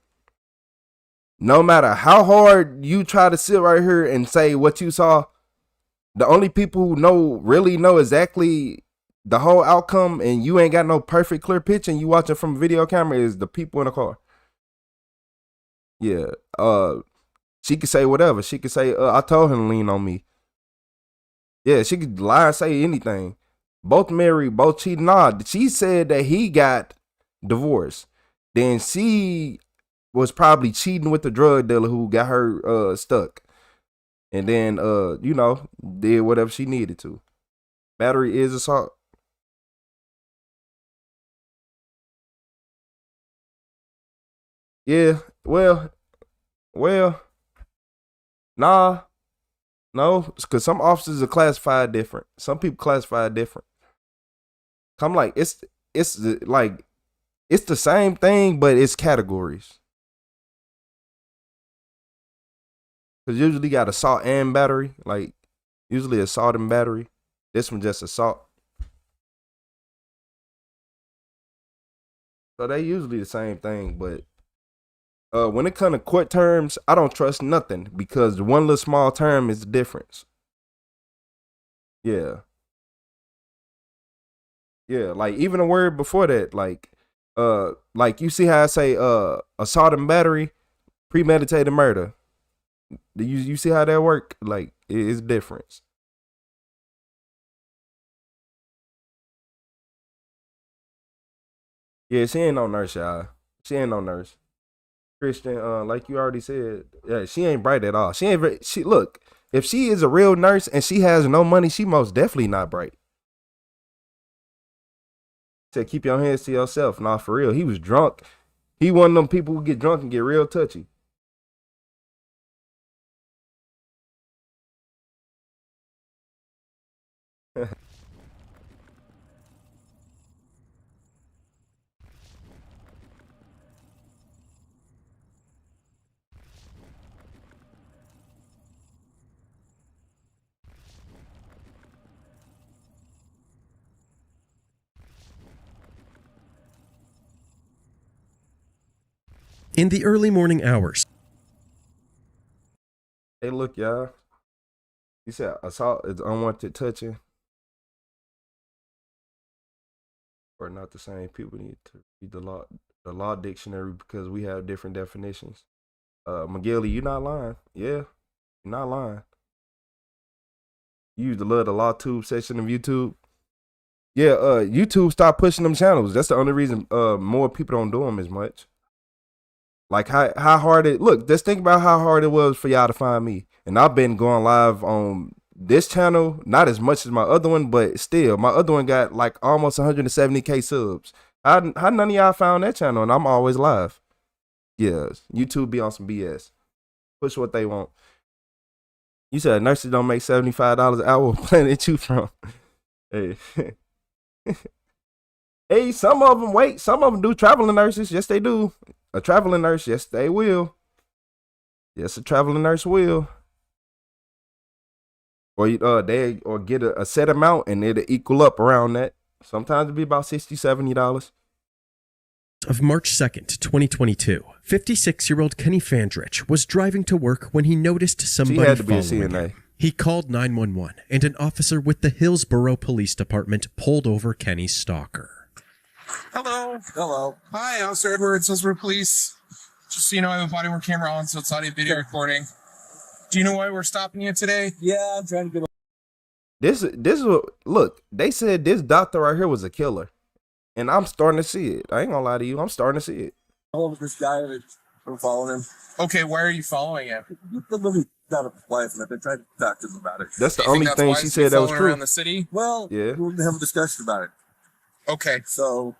Speaker 1: No matter how hard you try to sit right here and say what you saw, the only people who really know exactly the whole outcome, and you ain't got no perfect clear picture, and you watching from a video camera, is the people in the car. Yeah. She could say whatever. She could say, I told him to lean on me. Yeah, she could lie and say anything. Both married, both cheated. Nah, she said that he got divorced. Then she was probably cheating with the drug dealer who got her stuck. And then, did whatever she needed to. Battery is assault. Yeah, well, nah. No, because some officers are classified different. Some people classified different. I'm like, it's the same thing, but it's categories. Because usually got assault and battery. Like, usually assault and battery. This one just assault. So they usually the same thing, but when it comes to court terms, I don't trust nothing because the one little small term is the difference. Yeah. Yeah, like even a word before that, like you see how I say assault and battery, premeditated murder. You see how that work? Like it's difference. Yeah, she ain't no nurse, y'all. She ain't no nurse. Christian, like you already said, yeah, she ain't bright at all. She look, if she is a real nurse and she has no money, she most definitely not bright. Said keep your hands to yourself. Nah, for real. He was drunk. He one of them people who get drunk and get real touchy.
Speaker 9: In the early morning hours.
Speaker 1: Hey, look, y'all. You said assault is unwanted touching. Or not the same. People need to read the law dictionary because we have different definitions. McGilly, you not lying. Yeah, you're not lying. You used to love the law tube section of YouTube. Yeah, YouTube stopped pushing them channels. That's the only reason more people don't do them as much. Like how hard it look, just think about how hard it was for y'all to find me. And I've been going live on this channel, not as much as my other one, but still, my other one got like almost 170K subs. How none of y'all found that channel and I'm always live? Yeah, YouTube be on some BS. Push what they want. You said nurses don't make $75 an hour. Where planet you from? Hey. Hey, some of them do traveling nurses. Yes, they do. A traveling nurse, yes, they will. Yes, a traveling nurse will. Or they get a set amount and it'll equal up around that. Sometimes it'll be about $60, $70.
Speaker 9: Of March 2nd, 2022, 56-year-old Kenny Fandrich was driving to work when he noticed somebody following him. He called 911 and an officer with the Hillsborough Police Department pulled over Kenny's stalker.
Speaker 10: Hello. Hello. Hi, Officer Edwards, Hillsborough Police. Just so you know, I have a body worn camera on, so it's audio video recording. Do you know why we're stopping you today? Yeah, I'm trying to get.
Speaker 1: This is what, look, they said this doctor right here was a killer. And I'm starting to see it. I ain't gonna lie to you. I'm starting to see it.
Speaker 10: All of this guy we're following him. Okay, why are you following him? The living out of his life, and I've been trying to talk to him about it.
Speaker 1: That's the only thing she said that was true.
Speaker 10: Around the city? Well,
Speaker 1: yeah.
Speaker 10: We're gonna have a discussion about it. Okay. So,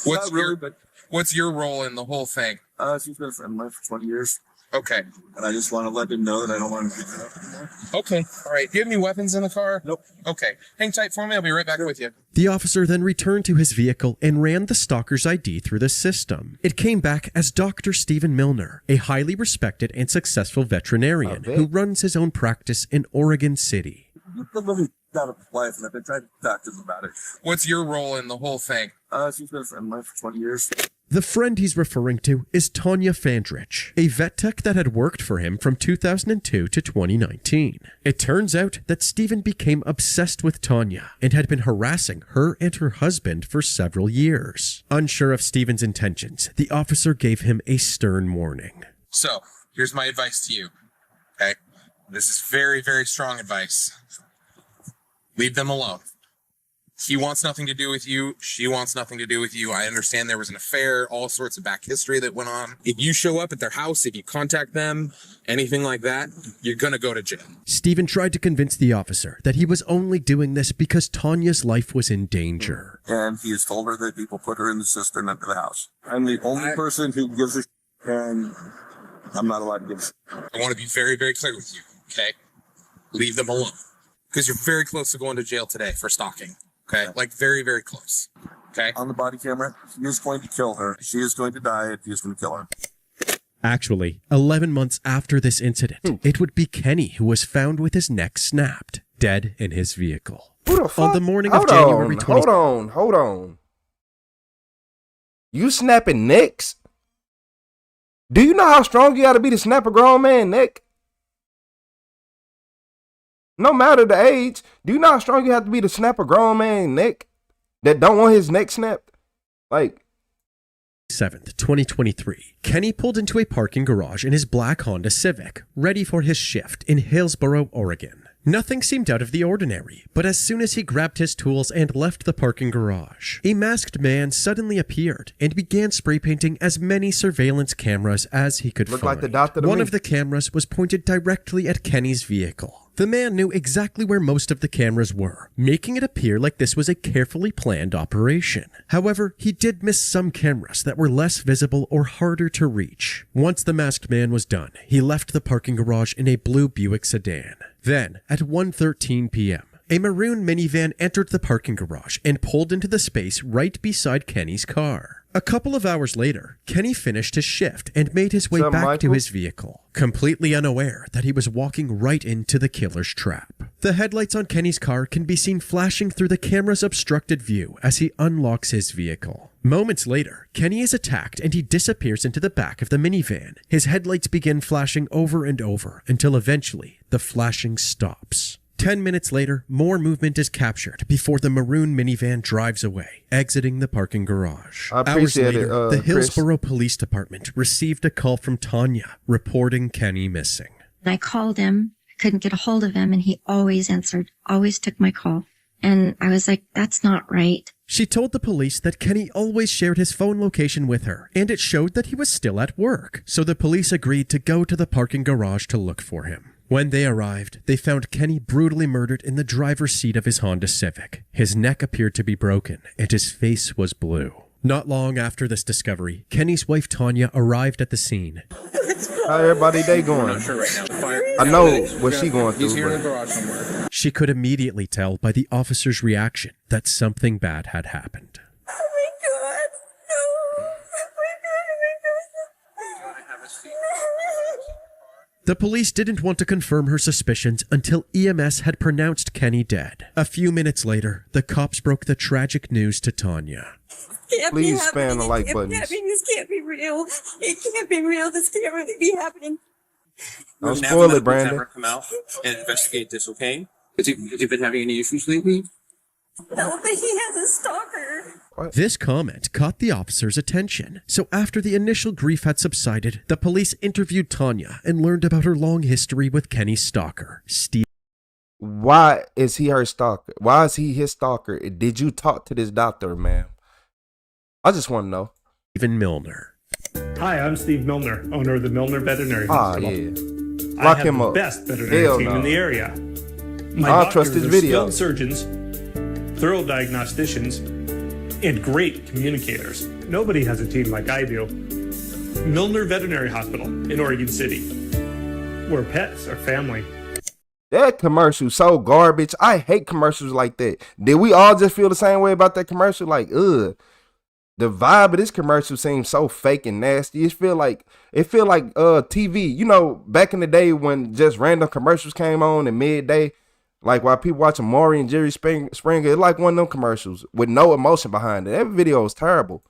Speaker 10: what's your role in the whole thing? She's been a friend of mine for 20 years. Okay. And I just want to let him know that I don't want him to beat her up anymore. Okay. All right. Do you have any weapons in the car? Nope. Okay. Hang tight for me. I'll be right back with you.
Speaker 9: The officer then returned to his vehicle and ran the stalker's ID through the system. It came back as Dr. Stephen Milner, a highly respected and successful veterinarian who runs his own practice in Oregon City.
Speaker 10: The living out of his life, and I've been trying to talk to him about it. What's your role in the whole thing? She's been a friend of mine for 20 years.
Speaker 9: The friend he's referring to is Tanya Fandrich, a vet tech that had worked for him from 2002 to 2019. It turns out that Stephen became obsessed with Tanya and had been harassing her and her husband for several years. Unsure of Stephen's intentions, the officer gave him a stern warning.
Speaker 10: So, here's my advice to you, okay? This is very, very strong advice. Leave them alone. He wants nothing to do with you. She wants nothing to do with you. I understand there was an affair, all sorts of back history that went on. If you show up at their house, if you contact them, anything like that, you're going to go to jail.
Speaker 9: Stephen tried to convince the officer that he was only doing this because Tanya's life was in danger.
Speaker 10: And he has told her that people put her in the cistern under the house. I'm the only person who gives a shit, and I'm not allowed to give a shit. I want to be very, very clear with you, okay? Leave them alone. Because you're very close to going to jail today for stalking. Okay, like very, very close. Okay. On the body camera, he is going to kill her. She is going to die, and he is going to kill her.
Speaker 9: Actually, 11 months after this incident, it would be Kenny who was found with his neck snapped, dead in his vehicle.
Speaker 1: Who the fuck?
Speaker 9: On the morning of January 20th.
Speaker 1: Hold on. You snapping necks? Do you know how strong you gotta be to snap a grown man neck? No matter the age, do you know how strong you have to be to snap a grown man neck that don't want his neck snapped? Like
Speaker 9: 7th, 2023, Kenny pulled into a parking garage in his black Honda Civic, ready for his shift in Hillsborough, Oregon. Nothing seemed out of the ordinary, but as soon as he grabbed his tools and left the parking garage, a masked man suddenly appeared and began spray painting as many surveillance cameras as he could
Speaker 1: Looked
Speaker 9: find.
Speaker 1: like the doctor to
Speaker 9: One
Speaker 1: me.
Speaker 9: of the cameras was pointed directly at Kenny's vehicle. The man knew exactly where most of the cameras were, making it appear like this was a carefully planned operation. However, he did miss some cameras that were less visible or harder to reach. Once the masked man was done, he left the parking garage in a blue Buick sedan. Then, at 1:13 p.m., a maroon minivan entered the parking garage and pulled into the space right beside Kenny's car. A couple of hours later, Kenny finished his shift and made his way
Speaker 1: What's up,
Speaker 9: back to
Speaker 1: Michael?
Speaker 9: his vehicle, completely unaware that he was walking right into the killer's trap. The headlights on Kenny's car can be seen flashing through the camera's obstructed view as he unlocks his vehicle. Moments later, Kenny is attacked and he disappears into the back of the minivan. His headlights begin flashing over and over until eventually the flashing stops. 10 minutes later, more movement is captured before the maroon minivan drives away, exiting the parking garage.
Speaker 1: I
Speaker 9: Hours
Speaker 1: appreciate
Speaker 9: later,
Speaker 1: it,
Speaker 9: the
Speaker 1: Chris.
Speaker 9: Hillsborough Police Department received a call from Tanya reporting Kenny missing.
Speaker 5: I called him, couldn't get a hold of him, and he always answered, always took my call. And I was like, that's not right.
Speaker 9: She told the police that Kenny always shared his phone location with her, and it showed that he was still at work. So the police agreed to go to the parking garage to look for him. When they arrived, they found Kenny brutally murdered in the driver's seat of his Honda Civic. His neck appeared to be broken, and his face was blue. Not long after this discovery, Kenny's wife Tanya arrived at the scene.
Speaker 1: How everybody day going?
Speaker 8: I'm not sure right now. The fire.
Speaker 1: I know what she going
Speaker 8: He's
Speaker 1: through.
Speaker 8: here in the
Speaker 1: but-
Speaker 8: garage somewhere.
Speaker 9: She could immediately tell by the officer's reaction that something bad had happened. The police didn't want to confirm her suspicions until EMS had pronounced Kenny dead. A few minutes later, the cops broke the tragic news to Tanya.
Speaker 1: Please spam the like buttons.
Speaker 12: This can't be real. It can't be real. This can't really be happening.
Speaker 1: Don't spoil it, Brandon.
Speaker 16: Never come out and investigate this, okay? Has he been having any issues lately?
Speaker 12: No, but he has a stalker.
Speaker 9: This comment caught the officer's attention. So after the initial grief had subsided, the police interviewed Tanya and learned about her long history with Kenny's stalker, Steve.
Speaker 1: Why is he her stalker? Why is he his stalker? Did you talk to this doctor, ma'am? I just want to know.
Speaker 9: Stephen Milner.
Speaker 19: Hi, I'm Steve Milner, owner of the Milner Veterinary Hospital.
Speaker 1: Yeah.
Speaker 19: I
Speaker 1: Lock
Speaker 19: have
Speaker 1: him
Speaker 19: the
Speaker 1: up.
Speaker 19: best veterinary
Speaker 1: Hell
Speaker 19: team
Speaker 1: no.
Speaker 19: in the area. My
Speaker 1: I'll
Speaker 19: doctors
Speaker 1: trust his
Speaker 19: are
Speaker 1: video.
Speaker 19: skilled surgeons, thorough diagnosticians, and great communicators. Nobody has a team like I do. Milner Veterinary Hospital in Oregon City, where pets are family.
Speaker 1: That commercial so garbage. I hate commercials like that. Did we all just feel the same way about that commercial? Like, ugh. The vibe of this commercial seems so fake and nasty. It feel like TV. You know, back in the day when just random commercials came on at midday, like while people watching Maury and Jerry Springer, it's like one of them commercials with no emotion behind it. That video was terrible.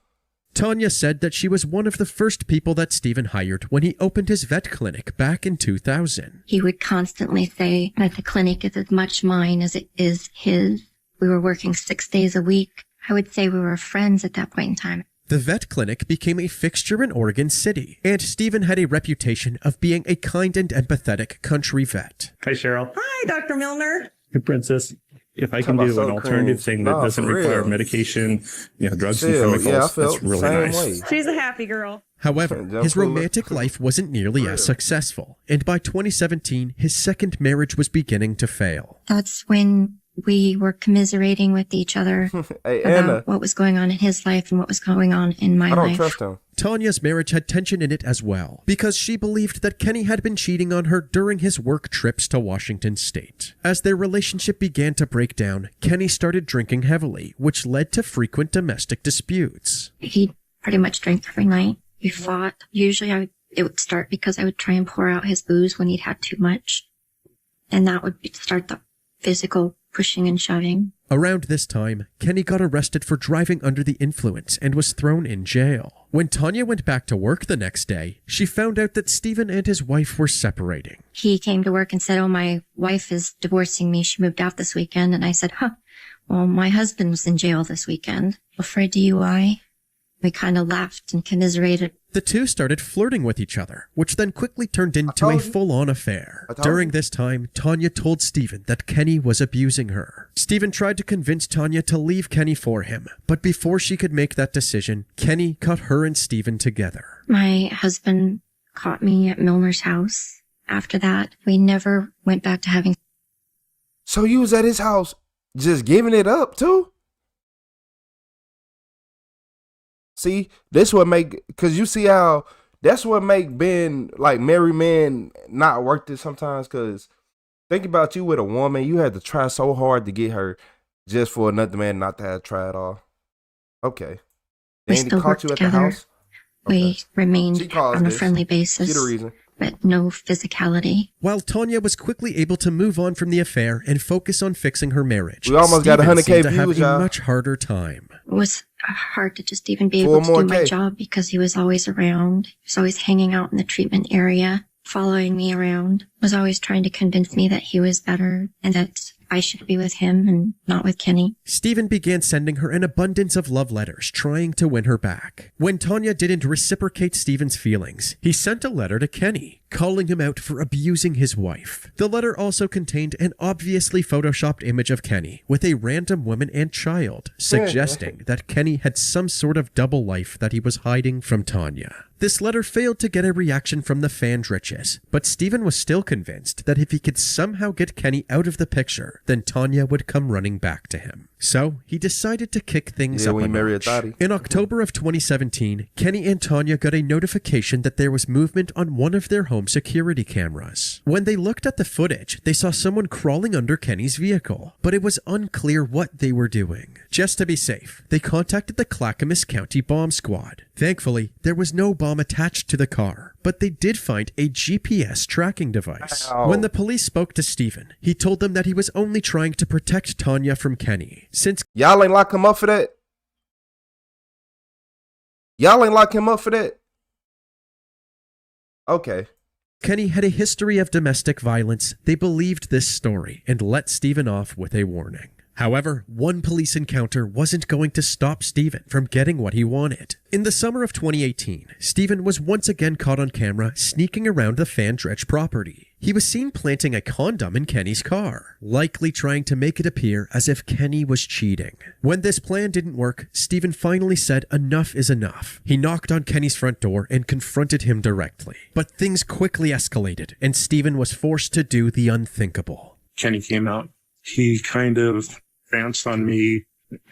Speaker 9: Tanya said that she was one of the first people that Stephen hired when he opened his vet clinic back in 2000.
Speaker 5: He would constantly say that the clinic is as much mine as it is his. We were working 6 days a week. I would say we were friends at that point in time.
Speaker 9: The vet clinic became a fixture in Oregon City, and Stephen had a reputation of being a kind and empathetic country vet.
Speaker 19: Hi, Cheryl.
Speaker 12: Hi, Dr. Milner.
Speaker 19: Hey, Princess. If I can do an alternative thing that doesn't require medication, drugs and chemicals,
Speaker 1: Yeah, I felt
Speaker 19: that's really
Speaker 1: the same
Speaker 19: nice.
Speaker 1: way.
Speaker 12: She's a happy girl.
Speaker 9: However, his romantic life wasn't nearly as successful, and by 2017, his second marriage was beginning to fail.
Speaker 5: That's when we were commiserating with each other
Speaker 1: Hey,
Speaker 5: about
Speaker 1: Anna.
Speaker 5: what was going on in his life and what was going on in my
Speaker 1: I don't
Speaker 5: life.
Speaker 1: trust him.
Speaker 9: Tanya's marriage had tension in it as well, because she believed that Kenny had been cheating on her during his work trips to Washington State. As their relationship began to break down, Kenny started drinking heavily, which led to frequent domestic disputes.
Speaker 5: He pretty much drank every night. We fought. Usually it would start because I would try and pour out his booze when he'd had too much. And that would start the physical pushing and shoving.
Speaker 9: Around this time, Kenny got arrested for driving under the influence and was thrown in jail. When Tanya went back to work the next day, she found out that Stephen and his wife were separating.
Speaker 5: He came to work and said, "Oh, my wife is divorcing me. She moved out this weekend." And I said, well, my husband was in jail this weekend for DUI. We kind of laughed and commiserated.
Speaker 9: The two started flirting with each other, which then quickly turned into a full-on affair. During this time, Tanya told Stephen that Kenny was abusing her. Stephen tried to convince Tanya to leave Kenny for him, but before she could make that decision, Kenny caught her and Stephen together.
Speaker 5: My husband caught me at Milner's house. After that, we never went back to having.
Speaker 1: So you was at his house just giving it up too? See, this what make, cause you see how that's what make being like married men not worth it sometimes. Cause think about you with a woman, you had to try so hard to get her just for another man not to have to try it all. Okay,
Speaker 5: We
Speaker 1: they ain't
Speaker 5: still
Speaker 1: caught
Speaker 5: work
Speaker 1: you at the
Speaker 5: together.
Speaker 1: house.
Speaker 5: We remained
Speaker 1: caused
Speaker 5: on a
Speaker 1: this.
Speaker 5: friendly
Speaker 1: She
Speaker 5: basis,
Speaker 1: the reason.
Speaker 5: but no physicality.
Speaker 9: While Tanya was quickly able to move on from the affair and focus on fixing her marriage,
Speaker 1: We almost got
Speaker 9: Stephen
Speaker 1: 100K
Speaker 9: seemed to have
Speaker 1: views,
Speaker 9: a
Speaker 1: y'all.
Speaker 9: much harder time.
Speaker 5: It was hard to just even be
Speaker 1: Four
Speaker 5: able to
Speaker 1: more
Speaker 5: do my
Speaker 1: K.
Speaker 5: job because he was always around. He was always hanging out in the treatment area, following me around, was always trying to convince me that he was better and that I should be with him and not with Kenny.
Speaker 9: Stephen began sending her an abundance of love letters, trying to win her back. When Tanya didn't reciprocate Stephen's feelings, he sent a letter to Kenny, calling him out for abusing his wife. The letter also contained an obviously photoshopped image of Kenny with a random woman and child, suggesting that Kenny had some sort of double life that he was hiding from Tanya. This letter failed to get a reaction from the Fandriches, but Stephen was still convinced that if he could somehow get Kenny out of the picture, then Tanya would come running back to him. So he decided to kick things up
Speaker 1: when
Speaker 9: a
Speaker 1: you marry a
Speaker 9: notch.
Speaker 1: thotty.
Speaker 9: In October of 2017, Kenny and Tanya got a notification that there was movement on one of their home security cameras. When they looked at the footage, they saw someone crawling under Kenny's vehicle, but it was unclear what they were doing. Just to be safe, they contacted the Clackamas County Bomb Squad. Thankfully, there was no bomb attached to the car, but they did find a GPS tracking device.
Speaker 1: Ow.
Speaker 9: When the police spoke to Stephen, he told them that he was only trying to protect Tanya from Kenny, since
Speaker 1: Y'all ain't lock him up for that. Y'all ain't lock him up for that. Okay.
Speaker 9: Kenny had a history of domestic violence. They believed this story and let Stephen off with a warning. However, one police encounter wasn't going to stop Stephen from getting what he wanted. In the summer of 2018, Stephen was once again caught on camera sneaking around the Fandrich property. He was seen planting a condom in Kenny's car, likely trying to make it appear as if Kenny was cheating. When this plan didn't work, Stephen finally said enough is enough. He knocked on Kenny's front door and confronted him directly. But things quickly escalated, and Stephen was forced to do the unthinkable.
Speaker 19: Kenny came out. He kind of bounced on me,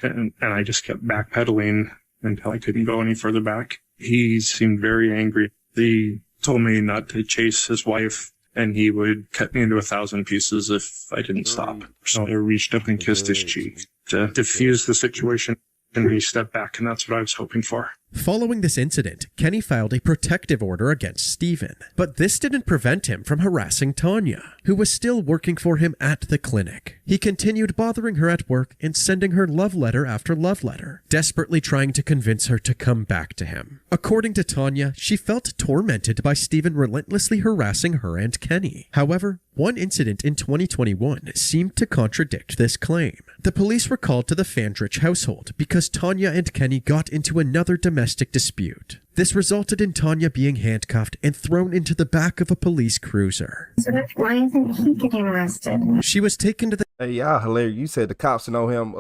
Speaker 19: and I just kept backpedaling until I couldn't go any further back. He seemed very angry. He told me not to chase his wife, and he would cut me into 1,000 pieces if I didn't stop. So I reached up and kissed his cheek to diffuse the situation, and he stepped back, and that's what I was hoping for.
Speaker 9: Following this incident, Kenny filed a protective order against Stephen, but this didn't prevent him from harassing Tanya, who was still working for him at the clinic. He continued bothering her at work and sending her love letter after love letter, desperately trying to convince her to come back to him. According to Tanya, she felt tormented by Stephen relentlessly harassing her and Kenny. However, one incident in 2021 seemed to contradict this claim. The police were called to the Fandrich household because Tanya and Kenny got into another domestic dispute. This resulted in Tanya being handcuffed and thrown into the back of a police cruiser.
Speaker 5: So why isn't he getting arrested?
Speaker 9: She was taken to the
Speaker 1: Hey, y'all hilarious. You said the cops know him.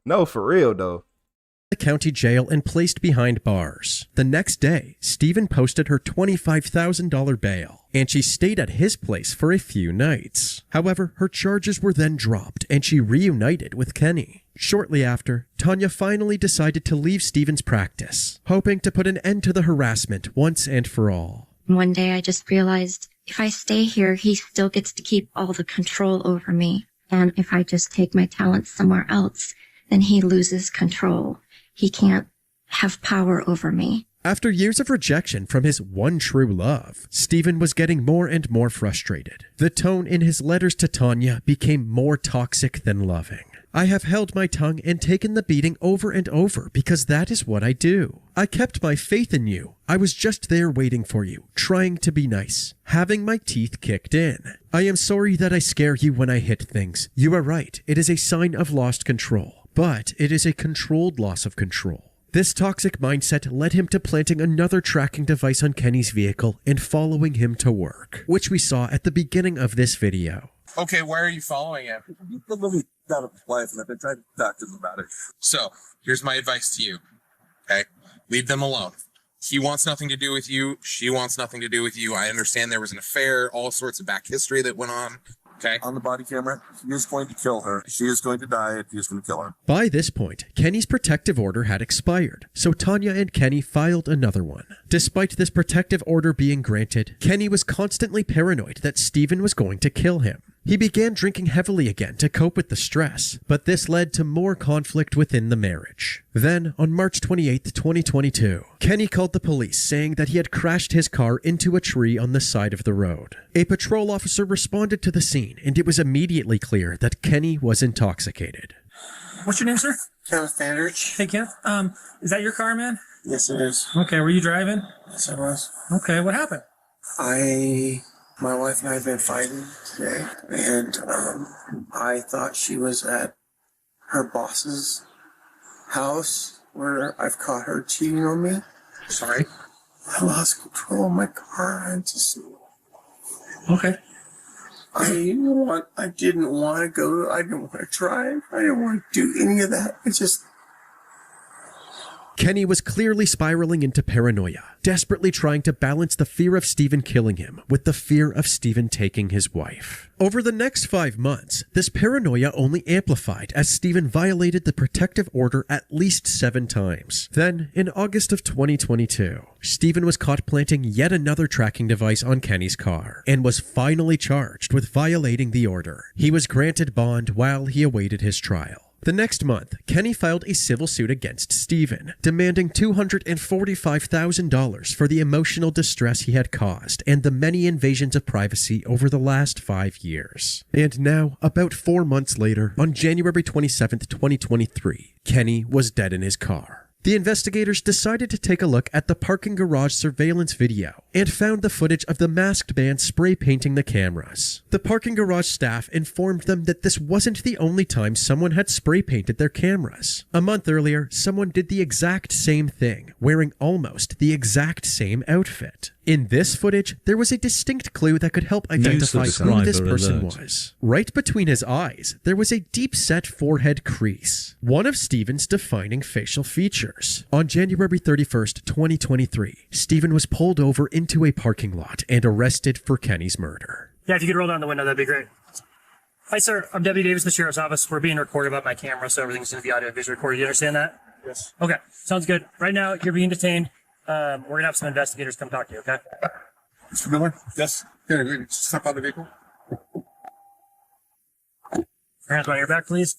Speaker 1: No, for real though.
Speaker 9: county jail and placed behind bars. The next day, Stephen posted her $25,000 bail, and she stayed at his place for a few nights. However, her charges were then dropped, and she reunited with Kenny. Shortly after, Tanya finally decided to leave Stephen's practice, hoping to put an end to the harassment once and for all.
Speaker 5: One day I just realized if I stay here, he still gets to keep all the control over me. And if I just take my talents somewhere else, then he loses control. He can't have power over me.
Speaker 9: After years of rejection from his one true love, Stephen was getting more and more frustrated. The tone in his letters to Tanya became more toxic than loving. I have held my tongue and taken the beating over and over because that is what I do. I kept my faith in you. I was just there waiting for you, trying to be nice, having my teeth kicked in. I am sorry that I scare you when I hit things. You are right. It is a sign of lost control, but it is a controlled loss of control. This toxic mindset led him to planting another tracking device on Kenny's vehicle and following him to work, which we saw at the beginning of this video.
Speaker 10: Okay, why are you following him? He's been living out of his life, and I've been trying to talk to him about it. So, here's my advice to you, okay? Leave them alone. He wants nothing to do with you. She wants nothing to do with you. I understand there was an affair, all sorts of back history that went on. Okay. On the body camera, he is going to kill her. She is going to die if he is going to kill her.
Speaker 9: By this point, Kenny's protective order had expired, so Tanya and Kenny filed another one. Despite this protective order being granted, Kenny was constantly paranoid that Stephen was going to kill him. He began drinking heavily again to cope with the stress, but this led to more conflict within the marriage. Then, on March 28, 2022, Kenny called the police saying that he had crashed his car into a tree on the side of the road. A patrol officer responded to the scene, and it was immediately clear that Kenny was intoxicated.
Speaker 11: What's your name, sir?
Speaker 18: Kenneth Sandridge.
Speaker 11: Hey, Kenneth. Is that your car, man?
Speaker 18: Yes, it is.
Speaker 11: Okay, were you driving?
Speaker 18: Yes, I was.
Speaker 11: Okay, what happened?
Speaker 18: My wife and I have been fighting today, and I thought she was at her boss's house where I've caught her cheating on me.
Speaker 11: Sorry?
Speaker 18: I lost control of my car and just...
Speaker 11: Okay.
Speaker 18: I didn't want to go, I didn't want to drive, I didn't want to do any of that. It just...
Speaker 9: Kenny was clearly spiraling into paranoia, desperately trying to balance the fear of Stephen killing him with the fear of Stephen taking his wife. Over the next 5 months, this paranoia only amplified as Stephen violated the protective order at least 7 times. Then, in August of 2022, Stephen was caught planting yet another tracking device on Kenny's car and was finally charged with violating the order. He was granted bond while he awaited his trial. The next month, Kenny filed a civil suit against Stephen, demanding $245,000 for the emotional distress he had caused and the many invasions of privacy over the last 5 years. And now, about 4 months later, on January 27, 2023, Kenny was dead in his car. The investigators decided to take a look at the parking garage surveillance video and found the footage of the masked man spray painting the cameras. The parking garage staff informed them that this wasn't the only time someone had spray painted their cameras. A month earlier, someone did the exact same thing, wearing almost the exact same outfit. In this footage, there was a distinct clue that could help identify who this person was. Right between his eyes, there was a deep-set forehead crease, one of Stephen's defining facial features. On January 31st, 2023, Stephen was pulled over into a parking lot and arrested for Kenny's murder.
Speaker 11: Yeah, if you could roll down the window, that'd be great. Hi, sir. I'm Deputy Davis, the Sheriff's Office. We're being recorded by my camera, so everything's going to be audio-visual recorded. You understand that?
Speaker 22: Yes.
Speaker 11: Okay, sounds good. Right now, you're being detained. We're going to have some investigators come talk to you, okay?
Speaker 10: Mr. Miller? Yes. Here, step out of the vehicle.
Speaker 11: Your hands behind your back, please.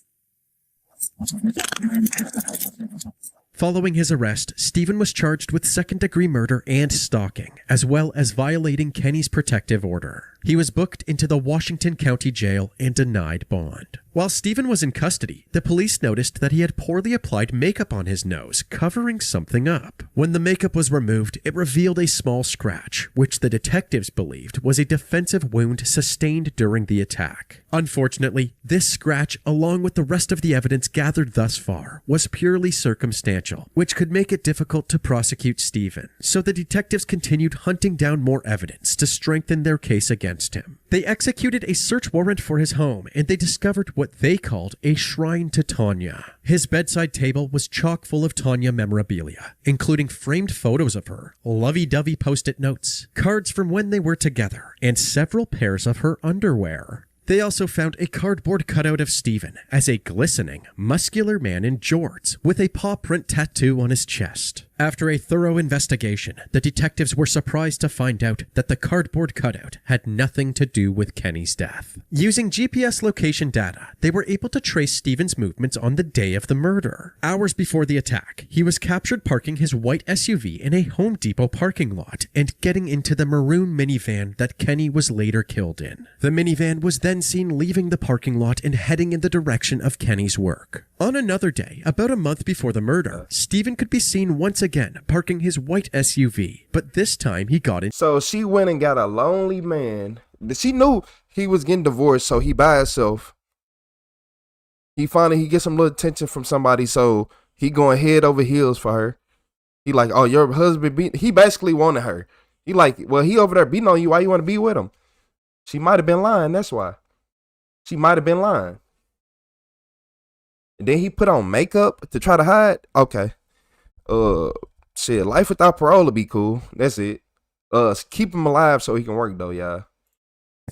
Speaker 9: Following his arrest, Stephen was charged with second-degree murder and stalking, as well as violating Kenny's protective order. He was booked into the Washington County Jail and denied bond. While Stephen was in custody, the police noticed that he had poorly applied makeup on his nose, covering something up. When the makeup was removed, it revealed a small scratch, which the detectives believed was a defensive wound sustained during the attack. Unfortunately, this scratch, along with the rest of the evidence gathered thus far, was purely circumstantial, which could make it difficult to prosecute Stephen. So the detectives continued hunting down more evidence to strengthen their case against him. They executed a search warrant for his home, and they discovered what they called a shrine to Tanya. His bedside table was chock full of Tanya memorabilia, including framed photos of her, lovey-dovey post-it notes, cards from when they were together, and several pairs of her underwear. They also found a cardboard cutout of Stephen as a glistening, muscular man in jorts with a paw print tattoo on his chest. After a thorough investigation, the detectives were surprised to find out that the cardboard cutout had nothing to do with Kenny's death. Using GPS location data, they were able to trace Stephen's movements on the day of the murder. Hours before the attack, he was captured parking his white SUV in a Home Depot parking lot and getting into the maroon minivan that Kenny was later killed in. The minivan was then seen leaving the parking lot and heading in the direction of Kenny's work. On another day, about a month before the murder, Stephen could be seen once again parking his white SUV, but this time he got in.
Speaker 1: So she went and got a lonely man. She knew he was getting divorced, so he by himself. He gets some little attention from somebody, so He going head over heels for her. He like, oh, your husband beat. He basically wanted her. He like, well, he over there beating on you. Why you want to be with him? She might have been lying. That's why. She might have been lying. And then he put on makeup to try to hide. Okay. Shit, life without parole would be cool. That's it. Keep him alive so he can work though, y'all.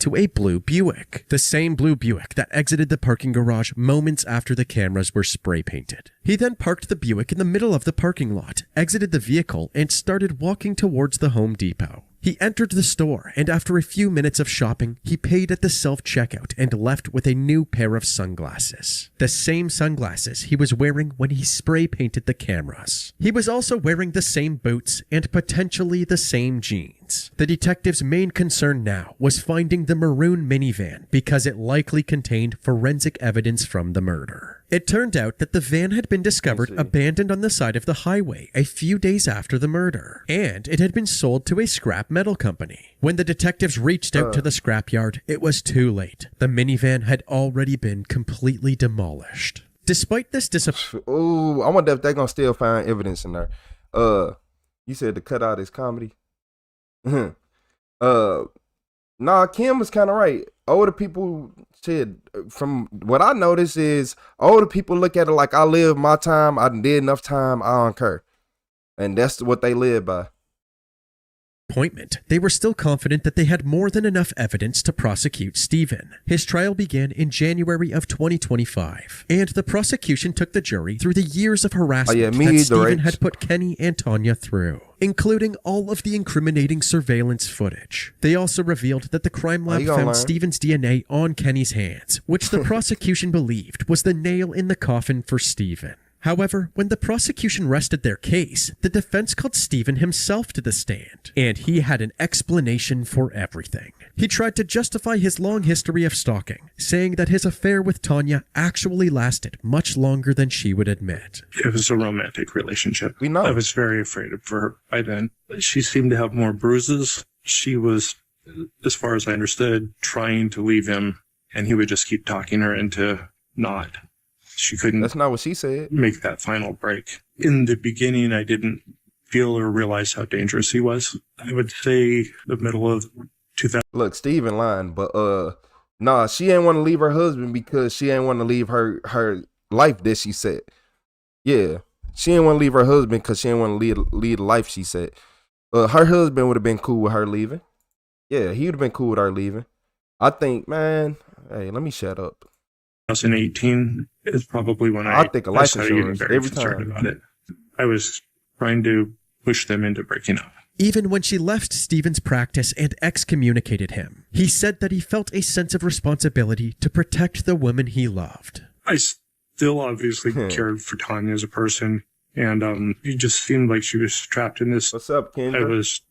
Speaker 9: To a blue Buick, the same blue Buick that exited the parking garage moments after the cameras were spray painted. He then parked the Buick in the middle of the parking lot, exited the vehicle, and started walking towards the Home Depot. He entered the store, and after a few minutes of shopping, he paid at the self-checkout and left with a new pair of sunglasses. The same sunglasses he was wearing when he spray painted the cameras. He was also wearing the same boots and potentially the same jeans. The detective's main concern now was finding the maroon minivan because it likely contained forensic evidence from the murder. It turned out that the van had been discovered abandoned on the side of the highway a few days after the murder, and it had been sold to a scrap metal company. When the detectives reached out to the scrapyard, it was too late. The minivan had already been completely demolished. Despite this
Speaker 1: Ooh, I wonder if they're gonna still find evidence in there. You said the cutout is comedy. Nah, Kim was kind of right. Older people said, from what I noticed is older people look at it like I lived my time, I did enough time, I don't care. And that's what they live by.
Speaker 9: Appointment, they were still confident that they had more than enough evidence to prosecute Stephen. His trial began in January of 2025, and the prosecution took the jury through the years of harassment that Stephen had put Kenny and Tanya through, including all of the incriminating surveillance footage. They also revealed that the crime lab found Stephen's DNA on Kenny's hands, which the prosecution believed was the nail in the coffin for Stephen. However, when the prosecution rested their case, the defense called Stephen himself to the stand, and he had an explanation for everything. He tried to justify his long history of stalking, saying that his affair with Tanya actually lasted much longer than she would admit.
Speaker 4: It was a romantic relationship.
Speaker 1: We know.
Speaker 4: I was very afraid of her by then. She seemed to have more bruises. She was, as far as I understood, trying to leave him, and he would just keep talking her into not. She couldn't.
Speaker 1: That's not what she said.
Speaker 4: Make that final break. In the beginning, I didn't feel or realize how dangerous he was. I would say the middle of 2000.
Speaker 1: Look, Steven lying, but nah, she ain't want to leave her husband because she ain't want to leave her life that she said. Yeah, she ain't want to leave her husband because she ain't want to lead the life she said. Her husband would have been cool with her leaving. Yeah, he would have been cool with her leaving. I think, man. Hey, let me shut up.
Speaker 4: 2018 is probably when I
Speaker 1: think a life
Speaker 4: started getting
Speaker 1: insurance
Speaker 4: very
Speaker 1: every
Speaker 4: concerned
Speaker 1: time.
Speaker 4: about it. I was trying to push them into breaking up.
Speaker 9: Even when she left Stephen's practice and excommunicated him, he said that he felt a sense of responsibility to protect the woman he loved.
Speaker 4: I still obviously cared for Tanya as a person, and it just seemed like she was trapped in this.
Speaker 1: What's up, Kendra?
Speaker 4: I was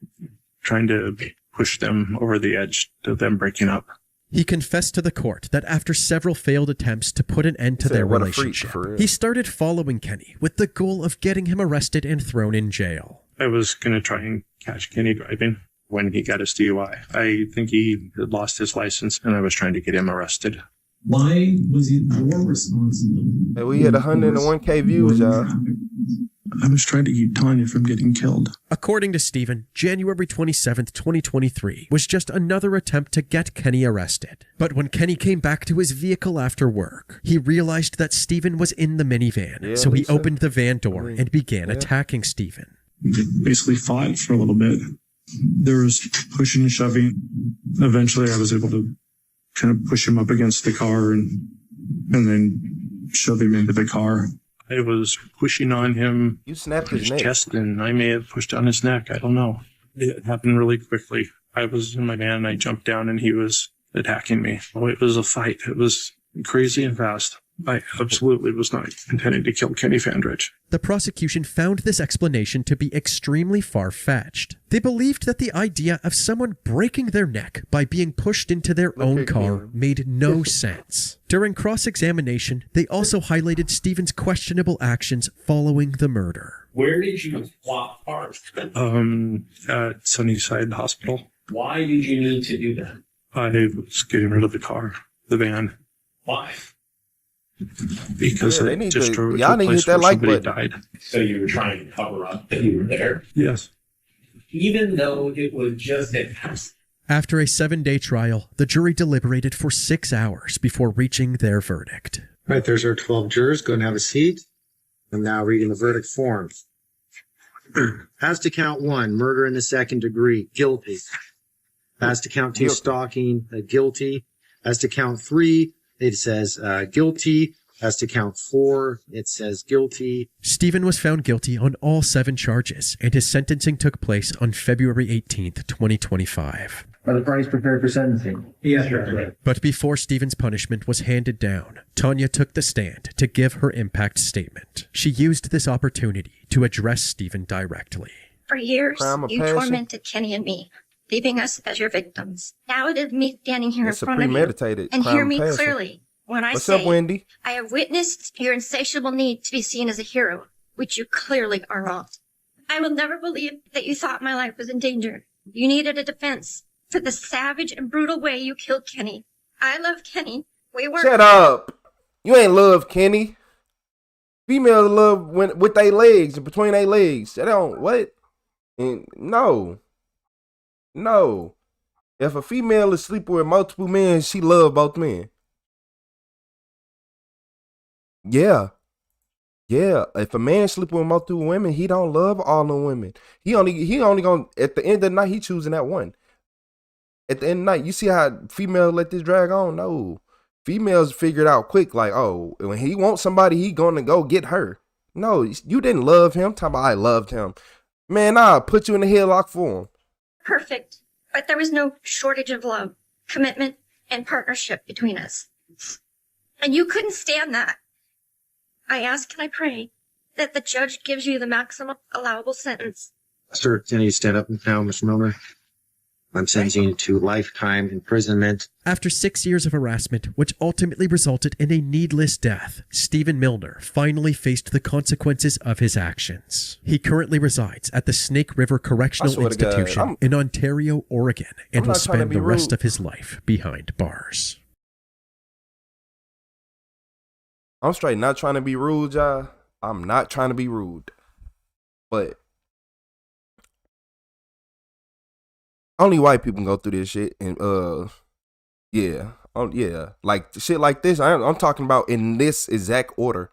Speaker 4: trying to push them over the edge to them breaking up.
Speaker 9: He confessed to the court that after several failed attempts to put an end to their relationship, he started following Kenny with the goal of getting him arrested and thrown in jail.
Speaker 4: I was going to try and catch Kenny driving when he got his DUI. I think he had lost his license, and I was trying to get him arrested.
Speaker 13: Why was it your responsibility?
Speaker 1: Hey, we had 101K views, y'all.
Speaker 4: I was trying to keep Tanya from getting killed.
Speaker 9: According to Stephen, January 27th, 2023 was just another attempt to get Kenny arrested. But when Kenny came back to his vehicle after work, he realized that Stephen was in the minivan, so he opened the van door and began attacking Stephen.
Speaker 4: Basically fought for a little bit. There was pushing and shoving. Eventually I was able to kind of push him up against the car and then shove him into the car. I was pushing on him.
Speaker 1: You snapped his neck.
Speaker 4: Chest, and I may have pushed on his neck. I don't know. It happened really quickly. I was in my van, and I jumped down, and he was attacking me. Oh, it was a fight. It was crazy and fast. I absolutely was not intending to kill Kenny Fandrich.
Speaker 9: The prosecution found this explanation to be extremely far-fetched. They believed that the idea of someone breaking their neck by being pushed into their own car made no sense. During cross-examination, they also highlighted Stephen's questionable actions following the murder.
Speaker 6: Where did you walk first?
Speaker 4: At Sunnyside Hospital.
Speaker 6: Why did you need to do that?
Speaker 4: I was getting rid of the car, the van.
Speaker 6: Why?
Speaker 4: because
Speaker 1: Yeah, they
Speaker 4: it
Speaker 1: need
Speaker 4: just
Speaker 1: to-
Speaker 4: drove it
Speaker 1: y'all
Speaker 4: to a
Speaker 1: need to
Speaker 4: place
Speaker 1: hit that
Speaker 4: where
Speaker 1: like
Speaker 4: somebody
Speaker 1: button.
Speaker 4: died.
Speaker 6: So you were trying to cover up that you were there,
Speaker 4: Yes.
Speaker 6: even though it was just an accident.
Speaker 9: After a 7-day trial, the jury deliberated for 6 hours before reaching their verdict.
Speaker 14: Right, there's our 12 jurors. Go and have a seat. I'm now reading the verdict forms. As to count 1, murder in the second degree, guilty. As to count 2,
Speaker 1: Guilty.
Speaker 14: stalking, guilty. As to count 3, it says guilty. As to count 4, it says guilty.
Speaker 9: Stephen was found guilty on all 7 charges, and his sentencing took place on February 18th, 2025.
Speaker 14: Are the parties prepared for sentencing?
Speaker 6: Yes, sir.
Speaker 9: But before Stephen's punishment was handed down, Tanya took the stand to give her impact statement. She used this opportunity to address Stephen directly.
Speaker 5: For years,
Speaker 1: Crime of
Speaker 5: you
Speaker 1: passion.
Speaker 5: tormented Kenny and me, leaving us as your victims. Now it is me standing here
Speaker 1: It's a
Speaker 5: in front of you.
Speaker 1: premeditated
Speaker 5: And
Speaker 1: crime
Speaker 5: hear
Speaker 1: of
Speaker 5: me
Speaker 1: passion.
Speaker 5: clearly when I
Speaker 1: What's
Speaker 5: say
Speaker 1: up, Wendy?
Speaker 5: I have witnessed your insatiable need to be seen as a hero, which you clearly are not. I will never believe that you thought my life was in danger. You needed a defense for the savage and brutal way you killed Kenny. I love Kenny. We were.
Speaker 1: Shut up. You ain't love Kenny. Females love when with their legs and between their legs. They don't what? And no. No. If a female is sleeping with multiple men, she love both men. Yeah. Yeah. If a man sleeping with multiple women, he don't love all the women. He only gonna at the end of the night he choosing that one. At the end of the night, you see how females let this drag on? No. Females figure it out quick, like, oh, when he wants somebody, he gonna go get her. No, you didn't love him. Talking about I loved him. Man, I'll put you in the headlock for him.
Speaker 5: Perfect. But there was no shortage of love, commitment, and partnership between us. And you couldn't stand that. I ask and I pray that the judge gives you the maximum allowable sentence.
Speaker 14: Sir, can you stand up now, Mr. Milner? I'm sentencing you to lifetime imprisonment.
Speaker 9: After 6 years of harassment, which ultimately resulted in a needless death, Stephen Milner finally faced the consequences of his actions. He currently resides at the Snake River Correctional
Speaker 1: swear to God,
Speaker 9: Institution in Ontario, Oregon, and
Speaker 1: I'm
Speaker 9: will
Speaker 1: not trying to
Speaker 9: spend
Speaker 1: be
Speaker 9: the rest
Speaker 1: rude.
Speaker 9: of his life behind bars.
Speaker 1: I'm straight not trying to be rude, y'all. I'm not trying to be rude. But only white people can go through this shit. And yeah. Yeah. Like shit like this, I'm talking about in this exact order.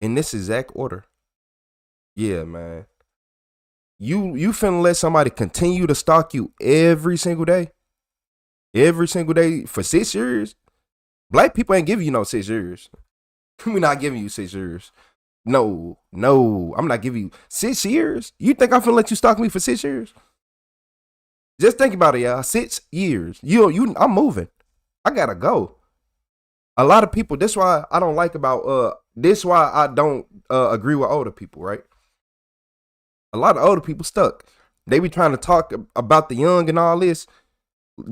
Speaker 1: In this exact order. Yeah, man. You finna let somebody continue to stalk you every single day? Every single day for 6 years? Black people ain't giving you no 6 years. We're not giving you 6 years. No, I'm not giving you 6 years. You think I'm finna let you stalk me for 6 years? Just think about it, y'all. 6 years. I'm moving. I gotta go. A lot of people. This why I don't like about This why I don't agree with older people. Right. A lot of older people stuck. They be trying to talk about the young and all this.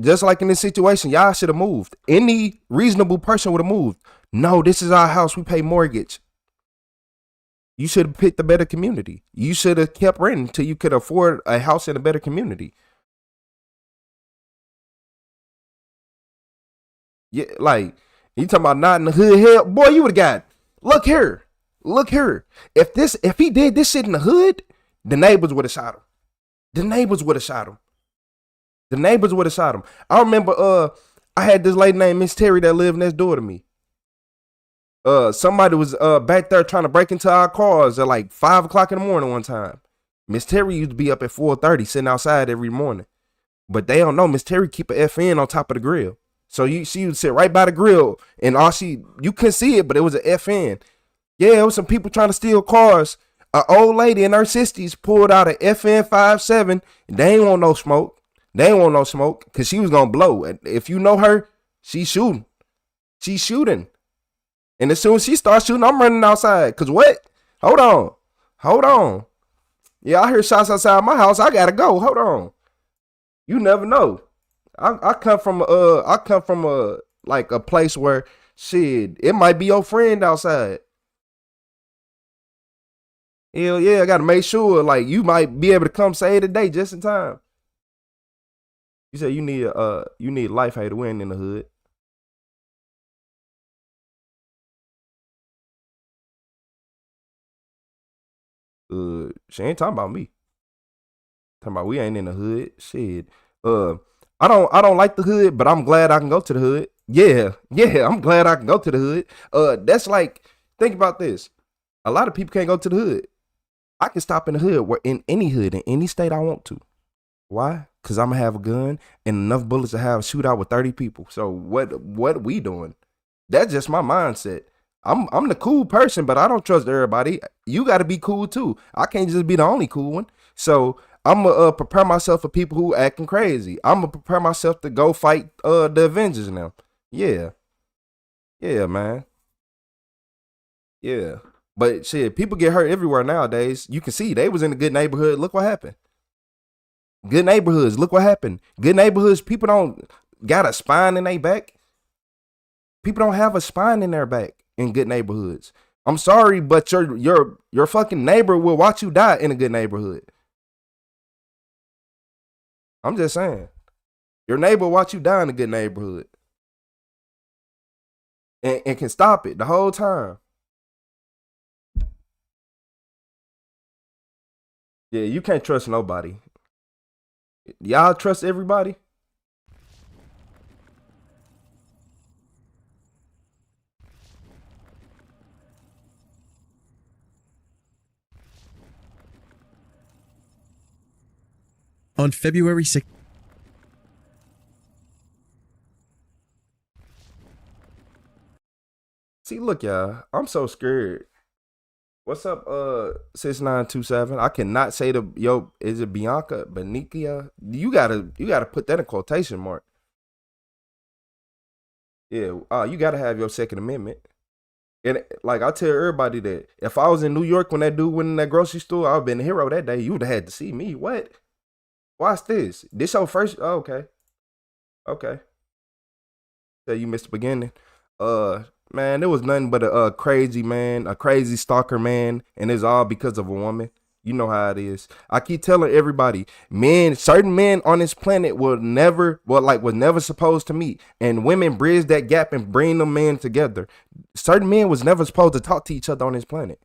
Speaker 1: Just like in this situation, y'all should have moved. Any reasonable person would have moved. No, this is our house. We pay mortgage. You should have picked a better community. You should have kept renting until you could afford a house in a better community. Yeah, like, you talking about not in the hood? Hell, boy, you would have got, look here. If he did this shit in the hood, the neighbors would have shot him. The neighbors would have shot him. I remember I had this lady named Miss Terry that lived next door to me. Somebody was back there trying to break into our cars at like 5 o'clock in the morning one time. Miss Terry used to be up at 4:30 sitting outside every morning. But they don't know Miss Terry keep a FN on top of the grill. So she would sit right by the grill and you couldn't see it, but it was an FN. Yeah, it was some people trying to steal cars. An old lady in her 60s pulled out an FN 57 and they ain't want no smoke. Because she was going to blow. And if you know her, she's shooting. And as soon as she starts shooting, I'm running outside. Because what? Hold on. Yeah, I hear shots outside my house. I got to go. Hold on. You never know. I come from a like a place where shit, it might be your friend outside. Hell yeah, I gotta make sure like you might be able to come save the day just in time. You said you need a life hater win in the hood. She ain't talking about me. Talking about we ain't in the hood. Shit. I don't like the hood, but I'm glad I can go to the hood. Yeah, I'm glad I can go to the hood. That's like, think about this. A lot of people can't go to the hood. I can stop in the hood, in any state I want to. Why? Because I'm gonna have a gun and enough bullets to have a shootout with 30 people. So what we doing? That's just my mindset. I'm the cool person, but I don't trust everybody. You got to be cool too. I can't just be the only cool one. So I'm gonna prepare myself for people who acting crazy. I'm gonna prepare myself to go fight the Avengers now. Yeah, man. Yeah, but shit, people get hurt everywhere nowadays. You can see they was in a good neighborhood. Look what happened. Good neighborhoods. Look what happened. Good neighborhoods. People don't got a spine in their back. People don't have a spine in their back in good neighborhoods. I'm sorry, but your fucking neighbor will watch you die in a good neighborhood. I'm just saying. Your neighbor will watch you die in a good neighborhood. And can stop it the whole time. Yeah, you can't trust nobody. Y'all trust everybody?
Speaker 9: On February 6th,
Speaker 1: see, look, y'all, I'm so scared. What's up, 6927? I cannot say is it Bianca Benicia? You gotta put that in quotation mark. Yeah, you gotta have your Second Amendment. And like I tell everybody that if I was in New York when that dude went in that grocery store, I'd been a hero that day. You would have had to see me. What? Watch this. This your first? Oh, okay. So you missed the beginning. Man, there was nothing but a crazy man, a crazy stalker man, and it's all because of a woman. You know how it is. I keep telling everybody, certain men on this planet was never supposed to meet, and women bridge that gap and bring them men together. Certain men was never supposed to talk to each other on this planet.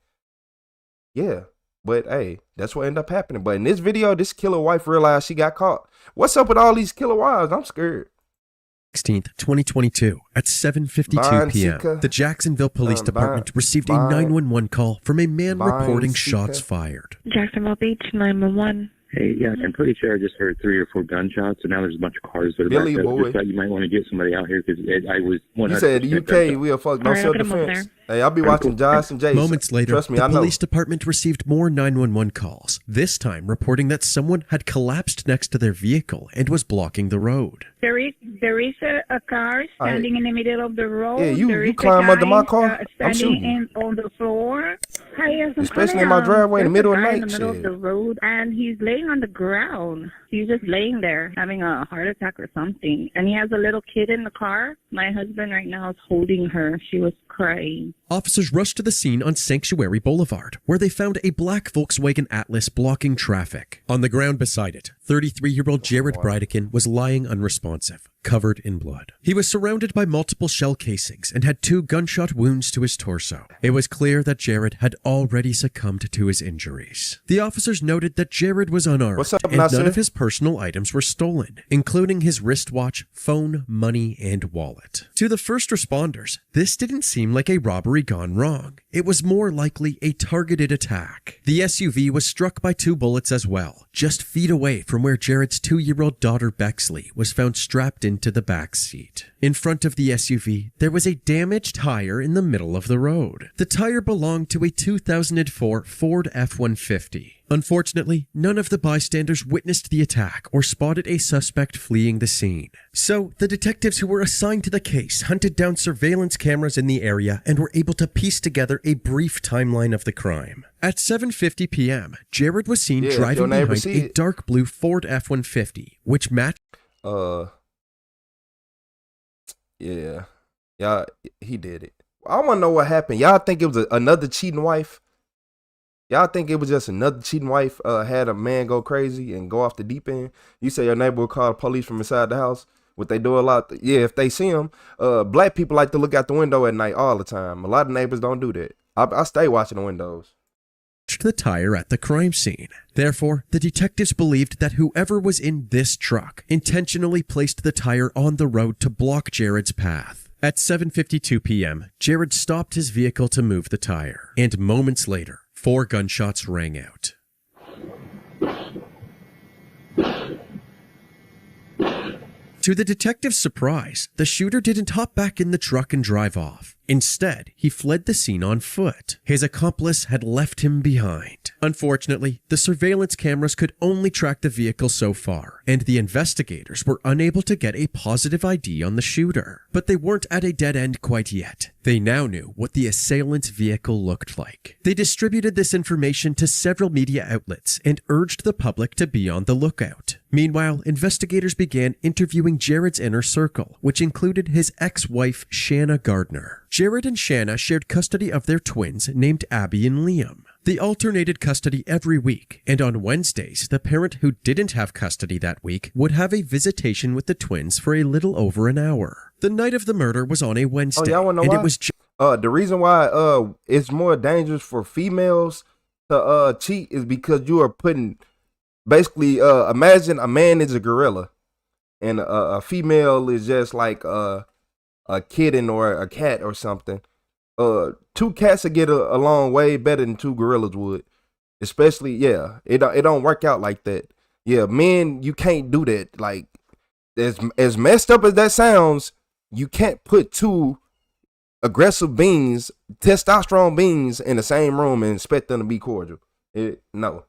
Speaker 1: Yeah, but hey, that's what ended up happening. But in this video, this killer wife realized she got caught. What's up with all these killer wives? I'm scared.
Speaker 9: 16th, 2022, at 7:52 p.m., the Jacksonville Police Department received a 911 call from a man reporting shots fired.
Speaker 7: Jacksonville Beach, 911.
Speaker 17: Hey, yeah, I'm pretty sure I just heard 3 or 4 gunshots, and now there's a bunch of cars that are
Speaker 1: Billy
Speaker 17: back
Speaker 1: boy.
Speaker 17: up. Just thought you might want to get somebody out here because I was 100%.
Speaker 1: You said the UK, we'll fuck no self-defense. Hey, I'll be watching Josh and Jason.
Speaker 9: Moments later,
Speaker 1: trust me,
Speaker 9: the
Speaker 1: I know.
Speaker 9: police department received more 911 calls, this time reporting that someone had collapsed next to their vehicle and was blocking the road.
Speaker 7: There is a car standing in the middle of the road.
Speaker 1: Yeah,
Speaker 7: there
Speaker 1: you climb under my car, I'm shooting.
Speaker 7: On the floor.
Speaker 1: Especially in my driveway in the middle of the night.
Speaker 7: In the middle of the road, and he's laying on the ground. He's just laying there, having a heart attack or something. And he has a little kid in the car. My husband right now is holding her. She was crying.
Speaker 9: Officers rushed to the scene on Sanctuary Boulevard, where they found a black Volkswagen Atlas blocking traffic. On the ground beside it, 33-year-old Jared Bridekin was lying unresponsive, covered in blood. He was surrounded by multiple shell casings and had 2 gunshot wounds to his torso. It was clear that Jared had already succumbed to his injuries. The officers noted that Jared was unarmed and none of his personal items were stolen, including his wristwatch, phone, money, and wallet. To the first responders, this didn't seem like a robbery gone wrong. It was more likely a targeted attack. The SUV was struck by 2 bullets as well, just feet away from where Jared's 2-year-old daughter Bexley was found strapped into the back seat. In front of the SUV, there was a damaged tire in the middle of the road. The tire belonged to a 2004 Ford F-150. Unfortunately, none of the bystanders witnessed the attack or spotted a suspect fleeing the scene. So, the detectives who were assigned to the case hunted down surveillance cameras in the area and were able to piece together a brief timeline of the crime. At 7:50 p.m., Jared was seen driving behind a dark blue Ford F-150, which matched...
Speaker 1: Yeah, he did it. I want to know what happened. Y'all think it was another cheating wife? Y'all think it was just another cheating wife had a man go crazy and go off the deep end? You say your neighbor will call the police from inside the house? What they do a lot? Yeah, if they see him. Black people like to look out the window at night all the time. A lot of neighbors don't do that. I stay watching the windows.
Speaker 9: left the tire at the crime scene. Therefore, the detectives believed that whoever was in this truck intentionally placed the tire on the road to block Jared's path. At 7:52 p.m., Jared stopped his vehicle to move the tire, and moments later, 4 gunshots rang out. To the detective's surprise, the shooter didn't hop back in the truck and drive off. Instead, he fled the scene on foot. His accomplice had left him behind. Unfortunately, the surveillance cameras could only track the vehicle so far, and the investigators were unable to get a positive ID on the shooter. But they weren't at a dead end quite yet. They now knew what the assailant's vehicle looked like. They distributed this information to several media outlets and urged the public to be on the lookout. Meanwhile, investigators began interviewing Jared's inner circle, which included his ex-wife, Shanna Gardner. Jared and Shanna shared custody of their twins named Abby and Liam. They alternated custody every week, and on Wednesdays, the parent who didn't have custody that week would have a visitation with the twins for a little over an hour. The night of the murder was on a Wednesday,
Speaker 1: and
Speaker 9: why? It was
Speaker 1: the reason why it's more dangerous for females to cheat is because you are putting basically imagine a man is a gorilla and a female is just like a kitten or a cat or something. 2 cats would get along way better than 2 gorillas would. Especially, it don't work out like that. Yeah, men, you can't do that. Like, as messed up as that sounds, you can't put 2 aggressive beings, testosterone beings, in the same room and expect them to be cordial. No.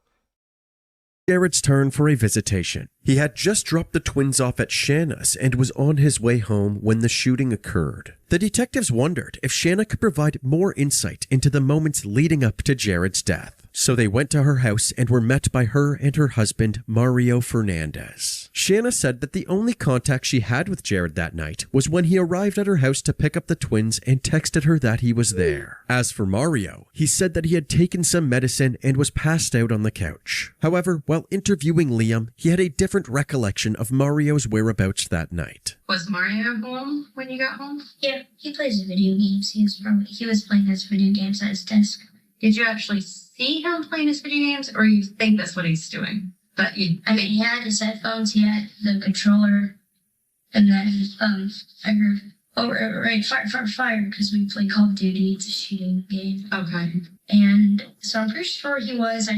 Speaker 9: Jared's turn for a visitation. He had just dropped the twins off at Shanna's and was on his way home when the shooting occurred. The detectives wondered if Shanna could provide more insight into the moments leading up to Jared's death. So they went to her house and were met by her and her husband, Mario Fernandez. Shanna said that the only contact she had with Jared that night was when he arrived at her house to pick up the twins and texted her that he was there. As for Mario, he said that he had taken some medicine and was passed out on the couch. However, while interviewing Liam, he had a different recollection of Mario's whereabouts that night.
Speaker 2: Was Mario home when you got home? Yeah, he plays video games. He was playing his video games at his desk. Did you actually see him playing his video games, or you think that's what he's doing? He had his headphones, he had the controller, and then I heard, fire, because we play Call of Duty. It's a shooting game. Okay. And so I'm pretty sure he was. I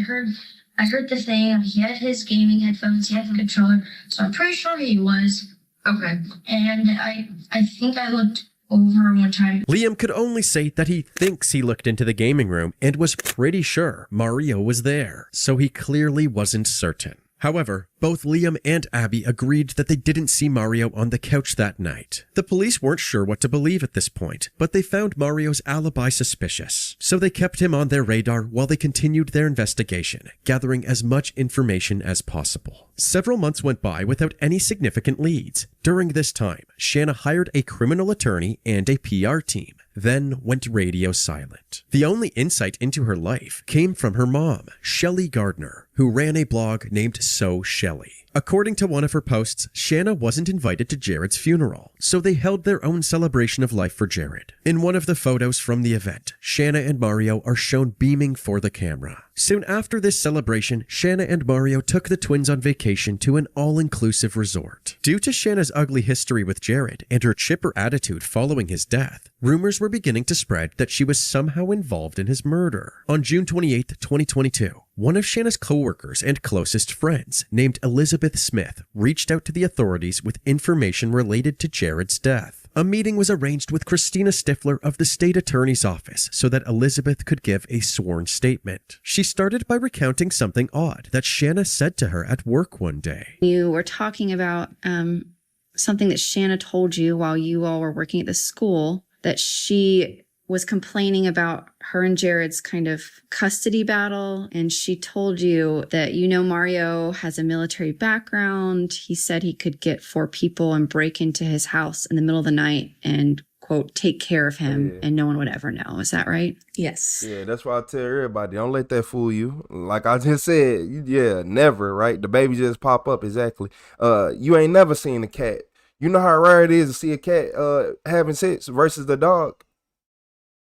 Speaker 2: heard the thing. He had his gaming headphones, he had the controller, so I'm pretty sure he was. Okay. And I think I looked over one time.
Speaker 9: Liam could only say that he thinks he looked into the gaming room and was pretty sure Mario was there, so he clearly wasn't certain. However, both Liam and Abby agreed that they didn't see Mario on the couch that night. The police weren't sure what to believe at this point, but they found Mario's alibi suspicious, so they kept him on their radar while they continued their investigation, gathering as much information as possible. Several months went by without any significant leads. During this time, Shanna hired a criminal attorney and a PR team, then went radio silent. The only insight into her life came from her mom, Shelley Gardner, who ran a blog named So Shelley. According to one of her posts, Shanna wasn't invited to Jared's funeral, so they held their own celebration of life for Jared. In one of the photos from the event, Shanna and Mario are shown beaming for the camera. Soon after this celebration, Shanna and Mario took the twins on vacation to an all-inclusive resort. Due to Shanna's ugly history with Jared and her chipper attitude following his death, rumors were beginning to spread that she was somehow involved in his murder. On June 28, 2022, one of Shanna's co-workers and closest friends, named Elizabeth Smith, reached out to the authorities with information related to Jared's death. A meeting was arranged with Christina Stifler of the state attorney's office so that Elizabeth could give a sworn statement. She started by recounting something odd that Shanna said to her at work one day.
Speaker 3: You were talking about something that Shanna told you while you all were working at the school, that she was complaining about her and Jared's kind of custody battle. And she told you that, Mario has a military background. He said he could get 4 people and break into his house in the middle of the night and, quote, take care of him, and no one would ever know. Is that right? Yes.
Speaker 1: Yeah, that's why I tell everybody, don't let that fool you. Like I just said, never, right? The baby just pop up, exactly. You ain't never seen a cat. You know how rare it is to see a cat having sex versus the dog?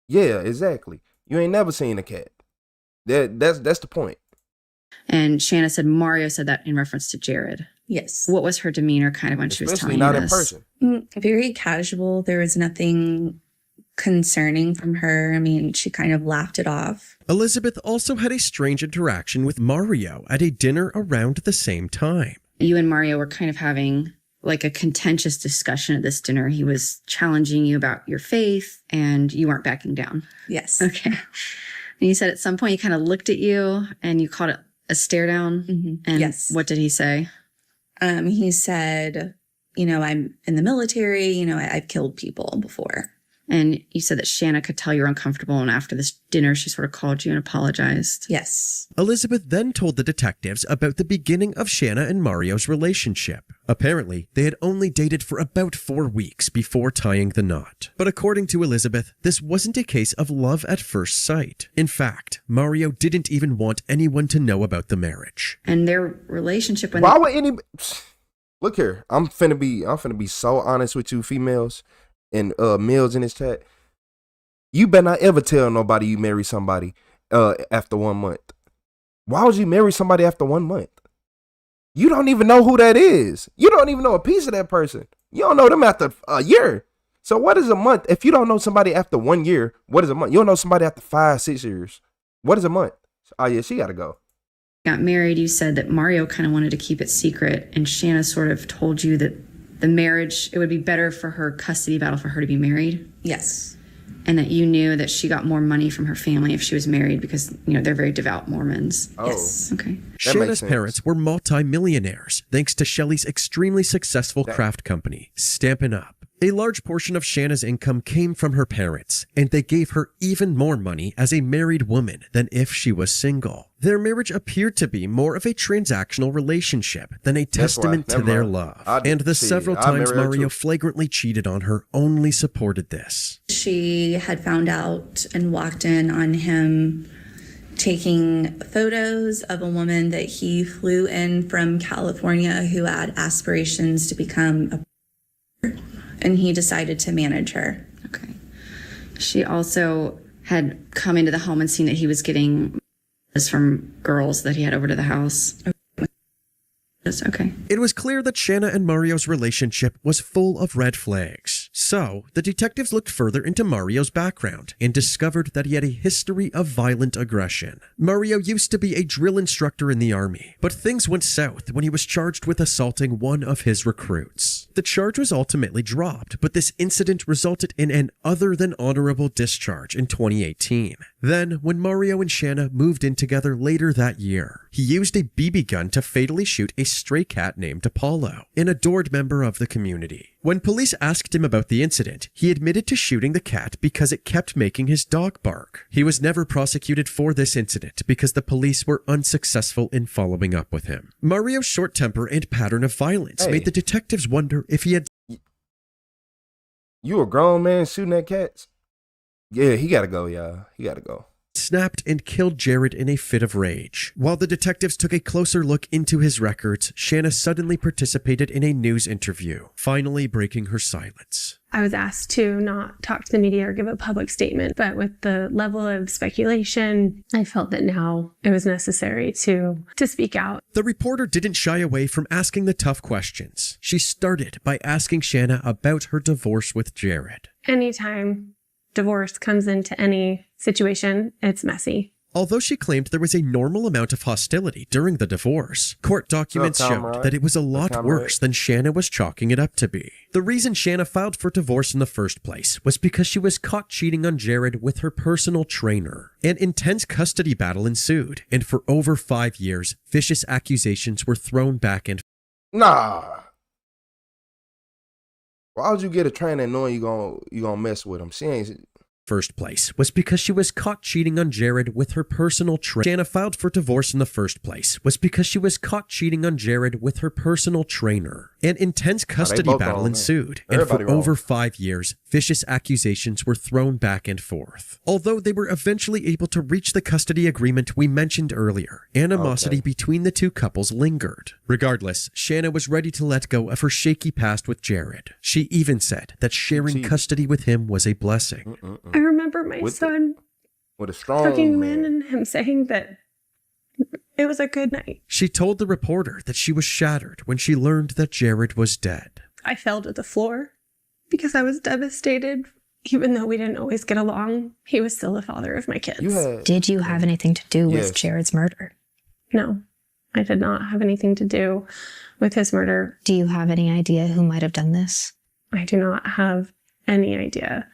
Speaker 1: Yeah, exactly. You ain't never seen a cat. That's the point.
Speaker 3: And Shanna said Mario said that in reference to Jared.
Speaker 15: Yes.
Speaker 3: What was her demeanor kind of when she was telling you this?
Speaker 1: Especially not in person.
Speaker 15: Very casual. There was nothing concerning from her. I mean, she kind of laughed it off.
Speaker 9: Elizabeth also had a strange interaction with Mario at a dinner around the same time.
Speaker 3: You and Mario were kind of having like a contentious discussion at this dinner. He was challenging you about your faith and you weren't backing down.
Speaker 15: Yes.
Speaker 3: Okay. And you said at some point he kind of looked at you and you caught it a stare down.
Speaker 15: Mm-hmm.
Speaker 3: And
Speaker 15: yes.
Speaker 3: What did he say?
Speaker 15: He said, I'm in the military, I've killed people before.
Speaker 3: And you said that Shanna could tell you were uncomfortable, and after this dinner, she sort of called you and apologized.
Speaker 15: Yes.
Speaker 9: Elizabeth then told the detectives about the beginning of Shanna and Mario's relationship. Apparently, they had only dated for about 4 weeks before tying the knot. But according to Elizabeth, this wasn't a case of love at first sight. In fact, Mario didn't even want anyone to know about the marriage.
Speaker 3: And their relationship...
Speaker 1: Why would any... Look here, I'm finna be so honest with you females and males in this chat. You better not ever tell nobody you marry somebody after 1 month. Why would you marry somebody after 1 month? You don't even know who that is. You don't even know a piece of that person. You don't know them after a year. So what is a month? If you don't know somebody after 1 year, what is a month? You don't know somebody after 5, 6 years. What is a month? Oh yeah, she gotta go.
Speaker 3: Got married, you said that Mario kind of wanted to keep it secret, and Shanna sort of told you that the marriage, it would be better for her custody battle for her to be married.
Speaker 15: Yes.
Speaker 3: And that you knew that she got more money from her family if she was married because, they're very devout Mormons.
Speaker 1: Oh.
Speaker 15: Yes.
Speaker 3: Okay.
Speaker 9: Shanna's parents were multi-millionaires thanks to Shelley's extremely successful craft company, Stampin' Up. A large portion of Shanna's income came from her parents, and they gave her even more money as a married woman than if she was single. Their marriage appeared to be more of a transactional relationship than a testament to their love. And the several times Mario flagrantly cheated on her only supported this.
Speaker 15: She had found out and walked in on him taking photos of a woman that he flew in from California who had aspirations to become a and he decided to manage her.
Speaker 3: Okay. She also had come into the home and seen that he was getting from girls that he had over to the house. Okay.
Speaker 9: It was clear that Shanna and Mario's relationship was full of red flags. So, the detectives looked further into Mario's background and discovered that he had a history of violent aggression. Mario used to be a drill instructor in the army, but things went south when he was charged with assaulting one of his recruits. The charge was ultimately dropped, but this incident resulted in an other than honorable discharge in 2018. Then, when Mario and Shanna moved in together later that year, he used a BB gun to fatally shoot a stray cat named Apollo, an adored member of the community. When police asked him about the incident, he admitted to shooting the cat because it kept making his dog bark. He was never prosecuted for this incident because the police were unsuccessful in following up with him. Mario's short temper and pattern of violence made the detectives wonder if he had...
Speaker 1: You a grown man shooting at cats? Yeah, he gotta go, y'all. He gotta go.
Speaker 9: Snapped and killed Jared in a fit of rage. While the detectives took a closer look into his records, Shanna suddenly participated in a news interview, finally breaking her silence.
Speaker 20: I was asked to not talk to the media or give a public statement, but with the level of speculation, I felt that now it was necessary to speak out.
Speaker 9: The reporter didn't shy away from asking the tough questions. She started by asking Shanna about her divorce with Jared.
Speaker 20: Anytime divorce comes into any situation, it's messy.
Speaker 9: Although she claimed there was a normal amount of hostility during the divorce, court documents showed that it was a lot worse than Shanna was chalking it up to be. The reason Shanna filed for divorce in the first place was because she was caught cheating on Jared with her personal trainer. An intense custody battle ensued, and for over 5 years, vicious accusations were thrown back and forth.
Speaker 1: Nah. Why would you get a trainer knowing you gonna mess with him? She ain't...
Speaker 9: First place was because she was caught cheating on Jared with her personal trainer. Shanna filed for divorce in the first place was because she was caught cheating on Jared with her personal trainer. An intense custody battle ensued, and for over 5 years, vicious accusations were thrown back and forth. Although they were eventually able to reach the custody agreement we mentioned earlier, animosity between the two couples lingered. Regardless, Shanna was ready to let go of her shaky past with Jared. She even said that sharing custody with him was a blessing.
Speaker 20: I remember my son
Speaker 1: with a strong
Speaker 20: Tucking him
Speaker 1: man.
Speaker 20: in and him saying that it was a good night.
Speaker 9: She told the reporter that she was shattered when she learned that Jared was dead.
Speaker 20: I fell to the floor because I was devastated. Even though we didn't always get along, he was still the father of my kids.
Speaker 8: Did you have anything to do
Speaker 20: Yes.
Speaker 8: with Jared's murder?
Speaker 20: No, I did not have anything to do with his murder.
Speaker 8: Do you have any idea who might have done this?
Speaker 20: I do not have any idea.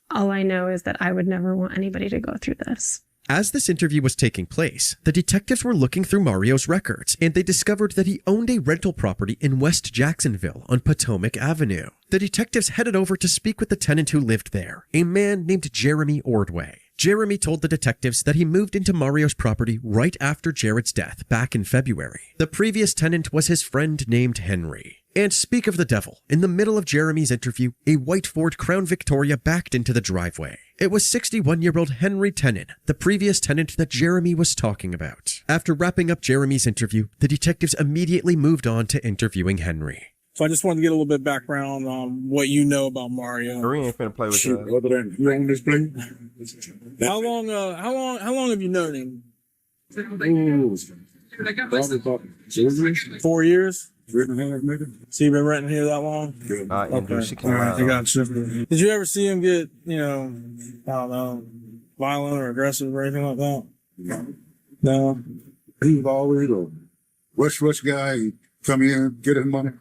Speaker 20: All I know is that I would never want anybody to go through this.
Speaker 9: As this interview was taking place, the detectives were looking through Mario's records, and they discovered that he owned a rental property in West Jacksonville on Potomac Avenue. The detectives headed over to speak with the tenant who lived there, a man named Jeremy Ordway. Jeremy told the detectives that he moved into Mario's property right after Jared's death back in February. The previous tenant was his friend named Henry. And speak of the devil, in the middle of Jeremy's interview, a white Ford Crown Victoria backed into the driveway. It was 61-year-old Henry Tennant, the previous tenant that Jeremy was talking about. After wrapping up Jeremy's interview, the detectives immediately moved on to interviewing Henry.
Speaker 21: So I just wanted to get a little bit of background on what you know about Mario.
Speaker 1: Kareem ain't finna play with
Speaker 21: Shoot,
Speaker 1: you.
Speaker 21: other than you own this place. How long have you known him? Probably about 4 years. So you've been renting here that long?
Speaker 1: Okay.
Speaker 21: All right, I got you. Did you ever see him get, I don't know, violent or aggressive or anything like that? No.
Speaker 23: He was always a rush guy. Come in, get his money.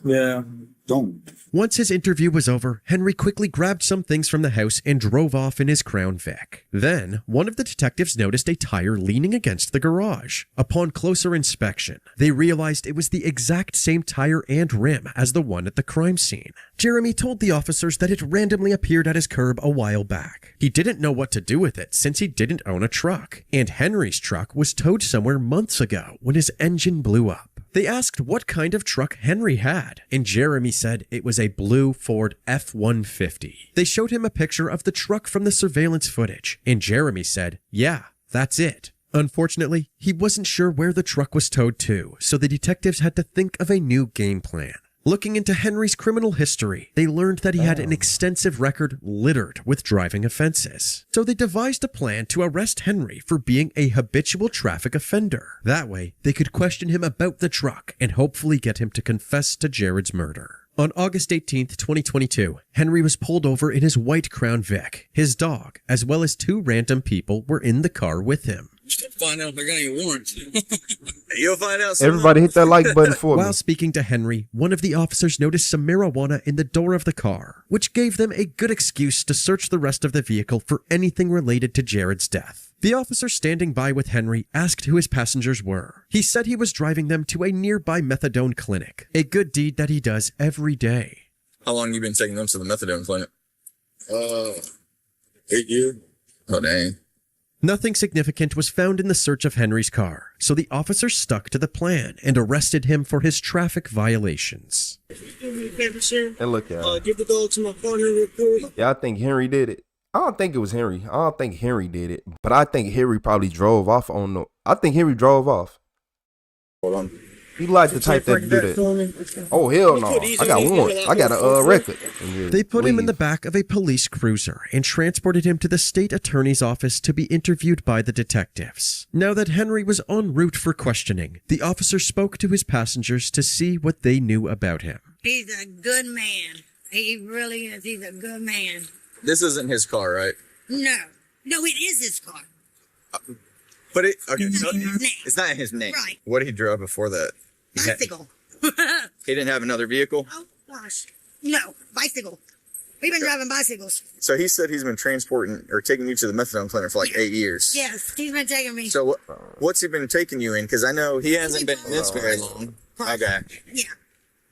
Speaker 21: Yeah.
Speaker 23: Don't.
Speaker 9: Once his interview was over, Henry quickly grabbed some things from the house and drove off in his Crown Vic. Then, one of the detectives noticed a tire leaning against the garage. Upon closer inspection, they realized it was the exact same tire and rim as the one at the crime scene. Jeremy told the officers that it randomly appeared at his curb a while back. He didn't know what to do with it since he didn't own a truck, and Henry's truck was towed somewhere months ago when his engine blew up. They asked what kind of truck Henry had, and Jeremy said it was a blue Ford F-150. They showed him a picture of the truck from the surveillance footage, and Jeremy said, yeah, that's it. Unfortunately, he wasn't sure where the truck was towed to, so the detectives had to think of a new game plan. Looking into Henry's criminal history, they learned that he had an extensive record littered with driving offenses. So they devised a plan to arrest Henry for being a habitual traffic offender. That way, they could question him about the truck and hopefully get him to confess to Jared's murder. On August 18th, 2022, Henry was pulled over in his white Crown Vic. His dog, as well as 2 random people, were in the car with him.
Speaker 16: Find out if I got any warrants. You'll find out soon.
Speaker 1: Everybody hit that like button for me.
Speaker 9: While speaking to Henry, one of the officers noticed some marijuana in the door of the car, which gave them a good excuse to search the rest of the vehicle for anything related to Jared's death. The officer standing by with Henry asked who his passengers were. He said he was driving them to a nearby methadone clinic, a good deed that he does every day.
Speaker 16: How long you been taking them to the methadone clinic? 8 years. Oh, dang.
Speaker 9: Nothing significant was found in the search of Henry's car, so the officer stuck to the plan and arrested him for his traffic violations.
Speaker 1: Hey, look, y'all.
Speaker 21: Give the dog to my partner real quick.
Speaker 1: Yeah, I think Henry did it. I don't think it was Henry. I don't think Henry did it. But I think Henry probably drove off on the... I think Henry drove off.
Speaker 16: Hold on.
Speaker 1: He like the type that do that. Oh, hell no. I got warrants. I got a record.
Speaker 9: They put him in the back of a police cruiser and transported him to the state attorney's office to be interviewed by the detectives. Now that Henry was en route for questioning, the officer spoke to his passengers to see what they knew about him.
Speaker 24: He's a good man. He really is. He's a good man.
Speaker 16: This isn't his car, right?
Speaker 24: No. No, it is his car.
Speaker 16: But it, okay,
Speaker 24: It's
Speaker 16: so
Speaker 24: not his name.
Speaker 16: it's not his name.
Speaker 24: Right.
Speaker 16: What did he drive before that?
Speaker 24: Bicycle.
Speaker 16: He didn't have another vehicle?
Speaker 24: Oh, gosh. No, bicycle. We've been driving bicycles.
Speaker 16: So he said he's been transporting or taking you to the methadone clinic for like 8 years.
Speaker 24: Yes, he's been taking me.
Speaker 16: So what's he been taking you in? Because I know he hasn't been in this very long. Okay.
Speaker 24: Yeah.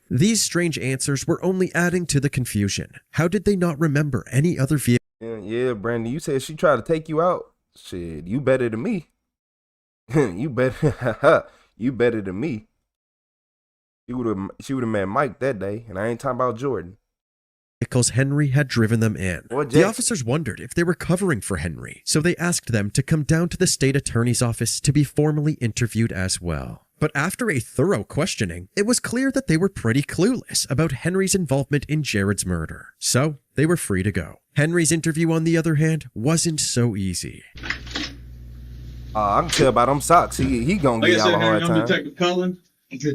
Speaker 9: These strange answers were only adding to the confusion. How did they not remember any other vehicle?
Speaker 1: Yeah, Brandon, you said she tried to take you out. Shit, you better than me. You better than me. She would have met Mike that day, and I ain't talking about Jordan.
Speaker 9: Vehicles Henry had driven them in. The officers wondered if they were covering for Henry, so they asked them to come down to the state attorney's office to be formally interviewed as well. But after a thorough questioning, it was clear that they were pretty clueless about Henry's involvement in Jared's murder. So they were free to go. Henry's interview, on the other hand, wasn't so easy.
Speaker 1: I can tell by them socks. He gonna give y'all a hard
Speaker 12: I'm
Speaker 1: time.
Speaker 12: Detective Cullen.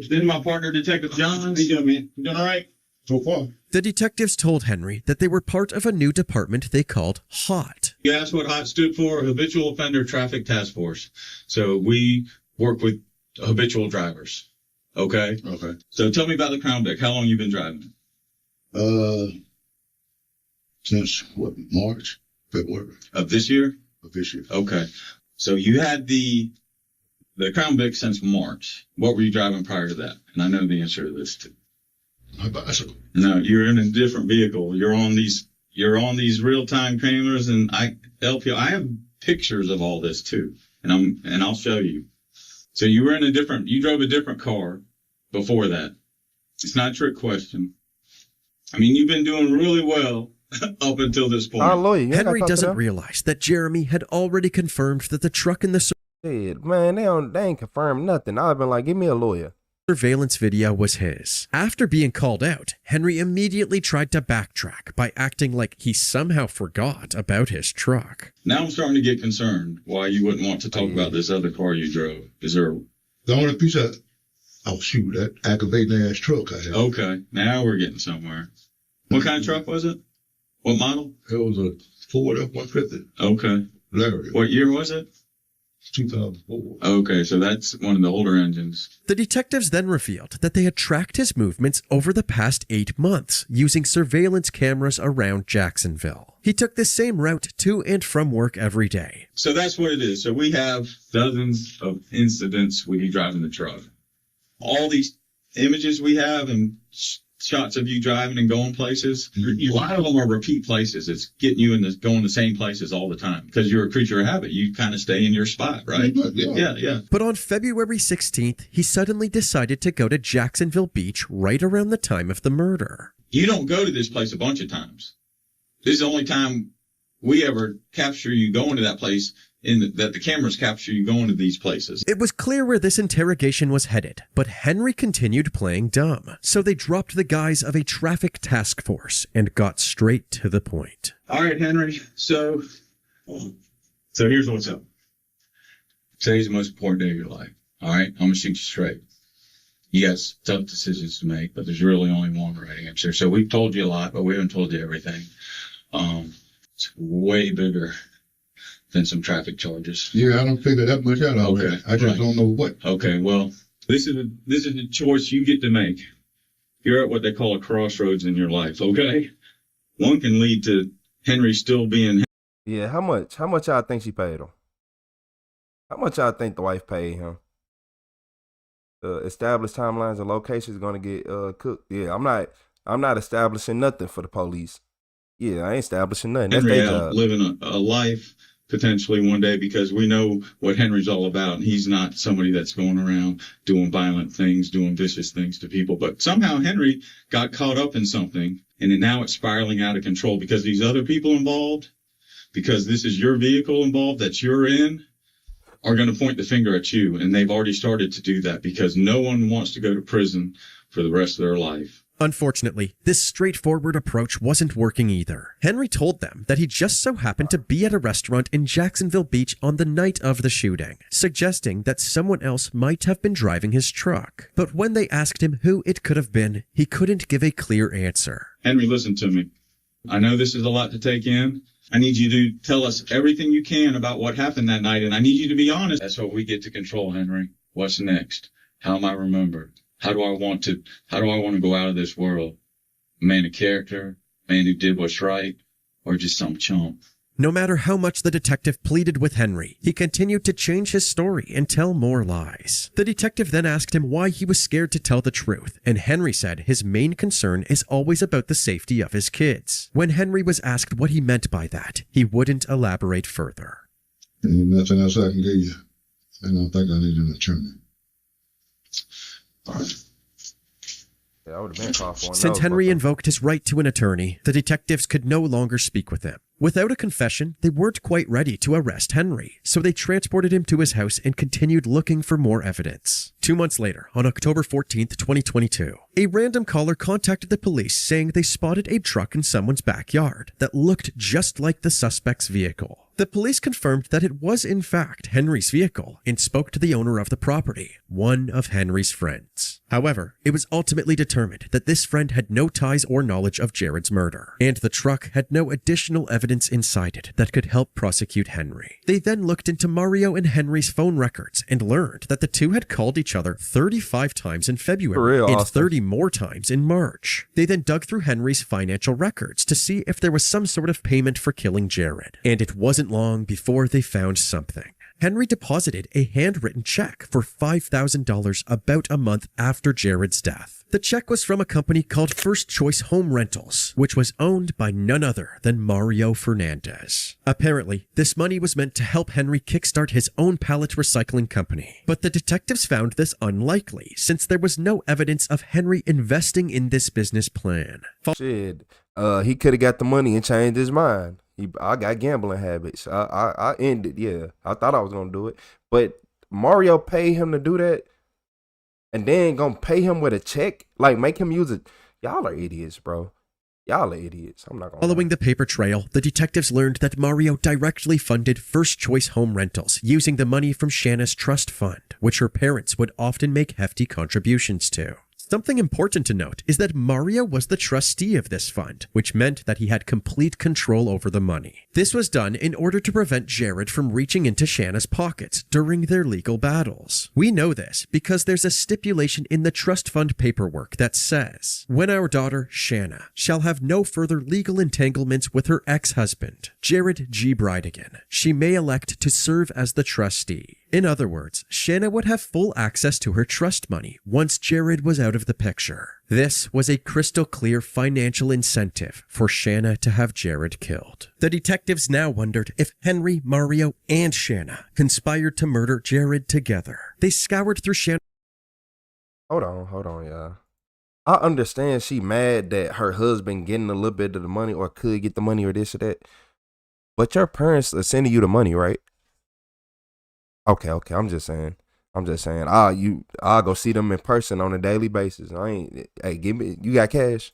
Speaker 12: Then my partner, Detective John. How you doing, man? You doing all right? So far.
Speaker 9: The detectives told Henry that they were part of a new department they called HOT.
Speaker 12: You asked what HOT stood for? Habitual Offender Traffic Task Force. So we work with habitual drivers. Okay? Okay. So tell me about the Crown Vic. How long you been driving?
Speaker 23: Since what, March, February
Speaker 12: of this year?
Speaker 23: Of this year.
Speaker 12: Okay. So you had the Crown Vic since March. What were you driving prior to that? And I know the answer to this too.
Speaker 23: My bicycle.
Speaker 12: No, you're in a different vehicle. You're on these real-time cameras, and I have pictures of all this too, and I'll show you. So you drove a different car before that. It's not a trick question. I mean, you've been doing really well up until this point.
Speaker 9: Henry doesn't realize that Jeremy had already confirmed that the truck in the
Speaker 1: man, they ain't confirmed nothing. I've been like, give me a lawyer.
Speaker 9: Surveillance video was his. After being called out, Henry immediately tried to backtrack by acting like he somehow forgot about his truck.
Speaker 12: Now I'm starting to get concerned why you wouldn't want to talk about this other car you drove. Is there...
Speaker 23: The only piece of... Oh, shoot, that aggravating ass truck I had.
Speaker 12: Okay, now we're getting somewhere. What kind of truck was it? What model?
Speaker 23: It was a Ford F-150.
Speaker 12: Okay.
Speaker 23: Larry.
Speaker 12: What year was it?
Speaker 23: 2004.
Speaker 12: Okay, so that's one of the older engines.
Speaker 9: The detectives then revealed that they had tracked his movements over the past 8 months using surveillance cameras around Jacksonville. He took the same route to and from work every day.
Speaker 12: So that's what it is. So we have dozens of incidents with you driving the truck. All these images we have and shots of you driving and going places, a lot of them are repeat places. It's getting you going the same places all the time because you're a creature of habit. You kind of stay in your spot, right? Yeah.
Speaker 9: But on February 16th, he suddenly decided to go to Jacksonville Beach right around the time of the murder.
Speaker 12: You don't go to this place a bunch of times. This is the only time we ever capture you going to that place, that the cameras capture you going to these places.
Speaker 9: It was clear where this interrogation was headed, but Henry continued playing dumb. So they dropped the guise of a traffic task force and got straight to the point.
Speaker 12: All right, Henry. So here's what's up. Today's the most important day of your life. All right? I'm going to shoot you straight. Yes, tough decisions to make, but there's really only one right answer. So we've told you a lot, but we haven't told you everything. It's way bigger than some traffic charges.
Speaker 23: Yeah, I don't figure that much out already.
Speaker 12: Okay,
Speaker 23: I just don't know what.
Speaker 12: Okay, well, this is a choice you get to make. You're at what they call a crossroads in your life, okay? One can lead to Henry still being...
Speaker 1: Yeah, how much y'all think she paid him? How much y'all think the wife paid him? Established timelines and locations going to get cooked. Yeah, I'm not establishing nothing for the police. Yeah, I ain't establishing nothing. That's
Speaker 12: Henry
Speaker 1: their
Speaker 12: out
Speaker 1: job.
Speaker 12: living a life potentially one day because we know what Henry's all about. He's not somebody that's going around doing violent things, doing vicious things to people. But somehow Henry got caught up in something, and now it's spiraling out of control because these other people involved, because this is your vehicle involved that you're in, are going to point the finger at you. And they've already started to do that because no one wants to go to prison for the rest of their life.
Speaker 9: Unfortunately, this straightforward approach wasn't working either. Henry told them that he just so happened to be at a restaurant in Jacksonville Beach on the night of the shooting, suggesting that someone else might have been driving his truck. But when they asked him who it could have been, he couldn't give a clear answer.
Speaker 12: Henry, listen to me. I know this is a lot to take in. I need you to tell us everything you can about what happened that night, and I need you to be honest. That's what we get to control, Henry. What's next? How am I remembered? How do I want to go out of this world? A man of character, a man who did what's right, or just some chump?
Speaker 9: No matter how much the detective pleaded with Henry, he continued to change his story and tell more lies. The detective then asked him why he was scared to tell the truth, and Henry said his main concern is always about the safety of his kids. When Henry was asked what he meant by that, he wouldn't elaborate further.
Speaker 23: Ain't nothing else I can give you. I don't think I need an attorney.
Speaker 1: Yeah, I would have been called for
Speaker 9: Since Henry invoked his right to an attorney, the detectives could no longer speak with him. Without a confession, they weren't quite ready to arrest Henry, so they transported him to his house and continued looking for more evidence. 2 months later, on October 14th, 2022, a random caller contacted the police saying they spotted a truck in someone's backyard that looked just like the suspect's vehicle. The police confirmed that it was in fact Henry's vehicle and spoke to the owner of the property, one of Henry's friends. However, it was ultimately determined that this friend had no ties or knowledge of Jared's murder, and the truck had no additional evidence inside it that could help prosecute Henry. They then looked into Mario and Henry's phone records and learned that the two had called each other 35 times in February and 30 more times in March. They then dug through Henry's financial records to see if there was some sort of payment for killing Jared, and it wasn't long before they found something. Henry deposited a handwritten check for $5,000 about a month after Jared's death. The check was from a company called First Choice Home Rentals, which was owned by none other than Mario Fernandez. Apparently, this money was meant to help Henry kickstart his own pallet recycling company, but the detectives found this unlikely since there was no evidence of Henry investing in this business plan.
Speaker 1: Shit, he could have got the money and changed his mind. I got gambling habits. I ended, yeah. I thought I was going to do it. But Mario paid him to do that and then going to pay him with a check? Like, make him use it. Y'all are idiots, bro. Y'all are idiots. I'm not going to
Speaker 9: Following the paper trail, the detectives learned that Mario directly funded First Choice Home Rentals using the money from Shanna's trust fund, which her parents would often make hefty contributions to. Something important to note is that Mario was the trustee of this fund, which meant that he had complete control over the money. This was done in order to prevent Jared from reaching into Shanna's pockets during their legal battles. We know this because there's a stipulation in the trust fund paperwork that says, "When our daughter, Shanna, shall have no further legal entanglements with her ex-husband, Jared G. Bridegan, she may elect to serve as the trustee." In other words, Shanna would have full access to her trust money once Jared was out of the picture. This was a crystal clear financial incentive for Shanna to have Jared killed. The detectives now wondered if Henry, Mario, and Shanna conspired to murder Jared together. They scoured through Shanna.
Speaker 1: Hold on, y'all. I understand she mad that her husband getting a little bit of the money or could get the money or this or that. But your parents are sending you the money, right? Okay. I'm just saying. I'll go see them in person on a daily basis. You got cash?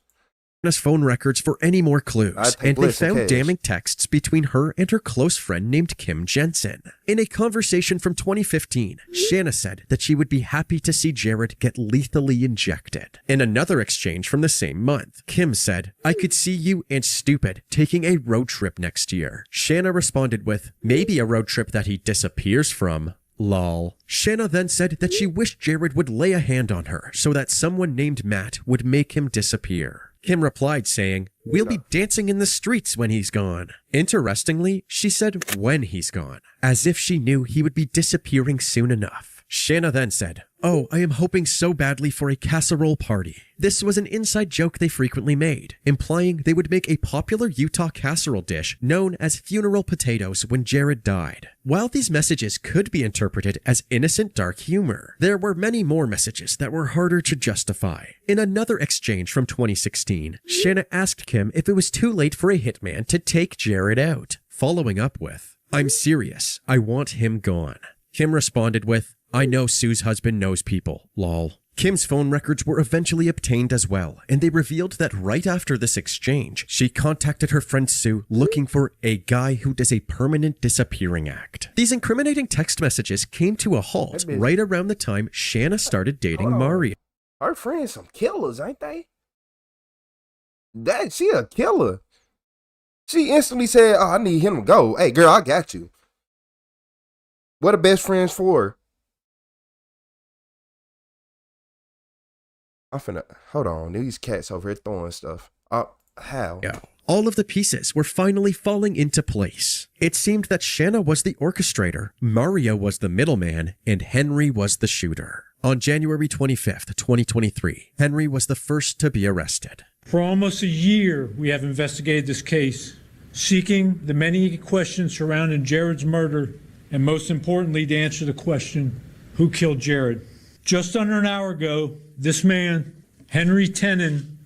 Speaker 9: Phone records for any more clues, and they found damning texts between her and her close friend named Kim Jensen. In a conversation from 2015, Shanna said that she would be happy to see Jared get lethally injected. In another exchange from the same month, Kim said, "I could see you and Stupid taking a road trip next year." Shanna responded with, "Maybe a road trip that he disappears from. Lol." Shanna then said that she wished Jared would lay a hand on her so that someone named Matt would make him disappear. Kim replied saying, "We'll be dancing in the streets when he's gone." Interestingly, she said when he's gone, as if she knew he would be disappearing soon enough. Shanna then said, "Oh, I am hoping so badly for a casserole party." This was an inside joke they frequently made, implying they would make a popular Utah casserole dish known as funeral potatoes when Jared died. While these messages could be interpreted as innocent dark humor, there were many more messages that were harder to justify. In another exchange from 2016, Shanna asked Kim if it was too late for a hitman to take Jared out, following up with, "I'm serious, I want him gone." Kim responded with, "I know Sue's husband knows people, lol." Kim's phone records were eventually obtained as well, and they revealed that right after this exchange, she contacted her friend Sue looking for a guy who does a permanent disappearing act. These incriminating text messages came to a halt right around the time Shanna started dating Mario.
Speaker 1: Her friends some killers, ain't they? She a killer. She instantly said, "Oh, I need him to go. Hey, girl, I got you." What are best friends for? Hold on. These cats over here throwing stuff. How?
Speaker 9: Yeah. All of the pieces were finally falling into place. It seemed that Shanna was the orchestrator, Mario was the middleman, and Henry was the shooter. On January 25th, 2023, Henry was the first to be arrested.
Speaker 10: For almost a year, we have investigated this case, seeking the many questions surrounding Jared's murder, and most importantly, to answer the question, who killed Jared? Just under an hour ago, this man, Henry Tenon,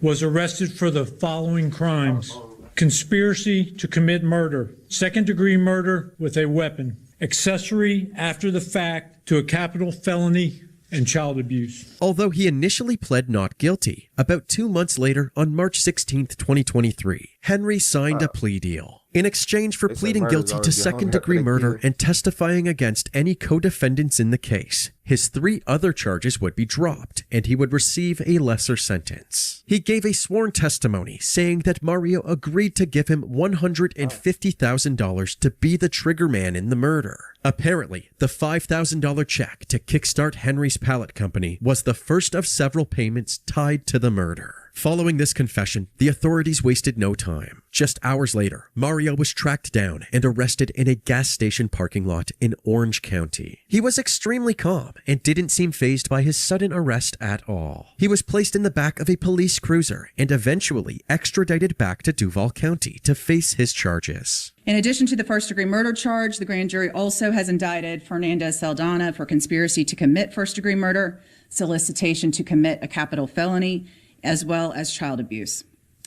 Speaker 10: was arrested for the following crimes: conspiracy to commit murder, second-degree murder with a weapon, accessory after the fact to a capital felony, and child abuse.
Speaker 9: Although he initially pled not guilty, about 2 months later, on March 16, 2023, Henry signed a plea deal. In exchange for pleading guilty to second-degree murder and testifying against any co-defendants in the case, his 3 other charges would be dropped, and he would receive a lesser sentence. He gave a sworn testimony saying that Mario agreed to give him $150,000 to be the triggerman in the murder. Apparently, the $5,000 check to kickstart Henry's pallet company was the first of several payments tied to the murder. Following this confession, the authorities wasted no time. Just hours later, Mario was tracked down and arrested in a gas station parking lot in Orange County. He was extremely calm and didn't seem fazed by his sudden arrest at all. He was placed in the back of a police cruiser and eventually extradited back to Duval County to face his charges.
Speaker 11: In addition to the first-degree murder charge, the grand jury also has indicted Fernandez Saldana for conspiracy to commit first-degree murder, solicitation to commit a capital felony, as well as child abuse.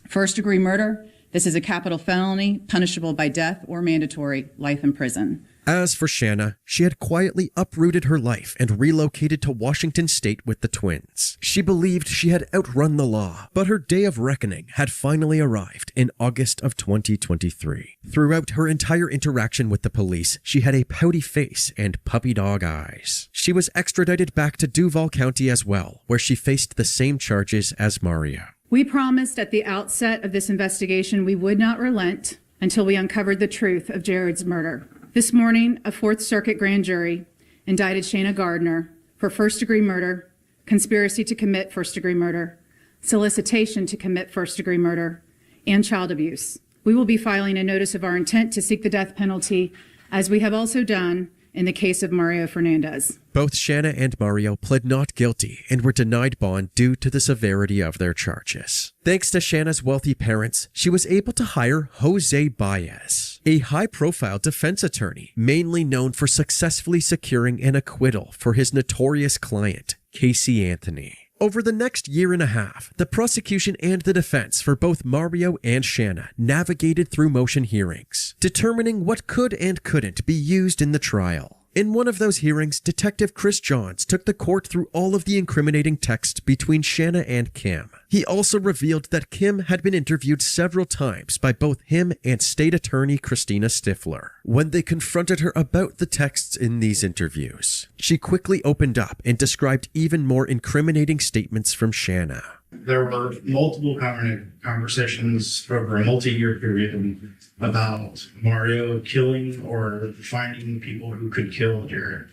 Speaker 11: First-degree murder, this is a capital felony punishable by death or mandatory life in prison.
Speaker 9: As for Shanna, she had quietly uprooted her life and relocated to Washington State with the twins. She believed she had outrun the law, but her day of reckoning had finally arrived in August of 2023. Throughout her entire interaction with the police, she had a pouty face and puppy dog eyes. She was extradited back to Duval County as well, where she faced the same charges as Mario.
Speaker 11: We promised at the outset of this investigation we would not relent until we uncovered the truth of Jared's murder. This morning, a Fourth Circuit grand jury indicted Shayna Gardner for first-degree murder, conspiracy to commit first-degree murder, solicitation to commit first-degree murder, and child abuse. We will be filing a notice of our intent to seek the death penalty, as we have also done in the case of Mario Fernandez.
Speaker 9: Both Shanna and Mario pled not guilty and were denied bond due to the severity of their charges. Thanks to Shanna's wealthy parents, she was able to hire Jose Baez, a high-profile defense attorney mainly known for successfully securing an acquittal for his notorious client, Casey Anthony. Over the next year and a half, the prosecution and the defense for both Mario and Shanna navigated through motion hearings, determining what could and couldn't be used in the trial. In one of those hearings, Detective Chris Johns took the court through all of the incriminating text between Shanna and Kim. He also revealed that Kim had been interviewed several times by both him and State Attorney Christina Stifler. When they confronted her about the texts in these interviews, she quickly opened up and described even more incriminating statements from Shanna.
Speaker 18: There were multiple conversations over a multi-year period about Mario killing or finding people who could kill Jared.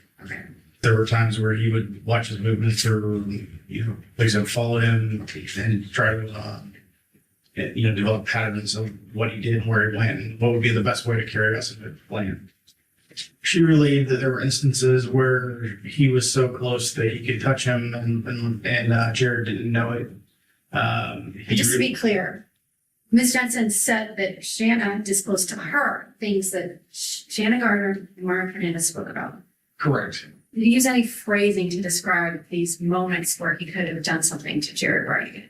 Speaker 18: There were times where he would watch his movements or, like I said, follow him and try to, develop patterns of what he did and where he went and what would be the best way to carry us into the plan. She relayed that there were instances where he was so close that he could touch him and Jared didn't know it.
Speaker 2: Just to be clear, Ms. Johnson said that Shanna disclosed to her things that Shanna Gardner and Mario Fernandez spoke about.
Speaker 18: Correct.
Speaker 2: Did you use any phrasing to describe these moments where he could have done something to Jared Bardigan?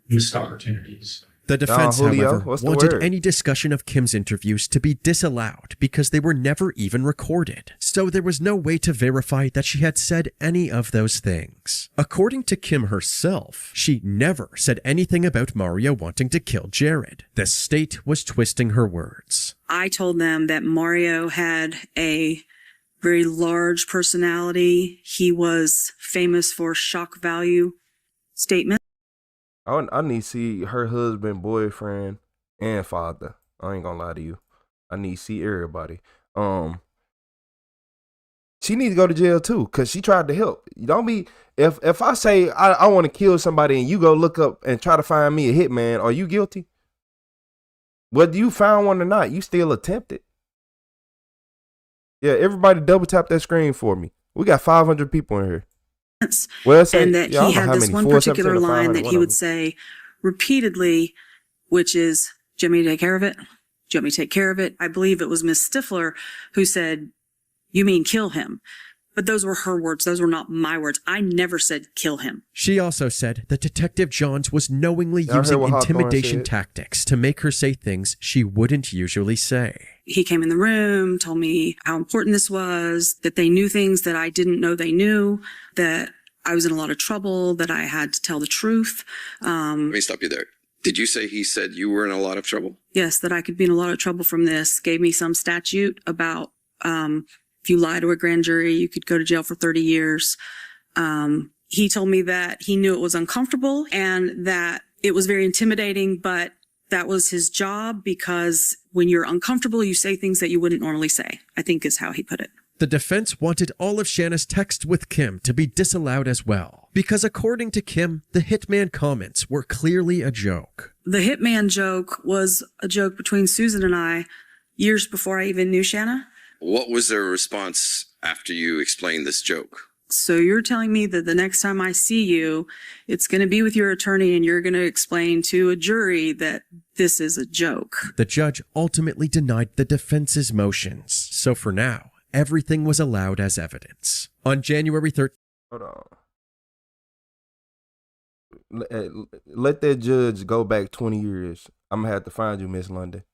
Speaker 18: Missed opportunities.
Speaker 9: The defense,
Speaker 1: Julio,
Speaker 9: however,
Speaker 1: what's the
Speaker 9: wanted
Speaker 1: word?
Speaker 9: any discussion of Kim's interviews to be disallowed because they were never even recorded. So there was no way to verify that she had said any of those things. According to Kim herself, she never said anything about Mario wanting to kill Jared. The state was twisting her words.
Speaker 19: I told them that Mario had a very large personality. He was famous for shock value statements.
Speaker 1: I need to see her husband, boyfriend, and father. I ain't gonna lie to you. I need to see everybody. She needs to go to jail too, cause she tried to help. You don't be if I say I want to kill somebody and you go look up and try to find me a hitman, are you guilty? Whether you found one or not, you still attempted. Yeah, everybody double tap that screen for me. We got 500 people in here. Well,
Speaker 19: And that he had this one particular line that he would say repeatedly, which is, "Do you want me to take care of it? Do you want me to take care of it?" I believe it was Miss Stifler who said, "You mean kill him?" But those were her words. Those were not my words. I never said kill him.
Speaker 9: She also said that Detective Johns was knowingly
Speaker 1: Y'all heard
Speaker 9: using
Speaker 1: what Hawthorne
Speaker 9: intimidation
Speaker 1: said?
Speaker 9: tactics to make her say things she wouldn't usually say.
Speaker 19: He came in the room, told me how important this was, that they knew things that I didn't know they knew, that I was in a lot of trouble, that I had to tell the truth.
Speaker 4: Let me stop you there. Did you say he said you were in a lot of trouble?
Speaker 19: Yes, that I could be in a lot of trouble from this. Gave me some statute about if you lie to a grand jury, you could go to jail for 30 years. He told me that he knew it was uncomfortable and that it was very intimidating, but that was his job because when you're uncomfortable, you say things that you wouldn't normally say, I think is how he put it.
Speaker 9: The defense wanted all of Shanna's texts with Kim to be disallowed as well, because according to Kim, the hitman comments were clearly a joke.
Speaker 19: The hitman joke was a joke between Susan and I years before I even knew Shanna.
Speaker 4: What was their response after you explained this joke?
Speaker 19: So you're telling me that the next time I see you, it's going to be with your attorney and you're going to explain to a jury that this is a joke.
Speaker 9: The judge ultimately denied the defense's motions, so for now, everything was allowed as evidence. On January 13th,
Speaker 1: Hold on. Let that judge go back 20 years. I'm gonna have to find you, Miss London.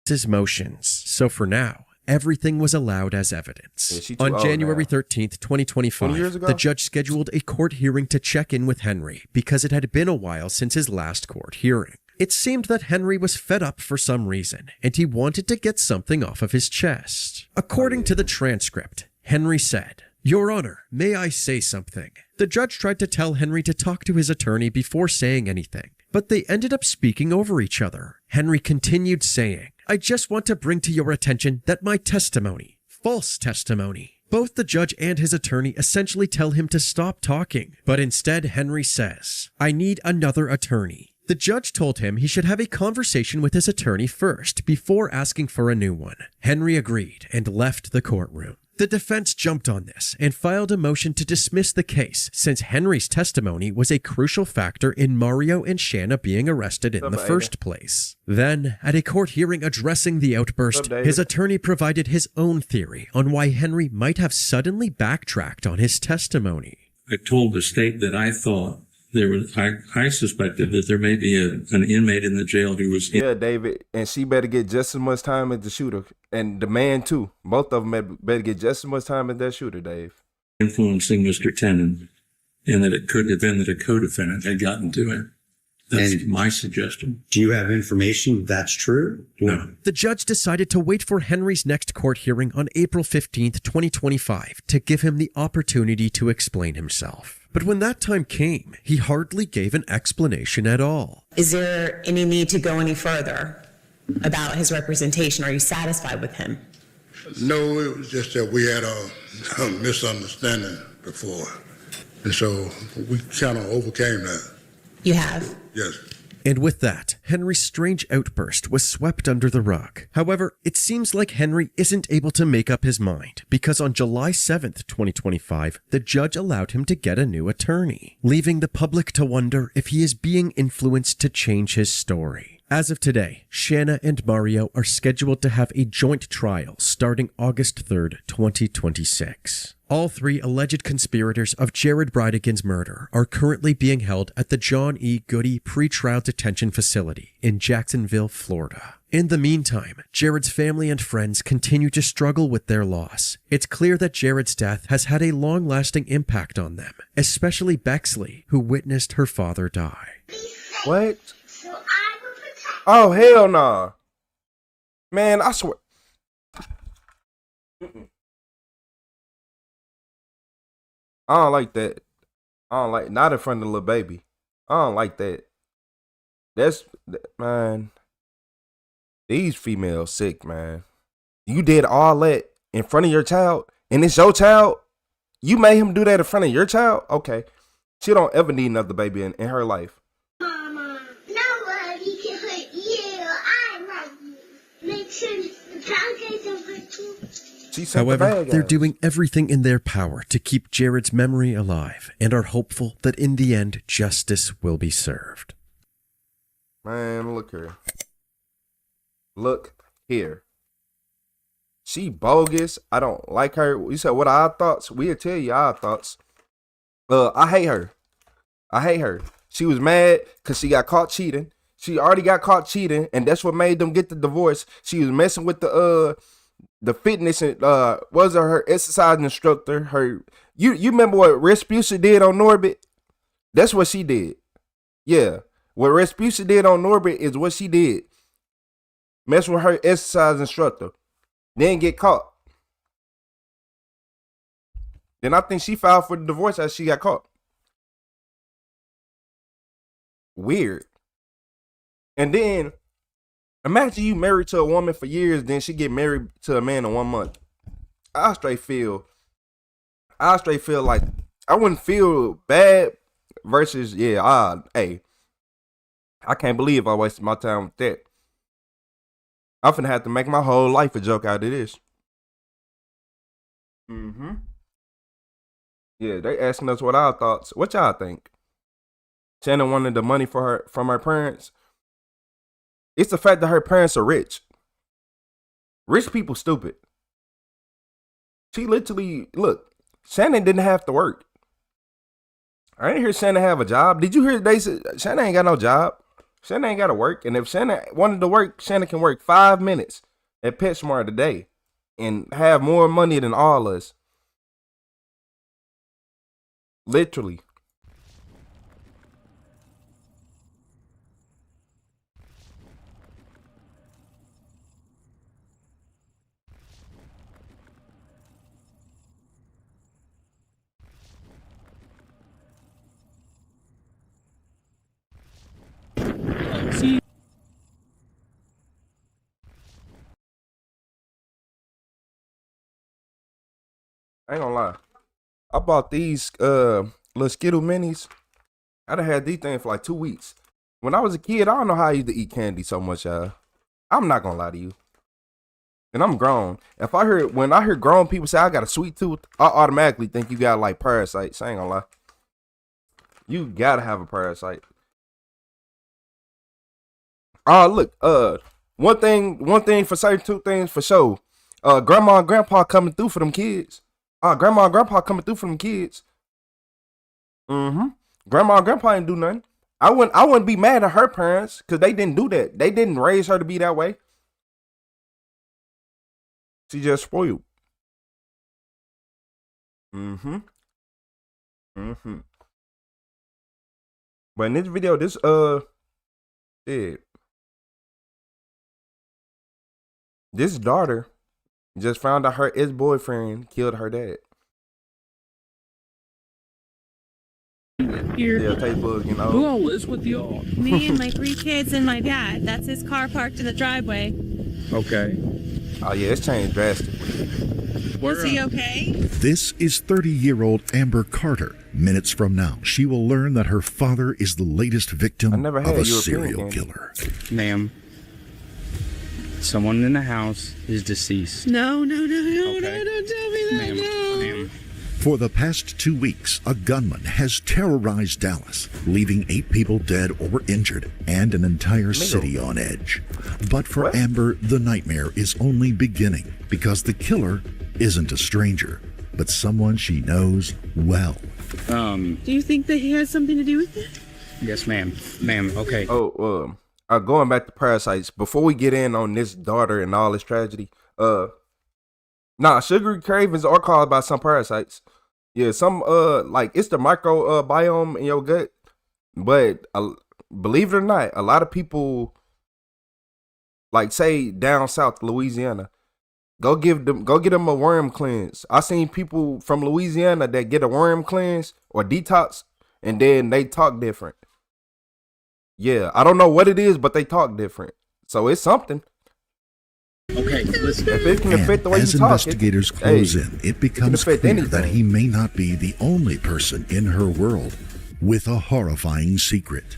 Speaker 9: his motions, so for now, everything was allowed as evidence.
Speaker 1: Yeah,
Speaker 9: on January 13th, 2025,
Speaker 1: ago?
Speaker 9: the judge scheduled a court hearing to check in with Henry because it had been a while since his last court hearing. It seemed that Henry was fed up for some reason, and he wanted to get something off of his chest. According to the transcript, Henry said, "Your Honor, may I say something?" The judge tried to tell Henry to talk to his attorney before saying anything, but they ended up speaking over each other. Henry continued saying, "I just want to bring to your attention that my testimony, false testimony." Both the judge and his attorney essentially tell him to stop talking, but instead Henry says, "I need another attorney." The judge told him he should have a conversation with his attorney first before asking for a new one. Henry agreed and left the courtroom. The defense jumped on this and filed a motion to dismiss the case since Henry's testimony was a crucial factor in Mario and Shanna being arrested in the first place. Then, at a court hearing addressing the outburst, his attorney provided his own theory on why Henry might have suddenly backtracked on his testimony.
Speaker 6: I told the state that I thought I suspected that there may be an inmate in the jail who was...
Speaker 1: Yeah, David, and she better get just as much time as the shooter. And the man, too. Both of them better get just as much time as that shooter, Dave.
Speaker 6: Influencing Mr. Tennant, and that it could have been that a co-defendant had gotten to him. That's my suggestion.
Speaker 14: Do you have information that's true?
Speaker 6: No.
Speaker 9: The judge decided to wait for Henry's next court hearing on April 15th, 2025, to give him the opportunity to explain himself. But when that time came, he hardly gave an explanation at all.
Speaker 13: Is there any need to go any further about his representation? Are you satisfied with him?
Speaker 23: No, it was just that we had a misunderstanding before. And so we kind of overcame that.
Speaker 13: You have?
Speaker 23: Yes.
Speaker 9: And with that, Henry's strange outburst was swept under the rug. However, it seems like Henry isn't able to make up his mind because on July 7th, 2025, the judge allowed him to get a new attorney, leaving the public to wonder if he is being influenced to change his story. As of today, Shanna and Mario are scheduled to have a joint trial starting August 3rd, 2026. All three alleged conspirators of Jared Bridegan's murder are currently being held at the John E. Goody pretrial detention facility in Jacksonville, Florida. In the meantime, Jared's family and friends continue to struggle with their loss. It's clear that Jared's death has had a long-lasting impact on them, especially Bexley, who witnessed her father die.
Speaker 1: What? Oh, hell nah. Man, I swear. I don't like that. Not in front of the little baby. I don't like that. Man. These females sick, man. You did all that in front of your child, and it's your child? You made him do that in front of your child? Okay. She don't ever need another baby in her life.
Speaker 22: Mama, nobody can hurt you. I love you. Make sure the pancakes are hurt you.
Speaker 9: However, they're doing everything in their power to keep Jared's memory alive and are hopeful that in the end, justice will be served.
Speaker 1: Man, look here. Look here. She bogus. I don't like her. You said what are our thoughts? We'll tell you our thoughts. I hate her. I hate her. She was mad because she got caught cheating. She already got caught cheating, and that's what made them get the divorce. She was messing with the fitness and was her exercise instructor. You remember what Respucia did on Norbit? That's what she did. Yeah. What Respucia did on Norbit is what she did. Mess with her exercise instructor. Then get caught. Then I think she filed for the divorce as she got caught. Weird. And then imagine you married to a woman for years, then she get married to a man in 1 month. I straight feel like I wouldn't feel bad versus hey, I can't believe I wasted my time with that. I'm finna have to make my whole life a joke out of this. Yeah, they asking us what our thoughts. What y'all think? Shannon wanted the money from her parents. It's the fact that her parents are rich. Rich people stupid. She literally, look, Shannon didn't have to work. I didn't hear Shannon have a job. Did you hear they said Shannon ain't got no job? Shannon ain't got to work. And if Shannon wanted to work, Shannon can work 5 minutes at PetSmart a day and have more money than all us. Literally. I ain't gonna lie. I bought these little Skittle minis. I done had these things for like 2 weeks. When I was a kid, I don't know how I used to eat candy so much, y'all. I'm not gonna lie to you. And I'm grown. When I hear grown people say I got a sweet tooth, I automatically think you got like parasites. I ain't gonna lie. You gotta have a parasite. Oh, look, one thing for certain, two things for sure. Grandma and grandpa coming through for them kids. Grandma and grandpa coming through for them kids. Grandma and grandpa didn't do nothing. I wouldn't be mad at her parents because they didn't do that. They didn't raise her to be that way. She just spoiled. But in this video, this daughter just found out her ex-boyfriend killed her dad. Yeah, take bug, you know.
Speaker 5: Who all lives with y'all?
Speaker 7: Me and my 3 kids and my dad. That's his car parked in the driveway.
Speaker 5: Okay.
Speaker 1: Oh yeah, it's changed drastically.
Speaker 7: Was he okay?
Speaker 15: This is 30-year-old Amber Carter. Minutes from now, she will learn that her father is the latest victim of a serial killer.
Speaker 17: Ma'am, someone in the house is deceased.
Speaker 7: No, don't tell me that.
Speaker 17: Ma'am.
Speaker 15: For the past 2 weeks, a gunman has terrorized Dallas, leaving 8 people dead or injured and an entire city on edge. But for Amber, the nightmare is only beginning because the killer isn't a stranger, but someone she knows well.
Speaker 7: Do you think that he has something to do with it?
Speaker 17: Yes, ma'am. Ma'am, okay.
Speaker 1: Going back to parasites, before we get in on this daughter and all this tragedy, sugary cravings are caused by some parasites. Yeah, some like it's the microbiome in your gut. But believe it or not, a lot of people, like say down south Louisiana, go get them a worm cleanse. I seen people from Louisiana that get a worm cleanse or detox, and then they talk different. Yeah, I don't know what it is, but they talk different. So it's something.
Speaker 17: Okay, listen.
Speaker 1: If it can affect the way
Speaker 15: as
Speaker 1: you talk,
Speaker 15: investigators close in, it becomes clear that he may not be the only person in her world with a horrifying secret.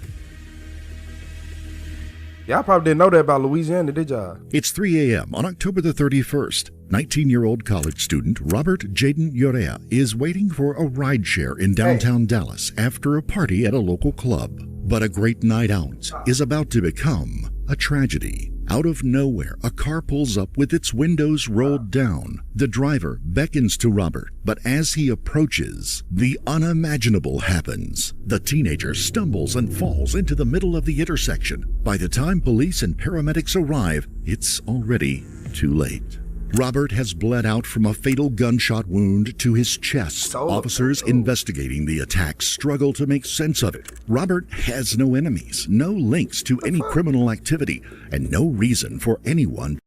Speaker 1: Y'all probably didn't know that about Louisiana, did y'all?
Speaker 15: It's 3 a.m. on October the 31st. 19-year-old college student Robert Jaden Urea is waiting for a rideshare in downtown Dallas after a party at a local club. But a great night out is about to become a tragedy Out of nowhere, a car pulls up with its windows rolled down. The driver beckons to Robert, but as he approaches, the unimaginable happens. The teenager stumbles and falls into the middle of the intersection. By the time police and paramedics arrive, it's already too late. Robert has bled out from a fatal gunshot wound to his chest. Officers investigating the attack struggle to make sense of it. Robert has no enemies, no links to any criminal activity, and no reason for anyone.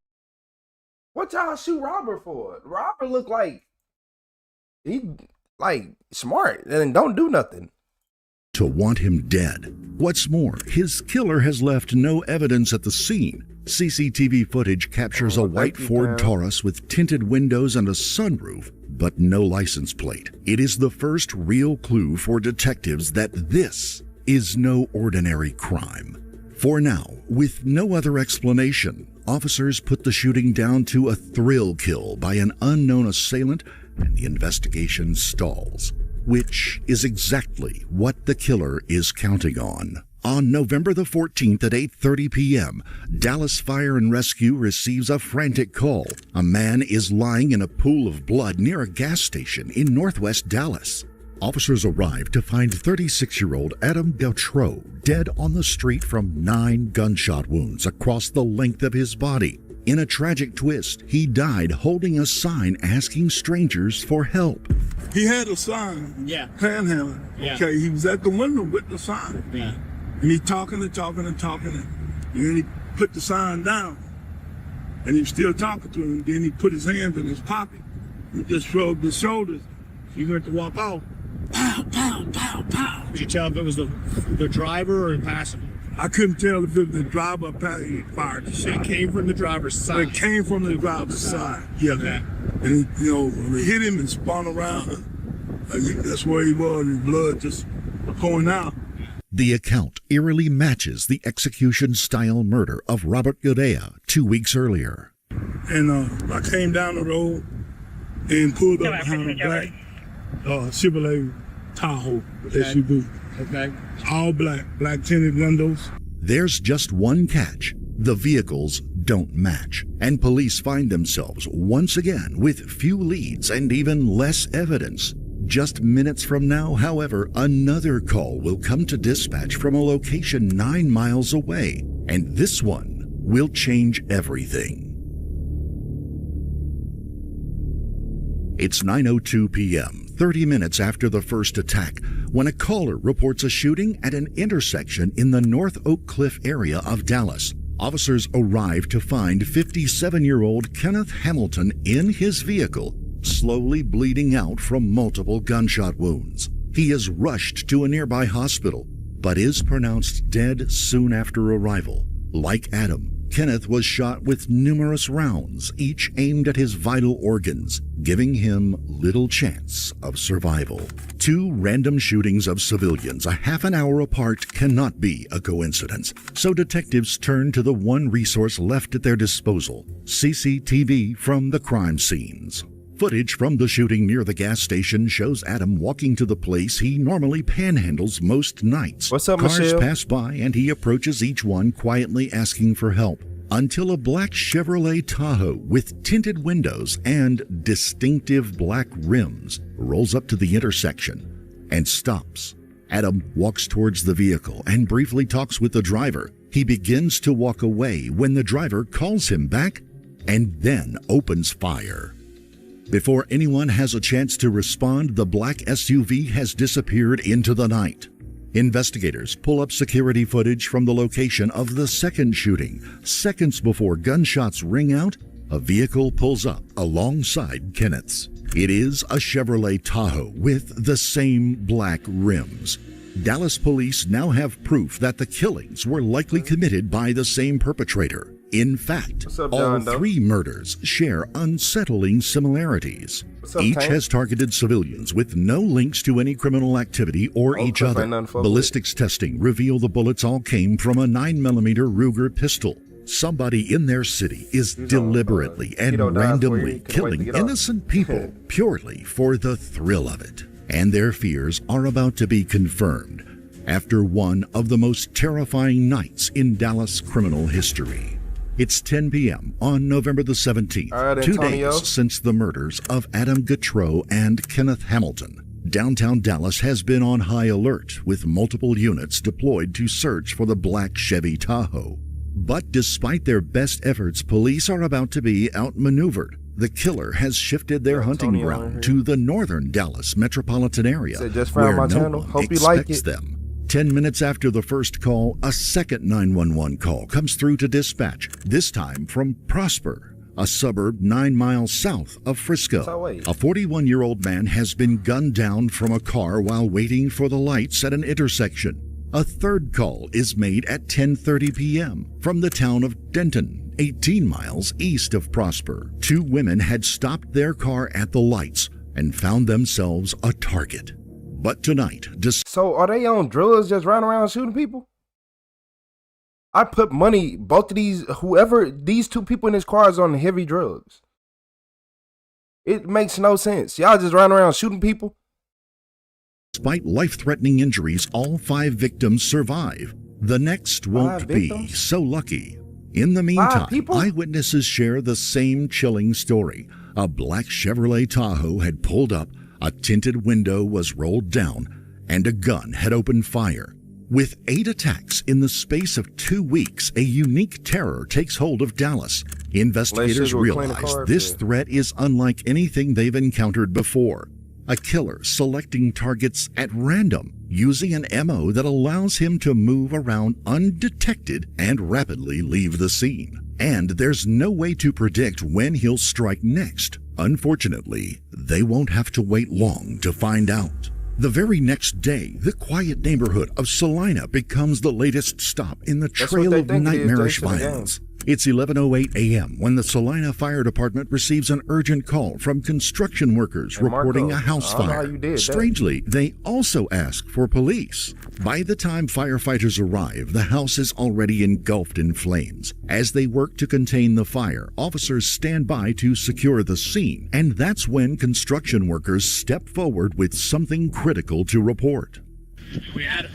Speaker 1: What y'all shoot Robert for? Robert look like he smart and don't do nothing.
Speaker 15: To want him dead. What's more, his killer has left no evidence at the scene. CCTV footage captures a white Ford Taurus with tinted windows and a sunroof, but no license plate. It is the first real clue for detectives that this is no ordinary crime. For now, with no other explanation, officers put the shooting down to a thrill kill by an unknown assailant, and the investigation stalls, which is exactly what the killer is counting on. On November the 14th at 8:30 p.m., Dallas Fire and Rescue receives a frantic call. A man is lying in a pool of blood near a gas station in northwest Dallas. Officers arrive to find 36-year-old Adam Gautreaux dead on the street from 9 gunshot wounds across the length of his body. In a tragic twist, he died holding a sign asking strangers for help.
Speaker 3: He had a sign. Yeah. Panhandling. Yeah. Okay, he was at the window with the sign. Yeah. And he talking and then he put the sign down. And he was still talking to him. Then he put his hands in his pocket. He just shrugged his shoulders. He went to walk off. Pow, pow, pow, pow.
Speaker 18: Could you tell if it was the driver or the passenger?
Speaker 3: I couldn't tell if it was the driver or passenger fired the shot.
Speaker 18: It came from the driver's side.
Speaker 3: It came from the driver's side. Yeah. Okay. And it hit him and spun around. That's where he was. His blood just pouring out.
Speaker 15: The account eerily matches the execution-style murder of Robert Gautreaux 2 weeks earlier.
Speaker 3: And I came down the road and pulled up behind a black Chevrolet Tahoe SUV.
Speaker 18: Okay.
Speaker 3: All black tinted windows.
Speaker 15: There's just one catch. The vehicles don't match, and police find themselves once again with few leads and even less evidence. Just minutes from now, however, another call will come to dispatch from a location 9 miles away, and this one will change everything. It's 9:02 p.m., 30 minutes after the first attack, when a caller reports a shooting at an intersection in the North Oak Cliff area of Dallas. Officers arrive to find 57-year-old Kenneth Hamilton in his vehicle, slowly bleeding out from multiple gunshot wounds. He is rushed to a nearby hospital, but is pronounced dead soon after arrival. Like Adam, Kenneth was shot with numerous rounds, each aimed at his vital organs, giving him little chance of survival. 2 random shootings of civilians a half an hour apart cannot be a coincidence, so detectives turn to the one resource left at their disposal: CCTV from the crime scenes. Footage from the shooting near the gas station shows Adam walking to the place he normally panhandles most nights.
Speaker 1: What's up,
Speaker 15: Cars
Speaker 1: Michelle?
Speaker 15: pass by and he approaches each one quietly asking for help, until a black Chevrolet Tahoe with tinted windows and distinctive black rims rolls up to the intersection and stops. Adam walks towards the vehicle and briefly talks with the driver. He begins to walk away when the driver calls him back and then opens fire. Before anyone has a chance to respond, the black SUV has disappeared into the night. Investigators pull up security footage from the location of the second shooting. Seconds before gunshots ring out, a vehicle pulls up alongside Kenneth's. It is a Chevrolet Tahoe with the same black rims. Dallas police now have proof that the killings were likely committed by the same perpetrator. In fact, all 3 murders share unsettling similarities. Each has targeted civilians with no links to any criminal activity or each other. Ballistics testing reveal the bullets all came from a 9mm Ruger pistol. Somebody in their city is deliberately and randomly killing innocent people purely for the thrill of it. And their fears are about to be confirmed after one of the most terrifying nights in Dallas criminal history. It's 10 p.m. on November the 17th,
Speaker 1: All right,
Speaker 15: 2
Speaker 1: Antonio.
Speaker 15: days since the murders of Adam Gautreaux and Kenneth Hamilton. Downtown Dallas has been on high alert, with multiple units deployed to search for the black Chevy Tahoe. But despite their best efforts, police are about to be outmaneuvered. The killer has shifted their hunting ground to the northern Dallas metropolitan area,
Speaker 1: Said, just found
Speaker 15: where
Speaker 1: my
Speaker 15: no
Speaker 1: channel.
Speaker 15: one
Speaker 1: Hope you like
Speaker 15: expects
Speaker 1: it.
Speaker 15: them. 10 minutes after the first call, a second 911 call comes through to dispatch, this time from Prosper, a suburb 9 miles south of Frisco. A 41-year-old man has been gunned down from a car while waiting for the lights at an intersection. A third call is made at 10:30 p.m. from the town of Denton, 18 miles east of Prosper. 2 women had stopped their car at the lights and found themselves a target. But tonight,
Speaker 1: So are they on drugs just running around shooting people? I put money, both of these 2 people in this car is on heavy drugs. It makes no sense. Y'all just running around shooting people?
Speaker 15: despite life-threatening injuries, all 5 victims survive. The next won't be so lucky. In the meantime, eyewitnesses share the same chilling story. A black Chevrolet Tahoe had pulled up, a tinted window was rolled down, and a gun had opened fire. With 8 attacks in the space of 2 weeks, a unique terror takes hold of Dallas. Investigators realize this threat is unlike anything they've encountered before. A killer selecting targets at random, using an MO that allows him to move around undetected and rapidly leave the scene. And there's no way to predict when he'll strike next. Unfortunately, they won't have to wait long to find out. The very next day, the quiet neighborhood of Salina becomes the latest stop in the trail of nightmarish violence. It's 11:08 a.m. when the Salina Fire Department receives an urgent call from construction workers reporting a house fire. Strangely, they also ask for police. By the time firefighters arrive, the house is already engulfed in flames. As they work to contain the fire, officers stand by to secure the scene, and that's when construction workers step forward with something critical to report.
Speaker 8: We had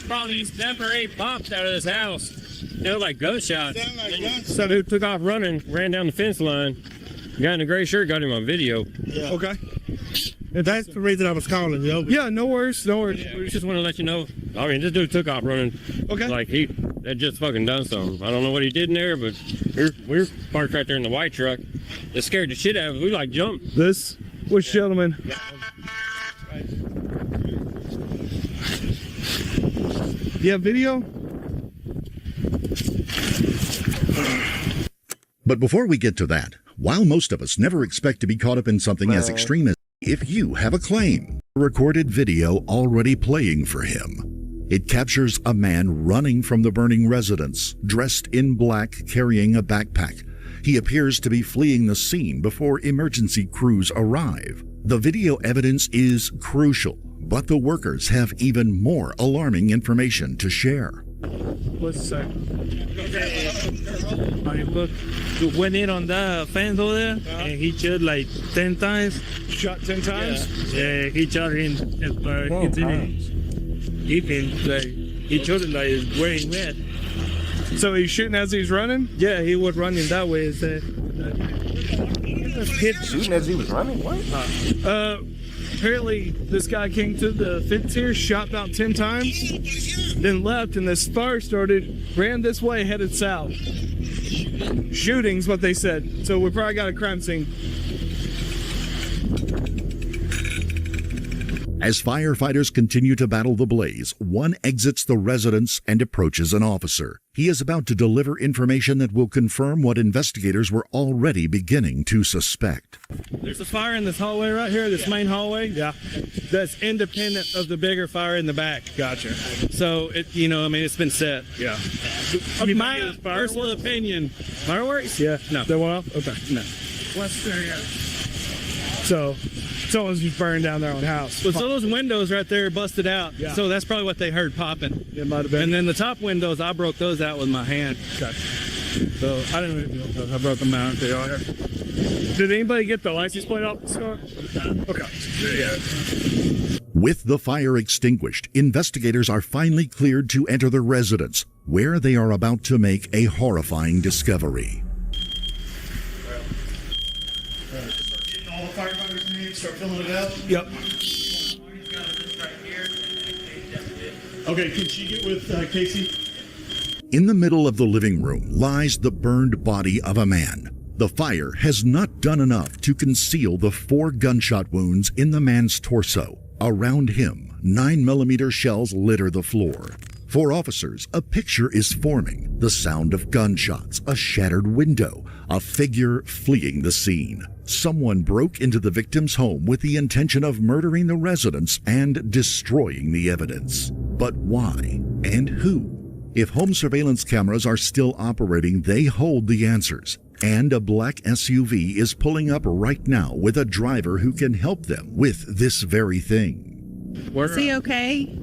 Speaker 8: probably 7 or 8 pops out of this house. They look like gunshots. Some dude took off running, ran down the fence line. The guy in the gray shirt got him on video.
Speaker 16: Yeah. Okay. And that's the reason I was calling you.
Speaker 8: Yeah, no worries, no worries. Yeah, we just want to let you know. I mean, this dude took off running. Okay. Like that just fucking done something. I don't know what he did in there, but we're parked right there in the white truck. It scared the shit out of us. We like jumped.
Speaker 16: This which gentleman? You have video?
Speaker 15: But before we get to that, while most of us never expect to be caught up in something as extreme as if you have a claim, a recorded video already playing for him. It captures a man running from the burning residence, dressed in black, carrying a backpack. He appears to be fleeing the scene before emergency crews arrive. The video evidence is crucial, but the workers have even more alarming information to share.
Speaker 16: What's that? I look, went in on the fence over there, and he shot like 10 times. Shot 10 times? Yeah, he shot him. He shot him like he's wearing red. So he's shooting as he's running? Yeah, he was running that way.
Speaker 1: Shooting as he was running? What?
Speaker 16: Apparently, this guy came to the fence here, shot about 10 times, then left, and this fire started, ran this way, headed south. Shooting's what they said. So we probably got a crime scene.
Speaker 15: As firefighters continue to battle the blaze, one exits the residence and approaches an officer. He is about to deliver information that will confirm what investigators were already beginning to suspect.
Speaker 8: There's a fire in this hallway right here, this main hallway. Yeah. That's independent of the bigger fire in the back.
Speaker 16: Gotcha.
Speaker 8: So, it's been set.
Speaker 16: Yeah.
Speaker 8: My personal opinion. Fireworks?
Speaker 16: Yeah.
Speaker 8: No.
Speaker 16: They went off? Okay.
Speaker 8: No.
Speaker 16: What's there? So, someone's just burned down their own house.
Speaker 8: Well, so those windows right there busted out.
Speaker 16: Yeah.
Speaker 8: So that's probably what they heard popping.
Speaker 16: It might have been.
Speaker 8: And then the top windows, I broke those out with my hand.
Speaker 16: Okay. So I didn't really do it. I brought them out. They are. Did anybody get the license plate off the car? Okay. Yeah.
Speaker 15: With the fire extinguished, investigators are finally cleared to enter the residence, where they are about to make a horrifying discovery.
Speaker 18: Getting all the firefighters in, start filling it out.
Speaker 16: Yep.
Speaker 18: Okay, can she get with Casey?
Speaker 15: In the middle of the living room lies the burned body of a man. The fire has not done enough to conceal the 4 gunshot wounds in the man's torso. Around him, 9mm shells litter the floor. For officers, a picture is forming. The sound of gunshots, a shattered window, a figure fleeing the scene. Someone broke into the victim's home with the intention of murdering the residents and destroying the evidence. But why and who? If home surveillance cameras are still operating, they hold the answers. And a black SUV is pulling up right now with a driver who can help them with this very thing.
Speaker 7: Is he okay?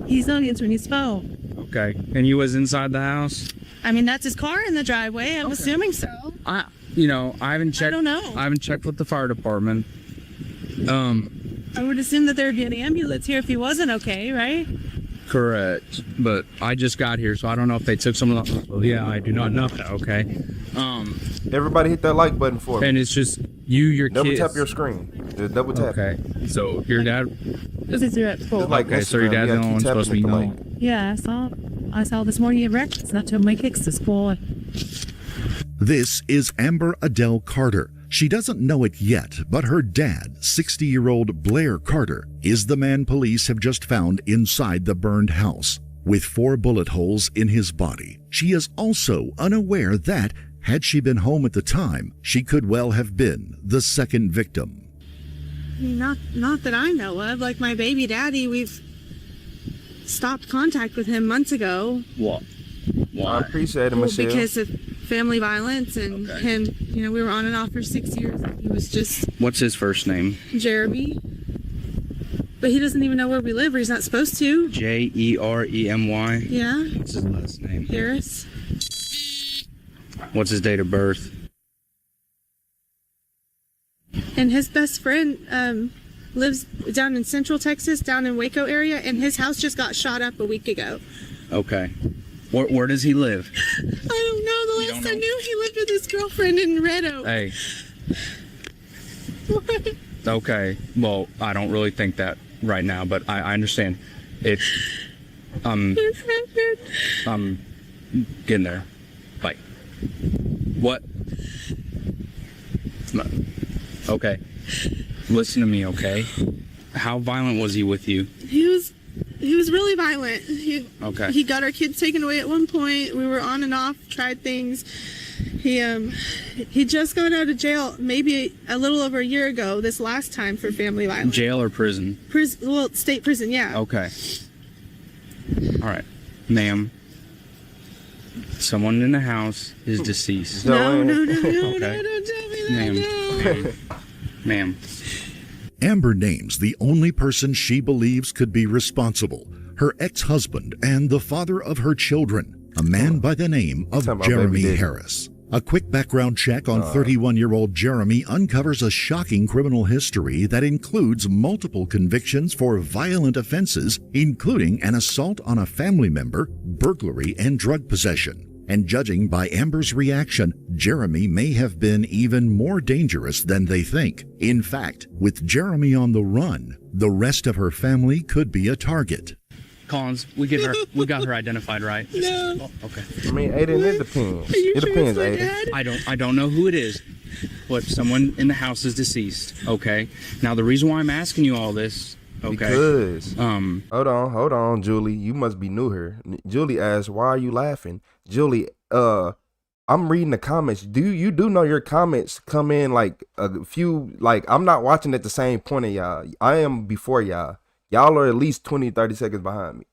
Speaker 7: He's not answering his phone.
Speaker 17: Okay. And you was inside the house?
Speaker 7: I mean, that's his car in the driveway. I'm assuming so.
Speaker 17: I haven't checked.
Speaker 7: I don't know.
Speaker 17: I haven't checked with the fire department.
Speaker 7: I would assume that there'd be an ambulance here if he wasn't okay, right?
Speaker 17: Correct. But I just got here, so I don't know if they took some of the... Well, yeah, I do not know that, okay?
Speaker 1: Everybody hit that like button for me.
Speaker 17: And it's just you, your
Speaker 1: double
Speaker 17: kids.
Speaker 1: Double tap your screen. Just double tap.
Speaker 17: Okay. So your dad...
Speaker 7: This is at 4.
Speaker 1: Like
Speaker 17: okay, so your dad's the only one supposed to be known.
Speaker 7: Yeah, I saw this morning at breakfast, not to my kicks to school.
Speaker 15: This is Amber Adele Carter. She doesn't know it yet, but her dad, 60-year-old Blair Carter, is the man police have just found inside the burned house, with 4 bullet holes in his body. She is also unaware that, had she been home at the time, she could well have been the second victim.
Speaker 7: Not that I know of. Like my baby daddy, we've stopped contact with him months ago.
Speaker 17: What? Why?
Speaker 1: I appreciate it, Michelle.
Speaker 7: Because of family violence and him, we were on and off for 6 years. He was just...
Speaker 17: What's his first name?
Speaker 7: Jeremy. But he doesn't even know where we live, or he's not supposed to.
Speaker 17: Jeremy?
Speaker 7: Yeah.
Speaker 17: What's his last name?
Speaker 7: Harris.
Speaker 17: What's his date of birth?
Speaker 7: And his best friend lives down in Central Texas, down in Waco area, and his house just got shot up a week ago.
Speaker 17: Okay. Where does he live?
Speaker 7: I don't know. The last I knew, he lived with his girlfriend in Red Oak.
Speaker 17: Hey.
Speaker 7: What?
Speaker 17: Okay. Well, I don't really think that right now, but I understand. It's I'm getting there. Bye. What? Okay. Listen to me, okay? How violent was he with you?
Speaker 7: He was really violent.
Speaker 17: Okay.
Speaker 7: He got our kids taken away at one point. We were on and off, tried things. He just got out of jail maybe a little over a year ago, this last time, for family violence.
Speaker 17: Jail or prison?
Speaker 7: Well, state prison, yeah.
Speaker 17: Okay. All right. Ma'am, someone in the house is deceased.
Speaker 7: No, don't tell me
Speaker 17: that. Ma'am.
Speaker 15: Amber names the only person she believes could be responsible, her ex-husband and the father of her children, a man by the name of Jeremy Harris. A quick background check on 31-year-old Jeremy uncovers a shocking criminal history that includes multiple convictions for violent offenses, including an assault on a family member, burglary, and drug possession. And judging by Amber's reaction, Jeremy may have been even more dangerous than they think. In fact, with Jeremy on the run, the rest of her family could be a target.
Speaker 17: Collins, we got her identified, right?
Speaker 7: No.
Speaker 17: Oh, okay.
Speaker 1: I mean, Aiden, it depends. It depends, Aiden.
Speaker 17: I don't know who it is, but someone in the house is deceased. Okay. Now the reason why I'm asking you all this, okay? Because
Speaker 1: hold on, Julie. You must be new here. Julie asked, "Why are you laughing?" Julie, I'm reading the comments. You do know your comments come in like a few, like I'm not watching at the same point of y'all. I am before y'all. Y'all are at least 20, 30 seconds behind me.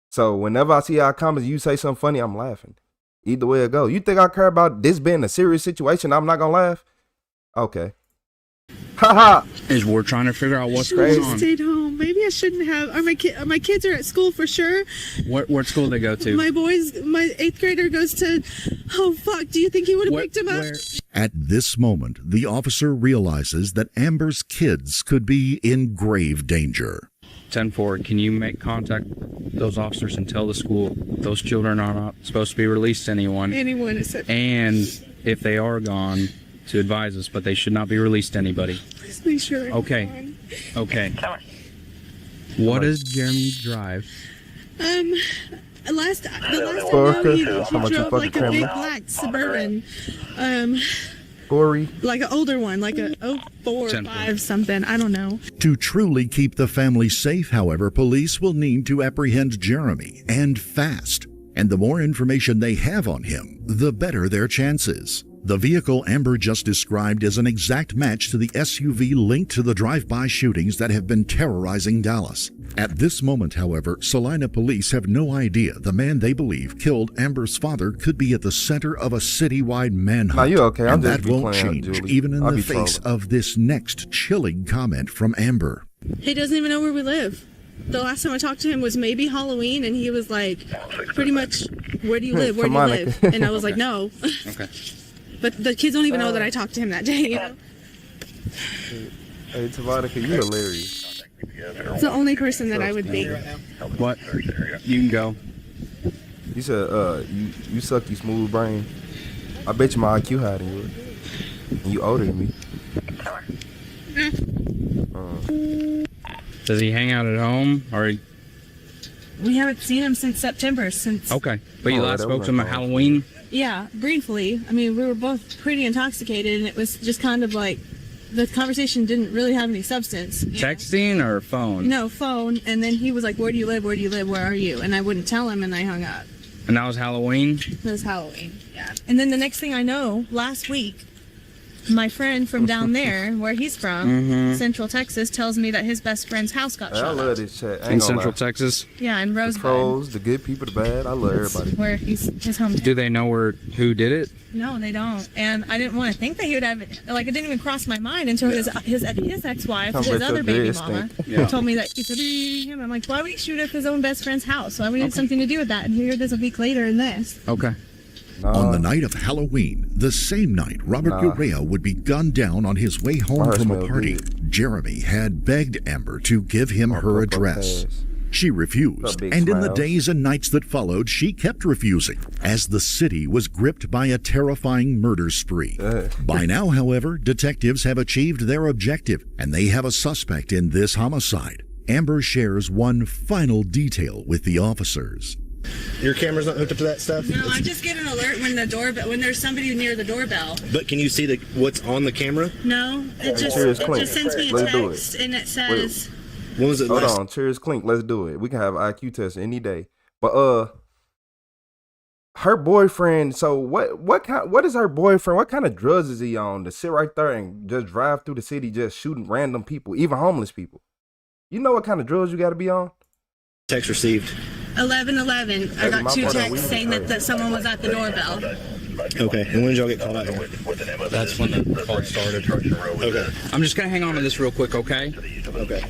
Speaker 1: So whenever I see y'all comments, you say something funny, I'm laughing. Either way it go. You think I care about this being a serious situation? I'm not gonna laugh? Okay.
Speaker 17: is we're trying to figure out what's
Speaker 7: I
Speaker 17: going
Speaker 7: should have
Speaker 17: on.
Speaker 7: stayed home. Maybe I shouldn't have. Or my kids are at school for sure.
Speaker 17: What school do they go to?
Speaker 7: My 8th grader goes to. Oh fuck! Do you think he would have picked him up?
Speaker 15: At this moment, the officer realizes that Amber's kids could be in grave danger.
Speaker 17: 10-4, can you make contact with those officers and tell the school those children are not supposed to be released to anyone?
Speaker 7: Anyone except.
Speaker 17: And if they are gone, to advise us, but they should not be released to anybody.
Speaker 7: Please make sure they're
Speaker 17: Okay.
Speaker 7: gone.
Speaker 17: Okay. What does Jeremy drive?
Speaker 7: The last I know,
Speaker 1: Okay.
Speaker 7: he
Speaker 1: How much you
Speaker 7: drove
Speaker 1: fucking
Speaker 7: like a
Speaker 1: camera?
Speaker 7: big black Suburban.
Speaker 1: Gory.
Speaker 7: Like an older one, like a 04 or 5 something. I don't know.
Speaker 15: To truly keep the family safe, however, police will need to apprehend Jeremy, and fast. And the more information they have on him, the better their chances. The vehicle Amber just described is an exact match to the SUV linked to the drive-by shootings that have been terrorizing Dallas. At this moment, however, Salina police have no idea the man they believe killed Amber's father could be at the center of a citywide manhunt.
Speaker 1: Nah, you okay? I'm
Speaker 15: and
Speaker 1: just
Speaker 15: that
Speaker 1: be
Speaker 15: won't
Speaker 1: playing,
Speaker 15: change,
Speaker 1: Julie.
Speaker 15: even in
Speaker 1: I'll
Speaker 15: the
Speaker 1: be
Speaker 15: face
Speaker 1: trolling.
Speaker 15: of this next chilling comment from Amber.
Speaker 7: He doesn't even know where we live. The last time I talked to him was maybe Halloween, and he was like, pretty much, where do you live? Where do you live? And I was like, no.
Speaker 17: Okay.
Speaker 7: But the kids don't even know that I talked to him that day, you know?
Speaker 1: Hey, Tavonica, you hilarious.
Speaker 7: It's the only person that I would think.
Speaker 17: What? You can go.
Speaker 1: You said, you suck, you smooth brain. I bet you my IQ higher than yours. And you older than me.
Speaker 17: Does he hang out at home or?
Speaker 7: We haven't seen him since September, since...
Speaker 17: Okay, but you last
Speaker 1: that
Speaker 17: spoke
Speaker 1: was
Speaker 17: to him at
Speaker 1: like-
Speaker 17: Halloween.
Speaker 7: Yeah, briefly. I mean, we were both pretty intoxicated, and it was just kind of like... The conversation didn't really have any substance.
Speaker 17: Texting or phone?
Speaker 7: No, phone. And then he was like, where do you live? Where do you live? Where are you? And I wouldn't tell him, and I hung up.
Speaker 17: And that was Halloween.
Speaker 7: It was Halloween, yeah. And then the next thing I know, last week, my friend from down there, where he's from, Central Texas, tells me that his best friend's house got
Speaker 1: Hey, I
Speaker 7: shot
Speaker 1: love
Speaker 7: up.
Speaker 1: this chat. I
Speaker 17: In
Speaker 1: ain't gonna
Speaker 17: Central
Speaker 1: lie.
Speaker 17: Texas.
Speaker 7: Yeah, in
Speaker 1: The
Speaker 7: Rosebud.
Speaker 1: trolls, the good people, the bad. I love everybody.
Speaker 7: Where he's his hometown.
Speaker 17: Do they know who did it?
Speaker 7: No, they don't. And I didn't want to think that he would have it. Like, it didn't even cross my mind until his ex-wife,
Speaker 1: Come
Speaker 7: his
Speaker 1: with
Speaker 7: other
Speaker 1: your
Speaker 7: baby
Speaker 1: dress
Speaker 7: mama,
Speaker 1: thing.
Speaker 17: Yeah.
Speaker 7: told me that he said him. I'm like, why would he shoot up his own best friend's house? Why would he have something to do with that? And here it is a week later in this.
Speaker 17: Okay.
Speaker 15: On the night of Halloween, the same night Robert Urea would be gunned down on his way home
Speaker 1: Mine
Speaker 15: from a
Speaker 1: smell
Speaker 15: party,
Speaker 1: good.
Speaker 15: Jeremy had begged Amber to give him her address. She refused,
Speaker 1: What's up, big
Speaker 15: and in the
Speaker 1: smiles?
Speaker 15: days and nights that followed, she kept refusing, as the city was gripped by a terrifying murder spree. By now, however, detectives have achieved their objective, and they have a suspect in this homicide. Amber shares one final detail with the officers.
Speaker 12: Your camera's not hooked up to that stuff?
Speaker 7: No, I just get an alert when when there's somebody near the doorbell.
Speaker 12: But can you see what's on the camera?
Speaker 7: No, it just sends me a
Speaker 1: Let's do
Speaker 7: text and it says.
Speaker 12: When was it
Speaker 1: Hold
Speaker 12: last?
Speaker 1: on, cheers, clink. Let's do it. We can have an IQ test any day. But her boyfriend. So what is her boyfriend? What kind of drugs is he on to sit right there and just drive through the city, just shooting random people, even homeless people? You know what kind of drugs you got to be on?
Speaker 12: Text received.
Speaker 7: 11:11. I got 2 texts saying that someone was at the doorbell.
Speaker 12: Okay. And when did y'all get called out here?
Speaker 17: That's when the call started.
Speaker 12: Okay.
Speaker 17: I'm just gonna hang on to this real quick, okay?
Speaker 12: Okay.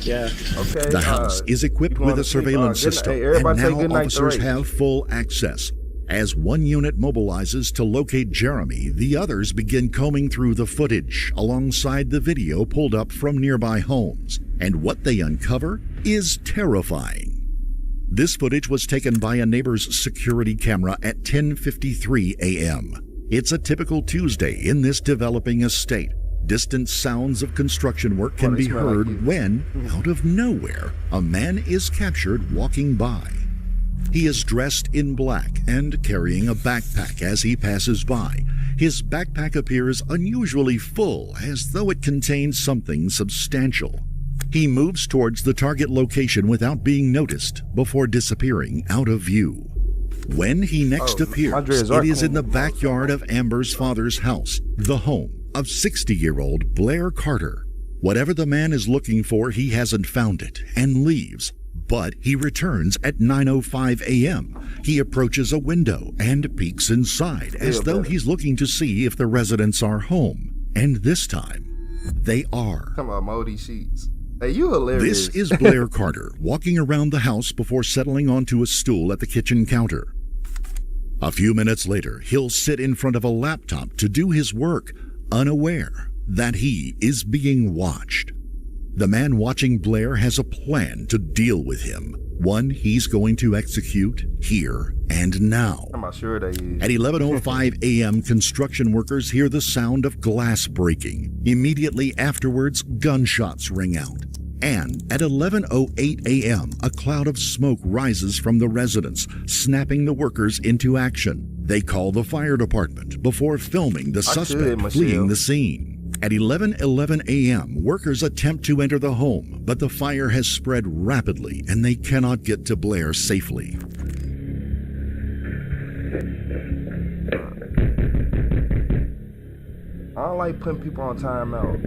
Speaker 12: Yeah.
Speaker 1: Okay.
Speaker 15: The house is equipped with a surveillance system,
Speaker 1: Hey,
Speaker 15: and
Speaker 1: everybody say
Speaker 15: now
Speaker 1: good night to
Speaker 15: officers
Speaker 1: Ray.
Speaker 15: have full access. As one unit mobilizes to locate Jeremy, the others begin combing through the footage alongside the video pulled up from nearby homes. And what they uncover is terrifying. This footage was taken by a neighbor's security camera at 10:53 a.m. It's a typical Tuesday in this developing estate. Distant sounds of construction work can be heard when, out of nowhere, a man is captured walking by. He is dressed in black and carrying a backpack as he passes by. His backpack appears unusually full, as though it contains something substantial. He moves towards the target location without being noticed before disappearing out of view. When he next appears, it is in the backyard of Amber's father's house, the home of 60-year-old Blair Carter. Whatever the man is looking for, he hasn't found it and leaves. But he returns at 9:05 a.m. He approaches a window and peeks inside as though he's looking to see if the residents are home. And this time, They are.
Speaker 1: Come on, moldy sheets. Hey, you hilarious.
Speaker 15: This is Blair Carter walking around the house before settling onto a stool at the kitchen counter. A few minutes later, he'll sit in front of a laptop to do his work, unaware that he is being watched. The man watching Blair has a plan to deal with him, one he's going to execute here and now.
Speaker 1: I'm not sure they is.
Speaker 15: At 11:05 a.m., construction workers hear the sound of glass breaking. Immediately afterwards, gunshots ring out. And at 11:08 a.m., a cloud of smoke rises from the residence, snapping the workers into action. They call the fire department before filming the suspect fleeing the scene. At 11:11 a.m., workers attempt to enter the home, but the fire has spread rapidly and they cannot get to Blair safely.
Speaker 1: I don't like putting people on timeout.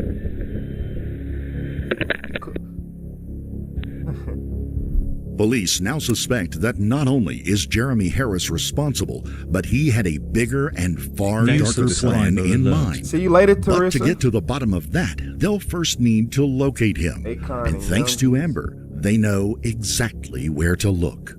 Speaker 15: Police now suspect that not only is Jeremy Harris responsible, but he had a bigger and far darker plan in mind.
Speaker 1: See you later, Teresa.
Speaker 15: But to get to the bottom of that, they'll first need to locate him. And thanks to Amber, they know exactly where to look.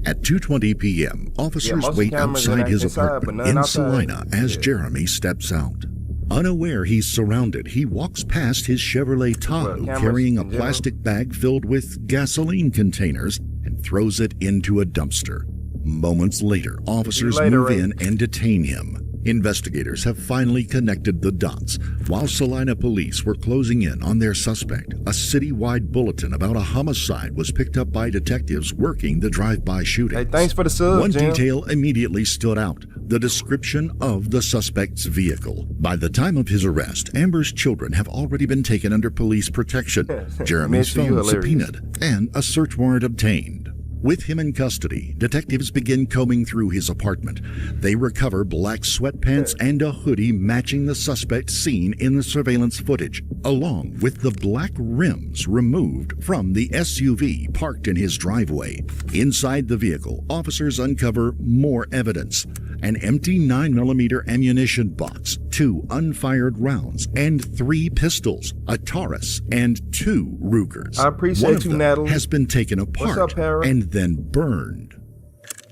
Speaker 15: At 2:20 p.m., officers wait outside his apartment in Salina as Jeremy steps out. Unaware he's surrounded, he walks past his Chevrolet Tahoe carrying a plastic bag filled with gasoline containers and throws it into a dumpster. Moments later, officers move in and detain him. Investigators have finally connected the dots. While Salina police were closing in on their suspect, a citywide bulletin about a homicide was picked up by detectives working the drive-by shooting.
Speaker 1: Hey, thanks for the sub,
Speaker 15: One
Speaker 1: Jim.
Speaker 15: detail immediately stood out: the description of the suspect's vehicle. By the time of his arrest, Amber's children have already been taken under police protection, Jeremy's phone subpoenaed, and a search warrant obtained. With him in custody, detectives begin combing through his apartment. They recover black sweatpants and a hoodie matching the suspect seen in the surveillance footage, along with the black rims removed from the SUV parked in his driveway. Inside the vehicle, officers uncover more evidence: an empty 9mm ammunition box, 2 unfired rounds, and 3 pistols, a Taurus, and 2 Rugers.
Speaker 1: I appreciate
Speaker 15: One of
Speaker 1: you,
Speaker 15: them
Speaker 1: Natalie.
Speaker 15: has been taken apart
Speaker 1: What's up, Hera?
Speaker 15: and then burned.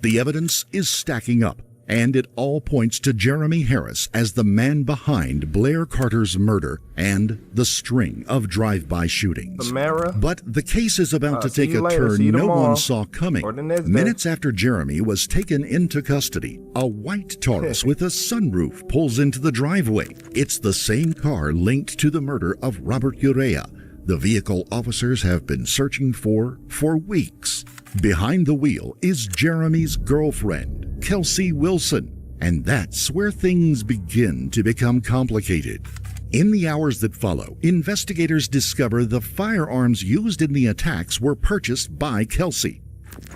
Speaker 15: The evidence is stacking up, and it all points to Jeremy Harris as the man behind Blair Carter's murder and the string of drive-by shootings. But the case is about to take a turn no one saw coming. Minutes after Jeremy was taken into custody, a white Taurus with a sunroof pulls into the driveway. It's the same car linked to the murder of Robert Urea, the vehicle officers have been searching for weeks. Behind the wheel is Jeremy's girlfriend, Kelsey Wilson, and that's where things begin to become complicated. In the hours that follow, investigators discover the firearms used in the attacks were purchased by Kelsey.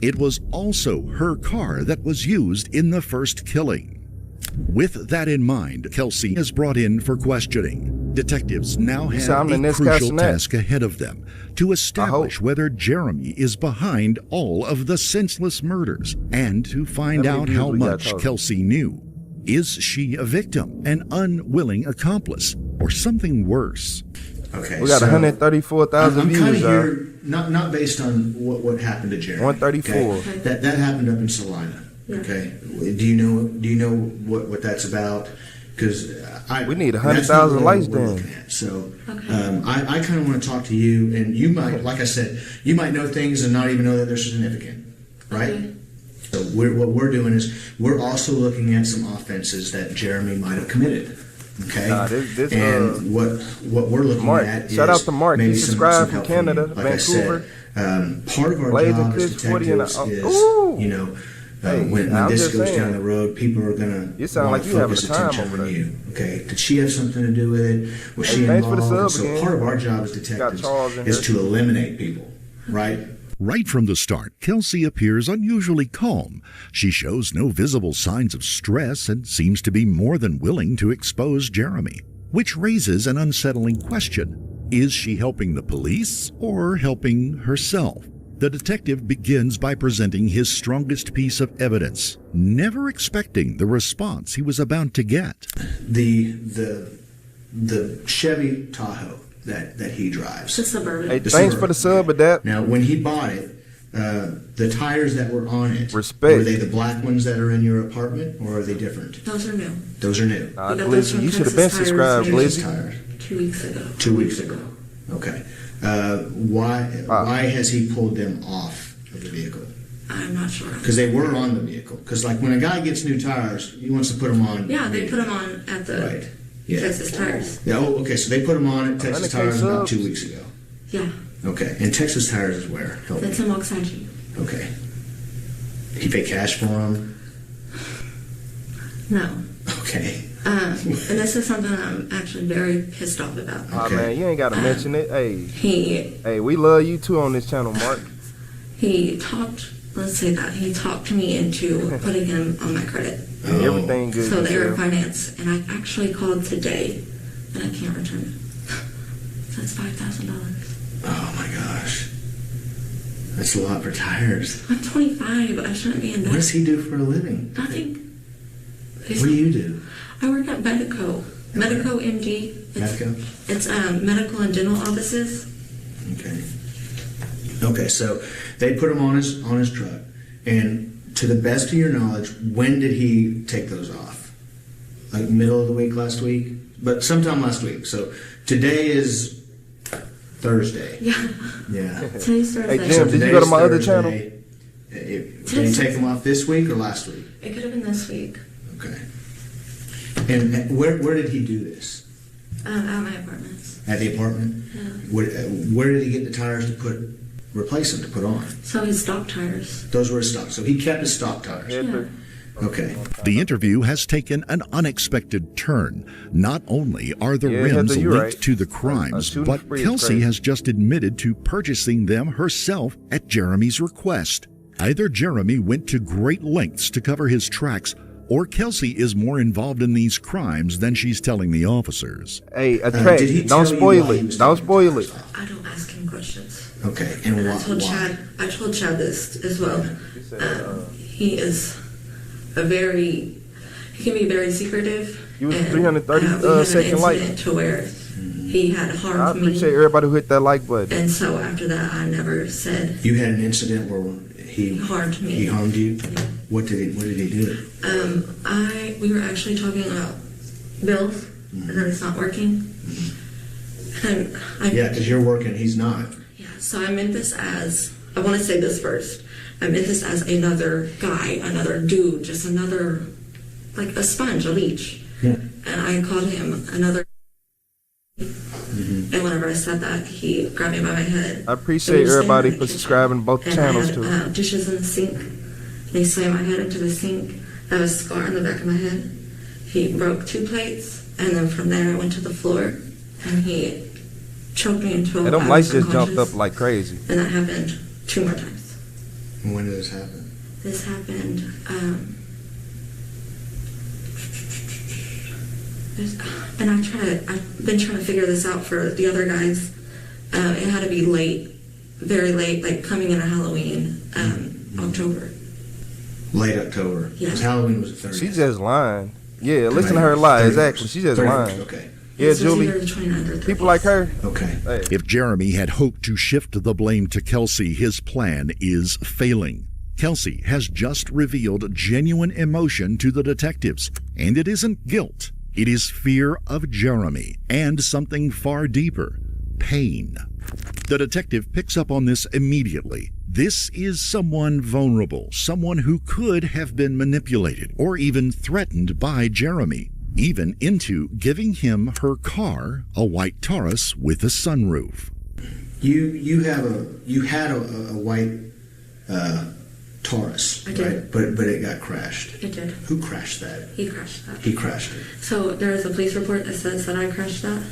Speaker 15: It was also her car that was used in the first killing. With that in mind, Kelsey is brought in for questioning. Detectives now have a crucial task ahead of them to establish whether Jeremy is behind all of the senseless murders and to find out how much Kelsey knew. Is she a victim, an unwilling accomplice, or something worse?
Speaker 12: Okay,
Speaker 1: we got 134,000 views.
Speaker 12: I'm kind of here, not based on what happened to Jeremy.
Speaker 1: 134.
Speaker 12: Okay? That happened up in Salina. Okay. Do you know what that's about? Because
Speaker 1: we need 100,000 likes then.
Speaker 12: So I kind of want to talk to you, and you might, like I said, you might know things and not even know that they're significant, right? Okay. So what we're doing is we're also looking at some offenses that Jeremy might have committed. Okay. And what we're looking at is
Speaker 1: shout out to Mark.
Speaker 12: Maybe
Speaker 1: He subscribed from
Speaker 12: some help
Speaker 1: Canada,
Speaker 12: like
Speaker 1: Vancouver.
Speaker 12: I said, part of our job as detectives is, when this goes down the road, people are going to focus attention on you. Okay, did she have something to do with it? Was she involved? So part of our job as detectives is to eliminate people, right?
Speaker 15: Right from the start, Kelsey appears unusually calm. She shows no visible signs of stress and seems to be more than willing to expose Jeremy, which raises an unsettling question. Is she helping the police or helping herself? The detective begins by presenting his strongest piece of evidence, never expecting the response he was about to get.
Speaker 12: The the Chevy Tahoe that he drives.
Speaker 2: The Suburban.
Speaker 1: Hey, thanks for the sub, Adapt.
Speaker 12: Now, when he bought it, the tires that were on it,
Speaker 1: Respect.
Speaker 12: were they the black ones that are in your apartment, or are they different?
Speaker 2: Those are new.
Speaker 12: Those are new.
Speaker 2: We got those
Speaker 1: Glizzy,
Speaker 2: from
Speaker 1: you should have
Speaker 2: Texas
Speaker 1: been subscribed,
Speaker 2: Tires
Speaker 1: Glizzy.
Speaker 12: Tires.
Speaker 2: 2 weeks ago.
Speaker 12: 2 weeks ago. Okay. Why has he pulled them off of the vehicle?
Speaker 2: I'm not sure.
Speaker 12: Because they were on the vehicle. Because like when a guy gets new tires, he wants to put them on.
Speaker 2: Yeah, they put them on at the
Speaker 12: Right. Yeah.
Speaker 2: Texas Tires.
Speaker 12: Yeah. Oh, okay. So they put them on at Texas Tires about 2 weeks ago.
Speaker 2: Yeah,
Speaker 12: Okay. And Texas Tires is where? Help me.
Speaker 2: that's in Waxahachie.
Speaker 12: Okay. He pay cash for them.
Speaker 2: No.
Speaker 12: Okay.
Speaker 2: And this is something I'm actually very pissed off about.
Speaker 1: Oh man, you ain't gotta mention it.
Speaker 2: He
Speaker 1: We love you too on this channel, Mark.
Speaker 2: let's say that, he talked me into putting him on my credit.
Speaker 1: Everything good.
Speaker 2: So they were
Speaker 1: Michelle.
Speaker 2: finance, and I actually called today, and I can't return it. So it's $5,000.
Speaker 12: Oh my gosh. That's a lot for tires.
Speaker 2: I'm 25. I shouldn't be in
Speaker 12: What
Speaker 2: debt.
Speaker 12: does he do for a living?
Speaker 2: Nothing.
Speaker 12: What do you do?
Speaker 2: I work at Medico MD.
Speaker 12: Medico?
Speaker 2: It's medical and dental offices.
Speaker 12: Okay. Okay, so they put him on his truck, and to the best of your knowledge, when did he take those off? Like middle of the week last week? But sometime last week. So today is Thursday.
Speaker 2: Yeah.
Speaker 12: Yeah.
Speaker 2: Today's Thursday.
Speaker 1: Hey Jim, did you go to my other channel?
Speaker 12: Did he take them off this week or last week?
Speaker 2: It could have been this week.
Speaker 12: Okay. And where did he do this?
Speaker 2: At my apartments.
Speaker 12: At the apartment?
Speaker 2: Yeah.
Speaker 12: Where did he get the tires to replace them, to put on?
Speaker 2: So his stock tires.
Speaker 12: Those were his stock. So he kept his stock tires.
Speaker 2: Yeah.
Speaker 12: Okay.
Speaker 15: The interview has taken an unexpected turn. Not only are the
Speaker 1: Yeah,
Speaker 15: rims
Speaker 1: Heather, you're
Speaker 15: linked
Speaker 1: right.
Speaker 15: to the crimes,
Speaker 1: shooting
Speaker 15: but
Speaker 1: spree is
Speaker 15: Kelsey
Speaker 1: crazy.
Speaker 15: has just admitted to purchasing them herself at Jeremy's request. Either Jeremy went to great lengths to cover his tracks, or Kelsey is more involved in these crimes than she's telling the officers.
Speaker 1: Hey,
Speaker 12: did he
Speaker 1: don't
Speaker 12: tell you
Speaker 1: spoil
Speaker 12: why he
Speaker 1: it.
Speaker 12: was
Speaker 1: Don't
Speaker 12: taking
Speaker 1: spoil
Speaker 12: those
Speaker 1: it.
Speaker 12: off?
Speaker 2: I don't ask him questions.
Speaker 12: Okay. And
Speaker 2: And
Speaker 12: why?
Speaker 2: I told Chad this as well. He is he can be very secretive.
Speaker 1: You was
Speaker 2: and,
Speaker 1: 330
Speaker 2: we had an
Speaker 1: second like.
Speaker 2: incident to where he had harmed
Speaker 1: I
Speaker 2: me.
Speaker 1: appreciate everybody who hit that like button.
Speaker 2: And so after that, I never said
Speaker 12: You had an incident where he
Speaker 2: harmed me.
Speaker 12: He harmed you? What did he do?
Speaker 2: We were actually talking about bills and that it's not working. And
Speaker 12: Yeah, because you're working, he's not.
Speaker 2: so I meant this as, I want to say this first. I meant this as another guy, another dude, just another, like a sponge, a leech.
Speaker 12: Yeah.
Speaker 2: And I called him another. And whenever I said that, he grabbed me by my head.
Speaker 1: I appreciate everybody for subscribing to both
Speaker 2: And
Speaker 1: channels
Speaker 2: I
Speaker 1: too.
Speaker 2: had dishes in the sink. And he slammed my head into the sink. I have a scar on the back of my head. He broke 2 plates, and then from there I went to the floor, and he choked me until
Speaker 1: And them
Speaker 2: I
Speaker 1: lights
Speaker 2: was
Speaker 1: just jumped
Speaker 2: unconscious.
Speaker 1: up like crazy.
Speaker 2: And that happened 2 more times.
Speaker 12: And when did this happen?
Speaker 2: This happened. And I've been trying to figure this out for the other guys. It had to be late, very late, like coming into Halloween, October.
Speaker 12: Late October.
Speaker 2: Yeah.
Speaker 12: Because Halloween was the 30th.
Speaker 1: She just lying. Yeah, listen to her lie. Exactly. She just
Speaker 12: 31st,
Speaker 1: lying.
Speaker 12: okay.
Speaker 1: Yeah,
Speaker 2: This was
Speaker 1: Julie.
Speaker 2: either the 29th or 30th.
Speaker 1: People like her.
Speaker 12: Okay.
Speaker 1: Hey.
Speaker 15: If Jeremy had hoped to shift the blame to Kelsey, his plan is failing. Kelsey has just revealed genuine emotion to the detectives, and it isn't guilt. It is fear of Jeremy and something far deeper, pain. The detective picks up on this immediately. This is someone vulnerable, someone who could have been manipulated or even threatened by Jeremy, even into giving him her car, a white Taurus with a sunroof.
Speaker 12: You had a white Taurus,
Speaker 2: I did.
Speaker 12: right? But it got crashed.
Speaker 2: It did.
Speaker 12: Who crashed that?
Speaker 2: He crashed that.
Speaker 12: He crashed it.
Speaker 2: So there is a police report that says that I crashed that.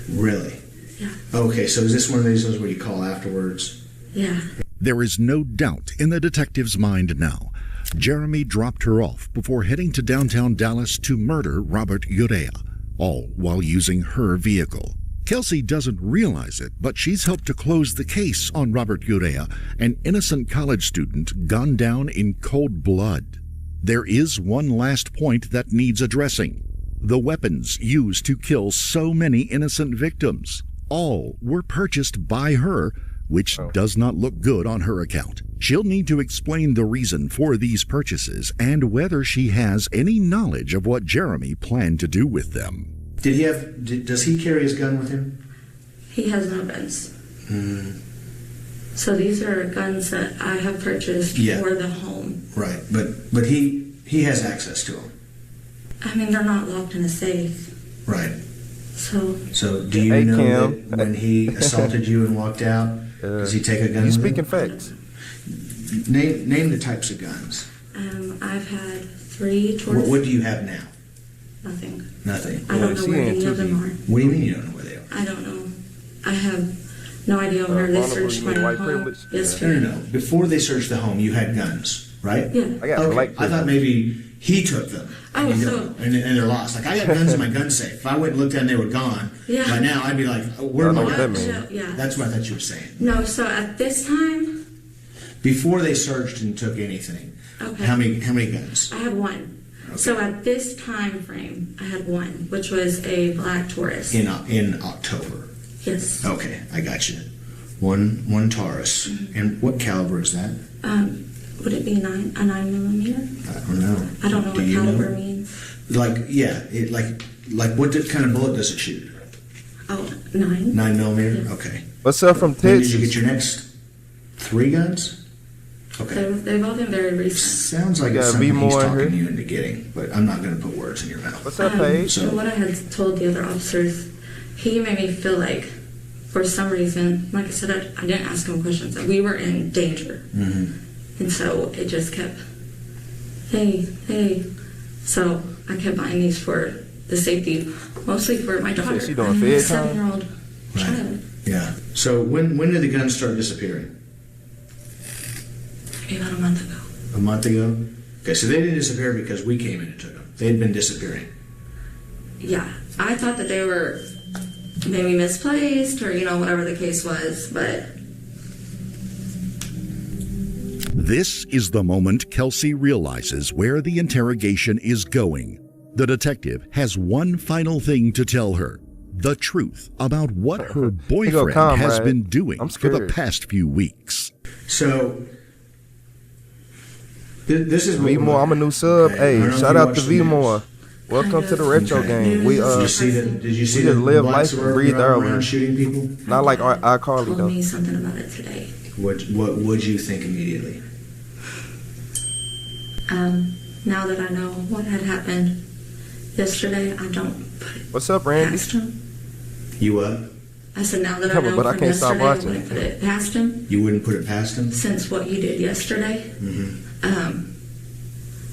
Speaker 12: Really?
Speaker 2: Yeah.
Speaker 12: Okay, so is this one of these ones where you call afterwards?
Speaker 2: Yeah.
Speaker 15: There is no doubt in the detective's mind now. Jeremy dropped her off before heading to downtown Dallas to murder Robert Urea, all while using her vehicle. Kelsey doesn't realize it, but she's helped to close the case on Robert Urea, an innocent college student gunned down in cold blood. There is one last point that needs addressing. the weapons used to kill so many innocent victims. All were purchased by her, which does not look good on her account. She'll need to explain the reason for these purchases and whether she has any knowledge of what Jeremy planned to do with them.
Speaker 12: Does he carry his gun with him?
Speaker 2: He has no guns. So these are guns that I have purchased for the home.
Speaker 12: Right, but he has access to them.
Speaker 2: I mean, they're not locked in a safe.
Speaker 12: Right.
Speaker 2: So
Speaker 12: do you know that when he assaulted you and walked out, does he take a gun?
Speaker 1: You
Speaker 12: with
Speaker 1: speaking
Speaker 12: him?
Speaker 1: facts.
Speaker 12: Name the types of guns.
Speaker 2: I've had 3 towards.
Speaker 12: What do you have now?
Speaker 2: Nothing.
Speaker 12: Nothing.
Speaker 2: I don't know where any of them are.
Speaker 12: What do you mean you don't know where they are?
Speaker 2: I don't know. I have no idea where they searched my home yesterday.
Speaker 12: No. Before they searched the home, you had guns, right?
Speaker 2: Yeah.
Speaker 1: I got black.
Speaker 12: I thought maybe he took them.
Speaker 2: Oh,
Speaker 12: And they're lost. Like, I got guns in my gun safe. If I went and looked at them, they were gone.
Speaker 2: Yeah.
Speaker 12: By now, I'd be like, where am I?
Speaker 2: Yeah.
Speaker 12: That's what I thought you were saying.
Speaker 2: No, so at this time.
Speaker 12: Before they searched and took anything,
Speaker 2: Okay.
Speaker 12: how many guns?
Speaker 2: I had 1. Okay. So at this time frame, I had 1, which was a black Taurus.
Speaker 12: In October.
Speaker 2: Yes.
Speaker 12: Okay, I got you. One Taurus.
Speaker 2: Mm-hmm.
Speaker 12: And what caliber is that?
Speaker 2: Would it be a 9mm?
Speaker 12: I don't know.
Speaker 2: I don't know
Speaker 12: Do
Speaker 2: what
Speaker 12: you
Speaker 2: caliber
Speaker 12: know?
Speaker 2: means.
Speaker 12: Like what kind of bullet does it shoot?
Speaker 2: Oh, 9.
Speaker 12: 9mm?
Speaker 2: Yes.
Speaker 12: Okay.
Speaker 1: What's up from
Speaker 12: When
Speaker 1: Texas?
Speaker 12: did you get your next 3 guns? Okay.
Speaker 2: They've all been very recent.
Speaker 12: Sounds like it's something he's talking you into getting, but I'm not going to put words in your mouth.
Speaker 1: What's up, Paige?
Speaker 12: So,
Speaker 2: What I had told the other officers, he made me feel like, for some reason, like I said, I didn't ask him questions. We were in danger. And so it just kept, hey. So I kept buying these for the safety, mostly for my daughter.
Speaker 1: She doing fair time?
Speaker 2: 7-year-old child.
Speaker 12: Yeah. So when did the guns start disappearing?
Speaker 2: Maybe about a month ago.
Speaker 12: A month ago? Okay, so they didn't disappear because we came in and took them. They had been disappearing.
Speaker 2: Yeah, I thought that they were maybe misplaced or, whatever the case was, but.
Speaker 15: This is the moment Kelsey realizes where the interrogation is going. The detective has one final thing to tell her. The truth about what her boyfriend has been doing for the past few weeks.
Speaker 12: So, this is
Speaker 1: V More. I'm a new sub. Hey, shout out to V More. Welcome to the retro game. We
Speaker 12: Did you see
Speaker 1: just
Speaker 12: the
Speaker 1: live
Speaker 12: blacks
Speaker 1: life
Speaker 12: were
Speaker 1: and breathe
Speaker 12: around
Speaker 1: earlier.
Speaker 12: shooting people?
Speaker 1: Not like iCarly
Speaker 2: Told
Speaker 1: though.
Speaker 2: me something about it today.
Speaker 12: What would you think immediately?
Speaker 2: Now that I know what had happened yesterday, I don't put it
Speaker 1: What's up, Randy?
Speaker 2: past him.
Speaker 12: You what?
Speaker 2: I said, now that I
Speaker 1: Come on,
Speaker 2: know
Speaker 1: but I
Speaker 2: from
Speaker 1: can't stop
Speaker 2: yesterday, I
Speaker 1: watching.
Speaker 2: wouldn't put it past him.
Speaker 12: You wouldn't put it past him?
Speaker 2: Since what you did yesterday. I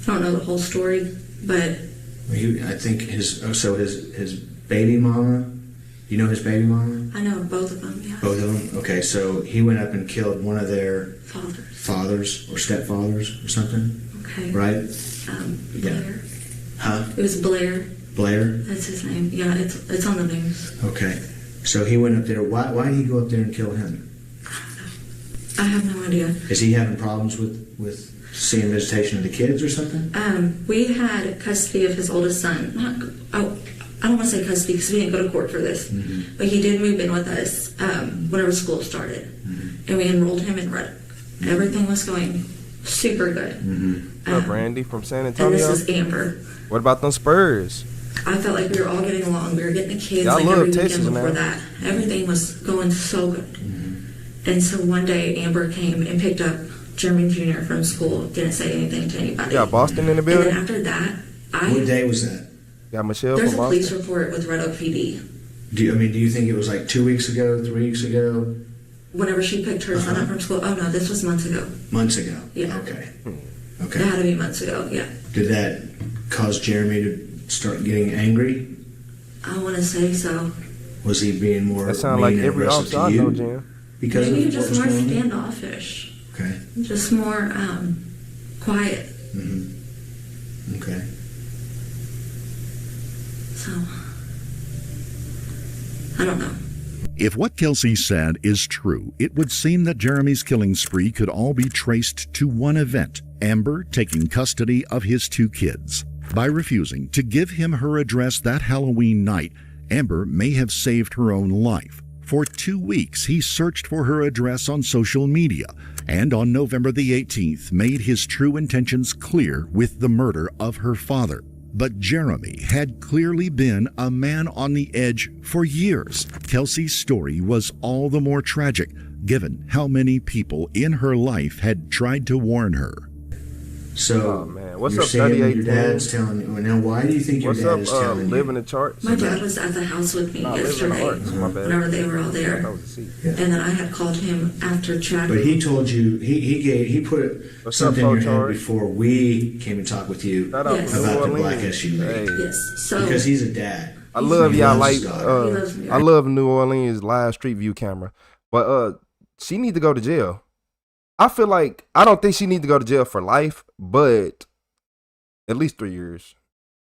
Speaker 2: don't know the whole story, but
Speaker 12: I think his baby mama. You know his baby mama?
Speaker 2: I know both of them. Yeah.
Speaker 12: Both of them? Okay, so he went up and killed one of their
Speaker 2: Fathers.
Speaker 12: fathers or stepfathers or something,
Speaker 2: Okay.
Speaker 12: right?
Speaker 2: Blair.
Speaker 12: Huh?
Speaker 2: It was Blair.
Speaker 12: Blair?
Speaker 2: That's his name. Yeah, it's on the news.
Speaker 12: Okay. So he went up there. Why did he go up there and kill him?
Speaker 2: I have no idea.
Speaker 12: Is he having problems with seeing visitation of the kids or something?
Speaker 2: We had custody of his oldest son. I don't want to say custody because we didn't go to court for this, but he did move in with us whenever school started, and we enrolled him in Reddick. Everything was going super good.
Speaker 1: What's up, Randy from San
Speaker 2: And
Speaker 1: Antonio?
Speaker 2: this is Amber.
Speaker 1: What about them Spurs?
Speaker 2: I felt like we were all getting along. We were getting the kids
Speaker 1: Y'all
Speaker 2: like
Speaker 1: love
Speaker 2: every
Speaker 1: Texas,
Speaker 2: weekend before
Speaker 1: man.
Speaker 2: that. Everything was going so good. And so one day Amber came and picked up Jeremy Jr. from school. Didn't say anything to anybody.
Speaker 1: Yeah, Boston in the
Speaker 2: And
Speaker 1: building.
Speaker 2: then after that,
Speaker 12: What day was that?
Speaker 1: Got Michelle
Speaker 2: there's
Speaker 1: from
Speaker 2: a police
Speaker 1: Boston.
Speaker 2: report with Red Oak PD.
Speaker 12: Do you think it was like 2 weeks ago, 3 weeks ago,
Speaker 2: Whenever she picked her son up from school. Oh no, this was months ago.
Speaker 12: months ago?
Speaker 2: Yeah.
Speaker 12: Okay.
Speaker 2: It had to be months ago. Yeah.
Speaker 12: Did that cause Jeremy to start getting angry?
Speaker 2: I want to say so.
Speaker 12: Was he being more?
Speaker 1: That sound like
Speaker 12: mean and
Speaker 1: every
Speaker 12: aggressive
Speaker 1: officer
Speaker 12: to
Speaker 1: I
Speaker 12: you
Speaker 1: know, Jim.
Speaker 12: Because
Speaker 2: Maybe
Speaker 12: of
Speaker 2: just
Speaker 12: what
Speaker 2: more
Speaker 12: was going on?
Speaker 2: standoffish.
Speaker 12: Okay.
Speaker 2: Just more quiet.
Speaker 12: Okay.
Speaker 2: So I don't know.
Speaker 15: If what Kelsey said is true, it would seem that Jeremy's killing spree could all be traced to one event: Amber taking custody of his 2 kids. By refusing to give him her address that Halloween night, Amber may have saved her own life. For 2 weeks, he searched for her address on social media, and on November the 18th made his true intentions clear with the murder of her father. But Jeremy had clearly been a man on the edge for years. Kelsey's story was all the more tragic, given how many people in her life had tried to warn her.
Speaker 12: So,
Speaker 1: What's
Speaker 12: you're
Speaker 1: up,
Speaker 12: saying
Speaker 1: 38?
Speaker 12: your dad's telling you. Now, why do you think your dad is telling you?
Speaker 1: Living in charts?
Speaker 2: My dad was at the house with me yesterday, whenever they were all there. And then I had called him after tracking.
Speaker 12: But he told you, he put something in your head before we came and talked with you about the black SUV.
Speaker 2: Yes. So,
Speaker 12: because he's a dad.
Speaker 1: I love y'all like,
Speaker 2: loves me,
Speaker 1: I love New Orleans live street view camera. But she need to go to jail. I feel like, I don't think she need to go to jail for life, but at least 3 years.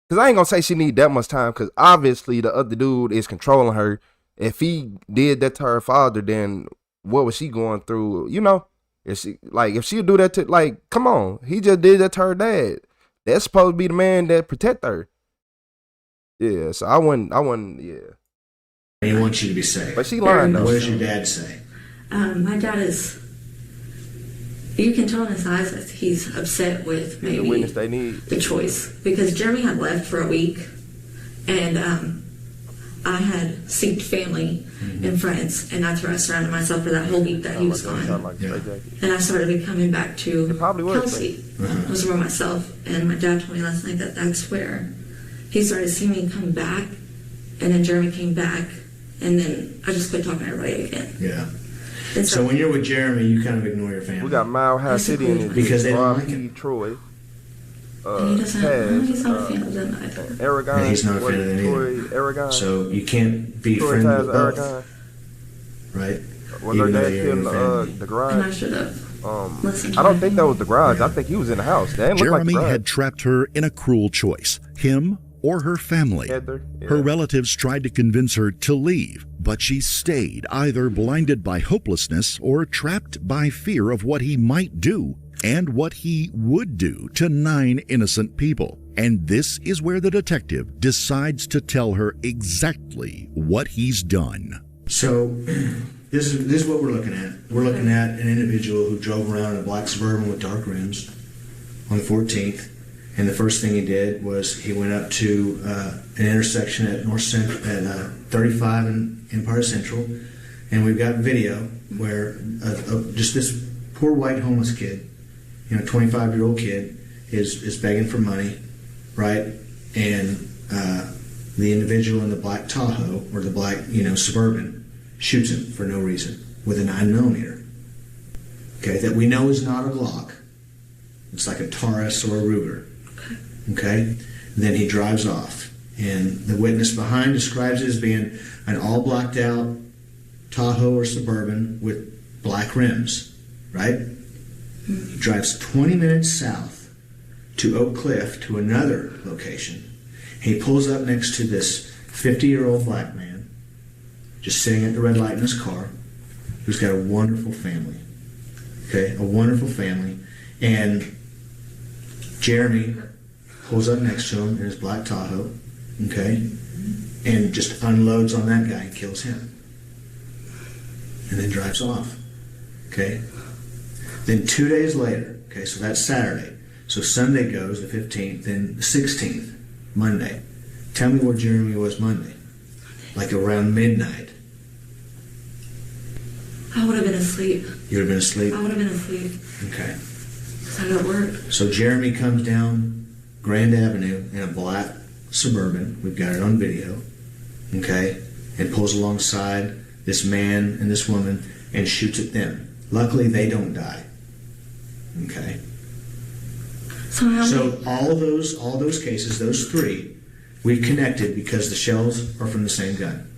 Speaker 1: Because I ain't going to say she need that much time, because obviously the other dude is controlling her. If he did that to her father, then what was she going through? You know, if she do that to, like, come on. He just did that to her dad. That's supposed to be the man that protect her. Yeah, so I wouldn't, yeah.
Speaker 12: And he wants you to be safe.
Speaker 1: But she lying, though.
Speaker 12: What does your dad say?
Speaker 2: My dad is, you can tell in his eyes that he's upset with maybe
Speaker 1: the witness they need.
Speaker 2: The choice. Because Jeremy had left for a week, and I had seeked family and friends, and that's where I surrounded myself for that whole week that he was gone. And I started coming back to Kelsey. I was around myself, and my dad told me last night that that's where he started seeing me come back, and then Jeremy came back, and then I just quit talking to everybody again.
Speaker 12: Yeah. So when you're with Jeremy, you kind of ignore your family.
Speaker 1: We got Mile High City in it.
Speaker 12: Because they don't like him.
Speaker 1: Troy.
Speaker 2: And he doesn't, he's not a fan of them either.
Speaker 1: Aragon.
Speaker 12: And he's not a fan of them either.
Speaker 1: Aragon.
Speaker 12: So you can't be
Speaker 1: Troy
Speaker 12: friends with
Speaker 1: Aragon.
Speaker 12: both. Right?
Speaker 1: Was her dad killed the garage?
Speaker 2: And I should have listened to
Speaker 1: I don't
Speaker 2: him.
Speaker 1: think that was the garage. I think he was in the house. That didn't look like the
Speaker 15: Jeremy
Speaker 1: garage.
Speaker 15: had trapped her in a cruel choice. Him or her family.
Speaker 1: Heather, yeah.
Speaker 15: Her relatives tried to convince her to leave, but she stayed, either blinded by hopelessness or trapped by fear of what he might do and what he would do to 9 innocent people. And this is where the detective decides to tell her exactly what he's done.
Speaker 12: So this is what we're looking at. We're looking at an individual who drove around in a black Suburban with dark rims on the 14th. And the first thing he did was he went up to an intersection at North Central, at 35 and Empire Central, and we've got video where just this poor white homeless kid, 25-year-old kid, is begging for money, right? And the individual in the black Tahoe or the black Suburban shoots him for no reason with a 9mm. Okay, that we know is not a Glock. It's like a Taurus or a Ruger. Okay? Then he drives off. And the witness behind describes it as being an all blacked out Tahoe or Suburban with black rims. Right? He drives 20 minutes south to Oak Cliff to another location. He pulls up next to this 50-year-old black man just sitting at the red light in his car who's got a wonderful family. Okay? A wonderful family. And Jeremy pulls up next to him in his black Tahoe, okay, and just unloads on that guy and kills him. And then drives off, okay. Then 2 days later, okay, so that's Saturday. So Sunday goes, the 15th, then the 16th, Monday. Tell me where Jeremy was Monday. Like around midnight.
Speaker 2: I would have been asleep.
Speaker 12: You would have been asleep?
Speaker 2: I would have been asleep.
Speaker 12: Okay.
Speaker 2: I got work.
Speaker 12: So Jeremy comes down Grand Avenue in a black Suburban, we've got it on video, okay, and pulls alongside this man and this woman and shoots at them. Luckily, they don't die, okay. So all those cases, those 3, we've connected because the shells are from the same gun,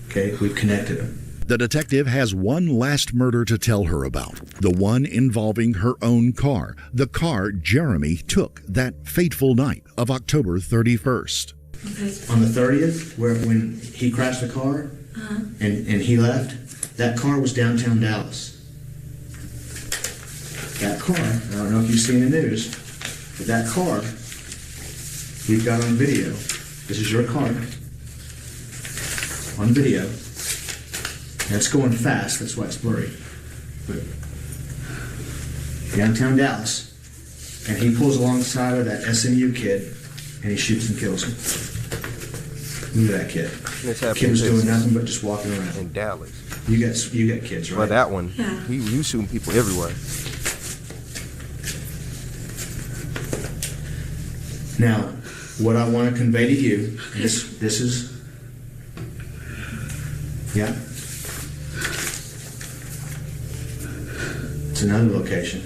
Speaker 12: okay. We've connected them.
Speaker 15: The detective has one last murder to tell her about, the one involving her own car, the car Jeremy took that fateful night of October 31st.
Speaker 2: Okay.
Speaker 12: On the 30th, when he crashed the car and he left, that car was downtown Dallas. That car, I don't know if you've seen the news, but that car we've got on video, this is your car, on video. And it's going fast, that's why it's blurry. But downtown Dallas, and he pulls alongside of that SMU kid, and he shoots and kills him. Look at that kid. Kid was doing nothing but just walking around.
Speaker 1: In Dallas.
Speaker 12: You got kids, right?
Speaker 1: Well, that one,
Speaker 12: Yeah.
Speaker 1: he was shooting people everywhere.
Speaker 12: Now, what I want to convey to you, this is, yeah. It's another location.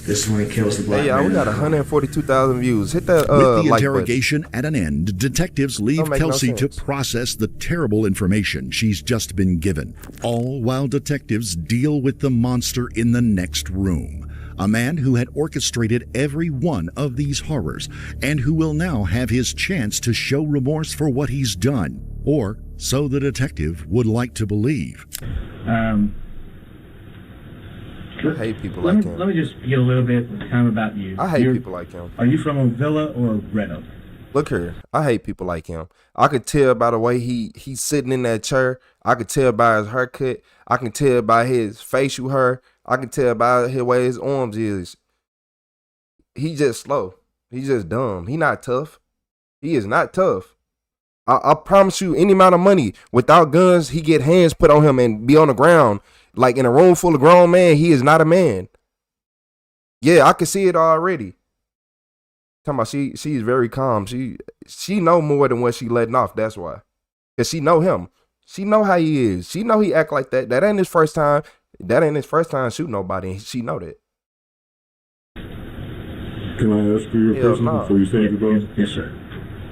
Speaker 12: This is when he kills the black
Speaker 1: Hey,
Speaker 12: man.
Speaker 1: we got 142,000 views. Hit that
Speaker 15: With the
Speaker 1: like
Speaker 15: interrogation at an end, detectives leave
Speaker 1: Don't make no
Speaker 15: Kelsey to
Speaker 1: sense.
Speaker 15: process the terrible information she's just been given, all while detectives deal with the monster in the next room. A man who had orchestrated every one of these horrors and who will now have his chance to show remorse for what he's done, or so the detective would like to believe.
Speaker 1: I hate people
Speaker 10: Let
Speaker 1: like
Speaker 10: me,
Speaker 1: him.
Speaker 10: let me just get a little bit kind of about you.
Speaker 1: I hate people like him.
Speaker 10: Are you from Ovilla or Red Oak?
Speaker 1: Look here, I hate people like him. I could tell by the way he's sitting in that chair. I could tell by his haircut. I can tell by his facial hair. I can tell by the way his arms is. He just slow. He's just dumb. He not tough. He is not tough. I promise you, any amount of money without guns, he get hands put on him and be on the ground like in a room full of grown men. He is not a man. Yeah, I can see it already. Talking about she's very calm. She know more than what she letting off. That's why, cause she know him. She know how he is. She know he act like that. That ain't his first time. That ain't his first time shooting nobody. And she know that.
Speaker 3: Can I ask you a
Speaker 1: Hell
Speaker 3: question
Speaker 1: no.
Speaker 3: before you say goodbye?
Speaker 10: Yes, sir.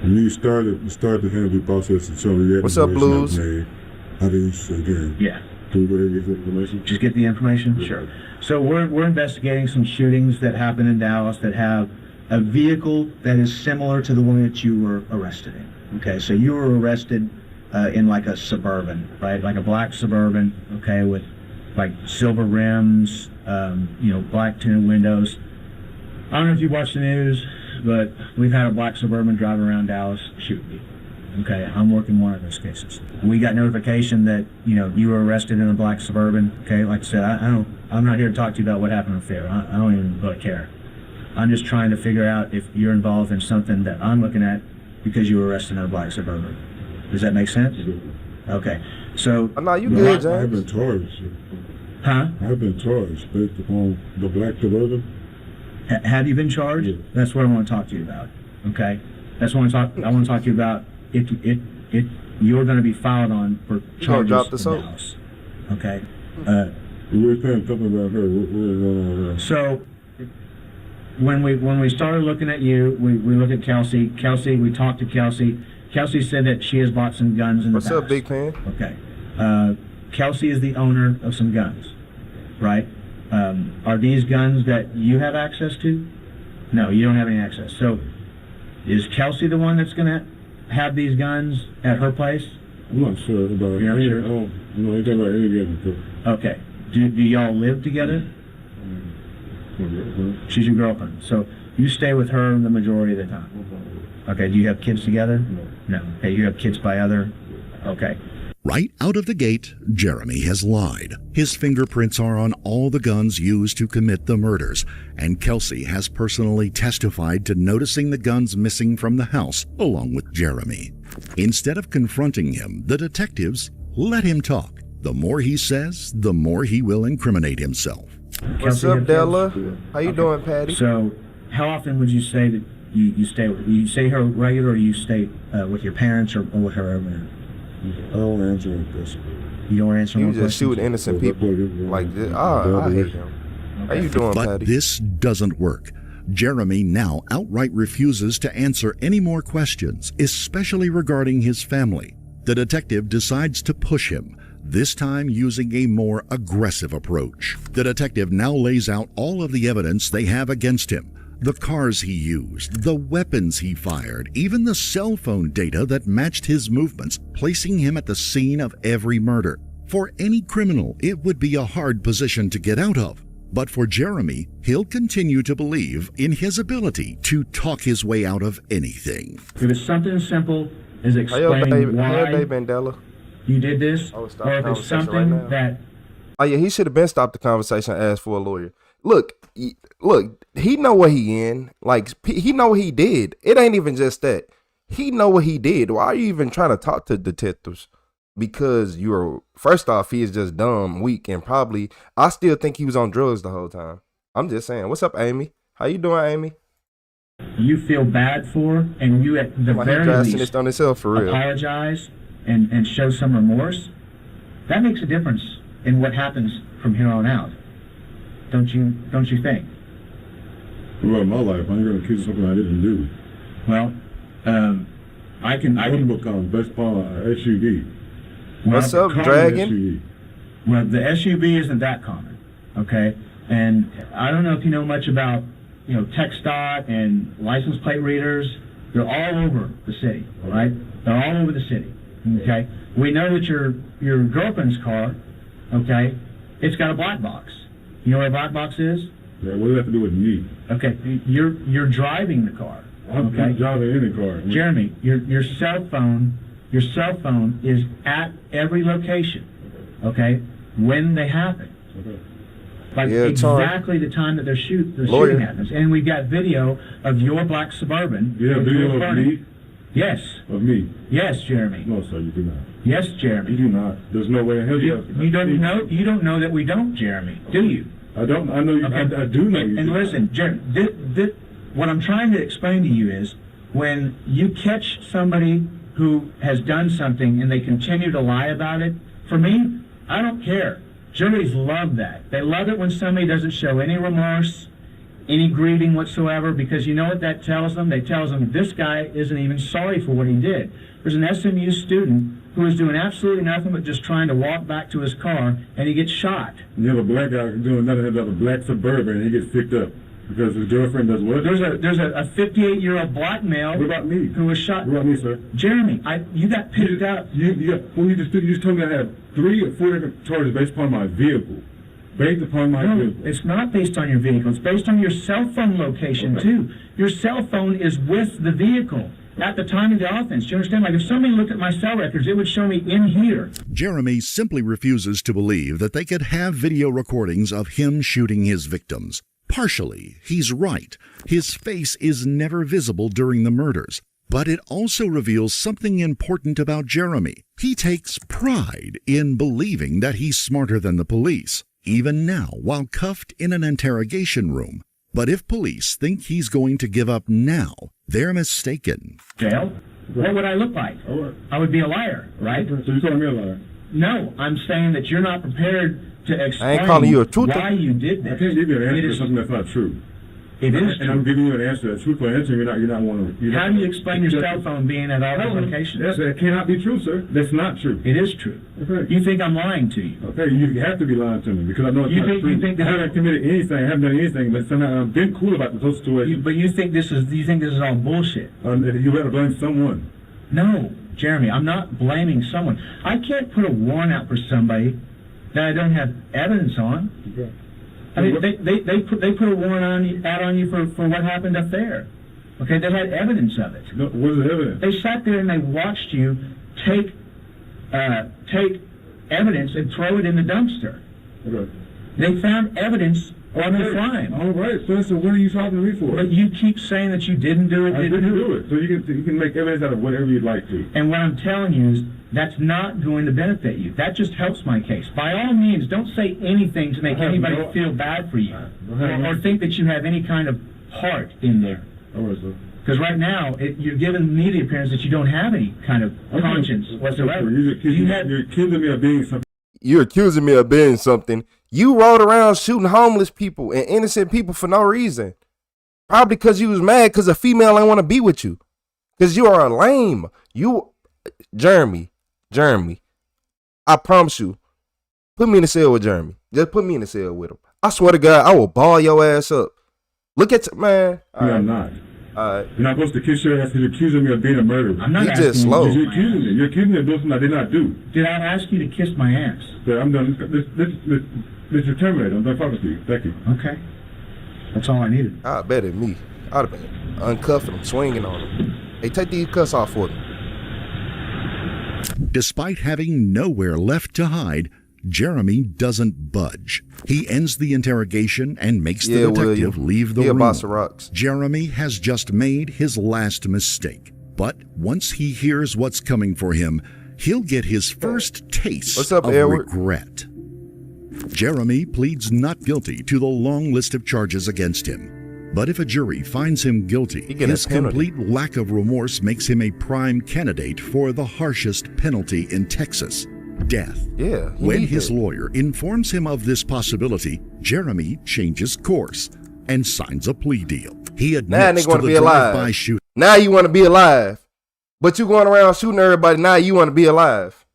Speaker 3: When you started the interview process and showing the
Speaker 1: What's up, Blues?
Speaker 3: How do you say again?
Speaker 10: Yeah.
Speaker 3: Do you really get the information?
Speaker 10: Just get the information? Sure. So we're investigating some shootings that happened in Dallas that have a vehicle that is similar to the one that you were arrested in. Okay, so you were arrested in like a Suburban, right? Like a black Suburban, okay, with like silver rims, black tinted windows. I don't know if you watch the news, but we've had a black Suburban drive around Dallas shooting people. Okay, I'm working one of those cases. We got notification that, you were arrested in a black Suburban. Okay, like I said, I'm not here to talk to you about what happened up there. I don't even really care. I'm just trying to figure out if you're involved in something that I'm looking at because you were arrested in a black Suburban. Does that make sense? Okay, so...
Speaker 1: Oh, no, you good,
Speaker 3: I have
Speaker 1: James.
Speaker 3: been charged.
Speaker 10: Huh?
Speaker 3: I have been charged based upon the black Suburban.
Speaker 10: Have you been charged? Yeah. That's what I want to talk to you about. Okay, that's what I want to talk to you about. If you're going to be filed on for charges
Speaker 1: drop the
Speaker 10: in
Speaker 1: soap?
Speaker 10: the house. Okay.
Speaker 3: You were saying something about her. What is going on?
Speaker 10: So when we started looking at you, we looked at Kelsey. Kelsey, we talked to Kelsey. Kelsey said that she has bought some guns in the past.
Speaker 1: What's up, Big Pan?
Speaker 10: Okay. Kelsey is the owner of some guns, right? Are these guns that you have access to? No, you don't have any access. So is Kelsey the one that's going to have these guns at her place?
Speaker 3: I'm not sure about it.
Speaker 10: You're not sure?
Speaker 3: Oh, no, I don't know anything.
Speaker 10: Okay. Do y'all live together? She's your girlfriend. So you stay with her the majority of the time. Okay. Do you have kids together? No. Okay. You have kids by other? Okay.
Speaker 15: Right out of the gate, Jeremy has lied. His fingerprints are on all the guns used to commit the murders, and Kelsey has personally testified to noticing the guns missing from the house, along with Jeremy. Instead of confronting him, the detectives let him talk. The more he says, the more he will incriminate himself.
Speaker 1: What's up, Della? How you doing, Patty?
Speaker 10: So how often would you say that you stay with, you stay her regular, or you stay with your parents or with her over there?
Speaker 3: I don't answer any questions.
Speaker 10: You don't answer
Speaker 1: You
Speaker 10: no
Speaker 1: just
Speaker 10: questions?
Speaker 1: shoot innocent people like this. I hate him. How you doing,
Speaker 15: But
Speaker 1: Patty?
Speaker 15: this doesn't work. Jeremy now outright refuses to answer any more questions, especially regarding his family. The detective decides to push him, this time using a more aggressive approach. The detective now lays out all of the evidence they have against him. The cars he used, the weapons he fired, even the cell phone data that matched his movements, placing him at the scene of every murder. For any criminal, it would be a hard position to get out of. But for Jeremy, he'll continue to believe in his ability to talk his way out of anything.
Speaker 10: If it's something simple as explaining why you did this, or if it's something that...
Speaker 1: Oh yeah, he should have been stopped the conversation and asked for a lawyer. Look, he know what he in. Like, he know what he did. It ain't even just that. He know what he did. Why are you even trying to talk to detectives? Because first off, he is just dumb, weak, and probably, I still think he was on drugs the whole time. I'm just saying. What's up, Amy? How you doing, Amy?
Speaker 10: You feel bad for, and you at the very least
Speaker 1: on himself for real.
Speaker 10: Apologize and show some remorse. That makes a difference in what happens from here on out. Don't you think?
Speaker 3: Throughout my life, I ain't gonna accuse something I didn't do.
Speaker 10: Well, I can
Speaker 3: book on best part SUV.
Speaker 1: What's up, Dragon?
Speaker 10: Well, the SUV isn't that common, okay? And I don't know if you know much about, TxDOT and license plate readers. They're all over the city, right? They're all over the city, okay? We know that your girlfriend's car, okay, it's got a black box. You know what a black box is?
Speaker 3: Yeah, what does that have to do with me?
Speaker 10: Okay, you're driving the car.
Speaker 3: I'm driving any car.
Speaker 10: Jeremy, your cell phone is at every location, okay, when they happen.
Speaker 3: Okay.
Speaker 10: Like exactly the time that the shooting happens. And we've got video of your black Suburban.
Speaker 3: You have video of me?
Speaker 10: Yes.
Speaker 3: Of me?
Speaker 10: Yes, Jeremy.
Speaker 3: No, sir, you do not.
Speaker 10: Yes, Jeremy.
Speaker 3: You do not. There's no way in hell
Speaker 10: you don't know. You don't know that we don't, Jeremy, do you?
Speaker 3: I don't. I know you. Okay. I do know you.
Speaker 10: And listen, Jeremy, what I'm trying to explain to you is when you catch somebody who has done something and they continue to lie about it, for me, I don't care. Juries love that. They love it when somebody doesn't show any remorse, any grieving whatsoever, because you know what that tells them? They tells them this guy isn't even sorry for what he did. There's an SMU student who was doing absolutely nothing but just trying to walk back to his car, and he gets shot.
Speaker 3: You have a black guy doing nothing but a black Suburban, and he gets picked up. Because his girlfriend does what?
Speaker 10: There's a 58-year-old black male.
Speaker 3: What about me?
Speaker 10: Who was shot.
Speaker 3: What about me, sir?
Speaker 10: Jeremy, you got picked up.
Speaker 3: You just told me I have 3 or 4 different charges based upon my vehicle. Based upon my vehicle.
Speaker 10: It's not based on your vehicle. It's based on your cell phone location, too. Your cell phone is with the vehicle at the time of the offense. Do you understand? Like, if somebody looked at my cell records, it would show me in here.
Speaker 15: Jeremy simply refuses to believe that they could have video recordings of him shooting his victims. Partially, he's right. His face is never visible during the murders. But it also reveals something important about Jeremy. He takes pride in believing that he's smarter than the police, even now while cuffed in an interrogation room. But if police think he's going to give up now, they're mistaken.
Speaker 10: Jail? What would I look like? I would be a liar, right?
Speaker 3: So you're calling me a liar?
Speaker 10: No, I'm saying that you're not prepared to explain
Speaker 1: I ain't calling you a truther.
Speaker 10: why you did this.
Speaker 3: I can't give you an answer to something that's not true.
Speaker 10: It is
Speaker 3: and I'm giving you an answer that's truthful answer. You're not wanting to.
Speaker 10: How do you explain your cell phone being at all those locations?
Speaker 3: That cannot be true, sir. That's not true.
Speaker 10: It is true.
Speaker 3: Okay.
Speaker 10: You think I'm lying to you?
Speaker 3: Okay, you have to be lying to me because I know it's not true.
Speaker 10: You think that
Speaker 3: I haven't committed anything. I haven't done anything, but somehow I've been cool about the whole situation.
Speaker 10: But you think this is all bullshit?
Speaker 3: You better blame someone.
Speaker 10: No, Jeremy, I'm not blaming someone. I can't put a warrant out for somebody that I don't have evidence on.
Speaker 3: Okay.
Speaker 10: I mean, they put a warrant out on you for what happened up there. Okay, they had evidence of it.
Speaker 3: No, what is the evidence?
Speaker 10: They sat there and they watched you take evidence and throw it in the dumpster.
Speaker 3: Okay.
Speaker 10: They found evidence on the crime.
Speaker 3: All right, so what are you talking to me for?
Speaker 10: But you keep saying that you didn't do it.
Speaker 3: I didn't do it. So you can make evidence out of whatever you'd like to.
Speaker 10: And what I'm telling you is that's not going to benefit you. That just helps my case. By all means, don't say anything to make anybody feel bad for you or think that you have any kind of heart in there.
Speaker 3: All right, sir.
Speaker 10: Because right now, you're giving me the appearance that you don't have any kind of conscience whatsoever.
Speaker 3: You're accusing me of being something.
Speaker 1: You're accusing me of being something. You rode around shooting homeless people and innocent people for no reason. Probably because you was mad because a female didn't want to be with you. Because you are a lame. Jeremy, I promise you, put me in the cell with Jeremy. Just put me in the cell with him. I swear to God, I will ball your ass up. Look at man.
Speaker 3: No, I'm not. You're not supposed to kiss your ass because you're accusing me of being a murderer.
Speaker 10: I'm not
Speaker 1: you just slow.
Speaker 3: You're accusing me. You're accusing me of doing something I did not do.
Speaker 10: Did I ask you to kiss my ass?
Speaker 3: Sir, I'm done. Mr. Terminator, I'm done talking to you. Thank you.
Speaker 10: Okay. That's all I needed.
Speaker 1: I bet it me. I'd have been uncuffing him, swinging on him. Hey, take these cuffs off for me.
Speaker 15: Despite having nowhere left to hide, Jeremy doesn't budge. He ends the interrogation and makes the detective leave the room.
Speaker 1: Boss of rocks.
Speaker 15: Jeremy has just made his last mistake. But once he hears what's coming for him, he'll get his first taste of regret. Jeremy pleads not guilty to the long list of charges against him. But if a jury finds him guilty, his complete lack of remorse makes him a prime candidate for the harshest penalty in Texas, death.
Speaker 1: Yeah.
Speaker 15: When his lawyer informs him of this possibility, Jeremy changes course and signs a plea deal. He admits to the drive-by shooting.
Speaker 1: Now you want to be alive. But you going around shooting everybody, now you want to be alive.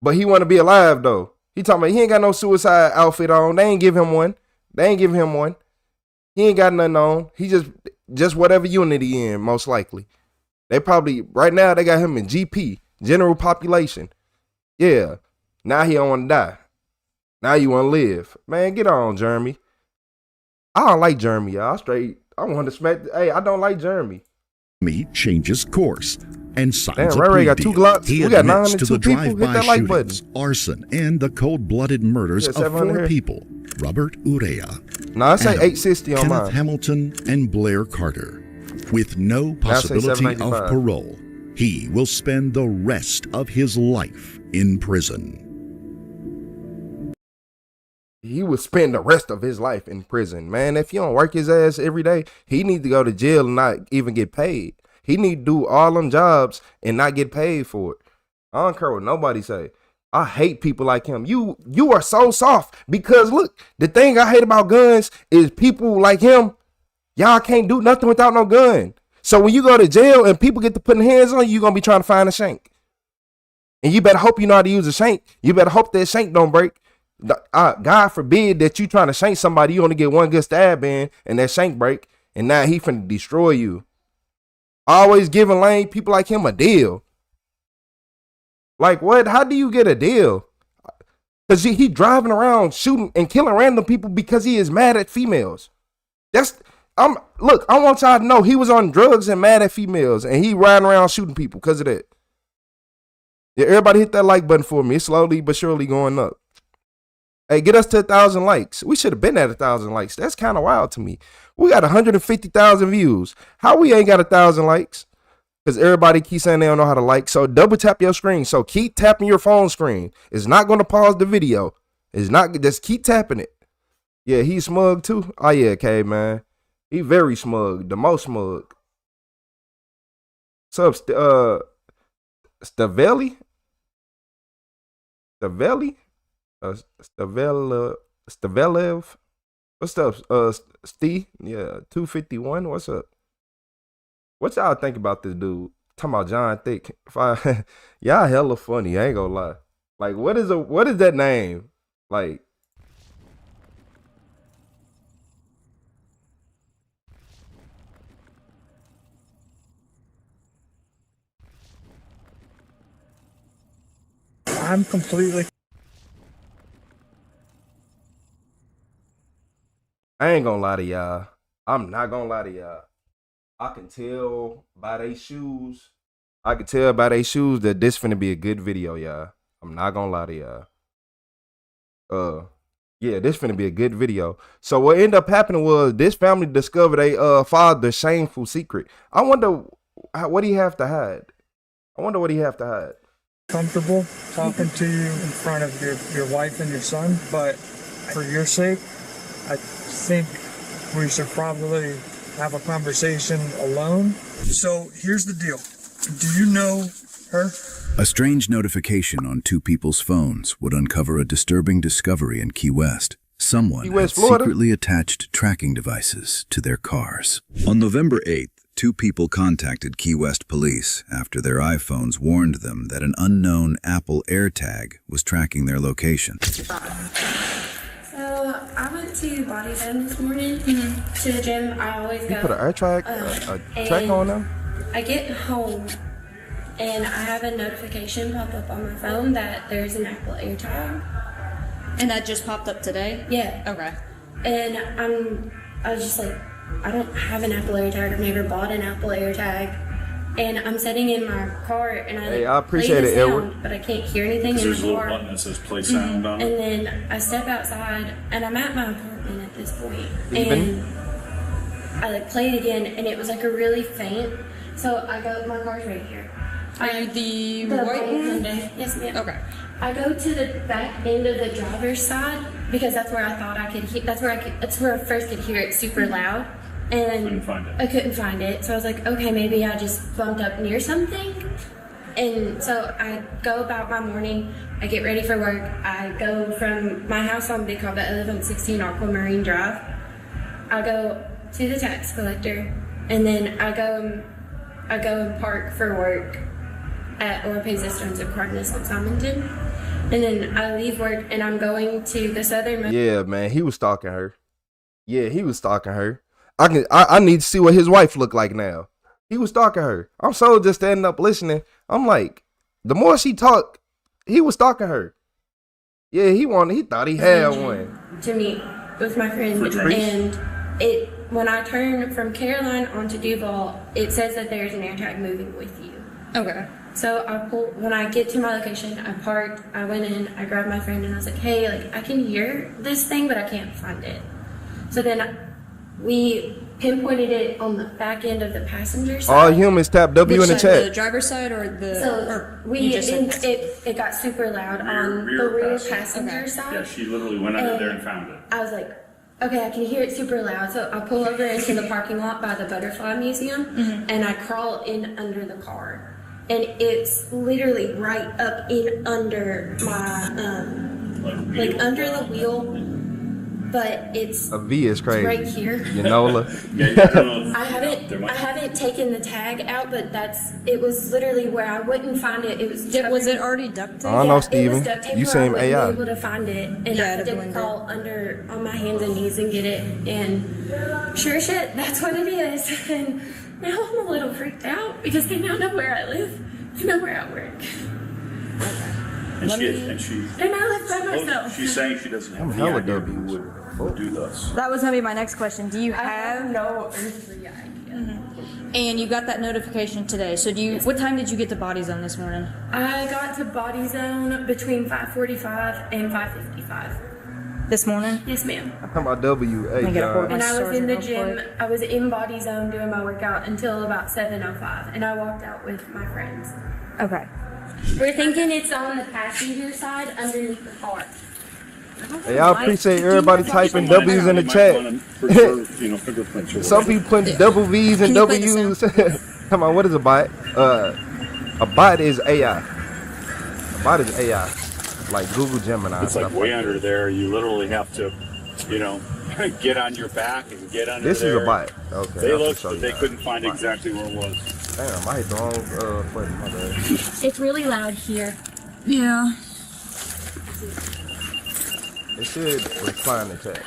Speaker 1: But he want to be alive, though. He talking about he ain't got no suicide outfit on. They ain't give him one. He ain't got nothing on. He just whatever unit he in, most likely. They probably, right now, they got him in GP, general population. Yeah. Now he don't want to die. Now you want to live. Man, get on, Jeremy. I don't like Jeremy, y'all. I want to smack. Hey, I don't like Jeremy.
Speaker 15: He changes course and signs
Speaker 1: Damn,
Speaker 15: a plea
Speaker 1: got
Speaker 15: deal.
Speaker 1: 2 Glocks.
Speaker 15: He
Speaker 1: We got
Speaker 15: admits
Speaker 1: 9
Speaker 15: to
Speaker 1: and 2
Speaker 15: the
Speaker 1: people. Hit
Speaker 15: drive-by
Speaker 1: that like
Speaker 15: shootings, arson, and the cold-blooded murders of 4 people: Robert Urea,
Speaker 1: No, I say 860 on
Speaker 15: Kenneth
Speaker 1: mine.
Speaker 15: Hamilton, and Blair Carter. With no possibility of
Speaker 1: 795.
Speaker 15: parole, he will spend the rest of his life in prison.
Speaker 1: He would spend the rest of his life in prison. Man, if he don't work his ass every day, he need to go to jail and not even get paid. He need to do all them jobs and not get paid for it. I don't care what nobody say. I hate people like him. You are so soft because look, the thing I hate about guns is people like him. Y'all can't do nothing without no gun. So when you go to jail and people get to putting hands on you, you're going to be trying to find a shank. And you better hope you know how to use a shank. You better hope that shank don't break. God forbid that you trying to shank somebody, you only get one good stab in and that shank break, and now he finna destroy you. Always giving lame people like him a deal. Like what? How do you get a deal? Because he driving around shooting and killing random people because he is mad at females. Look, I want y'all to know he was on drugs and mad at females, and he riding around shooting people because of that. Yeah, everybody hit that like button for me. It's slowly but surely going up. Hey, get us to 1,000 likes. We should have been at 1,000 likes. That's kind of wild to me. We got 150,000 views. How we ain't got 1,000 likes? Because everybody keeps saying they don't know how to like. So double tap your screen. So keep tapping your phone screen. It's not going to pause the video. It's not. Just keep tapping it. Yeah, he's smug too. Oh yeah, okay, man. He very smug. The most smug. What's up, Stavelli? Stavelli? Stavelev. What's up, Steve? Yeah, 251. What's up? What y'all think about this dude? Talking about John Thick. Y'all hella funny. I ain't gonna lie. Like, what is that name? Like,
Speaker 16: I'm completely.
Speaker 1: I ain't gonna lie to y'all. I'm not gonna lie to y'all. I can tell by their shoes. That this finna be a good video, y'all. I'm not gonna lie to y'all. Yeah, this finna be a good video. So what ended up happening was this family discovered a father's shameful secret. I wonder what he have to hide.
Speaker 16: Comfortable talking to you in front of your wife and your son, but for your sake, I think we should probably have a conversation alone. So here's the deal. Do you know her?
Speaker 11: A strange notification on 2 people's phones would uncover a disturbing discovery in Key West. Someone had secretly attached tracking devices to their cars. On November 8th, 2 people contacted Key West police after their iPhones warned them that an unknown Apple AirTag was tracking their location.
Speaker 20: I went to Bodycam this morning to the gym. I always go.
Speaker 1: You put an air track, track on them?
Speaker 20: I get home and I have a notification pop up on my phone that there's an Apple AirTag.
Speaker 4: And that just popped up today?
Speaker 20: Yeah.
Speaker 4: Okay.
Speaker 20: And I was just like, I don't have an Apple AirTag. I've never bought an Apple AirTag. And I'm sitting in my car and
Speaker 1: I appreciate
Speaker 20: play the
Speaker 1: it,
Speaker 20: sound,
Speaker 1: Edward.
Speaker 20: but I can't hear anything in
Speaker 19: There's
Speaker 20: the
Speaker 19: a little
Speaker 20: car.
Speaker 19: button that says play sound on it.
Speaker 20: And then I step outside and I'm at my apartment at this point.
Speaker 1: Even?
Speaker 20: And I play it again and it was a really faint. So I go, my car's right here.
Speaker 4: Are you the white
Speaker 20: black
Speaker 4: one?
Speaker 20: Hyundai. Yes, ma'am.
Speaker 4: Okay.
Speaker 20: I go to the back end of the driver's side because that's where I thought I could hear. That's where I first could hear it super loud. And
Speaker 19: Couldn't find it.
Speaker 20: I couldn't find it. So I was like, okay, maybe I just bumped up near something. And so I go about my morning. I get ready for work. I go from my house on Big Harbor. I live on 16 Aquamarine Drive. I go to the tax collector, and then I go and park for work at Orpea Cisterns of Cardinals on Simonton. And then I leave work, and I'm going to the southern.
Speaker 1: Yeah, man, he was stalking her. Yeah, he was stalking her. I need to see what his wife look like now. He was stalking her. I'm so just standing up listening. I'm like, the more she talked, he was stalking her. Yeah, he thought he had one.
Speaker 20: To meet with my friend, and when I turn from Caroline onto Duval, it says that there's an AirTag moving with you.
Speaker 4: Okay.
Speaker 20: So when I get to my location, I parked, I went in, I grabbed my friend, and I was like, hey, I can hear this thing, but I can't find it. So then we pinpointed it on the back end of the passenger side.
Speaker 1: All humans tap W in the chat.
Speaker 4: The driver's side or the...
Speaker 20: So it got super loud on the rear passenger side.
Speaker 19: Yeah, she literally went under there and found it.
Speaker 20: I was like, okay, I can hear it super loud. So I pull over into the parking lot by the Butterfly Museum, and I crawl in under the car. And it's literally right up in under my, under the wheel. But it's
Speaker 1: a V is crazy.
Speaker 20: Right here.
Speaker 1: Yanola.
Speaker 20: I haven't taken the tag out, but it was literally where I wouldn't find it. Was it already duct taped?
Speaker 1: I don't know, Steven. You seem AI.
Speaker 20: I wasn't able to find it, and I did crawl under on my hands and knees and get it. And sure shit, that's what it is. And now I'm a little freaked out because they now know where I live. They know where I work.
Speaker 19: And I
Speaker 20: live by myself.
Speaker 19: She's saying she doesn't have any idea who would do this.
Speaker 4: That was going to be my next question. Do you have
Speaker 20: no earthly idea?
Speaker 4: And you got that notification today. So what time did you get to Body Zone this morning?
Speaker 20: I got to Body Zone between 5:45 and 5:55.
Speaker 4: This morning?
Speaker 20: Yes, ma'am.
Speaker 1: I'm talking about W. Hey, John.
Speaker 20: And I was in the gym. I was in Body Zone doing my workout until about 7:05, and I walked out with my friends.
Speaker 4: Okay.
Speaker 20: We're thinking it's on the passenger side underneath the car.
Speaker 1: Hey, I appreciate everybody typing W's in the chat. Some people putting double V's and W's. Come on, what is a bot? A bot is AI. A bot is AI. Like Google Gemini.
Speaker 19: It's like way under there. You literally have to, get on your back and get under there.
Speaker 1: This is a bot. Okay.
Speaker 19: They looked, but they couldn't find exactly where it was.
Speaker 1: Damn, I hit the wrong button. My bad.
Speaker 20: It's really loud here.
Speaker 4: Yeah.
Speaker 1: It should reply in the chat.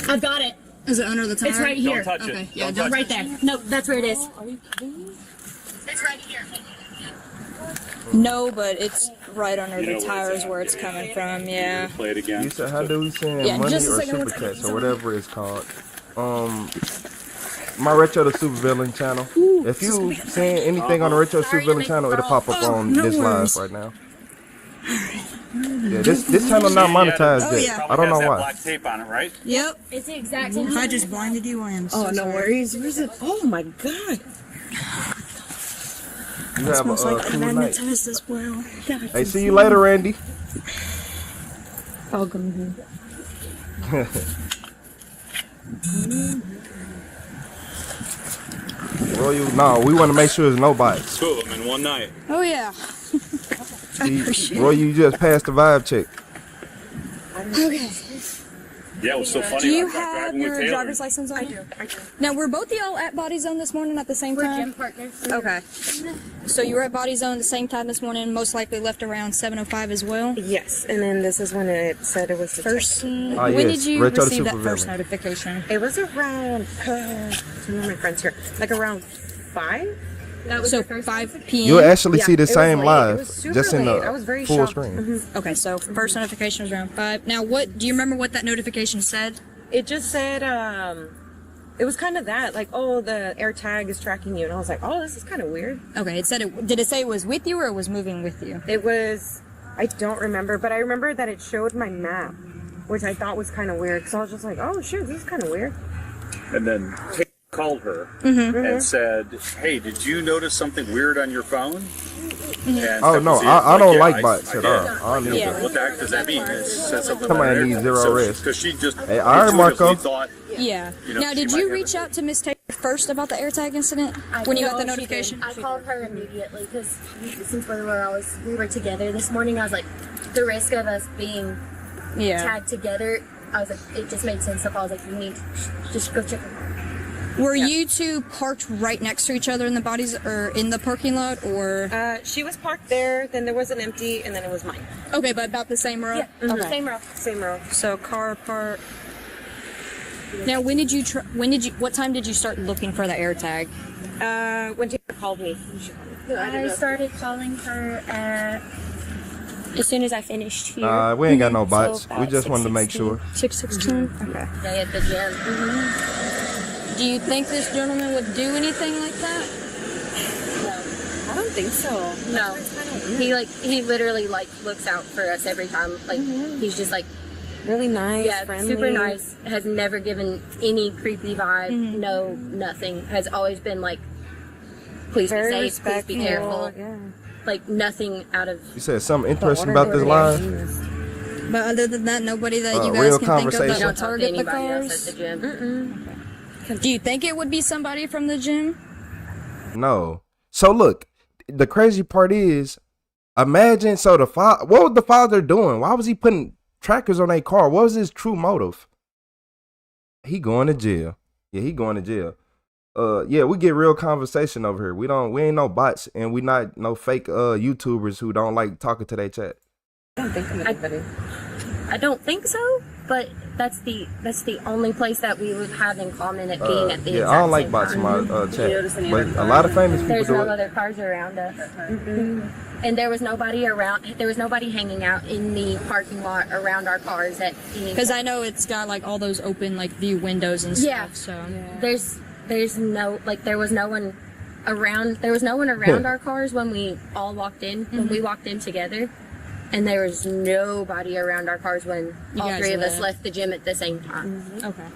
Speaker 20: I've got it.
Speaker 4: Is it under the tire?
Speaker 20: It's right here.
Speaker 19: Don't touch it.
Speaker 4: Okay. Yeah,
Speaker 19: Don't touch
Speaker 20: Right
Speaker 19: it.
Speaker 20: there. No, that's where it is. It's right here.
Speaker 4: No, but it's right under the tires where it's coming from. Yeah.
Speaker 19: Play it again.
Speaker 1: You said, how do we send
Speaker 4: Yeah,
Speaker 1: money
Speaker 4: just a
Speaker 1: or
Speaker 4: second,
Speaker 1: super
Speaker 4: let's-
Speaker 1: chats or whatever it's called? My Retro the Supervillain channel. If you send anything on the Retro Supervillain channel, it'll pop up on this live right now. Yeah, this channel not monetized yet. I don't know why.
Speaker 19: Black tape on it, right?
Speaker 4: Yep.
Speaker 20: It's the exact same.
Speaker 4: If I just blinded you, I am so
Speaker 21: Oh, no
Speaker 4: sorry.
Speaker 21: worries. Where's it? Oh my god.
Speaker 1: You have a
Speaker 21: Smells like
Speaker 1: cool night.
Speaker 21: magnetized as well. God, I
Speaker 1: Hey,
Speaker 21: can
Speaker 1: see you later, Randy.
Speaker 21: I'll come here.
Speaker 1: Royal, no, we want to make sure there's no bites.
Speaker 19: Two of them in one night.
Speaker 4: Oh, yeah.
Speaker 1: See, Roy, you just passed the vibe check.
Speaker 4: Okay.
Speaker 19: Yeah, it was so funny.
Speaker 4: Do you
Speaker 19: I was
Speaker 4: have
Speaker 19: driving with
Speaker 4: your
Speaker 19: Taylor.
Speaker 4: driver's license on? I do. Now, were both of y'all at Body Zone this morning at the same time?
Speaker 20: We're gym partners.
Speaker 4: Okay. So you were at Body Zone at the same time this morning, most likely left around 7:05 as well?
Speaker 21: Yes, and then this is when it said it was the
Speaker 4: First,
Speaker 1: Ah,
Speaker 4: when
Speaker 1: yes,
Speaker 4: did you
Speaker 1: Retro the
Speaker 4: receive that first
Speaker 1: Supervillain.
Speaker 4: notification?
Speaker 21: It was around, some of my friends here, like around 5?
Speaker 4: That was so 5 p.m.
Speaker 1: You'll actually see the
Speaker 21: it was
Speaker 1: same
Speaker 21: late. It
Speaker 1: live,
Speaker 21: was super
Speaker 1: just in
Speaker 21: late. I was very
Speaker 1: the full
Speaker 21: shocked.
Speaker 1: screen.
Speaker 4: Okay, so first notification was around 5. Now, what do you remember what that notification said?
Speaker 21: It just said, it was kind of that, like, oh, the air tag is tracking you. And I was like, oh, this is kind of weird.
Speaker 4: Okay, it said did it say it was with you or it was moving with you?
Speaker 21: It was, I don't remember, but I remember that it showed my map, which I thought was kind of weird. So I was just like, oh, shoot, this is kind of weird.
Speaker 19: And then Kate called her and said, hey, did you notice something weird on your phone? And
Speaker 1: Oh no, I don't like bots at all. I don't need
Speaker 19: Yeah.
Speaker 1: them.
Speaker 19: What the heck does that mean? It says something
Speaker 1: Somebody
Speaker 19: about
Speaker 1: needs zero rest.
Speaker 19: Because she just
Speaker 1: Hey, all right, Marco.
Speaker 19: thought,
Speaker 4: Yeah.
Speaker 19: You know,
Speaker 4: Now,
Speaker 19: she
Speaker 4: did
Speaker 19: might
Speaker 4: you
Speaker 19: have
Speaker 4: reach out to Miss Taylor first about the AirTag incident
Speaker 20: I
Speaker 4: when you
Speaker 20: did.
Speaker 4: got the
Speaker 20: Oh, she
Speaker 4: notification?
Speaker 20: did. I called her immediately because since we were together this morning, I was like, the risk of us being tagged together, I was like, it just made sense. So I was like, you need to just go check her.
Speaker 4: Were you two parked right next to each other in the bodies or in the parking lot, or?
Speaker 21: She was parked there, then there was an empty, and then it was mine.
Speaker 4: Okay, but about the same row.
Speaker 21: Yeah,
Speaker 4: Okay.
Speaker 21: same row. Same row.
Speaker 4: So car park. Now, what time did you start looking for the AirTag?
Speaker 21: When Taylor called me.
Speaker 20: I started calling her as soon as I finished here.
Speaker 1: We ain't got no
Speaker 20: So
Speaker 1: bots. We
Speaker 20: about
Speaker 1: just wanted to make
Speaker 20: 6:16.
Speaker 1: sure.
Speaker 4: 6:16. Okay.
Speaker 20: They at the gym.
Speaker 4: Do you think this gentleman would do anything like that?
Speaker 21: I don't think so.
Speaker 20: No, he literally looks out for us every time. Like he's just like
Speaker 21: really nice,
Speaker 20: yeah,
Speaker 21: friendly.
Speaker 20: super nice. Has never given any creepy vibe. No, nothing. Has always been like, please
Speaker 21: Very
Speaker 20: be safe, please be
Speaker 21: respectful,
Speaker 20: careful.
Speaker 21: yeah.
Speaker 20: Like nothing out of.
Speaker 1: You said something interesting about this live?
Speaker 4: But other than that, nobody that you
Speaker 1: real
Speaker 4: guys can think of that
Speaker 1: conversation.
Speaker 4: will target the
Speaker 20: Anybody else
Speaker 4: cars?
Speaker 20: at the gym.
Speaker 4: Do you think it would be somebody from the gym?
Speaker 1: No. So look, the crazy part is, imagine. So what was the father doing? Why was he putting trackers on a car? What was his true motive? He going to jail. Yeah, he going to jail. Yeah, we get real conversation over here. We ain't no bots, and we not no fake YouTubers who don't like talking to their chat.
Speaker 21: I don't think anybody.
Speaker 20: I don't think so, but that's the only place that we would have in common at being at the
Speaker 1: Yeah,
Speaker 20: exact
Speaker 1: I don't like
Speaker 20: same
Speaker 1: bots in
Speaker 20: time.
Speaker 1: my chat, but a lot of famous people
Speaker 20: There's
Speaker 1: do
Speaker 20: no
Speaker 1: it.
Speaker 20: other cars around us. And there was nobody around. There was nobody hanging out in the parking lot around our cars at any.
Speaker 4: Because I know it's got like all those open like view windows and stuff.
Speaker 20: Yeah.
Speaker 4: So
Speaker 20: There's no there was no one around. There was no one around our cars when we all walked in. When we walked in together, and there was nobody around our cars when
Speaker 4: You
Speaker 20: all
Speaker 4: guys
Speaker 20: three of us
Speaker 4: left.
Speaker 20: left the gym at the same time.
Speaker 4: Okay.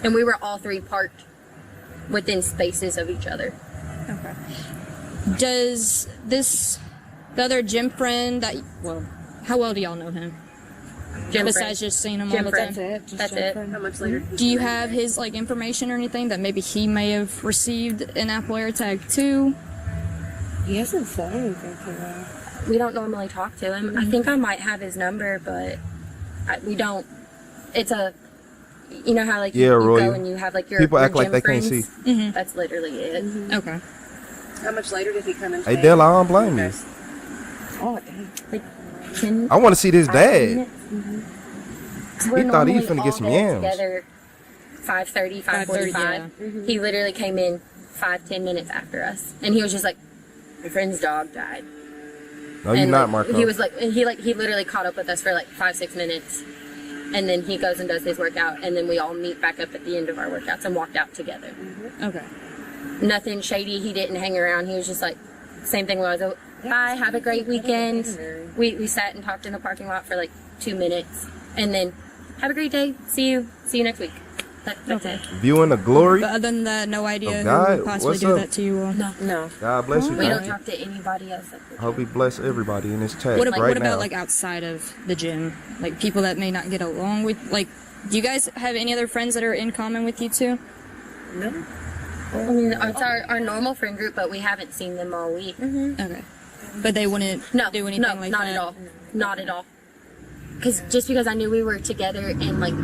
Speaker 20: And we were all three parked within spaces of each other.
Speaker 4: Okay. Does the other gym friend how well do y'all know him?
Speaker 20: Gym
Speaker 4: Besides
Speaker 20: friend.
Speaker 4: just seeing him
Speaker 20: Gym
Speaker 4: all the
Speaker 20: friend.
Speaker 4: time.
Speaker 20: That's it.
Speaker 21: How much later?
Speaker 4: Do you have his like information or anything that maybe he may have received an Apple AirTag too?
Speaker 21: He hasn't said anything to me.
Speaker 20: We don't normally talk to him. I think I might have his number, but we don't. It's a, you know how like you
Speaker 1: Roy,
Speaker 20: go and you have like your
Speaker 1: people
Speaker 20: your
Speaker 1: act like
Speaker 20: gym
Speaker 1: they can't
Speaker 20: friends?
Speaker 1: see.
Speaker 20: That's literally it.
Speaker 4: Okay.
Speaker 21: How much later did he come in?
Speaker 1: Hey, Della, I don't blame you.
Speaker 21: Oh, dang.
Speaker 20: Like 10.
Speaker 1: I want to see this
Speaker 20: 5
Speaker 1: dad.
Speaker 20: minutes.
Speaker 1: He thought he was finna get some yams.
Speaker 20: Together, 5:30, 5:45.
Speaker 4: Yeah.
Speaker 20: He literally came in 5-10 minutes after us, and he was just like, "My friend's dog died."
Speaker 1: No, you're
Speaker 20: And,
Speaker 1: not,
Speaker 20: like,
Speaker 1: Marco.
Speaker 20: He was like, he literally caught up with us for like 5-6 minutes, and then he goes and does his workout, and then we all meet back up at the end of our workouts and walked out together.
Speaker 4: Okay.
Speaker 20: Nothing shady. He didn't hang around. He was just like, same thing was, bye, have a great weekend. We sat and talked in the parking lot for like 2 minutes, and then have a great day. See you next week. That's it.
Speaker 1: Viewing the glory.
Speaker 4: But other than that, no idea
Speaker 1: of God,
Speaker 4: who would possibly
Speaker 1: what's
Speaker 4: do
Speaker 1: up?
Speaker 4: that to you all.
Speaker 20: No.
Speaker 1: God bless you.
Speaker 20: We don't
Speaker 1: man.
Speaker 20: talk to anybody else.
Speaker 1: Hope he bless everybody in this chat
Speaker 4: What
Speaker 1: right
Speaker 4: about
Speaker 1: now.
Speaker 4: like outside of the gym? Like people that may not get along with, like, do you guys have any other friends that are in common with you too?
Speaker 20: No. I mean, it's our normal friend group, but we haven't seen them all week.
Speaker 4: Okay. But they wouldn't do anything like
Speaker 20: not
Speaker 4: that?
Speaker 20: at all. Not at all. Just because I knew we were together and like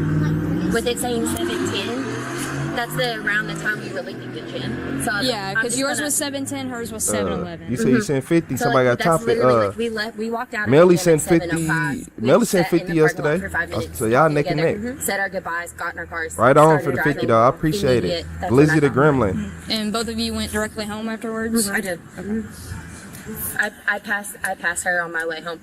Speaker 20: with it saying 7:10, That's around the time we were leaving the gym. So
Speaker 4: Yeah, because yours was 7:10, hers was 7:11.
Speaker 1: You said you sent 50.
Speaker 20: So,
Speaker 1: Somebody
Speaker 20: like,
Speaker 1: got top it.
Speaker 20: we walked out.
Speaker 1: Melly
Speaker 20: of the gym
Speaker 1: sent
Speaker 20: at
Speaker 1: 50.
Speaker 20: 7:05. We
Speaker 1: Melly sent
Speaker 20: sat in
Speaker 1: 50
Speaker 20: the parking lot
Speaker 1: yesterday.
Speaker 20: for 5 minutes,
Speaker 1: So y'all neck and
Speaker 20: together,
Speaker 1: neck.
Speaker 20: Said our goodbyes, got in our cars.
Speaker 1: Right on
Speaker 20: started
Speaker 1: for the 50
Speaker 20: driving.
Speaker 1: though. I appreciate it.
Speaker 20: Immediate. That's when
Speaker 1: Blizzy the
Speaker 20: I got home.
Speaker 1: Gremlin.
Speaker 4: And both of you went directly home afterwards?
Speaker 20: I did. I passed her on my way home.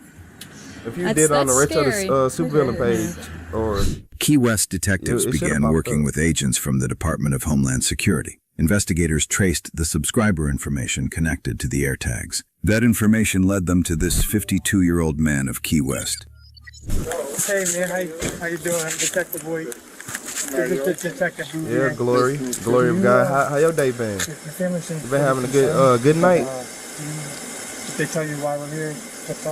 Speaker 1: If you did on the rest of the supervillain page or
Speaker 11: Key West detectives
Speaker 1: It should've
Speaker 11: began
Speaker 1: popped
Speaker 11: working
Speaker 1: up.
Speaker 11: with agents from the Department of Homeland Security. Investigators traced the subscriber information connected to the AirTags. That information led them to this 52-year-old man of Key West.
Speaker 6: Hey man, how you doing? I'm Detective Boyd. Detective Boyd.
Speaker 1: yeah, glory of God. How your day been?
Speaker 6: Your family seems
Speaker 1: You been having a good night?
Speaker 6: Did they tell you why we're here?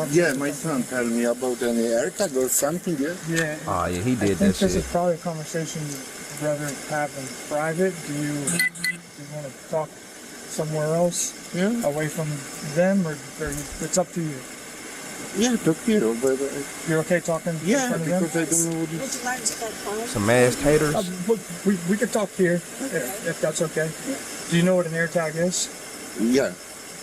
Speaker 13: Yeah, my son told me about an AirTag or something, yeah?
Speaker 6: Yeah.
Speaker 1: Oh, yeah, he did
Speaker 6: I
Speaker 1: that
Speaker 6: think this
Speaker 1: shit.
Speaker 6: is probably a conversation you'd rather have in private. Do you want to talk somewhere else?
Speaker 13: Yeah.
Speaker 6: Away from them, or it's up to you?
Speaker 13: Yeah, talk here, but
Speaker 6: you're okay talking in
Speaker 13: yeah,
Speaker 6: front of them?
Speaker 13: because I don't know what
Speaker 6: Would you like to get home?
Speaker 1: Some masked haters.
Speaker 6: We could talk here, if that's okay. Do you know what an AirTag is?
Speaker 13: Yeah.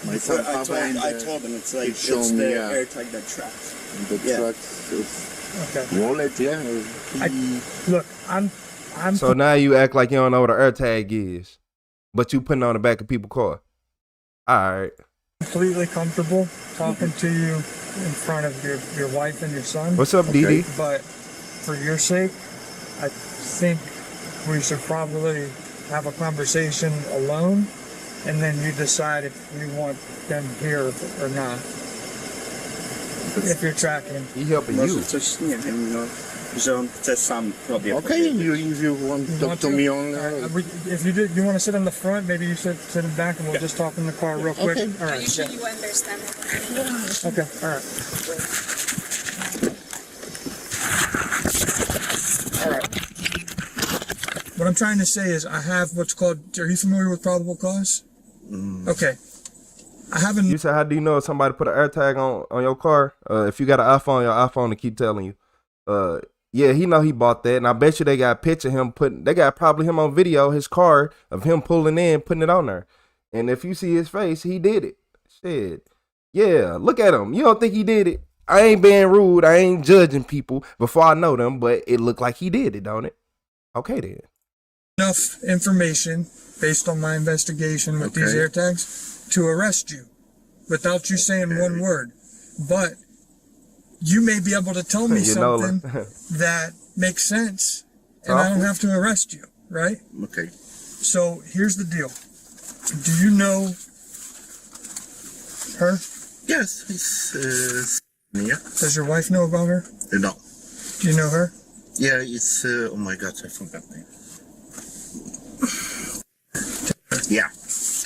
Speaker 13: My son
Speaker 14: I told him it's like it's the AirTag that tracks.
Speaker 13: The tracks wallet, yeah.
Speaker 6: Look, I'm.
Speaker 1: So now you act like you don't know what an AirTag is, but you putting it on the back of people's car. All right.
Speaker 6: Completely comfortable talking to you in front of your wife and your son.
Speaker 1: What's up, Dee Dee?
Speaker 6: But for your sake, I think we should probably have a conversation alone, and then you decide if you want them here or not. If you're tracking.
Speaker 1: He helping you.
Speaker 13: Okay, if you want to talk to me on...
Speaker 6: If you want to sit in the front, maybe you sit in the back and we'll just talk in the car real quick.
Speaker 13: Okay.
Speaker 6: All right.
Speaker 20: Are you sure you understand?
Speaker 6: Okay, all right. All right. What I'm trying to say is I have what's called, are you familiar with probable cause? Okay. I haven't.
Speaker 1: You said, how do you know if somebody put an AirTag on your car? If you got an iPhone, your iPhone to keep telling you. Yeah, he know he bought that, and I bet you they got a picture of him they got probably him on video, his car, of him pulling in, putting it on there. And if you see his face, he did it. Shit. Yeah, look at him. You don't think he did it? I ain't being rude. I ain't judging people before I know them, but it looked like he did it, don't it? Okay, then.
Speaker 6: Enough information based on my investigation with these AirTags to arrest you without you saying one word. But you may be able to tell me something that makes sense, and I don't have to arrest you, right?
Speaker 13: Okay.
Speaker 6: So here's the deal. Do you know her?
Speaker 13: Yes, it's yeah.
Speaker 6: Does your wife know about her?
Speaker 13: No.
Speaker 6: Do you know her?
Speaker 13: Yeah, it's oh my God, I forgot the name. Yeah.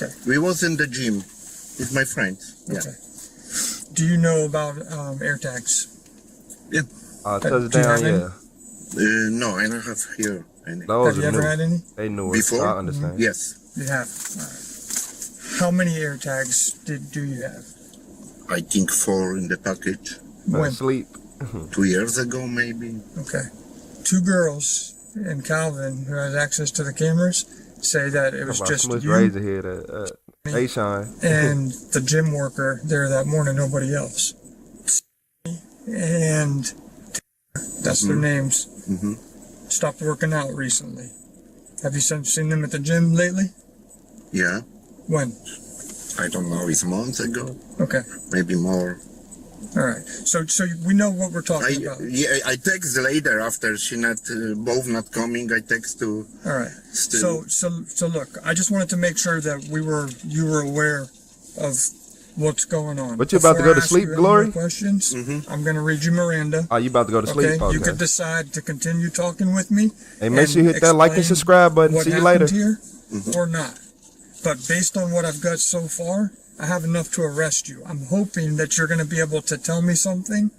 Speaker 6: Okay.
Speaker 13: We was in the gym with my friend. Yeah.
Speaker 6: Okay. Do you know about AirTags?
Speaker 13: Yeah.
Speaker 1: Touchdown, yeah.
Speaker 13: No, I don't have here any.
Speaker 6: Have you ever had any?
Speaker 1: They knew it.
Speaker 13: Before?
Speaker 1: I understand.
Speaker 13: Yes.
Speaker 6: You have. All right. How many AirTags do you have?
Speaker 13: I think 4 in the package.
Speaker 6: When?
Speaker 1: Sleep.
Speaker 13: 2 years ago, maybe.
Speaker 6: Okay. 2 girls in Calvin who has access to the cameras say that it was just you
Speaker 1: Razor here Ashon.
Speaker 6: and the gym worker there that morning, nobody else. And that's their names. Stopped working out recently. Have you seen them at the gym lately?
Speaker 13: Yeah.
Speaker 6: When?
Speaker 13: I don't know. It's months ago.
Speaker 6: Okay.
Speaker 13: Maybe more.
Speaker 6: All right. So we know what we're talking about.
Speaker 13: Yeah, I text later after she both not coming. I text to.
Speaker 6: All right. So look, I just wanted to make sure that you were aware of what's going on.
Speaker 1: But you about to go to sleep, Glory?
Speaker 6: Questions? I'm going to read you Miranda.
Speaker 1: Oh, you about to go to sleep? Okay.
Speaker 6: You could decide to continue talking with me.
Speaker 1: Hey, make sure you hit that like and subscribe button. See you later.
Speaker 6: Here or not. But based on what I've got so far, I have enough to arrest you. I'm hoping that you're going to be able to tell me something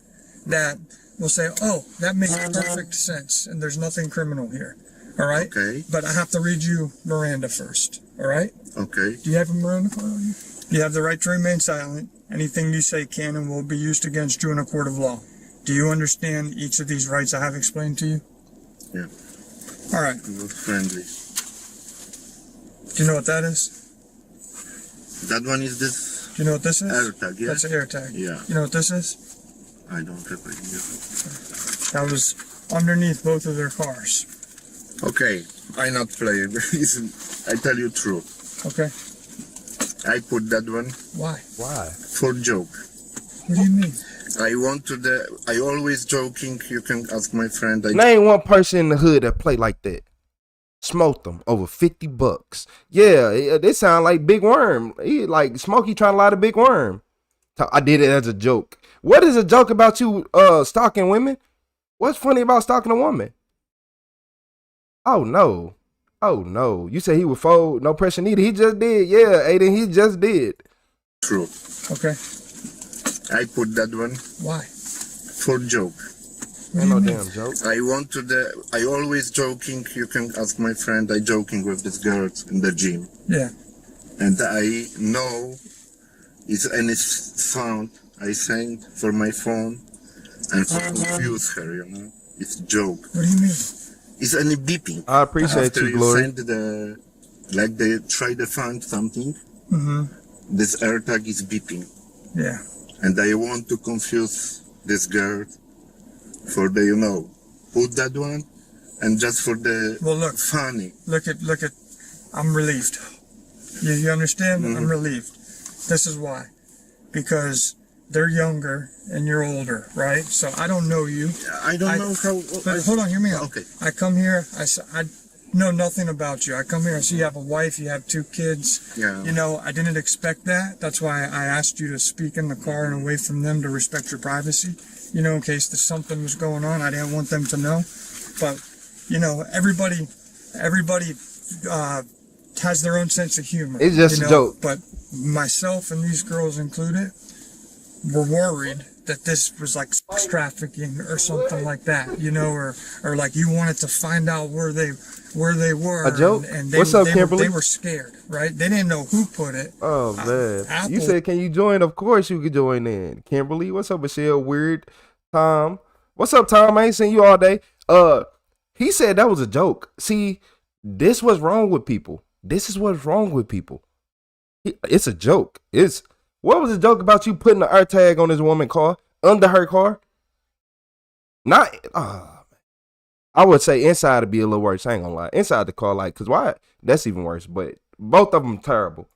Speaker 6: that will say, oh, that makes perfect sense, and there's nothing criminal here. All right?
Speaker 13: Okay.
Speaker 6: But I have to read you Miranda first. All right?
Speaker 13: Okay.
Speaker 6: Do you have a Miranda card on you? You have the right to remain silent. Anything you say can and will be used against you in a court of law. Do you understand each of these rights I have explained to you?
Speaker 13: Yeah.
Speaker 6: All right.
Speaker 13: Friendly.
Speaker 6: Do you know what that is?
Speaker 13: That one is this.
Speaker 6: Do you know what this is?
Speaker 13: AirTag, yeah.
Speaker 6: That's an AirTag.
Speaker 13: Yeah.
Speaker 6: You know what this is?
Speaker 13: I don't have idea.
Speaker 6: That was underneath both of their cars.
Speaker 13: Okay, I not play. I tell you true.
Speaker 6: Okay.
Speaker 13: I put that one.
Speaker 6: Why?
Speaker 1: Why?
Speaker 13: For joke.
Speaker 6: What do you mean?
Speaker 13: I want to I always joking. You can ask my friend.
Speaker 1: Name one person in the hood that play like that. Smoked them over $50. Yeah, they sound like Big Worm. He like Smokey trying to lie to Big Worm. I did it as a joke. What is a joke about you stalking women? What's funny about stalking a woman? Oh no. Oh no. You say he would fold, no pressure needed. He just did. Yeah, Aiden, he just did.
Speaker 13: True.
Speaker 6: Okay.
Speaker 13: I put that one.
Speaker 6: Why?
Speaker 13: For joke.
Speaker 1: Ain't no damn joke.
Speaker 13: I want to I always joking. You can ask my friend. I joking with this girl in the gym.
Speaker 6: Yeah.
Speaker 13: And I know it's any sound I send for my phone and for confuse her, you know. It's joke.
Speaker 6: What do you mean?
Speaker 13: It's any beeping.
Speaker 1: I appreciate
Speaker 13: After
Speaker 1: you, Glory.
Speaker 13: Send like they try to find something.
Speaker 6: Mm-hmm.
Speaker 13: This AirTag is beeping.
Speaker 6: Yeah.
Speaker 13: And I want to confuse this girl for the, you know, put that one and just for the funny.
Speaker 6: Look at, I'm relieved. You understand?
Speaker 13: Mm-hmm.
Speaker 6: I'm relieved. This is why. Because they're younger and you're older, right? So I don't know you.
Speaker 13: I don't know how.
Speaker 6: But hold on, hear me out.
Speaker 13: Okay.
Speaker 6: I come here, I know nothing about you. I come here, I see you have a wife, you have 2 kids.
Speaker 13: Yeah.
Speaker 6: You know, I didn't expect that. That's why I asked you to speak in the car and away from them to respect your privacy. You know, in case there's something was going on, I didn't want them to know. But, you know, everybody has their own sense of humor.
Speaker 1: It's just
Speaker 6: a
Speaker 1: joke.
Speaker 6: But myself and these girls included were worried that this was like sex trafficking or something like that, you know, or like you wanted to find out where they were.
Speaker 1: A joke?
Speaker 6: And they,
Speaker 1: What's up,
Speaker 6: they
Speaker 1: Kimberly?
Speaker 6: They were scared, right? They didn't know who put it.
Speaker 1: Oh man,
Speaker 6: Apple.
Speaker 1: you said, can you join? Of course you could join in. Kimberly, what's up, Michelle? Weird, Tom. What's up, Tom? I ain't seen you all day. He said that was a joke. See, this was wrong with people. This is what's wrong with people. It's a joke. What was the joke about you putting the AirTag on this woman's car, under her car? Not, I would say inside would be a little worse. I ain't gonna lie. Inside the car, like, cause why? That's even worse. But both of them terrible.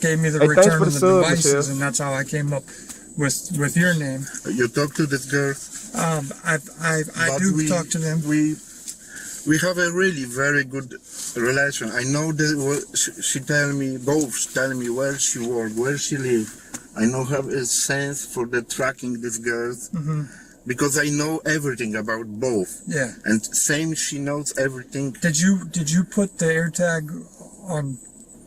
Speaker 6: Gave me the
Speaker 1: Hey, thanks
Speaker 6: return
Speaker 1: for
Speaker 6: of
Speaker 1: the
Speaker 6: the
Speaker 1: sub,
Speaker 6: devices,
Speaker 1: Michelle.
Speaker 6: and that's how I came up with your name.
Speaker 13: You talk to this girl?
Speaker 6: I do talk to them.
Speaker 13: We have a really very good relation. I know that she tell me where she work, where she live. I know have a sense for the tracking these girls because I know everything about both.
Speaker 6: Yeah.
Speaker 13: And same, she knows everything.
Speaker 6: Did you put the AirTag on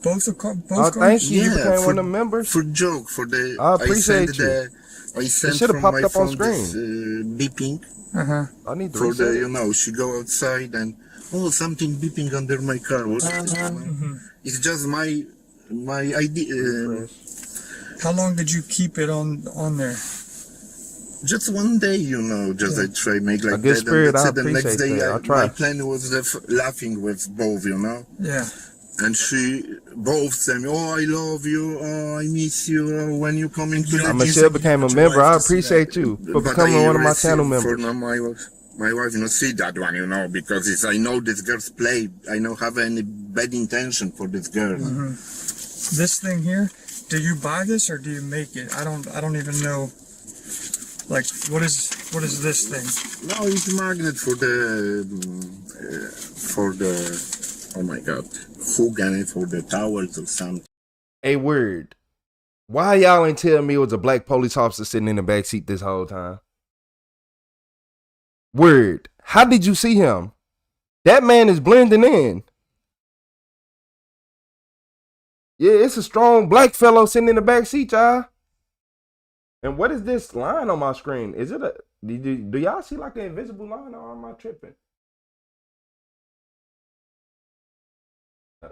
Speaker 6: both cars?
Speaker 1: Thank you. You became one of the members.
Speaker 13: For joke, for the.
Speaker 1: I appreciate you.
Speaker 13: I sent
Speaker 1: should have
Speaker 13: from
Speaker 1: popped
Speaker 13: my
Speaker 1: up on
Speaker 13: phone
Speaker 1: screen.
Speaker 13: this beeping.
Speaker 1: I need to
Speaker 13: For
Speaker 1: reset
Speaker 13: the,
Speaker 1: it.
Speaker 13: you know, she go outside and something beeping under my car. It's just my idea.
Speaker 6: How long did you keep it on there?
Speaker 13: Just one day, you know. Just I try make like
Speaker 1: A good
Speaker 13: that.
Speaker 1: spirit,
Speaker 13: And that's
Speaker 1: I
Speaker 13: it. The next
Speaker 1: appreciate
Speaker 13: day,
Speaker 1: that. I'll try.
Speaker 13: my plan was laughing with both, you know.
Speaker 6: Yeah.
Speaker 13: And she both said, "Oh, I love you. Oh, I miss you. Oh, when you coming to the
Speaker 1: Michelle became a member. I appreciate you for
Speaker 13: But
Speaker 1: becoming
Speaker 13: I
Speaker 1: one of my channel
Speaker 13: received
Speaker 1: members.
Speaker 13: For my wife, you know, see that one, you know, because I know this girl's play. I don't have any bad intention for this girl.
Speaker 6: This thing here, do you buy this or do you make it? I don't even know. Like, what is this thing?
Speaker 13: No, it's a magnet for the oh my god, hook and for the towels or something.
Speaker 1: A word. Why y'all ain't tell me it was a black police officer sitting in the back seat this whole time? Word. How did you see him? That man is blending in. Yeah, it's a strong black fellow sitting in the back seat, y'all. And what is this line on my screen? Is it do y'all see like an invisible line, or am I tripping?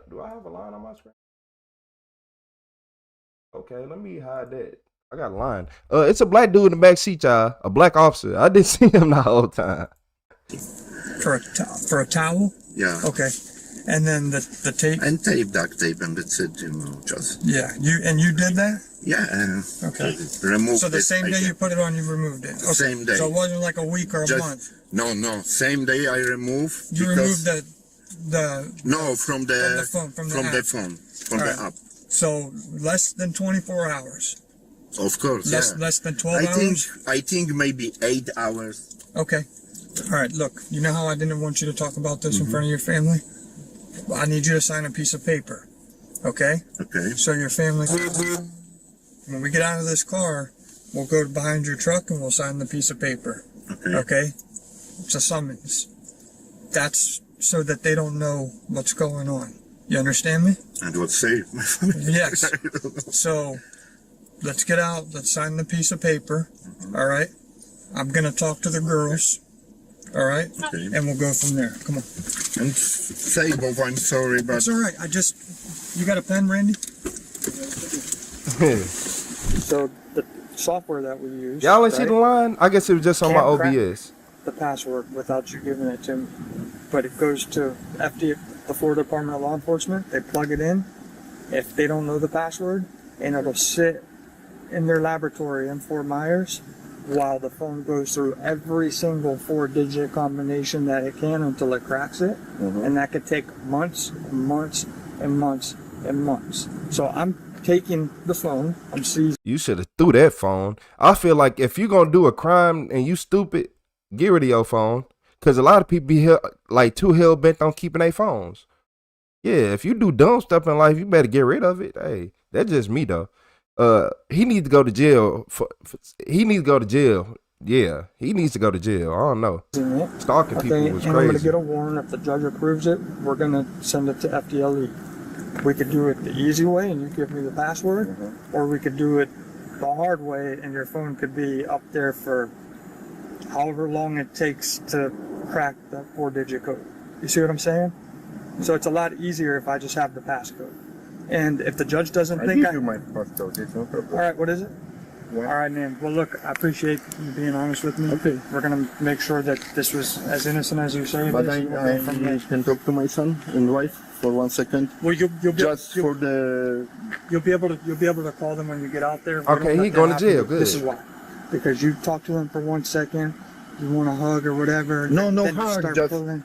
Speaker 1: Do I have a line on my screen? Okay, let me hide that. I got a line. It's a black dude in the back seat, y'all. A black officer. I didn't see him the whole time.
Speaker 6: For a towel?
Speaker 13: Yeah.
Speaker 6: Okay. And then the tape?
Speaker 13: And tape, duct tape, and that's it, you know, just.
Speaker 6: Yeah, you did that?
Speaker 13: Yeah,
Speaker 6: okay.
Speaker 13: Removed
Speaker 6: so the
Speaker 13: it,
Speaker 6: same day you put it on, you removed it? Okay.
Speaker 13: Same day.
Speaker 6: So it wasn't like a week or a
Speaker 13: Just-
Speaker 6: month?
Speaker 13: No, same day I removed.
Speaker 6: You removed the
Speaker 13: No, from the
Speaker 6: phone, from the
Speaker 13: phone,
Speaker 6: All
Speaker 13: the
Speaker 6: right.
Speaker 13: app.
Speaker 6: So less than 24 hours?
Speaker 13: Of course,
Speaker 6: Less than 12 hours?
Speaker 13: I think maybe 8 hours.
Speaker 6: Okay. All right, look, you know how I didn't want you to talk about this in front of your family? I need you to sign a piece of paper, okay?
Speaker 13: Okay.
Speaker 6: So your family, when we get out of this car, we'll go behind your truck and we'll sign the piece of paper, okay? It's a summons. That's so that they don't know what's going on. You understand me?
Speaker 13: And what say?
Speaker 6: Yes. So let's get out, let's sign the piece of paper, all right? I'm going to talk to the girls. All right, and we'll go from there. Come on.
Speaker 13: And say, Bob, I'm sorry, but
Speaker 6: it's all right. You got a pen, Randy? So the software that we use.
Speaker 1: Y'all ain't see the line? I guess it was just on my OBS.
Speaker 6: The password without you giving it to me, but it goes to FDA, the Florida Department of Law Enforcement. They plug it in. If they don't know the password, and it'll sit in their laboratory in Fort Myers, while the phone goes through every single 4-digit combination that it can until it cracks it. And that could take months and months and months and months. So I'm taking the phone, I'm seizing.
Speaker 1: You should have threw that phone. I feel like if you're going to do a crime and you stupid, get rid of your phone. Because a lot of people be too hell-bent on keeping their phones. Yeah, if you do dumb stuff in life, you better get rid of it. Hey, that's just me, though. He needs to go to jail. He needs to go to jail. Yeah, he needs to go to jail. I don't know. Stalking people was
Speaker 6: and I'm going to
Speaker 1: crazy.
Speaker 6: get a warrant. If the judge approves it, we're going to send it to FDLE. We could do it the easy way and you give me the password, or we could do it the hard way and your phone could be up there for however long it takes to crack that 4-digit code. You see what I'm saying? So it's a lot easier if I just have the passcode. And if the judge doesn't think
Speaker 13: give you my passcode, it's no problem.
Speaker 6: All right, what is it? All right, man. Well, look, I appreciate you being honest with me.
Speaker 13: Okay.
Speaker 6: We're going to make sure that this was as innocent as you say it
Speaker 13: But
Speaker 6: is.
Speaker 13: I can talk to my son and wife for 1 second.
Speaker 6: Well, you'll be able to call them when you get out there.
Speaker 1: Okay, he going to jail. Good.
Speaker 6: This is why. Because you talk to them for 1 second, you want a hug or whatever.
Speaker 13: No
Speaker 6: then
Speaker 13: hug,
Speaker 6: start
Speaker 13: just
Speaker 6: pulling.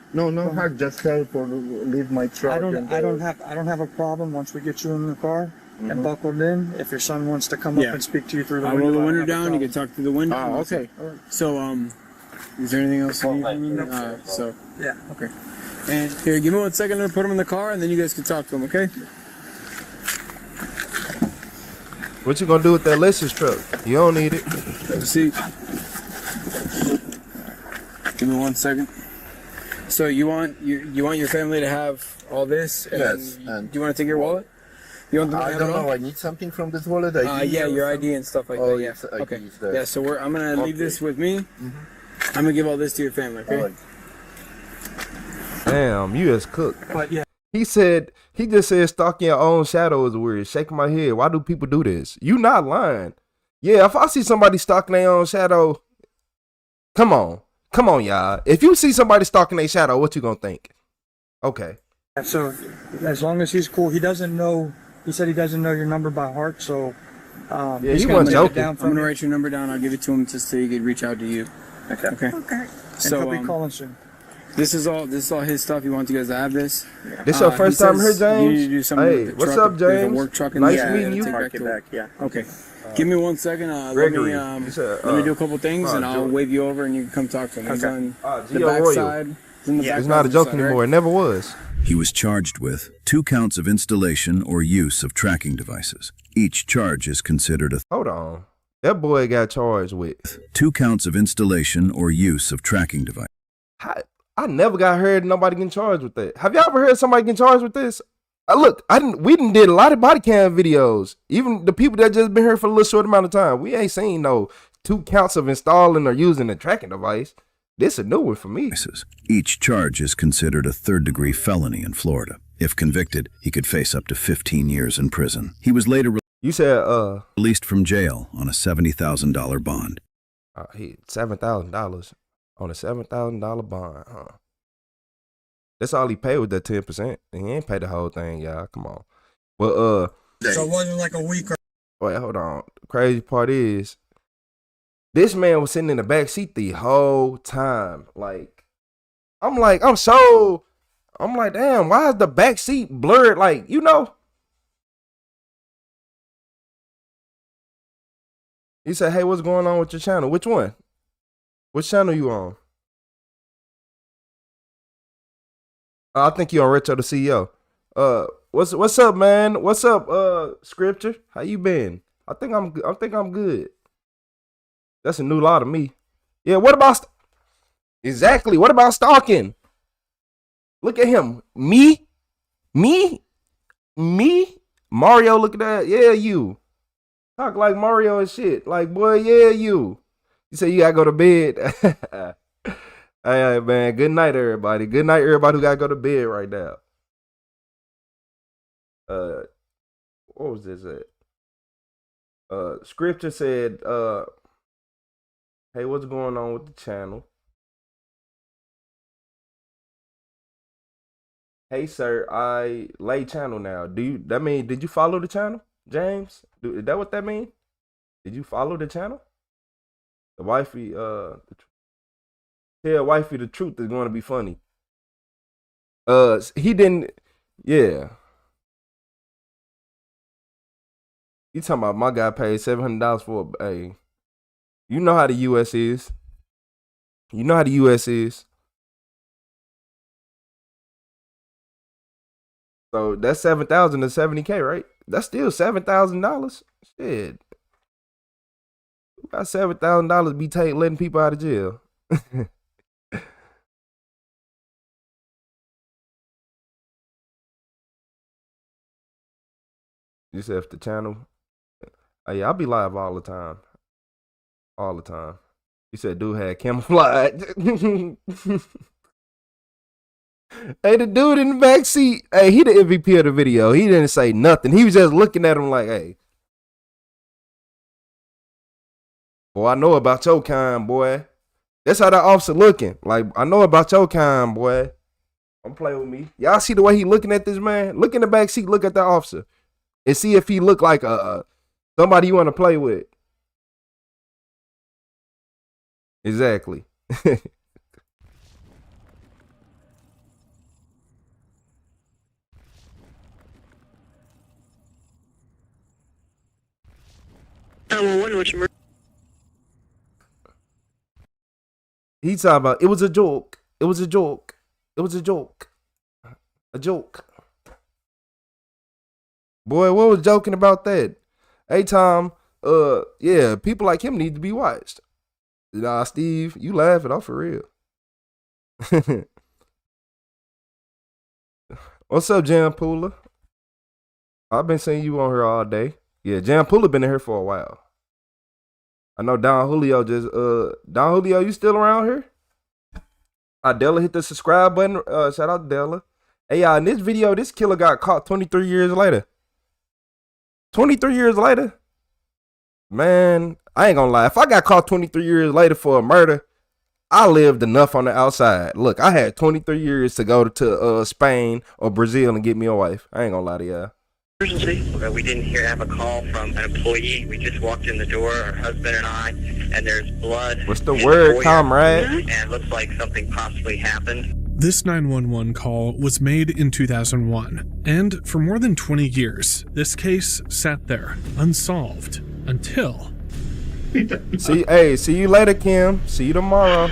Speaker 13: hug, just help or leave my truck.
Speaker 6: I don't have a problem once we get you in the car and buckled in. If your son wants to come up and speak to you through the window,
Speaker 17: roll the window down. You can talk through the window.
Speaker 13: Oh, okay.
Speaker 17: So, is there anything else you need from me? So,
Speaker 6: yeah, okay.
Speaker 17: And here, give me 1 second to put him in the car, and then you guys can talk to him, okay?
Speaker 1: What you gonna do with that Lexus truck? You don't need it.
Speaker 17: Have a seat. Give me 1 second. So you want your family to have all this? And
Speaker 13: Yes.
Speaker 17: do you want to take your wallet? You want them to
Speaker 13: I
Speaker 17: have
Speaker 13: don't
Speaker 17: it all?
Speaker 13: know. I need something from this wallet.
Speaker 17: Yeah, your ID and stuff like
Speaker 13: Oh,
Speaker 17: that. Yeah.
Speaker 13: yes, ID
Speaker 17: Okay.
Speaker 13: is there.
Speaker 17: Yeah. So I'm gonna leave this with me. I'm gonna give all this to your family. Okay.
Speaker 13: All right.
Speaker 1: Damn, you as cook.
Speaker 6: But yeah.
Speaker 1: He just said stalking your own shadow is weird. Shaking my head. Why do people do this? You not lying. Yeah, if I see somebody stalking their own shadow, come on, y'all. If you see somebody stalking their shadow, what you gonna think? Okay.
Speaker 6: So as long as he's cool, he doesn't know. He said he doesn't know your number by heart, so
Speaker 1: yeah, he wasn't joking.
Speaker 17: I'm gonna write your number down. I'll give it to him just so he could reach out to you.
Speaker 6: Okay.
Speaker 17: Okay.
Speaker 6: So he'll be calling soon.
Speaker 17: This is all his stuff. He wants you guys to have this.
Speaker 1: This your first time here, James?
Speaker 17: You need to do something
Speaker 1: Hey,
Speaker 17: with the
Speaker 1: what's
Speaker 17: truck.
Speaker 1: up,
Speaker 17: There's a
Speaker 1: James?
Speaker 17: work truck in
Speaker 1: Nice
Speaker 17: there.
Speaker 1: meeting you.
Speaker 17: Take back to work.
Speaker 6: Yeah.
Speaker 17: Okay. Give me 1 second. Let
Speaker 1: Gregory.
Speaker 17: me
Speaker 1: said,
Speaker 17: let me do a couple things, and I'll
Speaker 1: George.
Speaker 17: wave you over, and you can come talk to him. He's on the
Speaker 1: Gio
Speaker 17: back
Speaker 1: Royal.
Speaker 17: side. He's in the back
Speaker 1: It's not a joke
Speaker 17: side,
Speaker 1: anymore.
Speaker 17: right?
Speaker 1: It never was.
Speaker 11: He was charged with 2 counts of installation or use of tracking devices. Each charge is considered a
Speaker 1: Hold on. That boy got charged with
Speaker 11: 2 counts of installation or use of tracking device.
Speaker 1: I never got heard nobody getting charged with that. Have y'all ever heard somebody getting charged with this? We did a lot of body cam videos. Even the people that just been here for a little short amount of time. We ain't seen no 2 counts of installing or using a tracking device. This a new one for me.
Speaker 11: Each charge is considered a 3rd-degree felony in Florida. If convicted, he could face up to 15 years in prison. He was later released from jail on a $70,000 bond.
Speaker 1: $7,000 on a $7,000 bond, huh? That's all he paid with that 10%. He ain't paid the whole thing, y'all. Come on. But
Speaker 6: So it wasn't like a week or.
Speaker 1: Wait, hold on. The crazy part is, this man was sitting in the back seat the whole time. I'm like, damn, why is the back seat blurred? Like, you know. He said, hey, what's going on with your channel? Which one? Which channel you on? I think you on Retro the CEO. What's up, man? What's up, Scripture? How you been? I think I'm good. That's a new law to me. Yeah, what about exactly? What about stalking? Look at him. Me? Mario, look at that. Yeah, you. Talk like Mario and shit. Like, boy, yeah, you. You say you gotta go to bed. Hey, man, good night, everybody. Good night, everybody who gotta go to bed right now. What was this at? Scripture said, hey, what's going on with the channel? Hey, sir, I lay channel now. Did you follow the channel, James? Is that what that mean? Did you follow the channel? The wifey, tell wifey the truth is going to be funny. He didn't, yeah. You talking about my guy paid $700 for a, you know how the U.S. is. You know how the U.S. is. So that's 7,000 to 70K, right? That's still $7,000. Shit. Who got $7,000 be letting people out of jail? You said if the channel. Oh, yeah, I'll be live all the time. All the time. You said dude had camouflage. Hey, the dude in the back seat. Hey, he the MVP of the video. He didn't say nothing. He was just looking at him like, hey. Boy, I know about your kind, boy. That's how that officer looking. Like, I know about your kind, boy. Don't play with me. Y'all see the way he looking at this man? Look in the back seat. Look at that officer. And see if he look like somebody you want to play with. Exactly. He talking about it was a joke. It was a joke. It was a joke. A joke. Boy, what was joking about that? Hey, Tom, yeah, people like him need to be watched. Nah, Steve, you laughing, I'm for real. What's up, Jan Pooler? I've been seeing you on here all day. Yeah, Jan Pooler been in here for a while. I know Don Julio just, Don Julio, you still around here? Della hit the subscribe button. Shout out to Della. Hey, y'all, in this video, this killer got caught 23 years later. 23 years later? Man, I ain't gonna lie. If I got caught 23 years later for a murder, I lived enough on the outside. Look, I had 23 years to go to Spain or Brazil and get me a wife. I ain't gonna lie to y'all.
Speaker 9: Emergency. We didn't have a call from an employee. We just walked in the door, our husband and I, and there's blood.
Speaker 1: What's the word, comrade?
Speaker 9: And it looks like something possibly happened.
Speaker 22: This 911 call was made in 2001, and for more than 20 years, this case sat there, unsolved, until...
Speaker 1: See you later, Kim. See you tomorrow.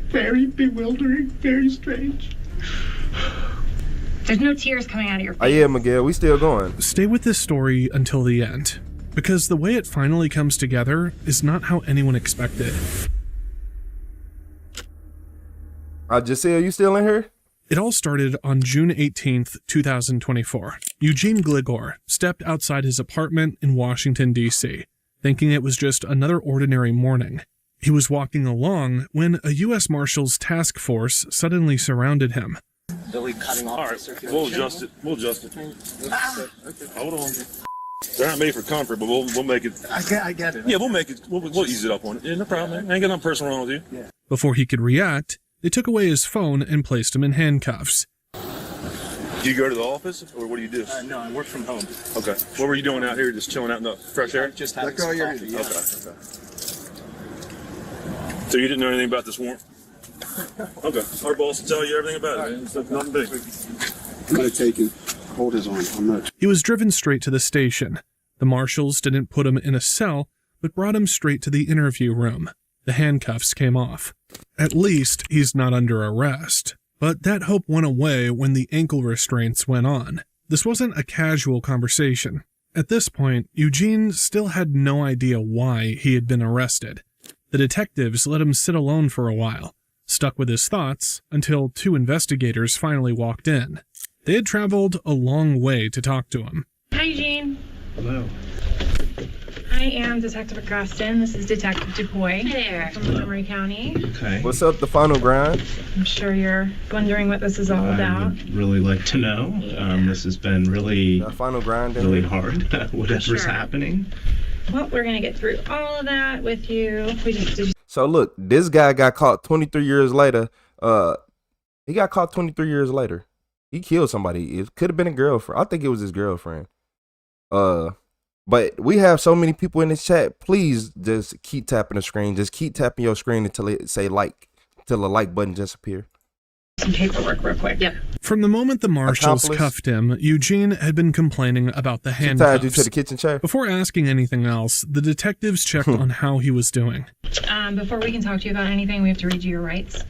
Speaker 23: Very bewildering, very strange.
Speaker 2: There's no tears coming out of your face.
Speaker 1: Oh yeah, Miguel, we still going.
Speaker 22: Stay with this story until the end, because the way it finally comes together is not how anyone expected.
Speaker 1: Giselle, you still in here?
Speaker 22: It all started on June 18th, 2024. Eugene Gligor stepped outside his apartment in Washington, D.C., thinking it was just another ordinary morning. He was walking along when a U.S. Marshals task force suddenly surrounded him.
Speaker 24: Billy cutting off. All right, we'll adjust it. We'll adjust it. Okay. Hold on. They're not made for comfort, but we'll make it.
Speaker 23: I get it.
Speaker 24: Yeah, we'll make it. We'll ease it up on it. Yeah, no problem, man. I ain't got nothing personal wrong with you.
Speaker 23: Yeah.
Speaker 22: Before he could react, They took away his phone and placed him in handcuffs.
Speaker 24: Do you go to the office, or what do you do?
Speaker 14: No, I work from home.
Speaker 24: Okay. What were you doing out here, just chilling out in the fresh air?
Speaker 14: Just having some coffee, yeah.
Speaker 24: Okay. So you didn't know anything about this warrant? Okay. Our boss will tell you everything about it. It's nothing big.
Speaker 13: I'm going to take him. Hold his arm. I'm not.
Speaker 22: He was driven straight to the station. The marshals didn't put him in a cell, but brought him straight to the interview room. The handcuffs came off. At least he's not under arrest. But that hope went away when the ankle restraints went on. This wasn't a casual conversation. At this point, Eugene still had no idea why he had been arrested. The detectives let him sit alone for a while, stuck with his thoughts, until 2 investigators finally walked in. They had traveled a long way to talk to him.
Speaker 5: Hi, Eugene.
Speaker 10: Hello.
Speaker 5: I am Detective Agustin. This is Detective DuPoy.
Speaker 2: Hey there.
Speaker 5: From Montgomery County.
Speaker 10: Okay.
Speaker 1: What's up, the final grind?
Speaker 5: I'm sure you're wondering what this is all about.
Speaker 10: I would really like to know. This has been really,
Speaker 1: final grind
Speaker 10: really hard. Whatever's
Speaker 5: Sure.
Speaker 10: happening.
Speaker 5: Well, we're going to get through all of that with you.
Speaker 1: So look, this guy got caught 23 years later. He got caught 23 years later. He killed somebody. It could have been a girlfriend. I think it was his girlfriend. But we have so many people in this chat. Please just keep tapping the screen. Just keep tapping your screen until it say like, till the like button just appear.
Speaker 5: Some paperwork real quick. Yep.
Speaker 22: From the moment the marshals cuffed him, Eugene had been complaining about the handcuffs.
Speaker 1: Tied you to the kitchen chair.
Speaker 22: Before asking anything else, the detectives checked on how he was doing.
Speaker 5: Before we can talk to you about anything, we have to read you your rights.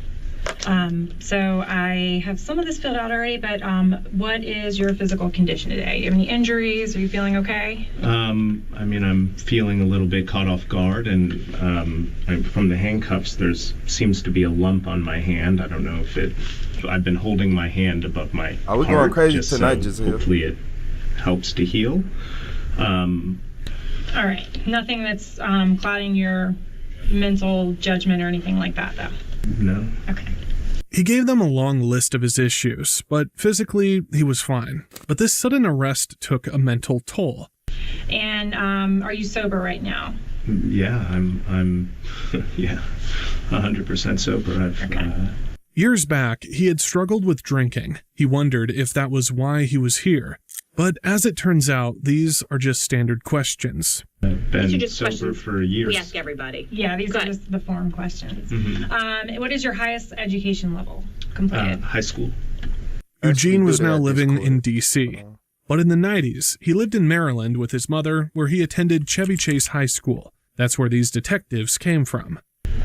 Speaker 5: So I have some of this filled out already, but what is your physical condition today? Do you have any injuries? Are you feeling okay?
Speaker 10: I'm feeling a little bit caught off guard, and from the handcuffs, seems to be a lump on my hand. I don't know if I've been holding my hand above my
Speaker 1: heart. We going crazy tonight, Giselle.
Speaker 10: Hopefully it helps to heal.
Speaker 5: All right. Nothing that's clouding your mental judgment or anything like that, though?
Speaker 10: No.
Speaker 5: Okay.
Speaker 22: He gave them a long list of his issues, but physically he was fine. But this sudden arrest took a mental toll.
Speaker 5: And are you sober right now?
Speaker 10: Yeah, I'm 100% sober.
Speaker 22: Years back, he had struggled with drinking. He wondered if that was why he was here. But as it turns out, these are just standard questions.
Speaker 10: I've been sober for years.
Speaker 5: We ask everybody. Yeah, these are just the form questions. Mm-hmm. What is your highest education level completed?
Speaker 10: High school.
Speaker 22: Eugene was now living in D.C., but in the 90s, he lived in Maryland with his mother, where he attended Chevy Chase High School. That's where these detectives came from.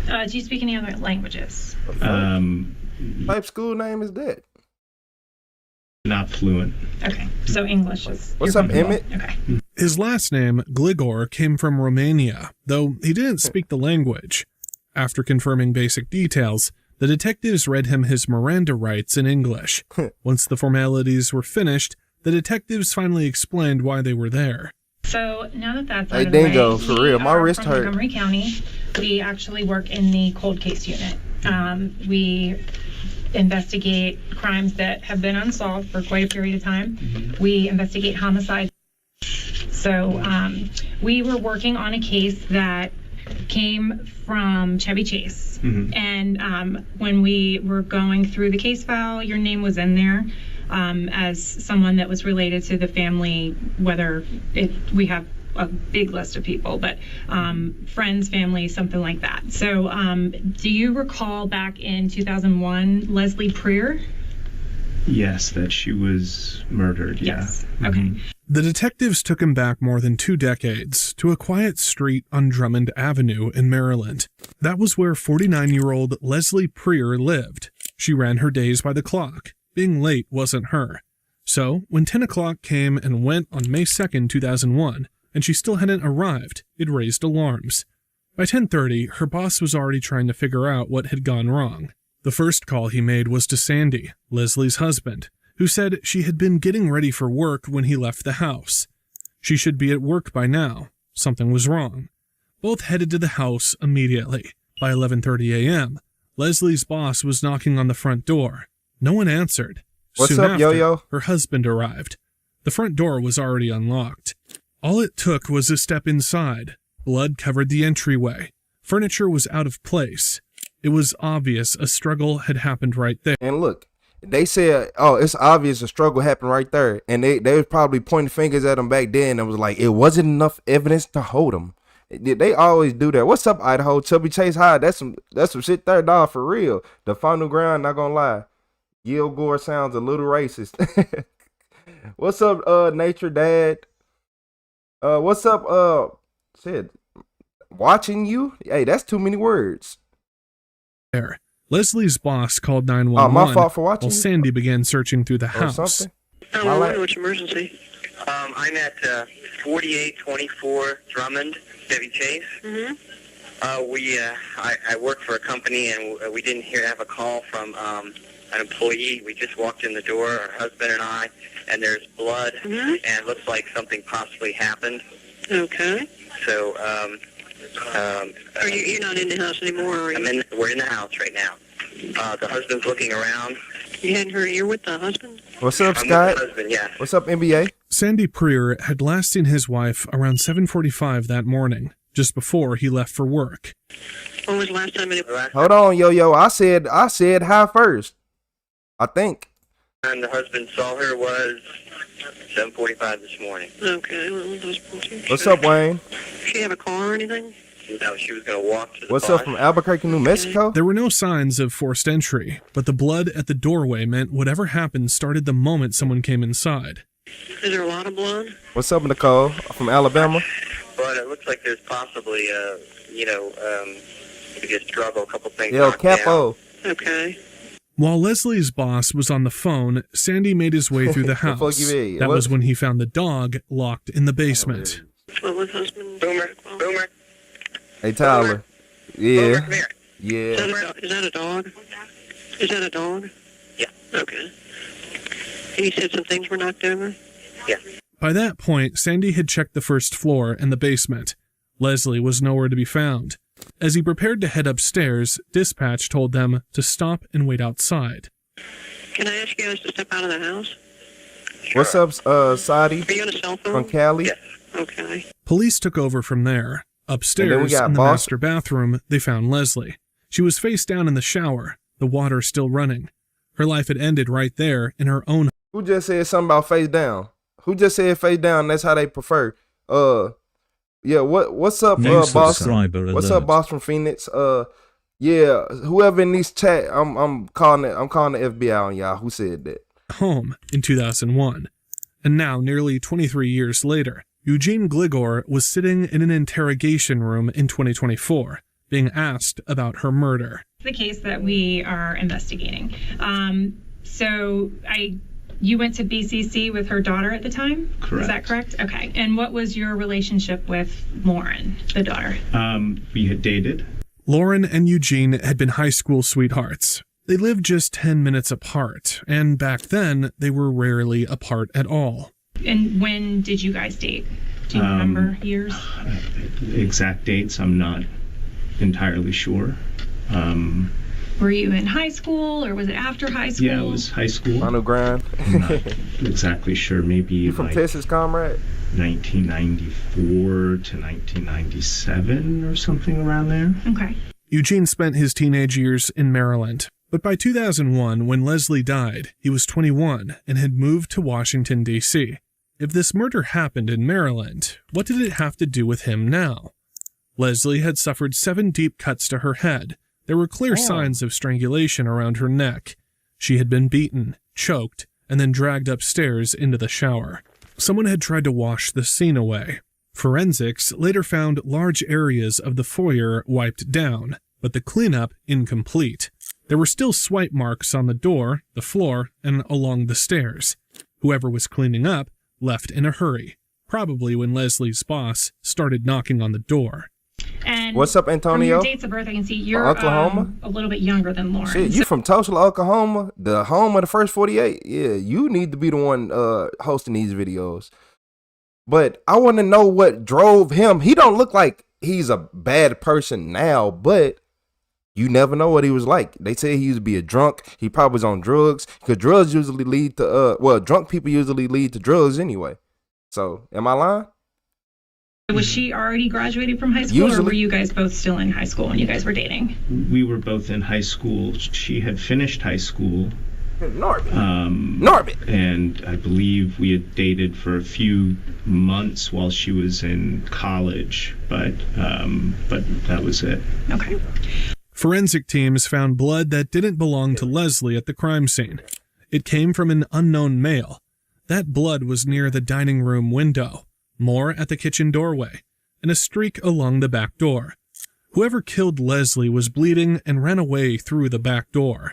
Speaker 5: Do you speak any other languages?
Speaker 1: Type school name is that?
Speaker 10: Not fluent.
Speaker 5: Okay, so English is...
Speaker 1: What's up, Emmett?
Speaker 5: Okay.
Speaker 22: His last name, Gligor, came from Romania, though he didn't speak the language. After confirming basic details, the detectives read him his Miranda rights in English. Once the formalities were finished, the detectives finally explained why they were there.
Speaker 5: So now that that's out
Speaker 1: hey,
Speaker 5: of the way,
Speaker 1: Dingo, for real, my wrist hurt.
Speaker 5: Montgomery County, we actually work in the cold case unit. We investigate crimes that have been unsolved for quite a period of time. Mm-hmm. We investigate homicides. So we were working on a case that came from Chevy Chase. Mm-hmm. And when we were going through the case file, your name was in there as someone that was related to the family, whether we have a big list of people, but friends, family, something like that. So do you recall back in 2001, Leslie Preer?
Speaker 10: Yes, that she was murdered, yeah.
Speaker 5: Yes, okay.
Speaker 22: The detectives took him back more than 2 decades to a quiet street on Drummond Avenue in Maryland. That was where 49-year-old Leslie Preer lived. She ran her days by the clock. Being late wasn't her. So, when 10 o'clock came and went on May 2nd, 2001, and she still hadn't arrived, it raised alarms. By 10:30, her boss was already trying to figure out what had gone wrong. The first call he made was to Sandy, Leslie's husband, who said she had been getting ready for work when he left the house. She should be at work by now. Something was wrong. Both headed to the house immediately. By 11:30 a.m., Leslie's boss was knocking on the front door. No one answered.
Speaker 1: What's
Speaker 22: Soon
Speaker 1: up,
Speaker 22: after,
Speaker 1: Yo-Yo?
Speaker 22: her husband arrived. The front door was already unlocked. All it took was a step inside. Blood covered the entryway. Furniture was out of place. It was obvious a struggle had happened right there.
Speaker 1: And look, they said, oh, it's obvious a struggle happened right there. And they was probably pointing fingers at him back then and was like, it wasn't enough evidence to hold him. They always do that. What's up, Idaho? Chubby Chase High. That's some shit there, dog, for real. The final ground, not gonna lie. Gil Gore sounds a little racist. What's up, Nature Dad? What's up, said watching you? Hey, that's too many words.
Speaker 22: There. Leslie's boss called 911
Speaker 1: my fault for watching
Speaker 22: while
Speaker 1: you?
Speaker 22: Sandy began searching through the house.
Speaker 1: Something?
Speaker 9: What's emergency? I'm at 4824 Drummond, Chevy Chase.
Speaker 7: Mm-hmm.
Speaker 9: I work for a company, and we didn't have a call from an employee. We just walked in the door, our husband and I, and there's blood, and it looks like something possibly happened.
Speaker 7: Okay.
Speaker 9: So,
Speaker 7: You're not in the house anymore, are you?
Speaker 9: We're in the house right now. The husband's looking around.
Speaker 7: You hadn't heard you're with the husband?
Speaker 1: What's up,
Speaker 9: I'm
Speaker 1: Scott?
Speaker 9: with the husband, yeah.
Speaker 1: What's up, NBA?
Speaker 22: Sandy Preer had last seen his wife around 7:45 that morning, just before he left for work.
Speaker 7: When was the last time it...
Speaker 1: Hold on, yo. I said hi first. I think.
Speaker 9: And the husband saw her was 7:45 this morning.
Speaker 7: Okay. Well,
Speaker 1: What's up, Wayne?
Speaker 7: Did she have a car or anything?
Speaker 9: No, she was going to walk to the
Speaker 1: What's
Speaker 9: bus.
Speaker 1: up from Albuquerque, New Mexico?
Speaker 22: There were no signs of forced entry, but the blood at the doorway meant whatever happened started the moment someone came inside.
Speaker 7: Is there a lot of blood?
Speaker 1: What's up, Nicole from Alabama?
Speaker 9: But it looks like there's possibly, maybe a struggle, a couple things.
Speaker 1: Yo,
Speaker 9: knocked down.
Speaker 1: Capo.
Speaker 7: Okay.
Speaker 22: While Leslie's boss was on the phone, Sandy made his way through the
Speaker 1: The fuck
Speaker 22: house.
Speaker 1: you mean?
Speaker 22: That
Speaker 1: What?
Speaker 22: was when he found the dog locked in the basement.
Speaker 7: Well, with husband...
Speaker 9: Boomer.
Speaker 1: Hey, Tyler. Yeah. Yeah.
Speaker 7: Is that a dog? Is that a dog?
Speaker 9: Yeah.
Speaker 7: Okay. And you said some things were knocked over?
Speaker 9: Yeah.
Speaker 22: By that point, Sandy had checked the first floor and the basement. Leslie was nowhere to be found. As he prepared to head upstairs, dispatch told them to stop and wait outside.
Speaker 7: Can I ask you guys to step out of the house?
Speaker 1: What's up, Sadi?
Speaker 7: Are you on a cell phone?
Speaker 1: From Cali?
Speaker 9: Yes.
Speaker 7: Okay.
Speaker 22: Police took over from there.
Speaker 1: And then
Speaker 22: Upstairs,
Speaker 1: we got
Speaker 22: in the
Speaker 1: Boss.
Speaker 22: master bathroom, they found Leslie. She was face down in the shower, the water still running. Her life had ended right there in her own.
Speaker 1: Who just said something about face down? Who just said face down? That's how they prefer. Yeah. What's up,
Speaker 8: No
Speaker 1: boss?
Speaker 8: subscriber
Speaker 1: What's
Speaker 8: alert.
Speaker 1: up, boss from Phoenix? Yeah. Whoever in this chat, I'm calling the FBI on y'all. Who said that?
Speaker 22: Home in 2001. And now, nearly 23 years later, Eugene Gligor was sitting in an interrogation room in 2024, being asked about her murder.
Speaker 5: The case that we are investigating. You went to BCC with her daughter at the time?
Speaker 17: Correct.
Speaker 5: Is that correct? Okay. And what was your relationship with Lauren, the daughter?
Speaker 17: We had dated.
Speaker 22: Lauren and Eugene had been high school sweethearts. They lived just 10 minutes apart, and back then, they were rarely apart at all.
Speaker 5: And when did you guys date? Do you remember years?
Speaker 17: Exact dates, I'm not entirely sure.
Speaker 5: Were you in high school or was it after high school?
Speaker 17: Yeah, it was high school.
Speaker 1: On the grind.
Speaker 17: I'm not exactly sure. Maybe
Speaker 1: You from
Speaker 17: like
Speaker 1: Texas, comrade?
Speaker 17: 1994 to 1997 or something around there.
Speaker 5: Okay.
Speaker 22: Eugene spent his teenage years in Maryland, but by 2001, when Leslie died, he was 21 and had moved to Washington, D.C. If this murder happened in Maryland, what did it have to do with him now? Leslie had suffered 7 deep cuts to her head. There were clear signs of strangulation around her neck. She had been beaten, choked, and then dragged upstairs into the shower. Someone had tried to wash the scene away. Forensics later found large areas of the foyer wiped down, but the cleanup incomplete. There were still swipe marks on the door, the floor, and along the stairs. Whoever was cleaning up left in a hurry, probably when Leslie's boss started knocking on the door.
Speaker 5: And
Speaker 1: What's up, Antonio?
Speaker 5: From your dates of birth, I can see you're
Speaker 1: Oklahoma?
Speaker 5: a little bit younger than Lauren.
Speaker 1: Shit, you from Tulsa, Oklahoma, the home of the first 48. Yeah, you need to be the one hosting these videos. But I want to know what drove him. He don't look like he's a bad person now, but you never know what he was like. They say he used to be a drunk. He probably was on drugs, because drugs usually lead to drunk people usually lead to drugs anyway. So, am I lying?
Speaker 5: Was she already graduated from high school, or were you guys both still in high school when you guys were dating?
Speaker 10: We were both in high school. She had finished high school.
Speaker 1: Norbit.
Speaker 10: And I believe we had dated for a few months while she was in college, but that was it.
Speaker 5: Okay.
Speaker 22: Forensic teams found blood that didn't belong to Leslie at the crime scene. It came from an unknown male. That blood was near the dining room window, more at the kitchen doorway, and a streak along the back door. Whoever killed Leslie was bleeding and ran away through the back door.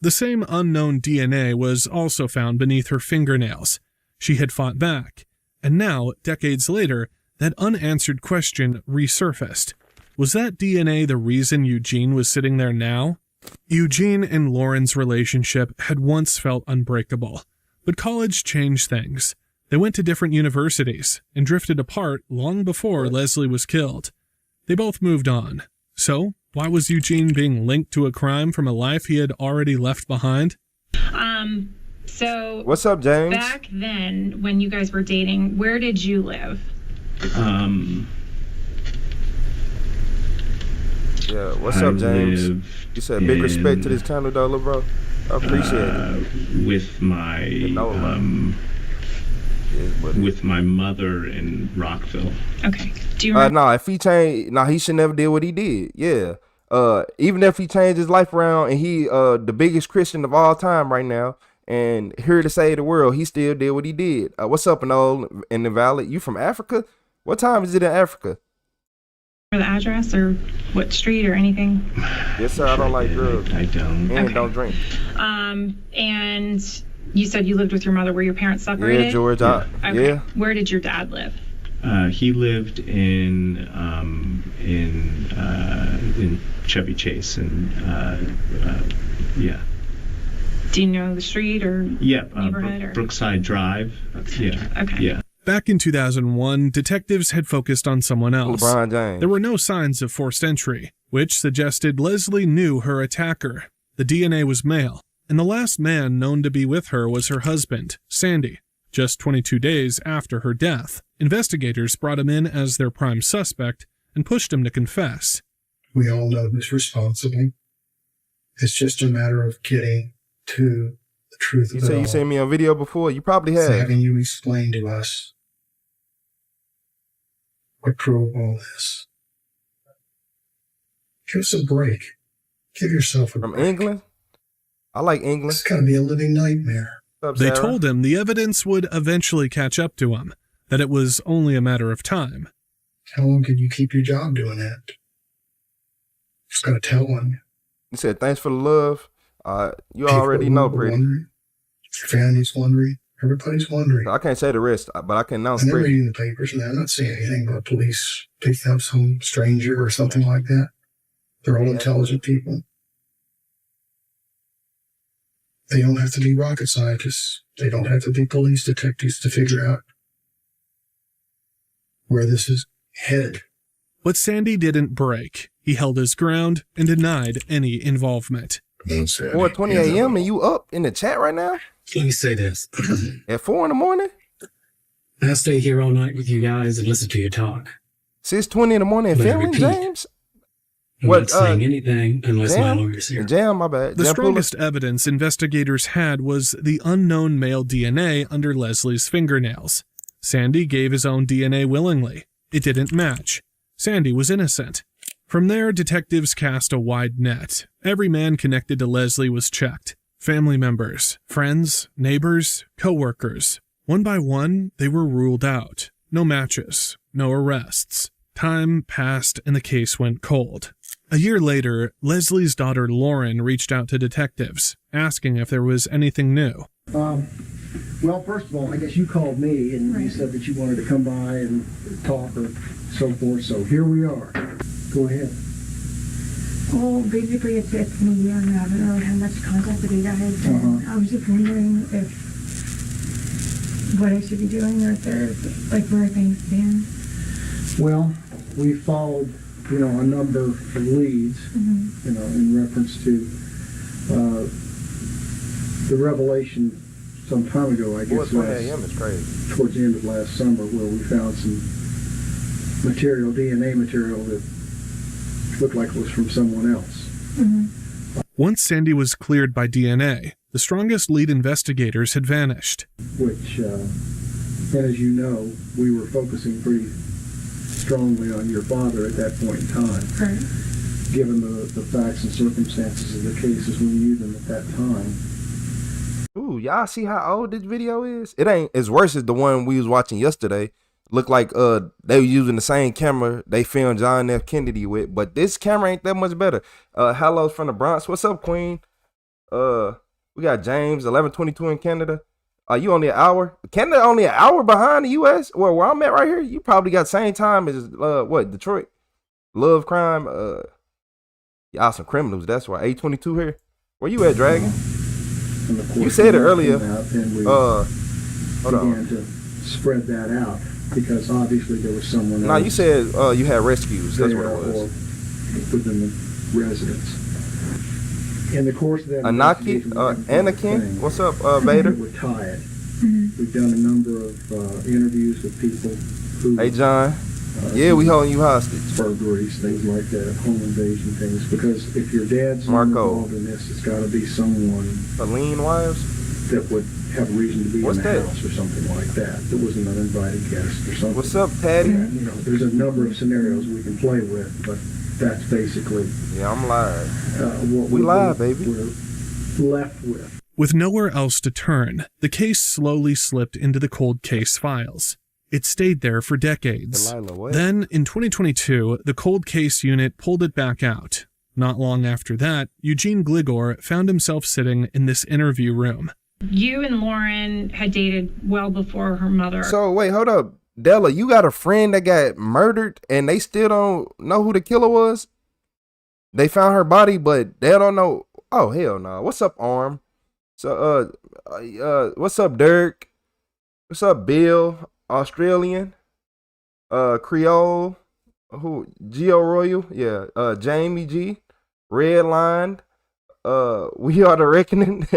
Speaker 22: The same unknown DNA was also found beneath her fingernails. She had fought back, and now, decades later, that unanswered question resurfaced. Was that DNA the reason Eugene was sitting there now? Eugene and Lauren's relationship had once felt unbreakable, but college changed things. They went to different universities and drifted apart long before Leslie was killed. They both moved on. So, why was Eugene being linked to a crime from a life he had already left behind?
Speaker 5: So
Speaker 1: what's up, James?
Speaker 5: Back then, when you guys were dating, where did you live?
Speaker 1: Yeah, what's up, James? You said big respect to this channel, though, little bro. I appreciate it.
Speaker 10: With my mother in Rockville.
Speaker 5: Okay. Do you remember?
Speaker 1: No, if he changed, he should never did what he did. Yeah. Even if he changed his life around and he the biggest Christian of all time right now and here to save the world, he still did what he did. What's up, Anol in the Valley? You from Africa? What time is it in Africa?
Speaker 5: The address or what street or anything?
Speaker 1: Yes, sir. I don't like drugs.
Speaker 10: I don't.
Speaker 1: And don't drink.
Speaker 5: And you said you lived with your mother. Were your parents separated?
Speaker 1: Yeah, George.
Speaker 5: Okay.
Speaker 1: Yeah.
Speaker 5: Where did your dad live?
Speaker 10: He lived in Chevy Chase, and yeah.
Speaker 5: Do you know the street or neighborhood or
Speaker 10: Brookside Drive? Yeah.
Speaker 5: Okay.
Speaker 10: Yeah.
Speaker 22: Back in 2001, detectives had focused on someone else.
Speaker 1: LeBron James.
Speaker 22: There were no signs of forced entry, which suggested Leslie knew her attacker. The DNA was male, and the last man known to be with her was her husband, Sandy. Just 22 days after her death, investigators brought him in as their prime suspect and pushed him to confess.
Speaker 3: We all know who's responsible. It's just a matter of getting to the truth of it all.
Speaker 1: You seen me on video before? You probably have.
Speaker 3: Having you explain to us what drove all this. Give us a break. Give yourself a break.
Speaker 1: From England? I like England.
Speaker 3: It's gotta be a living nightmare.
Speaker 22: They told him the evidence would eventually catch up to him, that it was only a matter of time.
Speaker 3: How long can you keep your job doing that? Just gotta tell on you.
Speaker 1: He said, thanks for the love. You already know, pretty.
Speaker 3: Wondering. Your family's wondering. Everybody's wondering.
Speaker 1: I can't say the rest, but I can announce
Speaker 3: and they're
Speaker 1: pretty.
Speaker 3: reading the papers and they're not seeing anything about police picking up some stranger or something like that. They're all intelligent people. They don't have to be rocket scientists. They don't have to be police detectives to figure out where this is headed.
Speaker 22: But Sandy didn't break. He held his ground and denied any involvement.
Speaker 1: 4:20 a.m. and you up in the chat right now?
Speaker 8: Let me say this.
Speaker 1: At 4 in the morning?
Speaker 8: I stay here all night with you guys and listen to you talk.
Speaker 1: 6:20 in the morning and filming, James?
Speaker 8: I'm not saying anything unless my lawyer's here.
Speaker 1: Jam, my bad.
Speaker 22: The strongest evidence investigators had was the unknown male DNA under Leslie's fingernails. Sandy gave his own DNA willingly. It didn't match. Sandy was innocent. From there, detectives cast a wide net. Every man connected to Leslie was checked. Family members, friends, neighbors, co-workers. One by one, they were ruled out. No matches, no arrests. Time passed and the case went cold. A year later, Leslie's daughter Lauren reached out to detectives, asking if there was anything new.
Speaker 12: Well, first of all, I guess you called me and you said that you wanted to come by and talk or so forth, so here we are. Go ahead.
Speaker 18: Well, basically it's me. I haven't really had much contact with you guys. And I was just wondering what I should be doing or if there's, where things stand.
Speaker 12: Well, we followed, a number of leads, in reference to the revelation some time ago, I guess,
Speaker 1: 4:20 a.m. is crazy.
Speaker 12: Towards the end of last summer, where we found some
Speaker 3: material, DNA material that looked like it was from someone else.
Speaker 22: Once Sandy was cleared by DNA, the strongest lead investigators had vanished.
Speaker 3: Which, and as you know, we were focusing pretty strongly on your father at that point in time.
Speaker 18: Right.
Speaker 3: Given the facts and circumstances of the cases, we knew them at that time.
Speaker 1: Ooh, y'all see how old this video is? It ain't as worse as the one we was watching yesterday. Looked like they were using the same camera they filmed John F. Kennedy with, but this camera ain't that much better. Hello's from the Bronx. What's up, Queen? We got James 1122 in Canada. You only an hour? Canada only an hour behind the US? Well, where I'm at right here, you probably got same time as Detroit. Love crime. Y'all some criminals. That's why. 822 here. Where you at, Dragon? You said it earlier. Hold on.
Speaker 3: To spread that out because obviously there was someone else.
Speaker 1: No, you said you had rescues. That's what it was.
Speaker 3: Or within the residence. In the course of that
Speaker 1: Anakin, what's up, Vader?
Speaker 3: We're tired. We've done a number of interviews with people who.
Speaker 1: Hey, John. Yeah, we holding you hostage.
Speaker 3: Burglaries, things like that, home invasion things. Because if your dad's involved in this, it's got to be someone.
Speaker 1: Feline wives?
Speaker 3: That would have a reason to be in the house or something like that. That wasn't an uninvited guest or something.
Speaker 1: What's up, Patty?
Speaker 3: And, there's a number of scenarios we can play with, but that's basically.
Speaker 1: Yeah, I'm live.
Speaker 3: What
Speaker 1: we live, baby.
Speaker 3: We're left with.
Speaker 22: With nowhere else to turn, the case slowly slipped into the cold case files. It stayed there for decades. Then, in 2022, the cold case unit pulled it back out. Not long after that, Eugene Gligor found himself sitting in this interview room.
Speaker 5: You and Lauren had dated well before her mother.
Speaker 1: So, wait, hold up. Della, you got a friend that got murdered and they still don't know who the killer was? They found her body, but they don't know. Oh, hell no. What's up, Arm? So, what's up, Dirk? What's up, Bill? Australian? Creole? Who? Geo Royal? Yeah. Jamie G. Redline. We Are the Reckoning.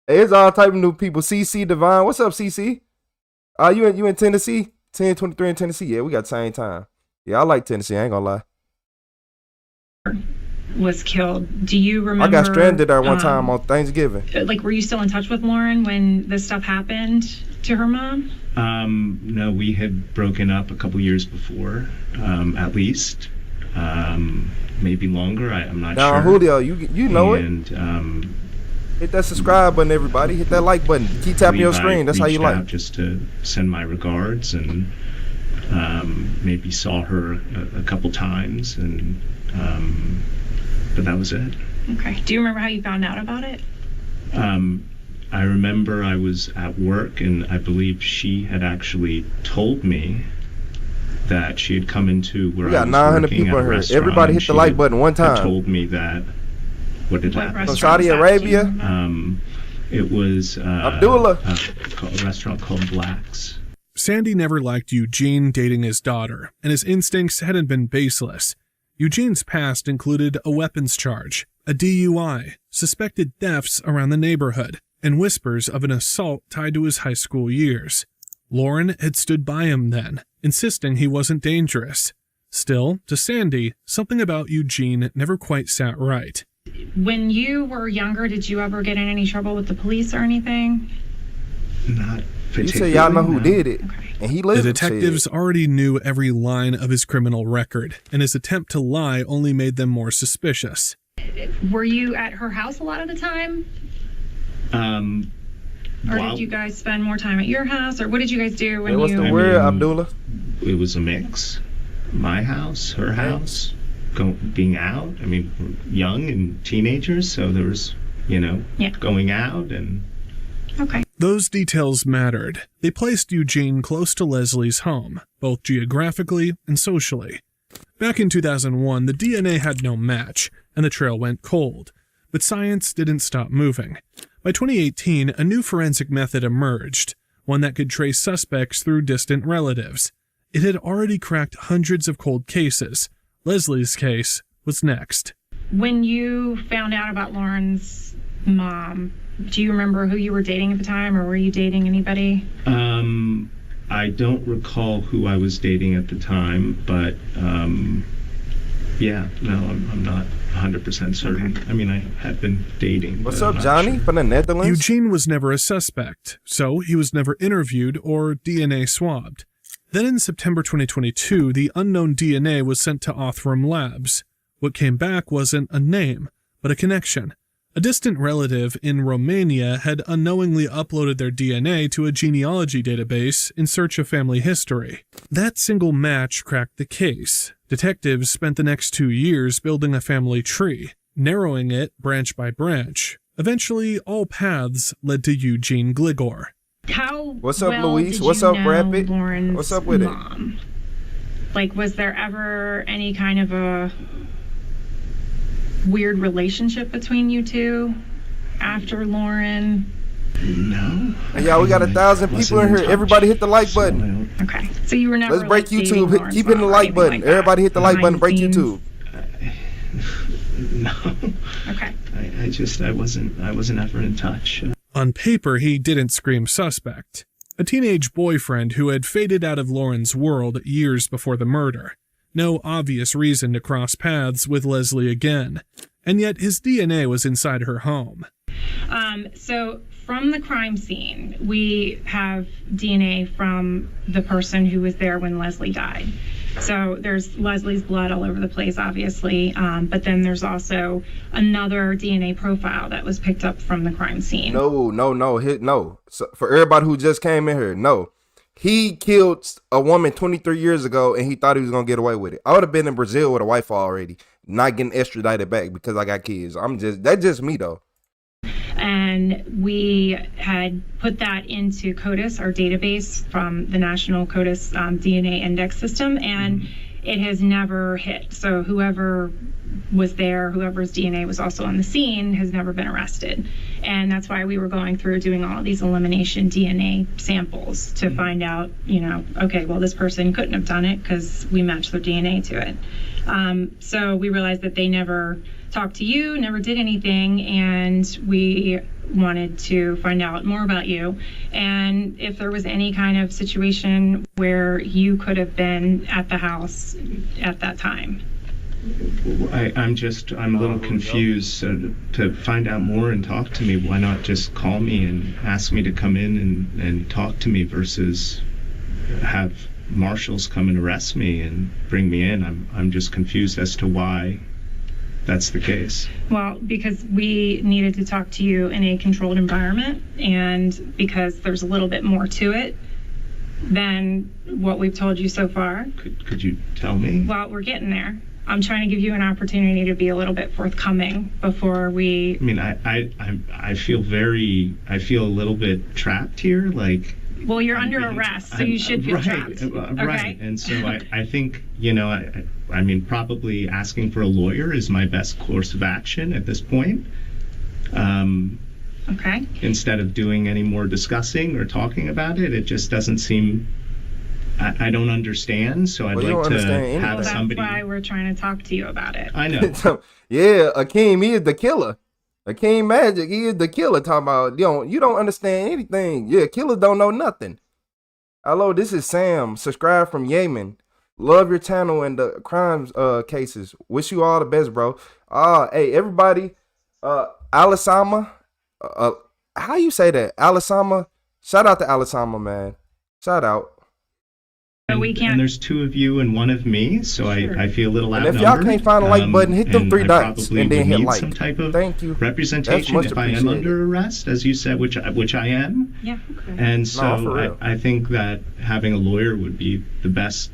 Speaker 1: It's all type of new people. CC Divine. What's up, CC? You in Tennessee? 1023 in Tennessee. Yeah, we got the same time. Yeah, I like Tennessee. I ain't gonna lie.
Speaker 5: Was killed. Do you remember?
Speaker 1: I got stranded there one time on Thanksgiving.
Speaker 5: Like, were you still in touch with Lauren when this stuff happened to her mom?
Speaker 15: No, we had broken up a couple years before, at least. Maybe longer. I'm not sure.
Speaker 1: Julio, you know it. Hit that subscribe button, everybody. Hit that like button. Keep tapping your screen. That's how you like.
Speaker 15: Just to send my regards and maybe saw her a couple times and. But that was it.
Speaker 5: Okay. Do you remember how you found out about it?
Speaker 15: I remember I was at work and I believe she had actually told me that she had come into where I was 900 working people at a restaurant.
Speaker 1: Everybody hit the like button one time.
Speaker 15: Told me that. What did that?
Speaker 1: From Saudi Arabia?
Speaker 15: It was
Speaker 1: Abdullah.
Speaker 15: A restaurant called Black's.
Speaker 22: Sandy never liked Eugene dating his daughter, and his instincts hadn't been baseless. Eugene's past included a weapons charge, a DUI, suspected thefts around the neighborhood, and whispers of an assault tied to his high school years. Lauren had stood by him then, insisting he wasn't dangerous. Still, to Sandy, something about Eugene never quite sat right.
Speaker 5: When you were younger, did you ever get in any trouble with the police or anything?
Speaker 15: Not
Speaker 1: particularly. You say y'all know who did it. Okay. And he lived.
Speaker 22: The detectives already knew every line of his criminal record, and his attempt to lie only made them more suspicious.
Speaker 5: Were you at her house a lot of the time? Or did you guys spend more time at your house? Or what did you guys do when
Speaker 1: What's the word, Abdullah?
Speaker 15: It was a mix. My house, her house, being out. I mean, we're young and teenagers, so there was, going out and...
Speaker 5: Okay.
Speaker 22: Those details mattered. They placed Eugene close to Leslie's home, both geographically and socially. Back in 2001, the DNA had no match, and the trail went cold. But science didn't stop moving. By 2018, a new forensic method emerged, one that could trace suspects through distant relatives. It had already cracked hundreds of cold cases. Leslie's case was next.
Speaker 5: When you found out about Lauren's mom, do you remember who you were dating at the time, or were you dating anybody?
Speaker 15: I don't recall who I was dating at the time, but yeah, no, I'm not 100% certain. I mean, I had been dating.
Speaker 1: What's up, Johnny, from the Netherlands?
Speaker 22: Eugene was never a suspect, so he was never interviewed or DNA swabbed. Then in September 2022, the unknown DNA was sent to Othram Labs. What came back wasn't a name, but a connection. A distant relative in Romania had unknowingly uploaded their DNA to a genealogy database in search of family history. That single match cracked the case. Detectives spent the next 2 years building a family tree, narrowing it branch by branch. Eventually, all paths led to Eugene Gligor.
Speaker 1: What's up, Luis? What's up, Rapid? What's up with
Speaker 5: mom? Like, was there ever any kind of a weird relationship between you two after Lauren?
Speaker 15: No.
Speaker 1: Hey, y'all, we got 1,000 people in here. Everybody hit the like button.
Speaker 5: Okay. So you were never.
Speaker 1: Let's break YouTube. Keep hitting the like button. Everybody hit the like button. Break YouTube.
Speaker 15: No.
Speaker 5: Okay.
Speaker 15: I wasn't ever in touch.
Speaker 22: On paper, he didn't scream suspect. A teenage boyfriend who had faded out of Lauren's world years before the murder. No obvious reason to cross paths with Leslie again. And yet his DNA was inside her home.
Speaker 5: So from the crime scene, we have DNA from the person who was there when Leslie died. So there's Leslie's blood all over the place, obviously, but then there's also another DNA profile that was picked up from the crime scene.
Speaker 1: No. So for everybody who just came in here, no. He killed a woman 23 years ago, and he thought he was going to get away with it. I would have been in Brazil with a wife already, not getting extradited back because I got kids. That's just me, though.
Speaker 5: And we had put that into CODIS, our database from the National CODIS DNA Index System, and it has never hit. So whoever was there, whoever's DNA was also on the scene, has never been arrested. And that's why we were going through doing all of these elimination DNA samples to find out, okay, well, this person couldn't have done it because we matched their DNA to it. So we realized that they never talked to you, never did anything, and we wanted to find out more about you and if there was any kind of situation where you could have been at the house at that time.
Speaker 15: I'm a little confused. So to find out more and talk to me, why not just call me and ask me to come in and talk to me versus have marshals come and arrest me and bring me in? I'm just confused as to why that's the case.
Speaker 5: Well, because we needed to talk to you in a controlled environment, and because there's a little bit more to it than what we've told you so far.
Speaker 15: Could you tell me?
Speaker 5: Well, we're getting there. I'm trying to give you an opportunity to be a little bit forthcoming before we.
Speaker 15: I mean, I feel a little bit trapped here, like.
Speaker 5: Well, you're under arrest, so you should feel trapped.
Speaker 15: Right. And so I think, I mean, probably asking for a lawyer is my best course of action at this point.
Speaker 5: Okay.
Speaker 15: Instead of doing any more discussing or talking about it, it just doesn't seem. I don't understand, so I'd like to have somebody.
Speaker 5: That's why we're trying to talk to you about it.
Speaker 15: I know.
Speaker 1: Yeah, Akeem, he is the killer. Akeem Magic, he is the killer. Talking about you don't understand anything. Yeah, killers don't know nothing. Hello, this is Sam. Subscribe from Yemen. Love your channel and the crimes cases. Wish you all the best, bro. Hey everybody, Alisama, how you say that? Alisama. Shout out to Alisama, man. Shout out.
Speaker 15: And there's two of you and one of me, so sure. I feel a little outnumbered.
Speaker 1: And if y'all can't find a like button, hit them 3 dots and then hit like.
Speaker 15: Some type of
Speaker 1: Thank you.
Speaker 15: Representation if I am under arrest, as you said, which I am.
Speaker 5: Yeah. Okay.
Speaker 15: And so I think that having a lawyer would be the best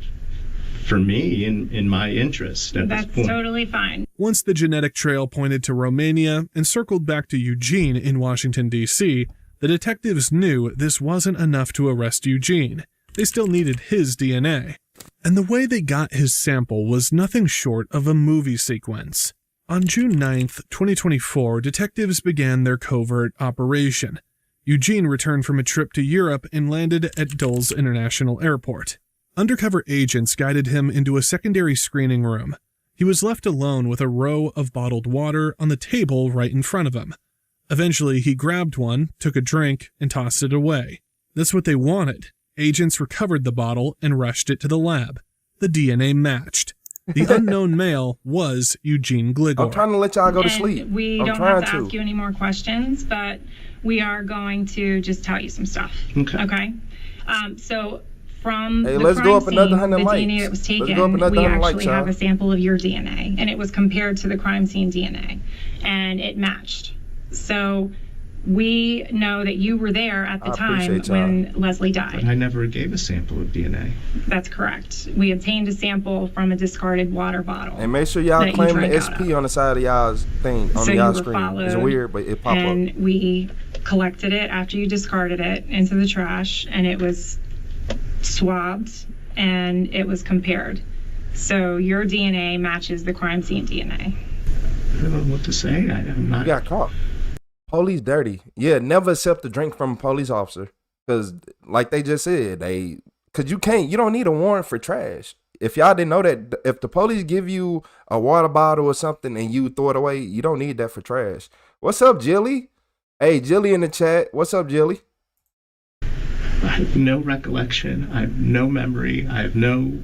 Speaker 15: for me in my interest at this point.
Speaker 5: That's totally fine.
Speaker 22: Once the genetic trail pointed to Romania and circled back to Eugene in Washington, D.C., the detectives knew this wasn't enough to arrest Eugene. They still needed his DNA. And the way they got his sample was nothing short of a movie sequence. On June 9th, 2024, detectives began their covert operation. Eugene returned from a trip to Europe and landed at Dulles International Airport. Undercover agents guided him into a secondary screening room. He was left alone with a row of bottled water on the table right in front of him. Eventually, he grabbed one, took a drink, and tossed it away. That's what they wanted. agents recovered the bottle and rushed it to the lab. The DNA matched. The unknown male was Eugene Gligor.
Speaker 1: I'm trying to let y'all go to
Speaker 5: And
Speaker 1: sleep.
Speaker 5: we
Speaker 1: I'm
Speaker 5: don't
Speaker 1: trying
Speaker 5: have to ask you any more questions, but we are going to just tell you some stuff. Okay. So from
Speaker 1: Hey,
Speaker 5: the
Speaker 1: let's
Speaker 5: crime
Speaker 1: go up
Speaker 5: scene,
Speaker 1: another
Speaker 5: the
Speaker 1: 100 likes.
Speaker 5: DNA that was
Speaker 1: Let's go up
Speaker 5: taken,
Speaker 1: another
Speaker 5: we
Speaker 1: 100
Speaker 5: actually
Speaker 1: likes,
Speaker 5: have
Speaker 1: y'all.
Speaker 5: a sample of your DNA, and it was compared to the crime scene DNA, and it matched. So we know that you were there at the time
Speaker 15: appreciate y'all.
Speaker 5: when Leslie died.
Speaker 15: But I never gave a sample of DNA.
Speaker 5: That's correct. We obtained a sample from a discarded water bottle.
Speaker 1: And make sure y'all
Speaker 5: that you
Speaker 1: claim
Speaker 5: drank
Speaker 1: the
Speaker 5: out
Speaker 1: SP on the side of y'all's thing, on
Speaker 5: So
Speaker 1: y'all
Speaker 5: you were
Speaker 1: screen. It's
Speaker 5: followed,
Speaker 1: weird, but it pop up.
Speaker 5: and we collected it after you discarded it into the trash, and it was swabbed and it was compared. So your DNA matches the crime scene DNA.
Speaker 15: I don't know what to say. I'm not.
Speaker 1: You got caught. Police dirty. Yeah, never accept a drink from a police officer. Because, like they just said, because you don't need a warrant for trash. If y'all didn't know that, if the police give you a water bottle or something and you throw it away, you don't need that for trash. What's up, Jilly? Hey, Jilly in the chat. What's up, Jilly?
Speaker 15: I have no recollection. I have no memory. I have no.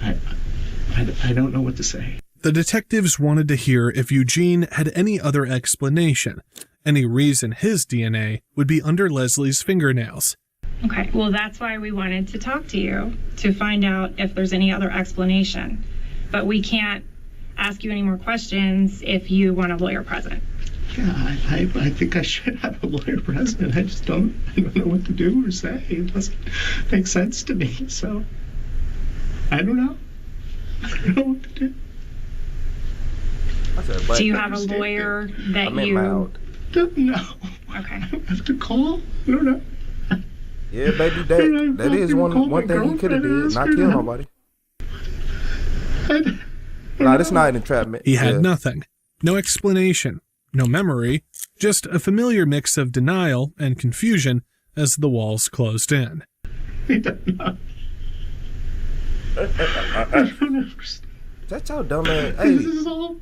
Speaker 15: I don't know what to say.
Speaker 22: The detectives wanted to hear if Eugene had any other explanation, any reason his DNA would be under Leslie's fingernails.
Speaker 5: Okay, well, that's why we wanted to talk to you, to find out if there's any other explanation. But we can't ask you any more questions if you want a lawyer present.
Speaker 15: Yeah, I think I should have a lawyer present. I don't know what to do or say. It doesn't make sense to me. So, I don't know. I don't know what to do.
Speaker 5: Do you have a lawyer that you...
Speaker 15: Don't know.
Speaker 5: Okay.
Speaker 15: I don't have to call. I don't know.
Speaker 1: Yeah, baby, that is one thing he could have did, not kill nobody. Nah, that's not an entrapment.
Speaker 22: He had nothing. No explanation. No memory. Just a familiar mix of denial and confusion as the walls closed in.
Speaker 15: I don't know. I don't understand.
Speaker 1: That's how dumb man.
Speaker 15: This is all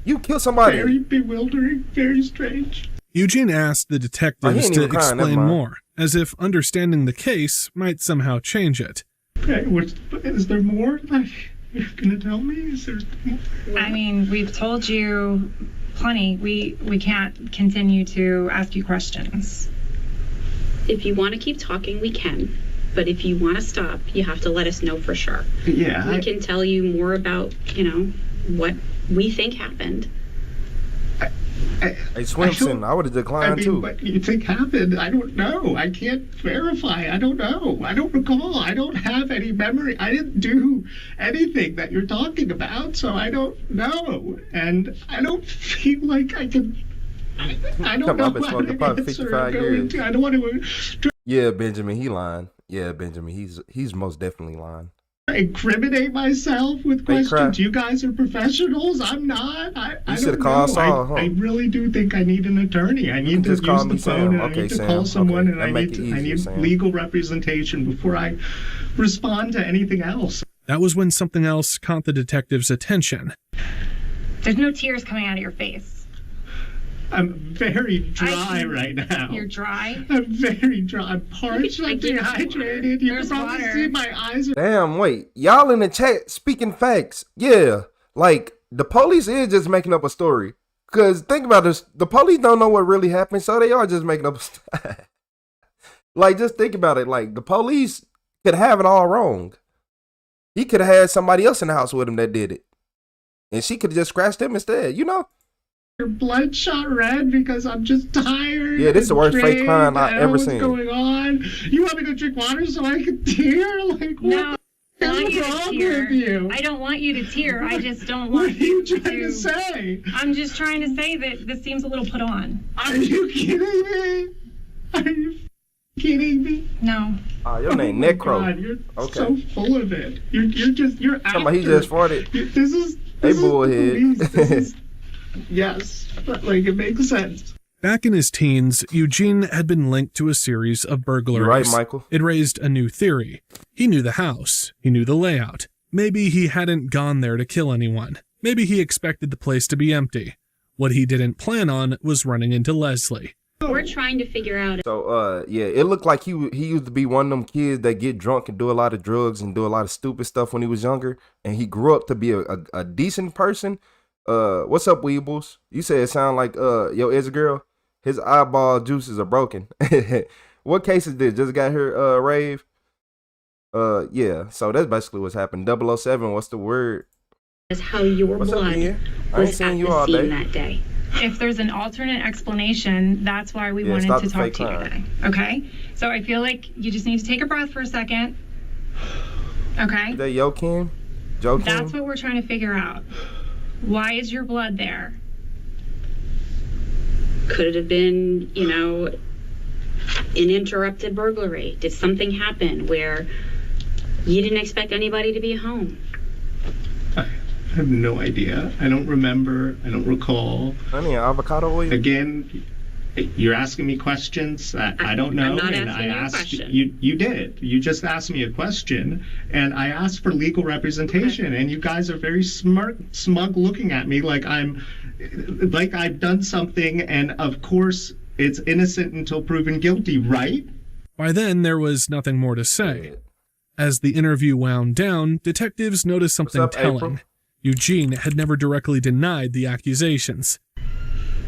Speaker 1: you kill somebody.
Speaker 15: very bewildering, very strange.
Speaker 22: Eugene asked the detectives to
Speaker 1: even crying, never
Speaker 22: explain
Speaker 1: mind.
Speaker 22: more, as if understanding the case might somehow change it.
Speaker 15: Okay, is there more? Like, you're gonna tell me? Is there more?
Speaker 5: I mean, we've told you plenty. We can't continue to ask you questions.
Speaker 4: If you want to keep talking, we can. But if you want to stop, you have to let us know for sure.
Speaker 15: Yeah.
Speaker 4: We can tell you more about, what we think happened.
Speaker 1: Hey, Swimson, I would have declined too.
Speaker 15: What you think happened? I don't know. I can't verify. I don't know. I don't recall. I don't have any memory. I didn't do anything that you're talking about, so I don't know. And I don't feel like I can. I don't know.
Speaker 1: I've been smoking pot 55 years.
Speaker 15: I don't want to.
Speaker 1: Yeah, Benjamin, he lying. Yeah, Benjamin, he's most definitely lying.
Speaker 15: Incriminate myself with
Speaker 1: Fake
Speaker 15: questions.
Speaker 1: crap.
Speaker 15: You guys are professionals. I'm not. I
Speaker 1: You should
Speaker 15: don't
Speaker 1: have called
Speaker 15: know.
Speaker 1: Saul, huh?
Speaker 15: I really do think I need an attorney. I need to
Speaker 1: just call
Speaker 15: use
Speaker 1: me
Speaker 15: the phone
Speaker 1: Sam.
Speaker 15: and
Speaker 1: Okay,
Speaker 15: I need to
Speaker 1: Sam.
Speaker 15: call someone
Speaker 1: Okay.
Speaker 15: and
Speaker 1: That
Speaker 15: I
Speaker 1: make
Speaker 15: need
Speaker 1: it easier, Sam.
Speaker 15: legal representation before I respond to anything else.
Speaker 22: That was when something else caught the detective's attention.
Speaker 5: There's no tears coming out of your face.
Speaker 15: I'm very dry right now.
Speaker 5: You're dry?
Speaker 15: I'm very dry. I'm parched. I'm dehydrated. You can probably see my eyes are.
Speaker 1: Damn, wait. Y'all in the chat speaking facts. Yeah. Like, the police is just making up a story. Because think about this. The police don't know what really happened, so they are just making up a story. Like, just think about it. Like, the police could have it all wrong. He could have had somebody else in the house with him that did it. And she could have just scratched him instead, you know?
Speaker 15: Your bloodshot red because I'm just tired.
Speaker 1: Yeah, this is the worst fake
Speaker 15: drained.
Speaker 1: crime I've
Speaker 15: I don't know
Speaker 1: ever
Speaker 15: what's
Speaker 1: seen.
Speaker 15: going on? You want me to drink water so I can tear? Like,
Speaker 5: No, I want you to
Speaker 15: wrong
Speaker 5: tear.
Speaker 15: with you?
Speaker 5: I don't want you to tear. I just don't
Speaker 15: What
Speaker 5: want
Speaker 15: are you trying to say?
Speaker 5: I'm just trying to say that this seems a little put on.
Speaker 15: Are you kidding me? Are you kidding me?
Speaker 5: No.
Speaker 1: Your name
Speaker 15: my
Speaker 1: Necro.
Speaker 15: God, you're
Speaker 1: Okay.
Speaker 15: so full of it. You're
Speaker 1: Somebody, he just farted.
Speaker 15: This is
Speaker 1: bullhead.
Speaker 15: This is yes, but like it makes sense.
Speaker 22: Back in his teens, Eugene had been linked to a series of burglaries.
Speaker 1: You're right, Michael.
Speaker 22: It raised a new theory. He knew the house. He knew the layout. Maybe he hadn't gone there to kill anyone. Maybe he expected the place to be empty. What he didn't plan on was running into Leslie.
Speaker 4: We're trying to figure out.
Speaker 1: So yeah, it looked like he used to be one of them kids that get drunk and do a lot of drugs and do a lot of stupid stuff when he was younger, and he grew up to be a decent person. What's up, Weebles? You said it sound like yo, is a girl. His eyeball juices are broken. What case is this? Just got her rave. Yeah. So that's basically what's happened. 007. What's the word?
Speaker 4: Is how your
Speaker 1: What's up,
Speaker 4: blood
Speaker 1: Ian? I ain't
Speaker 4: was
Speaker 1: seen
Speaker 4: at
Speaker 1: you
Speaker 4: the
Speaker 1: all
Speaker 4: scene
Speaker 1: day.
Speaker 4: that day.
Speaker 5: If there's an alternate explanation, that's why we
Speaker 1: Yeah,
Speaker 5: wanted
Speaker 1: stop
Speaker 5: to
Speaker 1: the
Speaker 5: talk
Speaker 1: fake
Speaker 5: to you
Speaker 1: crime.
Speaker 5: today. Okay? So I feel like you just need to take a breath for a second. Okay?
Speaker 1: Is that Yo Kim? Joe Kim?
Speaker 5: That's what we're trying to figure out. Why is your blood there?
Speaker 4: Could it have been, you know, an interrupted burglary? Did something happen where you didn't expect anybody to be home?
Speaker 15: I have no idea. I don't remember. I don't recall.
Speaker 1: Honey, avocado oil?
Speaker 15: Again, you're asking me questions that I don't know.
Speaker 4: I'm not
Speaker 15: and
Speaker 4: asking
Speaker 15: I
Speaker 4: you a
Speaker 15: asked
Speaker 4: question.
Speaker 15: you did. You just asked me a question, and I asked for legal representation, and you guys are very smug looking at me like I've done something, and of course it's innocent until proven guilty, right?
Speaker 22: By then, there was nothing more to say. As the interview wound down, detectives noticed something
Speaker 1: up,
Speaker 22: telling.
Speaker 1: April?
Speaker 22: Eugene had never directly denied the accusations.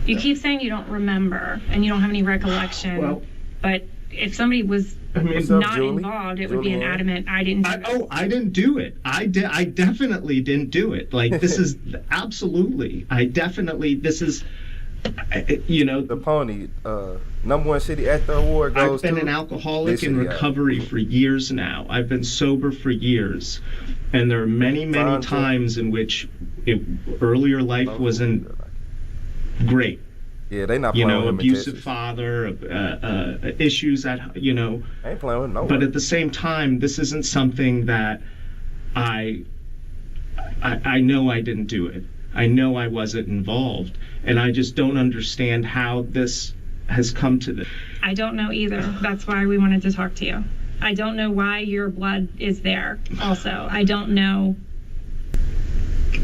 Speaker 5: You keep saying you don't remember and you don't have any recollection.
Speaker 15: Well,
Speaker 5: but if somebody was
Speaker 1: What's up,
Speaker 5: not
Speaker 1: Julie?
Speaker 5: involved, it would be an
Speaker 1: Julianne?
Speaker 5: adamant, I didn't do it.
Speaker 15: I didn't do it. I definitely didn't do it. Like, this is absolutely. This is, you know.
Speaker 1: The Pony, #1 City Actor Award goes
Speaker 15: I've been
Speaker 1: to
Speaker 15: an alcoholic
Speaker 1: this
Speaker 15: in
Speaker 1: city,
Speaker 15: recovery for years now. I've been sober for years. And there are many times in which earlier life wasn't great.
Speaker 1: Yeah, they not
Speaker 15: You
Speaker 1: playing
Speaker 15: know,
Speaker 1: with him in
Speaker 15: abusive
Speaker 1: Texas.
Speaker 15: father, issues that, you know.
Speaker 1: I ain't playing with no
Speaker 15: But
Speaker 1: one.
Speaker 15: at the same time, this isn't something that I know I didn't do it. I know I wasn't involved. And I just don't understand how this has come to this.
Speaker 5: I don't know either. That's why we wanted to talk to you. I don't know why your blood is there also. I don't know.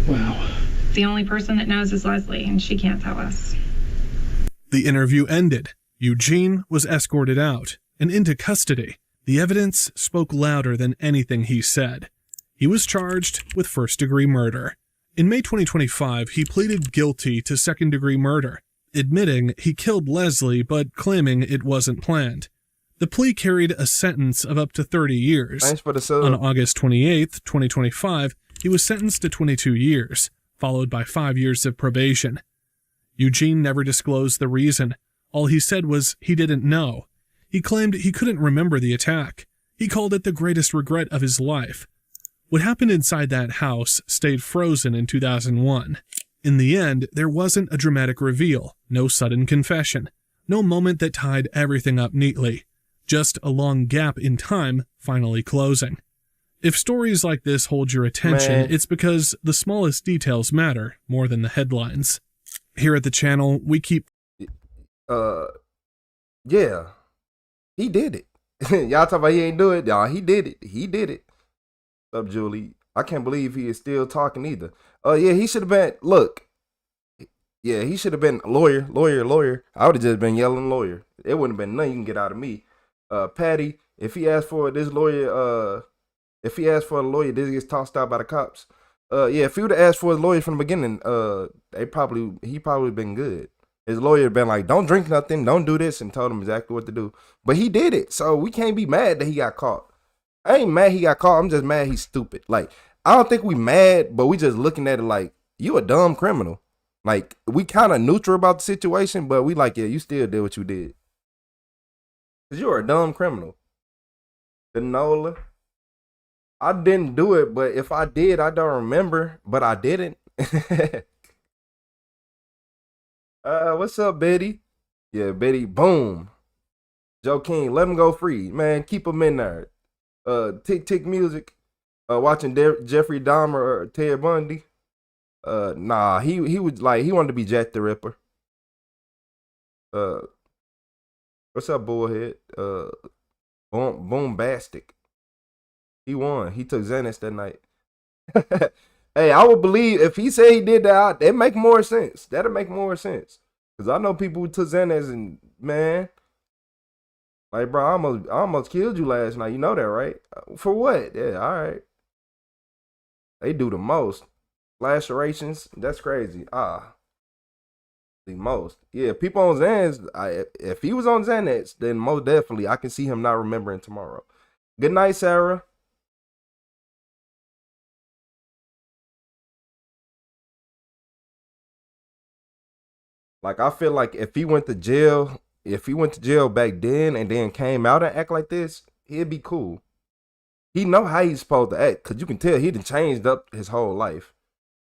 Speaker 15: Wow.
Speaker 5: The only person that knows is Leslie, and she can't tell us.
Speaker 22: The interview ended. Eugene was escorted out and into custody. The evidence spoke louder than anything he said. He was charged with first-degree murder. In May 2025, he pleaded guilty to second-degree murder, admitting he killed Leslie but claiming it wasn't planned. The plea carried a sentence of up to 30 years.
Speaker 1: Thanks for the sub.
Speaker 22: On August 28, 2025, he was sentenced to 22 years, followed by 5 years of probation. Eugene never disclosed the reason. All he said was he didn't know. He claimed he couldn't remember the attack. He called it the greatest regret of his life. What happened inside that house stayed frozen in 2001. In the end, there wasn't a dramatic reveal, no sudden confession, no moment that tied everything up neatly. Just a long gap in time finally closing. If stories like this hold your attention,
Speaker 1: Man.
Speaker 22: it's because the smallest details matter more than the headlines. Here at the channel, we keep...
Speaker 1: Yeah. He did it. Y'all talking about he ain't do it? Y'all, he did it. He did it. What's up, Julie? I can't believe he is still talking either. Yeah, he should have been, look. Yeah, he should have been lawyer. I would have just been yelling lawyer. It wouldn't have been nothing you can get out of me. Patty, if he asked for this lawyer, if he asked for a lawyer, this gets tossed out by the cops. Yeah, if he would have asked for a lawyer from the beginning, he probably been good. His lawyer been like, don't drink nothing, don't do this, and told him exactly what to do. But he did it, so we can't be mad that he got caught. I ain't mad he got caught, I'm just mad he's stupid. Like, I don't think we mad, but we just looking at it like, you a dumb criminal. Like, we kind of neutral about the situation, but we like, yeah, you still did what you did. Because you're a dumb criminal. Denola. I didn't do it, but if I did, I don't remember, but I didn't. What's up, Betty? Yeah, Betty, boom. Joe King, let him go free. Man, keep him in there. Tick Tick Music. Watching Jeffrey Dahmer or Ted Bundy. Nah, he was like, he wanted to be Jack the Ripper. What's up, Bullhead? Boombastic. He won. He took Xanax that night. Hey, I would believe if he said he did that, it make more sense. That'll make more sense. Cause I know people who took Xanax and man, like bro, I almost killed you last night. You know that, right? For what? Yeah, all right. They do the most. Lacerations, that's crazy. The most. Yeah, people on Xanax, if he was on Xanax, then most definitely I can see him not remembering tomorrow. Good night, Sarah. Like, I feel like if he went to jail back then and then came out and act like this, he'd be cool. He know how he's supposed to act, because you can tell he done changed up his whole life.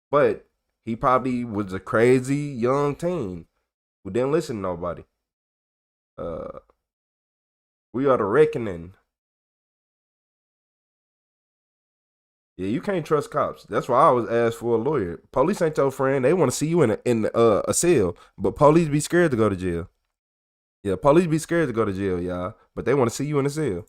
Speaker 1: But he probably was a crazy young teen who didn't listen to nobody. We are the reckoning. Yeah, you can't trust cops. That's why I always ask for a lawyer. Police ain't your friend. They want to see you in a cell, but police be scared to go to jail. Yeah, police be scared to go to jail, y'all, but they want to see you in a cell.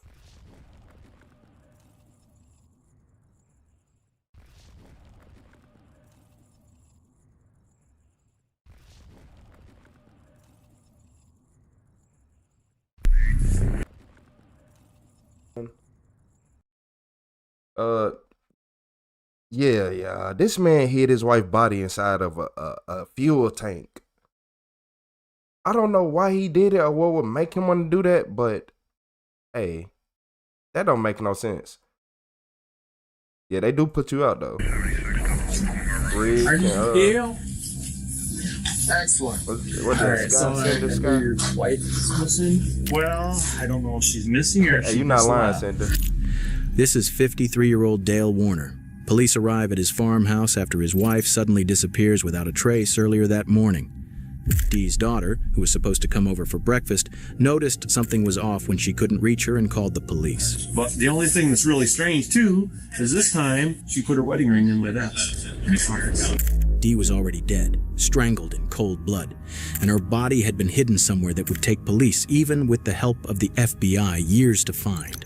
Speaker 1: Yeah. This man hid his wife's body inside of a fuel tank. I don't know why he did it or what would make him want to do that, but hey, that don't make no sense. Yeah, they do put you out though.
Speaker 16: Are you ill? Excellent.
Speaker 1: What
Speaker 16: Alright, so your wife is missing?
Speaker 24: Well, I don't know if she's missing or if
Speaker 1: Hey,
Speaker 24: she
Speaker 1: you not
Speaker 24: just
Speaker 1: lying,
Speaker 24: left.
Speaker 1: Cinder.
Speaker 11: This is 53-year-old Dale Warner. Police arrive at his farmhouse after his wife suddenly disappears without a trace earlier that morning. Dee's daughter, who was supposed to come over for breakfast, noticed something was off when she couldn't reach her and called the police.
Speaker 24: But the only thing that's really strange, too, is this time she put her wedding ring in with us.
Speaker 11: Dee was already dead, strangled in cold blood, and her body had been hidden somewhere that would take police, even with the help of the FBI, years to find.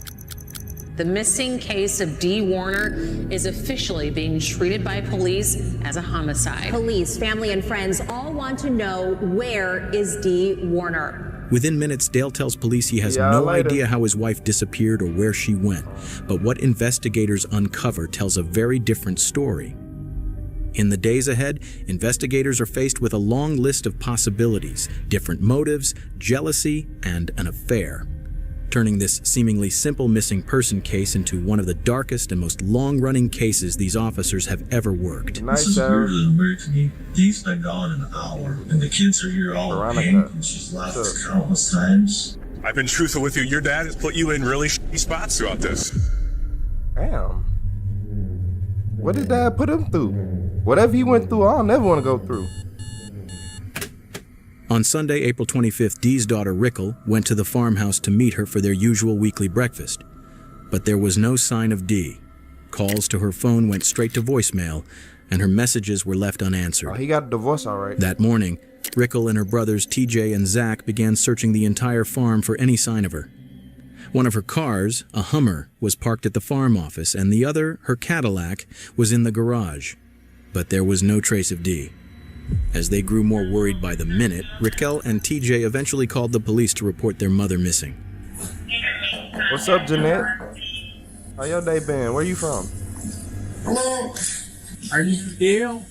Speaker 19: The missing case of Dee Warner is officially being treated by police as a homicide.
Speaker 20: Police, family, and friends all want to know, where is Dee Warner?
Speaker 11: Within minutes, Dale tells police he has no idea how his wife disappeared or where she went, but what investigators uncover tells a very different story. In the days ahead, investigators are faced with a long list of possibilities, different motives, jealousy, and an affair, turning this seemingly simple missing person case into one of the darkest and most long-running cases these officers have ever worked.
Speaker 16: This is weirder than weird to me. Dee's been gone an hour, and the kids are here all in pain, and she's left countless times.
Speaker 21: I've been truthful with you. Your dad has put you in really shitty spots throughout this.
Speaker 1: Damn. What did Dad put him through? Whatever he went through, I'll never want to go through.
Speaker 11: On Sunday, April 25th, Dee's daughter, Rickle, went to the farmhouse to meet her for their usual weekly breakfast. But there was no sign of Dee. Calls to her phone went straight to voicemail, and her messages were left unanswered.
Speaker 1: Oh, he got a divorce all right.
Speaker 11: That morning, Rickle and her brothers TJ and Zach began searching the entire farm for any sign of her. One of her cars, a Hummer, was parked at the farm office, and the other, her Cadillac, was in the garage. But there was no trace of Dee. As they grew more worried by the minute, Raquel and TJ eventually called the police to report their mother missing.
Speaker 1: What's up, Jeanette? How your day been? Where you from?
Speaker 16: Hello? Are you ill?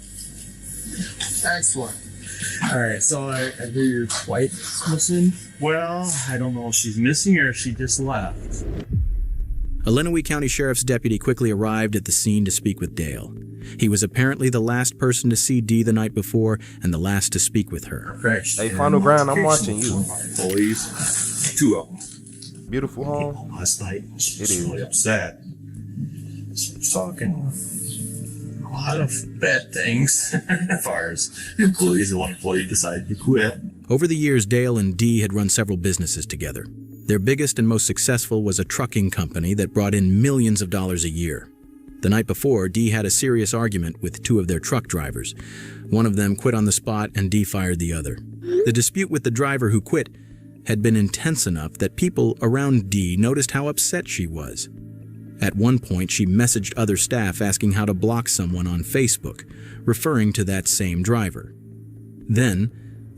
Speaker 16: Excellent. Alright, so I hear your wife is missing?
Speaker 24: Well, I don't know if she's missing or if she just left.
Speaker 11: A Lenawee County Sheriff's deputy quickly arrived at the scene to speak with Dale. He was apparently the last person to see Dee the night before and the last to speak with her.
Speaker 1: Hey, Final Ground, I'm watching you.
Speaker 24: Police, 2 of them.
Speaker 1: Beautiful home.
Speaker 24: Last night, she
Speaker 1: It
Speaker 24: was
Speaker 1: is.
Speaker 24: really upset. She was talking a lot of bad things as far as employees. The one employee decided to quit.
Speaker 11: Over the years, Dale and Dee had run several businesses together. Their biggest and most successful was a trucking company that brought in millions of dollars a year. The night before, Dee had a serious argument with 2 of their truck drivers. One of them quit on the spot and Dee fired the other. The dispute with the driver who quit had been intense enough that people around Dee noticed how upset she was. At one point, she messaged other staff asking how to block someone on Facebook, referring to that same driver. Then,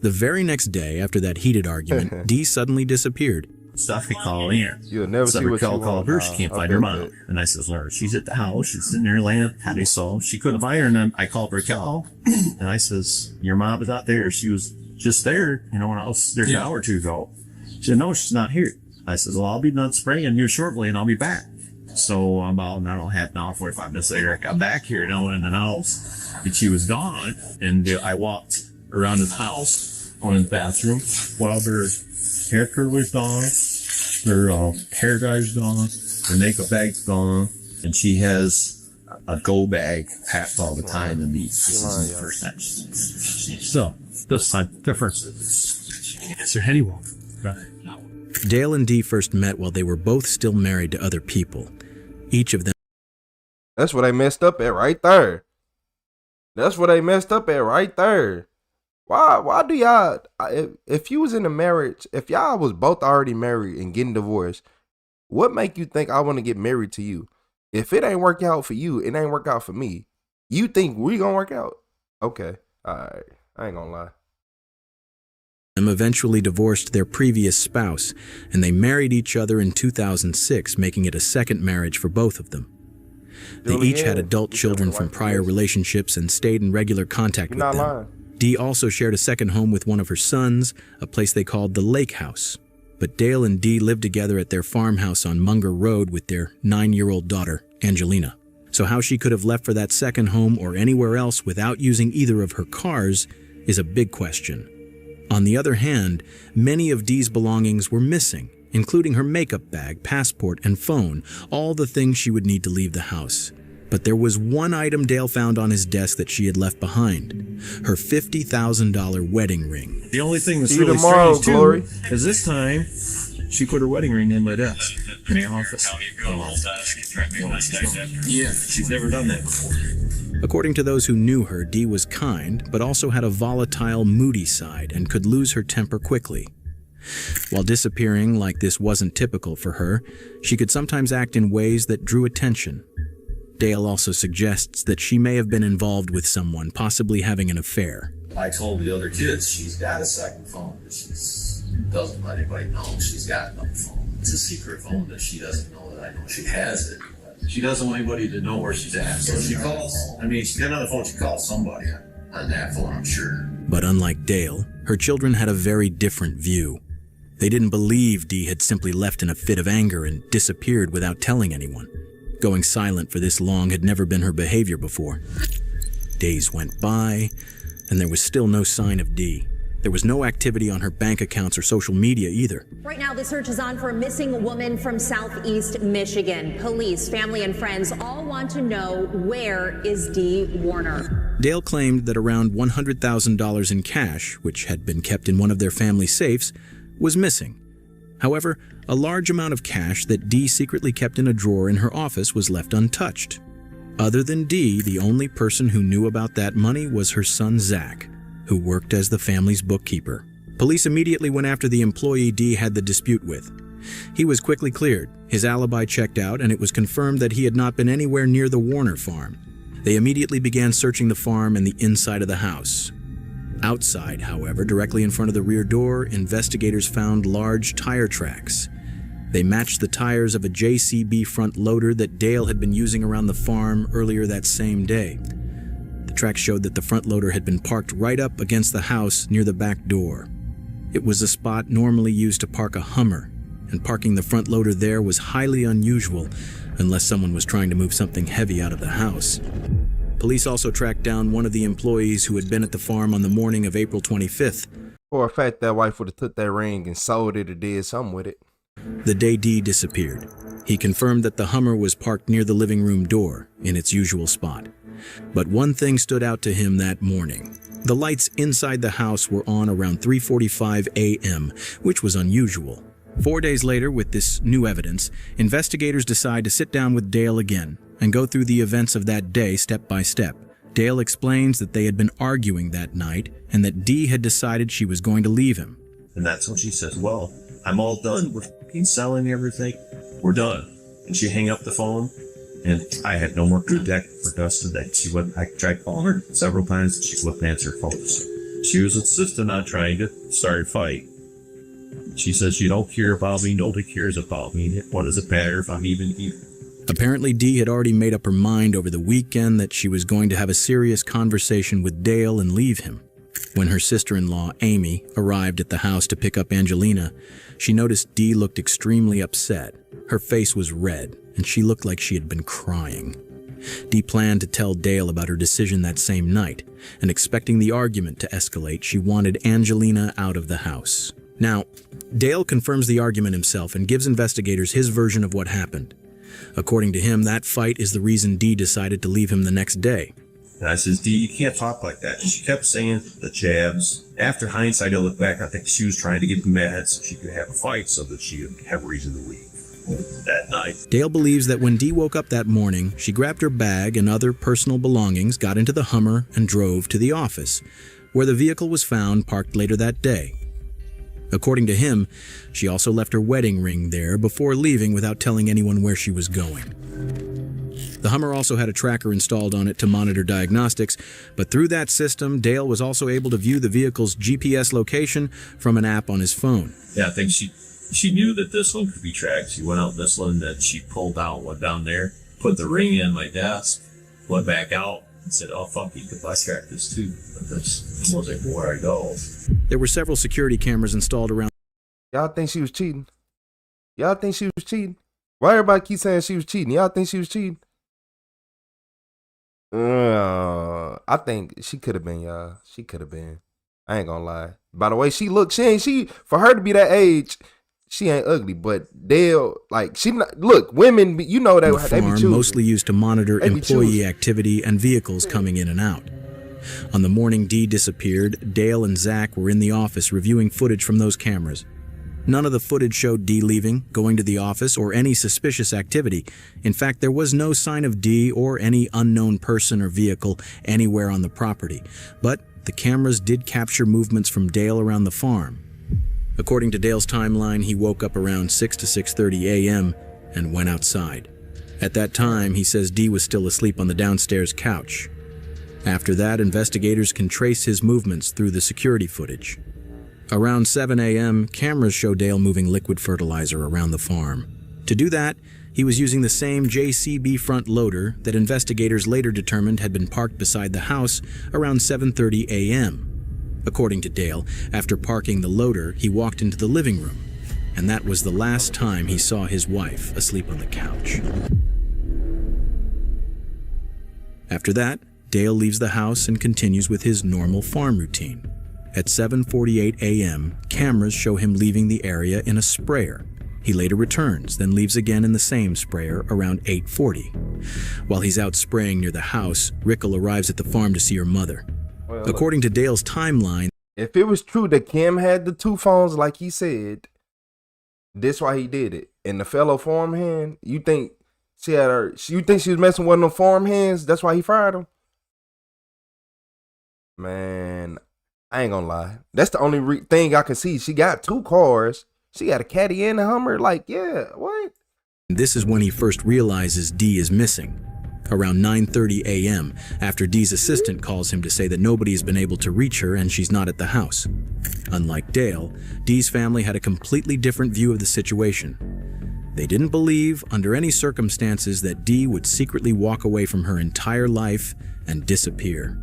Speaker 6: The very next day after that heated argument, Dee suddenly disappeared.
Speaker 24: Stuffy calling her.
Speaker 1: You'll never see what you
Speaker 24: called her. She can't find her mom. And I says, Laura, she's at the house. She's sitting there laying at the so she couldn't find her. And then I called Raquel. And I says, your mom is not there. She was just there, when I was there an hour or two ago. She said, no, she's not here. I says, well, I'll be done spraying here shortly and I'll be back. So about, half an hour, 45 minutes later, I got back here and I went in the house and she was gone. And I walked around the house, went in the bathroom while her hair curler's gone, her hair drier's gone, her makeup bag's gone, and she has a go bag packed all the time in these. This is the first time. So, this time, different.
Speaker 22: Is there anyone? Right.
Speaker 6: Dale and Dee first met while they were both still married to other people. Each of them.
Speaker 1: That's what they messed up at right there. That's what they messed up at right there. Why do y'all, if you was in a marriage, if y'all was both already married and getting divorced, what make you think I want to get married to you? If it ain't work out for you, it ain't work out for me. You think we gonna work out? Okay, all right, I ain't gonna lie.
Speaker 6: Eventually divorced their previous spouse, and they married each other in 2006, making it a second marriage for both of them. They each had adult children from prior relationships and stayed in regular contact with them.
Speaker 1: Lying.
Speaker 6: Dee also shared a second home with one of her sons, a place they called the Lake House. But Dale and Dee lived together at their farmhouse on Munger Road with their 9-year-old daughter, Angelina. So how she could have left for that second home or anywhere else without using either of her cars is a big question. On the other hand, many of Dee's belongings were missing, including her makeup bag, passport, and phone, all the things she would need to leave the house. But there was one item Dale found on his desk that she had left behind, her $50,000 wedding ring.
Speaker 24: The only thing that's really strange, too, is this time she put her wedding ring in my desk in the office. Yeah, she's never done that before.
Speaker 6: According to those who knew her, Dee was kind, but also had a volatile, moody side and could lose her temper quickly. While disappearing like this wasn't typical for her, she could sometimes act in ways that drew attention. Dale also suggests that she may have been involved with someone, possibly having an affair.
Speaker 24: I told the other kids she's got a second phone, but she doesn't let anybody know she's got another phone. It's a secret phone that she doesn't know that I know she has it. She doesn't want anybody to know where she's at. So she calls, she's got another phone, she calls somebody on that phone, I'm sure.
Speaker 6: But unlike Dale, her children had a very different view. They didn't believe Dee had simply left in a fit of anger and disappeared without telling anyone. Going silent for this long had never been her behavior before. Days went by, and there was still no sign of Dee. There was no activity on her bank accounts or social media either.
Speaker 20: Right now, the search is on for a missing woman from Southeast Michigan. Police, family, and friends all want to know, where is Dee Warner?
Speaker 6: Dale claimed that around $100,000 in cash, which had been kept in one of their family safes, was missing. However, a large amount of cash that Dee secretly kept in a drawer in her office was left untouched. Other than Dee, the only person who knew about that money was her son Zach, who worked as the family's bookkeeper. Police immediately went after the employee Dee had the dispute with. He was quickly cleared, his alibi checked out, and it was confirmed that he had not been anywhere near the Warner farm. They immediately began searching the farm and the inside of the house. Outside, however, directly in front of the rear door, investigators found large tire tracks. They matched the tires of a JCB front loader that Dale had been using around the farm earlier that same day. The tracks showed that the front loader had been parked right up against the house near the back door. It was a spot normally used to park a Hummer, and parking the front loader there was highly unusual unless someone was trying to move something heavy out of the house. Police also tracked down one of the employees who had been at the farm on the morning of April 25th.
Speaker 1: For a fact, that wife would have took that ring and sold it or did something with it.
Speaker 6: The day Dee disappeared. He confirmed that the Hummer was parked near the living room door, in its usual spot. But one thing stood out to him that morning. The lights inside the house were on around 3:45 a.m., which was unusual. 4 days later, with this new evidence, investigators decide to sit down with Dale again and go through the events of that day step by step. Dale explains that they had been arguing that night and that Dee had decided she was going to leave him.
Speaker 24: And that's when she says, well, I'm all done. We're fucking selling everything. We're done. And she hung up the phone, and I had no more contact for the rest of the day. I tried calling her several times, and she wouldn't answer phones. She was insistent on trying to start a fight. She says, "You don't care about me, nobody cares about me. What does it matter if I'm even here?"
Speaker 6: Apparently, Dee had already made up her mind over the weekend that she was going to have a serious conversation with Dale and leave him. When her sister-in-law, Amy, arrived at the house to pick up Angelina, she noticed Dee looked extremely upset. Her face was red, and she looked like she had been crying. Dee planned to tell Dale about her decision that same night, and expecting the argument to escalate, she wanted Angelina out of the house. Now, Dale confirms the argument himself and gives investigators his version of what happened. According to him, that fight is the reason Dee decided to leave him the next day.
Speaker 24: And I says, "Dee, you can't talk like that." She kept saying the jabs. After hindsight, I look back, I think she was trying to get the meds so she could have a fight so that she would have reason to leave that night.
Speaker 6: Dale believes that when Dee woke up that morning, she grabbed her bag and other personal belongings, got into the Hummer, and drove to the office, where the vehicle was found parked later that day. According to him, she also left her wedding ring there before leaving without telling anyone where she was going. The Hummer also had a tracker installed on it to monitor diagnostics, but through that system, Dale was also able to view the vehicle's GPS location from an app on his phone.
Speaker 24: Yeah, I think she knew that this one could be tracked. She went out this one that she pulled out, went down there, put the ring in my desk, went back out, and said, "Oh, fuck, you could track this too." But this wasn't where I go.
Speaker 6: There were several security cameras installed around.
Speaker 1: Y'all think she was cheating? Y'all think she was cheating? Why everybody keep saying she was cheating? Y'all think she was cheating? I think she could have been, y'all. She could have been. I ain't gonna lie. By the way, she for her to be that age, she ain't ugly, but Dale, like, she not, look, women, you know, they be choosing.
Speaker 6: Mostly used to monitor employee activity and vehicles coming in and out. On the morning Dee disappeared, Dale and Zach were in the office reviewing footage from those cameras. None of the footage showed Dee leaving, going to the office, or any suspicious activity. In fact, there was no sign of Dee or any unknown person or vehicle anywhere on the property. But the cameras did capture movements from Dale around the farm. According to Dale's timeline, he woke up around 6 to 6:30 a.m. and went outside. At that time, he says Dee was still asleep on the downstairs couch. After that, investigators can trace his movements through the security footage. Around 7 a.m., cameras show Dale moving liquid fertilizer around the farm. To do that, he was using the same JCB front loader that investigators later determined had been parked beside the house around 7:30 a.m. According to Dale, after parking the loader, he walked into the living room, and that was the last time he saw his wife asleep on the couch. After that, Dale leaves the house and continues with his normal farm routine. At 7:48 a.m., cameras show him leaving the area in a sprayer. He later returns, then leaves again in the same sprayer around 8:40. While he's out spraying near the house, Rickle arrives at the farm to see her mother. Well, according to Dale's timeline,
Speaker 1: if it was true that Kim had the two phones like he said, this why he did it. And the fellow farmhand, you think she was messing with them farmhands? That's why he fired him? Man, I ain't gonna lie. That's the only thing I can see. She got two cars. She got a Caddy and a Hummer. Like, yeah, what?
Speaker 6: This is when he first realizes Dee is missing. Around 9:30 a.m., after Dee's assistant calls him to say that nobody has been able to reach her and she's not at the house. Unlike Dale, Dee's family had a completely different view of the situation. They didn't believe, under any circumstances, that Dee would secretly walk away from her entire life and disappear.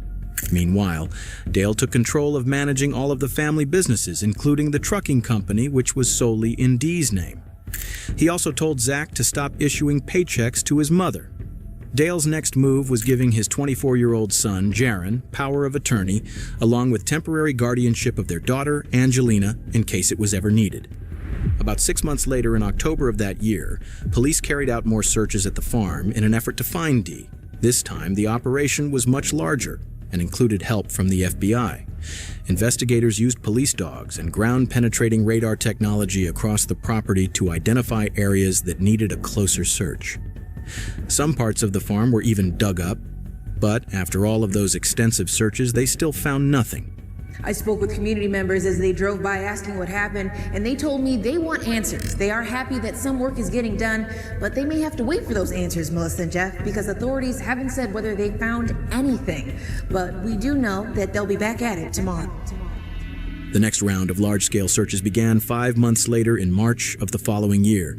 Speaker 6: Meanwhile, Dale took control of managing all of the family businesses, including the trucking company, which was solely in Dee's name. He also told Zach to stop issuing paychecks to his mother. Dale's next move was giving his 24-year-old son, Jaron, power of attorney, along with temporary guardianship of their daughter, Angelina, in case it was ever needed. About 6 months later, in October of that year, police carried out more searches at the farm in an effort to find Dee. This time, the operation was much larger and included help from the FBI. Investigators used police dogs and ground-penetrating radar technology across the property to identify areas that needed a closer search. Some parts of the farm were even dug up, but after all of those extensive searches, they still found nothing.
Speaker 2: I spoke with community members as they drove by asking what happened, and they told me they want answers. They are happy that some work is getting done, but they may have to wait for those answers, Melissa and Jeff, because authorities haven't said whether they found anything. But we do know that they'll be back at it tomorrow.
Speaker 6: The next round of large-scale searches began 5 months later in March of the following year.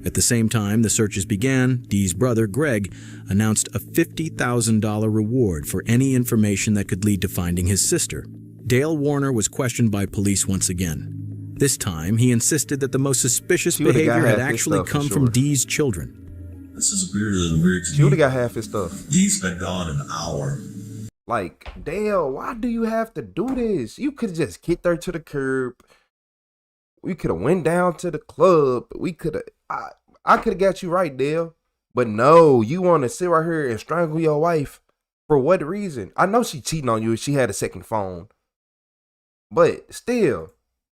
Speaker 6: At the same time the searches began, Dee's brother, Greg, announced a $50,000 reward for any information that could lead to finding his sister. Dale Warner was questioned by police once again. This time, he insisted that the most suspicious behavior had actually come from Dee's children.
Speaker 13: This is weird.
Speaker 1: She would've got half his stuff.
Speaker 13: Dee's been gone an hour.
Speaker 1: Like, Dale, why do you have to do this? You could have just kicked her to the curb. We could have went down to the club. We could have, I could have got you right, Dale. But no, you want to sit right here and strangle your wife. For what reason? I know she cheating on you if she had a second phone. But still.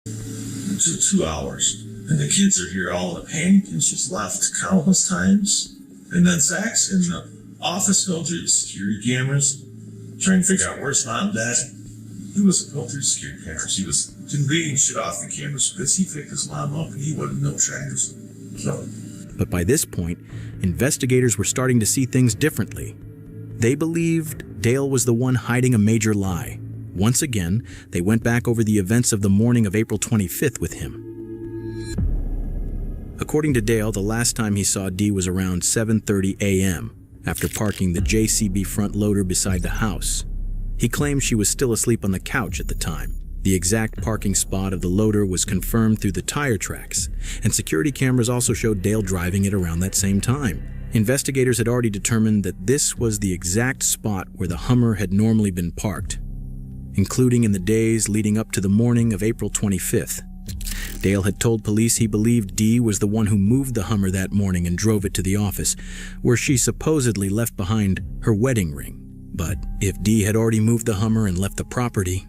Speaker 13: 2 hours. And the kids are here all in a panic, and she's left countless times. And then Zach's in the office going through the security cameras, trying to figure out where's mom and dad. He wasn't going through the security cameras. He was conveying shit off the cameras because he picked his mom up and he wouldn't know trackers. So.
Speaker 6: But by this point, investigators were starting to see things differently. They believed Dale was the one hiding a major lie. Once again, they went back over the events of the morning of April 25th with him. According to Dale, the last time he saw Dee was around 7:30 a.m. after parking the JCB front loader beside the house. He claimed she was still asleep on the couch at the time. The exact parking spot of the loader was confirmed through the tire tracks, and security cameras also showed Dale driving it around that same time. Investigators had already determined that this was the exact spot where the Hummer had normally been parked, including in the days leading up to the morning of April 25th. Dale had told police he believed Dee was the one who moved the Hummer that morning and drove it to the office, where she supposedly left behind her wedding ring. But if Dee had already moved the Hummer and left the property,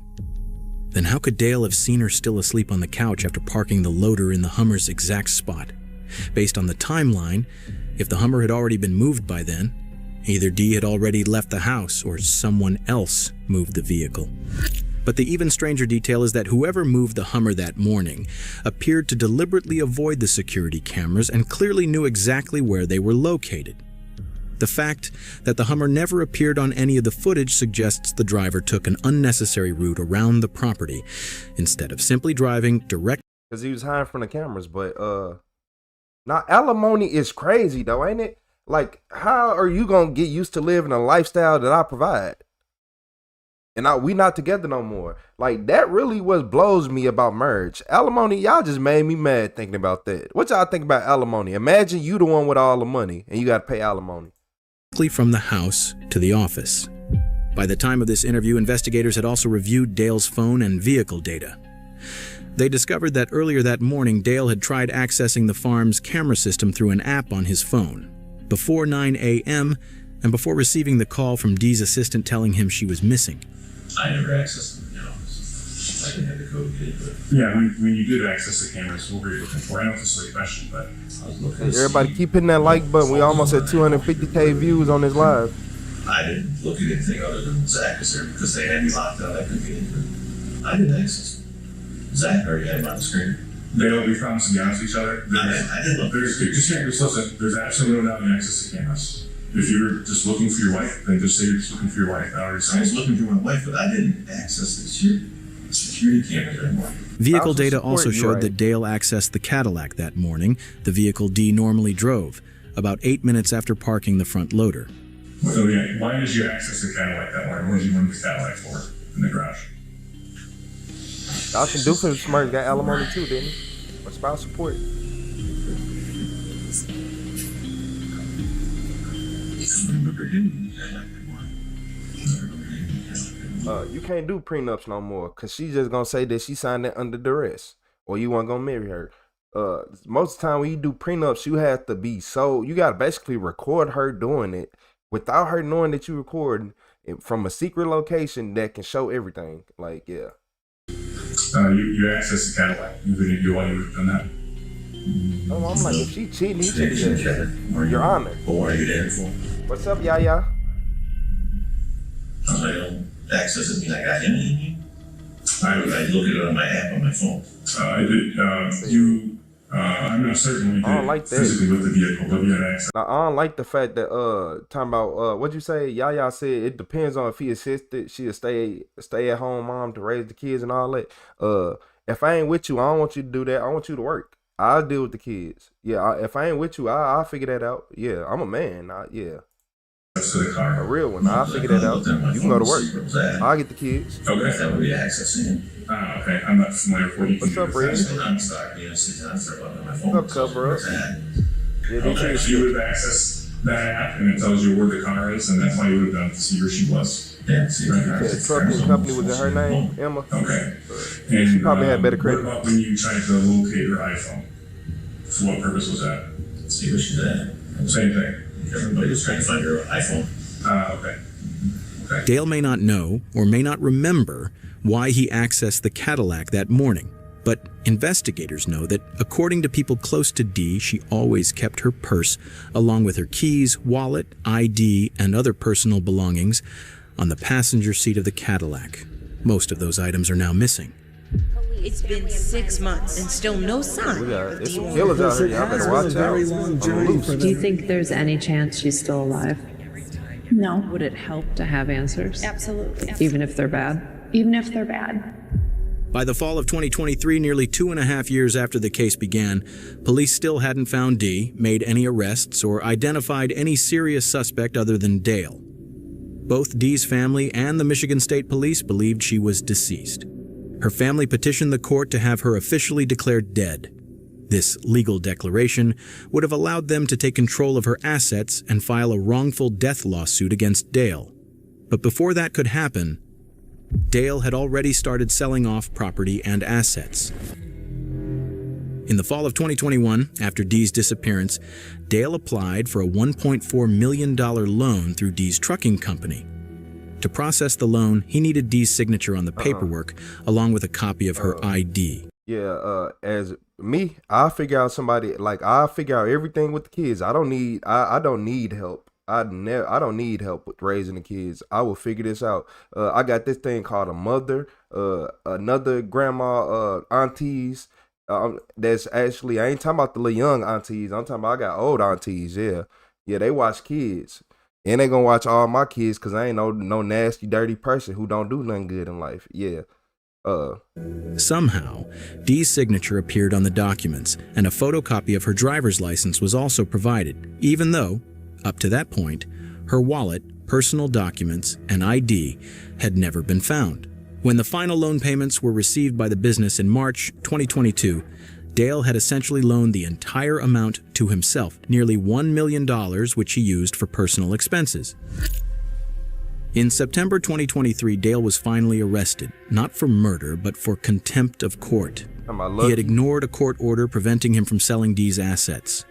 Speaker 6: then how could Dale have seen her still asleep on the couch after parking the loader in the Hummer's exact spot? Based on the timeline, if the Hummer had already been moved by then, either Dee had already left the house or someone else moved the vehicle. But the even stranger detail is that whoever moved the Hummer that morning appeared to deliberately avoid the security cameras and clearly knew exactly where they were located. The fact that the Hummer never appeared on any of the footage suggests the driver took an unnecessary route around the property instead of simply driving direct.
Speaker 1: Because he was hiding from the cameras, but now alimony is crazy though, ain't it? Like, how are you gonna get used to living a lifestyle that I provide? And we not together no more. Like, that really what blows me about marriage. Alimony, y'all just made me mad thinking about that. What y'all think about alimony? Imagine you the one with all the money and you gotta pay alimony.
Speaker 6: From the house to the office. By the time of this interview, investigators had also reviewed Dale's phone and vehicle data. They discovered that earlier that morning, Dale had tried accessing the farm's camera system through an app on his phone. Before 9 a.m. and before receiving the call from Dee's assistant telling him she was missing.
Speaker 13: I never accessed them in the office. I didn't have the code kid, but...
Speaker 21: Yeah, when you did access the cameras, what were you looking for? I know it's a silly question, but...
Speaker 13: I was looking
Speaker 1: everybody keep hitting that like button. We almost at 250K views on this live.
Speaker 13: I didn't look at anything other than Zach was there because they had me locked out. I couldn't get into it. I didn't access them. Zach already had him on the screen.
Speaker 21: They all be promising to be honest with each other.
Speaker 13: I didn't look.
Speaker 21: There's absolutely no doubt in access to cameras. If you're just looking for your wife, then just say you're just looking for your wife.
Speaker 13: I was looking for my wife, but I didn't access the security cameras anymore.
Speaker 6: Vehicle data also showed that Dale accessed the Cadillac that morning, the vehicle Dee normally drove, about 8 minutes after parking the front loader.
Speaker 21: So yeah, why did you access the Cadillac that morning? What did you run the Cadillac for in the garage?
Speaker 1: Dawson Doofenshmirtz got alimony too, didn't he? Or spouse support. You can't do prenups no more because she's just gonna say that she signed it under duress or you weren't gonna marry her. Most of the time when you do prenups, you have to be you gotta basically record her doing it without her knowing that you recording it from a secret location that can show everything. Like, yeah.
Speaker 21: You access the Cadillac. You didn't do why you would have done that.
Speaker 1: Oh, I'm like, if she cheating, he should have. Your Honor.
Speaker 13: What are you there for?
Speaker 1: What's up, Yaya?
Speaker 13: I don't access it. I got him. I look at it on my app on my phone. I'm not certain we did physically with the vehicle, but we had access.
Speaker 1: Now, I don't like the fact that talking about what'd you say? Yaya said it depends on if he assisted. She'll stay at home mom to raise the kids and all that. If I ain't with you, I don't want you to do that. I want you to work. I'll deal with the kids. Yeah, if I ain't with you, I'll figure that out. Yeah, I'm a man. Yeah.
Speaker 13: To the car.
Speaker 1: A real one. I'll figure that out. You can go to work. I'll get the kids.
Speaker 13: Okay. That would be accessing. Okay. I'm not familiar with what you
Speaker 1: What's up, Brady? What's up, cover up? Yeah,
Speaker 13: okay, so you would have accessed that app and it tells you where the car is, and that's why you would have done to see where she was. Yeah,
Speaker 1: the trucking company was in her name, Emma.
Speaker 13: Okay.
Speaker 1: And she probably had better credit.
Speaker 13: What about when you tried to locate her iPhone? For what purpose was that? See where she's at. Same thing. Everybody was trying to find her iPhone. Okay.
Speaker 6: Dale may not know or may not remember why he accessed the Cadillac that morning, but investigators know that according to people close to Dee, she always kept her purse, along with her keys, wallet, ID, and other personal belongings, on the passenger seat of the Cadillac. Most of those items are now missing.
Speaker 2: It's been 6 months and still no sign.
Speaker 1: There's some killers out here. Y'all better watch out.
Speaker 7: Do you think there's any chance she's still alive?
Speaker 18: No.
Speaker 7: Would it help to have answers?
Speaker 18: Absolutely.
Speaker 7: Even if they're bad?
Speaker 18: Even if they're bad.
Speaker 6: By the fall of 2023, nearly 2.5 years after the case began, police still hadn't found Dee, made any arrests, or identified any serious suspect other than Dale. Both Dee's family and the Michigan State Police believed she was deceased. Her family petitioned the court to have her officially declared dead. This legal declaration would have allowed them to take control of her assets and file a wrongful death lawsuit against Dale. But before that could happen, Dale had already started selling off property and assets. In the fall of 2021, after Dee's disappearance, Dale applied for a $1.4 million loan through Dee's trucking company. To process the loan, he needed Dee's signature on the paperwork, along with a copy of her ID.
Speaker 1: Yeah, as me, I figure out somebody, like, I figure out everything with the kids. I don't need help. I don't need help with raising the kids. I will figure this out. I got this thing called a mother, another grandma, aunties. That's actually, I ain't talking about the little young aunties. I'm talking about, I got old aunties. Yeah, they watch kids. And they gonna watch all my kids because I ain't no nasty, dirty person who don't do nothing good in life. Yeah.
Speaker 6: Somehow, Dee's signature appeared on the documents, and a photocopy of her driver's license was also provided, even though, up to that point, her wallet, personal documents, and ID had never been found. When the final loan payments were received by the business in March 2022, Dale had essentially loaned the entire amount to himself, nearly $1 million, which he used for personal expenses. In September 2023, Dale was finally arrested, not for murder, but for contempt of court. He had ignored a court order preventing him from selling Dee's assets.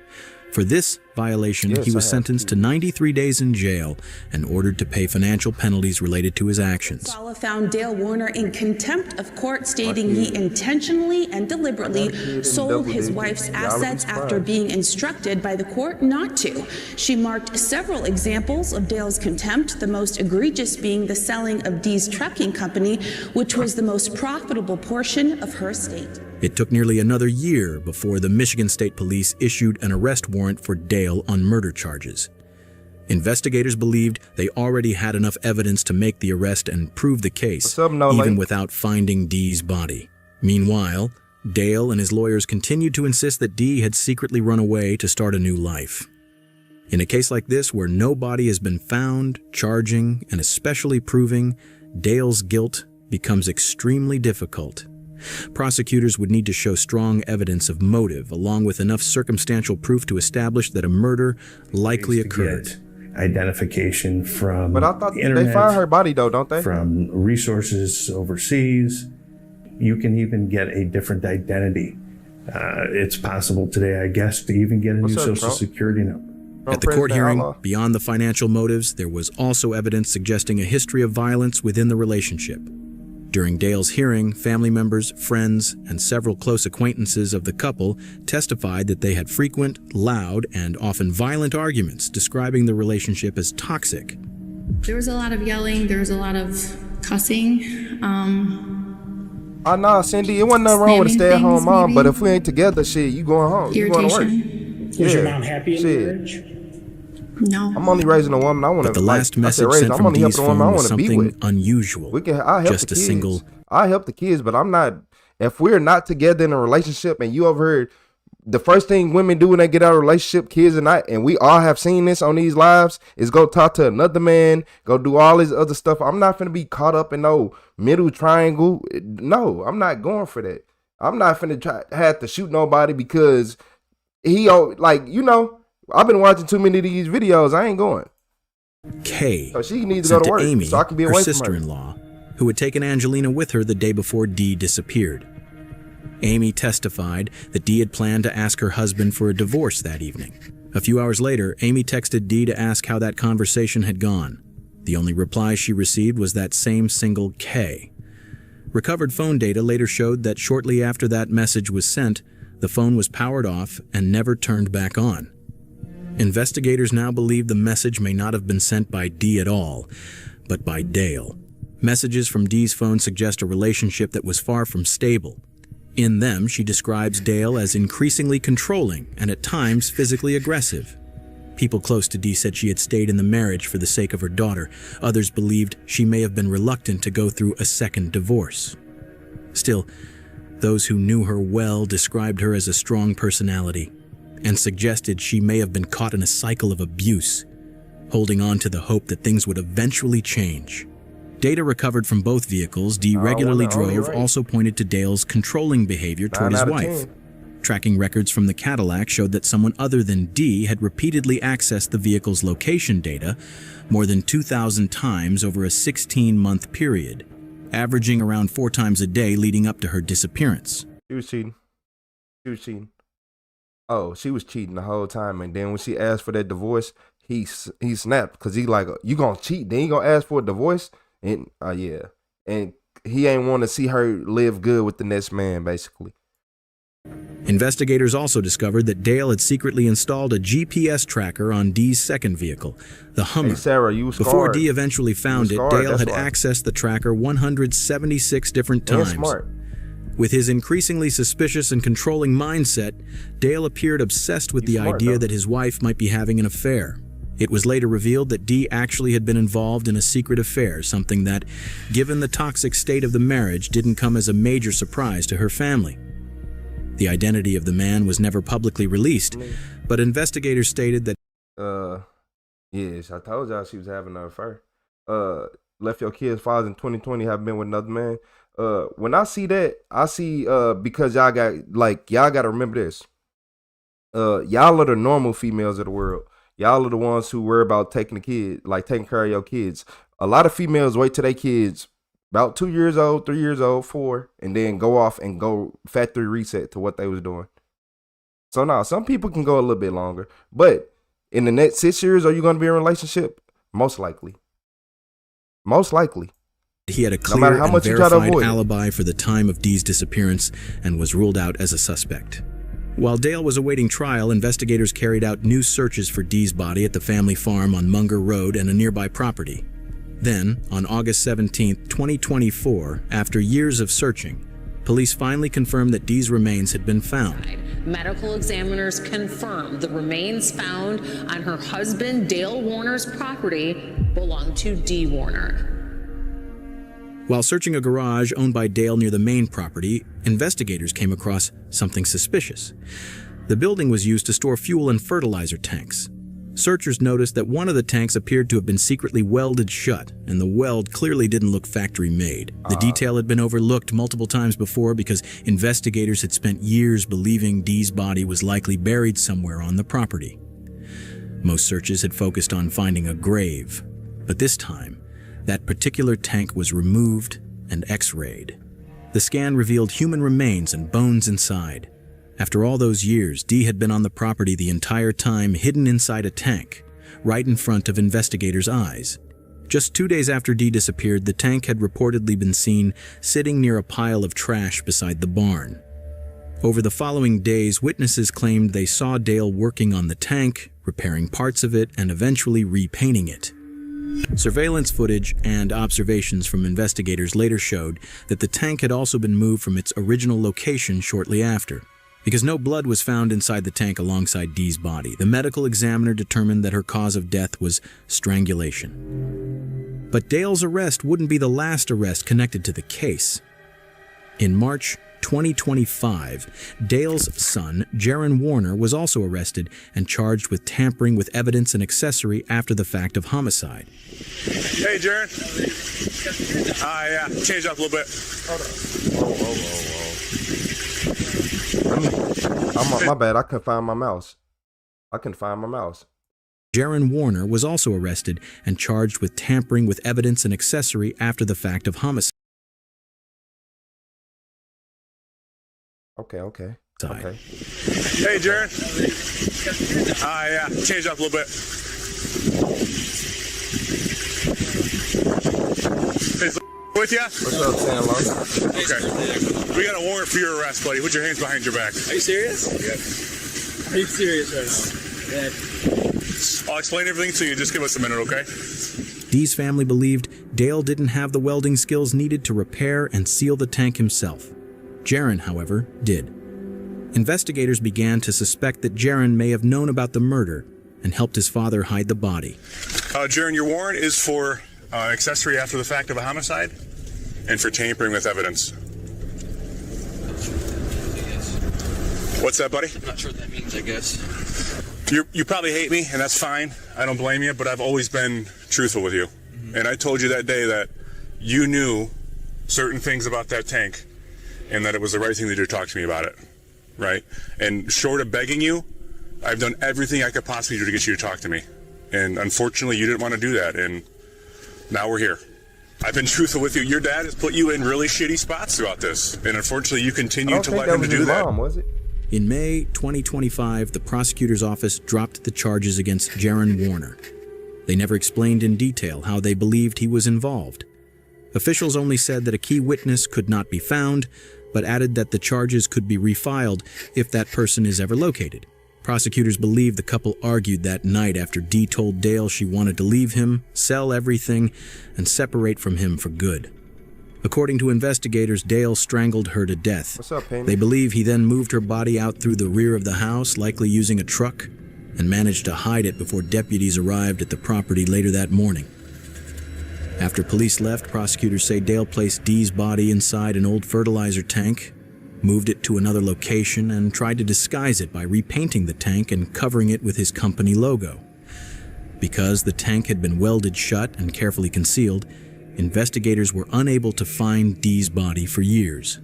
Speaker 6: For this violation, he was sentenced to 93 days in jail and ordered to pay financial penalties related to his actions.
Speaker 9: Sala found Dale Warner in contempt of court, stating he intentionally and deliberately sold his wife's assets after being instructed by the court not to. She marked several examples of Dale's contempt, the most egregious being the selling of Dee's trucking company, which was the most profitable portion of her estate.
Speaker 6: It took nearly another year before the Michigan State Police issued an arrest warrant for Dale on murder charges. Investigators believed they already had enough evidence to make the arrest and prove the case, even without finding Dee's body. Meanwhile, Dale and his lawyers continued to insist that Dee had secretly run away to start a new life. In a case like this, where no body has been found, charging, and especially proving Dale's guilt becomes extremely difficult. Prosecutors would need to show strong evidence of motive, along with enough circumstantial proof to establish that a murder likely occurred.
Speaker 10: Identification from
Speaker 1: But I thought
Speaker 10: the internet,
Speaker 1: they find her body though, don't they?
Speaker 10: From resources overseas. You can even get a different identity. It's possible today, I guess, to even get a new social security number.
Speaker 6: At the court hearing, beyond the financial motives, there was also evidence suggesting a history of violence within the relationship. During Dale's hearing, family members, friends, and several close acquaintances of the couple testified that they had frequent, loud, and often violent arguments, describing the relationship as toxic.
Speaker 14: There was a lot of yelling, there was a lot of cussing.
Speaker 1: Oh, nah, Cindy, it wasn't nothing wrong with a stay-at-home mom, but if we ain't together, shit, you going home. You going to work.
Speaker 8: Was your mom happy in the marriage?
Speaker 9: No.
Speaker 1: I'm only raising a woman I want to.
Speaker 6: But the last message sent from Dee's phone was something unusual.
Speaker 1: I help
Speaker 6: just
Speaker 1: the
Speaker 6: a
Speaker 1: kids.
Speaker 6: single.
Speaker 1: I help the kids, but I'm not. If we're not together in a relationship, and you overheard the first thing women do when they get out of a relationship, kids and we all have seen this on these lives, is go talk to another man, go do all this other stuff. I'm not finna be caught up in no middle triangle. No, I'm not going for that. I'm not finna have to shoot nobody because he, like, you know, I've been watching too many of these videos. I ain't going.
Speaker 6: Kay
Speaker 1: so she needs to go to work
Speaker 6: Amy,
Speaker 1: so I can be
Speaker 6: her
Speaker 1: away from her.
Speaker 6: sister-in-law, who had taken Angelina with her the day before Dee disappeared. Amy testified that Dee had planned to ask her husband for a divorce that evening. A few hours later, Amy texted Dee to ask how that conversation had gone. The only reply she received was that same single K. Recovered phone data later showed that shortly after that message was sent, the phone was powered off and never turned back on. Investigators now believe the message may not have been sent by Dee at all, but by Dale. Messages from Dee's phone suggest a relationship that was far from stable. In them, she describes Dale as increasingly controlling and at times physically aggressive. People close to Dee said she had stayed in the marriage for the sake of her daughter. Others believed she may have been reluctant to go through a second divorce. Still, those who knew her well described her as a strong personality and suggested she may have been caught in a cycle of abuse, holding on to the hope that things would eventually change. Data recovered from both vehicles Dee regularly drove also pointed to Dale's controlling behavior toward his wife. Tracking records from the Cadillac showed that someone other than Dee had repeatedly accessed the vehicle's location data more than 2,000 times over a 16-month period, averaging around 4 times a day leading up to her disappearance.
Speaker 1: She was cheating. She was cheating. Oh, she was cheating the whole time, and then when she asked for that divorce, he snapped because he like, you gonna cheat, then you gonna ask for a divorce? And yeah, and he ain't want to see her live good with the next man, basically.
Speaker 6: Investigators also discovered that Dale had secretly installed a GPS tracker on Dee's second vehicle, the Hummer.
Speaker 1: Hey Sarah, you was
Speaker 6: Before
Speaker 1: scarred.
Speaker 6: Dee eventually found it, Dale had accessed the tracker 176 different times.
Speaker 1: Smart.
Speaker 6: With his increasingly suspicious and controlling mindset, Dale appeared obsessed with the idea that his wife might be having an affair. It was later revealed that Dee actually had been involved in a secret affair, something that, given the toxic state of the marriage, didn't come as a major surprise to her family. The identity of the man was never publicly released, but investigators stated that
Speaker 1: yes, I told y'all she was having an affair. Left your kids' fathers in 2020 have been with another man. When I see that, I see because y'all got to remember this. Y'all are the normal females of the world. Y'all are the ones who worry about taking taking care of your kids. A lot of females wait till their kids about 2 years old, 3 years old, 4, and then go off and go factory reset to what they was doing. So now some people can go a little bit longer, but in the next 6 years, are you going to be in a relationship? Most likely. Most likely.
Speaker 6: He had a clear and verified alibi for the time of Dee's disappearance and was ruled out as a suspect. While Dale was awaiting trial, investigators carried out new searches for Dee's body at the family farm on Munger Road and a nearby property. Then, on August 17, 2024, after years of searching, police finally confirmed that Dee's remains had been found.
Speaker 19: Medical examiners confirmed the remains found on her husband Dale Warner's property belonged to Dee Warner.
Speaker 6: While searching a garage owned by Dale near the main property, investigators came across something suspicious. The building was used to store fuel and fertilizer tanks. Searchers noticed that one of the tanks appeared to have been secretly welded shut, and the weld clearly didn't look factory-made. The detail had been overlooked multiple times before because investigators had spent years believing Dee's body was likely buried somewhere on the property. Most searches had focused on finding a grave, but this time, that particular tank was removed and x-rayed. The scan revealed human remains and bones inside. After all those years, Dee had been on the property the entire time, hidden inside a tank, right in front of investigators' eyes. Just 2 days after Dee disappeared, the tank had reportedly been seen sitting near a pile of trash beside the barn. Over the following days, witnesses claimed they saw Dale working on the tank, repairing parts of it, and eventually repainting it. Surveillance footage and observations from investigators later showed that the tank had also been moved from its original location shortly after. Because no blood was found inside the tank alongside Dee's body, the medical examiner determined that her cause of death was strangulation. But Dale's arrest wouldn't be the last arrest connected to the case. In March 2025, Dale's son, Jaron Warner, was also arrested and charged with tampering with evidence and accessory after the fact of homicide.
Speaker 8: Hey, Jaron. Yeah, change up a little bit.
Speaker 1: My bad, I couldn't find my mouse.
Speaker 6: Jaron Warner was also arrested and charged with tampering with evidence and accessory after the fact of homicide.
Speaker 1: Okay.
Speaker 8: Hey, Jaron. Yeah, change up a little bit. Is with ya?
Speaker 1: What's up, Sam?
Speaker 8: Okay. We got a warrant for your arrest, buddy. Put your hands behind your back.
Speaker 16: Are you serious?
Speaker 8: Yeah.
Speaker 16: Are you serious right now? Yeah.
Speaker 8: I'll explain everything to you. Just give us a minute, okay?
Speaker 6: Dee's family believed Dale didn't have the welding skills needed to repair and seal the tank himself. Jaron, however, did. Investigators began to suspect that Jaron may have known about the murder and helped his father hide the body.
Speaker 8: Jaron, your warrant is for accessory after the fact of a homicide and for tampering with evidence. What's that, buddy?
Speaker 16: I'm not sure what that means, I guess.
Speaker 8: You probably hate me, and that's fine. I don't blame you, but I've always been truthful with you. And I told you that day that you knew certain things about that tank and that it was the right thing to do to talk to me about it, right? And short of begging you, I've done everything I could possibly do to get you to talk to me. And unfortunately, you didn't want to do that, and now we're here. I've been truthful with you. Your dad has put you in really shitty spots throughout this, and unfortunately, you continue to let him to do that.
Speaker 1: Mom, was it?
Speaker 6: In May 2025, the prosecutor's office dropped the charges against Jaron Warner. They never explained in detail how they believed he was involved. Officials only said that a key witness could not be found, but added that the charges could be refiled if that person is ever located. Prosecutors believe the couple argued that night after Dee told Dale she wanted to leave him, sell everything, and separate from him for good. According to investigators, Dale strangled her to death.
Speaker 1: What's up, Penny?
Speaker 6: They believe he then moved her body out through the rear of the house, likely using a truck, and managed to hide it before deputies arrived at the property later that morning. After police left, prosecutors say Dale placed Dee's body inside an old fertilizer tank, moved it to another location, and tried to disguise it by repainting the tank and covering it with his company logo. Because the tank had been welded shut and carefully concealed, investigators were unable to find Dee's body for years.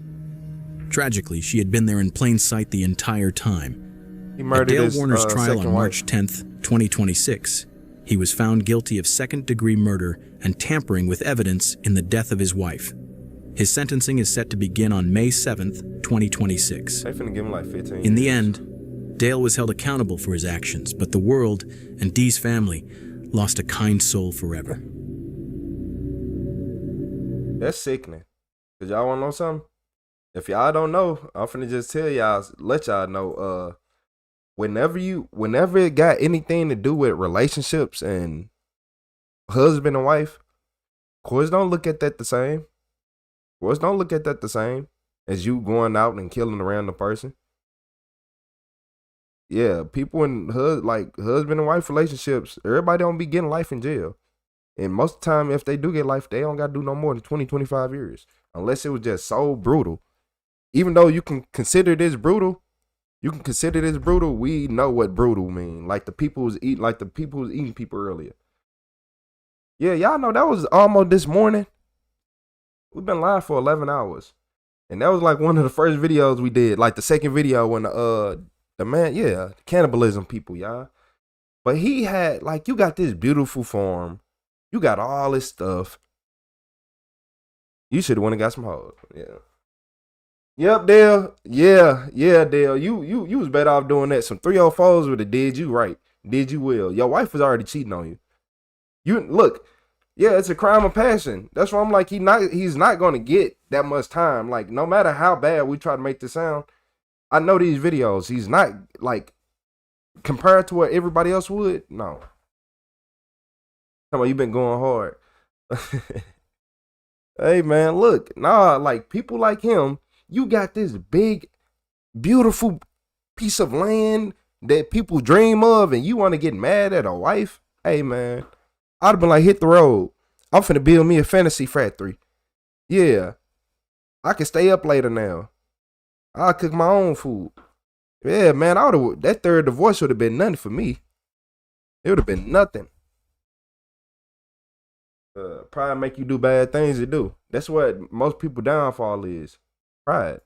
Speaker 6: Tragically, she had been there in plain sight the entire time.
Speaker 1: He murdered
Speaker 6: At Dale
Speaker 1: his,
Speaker 6: Warner's trial on
Speaker 1: second
Speaker 6: March
Speaker 1: wife.
Speaker 6: 10th, 2026, he was found guilty of second-degree murder and tampering with evidence in the death of his wife. His sentencing is set to begin on May 7th, 2026.
Speaker 1: They finna give him like 15
Speaker 6: In the
Speaker 1: years.
Speaker 6: end, Dale was held accountable for his actions, but the world and Dee's family lost a kind soul forever.
Speaker 1: That's sickening. Cause y'all wanna know something? If y'all don't know, I'm finna just tell y'all, let y'all know, whenever it got anything to do with relationships and husband and wife, courts don't look at that the same. Courts don't look at that the same as you going out and killing a random person. Yeah, people in husband and wife relationships, everybody don't be getting life in jail. And most of the time, if they do get life, they don't got to do no more than 20, 25 years. Unless it was just so brutal. Even though you can consider this brutal, we know what brutal mean. Like the people who's eating people earlier. Yeah, y'all know that was almost this morning. We've been live for 11 hours. And that was like one of the first videos we did. Like the second video when the man, yeah, cannibalism people, y'all. But he had, like, you got this beautiful farm. You got all this stuff. You should have went and got some hoes. Yeah. Yep, Dale. Yeah, Dale. You was better off doing that. Some 304s would have did you right. Did you well. Your wife was already cheating on you. You look, yeah, it's a crime of passion. That's why I'm like, he's not gonna get that much time. Like, no matter how bad we try to make this sound, I know these videos, he's not, like, compared to what everybody else would, no. Come on, you been going hard. Hey man, look, like people like him, you got this big, beautiful piece of land that people dream of, and you want to get mad at a wife? Hey man, I'd have been like, hit the road. I'm finna build me a fantasy factory. Yeah, I can stay up later now. I'll cook my own food. Yeah, man, that third divorce would have been nothing for me. It would have been nothing. Pride make you do bad things to do. That's what most people downfall is. Pride.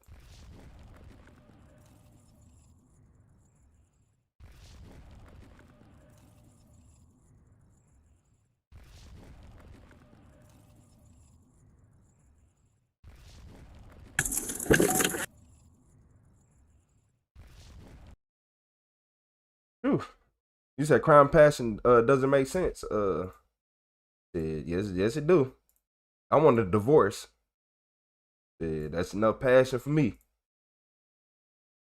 Speaker 1: Whew. You said crime passion doesn't make sense. Yes it do. I want a divorce. That's enough passion for me.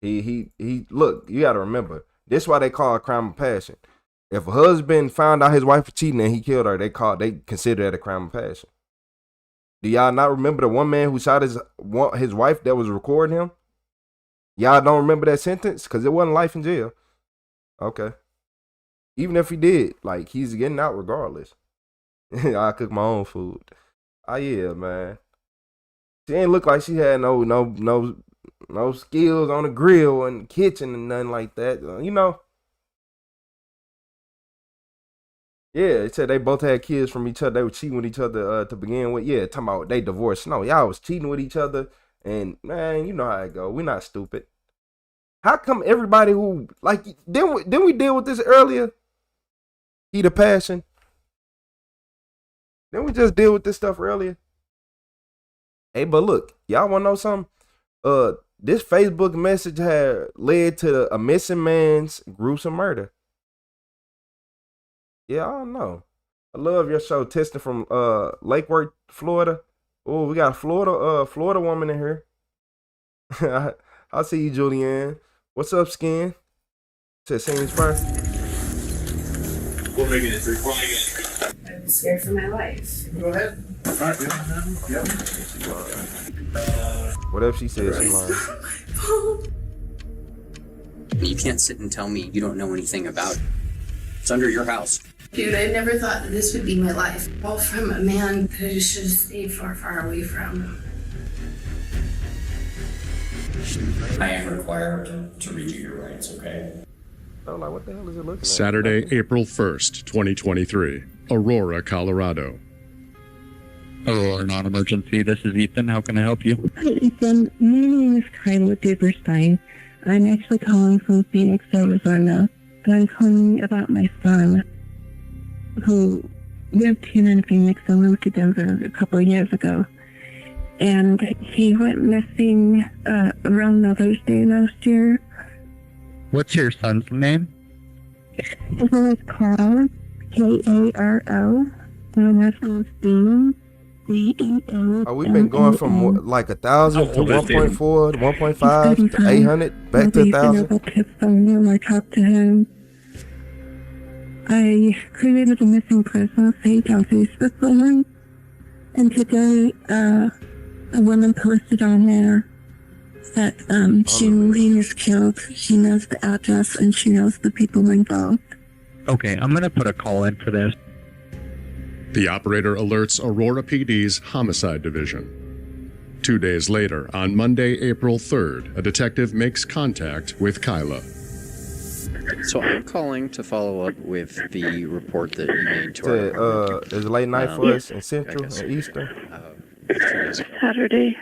Speaker 1: He look, you gotta remember, this is why they call it crime of passion. If a husband found out his wife was cheating and he killed her, they consider that a crime of passion. Do y'all not remember the one man who shot his wife that was recording him? Y'all don't remember that sentence? Because it wasn't life in jail. Okay. Even if he did, like, he's getting out regardless. I cook my own food. Oh yeah, man. She ain't look like she had no skills on the grill and the kitchen and nothing like that. You know. Yeah, it said they both had kids from each other. They were cheating with each other to begin with. Yeah, talking about they divorced. No, y'all was cheating with each other. And man, you know how it go. We're not stupid. How come everybody who like didn't we deal with this earlier? Heat of passion. Didn't we just deal with this stuff earlier? Hey, but look, y'all wanna know something? This Facebook message had led to a missing man's gruesome murder. Yeah, I don't know. I love your show, Testing from Lake Worth, Florida. Oh, we got a Florida woman in here. I see you, Julianne. What's up, Skin? Said scenes first.
Speaker 21: We'll make it 3 o'clock.
Speaker 18: I'm scared for my life.
Speaker 21: Go ahead. All right, yep.
Speaker 1: Whatever she said, she lied.
Speaker 12: You can't sit and tell me you don't know anything about it. It's under your house.
Speaker 18: Dude, I never thought that this would be my life. All from a man that I just should have stayed far, far away from.
Speaker 12: I am required to read you your rights, okay?
Speaker 1: Oh, like, what the hell is it looking
Speaker 14: Saturday, April 1st, 2023, Aurora, Colorado.
Speaker 17: Aurora, non-emergency. This is Ethan. How can I help you?
Speaker 18: Hi, Ethan. My name is Kyla Duberstein. I'm actually calling from Phoenix, Arizona. I'm calling about my son, who lived here in Phoenix and moved to Denver a couple of years ago. And he went missing around Mother's Day last year.
Speaker 17: What's your son's name?
Speaker 18: His name is Carl, K-A-R-L. And my last name is Dean, D-E-N.
Speaker 1: Oh, we've been going from like 1,000 to 1.4 to 1.5 to 800, back to 1,000.
Speaker 18: I talked to him. I created a missing persons page on Facebook for him. And today, a woman posted on there that she knew he was killed. She knows the address and she knows the people involved.
Speaker 17: Okay, I'm going to put a call in for this.
Speaker 14: The operator alerts Aurora PD's Homicide Division. 2 days later, on Monday, April 3rd, a detective makes contact with Kyla.
Speaker 12: So I'm calling to follow up with the report that you made to our...
Speaker 1: Is it late night for us in Central and Eastern?
Speaker 18: Saturday.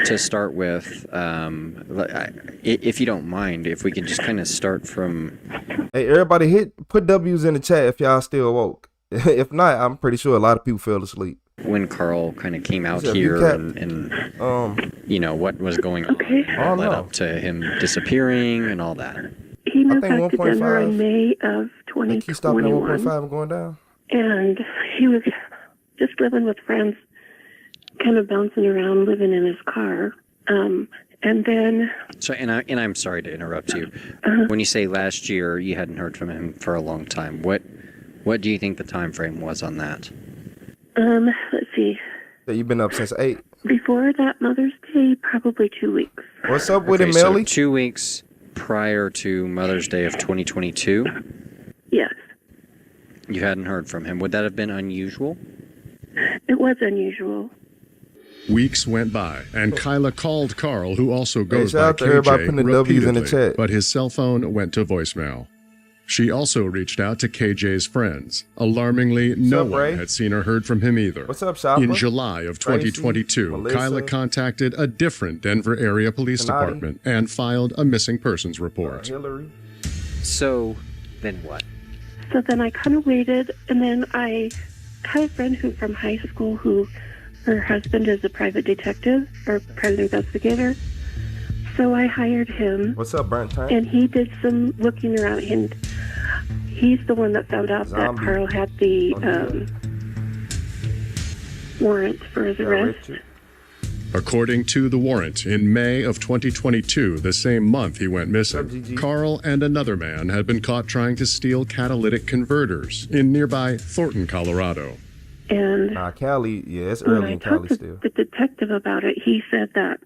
Speaker 12: To start with, if you don't mind, if we can just kind of start from...
Speaker 1: Hey, everybody put W's in the chat if y'all still woke. If not, I'm pretty sure a lot of people fell asleep.
Speaker 12: When Carl kind of came out here and you know, what was going on that led up to him disappearing and all that.
Speaker 18: He moved back to Denver in May of 2021.
Speaker 1: He stopped at 1.5 and going down?
Speaker 18: And he was just living with friends, kind of bouncing around, living in his car. And then...
Speaker 12: So, and I'm sorry to interrupt you. When you say last year, you hadn't heard from him for a long time. What do you think the time frame was on that?
Speaker 18: Let's see.
Speaker 1: So you've been up since 8.
Speaker 18: Before that Mother's Day, probably 2 weeks.
Speaker 1: What's up with
Speaker 12: Okay,
Speaker 1: it,
Speaker 12: so
Speaker 1: Millie?
Speaker 12: 2 weeks prior to Mother's Day of 2022?
Speaker 18: Yes.
Speaker 12: You hadn't heard from him. Would that have been unusual?
Speaker 18: It was unusual.
Speaker 14: Weeks went by, and Kyla called Carl, who also goes
Speaker 1: shout
Speaker 14: by
Speaker 1: out to everybody
Speaker 14: KJ,
Speaker 1: putting the W's in the
Speaker 14: repeatedly,
Speaker 1: chat.
Speaker 14: but his cell phone went to voicemail. She also reached out to KJ's friends. Alarmingly, no
Speaker 1: up,
Speaker 14: one
Speaker 1: Ray?
Speaker 14: had seen or heard from him either.
Speaker 1: What's up, Shopper?
Speaker 14: In July of
Speaker 1: Tracy,
Speaker 14: 2022,
Speaker 1: Melissa,
Speaker 14: Kyla contacted a different Denver area police
Speaker 1: Sonati.
Speaker 14: department and filed a missing persons report.
Speaker 1: Hillary.
Speaker 12: So, then what?
Speaker 18: So then I kind of waited, and then I had a friend who from high school who her husband is a private detective or private investigator. So I hired him.
Speaker 1: What's up, Burnt Time?
Speaker 18: And he did some looking around, and he's the one that found out that Carl had the warrant for his arrest.
Speaker 14: According to the warrant, in May of 2022, the same month he went missing, Carl and another man had been caught trying to steal catalytic converters in nearby Thornton, Colorado.
Speaker 18: And
Speaker 1: Cali, yeah, it's
Speaker 18: when
Speaker 1: early
Speaker 18: I
Speaker 1: in Cali
Speaker 18: talked to
Speaker 1: still.
Speaker 18: the detective about it, he said that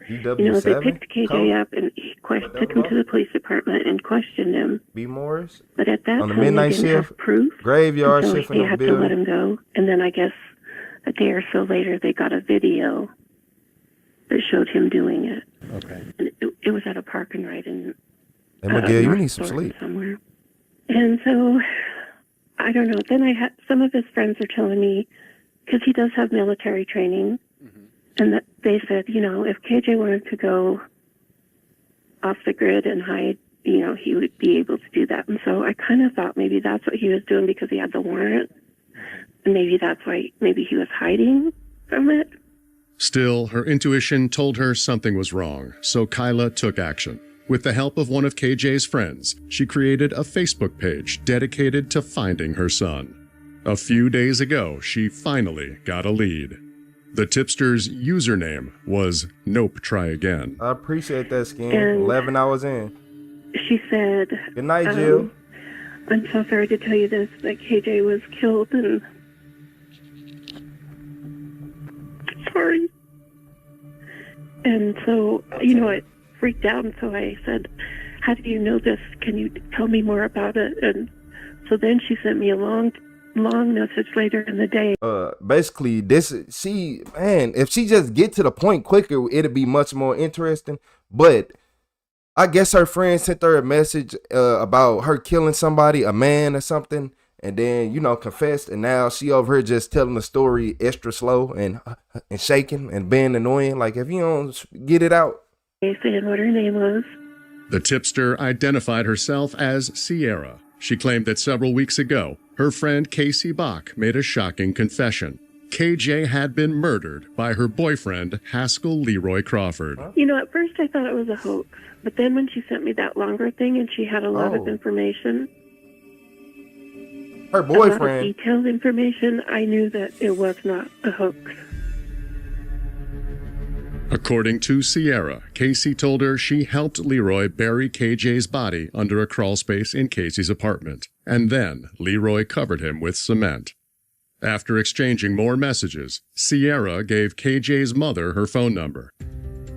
Speaker 1: DW7?
Speaker 18: they picked KJ up and he took him to the police department and questioned him.
Speaker 1: B. Morris?
Speaker 18: But at that
Speaker 1: On the
Speaker 18: time,
Speaker 1: midnight
Speaker 18: they didn't
Speaker 1: shift?
Speaker 18: have proof.
Speaker 1: Graveyard
Speaker 18: so
Speaker 1: shift in
Speaker 18: they
Speaker 1: the
Speaker 18: had to let
Speaker 1: building?
Speaker 18: him go. And then I guess a day or so later, they got a video that showed him doing it.
Speaker 12: Okay.
Speaker 18: And it was at a park and ride in
Speaker 1: Hey, Miguel, you
Speaker 18: North
Speaker 1: need some
Speaker 18: Thornton
Speaker 1: sleep.
Speaker 18: somewhere. And so, I don't know. Then I had some of his friends are telling me, because he does have military training, and that they said, if KJ wanted to go off the grid and hide, he would be able to do that. And so I kind of thought maybe that's what he was doing because he had the warrant. And maybe that's why maybe he was hiding from it.
Speaker 14: Still, her intuition told her something was wrong, so Kyla took action. With the help of one of KJ's friends, she created a Facebook page dedicated to finding her son. A few days ago, she finally got a lead. The tipster's username was Nope Try Again.
Speaker 1: I appreciate that, Skin.
Speaker 18: And
Speaker 1: 11 hours in.
Speaker 18: She said,
Speaker 1: Good night, Jill.
Speaker 18: I'm so sorry to tell you this, that KJ was killed and sorry. And so, I freaked out, and so I said, how do you know this? Can you tell me more about it? And so then she sent me a long message later in the day.
Speaker 1: Basically, if she just get to the point quicker, it'd be much more interesting. But I guess her friend sent her a message about her killing somebody, a man or something, and then, confessed, and now she over here just telling the story extra slow and shaking and being annoying. Like, if you don't get it out.
Speaker 18: Saying what her name was.
Speaker 14: The tipster identified herself as Sierra. She claimed that several weeks ago, her friend Casey Bach made a shocking confession. KJ had been murdered by her boyfriend, Haskell Leroy Crawford.
Speaker 18: At first I thought it was a hoax, but then when she sent me that longer thing and she had a lot of information,
Speaker 1: her
Speaker 18: a lot
Speaker 1: boyfriend,
Speaker 18: of detailed information, I knew that it was not a hoax.
Speaker 14: According to Sierra, Casey told her she helped Leroy bury KJ's body under a crawl space in Casey's apartment, and then Leroy covered him with cement. After exchanging more messages, Sierra gave KJ's mother her phone number.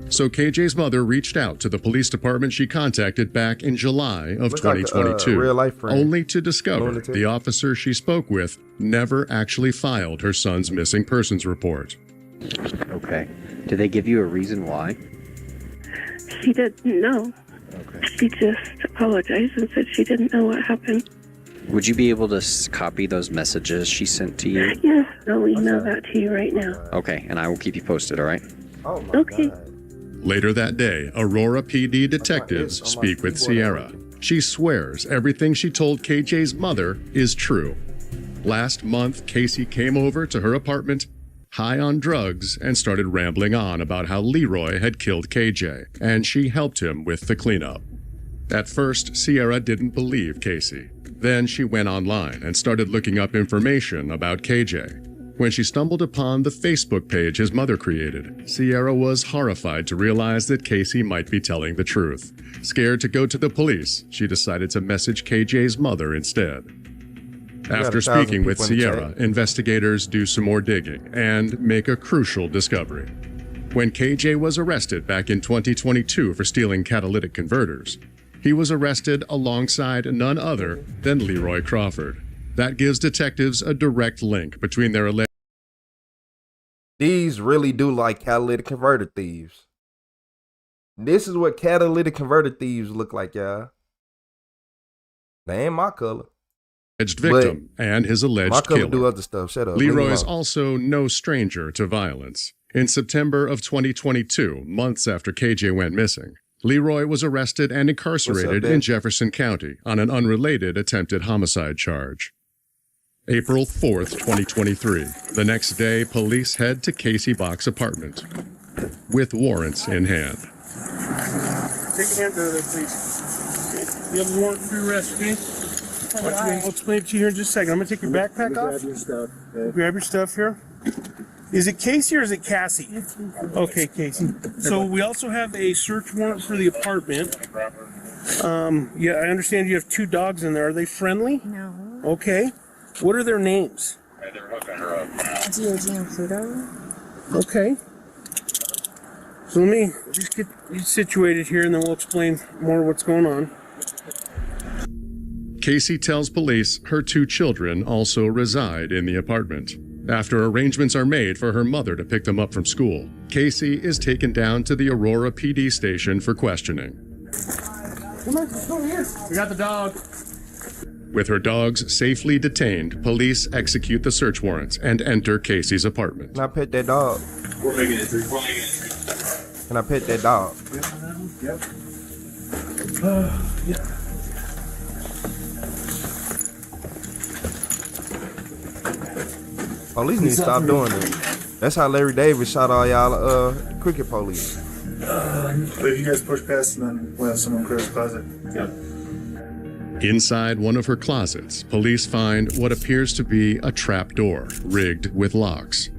Speaker 14: So KJ's mother reached out to the police department she contacted back in July of 2022,
Speaker 1: real-life friend.
Speaker 14: only to discover
Speaker 1: Lunatic.
Speaker 14: the officer she spoke with never actually filed her son's missing persons report.
Speaker 12: Okay. Did they give you a reason why?
Speaker 18: She didn't know.
Speaker 12: Okay.
Speaker 18: She just apologized and said she didn't know what happened.
Speaker 12: Would you be able to copy those messages she sent to you?
Speaker 18: Yes, I'll email that to you right now.
Speaker 12: Okay, and I will keep you posted, all right?
Speaker 1: Oh my
Speaker 18: Okay.
Speaker 1: God.
Speaker 14: Later that day, Aurora PD detectives speak with Sierra. She swears everything she told KJ's mother is true. Last month, Casey came over to her apartment high on drugs and started rambling on about how Leroy had killed KJ, and she helped him with the cleanup. At first, Sierra didn't believe Casey. Then she went online and started looking up information about KJ. When she stumbled upon the Facebook page his mother created, Sierra was horrified to realize that Casey might be telling the truth. Scared to go to the police, she decided to message KJ's mother instead. After speaking with Sierra, investigators do some more digging and make a crucial discovery. When KJ was arrested back in 2022 for stealing catalytic converters, he was arrested alongside none other than Leroy Crawford. That gives detectives a direct link between their alleged...
Speaker 1: These really do like catalytic converter thieves. This is what catalytic converter thieves look like, y'all. They ain't my color.
Speaker 14: Victim and his alleged killer.
Speaker 1: Do other stuff. Shut up.
Speaker 14: Leroy is also no stranger to violence. In September of 2022, months after KJ went missing, Leroy was arrested and incarcerated in Jefferson County on an unrelated attempted homicide charge. April 4th, 2023. The next day, police head to Casey Bach's apartment with warrants in hand.
Speaker 3: Take a hand there, please. You have a warrant for your arrest, okay? I'll explain it to you here in just a second. I'm going to take your backpack off. Grab your stuff. Okay. Grab your stuff here. Is it Casey or is it Cassie? Okay, Casey. So we also have a search warrant for the apartment. Yeah, I understand you have 2 dogs in there. Are they friendly?
Speaker 4: No.
Speaker 3: Okay. What are their names?
Speaker 4: They're hooking her up. Gigi and Pluto.
Speaker 3: Okay. So let me just get you situated here and then we'll explain more what's going on.
Speaker 14: Casey tells police her 2 children also reside in the apartment. After arrangements are made for her mother to pick them up from school, Casey is taken down to the Aurora PD station for questioning.
Speaker 3: Come on, come here. We got the dog.
Speaker 14: With her dogs safely detained, police execute the search warrants and enter Casey's apartment.
Speaker 1: Can I pet that dog?
Speaker 13: We're making it 3.
Speaker 1: Can I pet that dog?
Speaker 3: Yep. Yeah.
Speaker 1: Police need to stop doing it. That's how Larry Davis shot all y'all cricket police.
Speaker 13: But if you guys push past them, then we'll have someone clear the closet. Yep.
Speaker 14: Inside one of her closets, police find what appears to be a trap door rigged with locks.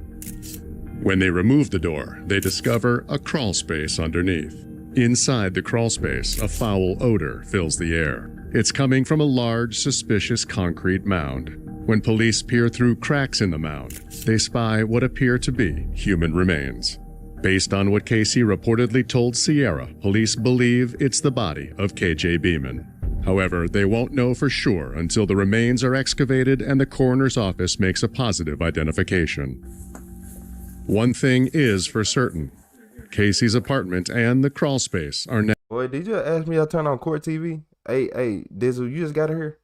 Speaker 14: When they remove the door, they discover a crawl space underneath. Inside the crawl space, a foul odor fills the air. It's coming from a large, suspicious concrete mound. When police peer through cracks in the mound, they spy what appear to be human remains. Based on what Casey reportedly told Sierra, police believe it's the body of KJ Beeman. However, they won't know for sure until the remains are excavated and the coroner's office makes a positive identification. One thing is for certain. Casey's apartment and the crawl space are now...
Speaker 1: Boy, did you ask me to turn on court TV? Hey, Dizzle, you just got here?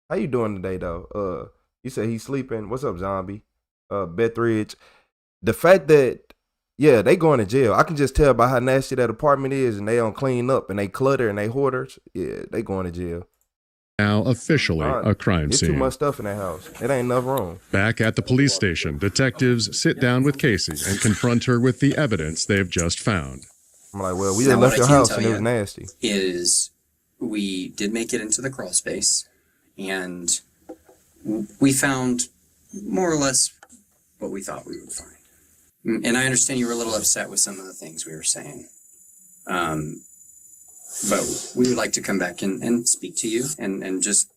Speaker 1: How you doing today, though? You said he's sleeping. What's up, zombie? Bethridge. The fact that, yeah, they going to jail. I can just tell by how nasty that apartment is, and they don't clean up, and they clutter, and they hoarders. Yeah, they going to jail.
Speaker 14: Now officially a crime scene.
Speaker 1: There's too much stuff in that house. It ain't enough room.
Speaker 14: Back at the police station, detectives sit down with Casey and confront her with the evidence they've just found.
Speaker 1: I'm like, well, we just left your house, and it was nasty.
Speaker 15: Is we did make it into the crawl space, and we found more or less what we thought we would find. And I understand you were a little upset with some of the things we were saying. But we would like to come back and speak to you and just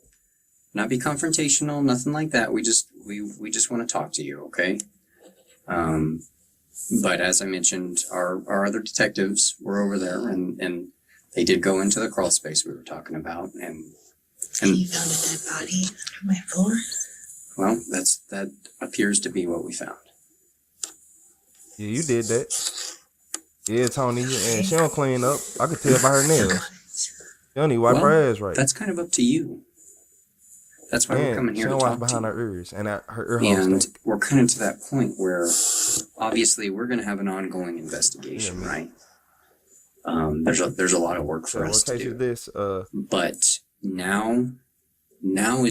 Speaker 15: not be confrontational, nothing like that. We just want to talk to you, okay? But as I mentioned, our other detectives were over there and they did go into the crawl space we were talking about and
Speaker 4: you found a dead body on my floor?
Speaker 15: Well, that appears to be what we found.
Speaker 1: Yeah, you did that. Yeah, Tony, and she don't clean up. I could tell by her nails. She don't even wipe her ass right.
Speaker 15: That's kind of up to you. That's why we're coming here to talk to you.
Speaker 1: She don't wipe behind her ears, and her ear holes
Speaker 15: And
Speaker 1: stink.
Speaker 15: we're kind of to that point where, obviously, we're going to have an ongoing investigation, right? There's a lot of work for us to do.
Speaker 1: This,
Speaker 15: but now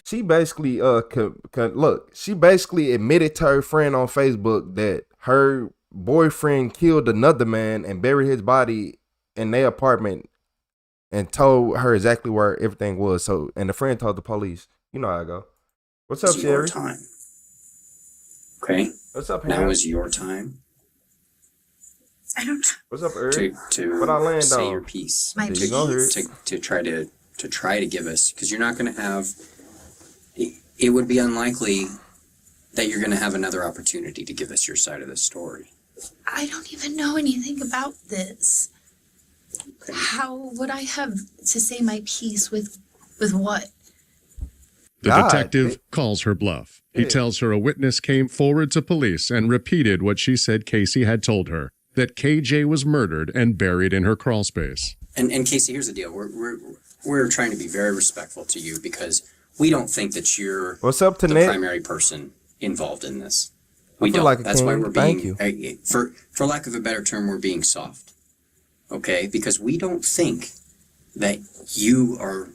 Speaker 1: she basically look. She basically admitted to her friend on Facebook that her boyfriend killed another man and buried his body in their apartment, and told her exactly where everything was. So, and the friend told the police. You know how I go. What's up, Sherry?
Speaker 15: It's your time. Okay.
Speaker 1: What's up,
Speaker 15: Now
Speaker 1: Harry?
Speaker 15: is your time.
Speaker 4: I don't.
Speaker 1: What's up, Eric?
Speaker 15: To
Speaker 1: what I land
Speaker 15: say
Speaker 1: on?
Speaker 15: your piece.
Speaker 4: My
Speaker 1: piece.
Speaker 15: To try to give us, because you're not going to have. it would be unlikely that you're going to have another opportunity to give us your side of the story.
Speaker 4: I don't even know anything about this. How would I have to say my piece with what?
Speaker 14: The detective calls her bluff. He tells her a witness came forward to police and repeated what she said Casey had told her, that KJ was murdered and buried in her crawl space.
Speaker 15: And Casey, here's the deal. We're trying to be very respectful to you because we don't think that you're the primary person involved in this. We don't.
Speaker 1: Like
Speaker 15: That's why we're being, for lack of a better term, we're being soft. Okay? Because we don't think that you are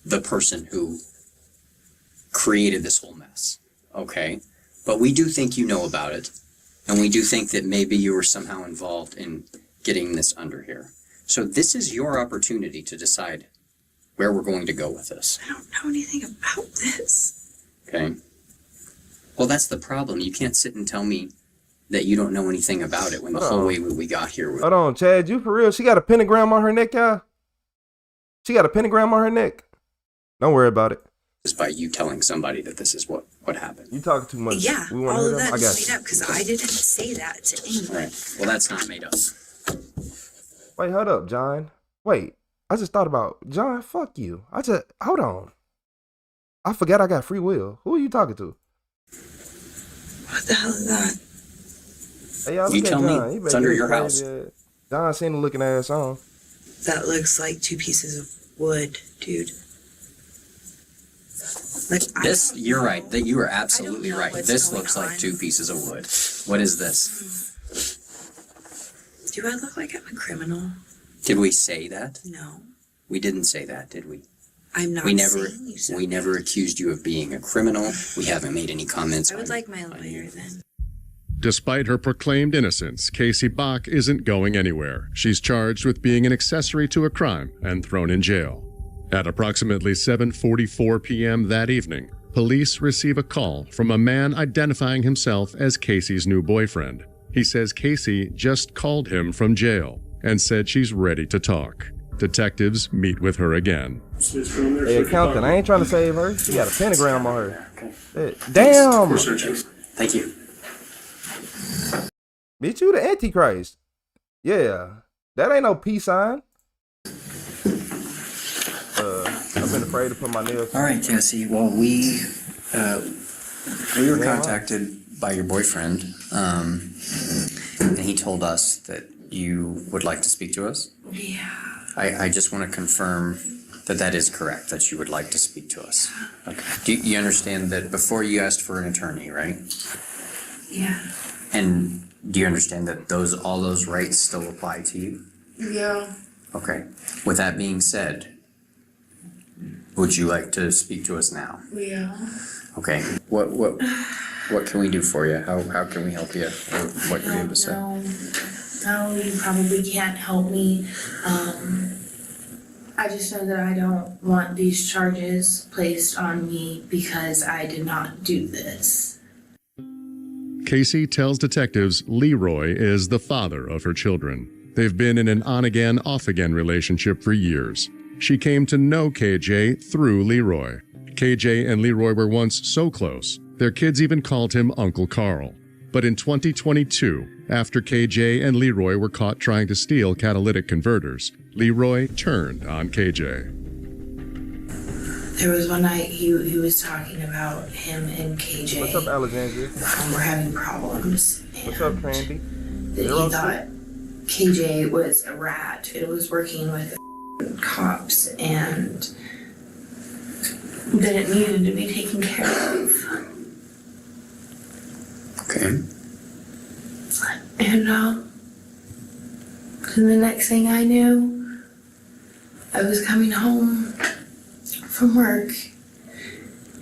Speaker 15: the person who created this whole mess. Okay? But we do think you know about it. And we do think that maybe you were somehow involved in getting this under here. So this is your opportunity to decide where we're going to go with this.
Speaker 4: I don't know anything about this.
Speaker 15: Okay? Well, that's the problem. You can't sit and tell me that you don't know anything about it when the whole way we got here.
Speaker 1: Hold on, Chad. You for real? She got a pentagram on her neck, y'all? She got a pentagram on her neck. Don't worry about it.
Speaker 15: Is by you telling somebody that this is what happened.
Speaker 1: You talking too much.
Speaker 4: Yeah,
Speaker 1: we
Speaker 4: all of
Speaker 1: that
Speaker 4: that's made up because I didn't say that to anyone.
Speaker 15: Right. Well, that's not made up.
Speaker 1: Wait, hold up, John. Wait, I just thought about John. Fuck you. Hold on. I forgot I got free will. Who are you talking to?
Speaker 4: What the hell is that?
Speaker 1: Hey, y'all,
Speaker 15: you tell me. It's under your house.
Speaker 1: John seen the looking ass on.
Speaker 4: That looks like 2 pieces of wood, dude. Like,
Speaker 15: this, you're right. That you are absolutely right. This looks like 2 pieces of wood. What is this?
Speaker 4: Do I look like I'm a criminal?
Speaker 15: Did we say that?
Speaker 4: No.
Speaker 15: We didn't say that, did we?
Speaker 4: I'm not
Speaker 15: saying you said We
Speaker 4: that.
Speaker 15: never accused you of being a criminal. We haven't made any comments
Speaker 4: I would like my lawyer then.
Speaker 14: Despite her proclaimed innocence, Casey Bach isn't going anywhere. She's charged with being an accessory to a crime and thrown in jail. At approximately 7:44 p.m. that evening, police receive a call from a man identifying himself as Casey's new boyfriend. He says Casey just called him from jail and said she's ready to talk. Detectives meet with her again.
Speaker 1: Hey, accountant, I ain't trying to save her. She got a pentagram on her. Hey, damn!
Speaker 15: Thank you.
Speaker 1: Bitch, you the Antichrist. Yeah, that ain't no peace sign. I've been afraid to put my nails.
Speaker 15: All right, Cassie. Well, we were contacted by your boyfriend, and he told us that you would like to speak to us.
Speaker 4: Yeah.
Speaker 15: I just want to confirm that that is correct, that you would like to speak to us. Okay. Do you understand that before you asked for an attorney, right?
Speaker 4: Yeah.
Speaker 15: And do you understand that all those rights still apply to you?
Speaker 4: Yeah.
Speaker 15: Okay. With that being said, would you like to speak to us now?
Speaker 4: Yeah.
Speaker 15: Okay. What can we do for you? How can we help you? Or what do you have to say?
Speaker 4: No, you probably can't help me. I just know that I don't want these charges placed on me because I did not do this.
Speaker 14: Casey tells detectives Leroy is the father of her children. They've been in an on-again, off-again relationship for years. She came to know KJ through Leroy. KJ and Leroy were once so close, their kids even called him Uncle Carl. But in 2022, after KJ and Leroy were caught trying to steal catalytic converters, Leroy turned on KJ.
Speaker 4: There was one night he was talking about him and KJ.
Speaker 1: What's up, Alexandria?
Speaker 4: We're having problems.
Speaker 1: What's up, Candy?
Speaker 4: That he thought KJ was a rat. It was working with cops and that it needed to be taken care of.
Speaker 15: Okay.
Speaker 4: And the next thing I knew, I was coming home from work.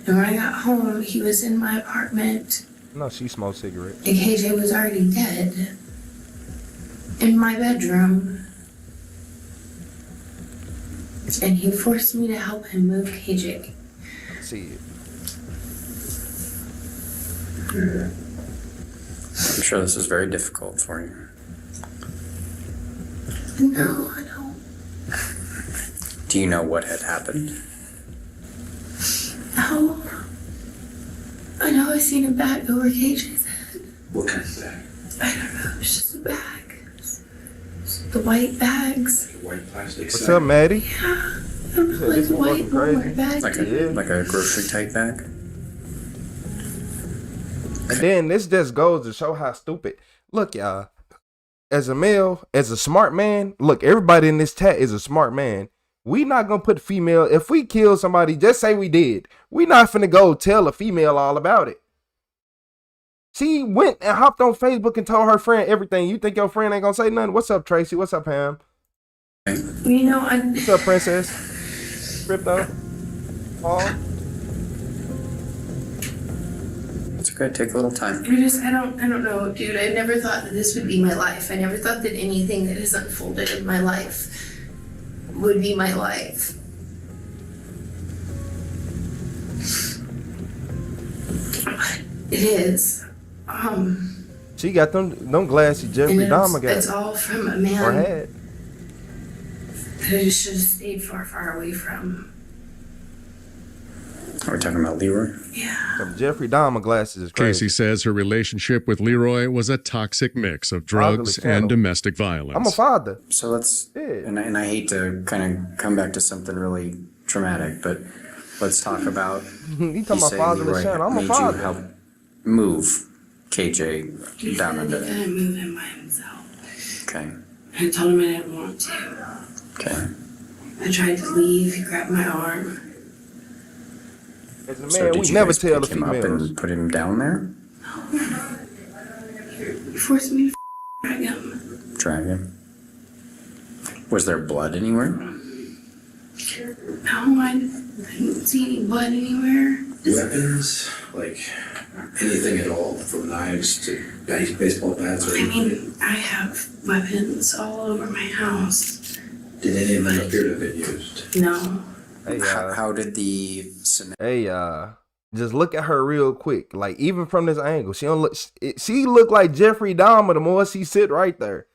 Speaker 4: And when I got home, he was in my apartment.
Speaker 1: No, she smoked cigarettes.
Speaker 4: And KJ was already dead. In my bedroom. And he forced me to help him move KJ.
Speaker 1: See it.
Speaker 15: I'm sure this is very difficult for you.
Speaker 4: No, I don't.
Speaker 15: Do you know what had happened?
Speaker 4: No. probably seen a bag over KJ's head.
Speaker 5: What kind of bag?
Speaker 4: I don't know. It's just a bag. The white bags.
Speaker 5: Like a white plastic
Speaker 1: What's
Speaker 5: sack?
Speaker 1: up, Maddie?
Speaker 4: Yeah. I don't know, like white Walmart bag.
Speaker 15: Like a grocery type bag.
Speaker 1: And then this just goes to show how stupid. Look, y'all. As a male, as a smart man, look, everybody in this chat is a smart man. We not gonna put female. If we kill somebody, just say we did. We not finna go tell a female all about it. She went and hopped on Facebook and told her friend everything. You think your friend ain't gonna say nothing? What's up, Tracy? What's up, Pam?
Speaker 4: You know,
Speaker 1: What's up, Princess? Crypto? Paul?
Speaker 15: It's okay. Take a little time.
Speaker 4: I don't know, dude. I never thought that this would be my life. I never thought that anything that has unfolded in my life would be my life. But it is.
Speaker 1: She got them glasses Jeffrey Dahmer got.
Speaker 4: It's all from a man
Speaker 1: Or had.
Speaker 4: that I just should have stayed far, far away from.
Speaker 15: Are we talking about Leroy?
Speaker 4: Yeah.
Speaker 1: Some Jeffrey Dahmer glasses is crazy.
Speaker 14: Casey says her relationship with Leroy was a toxic mix of drugs and domestic violence.
Speaker 1: I'm a father.
Speaker 15: So let's, and I hate to kind of come back to something really traumatic, but let's talk about.
Speaker 1: You talking about father and
Speaker 15: Leroy
Speaker 1: son? I'm a
Speaker 15: made
Speaker 1: father.
Speaker 15: You help move KJ down
Speaker 4: He
Speaker 15: into.
Speaker 4: couldn't move him by himself.
Speaker 15: Okay.
Speaker 4: I told him I didn't want to.
Speaker 15: Okay.
Speaker 4: I tried to leave. He grabbed my arm.
Speaker 1: As a man,
Speaker 15: So did
Speaker 1: we
Speaker 15: you
Speaker 1: never
Speaker 15: guys
Speaker 1: tell the
Speaker 15: pick him up
Speaker 1: females.
Speaker 15: and put him down there?
Speaker 4: He forced me to drag him.
Speaker 15: Drag him. Was there blood anywhere?
Speaker 4: No, I didn't see any blood anywhere.
Speaker 5: Weapons? Like anything at all? From knives to baseball bats or
Speaker 4: I
Speaker 5: anything?
Speaker 4: mean, I have weapons all over my house.
Speaker 5: Did any of them appear to have been used?
Speaker 4: No.
Speaker 1: Hey,
Speaker 15: how did the
Speaker 1: hey, just look at her real quick. Like, even from this angle, she don't look. She look like Jeffrey Dahmer the more she sit right there.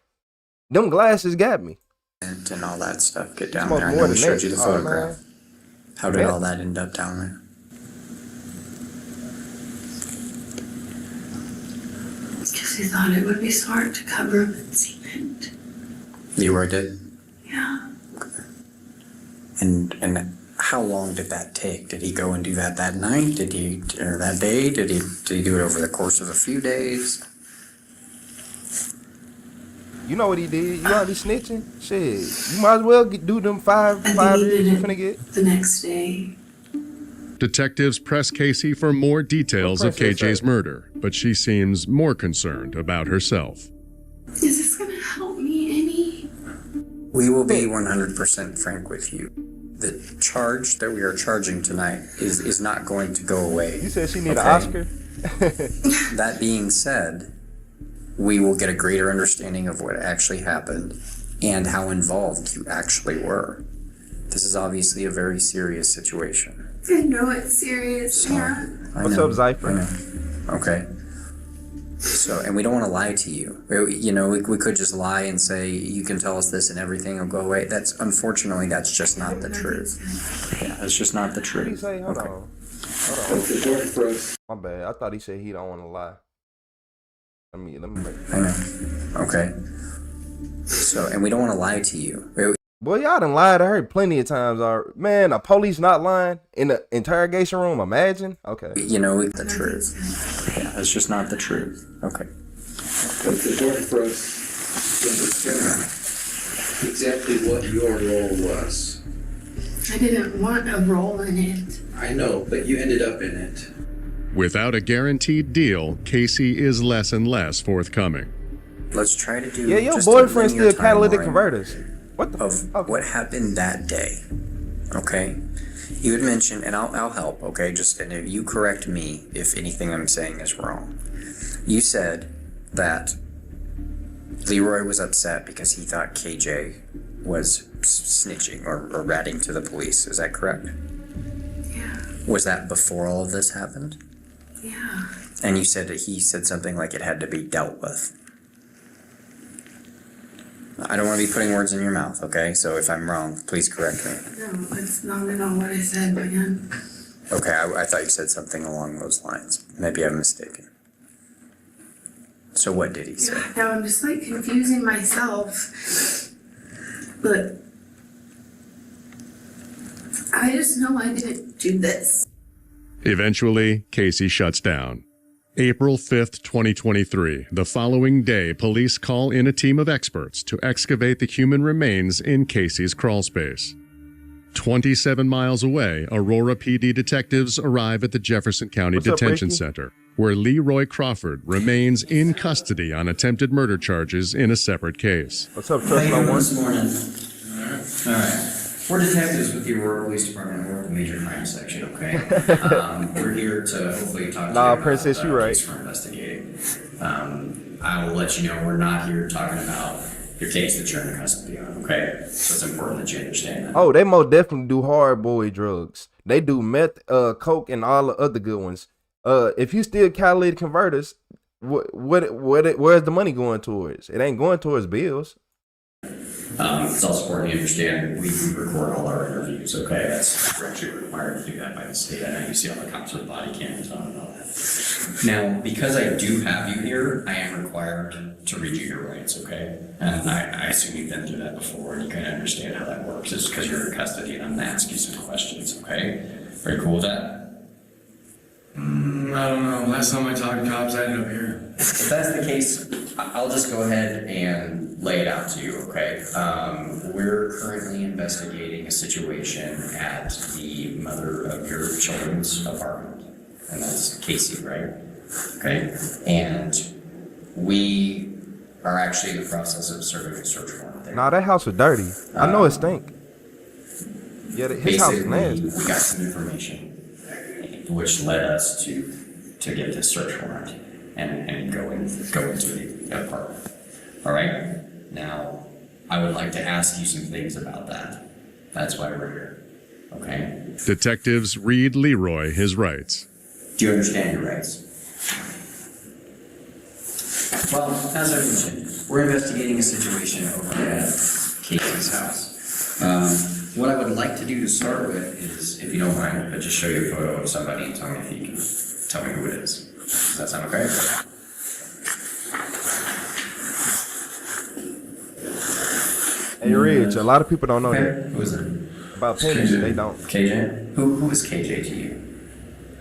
Speaker 1: Them glasses got me.
Speaker 15: And all that stuff get down
Speaker 1: Smoke
Speaker 15: there. I
Speaker 1: more
Speaker 15: know we
Speaker 1: than
Speaker 15: showed
Speaker 1: that.
Speaker 15: you the
Speaker 1: Oh,
Speaker 15: photograph.
Speaker 1: man.
Speaker 15: How did
Speaker 1: Man.
Speaker 15: all that end up down there?
Speaker 4: Because he thought it would be smart to cover him in cement.
Speaker 15: Leroy did?
Speaker 4: Yeah.
Speaker 15: And how long did that take? Did he go and do that night? Or that day? Did he do it over the course of a few days?
Speaker 1: You know what he did? You already snitching? Shit. You might as well do them five years you finna get.
Speaker 4: The next day.
Speaker 14: Detectives press Casey for more details of KJ's murder, but she seems more concerned about herself.
Speaker 4: Is this gonna help me any?
Speaker 15: We will be 100% frank with you. The charge that we are charging tonight is not going to go away.
Speaker 1: You said she need an Oscar?
Speaker 15: That being said, we will get a greater understanding of what actually happened and how involved you actually were. This is obviously a very serious situation.
Speaker 4: I know it's serious, yeah.
Speaker 1: What's up, Zypher?
Speaker 15: I know. Okay. So, and we don't want to lie to you. We could just lie and say, you can tell us this and everything will go away. Unfortunately, that's just not the truth. Yeah, that's just not the
Speaker 1: What did he
Speaker 15: truth.
Speaker 1: say? Hold on. Hold on. My bad. I thought he said he don't want to lie. Let me make
Speaker 15: I know. Okay. So, and we don't want to lie to you.
Speaker 1: Boy, y'all done lied to her plenty of times already. Man, a police not lying in the interrogation room, imagine? Okay.
Speaker 15: The truth. Yeah, that's just not the truth. Okay.
Speaker 5: It's important for us to understand exactly what your role was.
Speaker 4: I didn't want a role in it.
Speaker 5: I know, but you ended up in it.
Speaker 14: Without a guaranteed deal, Casey is less and less forthcoming.
Speaker 15: Let's try to do.
Speaker 1: Yeah, your
Speaker 15: just a
Speaker 1: boyfriend
Speaker 15: linear
Speaker 1: still catalytic
Speaker 15: timeline
Speaker 1: converters. What the
Speaker 15: of what happened that day? Okay, you had mentioned, and I'll help. Okay, and you correct me if anything I'm saying is wrong. You said that Leroy was upset because he thought KJ was snitching or ratting to the police. Is that correct?
Speaker 4: Yeah.
Speaker 15: Was that before all of this happened?
Speaker 4: Yeah.
Speaker 15: And you said that he said something like it had to be dealt with. I don't want to be putting words in your mouth, okay? So if I'm wrong, please correct me.
Speaker 4: No, it's not at all what I said, man.
Speaker 15: Okay, I thought you said something along those lines. Maybe I'm mistaken. So what did he say?
Speaker 4: Now I'm just like confusing myself. But I just know I didn't do this.
Speaker 14: Eventually, Casey shuts down. April 5th, 2023. The following day, police call in a team of experts to excavate the human remains in Casey's crawlspace. 27 miles away, Aurora PD detectives arrive at the Jefferson County Detention Center, where Leroy Crawford remains in custody on attempted murder charges in a separate case.
Speaker 1: What's up,
Speaker 15: How you doing
Speaker 1: Trust?
Speaker 15: this morning? All right. We're detectives with the Aurora Police Department. We're at the major crime section, okay? We're here to hopefully talk to you about
Speaker 1: Princess, you right.
Speaker 15: case we're investigating. I will let you know we're not here talking about your case that you're in custody on, okay? So it's important that you understand that.
Speaker 1: Oh, they most definitely do hard boy drugs. They do meth, coke, and all the other good ones. If you still catalytic converters, where's the money going towards? It ain't going towards bills.
Speaker 15: It's also important to understand we record all our interviews, okay? We're actually required to do that by the state. I know you see all the cops with body cameras on and all that. Now, because I do have you here, I am required to read you your rights, okay? And I assume you've been through that before and you kind of understand how that works. It's because you're in custody and I'm gonna ask you some questions, okay? Are you cool with that?
Speaker 16: I don't know. Last time I talked to cops, I ended up here.
Speaker 15: If that's the case, I'll just go ahead and lay it out to you, okay? We're currently investigating a situation at the mother of your children's apartment, and that's Casey, right? Okay, and we are actually in the process of serving a search warrant there.
Speaker 1: Nah, that house was dirty. I know it stink. Yeah, his house is nasty.
Speaker 15: We got some information which led us to get this search warrant and go into the apartment. All right. Now, I would like to ask you some things about that. That's why we're here. Okay.
Speaker 14: Detectives read Leroy his rights.
Speaker 15: Do you understand your rights? Well, as I mentioned, we're investigating a situation over at Casey's house. What I would like to do to start with is, if you don't mind, I'll just show you a photo of somebody and tell me if you can tell me who it is. Does that sound okay?
Speaker 1: Hey, Rich, a lot of people don't know that.
Speaker 15: Who is it?
Speaker 1: About pennies, they don't.
Speaker 15: KJ? Who is KJ to you?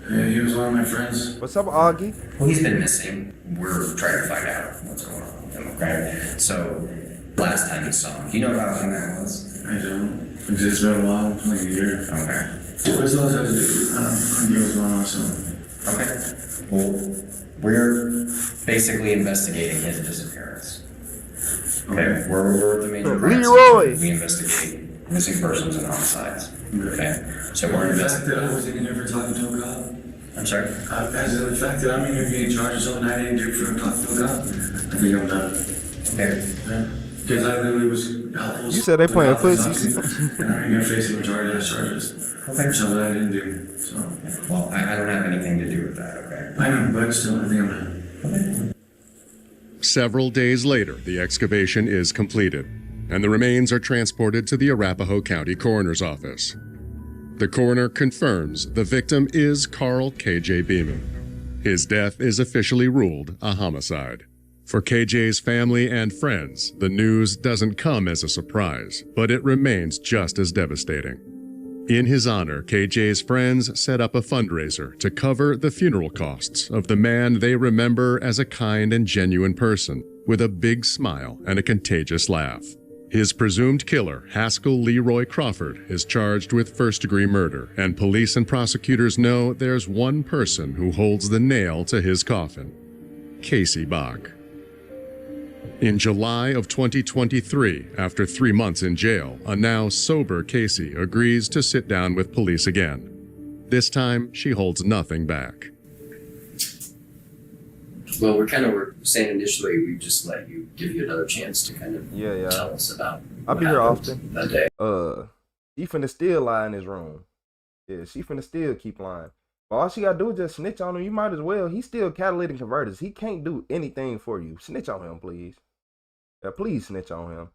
Speaker 16: Yeah, he was one of my friends.
Speaker 1: What's up, Augie?
Speaker 15: Well, he's been missing. We're trying to find out what's going on with him, okay? So, last time you saw him, do you know about when that was?
Speaker 16: I don't. It's been a while, like a year.
Speaker 15: Okay.
Speaker 16: What's all that to do? I knew what's going on, so.
Speaker 15: Okay. Well, we're basically investigating his disappearance. Okay. We're the major crime
Speaker 1: Leroy!
Speaker 15: scene. We investigate missing persons and homicides. Okay. So we're
Speaker 16: The fact that I
Speaker 15: investigating.
Speaker 16: wasn't even ever talking to a cop.
Speaker 15: I'm sorry?
Speaker 16: As in the fact that I'm even getting charged with something I didn't do for talking to a cop, I think I'm done.
Speaker 15: Okay.
Speaker 16: Because I literally was helpful.
Speaker 1: You said they playing pussy.
Speaker 16: And I'm gonna face the majority of the charges.
Speaker 15: Okay.
Speaker 16: For something I didn't do, so.
Speaker 15: Well, I don't have anything to do with that, okay?
Speaker 16: I know, but still, I think I'm done.
Speaker 14: Several days later, the excavation is completed, and the remains are transported to the Arapahoe County Coroner's Office. The coroner confirms the victim is Carl K.J. Beeman. His death is officially ruled a homicide. For KJ's family and friends, the news doesn't come as a surprise, but it remains just as devastating. In his honor, KJ's friends set up a fundraiser to cover the funeral costs of the man they remember as a kind and genuine person, with a big smile and a contagious laugh. His presumed killer, Haskell Leroy Crawford, is charged with first-degree murder, and police and prosecutors know there's one person who holds the nail to his coffin: Casey Bach. In July of 2023, after 3 months in jail, a now sober Casey agrees to sit down with police again. This time, she holds nothing back.
Speaker 15: Well, we're saying initially we just let you give you another chance to kind of tell us about.
Speaker 1: I'll be here often.
Speaker 15: That day.
Speaker 1: She finna still lie in his room. Yeah, she finna still keep lying. But all she gotta do is just snitch on him. You might as well. He's still catalytic converters. He can't do anything for you. Snitch on him, please. Yeah, please snitch on him.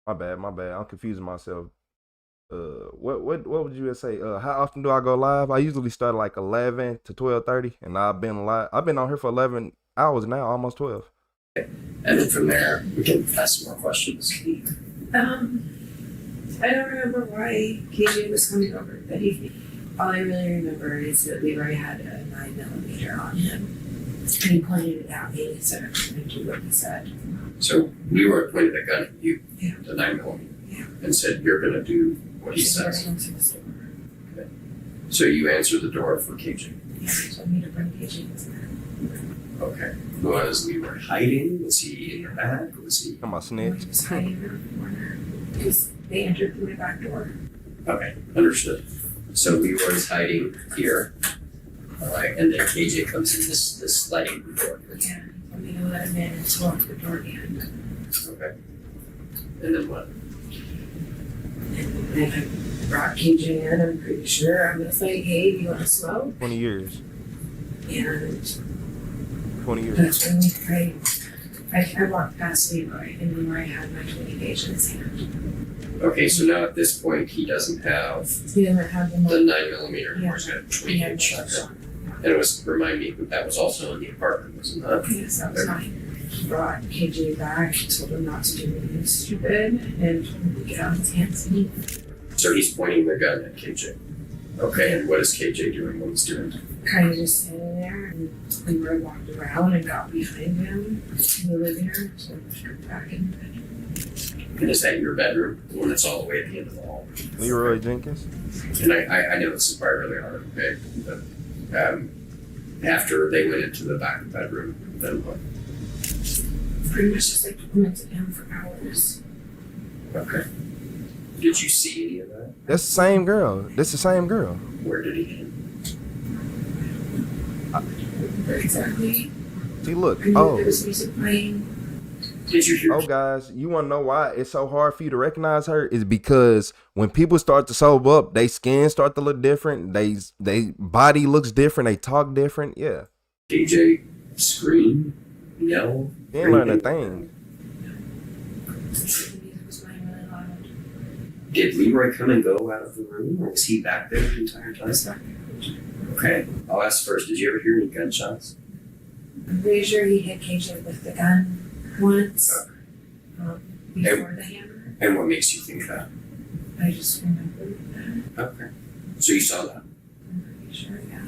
Speaker 1: My bad. I'm confusing myself. what would you say? How often do I go live? I usually start like 11 to 12:30, and I've been live. I've been on here for 11 hours now, almost 12.
Speaker 11: And then from there, we can ask some more questions.
Speaker 4: I don't remember why KJ was coming over that evening. All I really remember is that Leroy had a 9mm on him. And he pointed it at me and said, I'm going to do what he said.
Speaker 11: So Leroy pointed a gun at you, the 9mm, and said, you're going to do what he says. Okay. So you answered the door for KJ.
Speaker 4: Yeah, he told me to bring KJ inside.
Speaker 11: Okay. Was Leroy hiding? Was he in the back? Was he?
Speaker 1: Come on, snitch.
Speaker 4: He was hiding in the corner because they entered through my back door.
Speaker 11: Okay, understood. So Leroy's hiding here. All right, and then KJ comes in this sliding door.
Speaker 4: Yeah, he told me to let him in and to lock the door again.
Speaker 11: Okay. And then what?
Speaker 4: And then I brought KJ in, I'm pretty sure. I'm just like, hey, do you want to smoke?
Speaker 1: 20 years.
Speaker 4: And
Speaker 1: 20 years.
Speaker 4: that's when I walked past Leroy, and Leroy had my 20 gauge in his hand.
Speaker 11: Okay, so now at this point he doesn't have
Speaker 4: He didn't have the
Speaker 11: 9mm anymore.
Speaker 4: Yeah.
Speaker 11: He's got a 20 gauge shotgun. And it was, remind me, that was also in the apartment, wasn't that?
Speaker 4: Yes, that was mine. He brought KJ back, told him not to do anything stupid, and told him to get out of his hands and leave.
Speaker 11: So he's pointing the gun at KJ. Okay, and what is KJ doing when he's doing it?
Speaker 4: Kind of just standing there, and Leroy walked around and got behind him in the living room, so I just back in bed.
Speaker 11: And is that your bedroom? The one that's all the way at the end of the hall?
Speaker 1: Leroy Jenkins.
Speaker 11: And I know this is probably really hard, okay? But after they went into the back bedroom, then what?
Speaker 4: Pretty much just like tormented him for hours.
Speaker 11: Okay. Did you see any of that?
Speaker 1: That's the same girl. That's the same girl.
Speaker 11: Where did he hit?
Speaker 4: Exactly.
Speaker 1: See, look.
Speaker 4: I knew
Speaker 1: Oh.
Speaker 4: there was music playing.
Speaker 11: Did you hear?
Speaker 1: Oh, guys, you want to know why it's so hard for you to recognize her? Is because when people start to sober up, they skin start to look different. They body looks different. They talk different. Yeah.
Speaker 11: KJ scream, yell.
Speaker 1: They ain't learn a thing.
Speaker 11: Did Leroy come and go out of the room, or was he back there the entire time? Okay, I'll ask first. Did you ever hear any gunshots?
Speaker 4: I'm pretty sure he hit KJ with the gun once before the hammer.
Speaker 11: And what makes you think that?
Speaker 4: I just remember that.
Speaker 11: Okay. So you saw that?
Speaker 4: I'm pretty sure, yeah.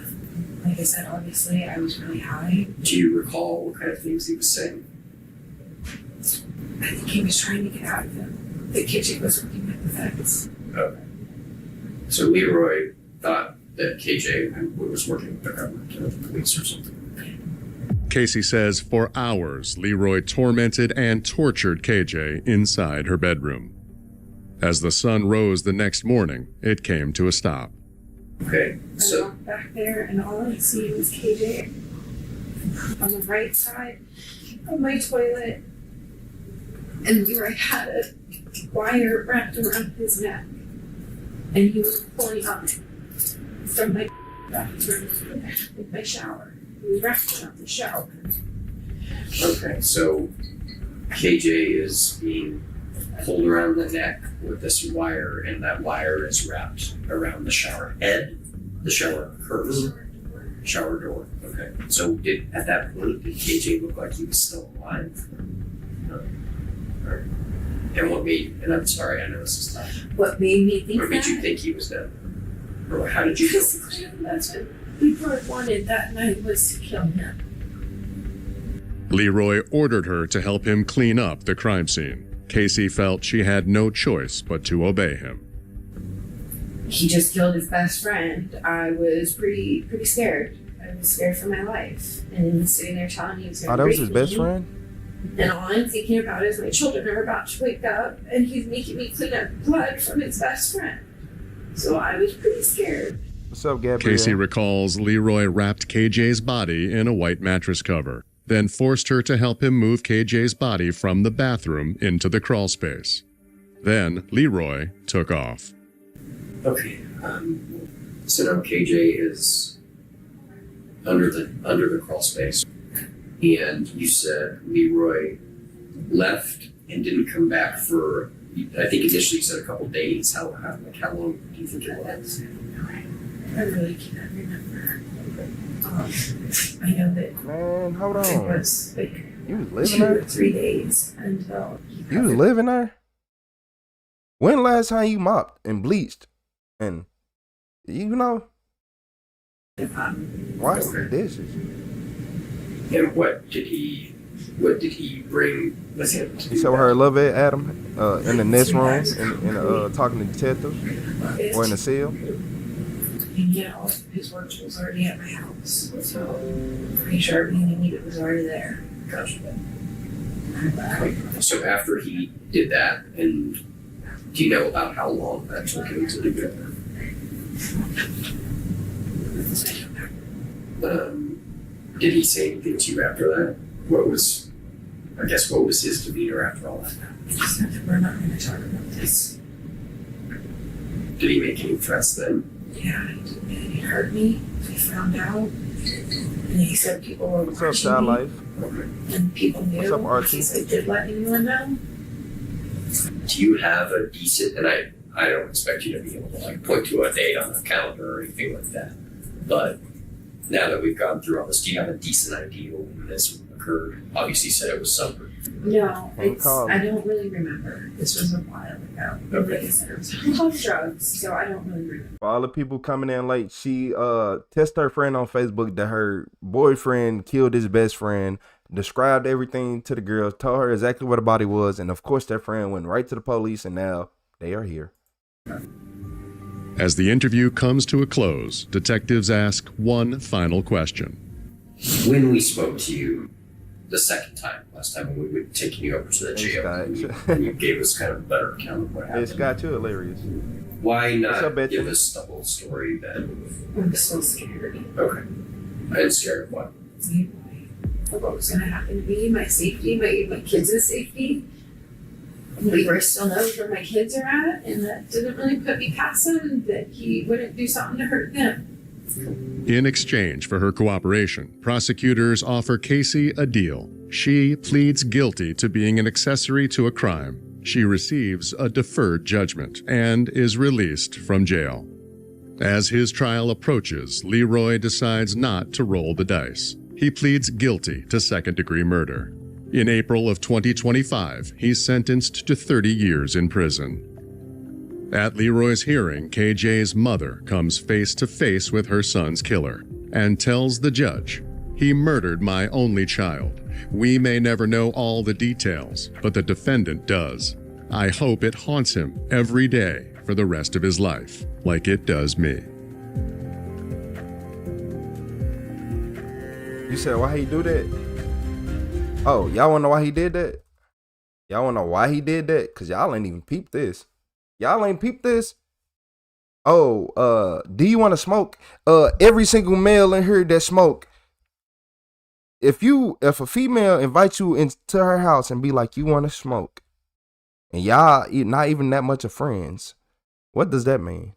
Speaker 4: Like I said, obviously, I was really high.
Speaker 11: Do you recall what kind of things he was saying?
Speaker 4: I think he was trying to get out of him. The KJ was working with the feds.
Speaker 11: Okay. So Leroy thought that KJ was working with the government or the police or something.
Speaker 14: Casey says for hours, Leroy tormented and tortured KJ inside her bedroom. As the sun rose the next morning, it came to a stop.
Speaker 11: Okay,
Speaker 4: I walked back there, and all I see was KJ on the right side of my toilet, and Leroy had a wire wrapped around his neck, and he was pulling on it from my bathroom with my shower. He was wrapped around the shower.
Speaker 11: Okay, so KJ is being pulled around the neck with this wire, and that wire is wrapped around the shower head, the shower curtain, shower door. Okay, so at that point, did KJ look like he was still alive? No. All right. And what made, and I'm sorry, I know this is tough.
Speaker 4: What made me think
Speaker 11: What made you think he was dead? Or how did you feel?
Speaker 4: That's what Leroy wanted that night, was to kill him.
Speaker 14: Leroy ordered her to help him clean up the crime scene. Casey felt she had no choice but to obey him.
Speaker 4: He just killed his best friend. I was pretty scared. I was scared for my life. And sitting there telling me he was going to
Speaker 1: Oh, that was
Speaker 4: rape
Speaker 1: his best
Speaker 4: me.
Speaker 1: friend?
Speaker 4: And all I'm thinking about is my children are about to wake up, and he's making me clean up blood from his best friend. So I was pretty scared.
Speaker 1: What's up, Gabrielle?
Speaker 14: Casey recalls Leroy wrapped KJ's body in a white mattress cover, then forced her to help him move KJ's body from the bathroom into the crawl space. Then Leroy took off.
Speaker 11: Okay, so now KJ is under the crawl space, and you said Leroy left and didn't come back for I think initially you said a couple days. How long do you think it was?
Speaker 4: I really can't remember. I know that
Speaker 1: Man, hold on.
Speaker 4: it was like
Speaker 1: You was living
Speaker 4: 2
Speaker 1: there?
Speaker 4: or 3 days until
Speaker 1: You was living there? When last time you mopped and bleached and washed the dishes?
Speaker 11: And what did he bring with him?
Speaker 1: You saw her a little bit, Adam, in the next room, in talking to detectives, or in the cell.
Speaker 4: And his work was already at my house, so I'm pretty sure everything he needed was already there.
Speaker 11: So after he did that, and do you know about how long that took him to do it? Did he say anything to you after that? What was his demeanor after all that?
Speaker 4: He just said that we're not going to talk about this.
Speaker 11: Did he make any threats then?
Speaker 4: Yeah, he hurt me. He found out. And he said people were
Speaker 1: What's up,
Speaker 4: watching
Speaker 1: Child
Speaker 4: me,
Speaker 1: Life?
Speaker 4: and people knew.
Speaker 1: What's up, Archie?
Speaker 4: He said, did let anyone know.
Speaker 11: Do you have a decent, and I don't expect you to be able to point to a date on the calendar or anything like that, but now that we've gone through all this, do you have a decent idea when this occurred? Obviously you said it was summer.
Speaker 4: No, I don't really remember. This was a while ago. Like I said, it was a lot of drugs, so I don't really remember.
Speaker 1: For all the people coming in late, she texted her friend on Facebook that her boyfriend killed his best friend, described everything to the girls, told her exactly what the body was, and of course their friend went right to the police, and now they are here.
Speaker 14: As the interview comes to a close, detectives ask one final question.
Speaker 11: When we spoke to you the second time, last time when we were taking you over to the jail, and you gave us kind of a better account of what happened.
Speaker 1: It's got you hilarious.
Speaker 11: Why not give us the whole story then?
Speaker 4: I'm so scared.
Speaker 11: Okay. I'm scared of what?
Speaker 4: Of what was going to happen to me, my safety, my kids' safety. I still know where my kids are at, and that didn't really put me past him, that he wouldn't do something to hurt them.
Speaker 14: In exchange for her cooperation, prosecutors offer Casey a deal. She pleads guilty to being an accessory to a crime. She receives a deferred judgment and is released from jail. As his trial approaches, Leroy decides not to roll the dice. He pleads guilty to second-degree murder. In April of 2025, he's sentenced to 30 years in prison. At Leroy's hearing, KJ's mother comes face to face with her son's killer and tells the judge, "He murdered my only child. We may never know all the details, but the defendant does. I hope it haunts him every day for the rest of his life, like it does me."
Speaker 1: You said why he do that? Oh, y'all wanna know why he did that? Y'all wanna know why he did that? Cause y'all ain't even peeped this. Y'all ain't peeped this? Oh, do you wanna smoke? Every single male in here that smoke, if a female invites you into her house and be like, you wanna smoke, and y'all not even that much of friends, what does that mean?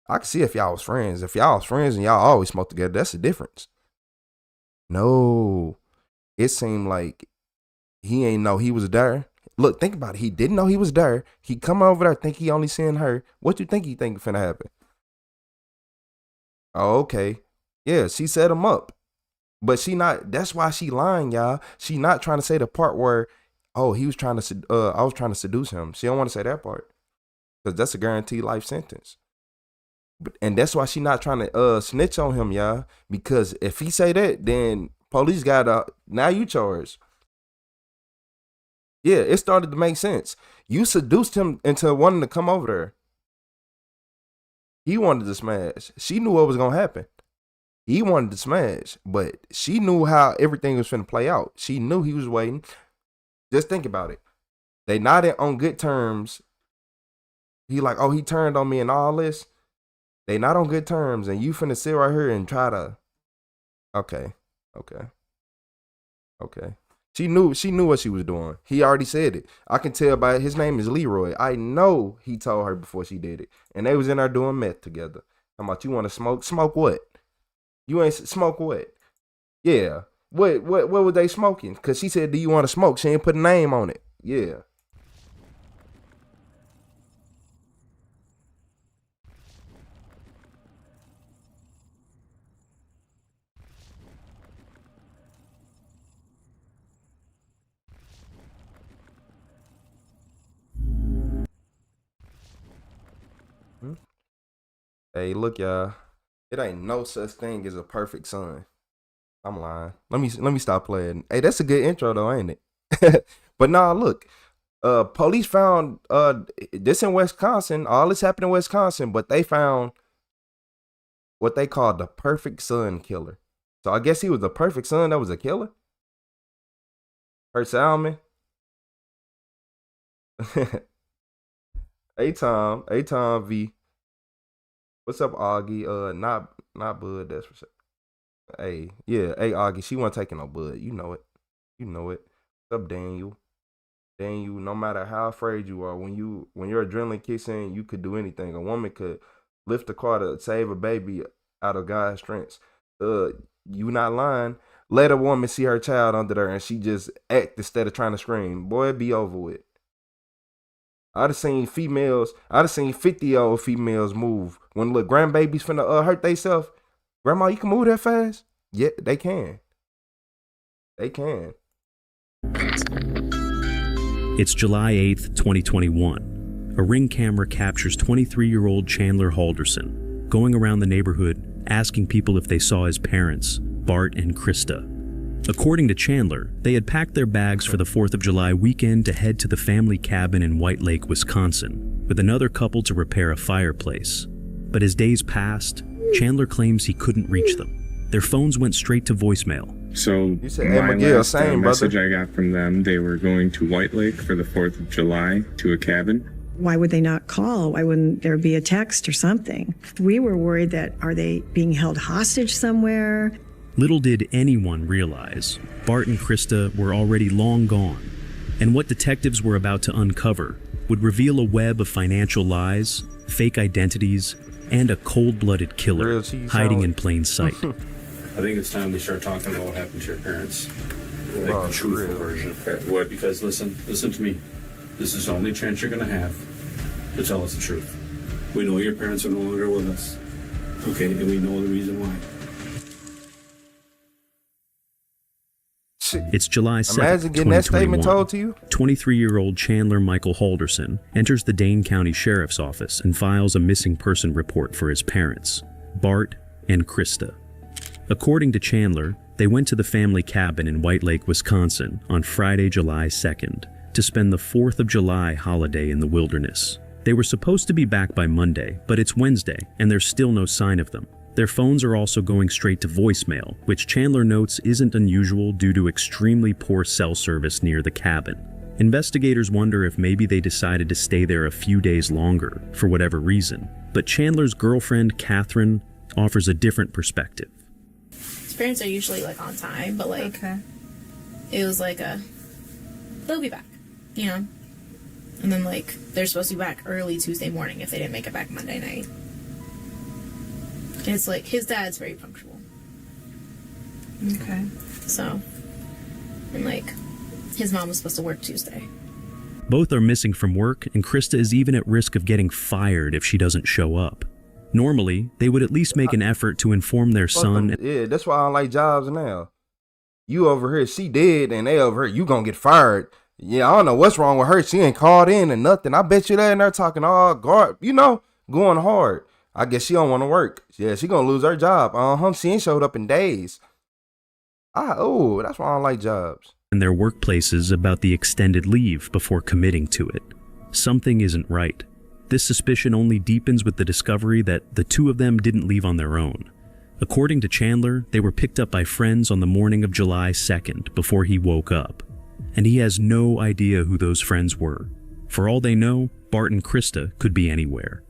Speaker 1: I can see if y'all was friends. If y'all was friends and y'all always smoke together, that's the difference. No. It seemed like he ain't know he was there. Look, think about it. He didn't know he was there. He come over there, think he only seeing her. What you think he think finna happen? Oh, okay. Yeah, she set him up. But she not, that's why she lying, y'all. She not trying to say the part where, oh, he was trying to, I was trying to seduce him. She don't want to say that part. Because that's a guaranteed life sentence. And that's why she not trying to snitch on him, y'all. Because if he say that, then police got now you charged. Yeah, it started to make sense. You seduced him into wanting to come over there. He wanted to smash. She knew what was gonna happen. He wanted to smash, but she knew how everything was finna play out. She knew he was waiting. Just think about it. They not on good terms. He like, oh, he turned on me and all this. They not on good terms, and you finna sit right here and try to. Okay. She knew what she was doing. He already said it. I can tell by his name is Leroy. I know he told her before she did it. And they was in there doing meth together. Talking about, you want to smoke? Smoke what? You ain't smoke what? Yeah. What were they smoking? Because she said, do you want to smoke? She ain't put a name on it. Yeah. Hey, look, y'all. It ain't no such thing as a perfect son. I'm lying. Let me stop playing. Hey, that's a good intro though, ain't it? But nah, look. Police found this in Wisconsin. All this happened in Wisconsin, but they found what they called the perfect son killer. So I guess he was the perfect son that was a killer. Her Salmon. A-Tom V. What's up, Augie? Not Bud, that's for sure. Hey, yeah, hey Augie, she wasn't taking no Bud. You know it. What's up, Daniel? Daniel, no matter how afraid you are, when your adrenaline kicks in, you could do anything. A woman could lift a car to save a baby out of God's strength. You not lying. Let a woman see her child under there and she just act instead of trying to scream. Boy, it be over with. I'd have seen 50-year-old females move. When little grandbabies finna hurt theyself. Grandma, you can move that fast? Yeah, they can. They can.
Speaker 6: It's July 8th, 2021. A Ring camera captures 23-year-old Chandler Halderson going around the neighborhood asking people if they saw his parents, Bart and Krista. According to Chandler, they had packed their bags for the 4th of July weekend to head to the family cabin in White Lake, Wisconsin, with another couple to repair a fireplace. But as days passed, Chandler claims he couldn't reach them. Their phones went straight to voicemail.
Speaker 21: So
Speaker 1: You said,
Speaker 21: my
Speaker 1: hey, McGill,
Speaker 21: last
Speaker 1: same,
Speaker 21: message
Speaker 1: brother.
Speaker 21: I got from them, they were going to White Lake for the 4th of July to a cabin.
Speaker 20: Why would they not call? Why wouldn't there be a text or something? We were worried that, are they being held hostage somewhere?
Speaker 6: Little did anyone realize, Bart and Krista were already long gone, and what detectives were about to uncover would reveal a web of financial lies, fake identities, and a cold-blooded killer hiding in plain sight.
Speaker 22: I think it's time we start talking about what happened to your parents. Like the truthful version. What? Because listen to me. This is the only chance you're gonna have to tell us the truth. We know your parents are no longer with us. Okay, and we know the reason why.
Speaker 6: It's July 7th,
Speaker 1: Imagine getting that statement
Speaker 6: 2021.
Speaker 1: told to you.
Speaker 6: 23-year-old Chandler Michael Halderson enters the Dane County Sheriff's Office and files a missing person report for his parents, Bart and Krista. According to Chandler, they went to the family cabin in White Lake, Wisconsin on Friday, July 2nd to spend the 4th of July holiday in the wilderness. They were supposed to be back by Monday, but it's Wednesday and there's still no sign of them. Their phones are also going straight to voicemail, which Chandler notes isn't unusual due to extremely poor cell service near the cabin. Investigators wonder if maybe they decided to stay there a few days longer for whatever reason, but Chandler's girlfriend, Catherine, offers a different perspective.
Speaker 23: His parents are usually like on time, but like it was like they'll be back, you know? And then like they're supposed to be back early Tuesday morning if they didn't make it back Monday night. And it's like his dad's very punctual.
Speaker 20: Okay.
Speaker 23: So, and like his mom was supposed to work Tuesday.
Speaker 6: Both are missing from work, and Krista is even at risk of getting fired if she doesn't show up. Normally, they would at least make an effort to inform their son.
Speaker 1: Yeah, that's why I don't like jobs now. You over here, she dead, and they over here, you gonna get fired. Yeah, I don't know what's wrong with her. She ain't called in and nothing. I bet you they're talking all guard, going hard. I guess she don't want to work. Yeah, she gonna lose her job. She ain't showed up in days. That's why I don't like jobs.
Speaker 6: In their workplaces about the extended leave before committing to it. Something isn't right. This suspicion only deepens with the discovery that the two of them didn't leave on their own. According to Chandler, they were picked up by friends on the morning of July 2nd before he woke up. And he has no idea who those friends were. For all they know, Bart and Krista could be anywhere.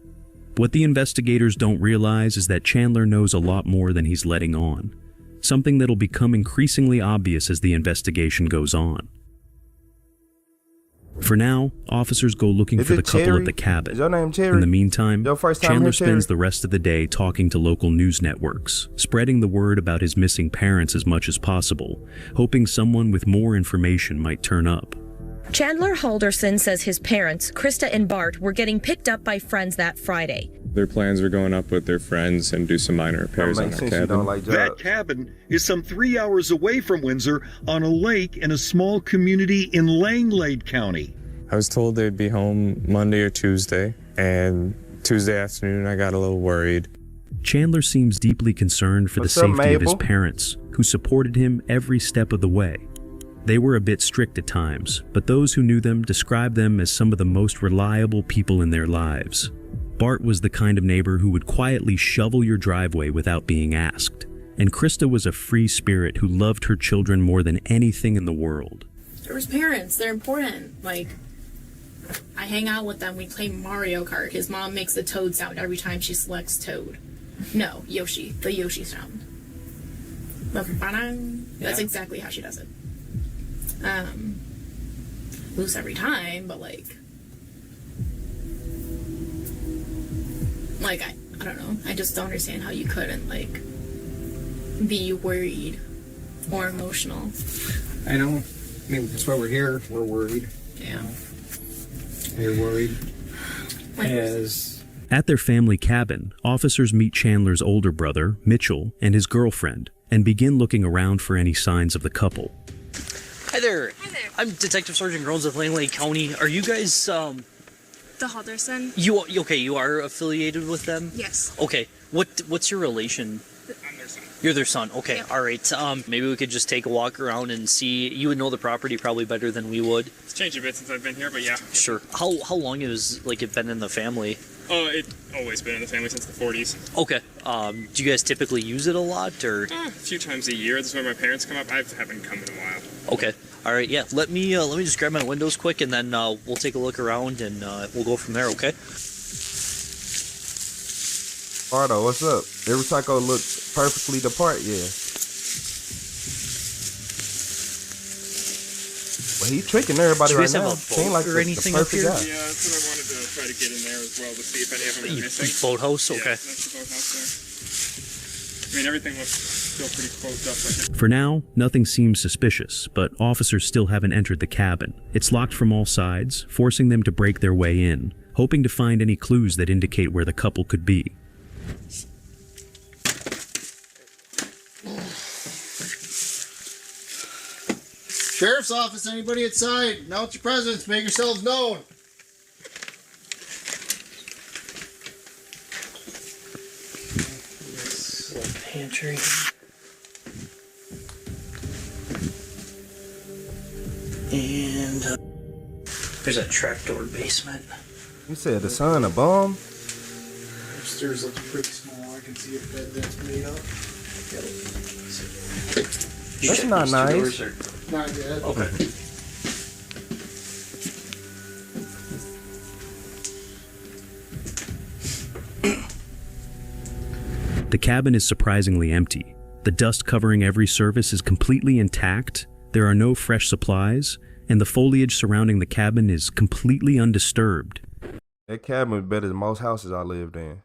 Speaker 6: What the investigators don't realize is that Chandler knows a lot more than he's letting on. Something that'll become increasingly obvious as the investigation goes on. For now, officers go looking for the couple at the cabin.
Speaker 1: Is your name Cherry?
Speaker 6: In the meantime, Chandler
Speaker 1: here,
Speaker 6: spends the rest of the day talking to local news networks, spreading the word about his missing parents as much as possible, hoping someone with more information might turn up.
Speaker 24: Chandler Halderson says his parents, Krista and Bart, were getting picked up by friends that Friday.
Speaker 21: Their plans were going up with their friends and do some minor repairs on their cabin.
Speaker 25: That cabin is some 3 hours away from Windsor on a lake in a small community in Langlade County.
Speaker 21: I was told they'd be home Monday or Tuesday, and
Speaker 2: Tuesday afternoon, I got a little worried.
Speaker 6: Chandler seems deeply concerned for
Speaker 1: What's
Speaker 6: the
Speaker 1: up,
Speaker 6: safety of his
Speaker 1: Mabel?
Speaker 6: parents, who supported him every step of the way. They were a bit strict at times, but those who knew them described them as some of the most reliable people in their lives. Bart was the kind of neighbor who would quietly shovel your driveway without being asked, and Krista was a free spirit who loved her children more than anything in the world.
Speaker 23: There's parents, they're important. Like, I hang out with them, we play Mario Kart. His mom makes the Toad sound every time she selects Toad. No, Yoshi, the Yoshi sound. That's exactly how she does it. Loose every time, but like I don't know. I just don't understand how you couldn't like be worried or emotional.
Speaker 16: I know. I mean, that's why we're here. We're worried.
Speaker 23: Yeah.
Speaker 16: You're worried. As
Speaker 6: At their family cabin, officers meet Chandler's older brother, Mitchell, and his girlfriend, and begin looking around for any signs of the couple.
Speaker 7: Hi there. Hi there. I'm Detective Sergeant Grones with Langley County. Are you guys,
Speaker 9: The Halderson?
Speaker 7: You are affiliated with them?
Speaker 9: Yes.
Speaker 7: Okay. What's your relation?
Speaker 9: I'm their son.
Speaker 7: You're their son. Okay.
Speaker 9: Yep.
Speaker 7: All right. Maybe we could just take a walk around and see. You would know the property probably better than we would.
Speaker 9: It's changed a bit since I've been here, but yeah.
Speaker 7: Sure. How long has it been in the family?
Speaker 9: It's always been in the family since the 40s.
Speaker 7: Okay. Do you guys typically use it a lot, or?
Speaker 9: A few times a year. This is when my parents come up. I haven't come in a while.
Speaker 7: Okay. All right. Yeah. Let me just grab my windows quick, and then we'll take a look around, and we'll go from there. Okay.
Speaker 1: Ardo, what's up? Every taco looks perfectly the part, yeah. Well, he's tricking everybody
Speaker 7: Do you
Speaker 1: right
Speaker 7: guys have
Speaker 1: now.
Speaker 7: a boat
Speaker 1: Seem like
Speaker 7: or
Speaker 1: the
Speaker 7: anything up
Speaker 1: perfect
Speaker 7: here?
Speaker 1: guy.
Speaker 9: Yeah, that's what I wanted to try to get in there as well to see if any of them are missing.
Speaker 7: Boathouse? Okay.
Speaker 9: Yeah, that's the boathouse there. I mean, everything looks still pretty closed up.
Speaker 6: For now, nothing seems suspicious, but officers still haven't entered the cabin. It's locked from all sides, forcing them to break their way in, hoping to find any clues that indicate where the couple could be.
Speaker 10: Sheriff's office, anybody outside? Announce your presence, make yourselves known.
Speaker 7: Pantry. And there's a trapdoor basement.
Speaker 1: You said the son a bum?
Speaker 10: Upstairs looks pretty small. I can see a bed that's made up.
Speaker 1: That's not nice.
Speaker 10: Not yet.
Speaker 7: Okay.
Speaker 6: The cabin is surprisingly empty. The dust covering every surface is completely intact, there are no fresh supplies, and the foliage surrounding the cabin is completely undisturbed.
Speaker 1: That cabin is better than most houses I lived in.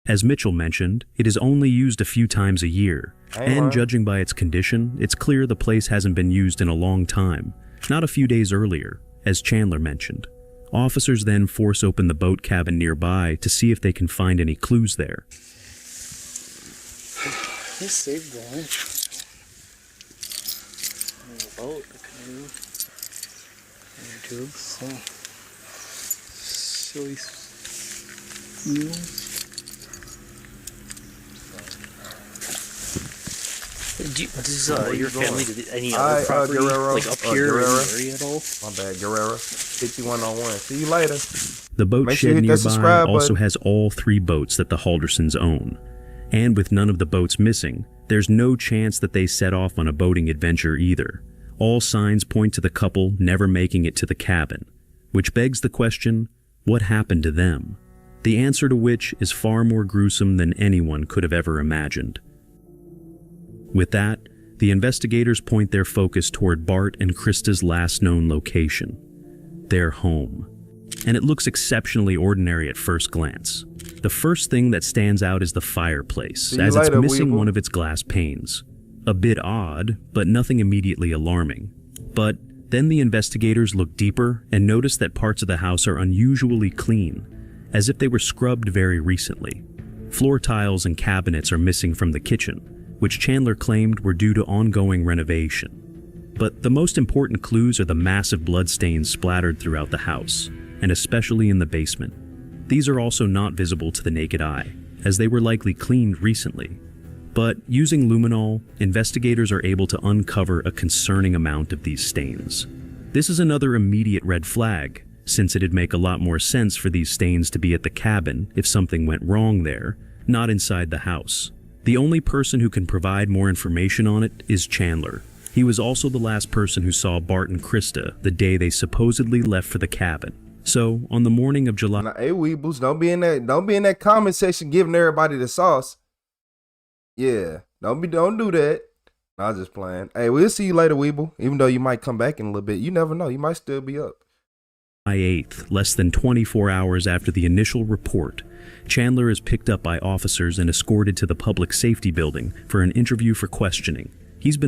Speaker 6: As Mitchell mentioned, it is only used a few times a year,
Speaker 1: Hey,
Speaker 6: and
Speaker 1: man.
Speaker 6: judging by its condition, it's clear the place hasn't been used in a long time, not a few days earlier, as Chandler mentioned. Officers then force open the boat cabin nearby to see if they can find any clues there.
Speaker 16: This saved the life. A boat, a canoe, and a tube. So silly mules.
Speaker 7: Does your family do any other property
Speaker 1: Guerrero,
Speaker 7: like up here in
Speaker 1: Guerrero.
Speaker 7: the area at all?
Speaker 1: My bad, Guerrero. 5101. See you later.
Speaker 6: The boat
Speaker 1: Make sure you
Speaker 6: shed
Speaker 1: hit that
Speaker 6: nearby
Speaker 1: subscribe
Speaker 6: also
Speaker 1: button.
Speaker 6: has all 3 boats that the Haldersons own. And with none of the boats missing, there's no chance that they set off on a boating adventure either. All signs point to the couple never making it to the cabin, which begs the question, what happened to them? The answer to which is far more gruesome than anyone could have ever imagined. With that, the investigators point their focus toward Bart and Krista's last known location, their home. And it looks exceptionally ordinary at first glance. The first thing that stands out is the fireplace,
Speaker 1: See you
Speaker 6: as it's
Speaker 1: later,
Speaker 6: missing
Speaker 1: Weeble.
Speaker 6: one of its glass panes. A bit odd, but nothing immediately alarming. But then the investigators look deeper and notice that parts of the house are unusually clean, as if they were scrubbed very recently. Floor tiles and cabinets are missing from the kitchen, which Chandler claimed were due to ongoing renovation. But the most important clues are the massive bloodstains splattered throughout the house, and especially in the basement. These are also not visible to the naked eye, as they were likely cleaned recently. But using luminol, investigators are able to uncover a concerning amount of these stains. This is another immediate red flag, since it'd make a lot more sense for these stains to be at the cabin if something went wrong there, not inside the house. The only person who can provide more information on it is Chandler. He was also the last person who saw Bart and Krista the day they supposedly left for the cabin. So, on the morning of July...
Speaker 1: Now, hey, Weebles, don't be in that comment section giving everybody the sauce. Yeah, don't do that. I was just playing. Hey, we'll see you later, Weeble. Even though you might come back in a little bit, you never know. You might still be up.
Speaker 6: July 8th, less than 24 hours after the initial report, Chandler is picked up by officers and escorted to the public safety building for an interview for questioning. He's been